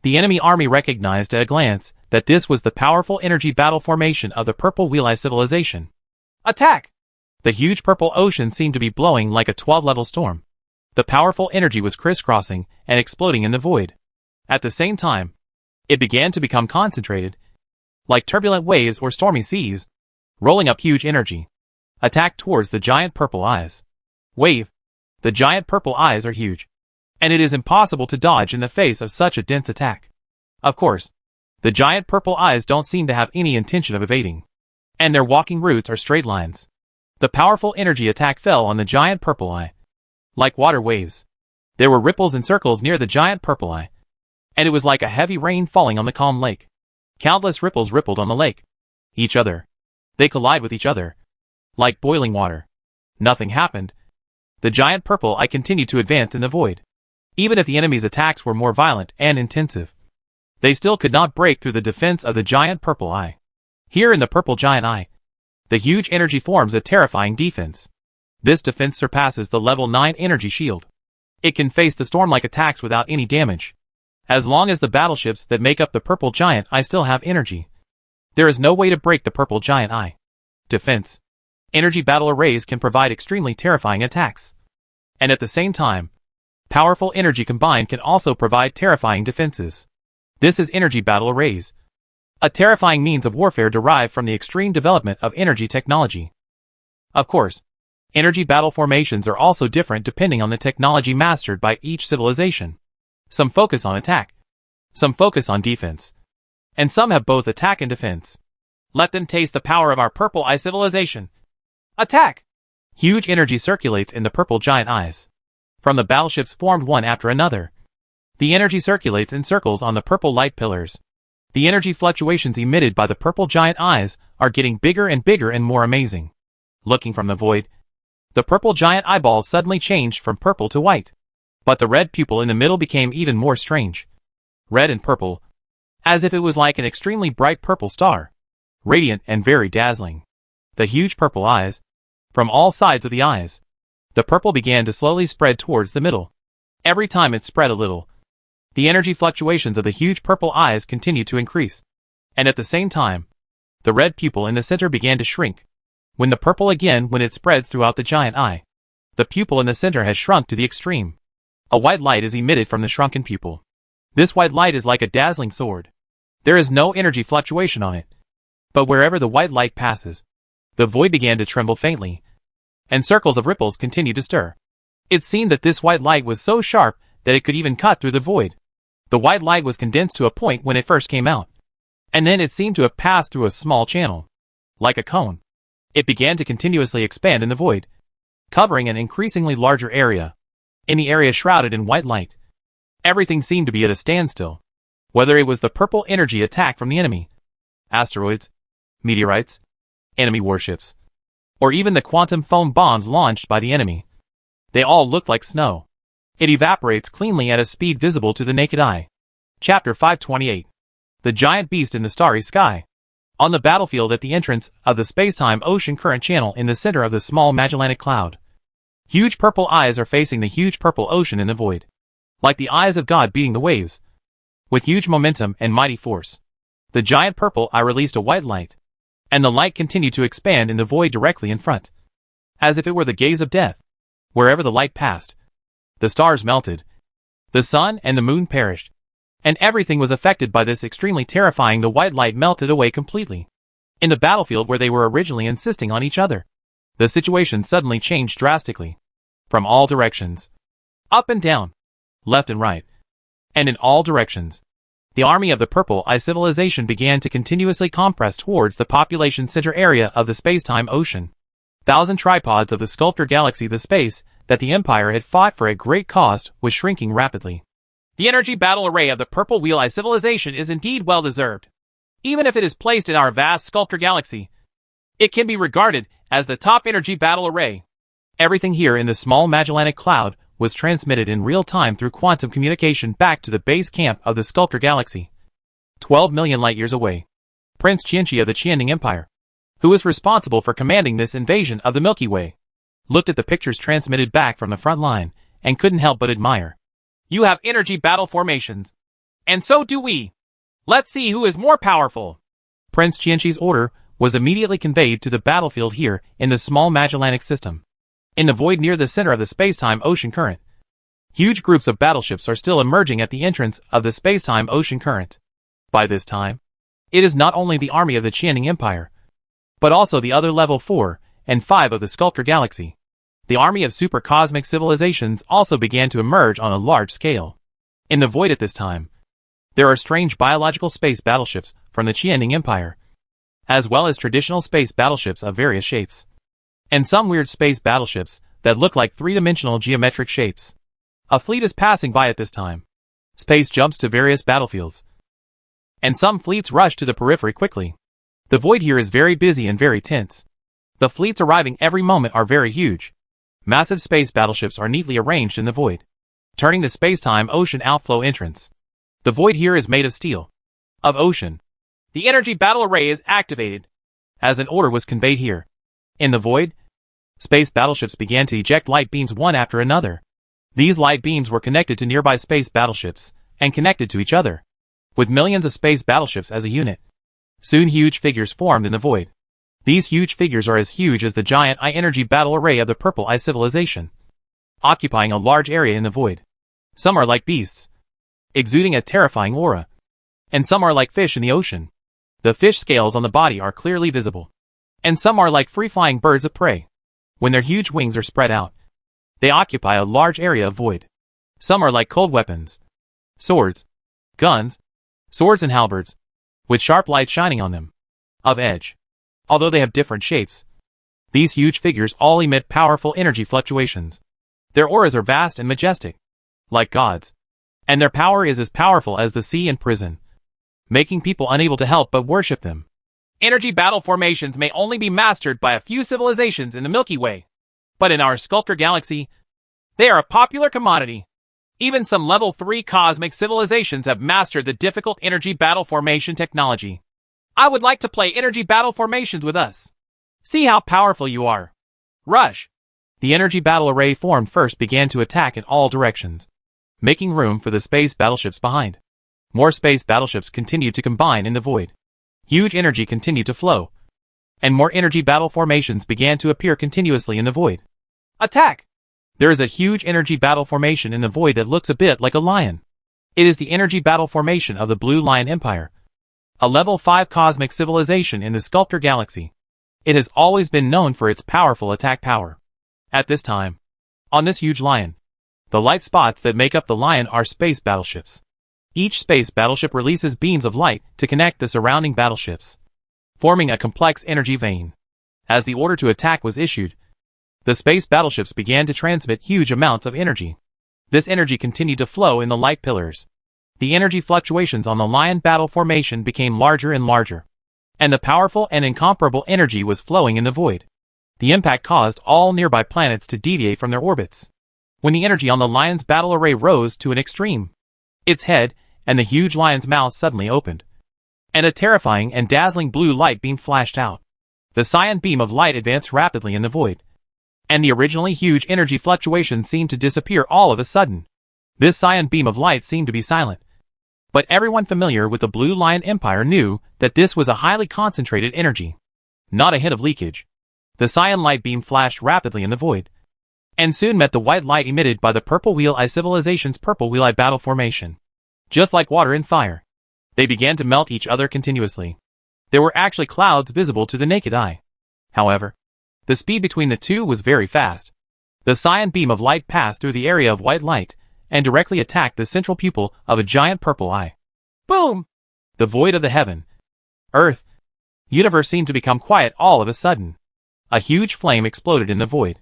Speaker 1: The enemy army recognized at a glance that this was the powerful energy battle formation of the Purple Wheel Eye civilization. Attack! The huge purple ocean seemed to be blowing like a 12-level storm. The powerful energy was crisscrossing and exploding in the void. At the same time, it began to become concentrated, like turbulent waves or stormy seas, rolling up huge energy. Attack towards the giant purple eyes. Wave. The giant purple eyes are huge, and it is impossible to dodge in the face of such a dense attack. Of course, the giant purple eyes don't seem to have any intention of evading, and their walking routes are straight lines. The powerful energy attack fell on the giant purple eye. Like water waves, there were ripples and circles near the giant purple eye, and it was like a heavy rain falling on the calm lake. Countless ripples rippled on the lake. Each other. They collide with each other. Like boiling water. Nothing happened. The giant purple eye continued to advance in the void. Even if the enemy's attacks were more violent and intensive, they still could not break through the defense of the giant purple eye. Here in the purple giant eye, the huge energy forms a terrifying defense. This defense surpasses the level 9 energy shield. It can face the storm-like attacks without any damage, as long as the battleships that make up the purple giant eye still have energy. There is no way to break the purple giant eye. Defense. Energy battle arrays can provide extremely terrifying attacks. And at the same time, powerful energy combined can also provide terrifying defenses. This is energy battle arrays, a terrifying means of warfare derived from the extreme development of energy technology. Of course, energy battle formations are also different depending on the technology mastered by each civilization. Some focus on attack, some focus on defense, and some have both attack and defense. Let them taste the power of our purple eye civilization. Attack! Huge energy circulates in the purple giant eyes. From the battleships formed one after another, the energy circulates in circles on the purple light pillars. The energy fluctuations emitted by the purple giant eyes are getting bigger and more amazing. Looking from the void, the purple giant eyeballs suddenly changed from purple to white. But the red pupil in the middle became even more strange. Red and purple, as if it was like an extremely bright purple star. Radiant and very dazzling. The huge purple eyes, from all sides of the eyes, the purple began to slowly spread towards the middle. Every time it spread a little, the energy fluctuations of the huge purple eyes continued to increase. And at the same time, the red pupil in the center began to shrink. When it spreads throughout the giant eye, the pupil in the center has shrunk to the extreme. A white light is emitted from the shrunken pupil. This white light is like a dazzling sword. There is no energy fluctuation on it. But wherever the white light passes, the void began to tremble faintly, and circles of ripples continued to stir. It seemed that this white light was so sharp that it could even cut through the void. The white light was condensed to a point when it first came out, and then it seemed to have passed through a small channel. Like a cone, it began to continuously expand in the void, covering an increasingly larger area. In the area shrouded in white light, everything seemed to be at a standstill. Whether it was the purple energy attack from the enemy, asteroids, meteorites, enemy warships, or even the quantum foam bombs launched by the enemy, they all looked like snow. It evaporates cleanly at a speed visible to the naked eye. Chapter 528. The Giant Beast in the Starry Sky. On the battlefield at the entrance of the space-time ocean current channel in the center of the small Magellanic Cloud, huge purple eyes are facing the huge purple ocean in the void. Like the eyes of God beating the waves. With huge momentum and mighty force, the giant purple eye released a white light, and the light continued to expand in the void directly in front, as if it were the gaze of death. Wherever the light passed, the stars melted, the sun and the moon perished, and everything was affected by this extremely terrifying. The white light melted away completely. In the battlefield where they were originally insisting on each other, the situation suddenly changed drastically. From all directions, up and down, left and right, and in all directions, the army of the Purple Eye civilization began to continuously compress towards the population center area of the space-time ocean. 1,000 tripods of the sculptor galaxy, the space that the Empire had fought for at great cost, was shrinking rapidly. The energy battle array of the Purple Wheel Eye civilization is indeed well deserved. Even if it is placed in our vast sculptor galaxy, it can be regarded as the top energy battle array. Everything here in the small Magellanic Cloud was transmitted in real time through quantum communication back to the base camp of the Sculptor Galaxy, 12 million light-years away. Prince Qianqi of the Qianning Empire, who was responsible for commanding this invasion of the Milky Way, looked at the pictures transmitted back from the front line and couldn't help but admire.
Speaker 2: You have energy battle formations. And so do we. Let's see who is more powerful.
Speaker 1: Prince Qianqi's order was immediately conveyed to the battlefield here in the small Magellanic system. In the void near the center of the space-time ocean current, huge groups of battleships are still emerging at the entrance of the space-time ocean current. By this time, it is not only the army of the Qianning Empire, but also the other level 4 and 5 of the Sculptor Galaxy. The army of super-cosmic civilizations also began to emerge on a large scale. In the void at this time, there are strange biological space battleships from the Qianning Empire, as well as traditional space battleships of various shapes, and some weird space battleships that look like three-dimensional geometric shapes. A fleet is passing by at this time. Space jumps to various battlefields, and some fleets rush to the periphery quickly. The void here is very busy and very tense. The fleets arriving every moment are very huge. Massive space battleships are neatly arranged in the void, turning the space-time ocean outflow entrance. The void here is made of steel, of ocean.
Speaker 2: The energy battle array is activated,
Speaker 1: as an order was conveyed here. In the void, space battleships began to eject light beams one after another. These light beams were connected to nearby space battleships, and connected to each other, with millions of space battleships as a unit. Soon huge figures formed in the void. These huge figures are as huge as the giant eye-energy battle array of the Purple Eye civilization, occupying a large area in the void. Some are like beasts, exuding a terrifying aura, and some are like fish in the ocean. The fish scales on the body are clearly visible, and some are like free-flying birds of prey. When their huge wings are spread out, they occupy a large area of void. Some are like cold weapons, swords, guns, swords and halberds, with sharp light shining on them, of edge. Although they have different shapes, these huge figures all emit powerful energy fluctuations. Their auras are vast and majestic, like gods, and their power is as powerful as the sea and prison, making people unable to help but worship them.
Speaker 2: Energy battle formations may only be mastered by a few civilizations in the Milky Way, but in our Sculptor Galaxy, they are a popular commodity. Even some level 3 cosmic civilizations have mastered the difficult energy battle formation technology. I would like to play energy battle formations with us. See how powerful you are. Rush!
Speaker 1: The energy battle array formed first began to attack in all directions, making room for the space battleships behind. More space battleships continued to combine in the void. Huge energy continued to flow, and more energy battle formations began to appear continuously in the void.
Speaker 2: Attack!
Speaker 1: There is a huge energy battle formation in the void that looks a bit like a lion. It is the energy battle formation of the Blue Lion Empire, a level 5 cosmic civilization in the Sculptor Galaxy. It has always been known for its powerful attack power. At this time, on this huge lion, the light spots that make up the lion are space battleships. Each space battleship releases beams of light to connect the surrounding battleships, forming a complex energy vein. As the order to attack was issued, the space battleships began to transmit huge amounts of energy. This energy continued to flow in the light pillars. The energy fluctuations on the lion battle formation became larger and larger, and the powerful and incomparable energy was flowing in the void. The impact caused all nearby planets to deviate from their orbits. When the energy on the lion's battle array rose to an extreme, its head and the huge lion's mouth suddenly opened, and a terrifying and dazzling blue light beam flashed out. The cyan beam of light advanced rapidly in the void, and the originally huge energy fluctuations seemed to disappear all of a sudden. This cyan beam of light seemed to be silent, but everyone familiar with the Blue Lion Empire knew that this was a highly concentrated energy, not a hint of leakage. The cyan light beam flashed rapidly in the void, and soon met the white light emitted by the Purple Wheel Eye civilization's Purple Wheel Eye battle formation. Just like water and fire, they began to melt each other continuously. There were actually clouds visible to the naked eye. However, the speed between the two was very fast. The cyan beam of light passed through the area of white light and directly attacked the central pupil of a giant purple eye.
Speaker 2: Boom!
Speaker 1: The void of the heaven, earth, universe seemed to become quiet all of a sudden. A huge flame exploded in the void.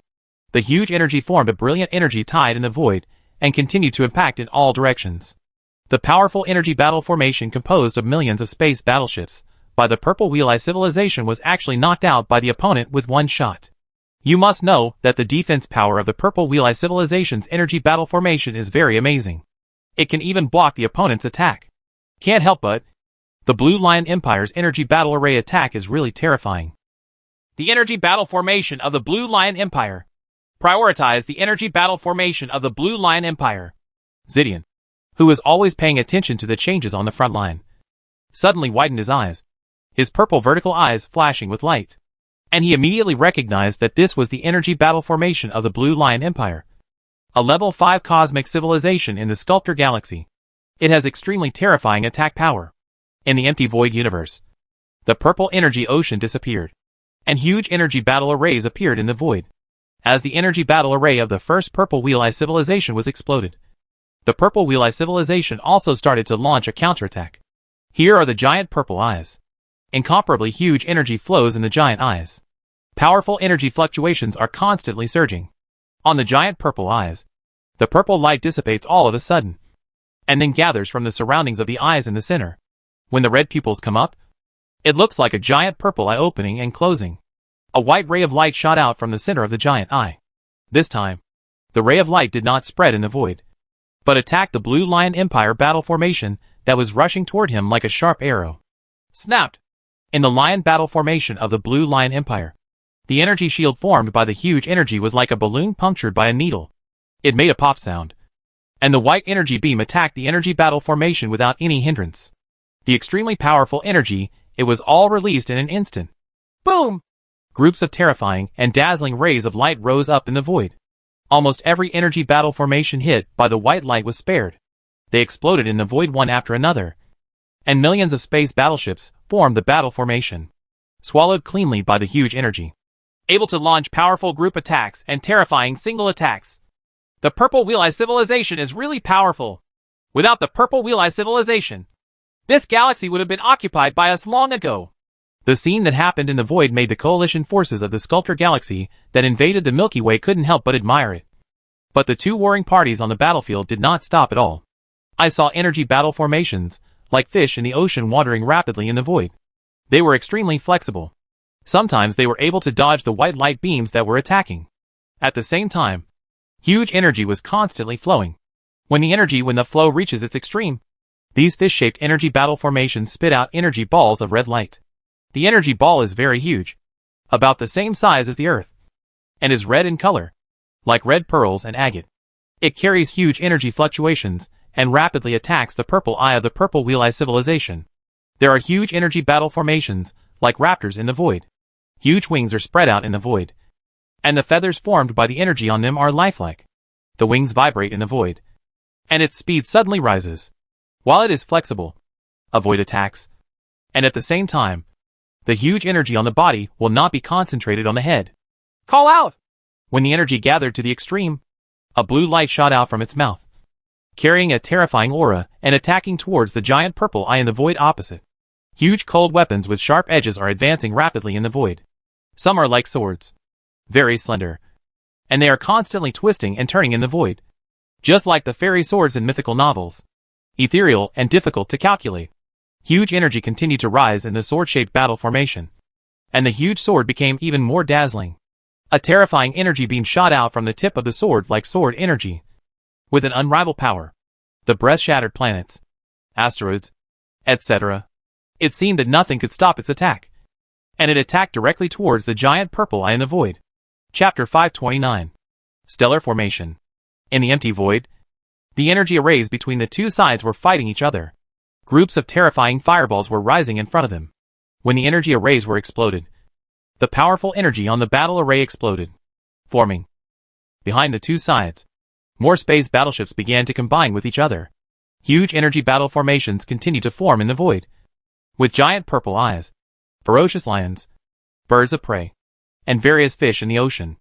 Speaker 1: The huge energy formed a brilliant energy tide in the void and continued to impact in all directions. The powerful energy battle formation composed of millions of space battleships by the Purple Wheel Eye civilization was actually knocked out by the opponent with one shot.
Speaker 2: You must know that the defense power of the Purple Wheel Eye Civilization's energy battle formation is very amazing. It can even block the opponent's attack. Can't help but, the Blue Lion Empire's energy battle array attack is really terrifying. The energy battle formation of the Blue Lion Empire. Prioritize the energy battle formation of the Blue Lion Empire. Zidian, who was always paying attention to the changes on the front line, suddenly widened his eyes, his purple vertical eyes flashing with light. And he immediately recognized that this was the energy battle formation of the Blue Lion Empire, a level 5 cosmic civilization in the Sculptor Galaxy. It has extremely terrifying attack power. In the empty void universe, the purple energy ocean disappeared, and huge energy battle arrays appeared in the void. As the energy battle array of the first Purple Wheel Eye civilization was exploded, the Purple Wheel Eye civilization also started to launch a counterattack. Here are the giant purple eyes. Incomparably huge energy flows in the giant eyes. Powerful energy fluctuations are constantly surging. On the giant purple eyes, the purple light dissipates all of a sudden, and then gathers from the surroundings of the eyes in the center. When the red pupils come up, it looks like a giant purple eye opening and closing. A white ray of light shot out from the center of the giant eye. This time, the ray of light did not spread in the void, but attacked the Blue Lion Empire battle formation that was rushing toward him like a sharp arrow. Snapped! In the lion battle formation of the Blue Lion Empire, the energy shield formed by the huge energy was like a balloon punctured by a needle. It made a pop sound, and the white energy beam attacked the energy battle formation without any hindrance. The extremely powerful energy, it was all released in an instant. Boom! Groups of terrifying and dazzling rays of light rose up in the void. Almost every energy battle formation hit by the white light was spared. They exploded in the void one after another, and millions of space battleships formed the battle formation, swallowed cleanly by the huge energy, able to launch powerful group attacks and terrifying single attacks. The Purple Wheel Eye civilization is really powerful. Without the Purple Wheel Eye civilization, this galaxy would have been occupied by us long ago. The scene that happened in the void made the coalition forces of the Sculptor Galaxy that invaded the Milky Way couldn't help but admire it. But the two warring parties on the battlefield did not stop at all. I saw energy battle formations, like fish in the ocean wandering rapidly in the void. They were extremely flexible. Sometimes they were able to dodge the white light beams that were attacking. At the same time, huge energy was constantly flowing. When the flow reaches its extreme, these fish-shaped energy battle formations spit out energy balls of red light. The energy ball is very huge, about the same size as the Earth, and is red in color, like red pearls and agate. It carries huge energy fluctuations and rapidly attacks the purple eye of the Purple Wheel Eye civilization. There are huge energy battle formations, like raptors in the void. Huge wings are spread out in the void, and the feathers formed by the energy on them are lifelike. The wings vibrate in the void, and its speed suddenly rises. While it is flexible, avoid attacks, and at the same time, the huge energy on the body will not be concentrated on the head. Call out! When the energy gathered to the extreme, a blue light shot out from its mouth, carrying a terrifying aura and attacking towards the giant purple eye in the void opposite. Huge cold weapons with sharp edges are advancing rapidly in the void. Some are like swords, very slender, and they are constantly twisting and turning in the void, just like the fairy swords in mythical novels. Ethereal and difficult to calculate. Huge energy continued to rise in the sword-shaped battle formation, and the huge sword became even more dazzling. A terrifying energy beam shot out from the tip of the sword like sword energy, with an unrivaled power. The breath shattered planets, asteroids, etc. It seemed that nothing could stop its attack, and it attacked directly towards the giant purple eye in the void. Chapter 529. Stellar Formation. In the empty void, the energy arrays between the two sides were fighting each other. Groups of terrifying fireballs were rising in front of them. When the energy arrays were exploded, the powerful energy on the battle array exploded, forming. Behind the two sides, more space battleships began to combine with each other. Huge energy battle formations continued to form in the void, with giant purple eyes, ferocious lions, birds of prey, and various fish in the ocean.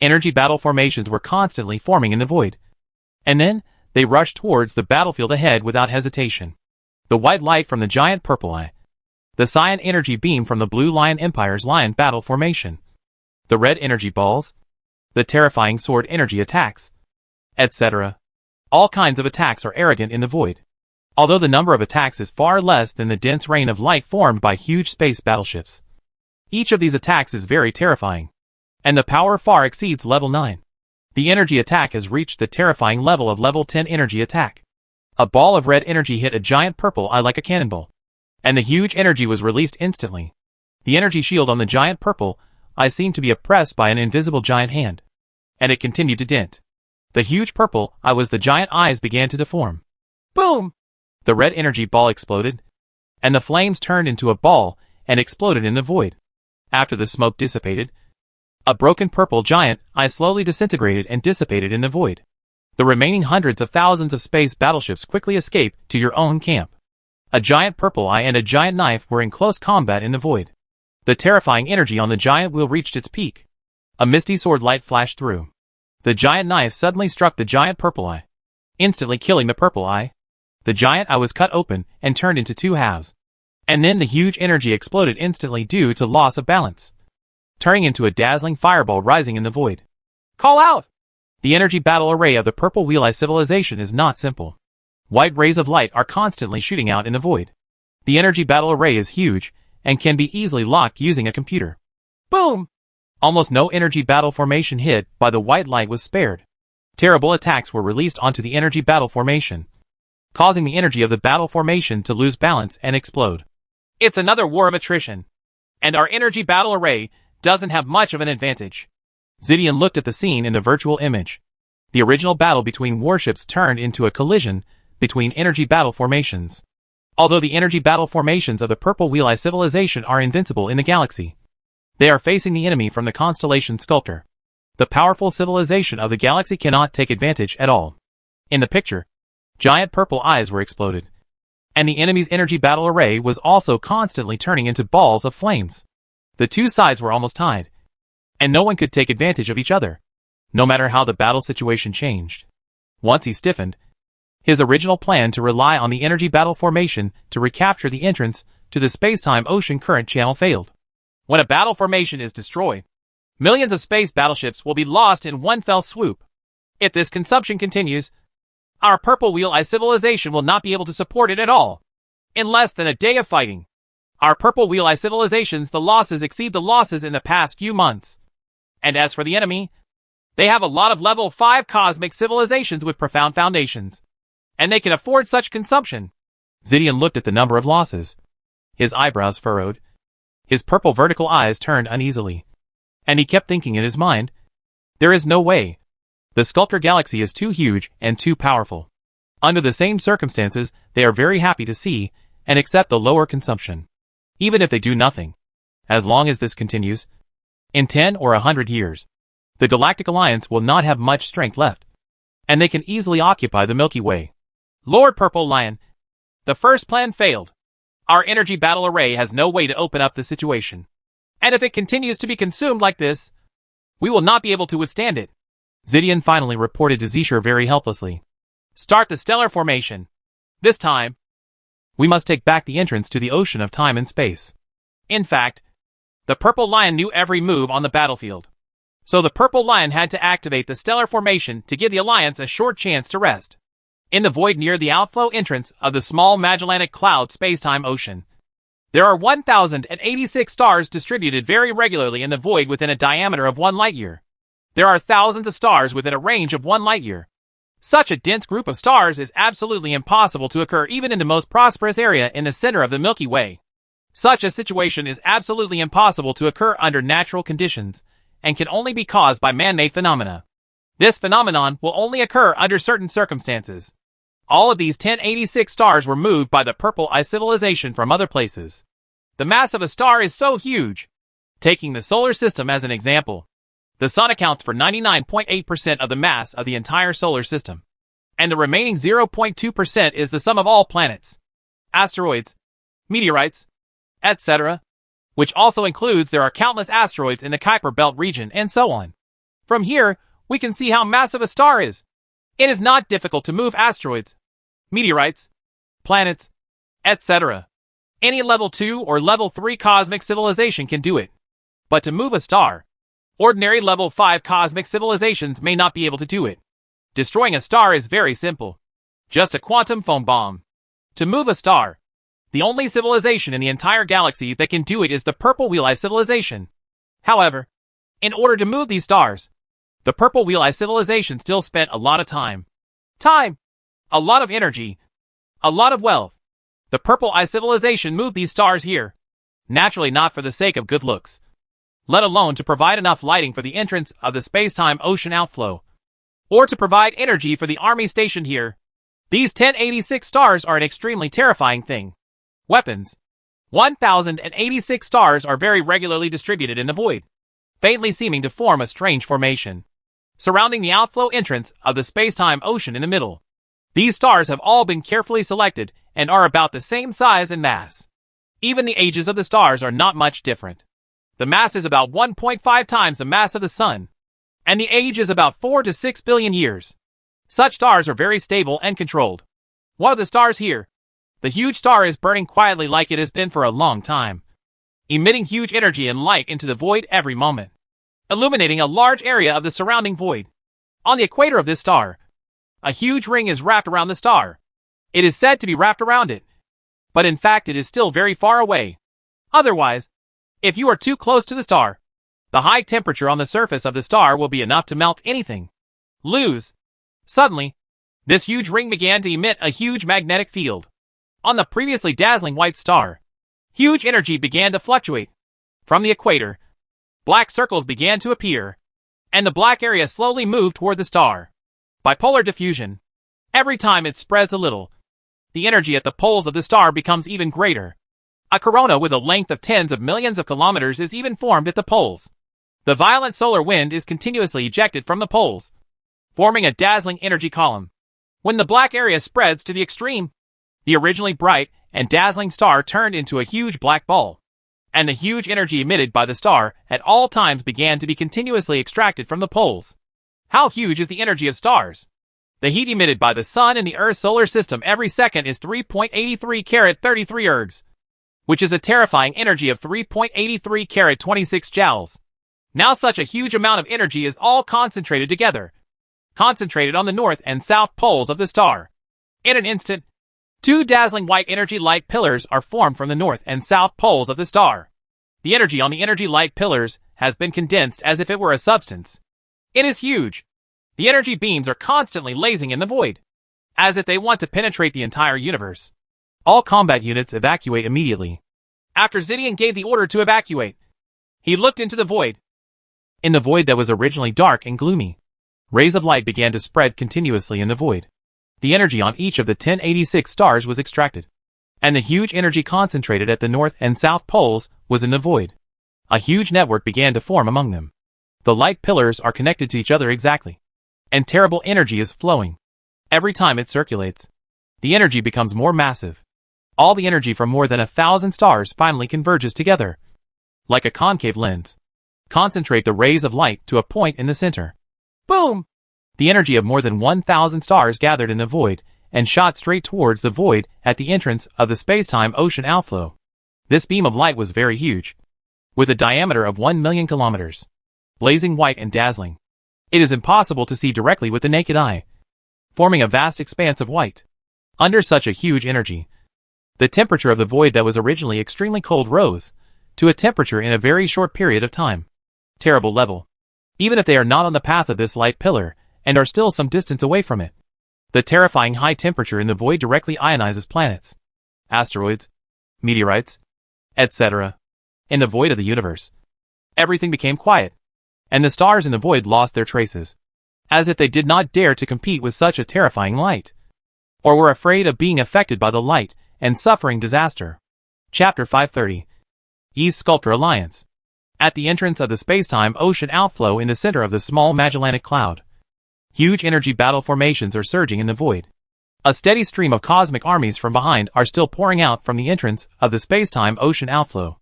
Speaker 2: Energy battle formations were constantly forming in the void, and then they rushed towards the battlefield ahead without hesitation. The white light from the giant purple eye, the cyan energy beam from the Blue Lion Empire's lion battle formation, the red energy balls, the terrifying sword energy attacks, etc. All kinds of attacks are arrogant in the void, although the number of attacks is far less than the dense rain of light formed by huge space battleships. Each of these attacks is very terrifying.
Speaker 1: and the power far exceeds level 9. The energy attack has reached the terrifying level of level 10 energy attack. A ball of red energy hit a giant purple eye like a cannonball, and the huge energy was released instantly. The energy shield on the giant purple eye seemed to be oppressed by an invisible giant hand, and it continued to dent. The huge purple eye was the giant eyes began to deform. Boom! The red energy ball exploded, and the flames turned into a ball and exploded in the void. After the smoke dissipated, a broken purple giant eye slowly disintegrated and dissipated in the void. The remaining hundreds of thousands of space battleships quickly escaped to your own camp. A giant purple eye and a giant knife were in close combat in the void. The terrifying energy on the giant wheel reached its peak. A misty sword light flashed through. The giant knife suddenly struck the giant purple eye, instantly killing the purple eye. The giant eye was cut open and turned into two halves. And then the huge energy exploded instantly due to loss of balance, turning into a dazzling fireball rising in the void. Call out! The energy battle array of the Purple Wheel Eye civilization is not simple. White rays of light are constantly shooting out in the void. The energy battle array is huge and can be easily locked using a computer. Boom! Almost no energy battle formation hit by the white light was spared. Terrible attacks were released onto the energy battle formation, causing the energy of the battle formation to lose balance and explode. It's another war of attrition, and our energy battle array doesn't have much of an advantage. Zidian looked at the scene in the virtual image. The original battle between warships turned into a collision between energy battle formations. Although the energy battle formations of the Purple Wheel Eye civilization are invincible in the galaxy, they are facing the enemy from the constellation Sculptor. The powerful civilization of the galaxy cannot take advantage at all. In the picture, giant purple eyes were exploded, and the enemy's energy battle array was also constantly turning into balls of flames. The two sides were almost tied, and no one could take advantage of each other, no matter how the battle situation changed. Once he stiffened, his original plan to rely on the energy battle formation to recapture the entrance to the space-time ocean current channel failed. When a battle formation is destroyed, millions of space battleships will be lost in one fell swoop. If this consumption continues, our Purple Wheel Eye civilization will not be able to support it at all. In less than a day of fighting, our Purple Wheel Eye civilizations, the losses exceed the losses in the past few months. And as for the enemy, they have a lot of level 5 cosmic civilizations with profound foundations, and they can afford such consumption. Zidian looked at the number of losses. His eyebrows furrowed. His purple vertical eyes turned uneasily, and he kept thinking in his mind, there is no way. The Sculptor Galaxy is too huge and too powerful. Under the same circumstances, they are very happy to see and accept the lower consumption, even if they do nothing. As long as this continues, in 10 or 100 years, the Galactic Alliance will not have much strength left, and they can easily occupy the Milky Way. Lord Purple Lion, the first plan failed. Our energy battle array has no way to open up the situation, and if it continues to be consumed like this, we will not be able to withstand it. Zidian finally reported to Zishur very helplessly. Start the stellar formation. This time, we must take back the entrance to the ocean of time and space. In fact, the Purple Lion knew every move on the battlefield, so the Purple Lion had to activate the stellar formation to give the Alliance a short chance to rest. In the void near the outflow entrance of the small Magellanic Cloud space-time ocean, there are 1,086 stars distributed very regularly in the void within a diameter of 1 light-year. There are thousands of stars within a range of 1 light-year. Such a dense group of stars is absolutely impossible to occur even in the most prosperous area in the center of the Milky Way. Such a situation is absolutely impossible to occur under natural conditions, and can only be caused by man-made phenomena. This phenomenon will only occur under certain circumstances. All of these 1086 stars were moved by the Purple Eye civilization from other places. The mass of a star is so huge. Taking the solar system as an example, the sun accounts for 99.8% of the mass of the entire solar system, and the remaining 0.2% is the sum of all planets, asteroids, meteorites, etc., which also includes there are countless asteroids in the Kuiper Belt region and so on. From here, we can see how massive a star is. It is not difficult to move asteroids, meteorites, planets, etc. Any level 2 or level 3 cosmic civilization can do it. But to move a star, ordinary level 5 cosmic civilizations may not be able to do it. Destroying a star is very simple. Just a quantum foam bomb. To move a star, the only civilization in the entire galaxy that can do it is the Purple Wheel Eye civilization. However,
Speaker 2: In order to move these stars, the Purple Wheel Eye civilization still spent a lot of time, a lot of energy, a lot of wealth. The Purple Eye civilization moved these stars here, naturally not for the sake of good looks, let alone to provide enough lighting for the entrance of the space-time ocean outflow, or to provide energy for the army stationed here. These 1086 stars are an extremely terrifying thing. Weapons. 1086 stars are very regularly distributed in the void, faintly seeming to form a strange formation, surrounding the outflow entrance of the space-time ocean in the middle. These stars have all been carefully selected and are about the same size and mass. Even the ages of the stars are not much different. The mass is about 1.5 times the mass of the Sun, and the age is about 4 to 6 billion years. Such stars are very stable and controlled. One of the stars here, the huge star, is burning quietly like it has been for a long time, emitting huge energy and light into the void every moment, illuminating a large area of the surrounding void. On the equator of this star, a huge ring is wrapped around the star. It is said to be wrapped around it, but in fact it is still very far away. Otherwise, if you are too close to the star, the high temperature on the surface of the star will be enough to melt anything. Lose. Suddenly, this huge ring began to emit a huge magnetic field. On the previously dazzling white star, huge energy began to fluctuate. From the equator, black circles began to appear, and the black area slowly moved toward the star. Bipolar diffusion. Every time it spreads a little, the energy at the poles of the star becomes even greater. A corona with a length of tens of millions of kilometers is even formed at the poles. The violent solar wind is continuously ejected from the poles, forming a dazzling energy column. When the black area spreads to the extreme, the originally bright and dazzling star turned into a huge black ball, and the huge energy emitted by the star at all times began to be continuously extracted from the poles. How huge is the energy of stars? The heat emitted by the Sun in the Earth's solar system every second is 3.83 carat 33 ergs, which is a terrifying energy of 3.83 carat 26 joules. Now such a huge amount of energy is all concentrated together, concentrated on the north and south poles of the star. In an instant, two dazzling white energy light pillars are formed from the north and south poles of the star. The energy on the energy light pillars has been condensed as if it were a substance. It is huge. The energy beams are constantly lasing in the void, as if they want to penetrate the entire universe. All combat units evacuate immediately. After Zidian gave the order to evacuate, he looked into the void. In the void that was originally dark and gloomy, rays of light began to spread continuously in the void. The energy on each of the 1086 stars was extracted, and the huge energy concentrated at the north and south poles was in the void. A huge network began to form among them. The light pillars are connected to each other exactly, and terrible energy is flowing. Every time it circulates, the energy becomes more massive. All the energy from more than 1,000 stars finally converges together, like a concave lens. Concentrate the rays of light to a point in the center. Boom! The energy of more than 1,000 stars gathered in the void and shot straight towards the void at the entrance of the space-time ocean outflow. This beam of light was very huge, with a diameter of 1 million kilometers, blazing white and dazzling. It is impossible to see directly with the naked eye, forming a vast expanse of white. Under such a huge energy, the temperature of the void that was originally extremely cold rose to a temperature in a very short period of time. Terrible level. Even if they are not on the path of this light pillar and are still some distance away from it, the terrifying high temperature in the void directly ionizes planets, asteroids, meteorites, etc. In the void of the universe, everything became quiet, and the stars in the void lost their traces, as if they did not dare to compete with such a terrifying light, or were afraid of being affected by the light and suffering disaster. Chapter 530. East Sculptor Alliance. At the entrance of the space-time ocean outflow in the center of the small Magellanic Cloud, huge energy battle formations are surging in the void. A steady stream of cosmic armies from behind are still pouring out from the entrance of the space-time ocean outflow.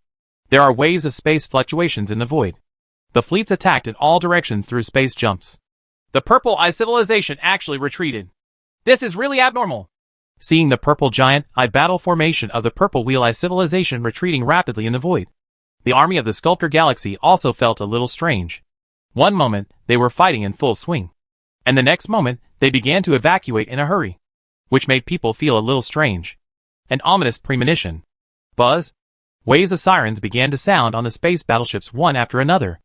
Speaker 2: There are waves of space fluctuations in the void. The fleets attacked in all directions through space jumps. The Purple Eye civilization actually retreated. This is really abnormal. Seeing the purple giant eye battle formation of the Purple Wheel Eye civilization retreating rapidly in the void, the army of the Sculptor Galaxy also felt a little strange. One moment, they were fighting in full swing, and the next moment, they began to evacuate in a hurry, which made people feel a little strange. An ominous premonition. Buzz. Waves of sirens began to sound on the space battleships one after another.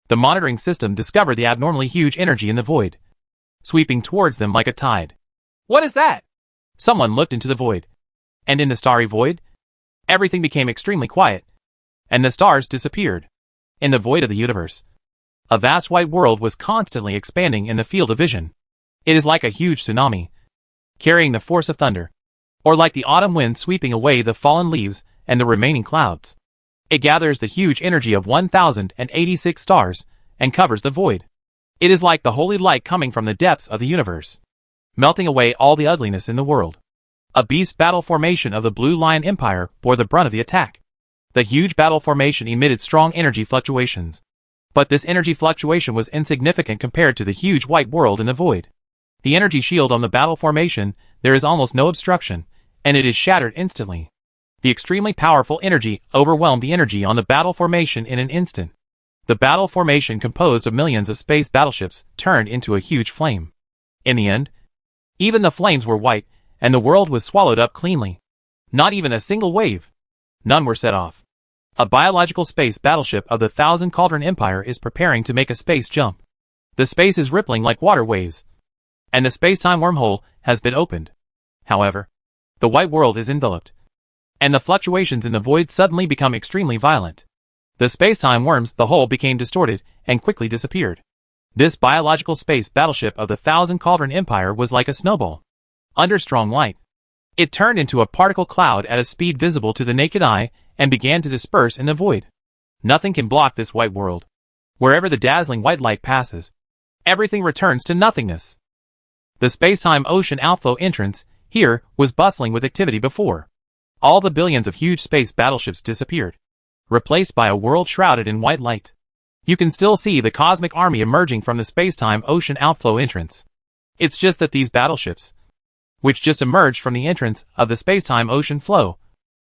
Speaker 1: The monitoring system discovered the abnormally huge energy in the void, sweeping towards them like a tide.
Speaker 2: What is that?
Speaker 1: Someone looked into the void. And in the starry void, everything became extremely quiet, and the stars disappeared. In the void of the universe, a vast white world was constantly expanding in the field of vision. It is like a huge tsunami, carrying the force of thunder, or like the autumn wind sweeping away the fallen leaves and the remaining clouds. It gathers the huge energy of 1,086 stars and covers the void. It is like the holy light coming from the depths of the universe, melting away all the ugliness in the world. A beast battle formation of the Blue Lion Empire bore the brunt of the attack. The huge battle formation emitted strong energy fluctuations. But this energy fluctuation was insignificant compared to the huge white world in the void. The energy shield on the battle formation, there is almost no obstruction, and it is shattered instantly. The extremely powerful energy overwhelmed the energy on the battle formation in an instant. The battle formation, composed of millions of space battleships, turned into a huge flame. In the end, even the flames were white, and the world was swallowed up cleanly. Not even a single wave. None were set off. A biological space battleship of the Thousand Cauldron Empire is preparing to make a space jump. The space is rippling like water waves, and the space-time wormhole has been opened. However, the white world is enveloped, and the fluctuations in the void suddenly become extremely violent. The space-time worms, the hole became distorted and quickly disappeared. This biological space battleship of the Thousand Cauldron Empire was like a snowball under strong light. It turned into a particle cloud at a speed visible to the naked eye and began to disperse in the void. Nothing can block this white world. Wherever the dazzling white light passes, everything returns to nothingness. The space-time ocean outflow entrance here was bustling with activity before. All the billions of huge space battleships disappeared, replaced by a world shrouded in white light. You can still see the cosmic army emerging from the space-time ocean outflow entrance. It's just that these battleships, which just emerged from the entrance of the space-time ocean flow,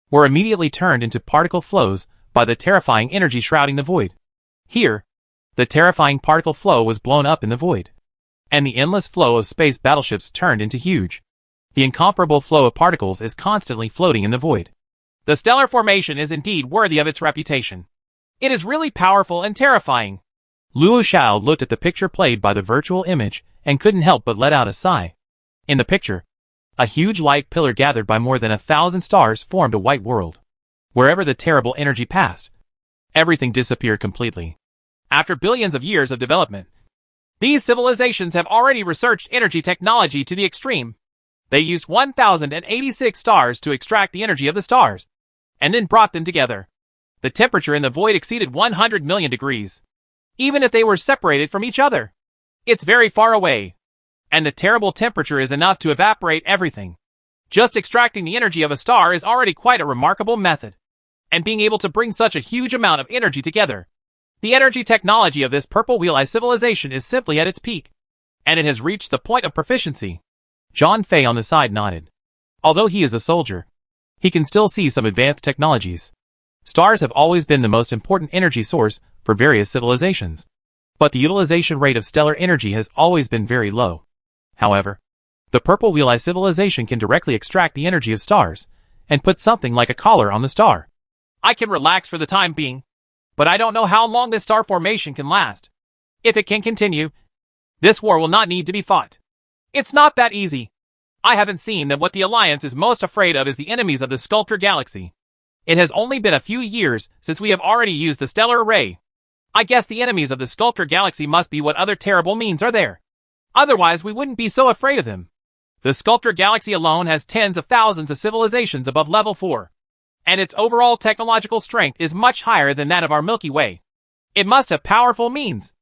Speaker 1: were immediately turned into particle flows by the terrifying energy shrouding the void. Here, the terrifying particle flow was blown up in the void, and the endless flow of space battleships turned into huge. The incomparable flow of particles is constantly floating in the void.
Speaker 2: The stellar formation is indeed worthy of its reputation. It is really powerful and terrifying.
Speaker 1: Luo Xiao looked at the picture played by the virtual image and couldn't help but let out a sigh. In the picture, a huge light pillar gathered by more than 1,000 stars formed a white world. Wherever the terrible energy passed, everything disappeared completely.
Speaker 2: After billions of years of development, these civilizations have already researched energy technology to the extreme. They used 1,086 stars to extract the energy of the stars, and then brought them together. The temperature in the void exceeded 100 million degrees, even if they were separated from each other. It's very far away, and the terrible temperature is enough to evaporate everything. Just extracting the energy of a star is already quite a remarkable method, and being able to bring such a huge amount of energy together. The energy technology of this Purple Wheel Eye civilization is simply at its peak, and it has reached the point of proficiency.
Speaker 1: John Fei on the side nodded. Although he is a soldier, he can still see some advanced technologies. Stars have always been the most important energy source for various civilizations, but the utilization rate of stellar energy has always been very low. However, the Purple Wheel Eye civilization can directly extract the energy of stars and put something like a collar on the star.
Speaker 2: I can relax for the time being, but I don't know how long this star formation can last. If it can continue, this war will not need to be fought. It's not that easy. I haven't seen that what the Alliance is most afraid of is the enemies of the Sculptor Galaxy. It has only been a few years since we have already used the Stellar Array. I guess the enemies of the Sculptor Galaxy must be what other terrible means are there. Otherwise we wouldn't be so afraid of them. The Sculptor Galaxy alone has tens of thousands of civilizations above level 4. And its overall technological strength is much higher than that of our Milky Way. It must have powerful means.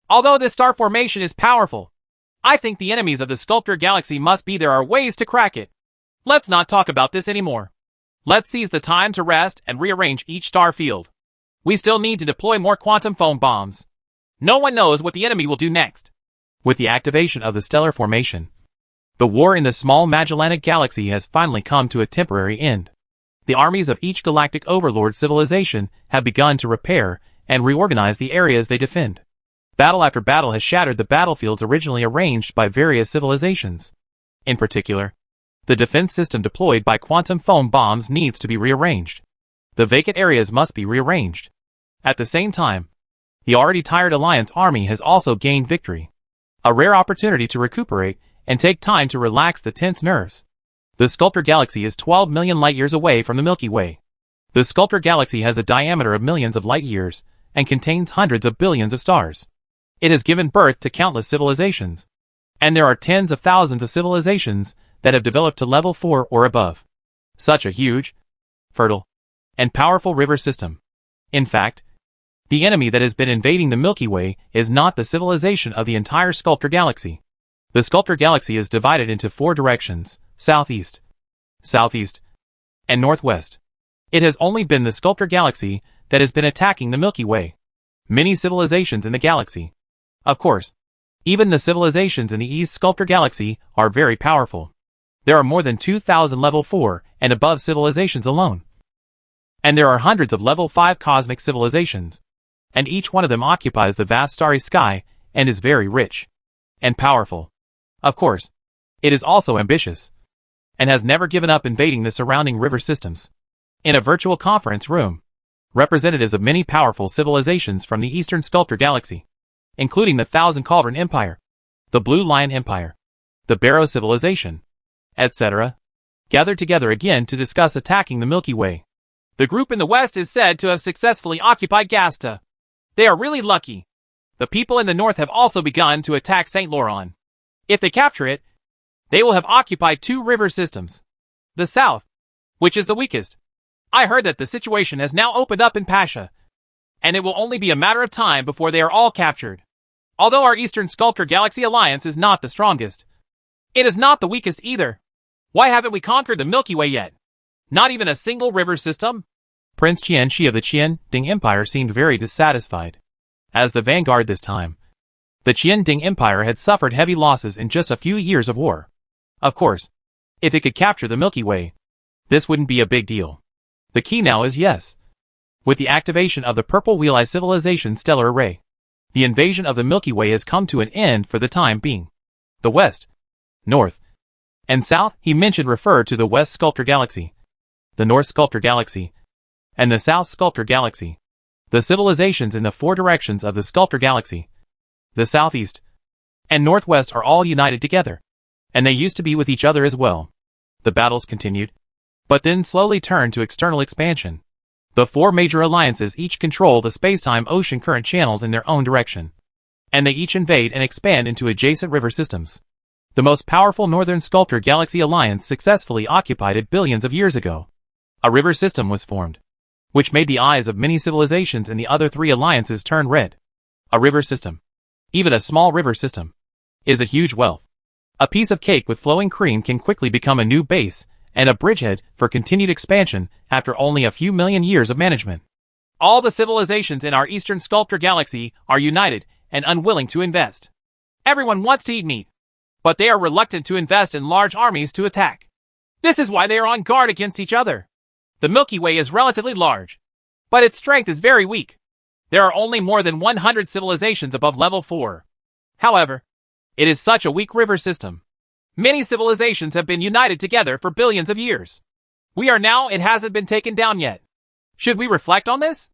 Speaker 2: Although this star formation is powerful, I think the enemies of the Sculptor Galaxy must be there are ways to crack it. Let's not talk about this anymore. Let's seize the time to rest and rearrange each star field. We still need to deploy more quantum foam bombs. No one knows what the enemy will do next.
Speaker 1: With the activation of the stellar formation, the war in the small Magellanic Galaxy has finally come to a temporary end. The armies of each galactic overlord civilization have begun to repair and reorganize the areas they defend. Battle after battle has shattered the battlefields originally arranged by various civilizations. In particular, the defense system deployed by quantum foam bombs needs to be rearranged. The vacant areas must be rearranged. At the same time, The already tired Alliance army has also gained victory. A rare opportunity to recuperate and take time to relax the tense nerves. The Sculptor Galaxy is 12 million light-years away from the Milky Way. The Sculptor Galaxy has a diameter of millions of light-years and contains hundreds of billions of stars. It has given birth to countless civilizations. And there are tens of thousands of civilizations that have developed to level 4 or above. Such a huge, fertile, and powerful river system. In fact, the enemy that has been invading the Milky Way is not the civilization of the entire Sculptor Galaxy. The Sculptor Galaxy is divided into 4 directions: southeast, southeast, and northwest. It has only been the Sculptor Galaxy that has been attacking the Milky Way. Many civilizations in the galaxy. Of course, even the civilizations in the East Sculptor Galaxy are very powerful. There are more than 2,000 level 4 and above civilizations alone. And there are hundreds of level 5 cosmic civilizations. And each one of them occupies the vast starry sky and is very rich and powerful. Of course, it is also ambitious and has never given up invading the surrounding river systems. In a virtual conference room, representatives of many powerful civilizations from the Eastern Sculptor Galaxy, including the Thousand Cauldron Empire, the Blue Lion Empire, the Barrow Civilization, etc., gathered together again to discuss attacking the Milky Way.
Speaker 2: The group in the west is said to have successfully occupied Gasta. They are really lucky. The people in the north have also begun to attack St. Laurent. If they capture it, they will have occupied 2 river systems. The south, which is the weakest. I heard that the situation has now opened up in Pasha, and it will only be a matter of time before they are all captured. Although our Eastern Sculptor Galaxy Alliance is not the strongest, it is not the weakest either. Why haven't we conquered the Milky Way yet? Not even a single river system?
Speaker 1: Prince Qianshi of the Qian Ding Empire seemed very dissatisfied. As the vanguard this time, the Qian Ding Empire had suffered heavy losses in just a few years of war. Of course, if it could capture the Milky Way, this wouldn't be a big deal. The key now is yes. With the activation of the Purple Wheel Eye Civilization Stellar Array, the invasion of the Milky Way has come to an end for the time being. The west, north, and south he mentioned refer to the West Sculptor Galaxy, the North Sculptor Galaxy, and the South Sculptor Galaxy. The civilizations in the 4 directions of the Sculptor Galaxy, the southeast, and northwest are all united together, and they used to be with each other as well. The battles continued, but then slowly turned to external expansion. The 4 major alliances each control the spacetime ocean current channels in their own direction, and they each invade and expand into adjacent river systems. The most powerful Northern Sculptor Galaxy Alliance successfully occupied it billions of years ago. A river system was formed, which made the eyes of many civilizations in the other 3 alliances turn red. A river system, even a small river system, is a huge wealth. A piece of cake with flowing cream can quickly become a new base and a bridgehead for continued expansion after only a few million years of management.
Speaker 2: All the civilizations in our Eastern Sculptor Galaxy are united and unwilling to invest. Everyone wants to eat meat, but they are reluctant to invest in large armies to attack. This is why they are on guard against each other. The Milky Way is relatively large, but its strength is very weak. There are only more than 100 civilizations above level 4. However, it is such a weak river system. Many civilizations have been united together for billions of years. It hasn't been taken down yet. Should we reflect on this?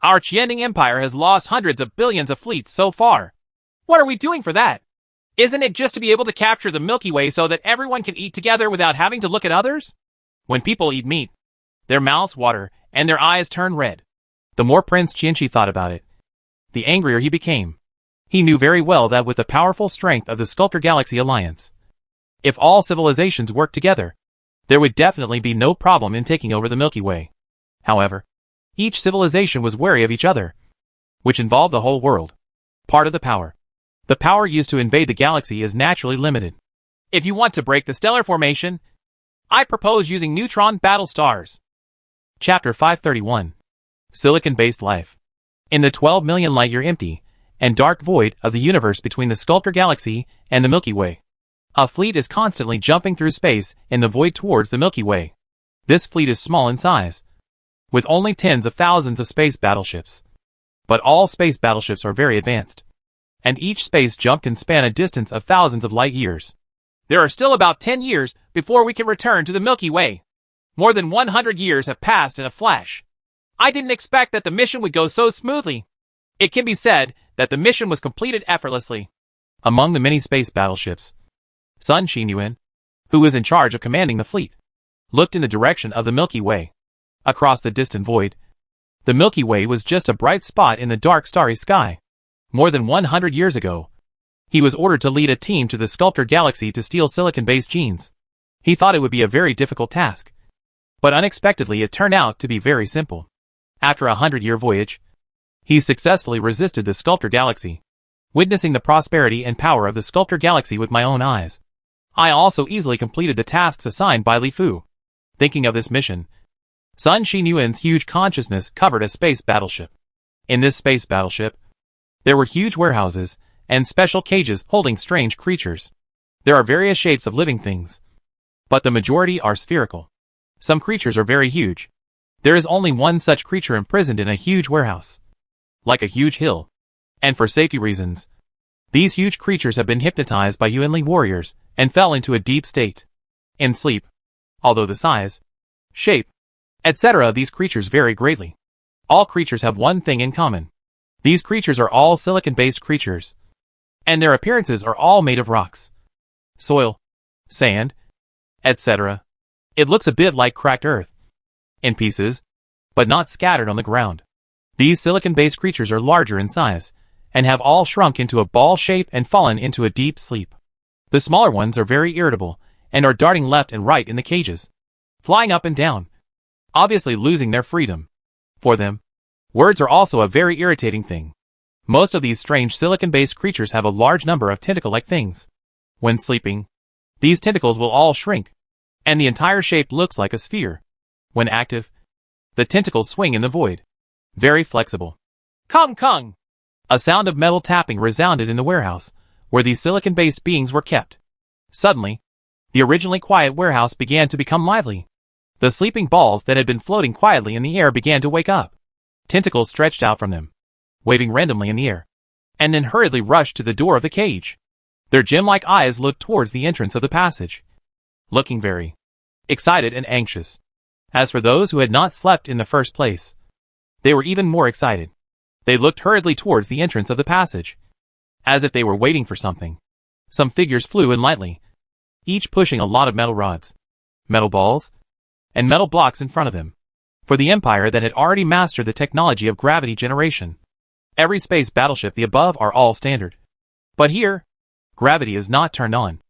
Speaker 2: Our Qianding Empire has lost hundreds of billions of fleets so far. What are we doing for that? Isn't it just to be able to capture the Milky Way so that everyone can eat together without having to look at others? When people eat meat, their mouths water and their eyes turn red. The more Prince Qianshi thought about it, the angrier he became. He knew very well that with the powerful strength of the Sculptor Galaxy Alliance, if all civilizations worked together, there would definitely be no problem in taking over the Milky Way. However, each civilization was wary of each other, which involved the whole world. Part of the power. The power used to invade the galaxy is naturally limited. If you want to break the stellar formation, I propose using neutron battle stars. Chapter 531. Silicon-based life. In the 12 million light-year empty and dark void of the universe between the Sculptor Galaxy and the Milky Way, a fleet is constantly jumping through space in the void towards the Milky Way. This fleet is small in size, with only tens of thousands of space battleships. But all space battleships are very advanced, and each space jump can span a distance of thousands of light years. There are still about 10 years before we can return to the Milky Way. More than 100 years have passed in a flash. I didn't expect that the mission would go so smoothly. It can be said that the mission was completed effortlessly.
Speaker 1: Among the many space battleships, Sun Xinyuan, who was in charge of commanding the fleet, looked in the direction of the Milky Way. Across the distant void, the Milky Way was just a bright spot in the dark starry sky. More than 100 years ago, he was ordered to lead a team to the Sculptor Galaxy to steal silicon-based genes. He thought it would be a very difficult task, but unexpectedly it turned out to be very simple. After a 100-year voyage, he successfully resisted the Sculptor Galaxy. Witnessing the prosperity and power of the Sculptor Galaxy with my own eyes, I also easily completed the tasks assigned by Li Fu. Thinking of this mission, Sun Xinyuan's huge consciousness covered a space battleship. In this space battleship, there were huge warehouses and special cages holding strange creatures. There are various shapes of living things, but the majority are spherical. Some creatures are very huge. There is only one such creature imprisoned in a huge warehouse, like a huge hill. And for safety reasons, these huge creatures have been hypnotized by Yuanli warriors and fell into a deep state. In sleep, although the size, shape, etc. of these creatures vary greatly, all creatures have one thing in common. These creatures are all silicon-based creatures, and their appearances are all made of rocks, soil, sand, etc. It looks a bit like cracked earth, in pieces, but not scattered on the ground. These silicon-based creatures are larger in size, and have all shrunk into a ball shape and fallen into a deep sleep. The smaller ones are very irritable, and are darting left and right in the cages, flying up and down, obviously losing their freedom. For them, words are also a very irritating thing. Most of these strange silicon-based creatures have a large number of tentacle-like things. When sleeping, these tentacles will all shrink, and the entire shape looks like a sphere. When active, the tentacles swing in the void. Very flexible.
Speaker 2: Kung Kung!
Speaker 1: A sound of metal tapping resounded in the warehouse, where these silicon-based beings were kept. Suddenly, the originally quiet warehouse began to become lively. The sleeping balls that had been floating quietly in the air began to wake up. Tentacles stretched out from them, waving randomly in the air, and then hurriedly rushed to the door of the cage. Their gem-like eyes looked towards the entrance of the passage, looking very excited and anxious. As for those who had not slept in the first place, they were even more excited. They looked hurriedly towards the entrance of the passage, as if they were waiting for something. Some figures flew in lightly, each pushing a lot of metal rods, metal balls, and metal blocks in front of them. For the Empire that had already mastered the technology of gravity generation, every space battleship the above are all standard. But here, gravity is not turned on.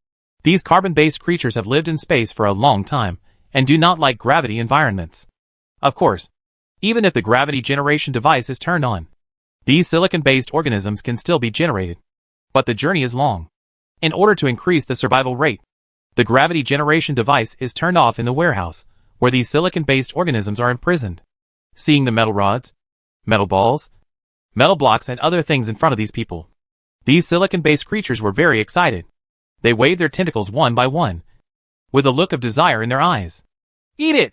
Speaker 1: These carbon-based creatures have lived in space for a long time, and do not like gravity environments. Of course, even if the gravity generation device is turned on, these silicon-based organisms can still be generated. But the journey is long. In order to increase the survival rate, the gravity generation device is turned off in the warehouse, where these silicon-based organisms are imprisoned. Seeing the metal rods, metal balls, metal blocks and other things in front of these people, these silicon-based creatures were very excited. They waved their tentacles one by one, with a look of desire in their eyes.
Speaker 2: Eat it!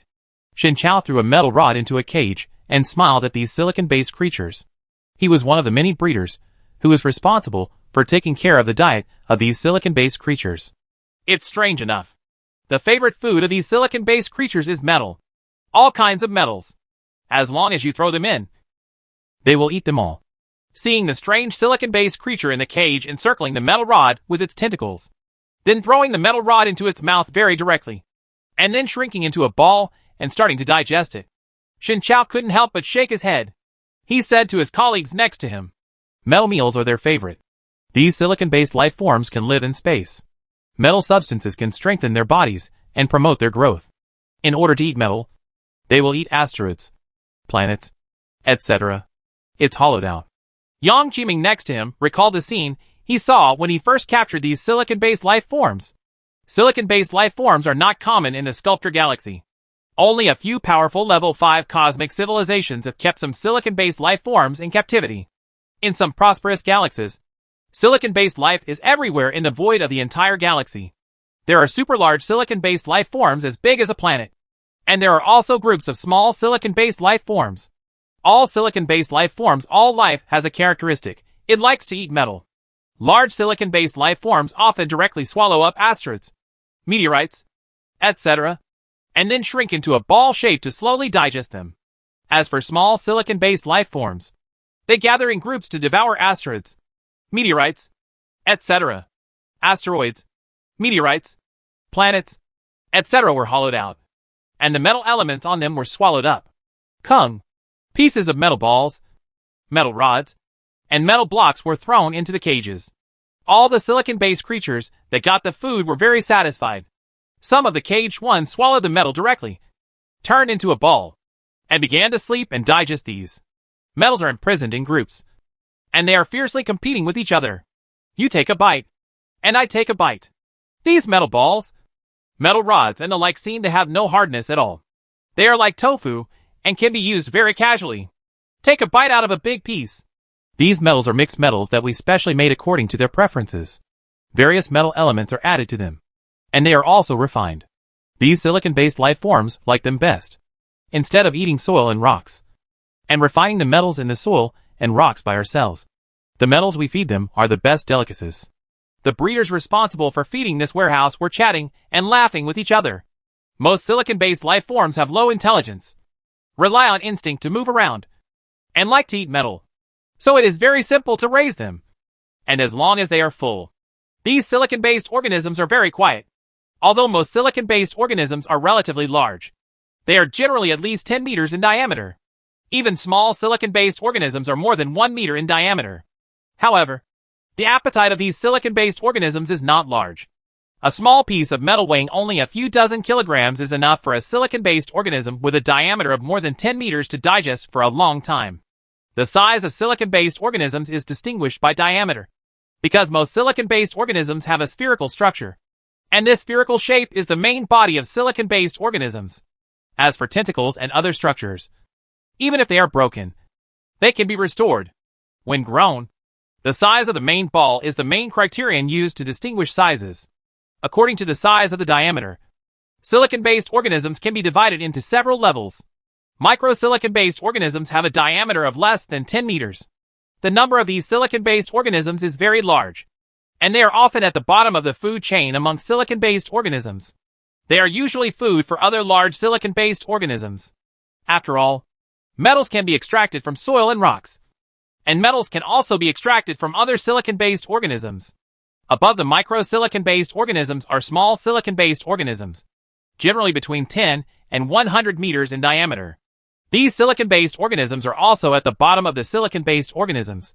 Speaker 1: Shin Chao threw a metal rod into a cage, and smiled at these silicon-based creatures. He was one of the many breeders, who was responsible for taking care of the diet of these silicon-based creatures.
Speaker 2: It's strange enough. The favorite food of these silicon-based creatures is metal. All kinds of metals. As long as you throw them in,
Speaker 1: they will eat them all.
Speaker 2: Seeing the strange silicon-based creature in the cage encircling the metal rod with its tentacles, then throwing the metal rod into its mouth very directly, and then shrinking into a ball and starting to digest it, Shin Chao couldn't help but shake his head. He said to his colleagues next to him,
Speaker 1: metal meals are their favorite. These silicon-based life forms can live in space. Metal substances can strengthen their bodies and promote their growth. In order to eat metal, they will eat asteroids, planets, etc. It's hollowed out.
Speaker 2: Yang Qiming next to him recalled the scene he saw when he first captured these silicon-based life forms. Silicon-based life forms are not common in the Sculptor Galaxy. Only a few powerful level 5 cosmic civilizations have kept some silicon-based life forms in captivity. In some prosperous galaxies, silicon-based life is everywhere in the void of the entire galaxy. There are super-large silicon-based life forms as big as a planet. And there are also groups of small silicon-based life forms. All silicon-based life forms, all life has a characteristic. It likes to eat metal. Large silicon-based life forms often directly swallow up asteroids, meteorites, etc., and then shrink into a ball shape to slowly digest them. As for small silicon-based life forms, They gather in groups to devour asteroids, meteorites, etc. Asteroids, meteorites, planets, etc. were hollowed out, and the metal elements on them were swallowed up. Pieces of metal balls, metal rods, and metal blocks were thrown into the cages. All the silicon-based creatures that got the food were very satisfied. Some of the caged ones swallowed the metal directly, turned into a ball, and began to sleep and digest these. Metals are imprisoned in groups, and they are fiercely competing with each other. You take a bite, and I take a bite. These metal balls, metal rods, and the like seem to have no hardness at all. They are like tofu and can be used very casually. Take a bite out of a big piece. These metals are mixed metals that we specially made according to their preferences. Various metal elements are added to them, and they are also refined. These silicon-based life forms like them best. Instead of eating soil and rocks, and refining the metals in the soil and rocks by ourselves, the metals we feed them are the best delicacies. The breeders responsible for feeding this warehouse were chatting and laughing with each other. Most silicon-based life forms have low intelligence, rely on instinct to move around, and like to eat metal. So it is very simple to raise them. And as long as they are full, these silicon-based organisms are very quiet. Although most silicon-based organisms are relatively large, they are generally at least 10 meters in diameter. Even small silicon-based organisms are more than 1 meter in diameter. However, the appetite of these silicon-based organisms is not large. A small piece of metal weighing only a few dozen kilograms is enough for a silicon-based organism with a diameter of more than 10 meters to digest for a long time. The size of silicon-based organisms is distinguished by diameter, because most silicon-based organisms have a spherical structure, and this spherical shape is the main body of silicon-based organisms. As for tentacles and other structures, even if they are broken, they can be restored. When grown, the size of the main ball is the main criterion used to distinguish sizes. According to the size of the diameter, silicon-based organisms can be divided into several levels. Microsilicon-based organisms have a diameter of less than 10 meters. The number of these silicon-based organisms is very large, and they are often at the bottom of the food chain among silicon-based organisms. They are usually food for other large silicon-based organisms. After all, metals can be extracted from soil and rocks, and metals can also be extracted from other silicon-based organisms. Above the microsilicon-based organisms are small silicon-based organisms, generally between 10 and 100 meters in diameter. These silicon-based organisms are also at the bottom of the silicon-based organisms,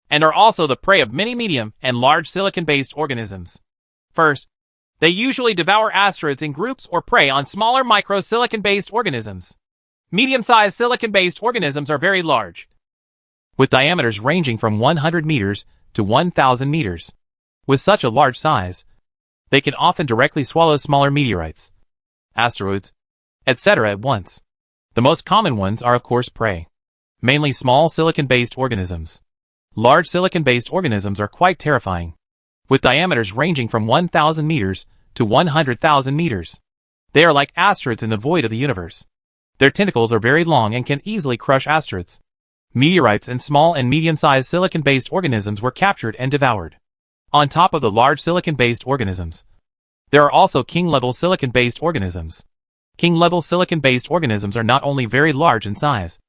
Speaker 2: and are also the prey of many medium and large silicon-based organisms. First, they usually devour asteroids in groups or prey on smaller microsilicon-based organisms. Medium-sized silicon-based organisms are very large, with diameters ranging from 100 meters to 1,000 meters. With such a large size, they can often directly swallow smaller meteorites, asteroids, etc. at once. The most common ones are of course prey, mainly small silicon-based organisms. Large silicon-based organisms are quite terrifying, with diameters ranging from 1,000 meters to 100,000 meters. They are like asteroids in the void of the universe. Their tentacles are very long and can easily crush asteroids. Meteorites and small and medium-sized silicon-based organisms were captured and devoured. On top of the large silicon-based organisms, there are also king-level silicon-based organisms. King-level silicon-based organisms are not only very large in size,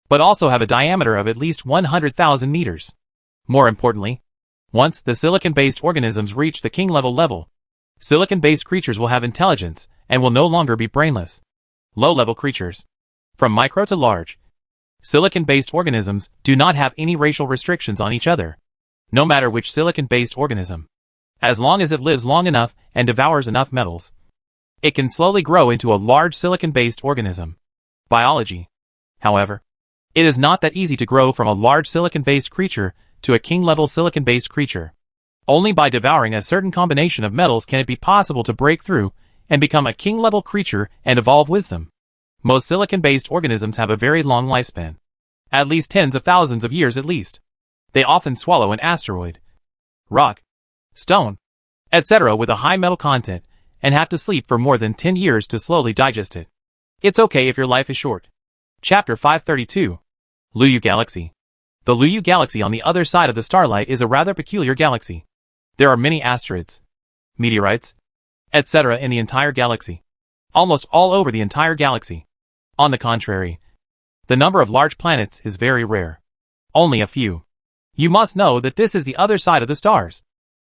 Speaker 2: but also have a diameter of at least 100,000 meters. More importantly, once the silicon-based organisms reach the king-level level, silicon-based creatures will have intelligence and will no longer be brainless. Low-level creatures, from micro to large, silicon-based organisms do not have any racial restrictions on each other, no matter which silicon-based organism. As long as it lives long enough and devours enough metals, it can slowly grow into a large silicon-based organism. Biology, however, it is not that easy to grow from a large silicon-based creature to a king-level silicon-based creature. Only by devouring a certain combination of metals can it be possible to break through and become a king-level creature and evolve wisdom. Most silicon-based organisms have a very long lifespan, at least tens of thousands of years at least. They often swallow an asteroid, rock, stone, etc. with a high metal content, and have to sleep for more than 10 years to slowly digest it. It's okay if your life is short. Chapter 532. Luyu Galaxy. The Luyu Galaxy on the other side of the starlight is a rather peculiar galaxy. There are many asteroids, meteorites, etc. in the entire galaxy, almost all over the entire galaxy. On the contrary, the number of large planets is very rare.
Speaker 1: Only a few. You must know that this is the other side of the stars.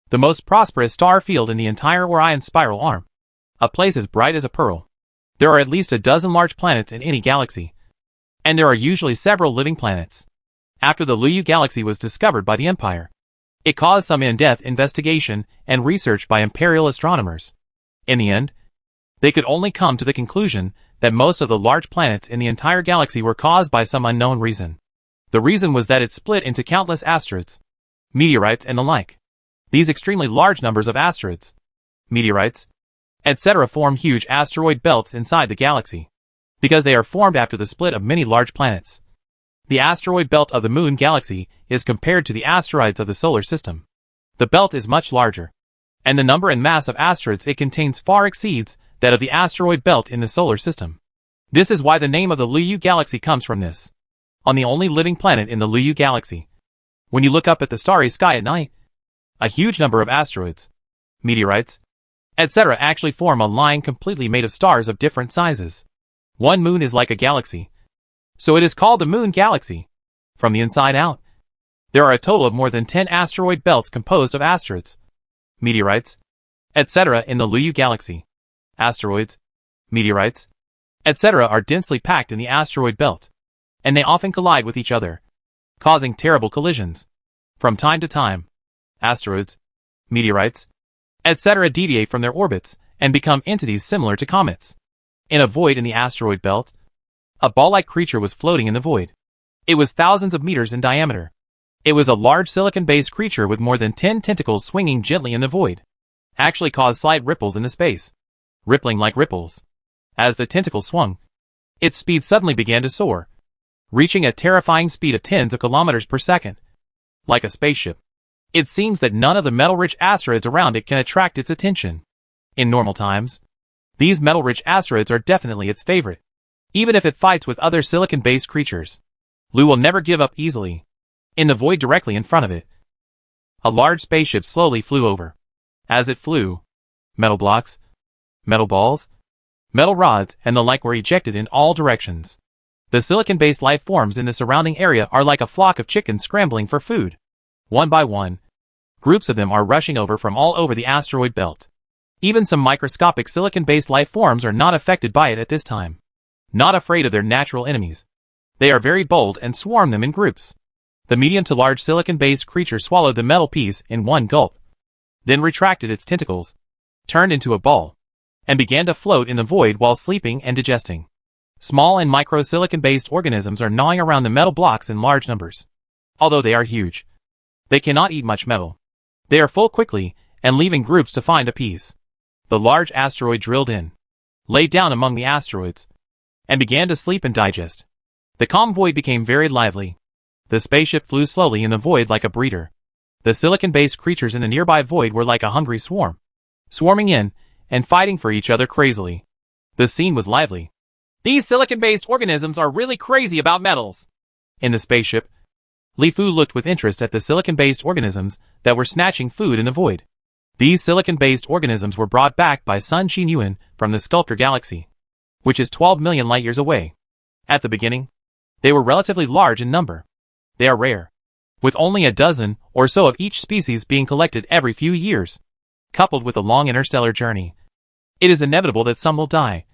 Speaker 1: The most prosperous star field in the entire Orion spiral arm. A place as bright as a pearl. There are at least a dozen large planets in any galaxy. And there are usually several living planets. After the Luyu galaxy was discovered by the Empire, it caused some in-depth investigation and research by imperial astronomers. In the end, they could only come to the conclusion that most of the large planets in the entire galaxy were caused by some unknown reason. The reason was that it split into countless asteroids, meteorites and the like. These extremely large numbers of asteroids, meteorites, etc. form huge asteroid belts inside the galaxy, because they are formed after the split of many large planets. The asteroid belt of the Moon galaxy is compared to the asteroids of the solar system. The belt is much larger, and the number and mass of asteroids it contains far exceeds that of the asteroid belt in the solar system. This is why the name of the Luyu galaxy comes from this. On the only living planet in the Luyu galaxy, when you look up at the starry sky at night, a huge number of asteroids, meteorites, etc. actually form a line completely made of stars of different sizes. One moon is like a galaxy, so it is called the Moon galaxy. From the inside out, there are a total of more than 10 asteroid belts composed of asteroids, meteorites, etc. in the Luyu galaxy. Asteroids, meteorites, etc. are densely packed in the asteroid belt, and they often collide with each other, causing terrible collisions. From time to time, asteroids, meteorites, etc. deviate from their orbits and become entities similar to comets. In a void in the asteroid belt, a ball-like creature was floating in the void. It was thousands of meters in diameter. It was a large silicon-based creature with more than 10 tentacles swinging gently in the void. Actually caused slight ripples in the space, rippling like ripples. As the tentacle swung, its speed suddenly began to soar, reaching a terrifying speed of tens of kilometers per second. Like a spaceship, it seems that none of the metal-rich asteroids around it can attract its attention. In normal times, these metal-rich asteroids are definitely its favorite, even if it fights with other silicon-based creatures. Lu will never give up easily. In the void directly in front of it, a large spaceship slowly flew over. As it flew, metal blocks, metal balls, metal rods, and the like were ejected in all directions. The silicon-based life forms in the surrounding area are like a flock of chickens scrambling for food. One by one, groups of them are rushing over from all over the asteroid belt. Even some microscopic silicon-based life forms are not affected by it at this time. Not afraid of their natural enemies, they are very bold and swarm them in groups. The medium to large silicon-based creature swallowed the metal piece in one gulp, then retracted its tentacles, turned into a ball, and began to float in the void while sleeping and digesting. Small and micro-silicon-based organisms are gnawing around the metal blocks in large numbers. Although they are huge, they cannot eat much metal. They are full quickly and leave in groups to find a piece. The large asteroid drilled in, lay down among the asteroids, and began to sleep and digest. The calm void became very lively. The spaceship flew slowly in the void like a breeder. The silicon-based creatures in the nearby void were like a hungry swarm, swarming in and fighting for each other crazily. The scene was lively. These silicon-based organisms are really crazy about metals. In the spaceship, Li Fu looked with interest at the silicon-based organisms that were snatching food in the void. These silicon-based organisms were brought back by Sun Qinyuan from the Sculptor Galaxy, which is 12 million light-years away. At the beginning, they were relatively large in number. They are rare, with only a dozen or so of each species being collected every few years. Coupled with a long interstellar journey, it is inevitable that some will die.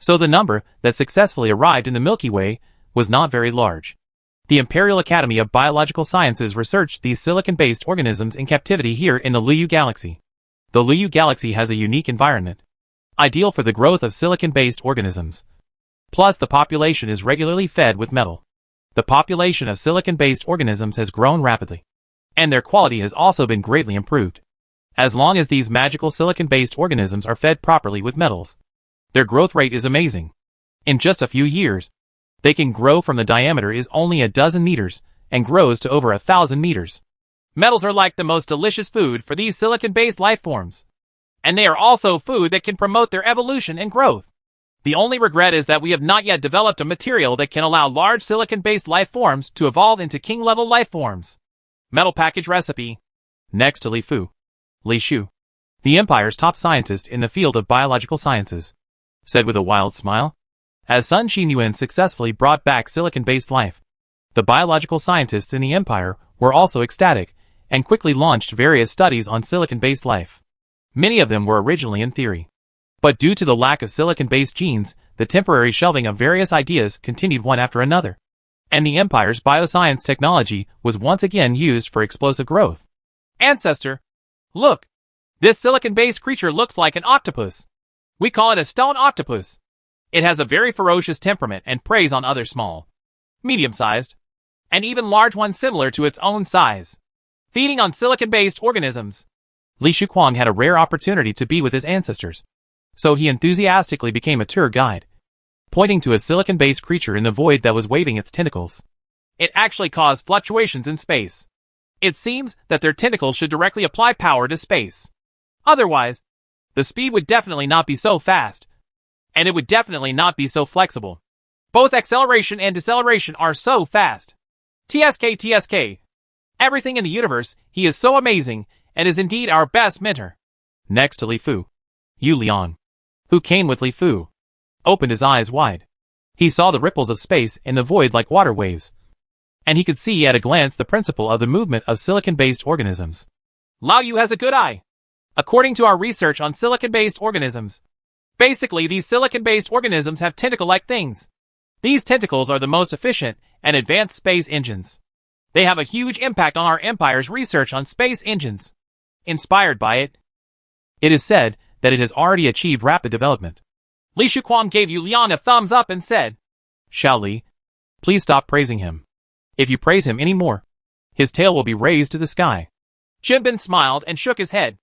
Speaker 1: So the number that successfully arrived in the Milky Way was not very large. The Imperial Academy of Biological Sciences researched these silicon-based organisms in captivity here in the Luyu Galaxy. The Luyu Galaxy has a unique environment, ideal for the growth of silicon-based organisms. Plus, the population is regularly fed with metal. The population of silicon-based organisms has grown rapidly, and their quality has also been greatly improved. As long as these magical silicon-based organisms are fed properly with metals, their growth rate is amazing. In just a few years, they can grow from the diameter is only a dozen meters and grows to over 1,000 meters. Metals are like the most delicious food for these silicon-based life forms, and they are also food that can promote their evolution and growth. The only regret is that we have not yet developed a material that can allow large silicon-based life forms to evolve into king-level life forms. Metal package recipe. Next to Li Fu, Li Shu, the Empire's top scientist in the field of biological sciences, said with a wild smile, as Sun Qinyuan successfully brought back silicon-based life. The biological scientists in the Empire were also ecstatic, and quickly launched various studies on silicon-based life. Many of them were originally in theory. But due to the lack of silicon-based genes, the temporary shelving of various ideas continued one after another. And the Empire's bioscience technology was once again used for explosive growth.
Speaker 2: Ancestor, look! This silicon-based creature looks like an octopus. We call it a stone octopus. It has a very ferocious temperament and preys on other small, medium-sized, and even large ones similar to its own size, feeding on silicon-based organisms.
Speaker 1: Li Shuquang had a rare opportunity to be with his ancestors, so he enthusiastically became a tour guide, pointing to a silicon-based creature in the void that was waving its tentacles.
Speaker 2: It actually caused fluctuations in space. It seems that their tentacles should directly apply power to space. Otherwise, the speed would definitely not be so fast, and it would definitely not be so flexible. Both acceleration and deceleration are so fast. TSK. Everything in the universe, he is so amazing, and is indeed our best mentor.
Speaker 1: Next to Li Fu, Yu Liang, who came with Li Fu, opened his eyes wide. He saw the ripples of space in the void like water waves, and he could see at a glance the principle of the movement of silicon-based organisms.
Speaker 2: Lao Yu has a good eye. According to our research on silicon-based organisms, basically these silicon-based organisms have tentacle-like things. These tentacles are the most efficient and advanced space engines. They have a huge impact on our Empire's research on space engines. Inspired by it,
Speaker 1: it is said that it has already achieved rapid development.
Speaker 2: Li Shuquang gave Yu Liang a thumbs up and said,
Speaker 1: Xiao Li, please stop praising him. If you praise him any more, his tail will be raised to the sky.
Speaker 2: Jinbin smiled and shook his head.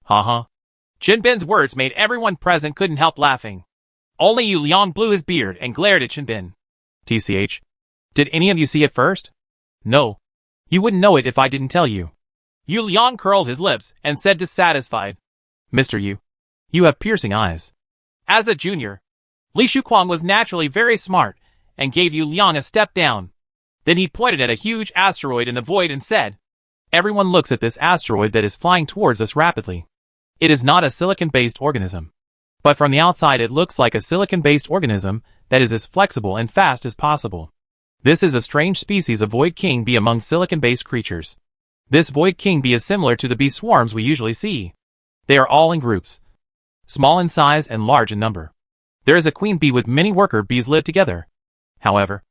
Speaker 1: Ha.
Speaker 2: Jinbin's words made everyone present couldn't help laughing. Only Yu Liang blew his beard and glared at Jinbin.
Speaker 1: TCH, did any of you see it first? No. You wouldn't know it if I didn't tell you.
Speaker 2: Yu Liang curled his lips and said dissatisfied,
Speaker 1: Mr. Yu, you have piercing eyes.
Speaker 2: As a junior, Li Shuquang was naturally very smart and gave Yu Liang a step down. Then he pointed at a huge asteroid in the void and said,
Speaker 1: Everyone looks at this asteroid that is flying towards us rapidly. It is not a silicon-based organism. But from the outside it looks like a silicon-based organism that is as flexible and fast as possible. This is a strange species of Void King Bee among silicon-based creatures. This Void King Bee is similar to the bee swarms we usually see. They are all in groups, small in size and large in number. There is a queen bee with many worker bees live together. However,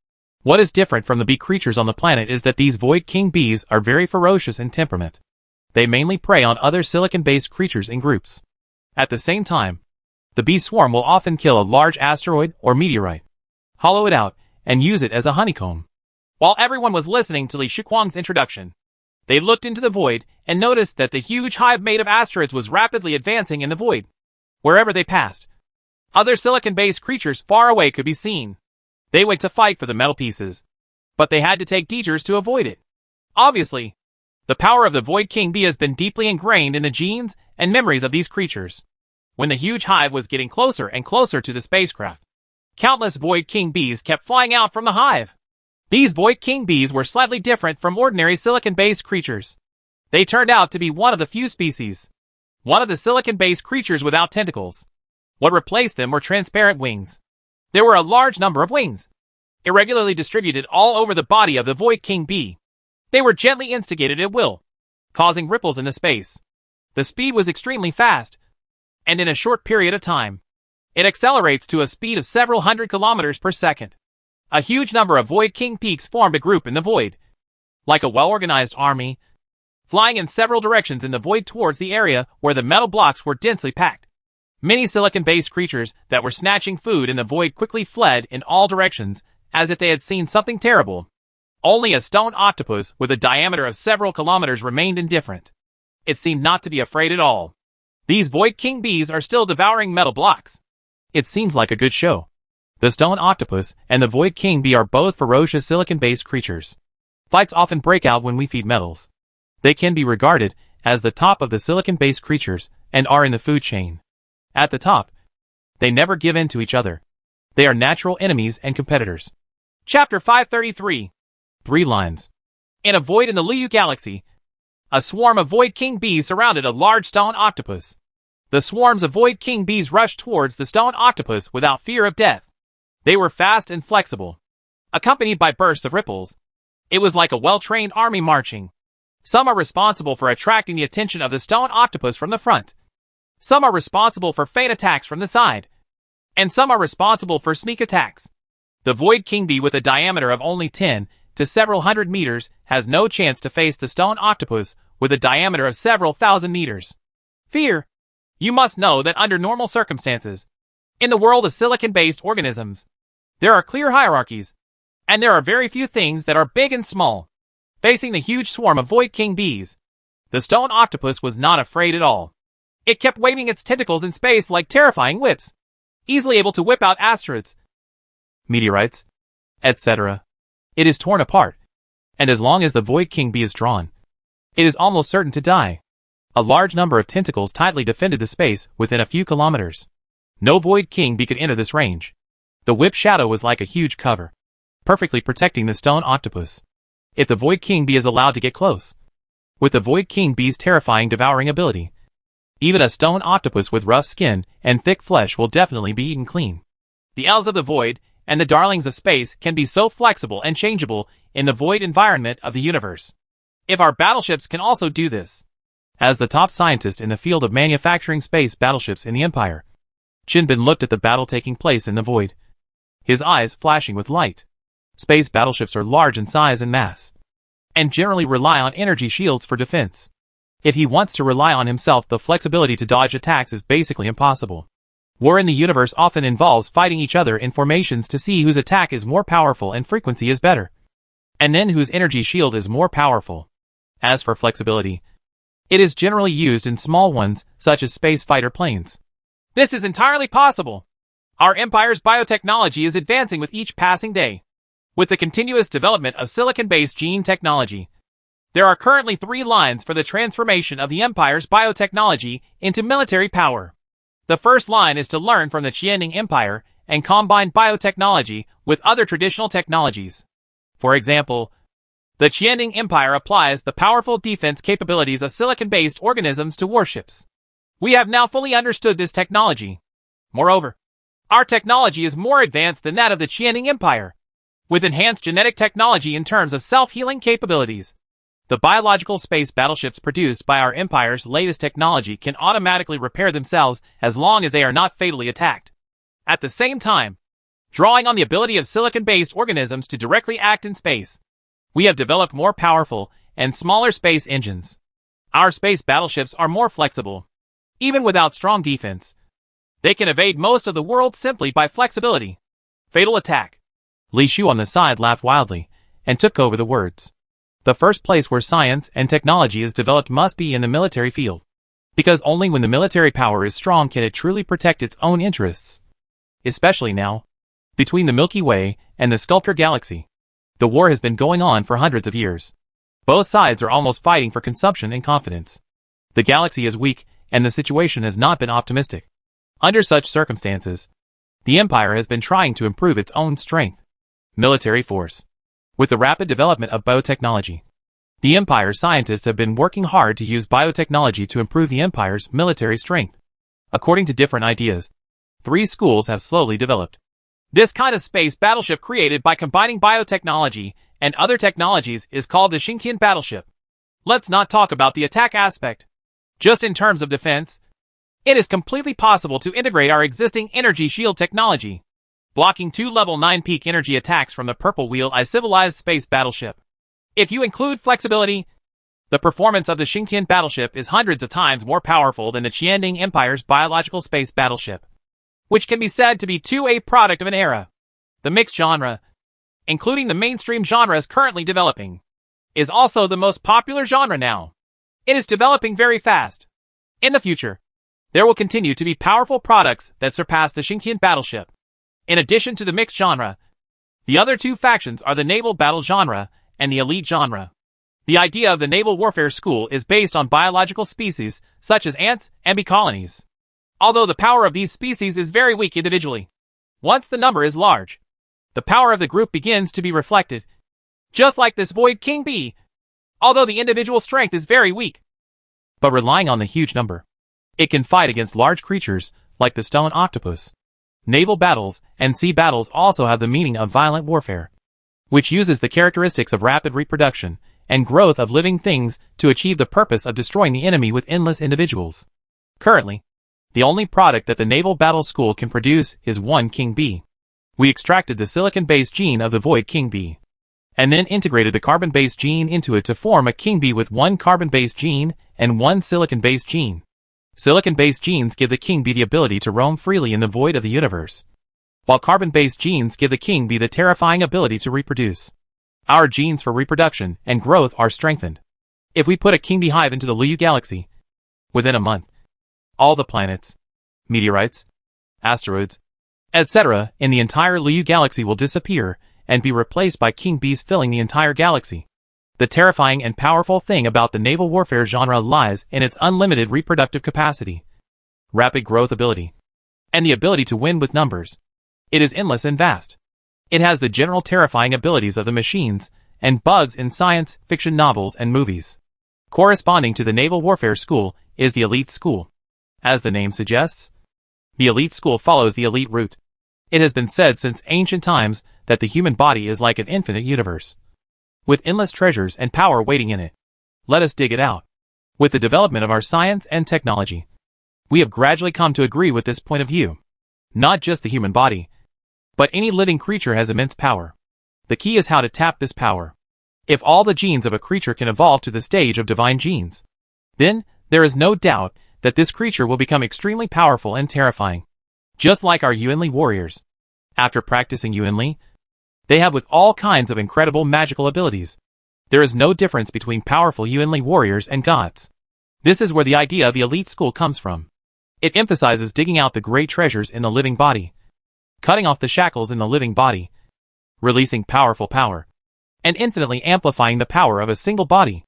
Speaker 1: what is different from the bee creatures on the planet is that these Void King bees are very ferocious in temperament. They mainly prey on other silicon-based creatures in groups. At the same time, the bee swarm will often kill a large asteroid or meteorite, hollow it out, and use it as a honeycomb.
Speaker 2: While everyone was listening to Li Shuquang's introduction, they looked into the void and noticed that the huge hive made of asteroids was rapidly advancing in the void. Wherever they passed, other silicon-based creatures far away could be seen. They went to fight for the metal pieces, but they had to take detours to avoid it. Obviously, the power of the Void King Bee has been deeply ingrained in the genes and memories of these creatures. When the huge hive was getting closer and closer to the spacecraft, countless Void King Bees kept flying out from the hive. These Void King Bees were slightly different from ordinary silicon-based creatures. They turned out to be one of the few species, one of the silicon-based creatures without tentacles. What replaced them were transparent wings. There were a large number of wings, irregularly distributed all over the body of the Void King Bee. They were gently instigated at will, causing ripples in the space. The speed was extremely fast, and in a short period of time, it accelerates to a speed of several hundred kilometers per second. A huge number of Void King peaks formed a group in the void, like a well-organized army, flying in several directions in the void towards the area where the metal blocks were densely packed. Many silicon-based creatures that were snatching food in the void quickly fled in all directions as if they had seen something terrible. Only a stone octopus with a diameter of several kilometers remained indifferent. It seemed not to be afraid at all. These Void King Bees are still devouring metal blocks.
Speaker 1: It seems like a good show. The stone octopus and the Void King Bee are both ferocious silicon-based creatures. Fights often break out when we feed metals. They can be regarded as the top of the silicon-based creatures and are in the food chain. At the top, they never give in to each other. They are natural enemies and competitors.
Speaker 2: Chapter 533.
Speaker 1: 3 lines.
Speaker 2: In a void in the Liu Galaxy, a swarm of Void King Bees surrounded a large stone octopus. The swarms of Void King Bees rushed towards the stone octopus without fear of death. They were fast and flexible, accompanied by bursts of ripples. It was like a well-trained army marching. Some are responsible for attracting the attention of the stone octopus from the front. Some are responsible for feint attacks from the side. And some are responsible for sneak attacks. The Void King Bee with a diameter of only 10 to several hundred meters has no chance to face the stone octopus with a diameter of several thousand meters. Fear. You must know that under normal circumstances, in the world of silicon-based organisms, there are clear hierarchies, and there are very few things that are big and small. Facing the huge swarm of Void King bees, the stone octopus was not afraid at all. It kept waving its tentacles in space like terrifying whips, easily able to whip out asteroids, meteorites, etc. It is torn apart, and as long as the Void King bee is drawn, it is almost certain to die. A large number of tentacles tightly defended the space within a few kilometers. No Void King bee could enter this range. The whip shadow was like a huge cover, perfectly protecting the stone octopus. If the Void King bee is allowed to get close, with the Void King bee's terrifying devouring ability, even a stone octopus with rough skin and thick flesh will definitely be eaten clean. The elves of the void and the darlings of space can be so flexible and changeable in the void environment of the universe. If our battleships can also do this. As the top scientist in the field of manufacturing space battleships in the Empire, Shinbin looked at the battle taking place in the void, his eyes flashing with light. Space battleships are large in size and mass, and generally rely on energy shields for defense. If he wants to rely on himself, the flexibility to dodge attacks is basically impossible. War in the universe often involves fighting each other in formations to see whose attack is more powerful and frequency is better, and then whose energy shield is more powerful. As for flexibility, it is generally used in small ones, such as space fighter planes. This is entirely possible. Our Empire's biotechnology is advancing with each passing day. With the continuous development of silicon-based gene technology, there are currently 3 lines for the transformation of the Empire's biotechnology into military power. The first line is to learn from the Qianning Empire and combine biotechnology with other traditional technologies. For example, the Qianning Empire applies the powerful defense capabilities of silicon-based organisms to warships. We have now fully understood this technology. Moreover, our technology is more advanced than that of the Qianning Empire, with enhanced genetic technology in terms of self-healing capabilities. The biological space battleships produced by our Empire's latest technology can automatically repair themselves as long as they are not fatally attacked. At the same time, drawing on the ability of silicon-based organisms to directly act in space, we have developed more powerful and smaller space engines. Our space battleships are more flexible. Even without strong defense, they can evade most of the world simply by flexibility. Fatal attack. Li Shu on the side laughed wildly and took over the words. The first place where science and technology is developed must be in the military field, because only when the military power is strong can it truly protect its own interests. Especially now, between the Milky Way and the Sculptor Galaxy, the war has been going on for hundreds of years. Both sides are almost fighting for consumption and confidence. The galaxy is weak, and the situation has not been optimistic. Under such circumstances, the Empire has been trying to improve its own strength. Military force. With the rapid development of biotechnology, the Empire's scientists have been working hard to use biotechnology to improve the Empire's military strength. According to different ideas, 3 schools have slowly developed. This kind of space battleship created by combining biotechnology and other technologies is called the Xingtian battleship. Let's not talk about the attack aspect. Just in terms of defense, it is completely possible to integrate our existing energy shield technology, blocking 2 level 9 peak energy attacks from the Purple Wheel I civilized space battleship. If you include flexibility, the performance of the Xingtian battleship is hundreds of times more powerful than the Qianning Empire's biological space battleship, which can be said to be a product of an era. The mixed genre, including the mainstream genres currently developing, is also the most popular genre now. It is developing very fast. In the future, there will continue to be powerful products that surpass the Xingtian battleship. In addition to the mixed genre, the other 2 factions are the naval battle genre and the elite genre. The idea of the naval warfare school is based on biological species such as ants and bee colonies. Although the power of these species is very weak individually, once the number is large, the power of the group begins to be reflected. Just like this Void King bee, although the individual strength is very weak, but relying on the huge number, it can fight against large creatures like the stone octopus. Naval battles and sea battles also have the meaning of violent warfare.
Speaker 1: which uses the characteristics of rapid reproduction and growth of living things to achieve the purpose of destroying the enemy with endless individuals. Currently, the only product that the Naval Battle School can produce is one King Bee. We extracted the silicon-based gene of the Void King Bee, and then integrated the carbon-based gene into it to form a King Bee with one carbon-based gene and one silicon-based gene. Silicon-based genes give the King Bee the ability to roam freely in the void of the universe, while carbon-based genes give the King Bee the terrifying ability to reproduce. Our genes for reproduction and growth are strengthened. If we put a King Bee hive into the Liu galaxy, within a month, all the planets, meteorites, asteroids, etc. in the entire Liu galaxy will disappear and be replaced by King Bees filling the entire galaxy. The terrifying and powerful thing about the naval warfare genre lies in its unlimited reproductive capacity, rapid growth ability, and the ability to win with numbers. It is endless and vast. It has the general terrifying abilities of the machines and bugs in science fiction novels and movies. Corresponding to the Naval Warfare School is the Elite School. As the name suggests, the Elite School follows the elite route. It has been said since ancient times that the human body is like an infinite universe, with endless treasures and power waiting in it. Let us dig it out. With the development of our science and technology, we have gradually come to agree with this point of view. Not just the human body, but any living creature has immense power. The key is how to tap this power. If all the genes of a creature can evolve to the stage of divine genes, then there is no doubt that this creature will become extremely powerful and terrifying. Just like our Yuanli warriors. After practicing Yuanli, they have with all kinds of incredible magical abilities. There is no difference between powerful Yuanli warriors and gods. This is where the idea of the elite school comes from. It emphasizes digging out the great treasures in the living body, cutting off the shackles in the living body, releasing powerful power, and infinitely amplifying the power of a single body.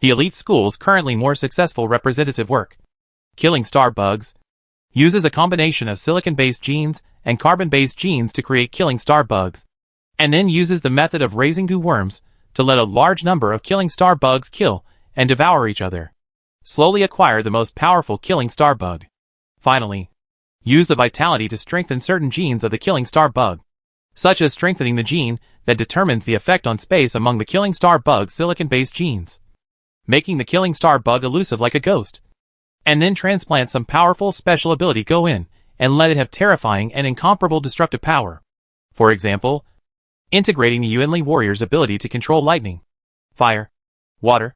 Speaker 1: The elite school's currently more successful representative work, Killing Star Bugs, uses a combination of silicon-based genes and carbon-based genes to create killing star bugs, and then uses the method of raising goo worms to let a large number of killing star bugs kill and devour each other, slowly acquire the most powerful killing star bug. Finally, use the vitality to strengthen certain genes of the killing star bug, such as strengthening the gene that determines the effect on space among the killing star bug's silicon-based genes, making the killing star bug elusive like a ghost, and then transplant some powerful special ability go in and let it have terrifying and incomparable destructive power. For example, integrating the Yuanli warrior's ability to control lightning, fire, water,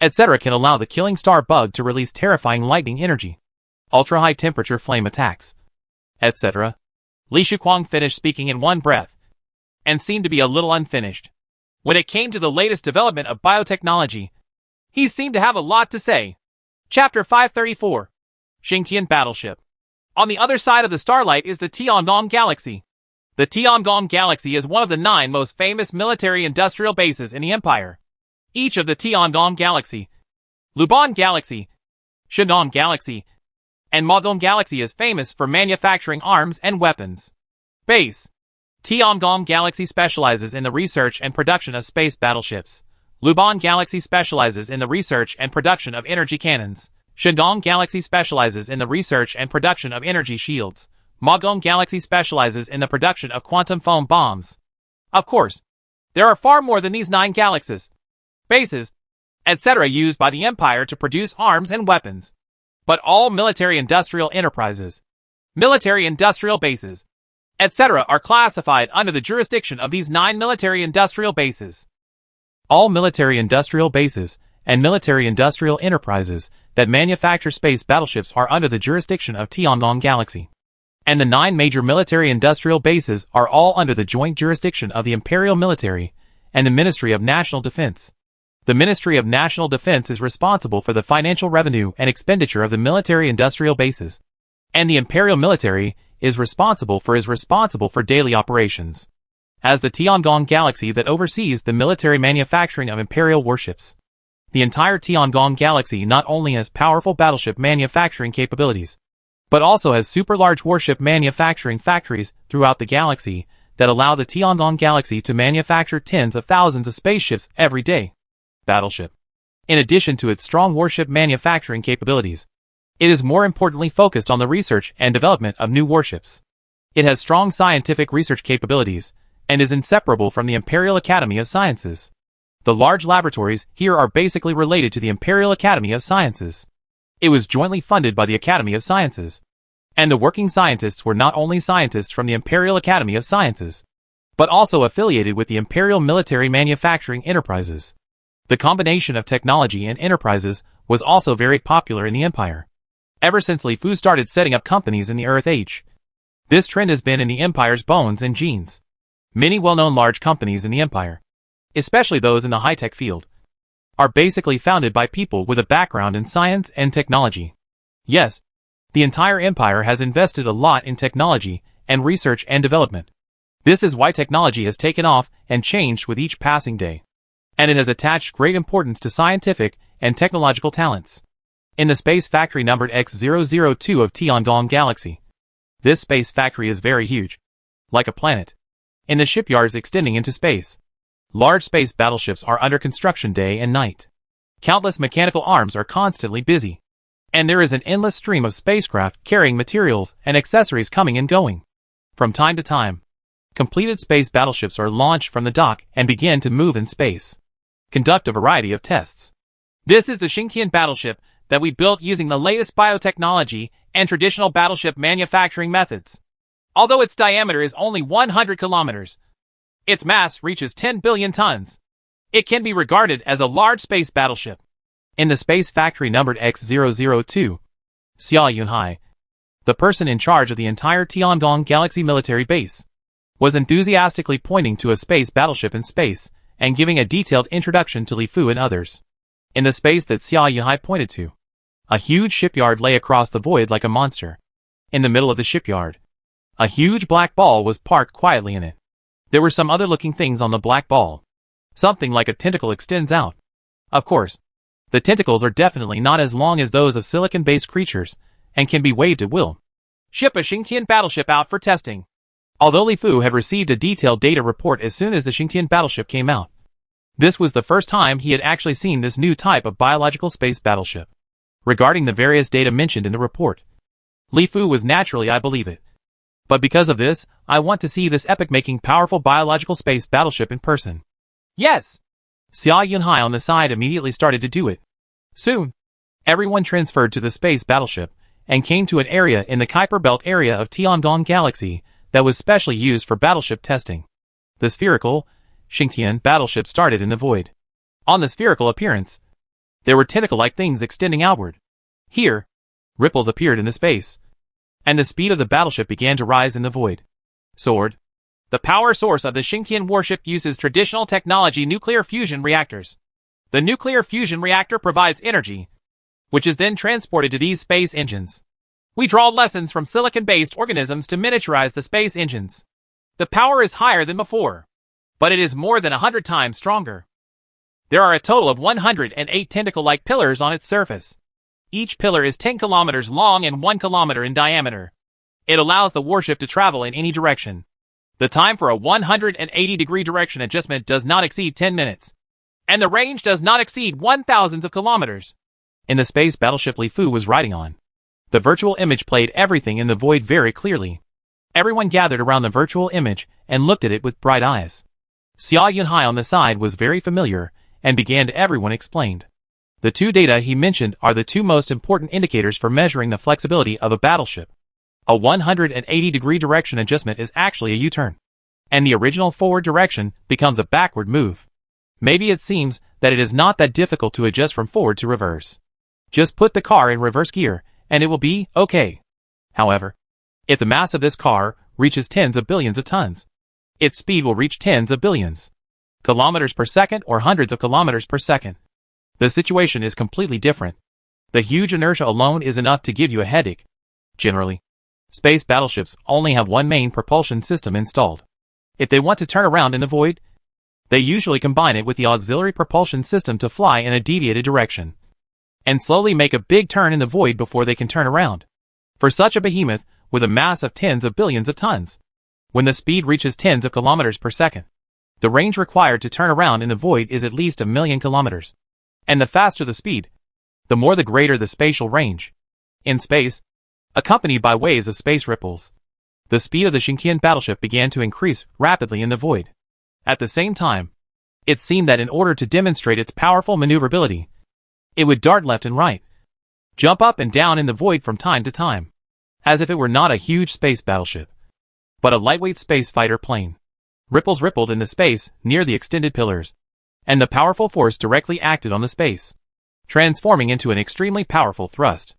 Speaker 1: etc. can allow the killing star bug to release terrifying lightning energy, ultra-high temperature flame attacks, etc. Li Shuquang finished speaking in one breath, and seemed to be a little unfinished. When it came to the latest development of biotechnology, he seemed to have a lot to say. Chapter 534. Xingtian Battleship. On the other side of the starlight is the Tiangong Galaxy. The Tiangong Galaxy is one of the 9 most famous military-industrial bases in the Empire. Each of the Tiangong Galaxy, Luban Galaxy, Shandong Galaxy, and Maogong Galaxy is famous for manufacturing arms and weapons. Base. Tiangong Galaxy specializes in the research and production of space battleships. Luban Galaxy specializes in the research and production of energy cannons. Shandong Galaxy specializes in the research and production of energy shields. Maogong Galaxy specializes in the production of quantum foam bombs. Of course, there are far more than these 9 galaxies, bases, etc. used by the Empire to produce arms and weapons. But all military-industrial enterprises, military-industrial bases, etc. are classified under the jurisdiction of these 9 military-industrial bases. All military-industrial bases and military-industrial enterprises that manufacture space battleships are under the jurisdiction of Tiangong Galaxy. And the 9 major military-industrial bases are all under the joint jurisdiction of the Imperial Military and the Ministry of National Defense. The Ministry of National Defense is responsible for the financial revenue and expenditure of the military-industrial bases, and the Imperial Military is responsible for daily operations as the Tiangong Galaxy that oversees the military manufacturing of Imperial warships. The entire Tiangong Galaxy not only has powerful battleship manufacturing capabilities, but also has super large warship manufacturing factories throughout the galaxy that allow the Tiangong Galaxy to manufacture tens of thousands of spaceships every day. Battleship. In addition to its strong warship manufacturing capabilities, it is more importantly focused on the research and development of new warships. It has strong scientific research capabilities, and is inseparable from the Imperial Academy of Sciences. The large laboratories here are basically related to the Imperial Academy of Sciences. It was jointly funded by the Academy of Sciences. And the working scientists were not only scientists from the Imperial Academy of Sciences, but also affiliated with the Imperial Military Manufacturing Enterprises. The combination of technology and enterprises was also very popular in the Empire. Ever since Li Fu started setting up companies in the Earth Age, this trend has been in the Empire's bones and genes. Many well-known large companies in the Empire, especially those in the high-tech field, are basically founded by people with a background in science and technology. Yes, the entire Empire has invested a lot in technology and research and development. This is why technology has taken off and changed with each passing day. And it has attached great importance to scientific and technological talents. In the space factory numbered X002 of Tiangong Galaxy, this space factory is very huge, like a planet. In the shipyards extending into space, large space battleships are under construction day and night. Countless mechanical arms are constantly busy. And there is an endless stream of spacecraft carrying materials and accessories coming and going. From time to time, completed space battleships are launched from the dock and begin to move in space. Conduct a variety of tests. This is the Xingtian battleship that we built using the latest biotechnology and traditional battleship manufacturing methods. Although its diameter is only 100 kilometers, its mass reaches 10 billion tons. It can be regarded as a large space battleship. In the space factory numbered X002, Xia Yunhai, the person in charge of the entire Tiangong Galaxy military base, was enthusiastically pointing to a space battleship in space and giving a detailed introduction to Li Fu and others. In the space that Xia Yunhai pointed to, a huge shipyard lay across the void like a monster. In the middle of the shipyard, a huge black ball was parked quietly in it. There were some other looking things on the black ball. Something like a tentacle extends out. Of course, the tentacles are definitely not as long as those of silicon-based creatures, and can be waved at will. Ship a Xingtian battleship out for testing. Although Li Fu had received a detailed data report as soon as the Xingtian battleship came out, this was the first time he had actually seen this new type of biological space battleship. Regarding the various data mentioned in the report, Li Fu was naturally I believe it. But because of this, I want to see this epic-making powerful biological space battleship in person. Yes! Xia Yunhai on the side immediately started to do it. Soon, everyone transferred to the space battleship and came to an area in the Kuiper Belt area of Tiangong Galaxy that was specially used for battleship testing. The spherical, Xingtian battleship started in the void. On the spherical appearance, there were tentacle-like things extending outward. Here, ripples appeared in the space, and the speed of the battleship began to rise in the void. Sword. The power source of the Xingtian warship uses traditional technology nuclear fusion reactors. The nuclear fusion reactor provides energy, which is then transported to these space engines. We draw lessons from silicon-based organisms to miniaturize the space engines. The power is higher than before, but it is more than 100 times stronger. There are a total of 108 tentacle-like pillars on its surface. Each pillar is 10 kilometers long and 1 kilometer in diameter. It allows the warship to travel in any direction. The time for a 180-degree direction adjustment does not exceed 10 minutes. And the range does not exceed 1,000 of kilometers. In the space battleship Li Fu was riding on, the virtual image played everything in the void very clearly. Everyone gathered around the virtual image and looked at it with bright eyes. Xia Yunhai on the side was very familiar and began to everyone explained. The two data he mentioned are the two most important indicators for measuring the flexibility of a battleship. A 180-degree direction adjustment is actually a U-turn, and the original forward direction becomes a backward move. Maybe it seems that it is not that difficult to adjust from forward to reverse. Just put the car in reverse gear, and it will be okay. However, if the mass of this car reaches tens of billions of tons, its speed will reach tens of billions kilometers per second or hundreds of kilometers per second. The situation is completely different. The huge inertia alone is enough to give you a headache. Generally, space battleships only have one main propulsion system installed. If they want to turn around in the void, they usually combine it with the auxiliary propulsion system to fly in a deviated direction, and slowly make a big turn in the void before they can turn around. For such a behemoth, with a mass of tens of billions of tons, when the speed reaches tens of kilometers per second, the range required to turn around in the void is at least 1,000,000 kilometers. And the faster the speed, the more the greater the spatial range. In space, accompanied by waves of space ripples, The speed of the Xingtian battleship began to increase rapidly in the void. At the same time, it seemed that in order to demonstrate its powerful maneuverability, it would dart left and right, jump up and down in the void from time to time, as if it were not a huge space battleship, but a lightweight space fighter plane. Ripples rippled in the space near the extended pillars, and the powerful force directly acted on the space, transforming into an extremely powerful thrust.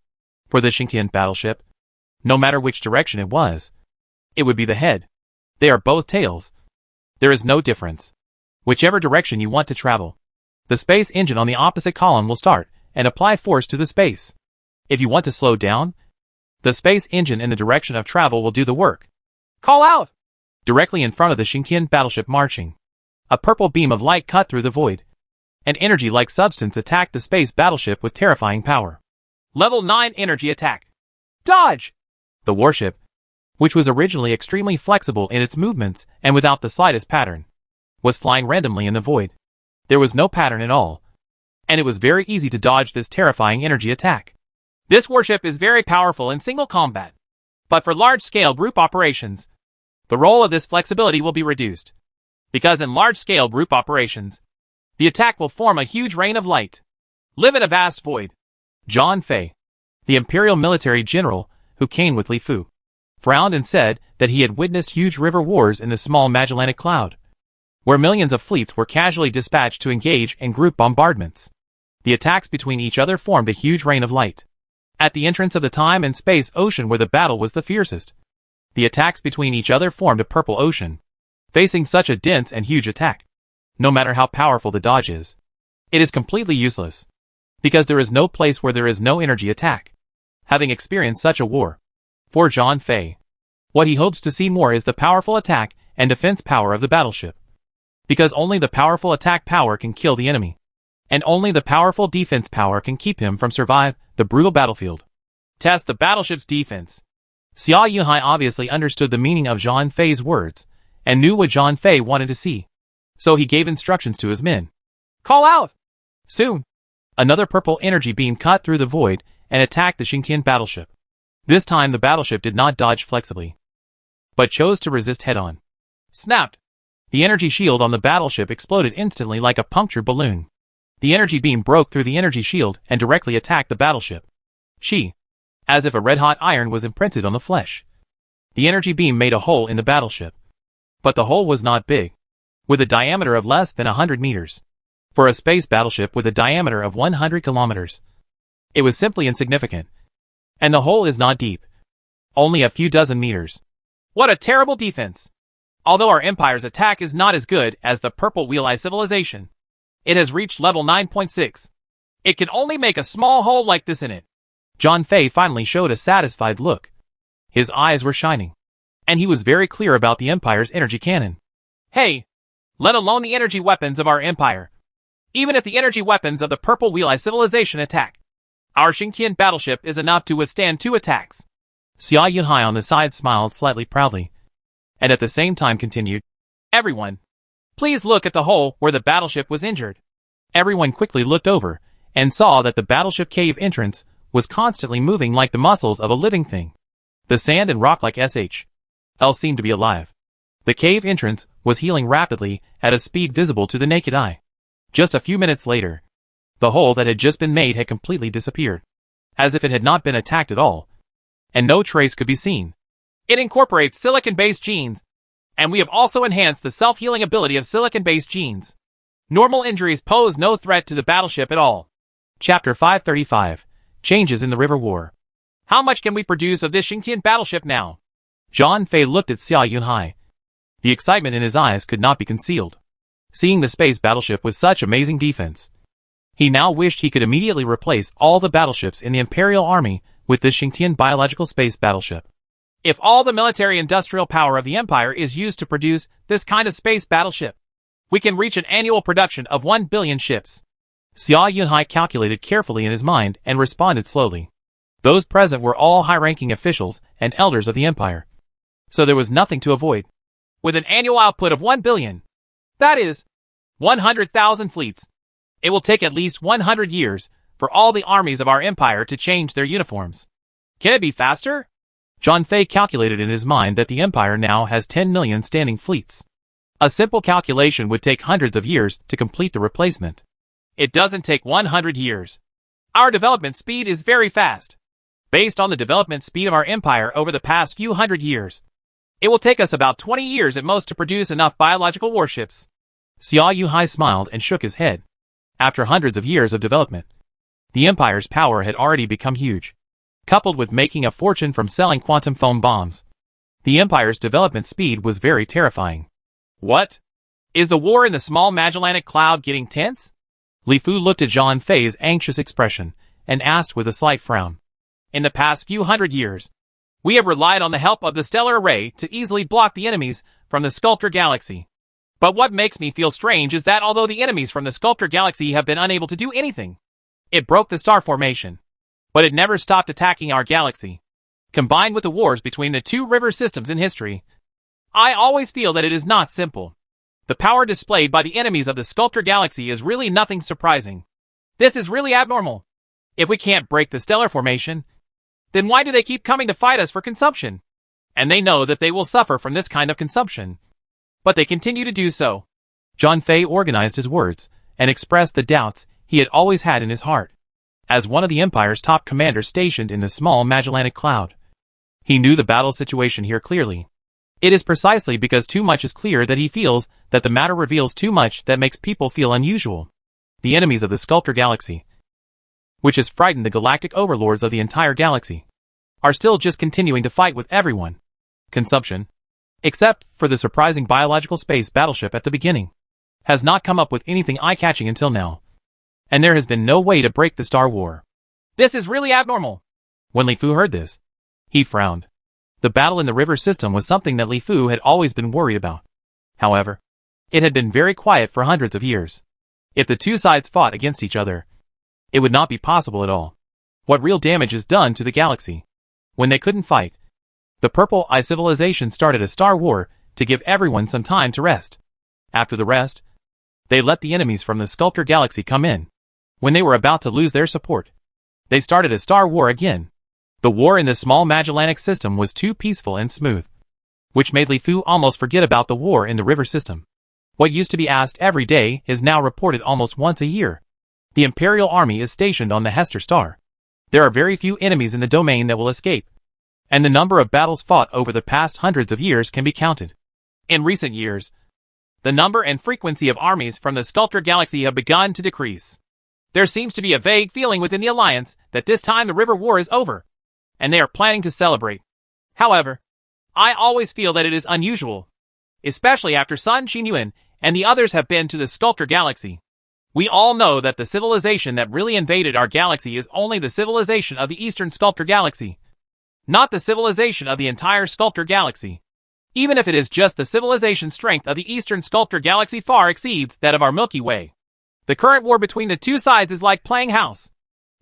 Speaker 1: For the Xingtian battleship, no matter which direction it was, it would be the head. They are both tails. There is no difference. Whichever direction you want to travel, the space engine on the opposite column will start and apply force to the space. If you want to slow down, the space engine in the direction of travel will do the work. Call out! Directly in front of the Xingtian battleship marching, a purple beam of light cut through the void. An energy-like substance attacked the space battleship with terrifying power. Level 9 energy attack. Dodge! The warship, which was originally extremely flexible in its movements and without the slightest pattern, was flying randomly in the void. There was no pattern at all, and it was very easy to dodge this terrifying energy attack. This warship is very powerful in single combat, but for large-scale group operations, the role of this flexibility will be reduced, because in large-scale group operations, the attack will form a huge rain of light. Live in a vast void. John Fei, the imperial military general who came with Li Fu, frowned and said that he had witnessed huge river wars in the small Magellanic Cloud, where millions of fleets were casually dispatched to engage in group bombardments. The attacks between each other formed a huge rain of light. At the entrance of the time and space ocean where the battle was the fiercest, the attacks between each other formed a purple ocean. Facing such a dense and huge attack, no matter how powerful the dodge is, it is completely useless, because there is no place where there is no energy attack. Having experienced such a war, for John Fei, what he hopes to see more is the powerful attack and defense power of the battleship. Because only the powerful attack power can kill the enemy, and only the powerful defense power can keep him from survive the brutal battlefield. Test the battleship's defense. Xia Yunhai obviously understood the meaning of John Fei's words, and knew what John Fei wanted to see. So he gave instructions to his men. Call out! Soon, another purple energy beam cut through the void and attacked the Xingtian battleship. This time the battleship did not dodge flexibly, but chose to resist head-on. Snapped! The energy shield on the battleship exploded instantly like a punctured balloon. The energy beam broke through the energy shield and directly attacked the battleship. As if a red-hot iron was imprinted on the flesh. The energy beam made a hole in the battleship. But the hole was not big, with a diameter of less than 100 meters. For a space battleship with a diameter of 100 kilometers, it was simply insignificant. And the hole is not deep. Only a few dozen meters. What a terrible defense! Although our Empire's attack is not as good as the Purple Wheel-Eye civilization, it has reached level 9.6. It can only make a small hole like this in it. John Fei finally showed a satisfied look. His eyes were shining, and he was very clear about the Empire's energy cannon. Hey, let alone the energy weapons of our Empire. Even if the energy weapons of the Purple Wheel-Eye civilization attack, our Xingtian battleship is enough to withstand 2 attacks. Xia Yunhai on the side smiled slightly proudly, and at the same time continued, Everyone, please look at the hole where the battleship was injured. Everyone quickly looked over, and saw that the battleship cave entrance was constantly moving like the muscles of a living thing. The sand and rock like SHL seemed to be alive. The cave entrance was healing rapidly at a speed visible to the naked eye. Just a few minutes later, the hole that had just been made had completely disappeared, as if it had not been attacked at all, and no trace could be seen. It incorporates silicon-based genes, and we have also enhanced the self-healing ability of silicon-based genes. Normal injuries pose no threat to the battleship at all. Chapter 535, Changes in the River War. How much can we produce of this Xingtian battleship now? John Fei looked at Xia Yunhai. The excitement in his eyes could not be concealed. Seeing the space battleship with such amazing defense, he now wished he could immediately replace all the battleships in the Imperial Army with this Xingtian biological space battleship. If all the military-industrial power of the Empire is used to produce this kind of space battleship, we can reach an annual production of 1 billion ships. Xia Yunhai calculated carefully in his mind and responded slowly. Those present were all high-ranking officials and elders of the Empire, so there was nothing to avoid. With an annual output of 1 billion, that is, 100,000 fleets, it will take at least 100 years for all the armies of our Empire to change their uniforms. Can it be faster? John Fay calculated in his mind that the Empire now has 10 million standing fleets. A simple calculation would take hundreds of years to complete the replacement.
Speaker 2: It doesn't take 100 years. Our development speed is very fast. Based on the development speed of our empire over the past few hundred years, it will take us about 20 years at most to produce enough biological warships.
Speaker 1: Xia Yuhai smiled and shook his head. After hundreds of years of development, the Empire's power had already become huge. Coupled with making a fortune from selling quantum foam bombs, the Empire's development speed was very terrifying.
Speaker 2: What? Is the war in the small Magellanic Cloud getting tense?
Speaker 1: Li Fu looked at John Fay's anxious expression and asked with a slight frown.
Speaker 2: In the past few hundred years, we have relied on the help of the stellar array to easily block the enemies from the Sculptor Galaxy. But what makes me feel strange is that although the enemies from the Sculptor Galaxy have been unable to do anything, it broke the star formation. But it never stopped attacking our galaxy. Combined with the wars between the two river systems in history, I always feel that it is not simple. The power displayed by the enemies of the Sculptor Galaxy is really nothing surprising. This is really abnormal. If we can't break the stellar formation, then why do they keep coming to fight us for consumption? And they know that they will suffer from this kind of consumption. But they continue to do so.
Speaker 1: John Fay organized his words and expressed the doubts he had always had in his heart. As one of the Empire's top commanders stationed in the small Magellanic Cloud, he knew the battle situation here clearly. It is precisely because too much is clear that he feels that the matter reveals too much that makes people feel unusual. The enemies of the Sculptor Galaxy, which has frightened the galactic overlords of the entire galaxy, are still just continuing to fight with everyone. Consumption, except for the surprising biological space battleship at the beginning, has not come up with anything eye-catching until now. And there has been no way to break the Star War.
Speaker 2: This is really abnormal.
Speaker 1: When Li Fu heard this, he frowned. The battle in the river system was something that Li Fu had always been worried about. However, it had been very quiet for hundreds of years. If the two sides fought against each other, it would not be possible at all. What real damage is done to the galaxy? When they couldn't fight, the Purple Eye civilization started a star war to give everyone some time to rest. After the rest, they let the enemies from the Sculptor Galaxy come in. When they were about to lose their support, they started a star war again. The war in the small Magellanic system was too peaceful and smooth, which made Li Fu almost forget about the war in the river system. What used to be asked every day is now reported almost once a year. The Imperial Army is stationed on the Hester Star. There are very few enemies in the domain that will escape, and the number of battles fought over the past hundreds of years can be counted.
Speaker 2: In recent years, the number and frequency of armies from the Sculptor Galaxy have begun to decrease. There seems to be a vague feeling within the Alliance that this time the River War is over, and they are planning to celebrate. However, I always feel that it is unusual, especially after Sun Qinyuan and the others have been to the Sculptor Galaxy. We all know that the civilization that really invaded our galaxy is only the civilization of the Eastern Sculptor Galaxy, not the civilization of the entire Sculptor Galaxy. Even if it is just the civilization strength of the Eastern Sculptor Galaxy far exceeds that of our Milky Way. The current war between the two sides is like playing house.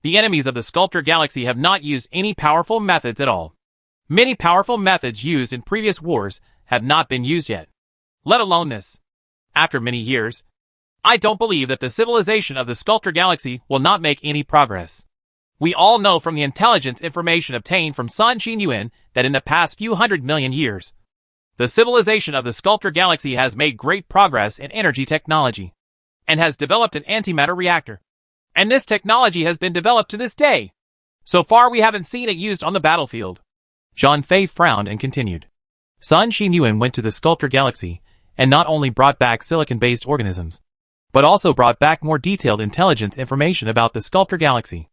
Speaker 2: The enemies of the Sculptor Galaxy have not used any powerful methods at all. Many powerful methods used in previous wars have not been used yet, let alone this. After many years, I don't believe that the civilization of the Sculptor Galaxy will not make any progress. We all know from the intelligence information obtained from Sun Qinyuan that in the past few 100 million years, the civilization of the Sculptor Galaxy has made great progress in energy technology, and has developed an antimatter reactor. And this technology has been developed to this day. So far we haven't seen it used on the battlefield.
Speaker 1: John Fay frowned and continued. Sun Qinyuan went to the Sculptor Galaxy and not only brought back silicon-based organisms, but also brought back more detailed intelligence information about the Sculptor Galaxy.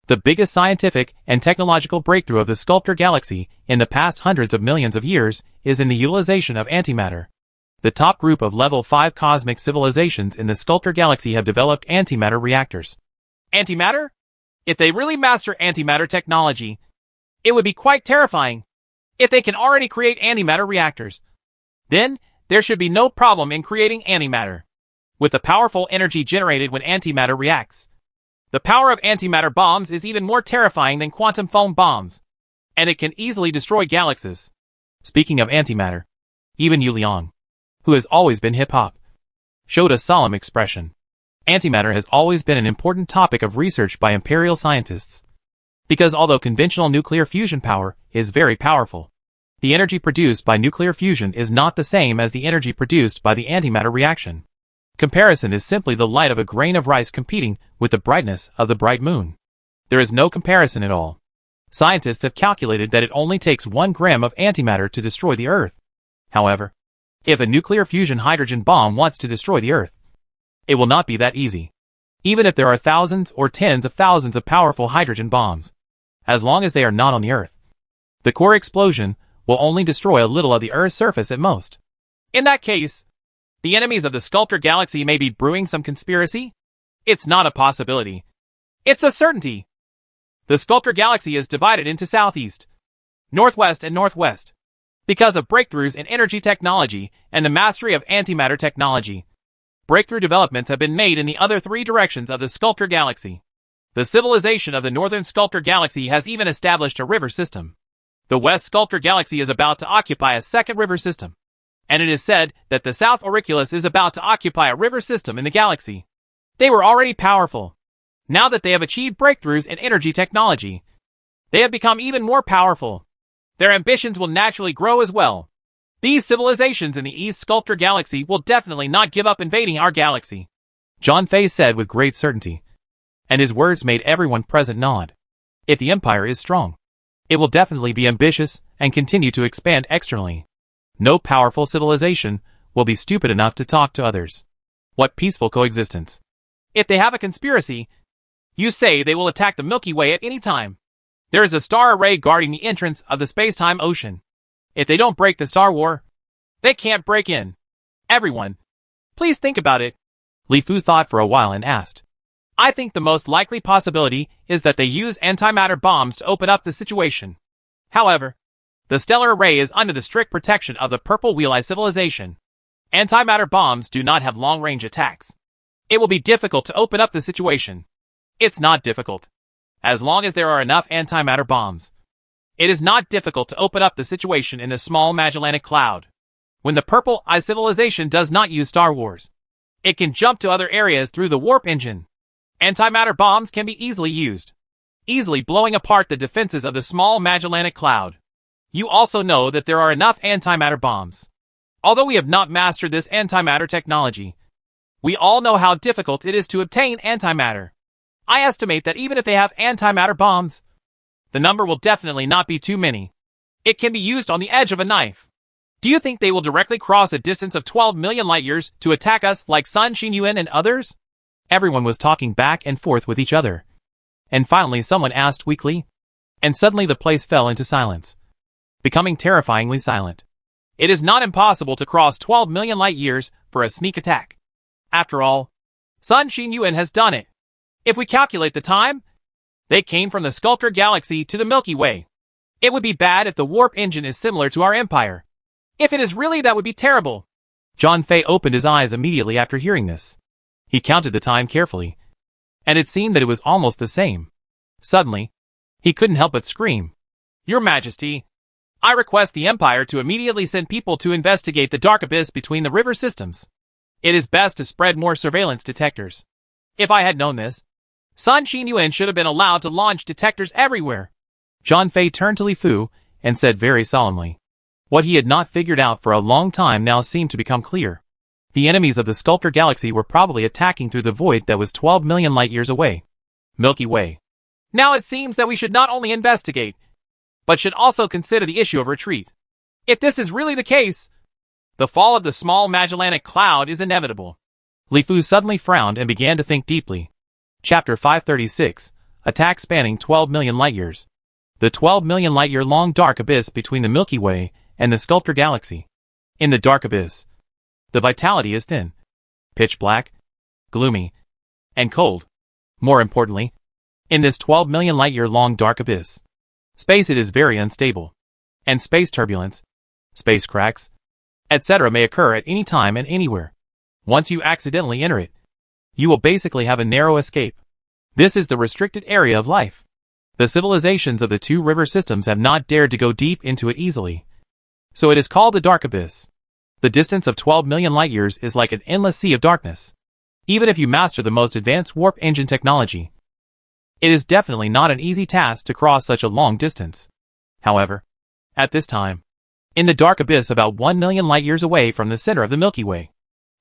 Speaker 1: The biggest scientific and technological breakthrough of the Sculptor Galaxy in the past hundreds of millions of years is in the utilization of antimatter. The top group of level 5 cosmic civilizations in the Sculptor Galaxy have developed antimatter reactors.
Speaker 2: Antimatter? If they really master antimatter technology, it would be quite terrifying. If they can already create antimatter reactors, then there should be no problem in creating antimatter. With the powerful energy generated when antimatter reacts, the power of antimatter bombs is even more terrifying than quantum foam bombs, and it can easily destroy galaxies.
Speaker 1: Speaking of antimatter, even Yu Liang, who has always been hip-hop, showed a solemn expression. Antimatter has always been an important topic of research by Imperial scientists. Because although conventional nuclear fusion power is very powerful, the energy produced by nuclear fusion is not the same as the energy produced by the antimatter reaction. Comparison is simply the light of a grain of rice competing with the brightness of the bright moon. There is no comparison at all. Scientists have calculated that it only takes 1 gram of antimatter to destroy the Earth. However, if a nuclear fusion hydrogen bomb wants to destroy the Earth, it will not be that easy. Even if there are thousands or tens of thousands of powerful hydrogen bombs, as long as they are not on the Earth, the core explosion will only destroy a little of the Earth's surface at most.
Speaker 2: In that case, the enemies of the Sculptor Galaxy may be brewing some conspiracy? It's not a possibility. It's a certainty. The Sculptor Galaxy is divided into southeast, northwest, and northwest because of breakthroughs in energy technology and the mastery of antimatter technology. Breakthrough developments have been made in the other 3 directions of the Sculptor Galaxy. The civilization of the northern Sculptor Galaxy has even established a river system. The West Sculptor Galaxy is about to occupy a second river system, and it is said that the South Auriculus is about to occupy a river system in the galaxy. They were already powerful. Now that they have achieved breakthroughs in energy technology, they have become even more powerful. Their ambitions will naturally grow as well. These civilizations in the East Sculptor Galaxy will definitely not give up invading our galaxy,
Speaker 1: John Fay said with great certainty, and his words made everyone present nod. If the Empire is strong, it will definitely be ambitious and continue to expand externally. No powerful civilization will be stupid enough to talk to others. What peaceful coexistence.
Speaker 2: If they have a conspiracy, you say they will attack the Milky Way at any time. There is a star array guarding the entrance of the space-time ocean. If they don't break the Star War, they can't break in. Everyone, please think about it.
Speaker 1: Li Fu thought for a while and asked.
Speaker 2: I think the most likely possibility is that they use antimatter bombs to open up the situation. However, the stellar array is under the strict protection of the Purple Wheel Eye civilization. Antimatter bombs do not have long-range attacks. It will be difficult to open up the situation. It's not difficult, as long as there are enough antimatter bombs. It is not difficult to open up the situation in the small Magellanic Cloud. When the Purple Eye civilization does not use Star Wars, it can jump to other areas through the warp engine. Antimatter bombs can be easily used, easily blowing apart the defenses of the small Magellanic Cloud. You also know that there are enough antimatter bombs. Although we have not mastered this antimatter technology, we all know how difficult it is to obtain antimatter. I estimate that even if they have antimatter bombs, the number will definitely not be too many. It can be used on the edge of a knife. Do you think they will directly cross a distance of 12 million light-years to attack us like Sun Xinyuan and others?
Speaker 1: Everyone was talking back and forth with each other. And finally someone asked weakly, and suddenly the place fell into silence, becoming terrifyingly silent.
Speaker 2: It is not impossible to cross 12 million light-years for a sneak attack. After all, Sun Xinyuan has done it. If we calculate the time, they came from the Sculptor Galaxy to the Milky Way. It would be bad if the warp engine is similar to our empire. If it is really, that would be terrible.
Speaker 1: John Fay opened his eyes immediately after hearing this. He counted the time carefully, and it seemed that it was almost the same. Suddenly, he couldn't help but scream,
Speaker 2: Your Majesty, I request the Empire to immediately send people to investigate the dark abyss between the river systems. It is best to spread more surveillance detectors. If I had known this, Sun Xinyuan should have been allowed to launch detectors everywhere.
Speaker 1: John Fay turned to Li Fu and said very solemnly. What he had not figured out for a long time now seemed to become clear. The enemies of the Sculptor Galaxy were probably attacking through the void that was 12 million light-years away. Milky Way.
Speaker 2: Now it seems that we should not only investigate, but should also consider the issue of retreat. If this is really the case, the fall of the small Magellanic Cloud is inevitable.
Speaker 1: Li Fu suddenly frowned and began to think deeply. Chapter 536, Attack spanning 12 million light-years. The 12 million light-year long dark abyss between the Milky Way and the Sculptor Galaxy. In the dark abyss, the vitality is thin, pitch black, gloomy, and cold. More importantly, in this 12 million light-year long dark abyss, space it is very unstable, and space turbulence, space cracks, etc. may occur at any time and anywhere. Once you accidentally enter it, you will basically have a narrow escape. This is the restricted area of life. The civilizations of the 2 river systems have not dared to go deep into it easily. So it is called the Dark Abyss. The distance of 12 million light-years is like an endless sea of darkness. Even if you master the most advanced warp engine technology, It is definitely not an easy task to cross such a long distance. However, at this time, in the dark abyss about 1 million light-years away from the center of the Milky Way,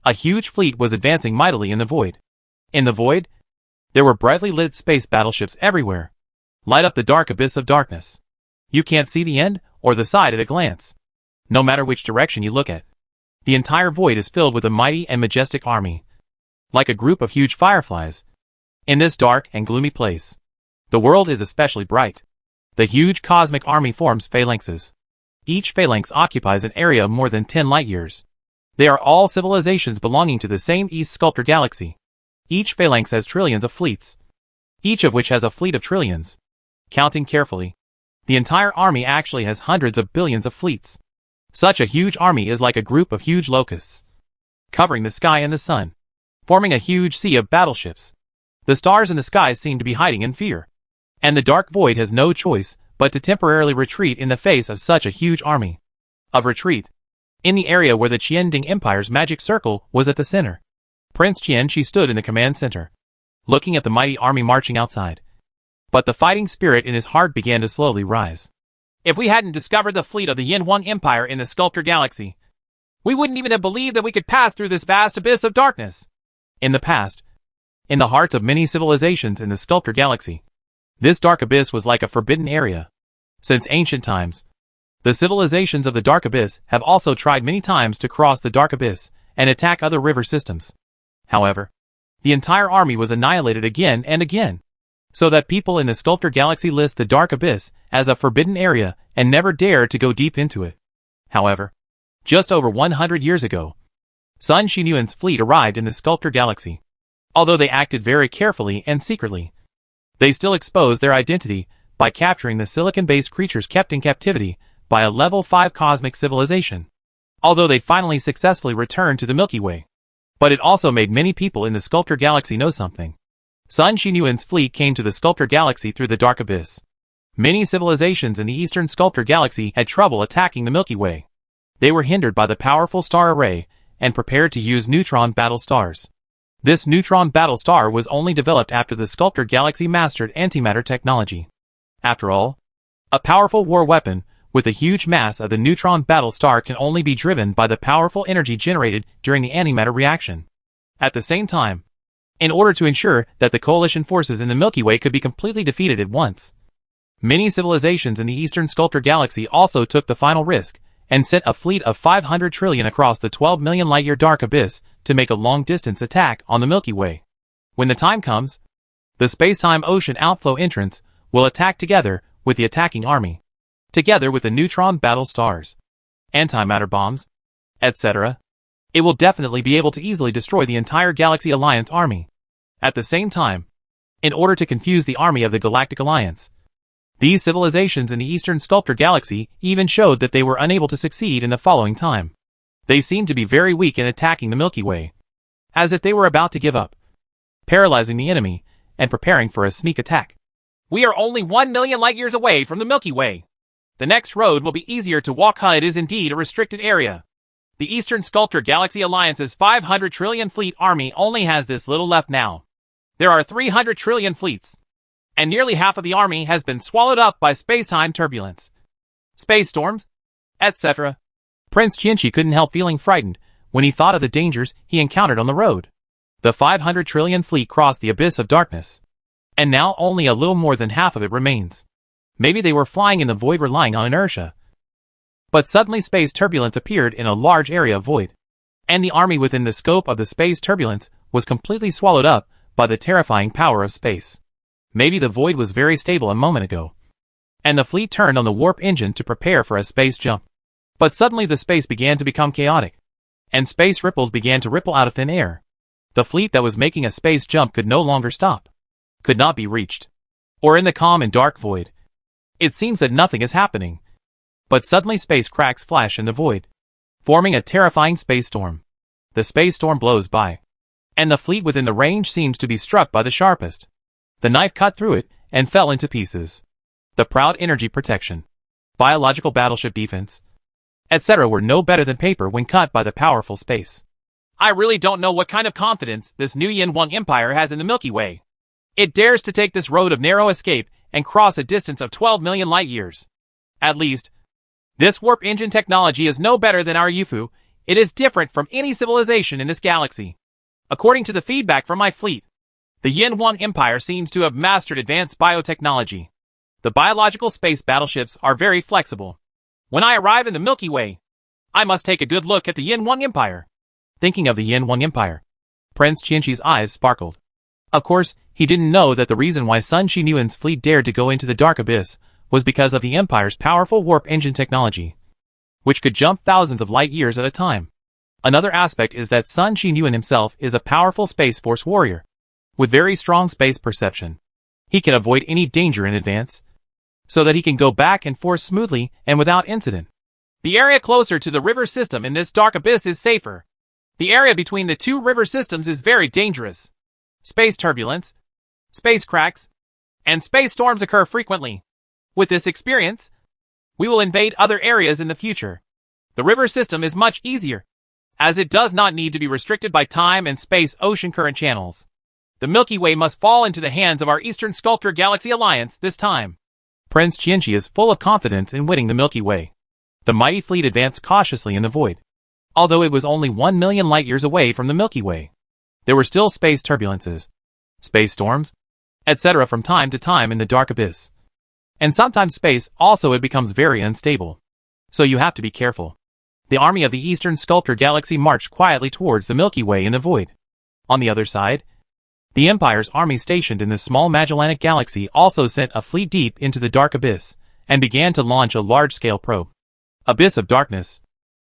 Speaker 1: a huge fleet was advancing mightily in the void. In the void, there were brightly lit space battleships everywhere, light up the dark abyss of darkness. You can't see the end or the side at a glance, no matter which direction you look at. The entire void is filled with a mighty and majestic army, like a group of huge fireflies. In this dark and gloomy place, the world is especially bright. The huge cosmic army forms phalanxes. Each phalanx occupies an area of more than 10 light-years. They are all civilizations belonging to the same East Sculptor Galaxy. Each phalanx has trillions of fleets, each of which has a fleet of trillions. Counting carefully, the entire army actually has hundreds of billions of fleets. Such a huge army is like a group of huge locusts, covering the sky and the sun, forming a huge sea of battleships. The stars in the sky seem to be hiding in fear, and the dark void has no choice but to temporarily retreat in the face of such a huge army. Of retreat, in the area where the Qianding Empire's magic circle was at the center. Prince Qianshi stood in the command center, looking at the mighty army marching outside. But the fighting spirit in his heart began to slowly rise.
Speaker 2: If we hadn't discovered the fleet of the Yin-Huang Empire in the Sculptor Galaxy, we wouldn't even have believed that we could pass through this vast abyss of darkness.
Speaker 1: In the past, in the hearts of many civilizations in the Sculptor Galaxy, this dark abyss was like a forbidden area. Since ancient times, the civilizations of the dark abyss have also tried many times to cross the dark abyss and attack other river systems. However, the entire army was annihilated again and again, so that people in the Sculptor Galaxy list the dark abyss as a forbidden area and never dare to go deep into it. However, just over 100 years ago, Sun Xinyuan's fleet arrived in the Sculptor Galaxy. Although they acted very carefully and secretly, they still exposed their identity by capturing the silicon-based creatures kept in captivity by a level 5 cosmic civilization. Although they finally successfully returned to the Milky Way. But it also made many people in the Sculptor Galaxy know something. Sun Xinyuan's fleet came to the Sculptor Galaxy through the dark abyss. Many civilizations in the Eastern Sculptor Galaxy had trouble attacking the Milky Way. They were hindered by the powerful star array and prepared to use neutron battle stars. This neutron battle star was only developed after the Sculptor Galaxy mastered antimatter technology. After all, a powerful war weapon with the huge mass of the neutron battle star can only be driven by the powerful energy generated during the antimatter reaction. At the same time, in order to ensure that the coalition forces in the Milky Way could be completely defeated at once, many civilizations in the Eastern Sculptor Galaxy also took the final risk and sent a fleet of 500 trillion across the 12 million light-year dark abyss to make a long-distance attack on the Milky Way. When the time comes, the space-time ocean outflow entrance will attack together with the attacking army, together with the neutron battle stars, antimatter bombs, etc. It will definitely be able to easily destroy the entire Galaxy Alliance army. At the same time, in order to confuse the army of the Galactic Alliance, these civilizations in the Eastern Sculptor Galaxy even showed that they were unable to succeed in the following time. They seemed to be very weak in attacking the Milky Way, as if they were about to give up, paralyzing the enemy and preparing for a sneak attack.
Speaker 2: We are only 1 million light-years away from the Milky Way. The next road will be easier to walk. It is indeed a restricted area. The Eastern Sculptor Galaxy Alliance's 500 trillion fleet army only has this little left now. There are 300 trillion fleets, and nearly half of the army has been swallowed up by space-time turbulence, space storms, etc.
Speaker 1: Prince Qianshi couldn't help feeling frightened when he thought of the dangers he encountered on the road. The 500 trillion fleet crossed the abyss of darkness, and now only a little more than half of it remains. Maybe they were flying in the void relying on inertia. But suddenly space turbulence appeared in a large area of void, and the army within the scope of the space turbulence was completely swallowed up by the terrifying power of space. Maybe the void was very stable a moment ago, and the fleet turned on the warp engine to prepare for a space jump. But suddenly the space began to become chaotic, and space ripples began to ripple out of thin air. The fleet that was making a space jump could no longer stop, could not be reached, or in the calm and dark void. It seems that nothing is happening. But suddenly space cracks flash in the void, forming a terrifying space storm. The space storm blows by, and the fleet within the range seems to be struck by the sharpest. The knife cut through it and fell into pieces. The proud energy protection, biological battleship defense, etc. were no better than paper when cut by the powerful space.
Speaker 2: I really don't know what kind of confidence this new Yin-Huang Empire has in the Milky Way. It dares to take this road of narrow escape and cross a distance of 12 million light-years. At least, this warp engine technology is no better than our UFO. It is different from any civilization in this galaxy. According to the feedback from my fleet, the Yin 1 Empire seems to have mastered advanced biotechnology. The biological space battleships are very flexible. When I arrive in the Milky Way, I must take a good look at the Yin 1 Empire.
Speaker 1: Thinking of the Yin 1 Empire, Prince Qianqi's eyes sparkled. Of course, he didn't know that the reason why Sun Qinyuan's fleet dared to go into the dark abyss was because of the Empire's powerful warp engine technology, which could jump thousands of light years at a time. Another aspect is that Sun Qinyuan himself is a powerful Space Force warrior, with very strong space perception. He can avoid any danger in advance, so that he can go back and forth smoothly and without incident.
Speaker 2: The area closer to the river system in this dark abyss is safer. The area between the two river systems is very dangerous. Space turbulence, space cracks, and space storms occur frequently. With this experience, we will invade other areas in the future. The river system is much easier, as it does not need to be restricted by time and space ocean current channels. The Milky Way must fall into the hands of our Eastern Sculptor Galaxy Alliance this time.
Speaker 1: Prince Qianqi is full of confidence in winning the Milky Way. The mighty fleet advanced cautiously in the void. Although it was only 1 million light-years away from the Milky Way, there were still space turbulences, space storms, etc. from time to time in the dark abyss. And sometimes space also becomes very unstable. So you have to be careful. The army of the Eastern Sculptor Galaxy marched quietly towards the Milky Way in the void. On the other side, the Empire's army stationed in the small Magellanic Galaxy also sent a fleet deep into the dark abyss and began to launch a large-scale probe. Abyss of darkness.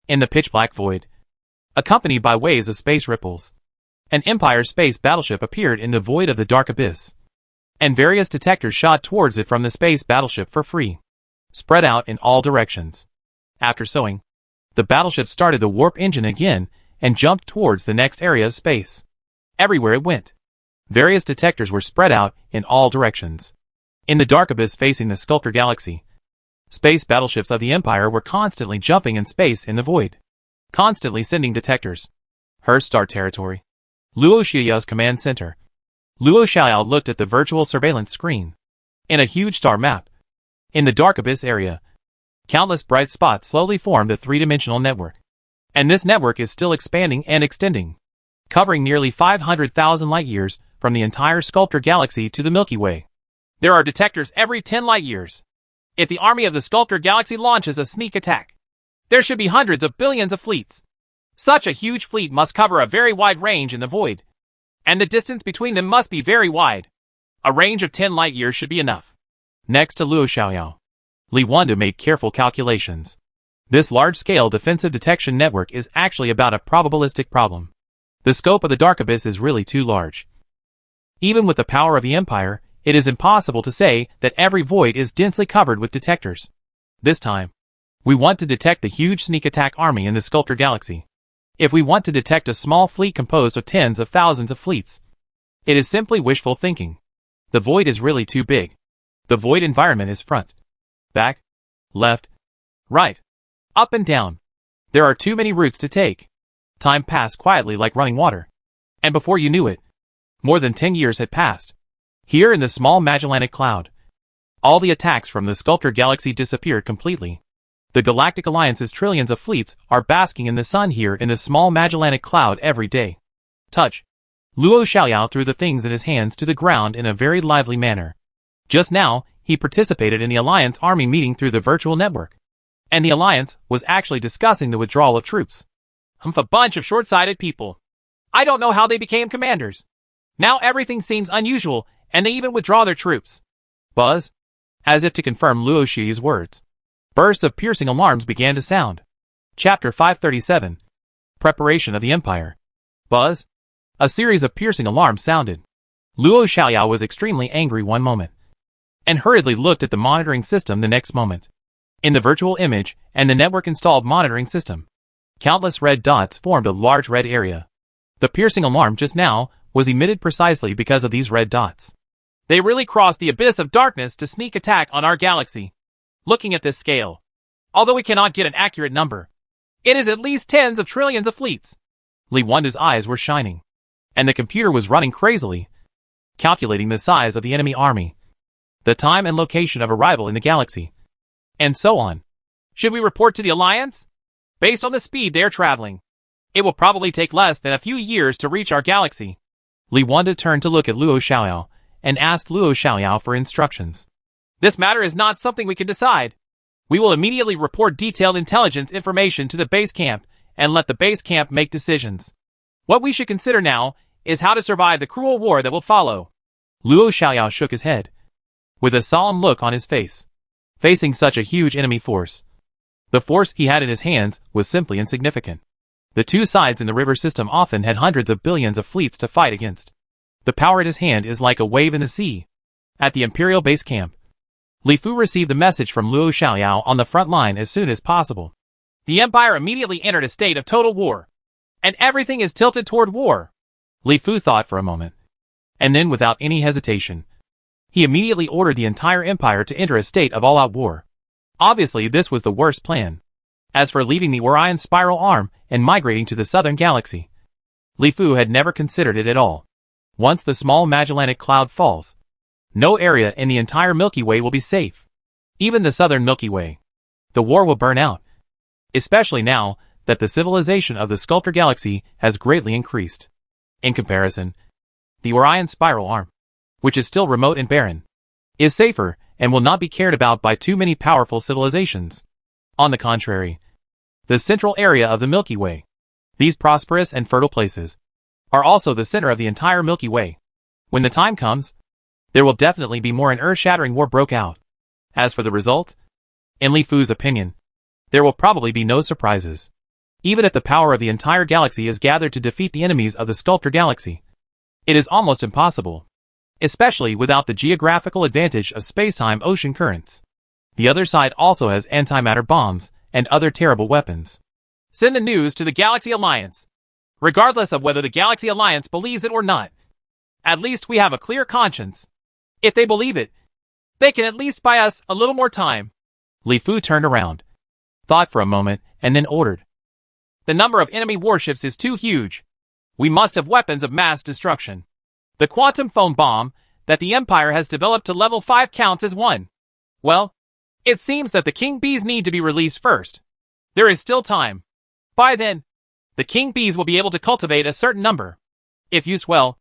Speaker 1: In the pitch-black void, accompanied by waves of space ripples, an Empire space battleship appeared in the void of the dark abyss, and various detectors shot towards it from the space battleship for free, spread out in all directions. After sowing, the battleship started the warp engine again and jumped towards the next area of space. Everywhere it went, various detectors were spread out in all directions. In the dark abyss facing the Sculptor Galaxy, space battleships of the Empire were constantly jumping in space in the void, constantly sending detectors. Her star territory. Luo Xiaoyao's command center. Luo Xiaoyao looked at the virtual surveillance screen. In a huge star map, in the dark abyss area, countless bright spots slowly formed a three-dimensional network. And this network is still expanding and extending, covering nearly 500,000 light-years from the entire Sculptor Galaxy to the Milky Way. There are detectors every 10 light-years. If the army of the Sculptor Galaxy launches a sneak attack, there should be hundreds of billions of fleets. Such a huge fleet must cover a very wide range in the void, and the distance between them must be very wide. A range of 10 light-years should be enough. Next to Luo Xiaoyao, Li Wanda made careful calculations. This large-scale defensive detection network is actually about a probabilistic problem. The scope of the dark abyss is really too large. Even with the power of the Empire, it is impossible to say that every void is densely covered with detectors. This time, we want to detect the huge sneak attack army in the Sculptor Galaxy. If we want to detect a small fleet composed of tens of thousands of fleets, it is simply wishful thinking. The void is really too big. The void environment is front, back, left, right, up and down. There are too many routes to take. Time passed quietly like running water. And before you knew it, more than 10 years had passed. Here in the small Magellanic Cloud, all the attacks from the Sculptor Galaxy disappeared completely. The Galactic Alliance's trillions of fleets are basking in the sun here in the small Magellanic Cloud every day. Touch. Luo Xiaoyao threw the things in his hands to the ground in a very lively manner. Just now, he participated in the Alliance army meeting through the virtual network. And the Alliance was actually discussing the withdrawal of troops. A bunch of short-sighted people. I don't know how they became commanders. Now everything seems unusual, and they even withdraw their troops. Buzz. As if to confirm Luo Xi's words, bursts of piercing alarms began to sound. Chapter 537. Preparation of the Empire. Buzz. A series of piercing alarms sounded. Luo Xiaoyao was extremely angry one moment, and hurriedly looked at the monitoring system the next moment. In the virtual image and the network-installed monitoring system, countless red dots formed a large red area. The piercing alarm just now was emitted precisely because of these red dots. They really crossed the abyss of darkness to sneak attack on our galaxy. Looking at this scale, although we cannot get an accurate number, it is at least tens of trillions of fleets. Li Wanda's eyes were shining, and the computer was running crazily. calculating the size of the enemy army, the time and location of arrival in the galaxy, and so on.
Speaker 2: Should we report to the Alliance? Based on the speed they are traveling, it will probably take less than a few years to reach our galaxy.
Speaker 1: Li Wanda turned to look at Luo Xiaoyao and asked Luo Xiaoyao for instructions.
Speaker 2: This matter is not something we can decide. We will immediately report detailed intelligence information to the base camp and let the base camp make decisions. What we should consider now is how to survive the cruel war that will follow.
Speaker 1: Luo Xiaoyao shook his head, with a solemn look on his face. Facing such a huge enemy force, the force he had in his hands was simply insignificant. The two sides in the river system often had hundreds of billions of fleets to fight against. The power at his hand is like a wave in the sea. At the Imperial base camp, Li Fu received the message from Luo Xiaoyao on the front line as soon as possible.
Speaker 2: The Empire immediately entered a state of total war, and everything is tilted toward war.
Speaker 1: Li Fu thought for a moment, and then without any hesitation, he immediately ordered the entire empire to enter a state of all-out war. Obviously, this was the worst plan. As for leaving the Orion spiral arm and migrating to the southern galaxy, Li Fu had never considered it at all. Once the small Magellanic Cloud falls, no area in the entire Milky Way will be safe. Even the southern Milky Way. The war will burn out. Especially now that the civilization of the Sculptor Galaxy has greatly increased. In comparison, the Orion spiral arm, which is still remote and barren, is safer and will not be cared about by too many powerful civilizations. On the contrary, the central area of the Milky Way, these prosperous and fertile places, are also the center of the entire Milky Way. When the time comes, there will definitely be more an earth-shattering war broke out. As for the result, in Li Fu's opinion, there will probably be no surprises. Even if the power of the entire galaxy is gathered to defeat the enemies of the Sculptor Galaxy, it is almost impossible, especially without the geographical advantage of space-time ocean currents. The other side also has antimatter bombs and other terrible weapons.
Speaker 2: Send the news to the Galaxy Alliance, regardless of whether the Galaxy Alliance believes it or not. At least we have a clear conscience. If they believe it, they can at least buy us a little more time.
Speaker 1: Li Fu turned around, thought for a moment, and then ordered.
Speaker 2: The number of enemy warships is too huge. We must have weapons of mass destruction. The quantum foam bomb that the Empire has developed to level 5 counts as one. Well, it seems that the King Bees need to be released first. There is still time. By then, the King Bees will be able to cultivate a certain number. If used well,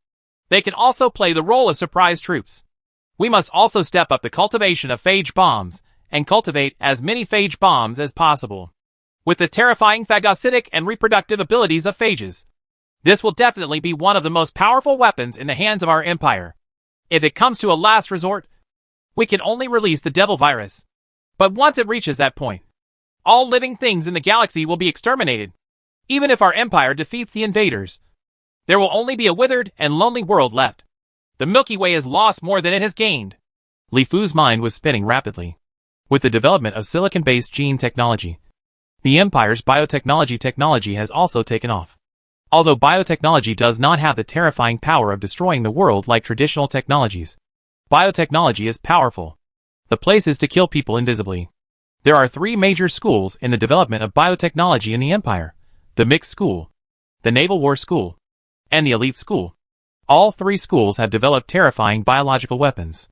Speaker 2: they can also play the role of surprise troops. We must also step up the cultivation of phage bombs and cultivate as many phage bombs as possible. With the terrifying phagocytic and reproductive abilities of phages, this will definitely be one of the most powerful weapons in the hands of our empire. If it comes to a last resort, we can only release the devil virus. But once it reaches that point, all living things in the galaxy will be exterminated. Even if our empire defeats the invaders, there will only be a withered and lonely world left. The Milky Way has lost more than it has gained.
Speaker 1: Li Fu's mind was spinning rapidly. With the development of silicon-based gene technology, the Empire's biotechnology technology has also taken off. Although biotechnology does not have the terrifying power of destroying the world like traditional technologies, biotechnology is powerful. The place is to kill people invisibly. There are 3 major schools in the development of biotechnology in the Empire: the Mixed School, the Naval War School, and the Elite School. All 3 schools have developed terrifying biological weapons.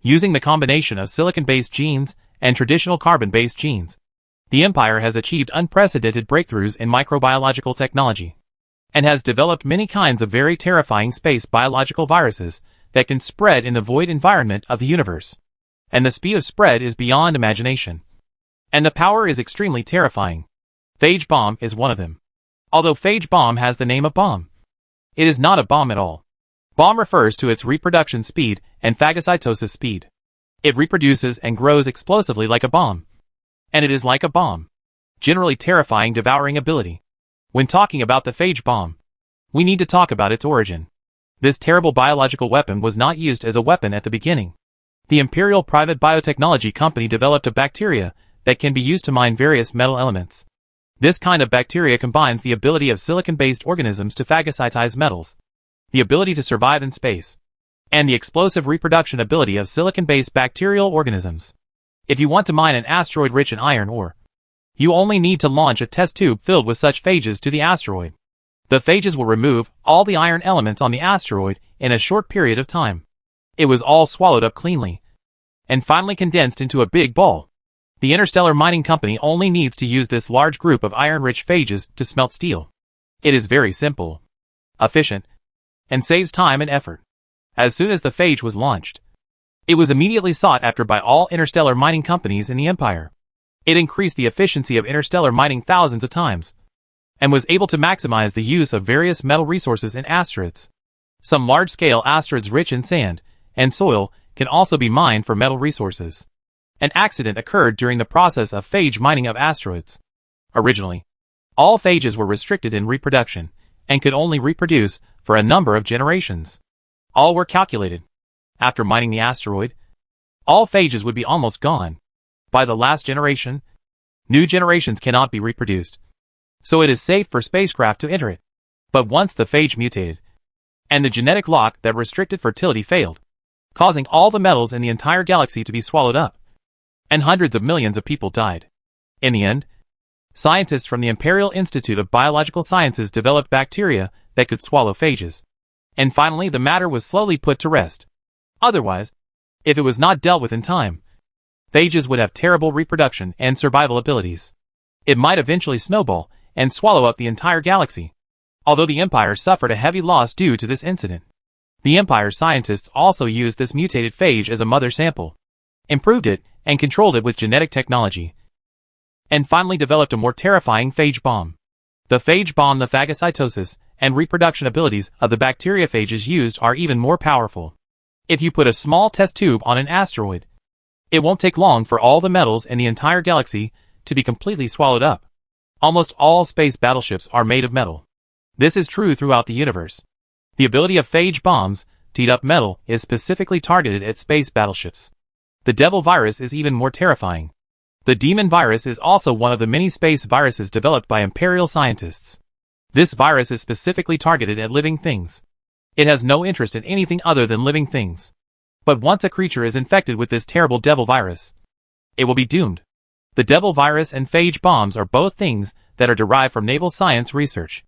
Speaker 1: Using the combination of silicon-based genes and traditional carbon-based genes, the Empire has achieved unprecedented breakthroughs in microbiological technology, and has developed many kinds of very terrifying space biological viruses that can spread in the void environment of the universe. And the speed of spread is beyond imagination. And the power is extremely terrifying. Phage bomb is one of them. Although phage bomb has the name of bomb, it is not a bomb at all. Bomb refers to its reproduction speed and phagocytosis speed. It reproduces and grows explosively like a bomb. And it is like a bomb. Generally terrifying devouring ability. When talking about the phage bomb, we need to talk about its origin. This terrible biological weapon was not used as a weapon at the beginning. The Imperial Private Biotechnology Company developed a bacteria that can be used to mine various metal elements. This kind of bacteria combines the ability of silicon-based organisms to phagocytize metals, the ability to survive in space, and the explosive reproduction ability of silicon-based bacterial organisms. If you want to mine an asteroid rich in iron ore, you only need to launch a test tube filled with such phages to the asteroid. The phages will remove all the iron elements on the asteroid in a short period of time. It was all swallowed up cleanly, and finally condensed into a big ball. The Interstellar Mining Company only needs to use this large group of iron-rich phages to smelt steel. It is very simple, efficient, and saves time and effort. As soon as the phage was launched, it was immediately sought after by all interstellar mining companies in the Empire. It increased the efficiency of interstellar mining thousands of times, and was able to maximize the use of various metal resources in asteroids. Some large-scale asteroids rich in sand and soil can also be mined for metal resources. An accident occurred during the process of phage mining of asteroids. Originally, all phages were restricted in reproduction, and could only reproduce for a number of generations. All were calculated. After mining the asteroid, all phages would be almost gone. By the last generation, new generations cannot be reproduced, so it is safe for spacecraft to enter it. But once the phage mutated, and the genetic lock that restricted fertility failed, causing all the metals in the entire galaxy to be swallowed up, and hundreds of millions of people died. In the end, scientists from the Imperial Institute of Biological Sciences developed bacteria that could swallow phages. And finally the matter was slowly put to rest. Otherwise, if it was not dealt with in time, phages would have terrible reproduction and survival abilities. It might eventually snowball and swallow up the entire galaxy. Although the Empire suffered a heavy loss due to this incident, the Empire scientists also used this mutated phage as a mother sample, improved it and controlled it with genetic technology, and finally developed a more terrifying phage bomb. The phage bomb, the phagocytosis and reproduction abilities of the bacteriophages used are even more powerful. If you put a small test tube on an asteroid, it won't take long for all the metals in the entire galaxy to be completely swallowed up. Almost all space battleships are made of metal. This is true throughout the universe. The ability of phage bombs to eat up metal is specifically targeted at space battleships. The Devil virus is even more terrifying. The Demon virus is also one of the many space viruses developed by Imperial scientists. This virus is specifically targeted at living things. It has no interest in anything other than living things. But once a creature is infected with this terrible Devil virus, it will be doomed. The Devil virus and phage bombs are both things that are derived from naval science research.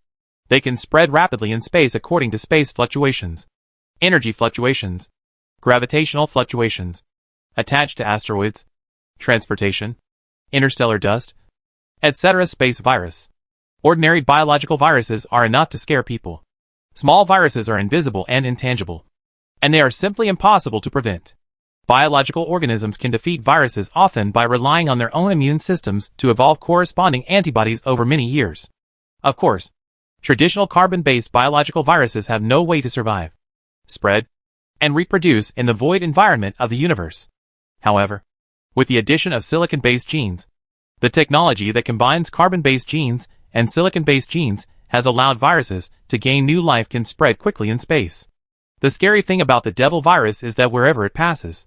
Speaker 1: They can spread rapidly in space according to space fluctuations, energy fluctuations, gravitational fluctuations, attached to asteroids, transportation, interstellar dust, etc. Space virus. Ordinary biological viruses are enough to scare people. Small viruses are invisible and intangible, and they are simply impossible to prevent. Biological organisms can defeat viruses often by relying on their own immune systems to evolve corresponding antibodies over many years. Of course, traditional carbon-based biological viruses have no way to survive, spread, and reproduce in the void environment of the universe. However, with the addition of silicon-based genes, the technology that combines carbon-based genes and silicon-based genes has allowed viruses to gain new life can spread quickly in space. The scary thing about the Devil virus is that wherever it passes,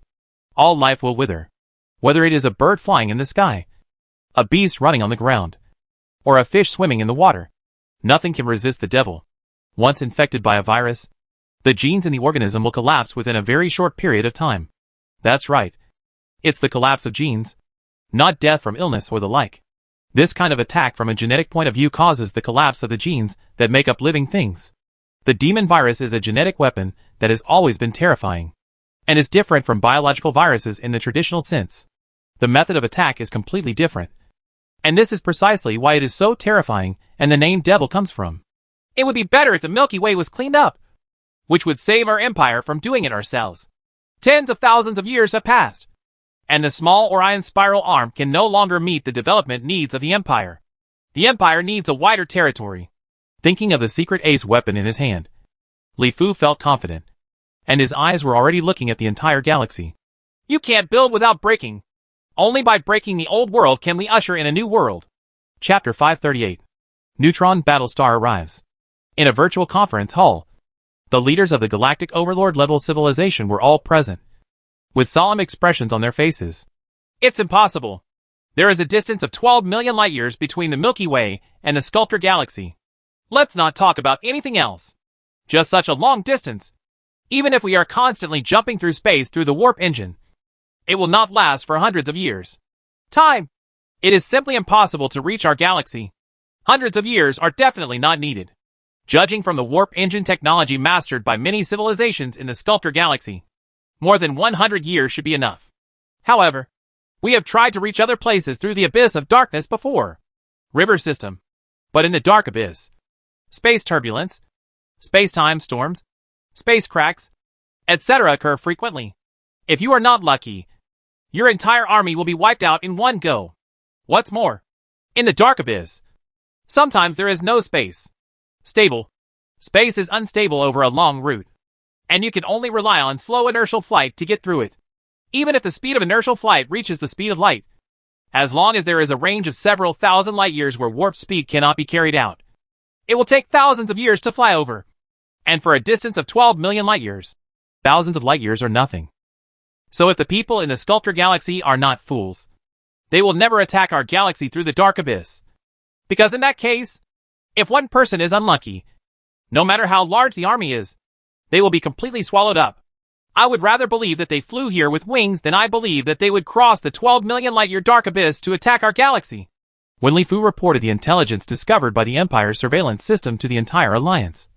Speaker 1: all life will wither. Whether it is a bird flying in the sky, a beast running on the ground, or a fish swimming in the water, nothing can resist the Devil. Once infected by a virus, the genes in the organism will collapse within a very short period of time. That's right. It's the collapse of genes, not death from illness or the like. This kind of attack from a genetic point of view causes the collapse of the genes that make up living things. The Demon virus is a genetic weapon that has always been terrifying, and is different from biological viruses in the traditional sense. The method of attack is completely different, and this is precisely why it is so terrifying and the name Devil comes from. It would be better if the Milky Way was cleaned up, which would save our empire from doing it ourselves. Tens of thousands of years have passed, and the small Orion spiral arm can no longer meet the development needs of the Empire. The Empire needs a wider territory. Thinking of the secret ace weapon in his hand, Li Fu felt confident, and his eyes were already looking at the entire galaxy. You can't build without breaking. Only by breaking the old world can we usher in a new world. Chapter 538. Neutron Battlestar arrives. In a virtual conference hall, the leaders of the Galactic Overlord level civilization were all present, with solemn expressions on their faces. It's impossible. There is a distance of 12 million light-years between the Milky Way and the Sculptor Galaxy. Let's not talk about anything else. Just such a long distance. Even if we are constantly jumping through space through the warp engine, it will not last for hundreds of years. Time! It is simply impossible to reach our galaxy. Hundreds of years are definitely not needed. Judging from the warp engine technology mastered by many civilizations in the Sculptor Galaxy,
Speaker 2: More than 100 years should be enough. However, we have tried to reach other places through the abyss of darkness before. River system. But in the dark abyss. Space turbulence, space-time storms, space cracks, etc. occur frequently. If you are not lucky, your entire army will be wiped out in one go. What's more, in the dark abyss, sometimes there is no space. Stable. Space is unstable over a long route, and you can only rely on slow inertial flight to get through it. Even if the speed of inertial flight reaches the speed of light, as long as there is a range of several thousand light years where warp speed cannot be carried out, it will take thousands of years to fly over. And for a distance of 12 million light years, thousands of light years are nothing. So if the people in the Sculptor Galaxy are not fools, they will never attack our galaxy through the dark abyss. Because in that case, if one person is unlucky, no matter how large the army is, they will be completely swallowed up. I would rather believe that they flew here with wings than I believe that they would cross the 12 million light year dark abyss to attack our galaxy. When Li Fu reported the intelligence discovered by the Empire's surveillance system to the entire Alliance,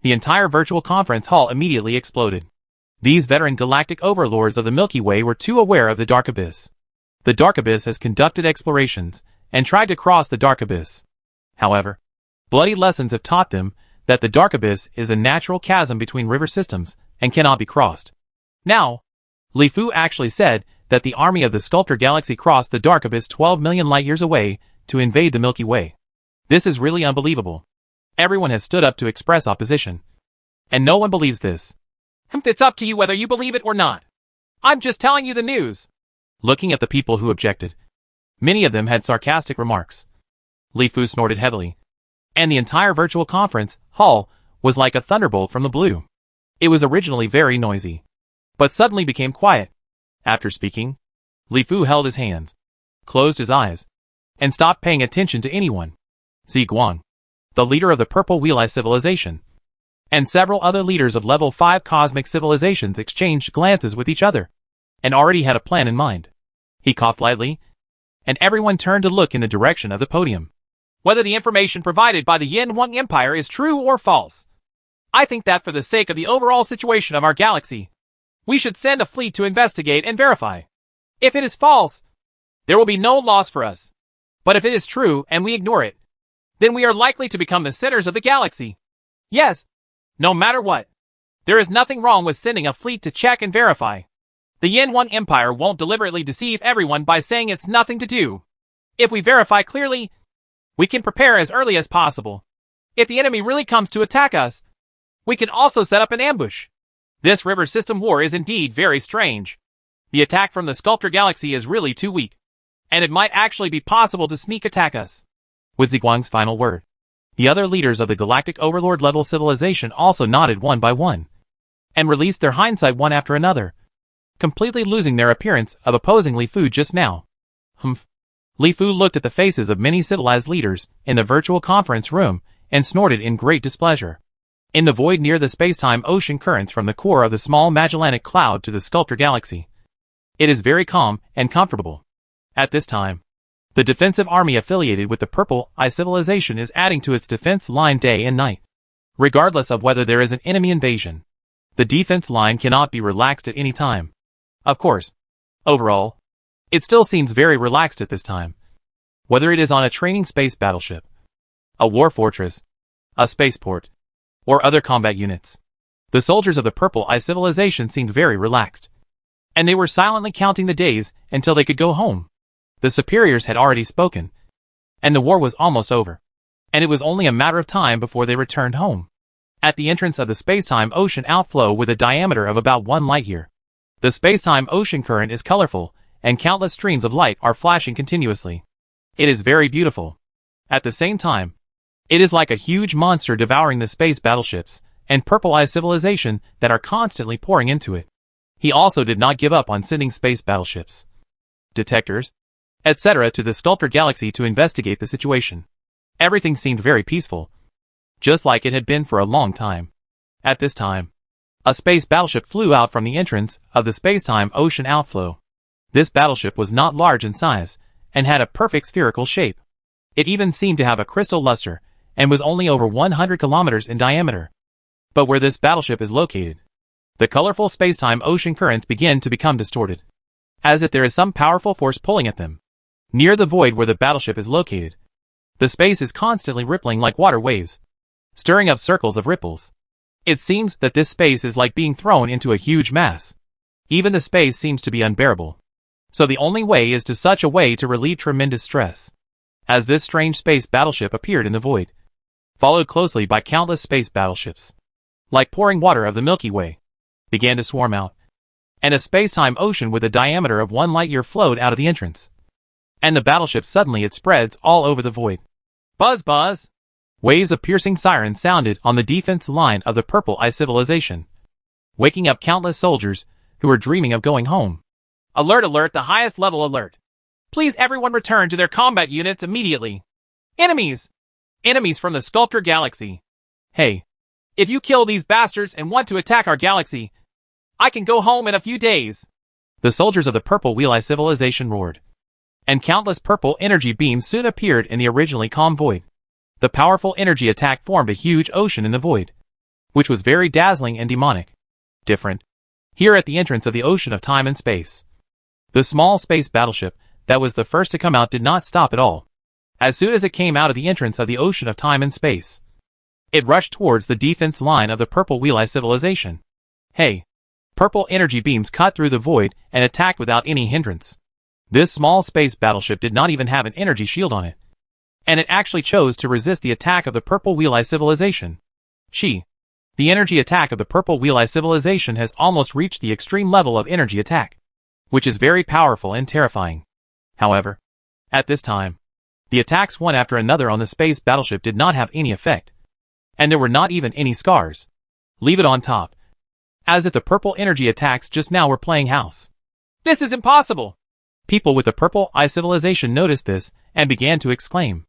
Speaker 2: the entire virtual conference hall immediately exploded. These veteran galactic overlords of the Milky Way were too aware of the dark abyss. The dark abyss has conducted explorations and tried to cross the dark abyss. However, bloody lessons have taught them that the dark abyss is a natural chasm between river systems and cannot be crossed. Now, Li Fu actually said that the army of the Sculptor Galaxy crossed the dark abyss 12 million light years away to invade the Milky Way. This is really unbelievable. Everyone has stood up to express opposition, and no one believes this. It's up to you whether you believe it or not. I'm just telling you the news. Looking at the people who objected, many of them had sarcastic remarks. Li Fu snorted heavily, and the entire virtual conference hall was like a thunderbolt from the blue. It was originally very noisy, but suddenly became quiet. After speaking, Li Fu held his hands, closed his eyes, and stopped paying attention to anyone. Zi Guang, the leader of the Purple Wheel Eye civilization, and several other leaders of level 5 cosmic civilizations exchanged glances with each other, and already had a plan in mind. He coughed lightly, and everyone turned to look in the direction of the podium. Whether the information provided by the Yin Huang Empire is true or false, I think that for the sake of the overall situation of our galaxy, we should send a fleet to investigate and verify. If it is false, there will be no loss for us. But if it is true and we ignore it, then we are likely to become the centers of the galaxy. Yes, no matter what, there is nothing wrong with sending a fleet to check and verify. The Yin Huang Empire won't deliberately deceive everyone by saying it's nothing to do. If we verify clearly, we can prepare as early as possible. If the enemy really comes to attack us, we can also set up an ambush. This river system war is indeed very strange. The attack from the Sculptor Galaxy is really too weak, and it might actually be possible to sneak attack us. With Ziguang's final word, the other leaders of the Galactic Overlord level civilization also nodded one by one, and released their hindsight one after another, completely losing their appearance of opposing Li Fu just now. Humph. Li Fu looked at the faces of many civilized leaders in the virtual conference room and snorted in great displeasure. In the void near the space-time ocean currents from the core of the small Magellanic Cloud to the Sculptor Galaxy, it is very calm and comfortable. At this time, the defensive army affiliated with the Purple Eye civilization is adding to its defense line day and night. Regardless of whether there is an enemy invasion, the defense line cannot be relaxed at any time. Of course, overall, it still seems very relaxed at this time. Whether it is on a training space battleship, a war fortress, a spaceport, or other combat units, the soldiers of the Purple Eye civilization seemed very relaxed, and they were silently counting the days until they could go home. The superiors had already spoken, and the war was almost over, and it was only a matter of time before they returned home. At the entrance of the space-time ocean outflow with a diameter of about 1 light year, the space-time ocean current is colorful, and countless streams of light are flashing continuously. It is very beautiful. At the same time, it is like a huge monster devouring the space battleships and Purple Eye civilization that are constantly pouring into it. He also did not give up on sending space battleships, detectors, etc. to the Sculptor Galaxy to investigate the situation. Everything seemed very peaceful, just like it had been for a long time. At this time, a space battleship flew out from the entrance of the space-time ocean outflow. This battleship was not large in size, and had a perfect spherical shape. It even seemed to have a crystal luster, and was only over 100 kilometers in diameter. But where this battleship is located, The colorful space-time ocean currents begin to become distorted, as if there is some powerful force pulling at them. Near the void where the battleship is located, the space is constantly rippling like water waves, stirring up circles of ripples. It seems that this space is like being thrown into a huge mass. Even the space seems to be unbearable. So the only way is to such a way to relieve tremendous stress. As this strange space battleship appeared in the void, followed closely by countless space battleships, like pouring water of the Milky Way, began to swarm out, and a space-time ocean with a diameter of 1 light-year flowed out of the entrance. And the battleship suddenly it spreads all over the void. Buzz buzz! Waves of piercing sirens sounded on the defense line of the Purple Eye civilization, waking up countless soldiers who were dreaming of going home. Alert alert, the highest level alert. Please everyone return to their combat units immediately. Enemies! Enemies from the Sculptor Galaxy. Hey, if you kill these bastards and want to attack our galaxy, I can go home in a few days. The soldiers of the Purple Wheel Eye civilization roared, and countless purple energy beams soon appeared in the originally calm void. The powerful energy attack formed a huge ocean in the void, which was very dazzling and demonic. Different. Here at the entrance of the ocean of time and space, the small space battleship that was the first to come out did not stop at all. As soon as it came out of the entrance of the ocean of time and space, it rushed towards the defense line of the Purple Wheel Eye civilization. Hey! Purple energy beams cut through the void and attacked without any hindrance. This small space battleship did not even have an energy shield on it, and it actually chose to resist the attack of the Purple Wheel Eye civilization. The energy attack of the Purple Wheel Eye civilization has almost reached the extreme level of energy attack, which is very powerful and terrifying. However, at this time, the attacks one after another on the space battleship did not have any effect, and there were not even any scars. Leave it on top, as if the purple energy attacks just now were playing house. This is impossible! People with the Purple Eye civilization noticed this and began to exclaim.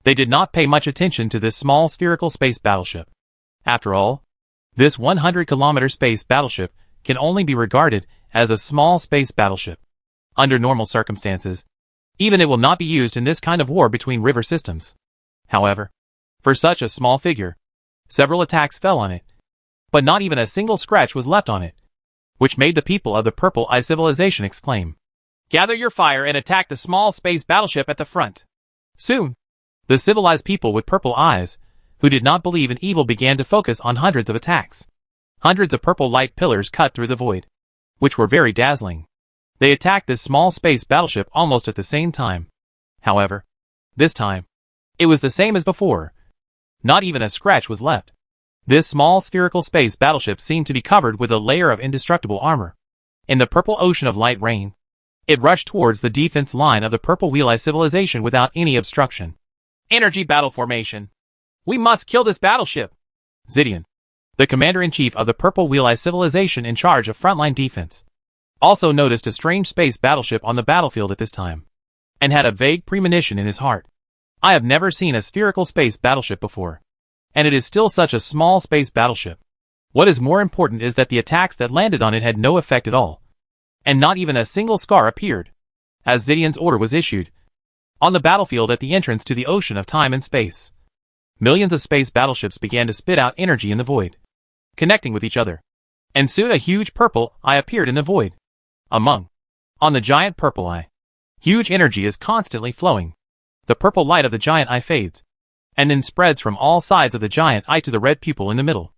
Speaker 2: They did not pay much attention to this small spherical space battleship. After all, this 100-kilometer space battleship can only be regarded as a small space battleship. Under normal circumstances, even it will not be used in this kind of war between river systems. However, for such a small figure, several attacks fell on it, but not even a single scratch was left on it, which made the people of the Purple Eye civilization exclaim, "Gather your fire and attack the small space battleship at the front." Soon, the civilized people with purple eyes, who did not believe in evil, began to focus on hundreds of attacks. Hundreds of purple light pillars cut through the void, which were very dazzling. They attacked this small space battleship almost at the same time. However, this time, it was the same as before. Not even a scratch was left. This small spherical space battleship seemed to be covered with a layer of indestructible armor. In the purple ocean of light rain, it rushed towards the defense line of the Purple Wheel Eye civilization without any obstruction. Energy battle formation. We must kill this battleship. Zidian, the commander-in-chief of the Purple Wheel Eye civilization in charge of frontline defense, also noticed a strange space battleship on the battlefield at this time, and had a vague premonition in his heart. I have never seen a spherical space battleship before, and it is still such a small space battleship. What is more important is that the attacks that landed on it had no effect at all, and not even a single scar appeared, as Zidian's order was issued. On the battlefield at the entrance to the ocean of time and space, millions of space battleships began to spit out energy in the void, connecting with each other, and soon a huge purple eye appeared in the void. On the giant purple eye, huge energy is constantly flowing. The purple light of the giant eye fades, and then spreads from all sides of the giant eye to the red pupil in the middle.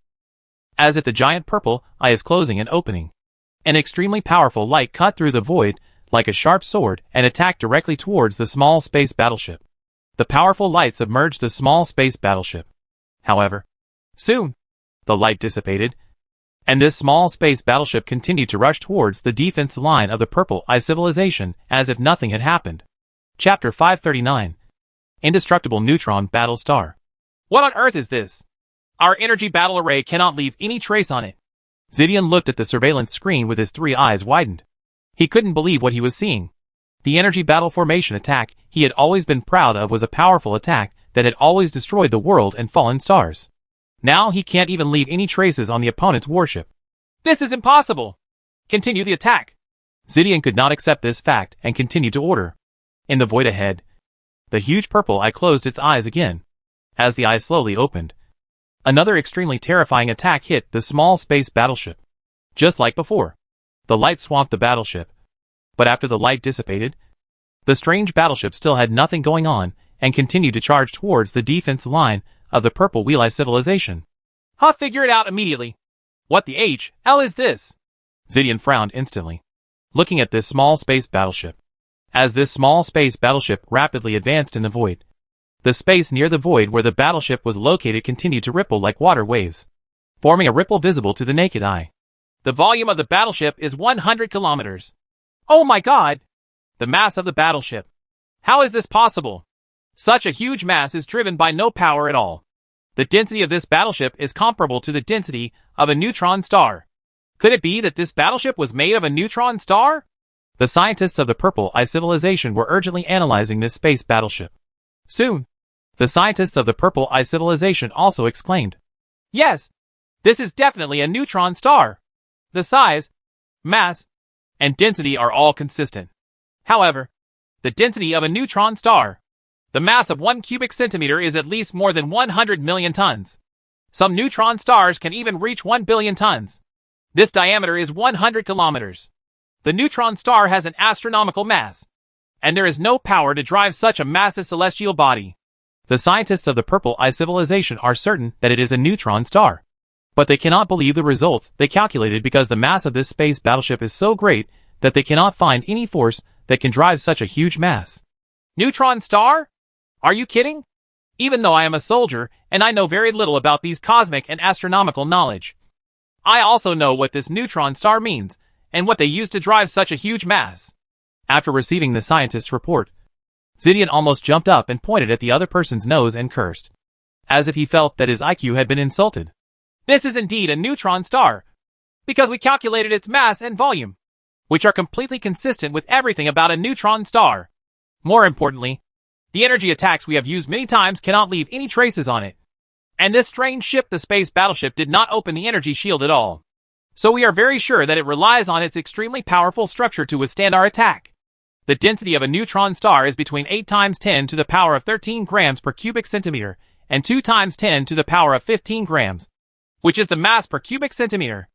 Speaker 2: As if the giant purple eye is closing and opening, an extremely powerful light cut through the void like a sharp sword and attacked directly towards the small space battleship. The powerful light submerged the small space battleship. However, soon, the light dissipated, and this small space battleship continued to rush towards the defense line of the Purple Eye civilization as if nothing had happened. Chapter 539. Indestructible Neutron Battle Star. What on earth is this? Our energy battle array cannot leave any trace on it. Zidian looked at the surveillance screen with his 3 eyes widened. He couldn't believe what he was seeing. The energy battle formation attack he had always been proud of was a powerful attack that had always destroyed the world and fallen stars. Now he can't even leave any traces on the opponent's warship. This is impossible! Continue the attack! Zidian could not accept this fact and continued to order. In the void ahead, the huge purple eye closed its eyes again. As the eye slowly opened, another extremely terrifying attack hit the small space battleship.
Speaker 1: Just like before, the light swamped the battleship. But after the light dissipated, the strange battleship still had nothing going on and continued to charge towards the defense line of the Purple Wheel-Eye civilization.
Speaker 2: Huh, figure it out immediately. What the hell is this?
Speaker 1: Zidian frowned instantly, looking at this small space battleship. As this small space battleship rapidly advanced in the void, the space near the void where the battleship was located continued to ripple like water waves, forming a ripple visible to the naked eye.
Speaker 2: The volume of the battleship is 100 kilometers. Oh my god! The mass of the battleship. How is this possible? Such a huge mass is driven by no power at all. The density of this battleship is comparable to the density of a neutron star. Could it be that this battleship was made of a neutron star?
Speaker 1: The scientists of the Purple Eye civilization were urgently analyzing this space battleship. Soon, the scientists of the Purple Eye civilization also exclaimed,
Speaker 2: "Yes, this is definitely a neutron star. The size, mass, and density are all consistent. However, the density of a neutron star, the mass of 1 cubic centimeter is at least more than 100 million tons. Some neutron stars can even reach 1 billion tons. This diameter is 100 kilometers. The neutron star has an astronomical mass, and there is no power to drive such a massive celestial body."
Speaker 1: The scientists of the Purple Eye civilization are certain that it is a neutron star, but they cannot believe the results they calculated because the mass of this space battleship is so great that they cannot find any force that can drive such a huge mass.
Speaker 2: Neutron star? Are you kidding? Even though I am a soldier and I know very little about these cosmic and astronomical knowledge, I also know what this neutron star means and what they use to drive such a huge mass.
Speaker 1: After receiving the scientist's report, Zidian almost jumped up and pointed at the other person's nose and cursed, as if he felt that his IQ had been insulted.
Speaker 2: This is indeed a neutron star, because we calculated its mass and volume, which are completely consistent with everything about a neutron star. More importantly, the energy attacks we have used many times cannot leave any traces on it. And this strange ship, the space battleship, did not open the energy shield at all. So we are very sure that it relies on its extremely powerful structure to withstand our attack. The density of a neutron star is between 8 times 10 to the power of 13 grams per cubic centimeter and 2 times 10 to the power of 15 grams, which is the mass per cubic centimeter.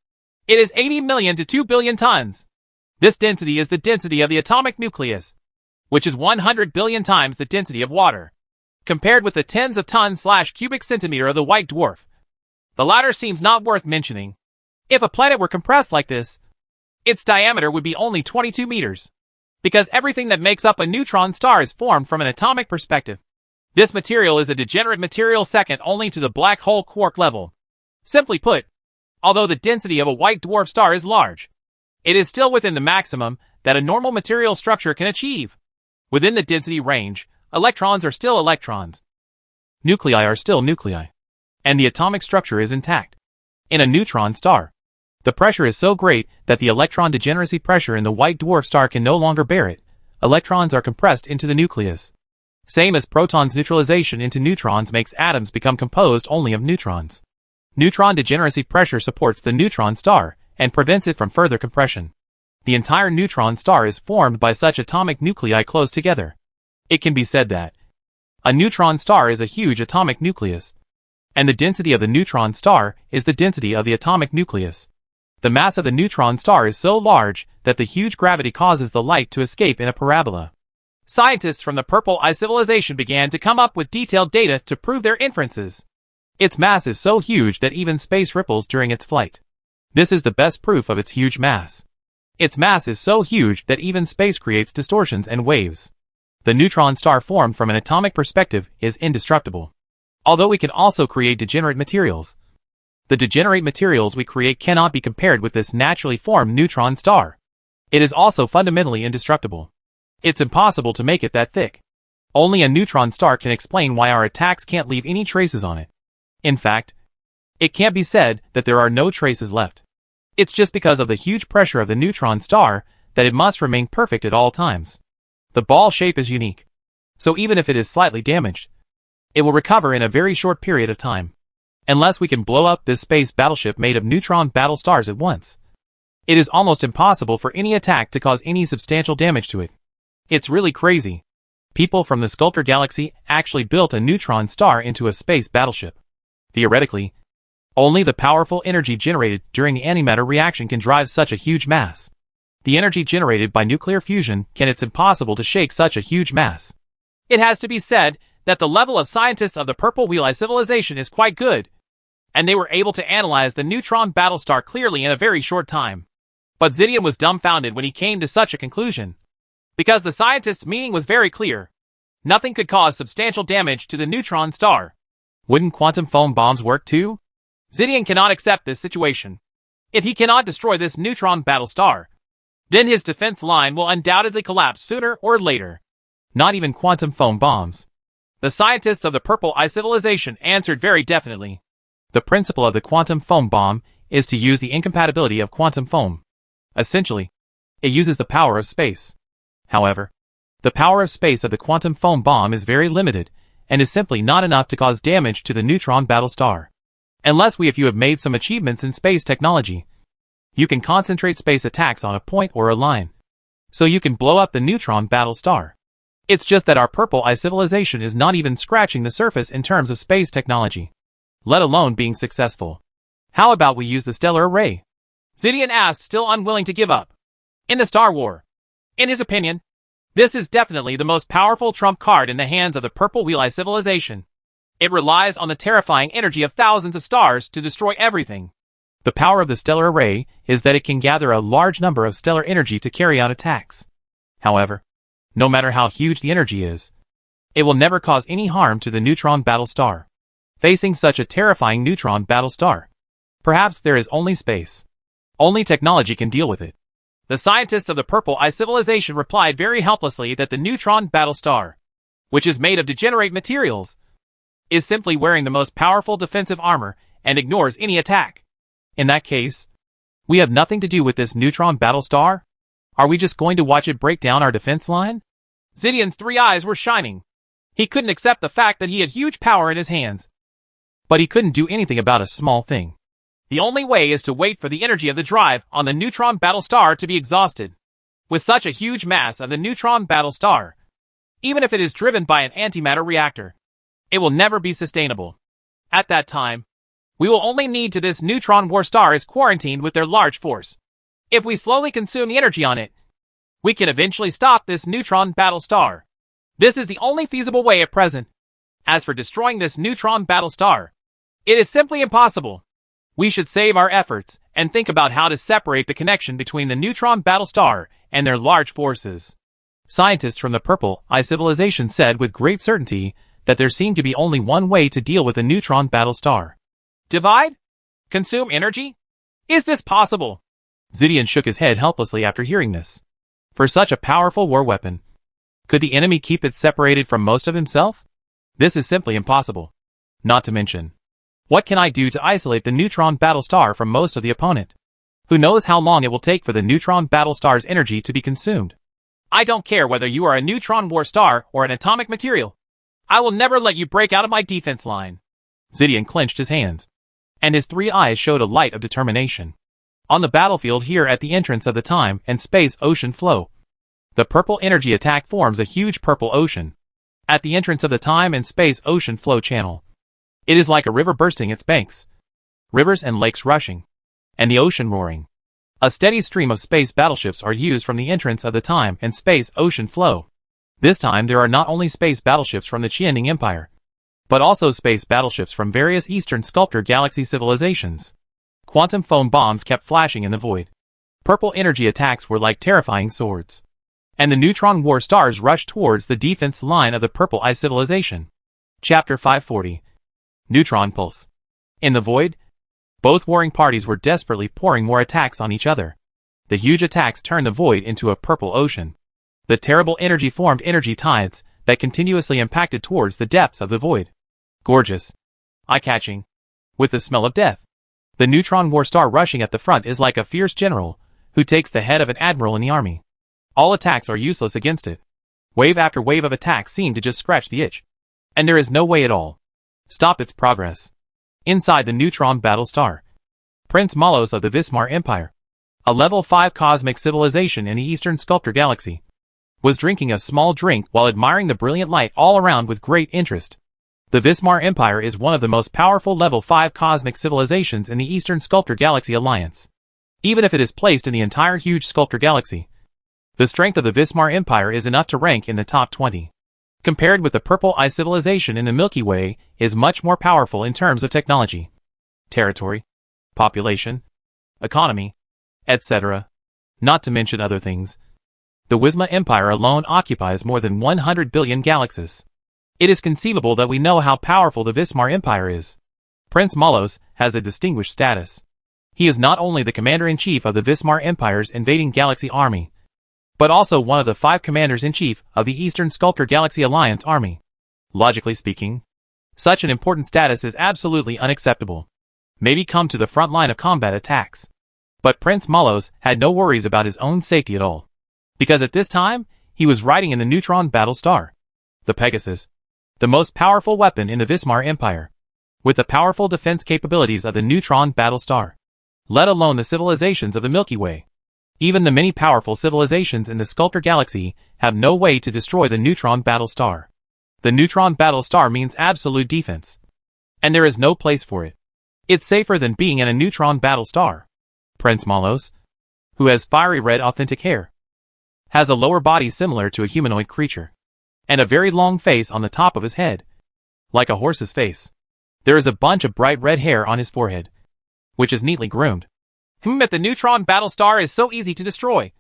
Speaker 2: It is 80 million to 2 billion tons. This density is the density of the atomic nucleus, which is 100 billion times the density of water, compared with the tens of tons/cubic centimeter of the white dwarf. The latter seems not worth mentioning. If a planet were compressed like this, its diameter would be only 22 meters, because everything that makes up a neutron star is formed from an atomic perspective. This material is a degenerate material second only to the black hole quark level. Simply put, although the density of a white dwarf star is large, it is still within the maximum that a normal material structure can achieve. Within the density range, electrons are still electrons.
Speaker 1: Nuclei are still nuclei, and the atomic structure is intact. In a neutron star, the pressure is so great that the electron degeneracy pressure in the white dwarf star can no longer bear it. Electrons are compressed into the nucleus. Same as protons, neutralization into neutrons makes atoms become composed only of neutrons. Neutron degeneracy pressure supports the neutron star and prevents it from further compression. The entire neutron star is formed by such atomic nuclei close together. It can be said that a neutron star is a huge atomic nucleus, and the density of the neutron star is the density of the atomic nucleus. The mass of the neutron star is so large that the huge gravity causes the light to escape in a parabola.
Speaker 2: Scientists from the Purple Eye civilization began to come up with detailed data to prove their inferences.
Speaker 1: Its mass is so huge that even space ripples during its flight. This is the best proof of its huge mass. Its mass is so huge that even space creates distortions and waves. The neutron star formed from an atomic perspective is indestructible. Although we can also create degenerate materials, the degenerate materials we create cannot be compared with this naturally formed neutron star. It is also fundamentally indestructible. It's impossible to make it that thick. Only a neutron star can explain why our attacks can't leave any traces on it. In fact, it can't be said that there are no traces left. It's just because of the huge pressure of the neutron star that it must remain perfect at all times. The ball shape is unique, so even if it is slightly damaged, it will recover in a very short period of time. Unless we can blow up this space battleship made of neutron battle stars at once, it is almost impossible for any attack to cause any substantial damage to it. It's really crazy. People from the Sculptor Galaxy actually built a neutron star into a space battleship. Theoretically, Only the powerful energy generated during the antimatter reaction can drive such a huge mass. The energy generated by nuclear fusion it's impossible to shake such a huge mass.
Speaker 2: It has to be said that the level of scientists of the Purple Wheel Eye civilization is quite good, and they were able to analyze the neutron battlestar clearly in a very short time. But Zidian was dumbfounded when he came to such a conclusion, because the scientist's meaning was very clear. Nothing could cause substantial damage to the neutron star.
Speaker 1: Wouldn't quantum foam bombs work too?
Speaker 2: Zidian cannot accept this situation. If he cannot destroy this neutron battlestar, then his defense line will undoubtedly collapse sooner or later.
Speaker 1: Not even quantum foam bombs.
Speaker 2: The scientists of the Purple Eye civilization answered very definitely.
Speaker 1: The principle of the quantum foam bomb is to use the incompatibility of quantum foam. Essentially, it uses the power of space. However, the power of space of the quantum foam bomb is very limited and is simply not enough to cause damage to the neutron battlestar. Unless if you have made some achievements in space technology, you can concentrate space attacks on a point or a line, so you can blow up the neutron battlestar. It's just that our Purple Eye civilization is not even scratching the surface in terms of space technology, let alone being successful. How about we use the stellar array?
Speaker 2: Zidian asked, still unwilling to give up. In the Star War, in his opinion, this is definitely the most powerful trump card in the hands of the Purple Wheel Eye civilization. It relies on the terrifying energy of thousands of stars to destroy everything.
Speaker 1: The power of the stellar array is that it can gather a large number of stellar energy to carry out attacks. However, no matter how huge the energy is, it will never cause any harm to the neutron battlestar. Facing such a terrifying neutron battlestar, perhaps there is only space. Only technology can deal with it.
Speaker 2: The scientists of the Purple Eye civilization replied very helplessly that the neutron battlestar, which is made of degenerate materials, is simply wearing the most powerful defensive armor and ignores any attack.
Speaker 1: In that case, we have nothing to do with this neutron battlestar? Are we just going to watch it break down our defense line?
Speaker 2: Zidian's 3 eyes were shining. He couldn't accept the fact that he had huge power in his hands.
Speaker 1: But he couldn't do anything about a small thing.
Speaker 2: The only way is to wait for the energy of the drive on the neutron battlestar to be exhausted. With such a huge mass of the neutron battlestar, even if it is driven by an antimatter reactor, it will never be sustainable. At that time, we will only need to this neutron war star is quarantined with their large force. If we slowly consume the energy on it, we can eventually stop this neutron battlestar. This is the only feasible way at present. As for destroying this neutron battlestar, it is simply impossible. We should save our efforts and think about how to separate the connection between the neutron battlestar and their large forces.
Speaker 1: Scientists from the Purple Eye civilization said with great certainty that there seemed to be only one way to deal with the neutron battlestar.
Speaker 2: Divide? Consume energy? Is this possible?
Speaker 1: Zidian shook his head helplessly after hearing this. For such a powerful war weapon, could the enemy keep it separated from most of himself? This is simply impossible. Not to mention, what can I do to isolate the neutron battlestar from most of the opponent? Who knows how long it will take for the neutron battlestar's energy to be consumed?
Speaker 2: I don't care whether you are a neutron war star or an atomic material. I will never let you break out of my defense line.
Speaker 1: Zidian clenched his hands, and his 3 eyes showed a light of determination. On the battlefield here at the entrance of the time and space ocean flow, the purple energy attack forms a huge purple ocean. At the entrance of the time and space ocean flow channel, it is like a river bursting its banks, rivers and lakes rushing, and the ocean roaring. A steady stream of space battleships are used from the entrance of the time and space ocean flow. This time there are not only space battleships from the Qianning Empire, but also space battleships from various Eastern Sculptor Galaxy civilizations. Quantum foam bombs kept flashing in the void. Purple energy attacks were like terrifying swords. And the neutron war stars rushed towards the defense line of the Purple Eye civilization. Chapter 540. Neutron Pulse. In the void, both warring parties were desperately pouring more attacks on each other. The huge attacks turned the void into a purple ocean. The terrible energy formed energy tides that continuously impacted towards the depths of the void. Gorgeous. Eye-catching. With the smell of death. The neutron war star rushing at the front is like a fierce general who takes the head of an admiral in the army. All attacks are useless against it. Wave after wave of attacks seem to just scratch the itch. And there is no way at all stop its progress. Inside the neutron battlestar, Prince Malos of the Vismar Empire, a level 5 cosmic civilization in the Eastern Sculptor Galaxy, was drinking a small drink while admiring the brilliant light all around with great interest. The Vismar Empire is one of the most powerful level 5 cosmic civilizations in the Eastern Sculptor Galaxy Alliance. Even if it is placed in the entire huge Sculptor Galaxy, the strength of the Vismar Empire is enough to rank in the top 20. Compared with the Purple Eye civilization in the Milky Way, is much more powerful in terms of technology, territory, population, economy, etc. Not to mention other things. The Wisma Empire alone occupies more than 100 billion galaxies. It is conceivable that we know how powerful the Vismar Empire is. Prince Malos has a distinguished status. He is not only the commander-in-chief of the Vismar Empire's invading galaxy army, but also one of the 5 commanders-in-chief of the Eastern Sculptor Galaxy Alliance army. Logically speaking, such an important status is absolutely unacceptable. Maybe come to the front line of combat attacks. But Prince Malos had no worries about his own safety at all. Because at this time, he was riding in the Neutron Battle Star, the Pegasus, the most powerful weapon in the Vismar Empire, with the powerful defense capabilities of the Neutron Battle Star, let alone the civilizations of the Milky Way. Even the many powerful civilizations in the Sculptor Galaxy have no way to destroy the Neutron Battle Star. The Neutron Battle Star means absolute defense, and there is no place for it. It's safer than being in a Neutron Battle Star. Prince Malos, who has fiery red authentic hair, has a lower body similar to a humanoid creature, and a very long face on the top of his head, like a horse's face. There is a bunch of bright red hair on his forehead, which is neatly groomed.
Speaker 2: But the Neutron Battle Star is so easy to destroy.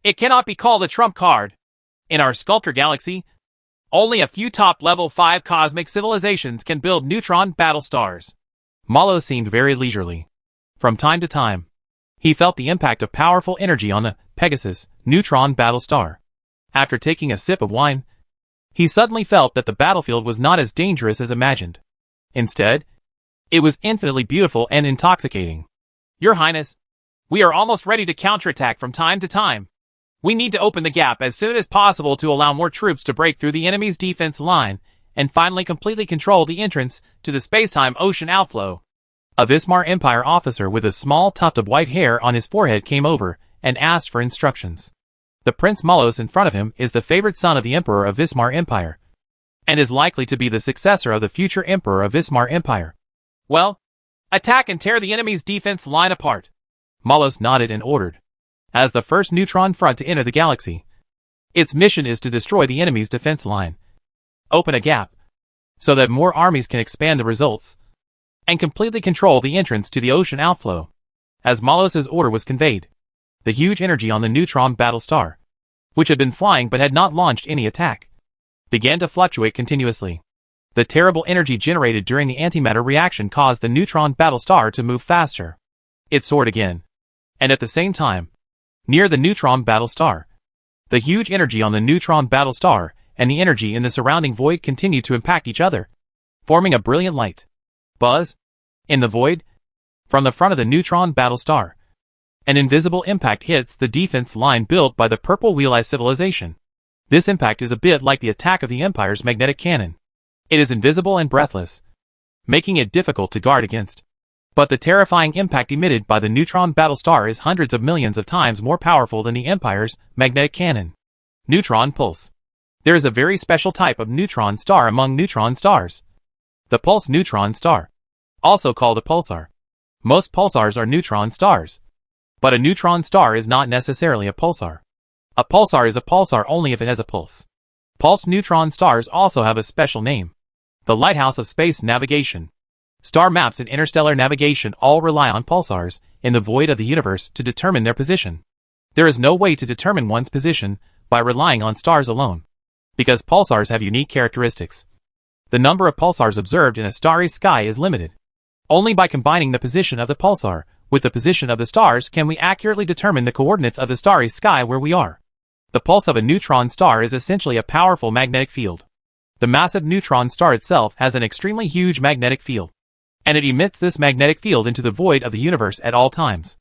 Speaker 2: It cannot be called a trump card. In our Sculptor Galaxy, only a few top level 5 cosmic civilizations can build Neutron Battle Stars.
Speaker 1: Malos seemed very leisurely. From time to time, he felt the impact of powerful energy on the Pegasus Neutron Battle Star. After taking a sip of wine, he suddenly felt that the battlefield was not as dangerous as imagined. Instead, it was infinitely beautiful and intoxicating.
Speaker 2: Your Highness, we are almost ready to counterattack from time to time. We need to open the gap as soon as possible to allow more troops to break through the enemy's defense line and finally completely control the entrance to the space-time ocean outflow.
Speaker 1: A Vismar Empire officer with a small tuft of white hair on his forehead came over and asked for instructions. The Prince Malos in front of him is the favorite son of the Emperor of Vismar Empire, and is likely to be the successor of the future Emperor of Vismar Empire.
Speaker 2: Well, attack and tear the enemy's defense line apart.
Speaker 1: Malos nodded and ordered. As the first neutron front to enter the galaxy, its mission is to destroy the enemy's defense line, open a gap, so that more armies can expand the results, and completely control the entrance to the ocean outflow. As Malos' order was conveyed, the huge energy on the Neutron Battle Star, which had been flying but had not launched any attack, began to fluctuate continuously. The terrible energy generated during the antimatter reaction caused the Neutron Battle Star to move faster. It soared again. And at the same time, near the Neutron Battle Star, the huge energy on the Neutron Battle Star and the energy in the surrounding void continued to impact each other, forming a brilliant light buzz in the void. From the front of the Neutron Battle Star, an invisible impact hits the defense line built by the Purple Wheel Eye civilization. This impact is a bit like the attack of the Empire's magnetic cannon. It is invisible and breathless, making it difficult to guard against. But the terrifying impact emitted by the Neutron Battle Star is hundreds of millions of times more powerful than the Empire's magnetic cannon. Neutron Pulse. There is a very special type of neutron star among neutron stars, the pulse neutron star, also called a pulsar. Most pulsars are neutron stars, but a neutron star is not necessarily a pulsar. A pulsar is a pulsar only if it has a pulse. Pulsed neutron stars also have a special name, the lighthouse of space navigation. Star maps and interstellar navigation all rely on pulsars in the void of the universe to determine their position. There is no way to determine one's position by relying on stars alone, because pulsars have unique characteristics. The number of pulsars observed in a starry sky is limited. Only by combining the position of the pulsar with the position of the stars can we accurately determine the coordinates of the starry sky where we are. The pulse of a neutron star is essentially a powerful magnetic field. The massive neutron star itself has an extremely huge magnetic field, and it emits this magnetic field into the void of the universe at all times.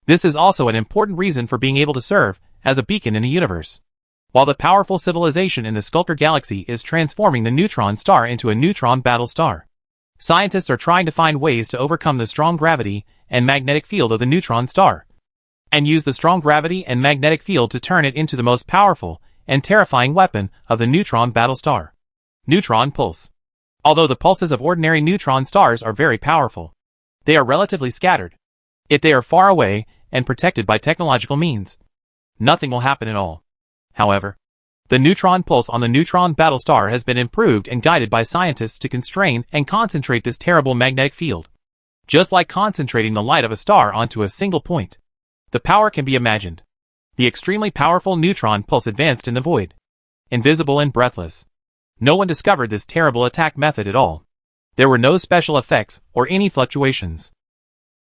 Speaker 1: This is also an important reason for being able to serve as a beacon in the universe. While the powerful civilization in the Sculptor Galaxy is transforming the neutron star into a neutron battle star, scientists are trying to find ways to overcome the strong gravity and magnetic field of the neutron star, and use the strong gravity and magnetic field to turn it into the most powerful and terrifying weapon of the neutron battle star. Neutron Pulse. Although the pulses of ordinary neutron stars are very powerful, they are relatively scattered. If they are far away and protected by technological means, nothing will happen at all. However, the neutron pulse on the neutron battlestar has been improved and guided by scientists to constrain and concentrate this terrible magnetic field. Just like concentrating the light of a star onto a single point, the power can be imagined. The extremely powerful neutron pulse advanced in the void, invisible and breathless. No one discovered this terrible attack method at all. There were no special effects or any fluctuations.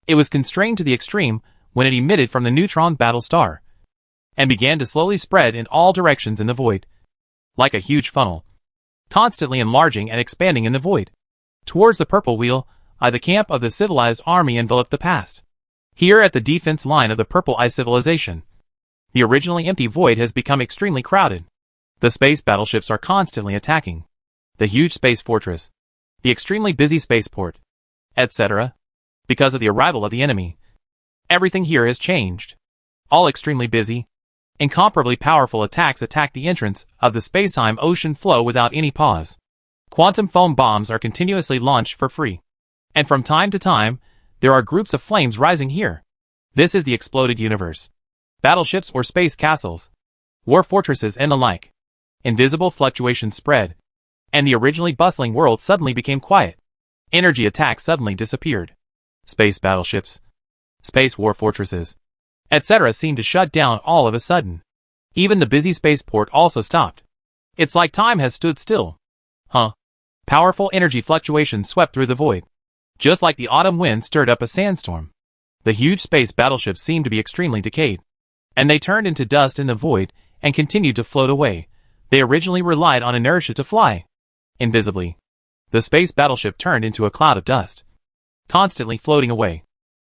Speaker 1: It was constrained to the extreme when it emitted from the neutron battlestar and began to slowly spread in all directions in the void, like a huge funnel, constantly enlarging and expanding in the void. Towards the purple wheel eye, the camp of the civilized army enveloped the past. Here at the defense line of the purple eye civilization, the originally empty void has become extremely crowded. The space battleships are constantly attacking the huge space fortress, the extremely busy spaceport, etc. Because of the arrival of the enemy, everything here has changed. All extremely busy, incomparably powerful attacks attack the entrance of the spacetime ocean flow without any pause. Quantum foam bombs are continuously launched for free. And from time to time, there are groups of flames rising here. This is the exploded universe. Battleships or space castles, war fortresses and the like. Invisible fluctuations spread, and the originally bustling world suddenly became quiet. Energy attacks suddenly disappeared. Space battleships, space war fortresses, etc. seemed to shut down all of a sudden. Even the busy spaceport also stopped. It's like time has stood still. Powerful energy fluctuations swept through the void, just like the autumn wind stirred up a sandstorm. The huge space battleships seemed to be extremely decayed, and they turned into dust in the void and continued to float away. They originally relied on inertia to fly. Invisibly, the space battleship turned into a cloud of dust, constantly floating away.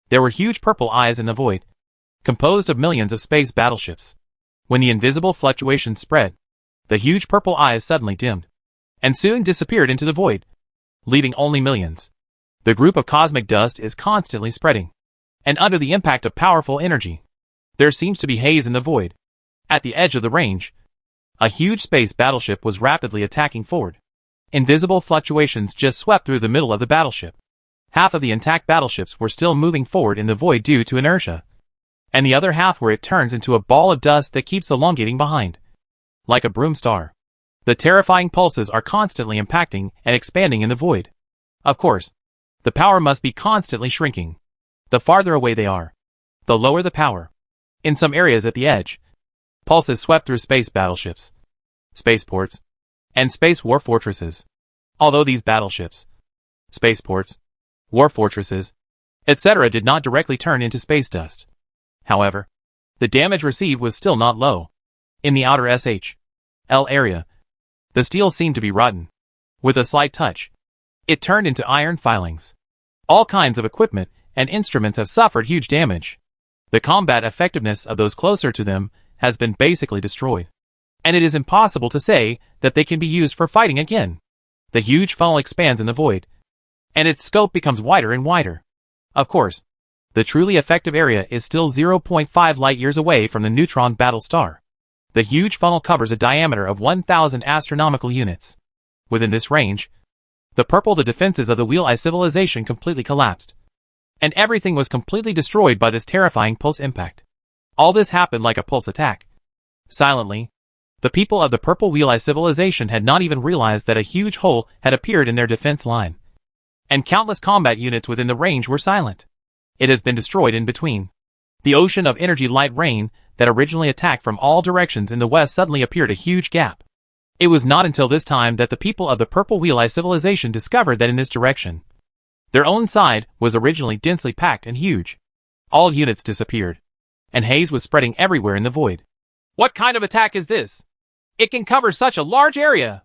Speaker 1: There were huge purple eyes in the void, composed of millions of space battleships. When the invisible fluctuations spread, the huge purple eyes suddenly dimmed, and soon disappeared into the void, leaving only millions. The group of cosmic dust is constantly spreading, and under the impact of powerful energy, there seems to be haze in the void. At the edge of the range, a huge space battleship was rapidly attacking forward. Invisible fluctuations just swept through the middle of the battleship. Half of the intact battleships were still moving forward in the void due to inertia, and the other half where it turns into a ball of dust that keeps elongating behind, like a broom star. The terrifying pulses are constantly impacting and expanding in the void. Of course, the power must be constantly shrinking. The farther away they are, the lower the power. In some areas at the edge, pulses swept through space battleships, spaceports, and space war fortresses. Although these battleships, spaceports, war fortresses, etc. did not directly turn into space dust, however, the damage received was still not low. In the outer SHL area, the steel seemed to be rotten. With a slight touch, it turned into iron filings. All kinds of equipment and instruments have suffered huge damage. The combat effectiveness of those closer to them has been basically destroyed, and it is impossible to say that they can be used for fighting again. The huge funnel expands in the void, and its scope becomes wider and wider. Of course, the truly effective area is still 0.5 light-years away from the neutron battlestar. The huge funnel covers a diameter of 1,000 astronomical units. Within this range, the defenses of the Wheel Eye civilization completely collapsed, and everything was completely destroyed by this terrifying pulse impact. All this happened like a pulse attack. Silently, the people of the Purple Wheel Eye civilization had not even realized that a huge hole had appeared in their defense line, and countless combat units within the range were silent. It has been destroyed in between. The ocean of energy light rain that originally attacked from all directions in the west suddenly appeared a huge gap. It was not until this time that the people of the Purple Wheel Eye civilization discovered that in this direction, their own side was originally densely packed and huge. All units disappeared, and haze was spreading everywhere in the void.
Speaker 2: What kind of attack is this? It can cover such a large area.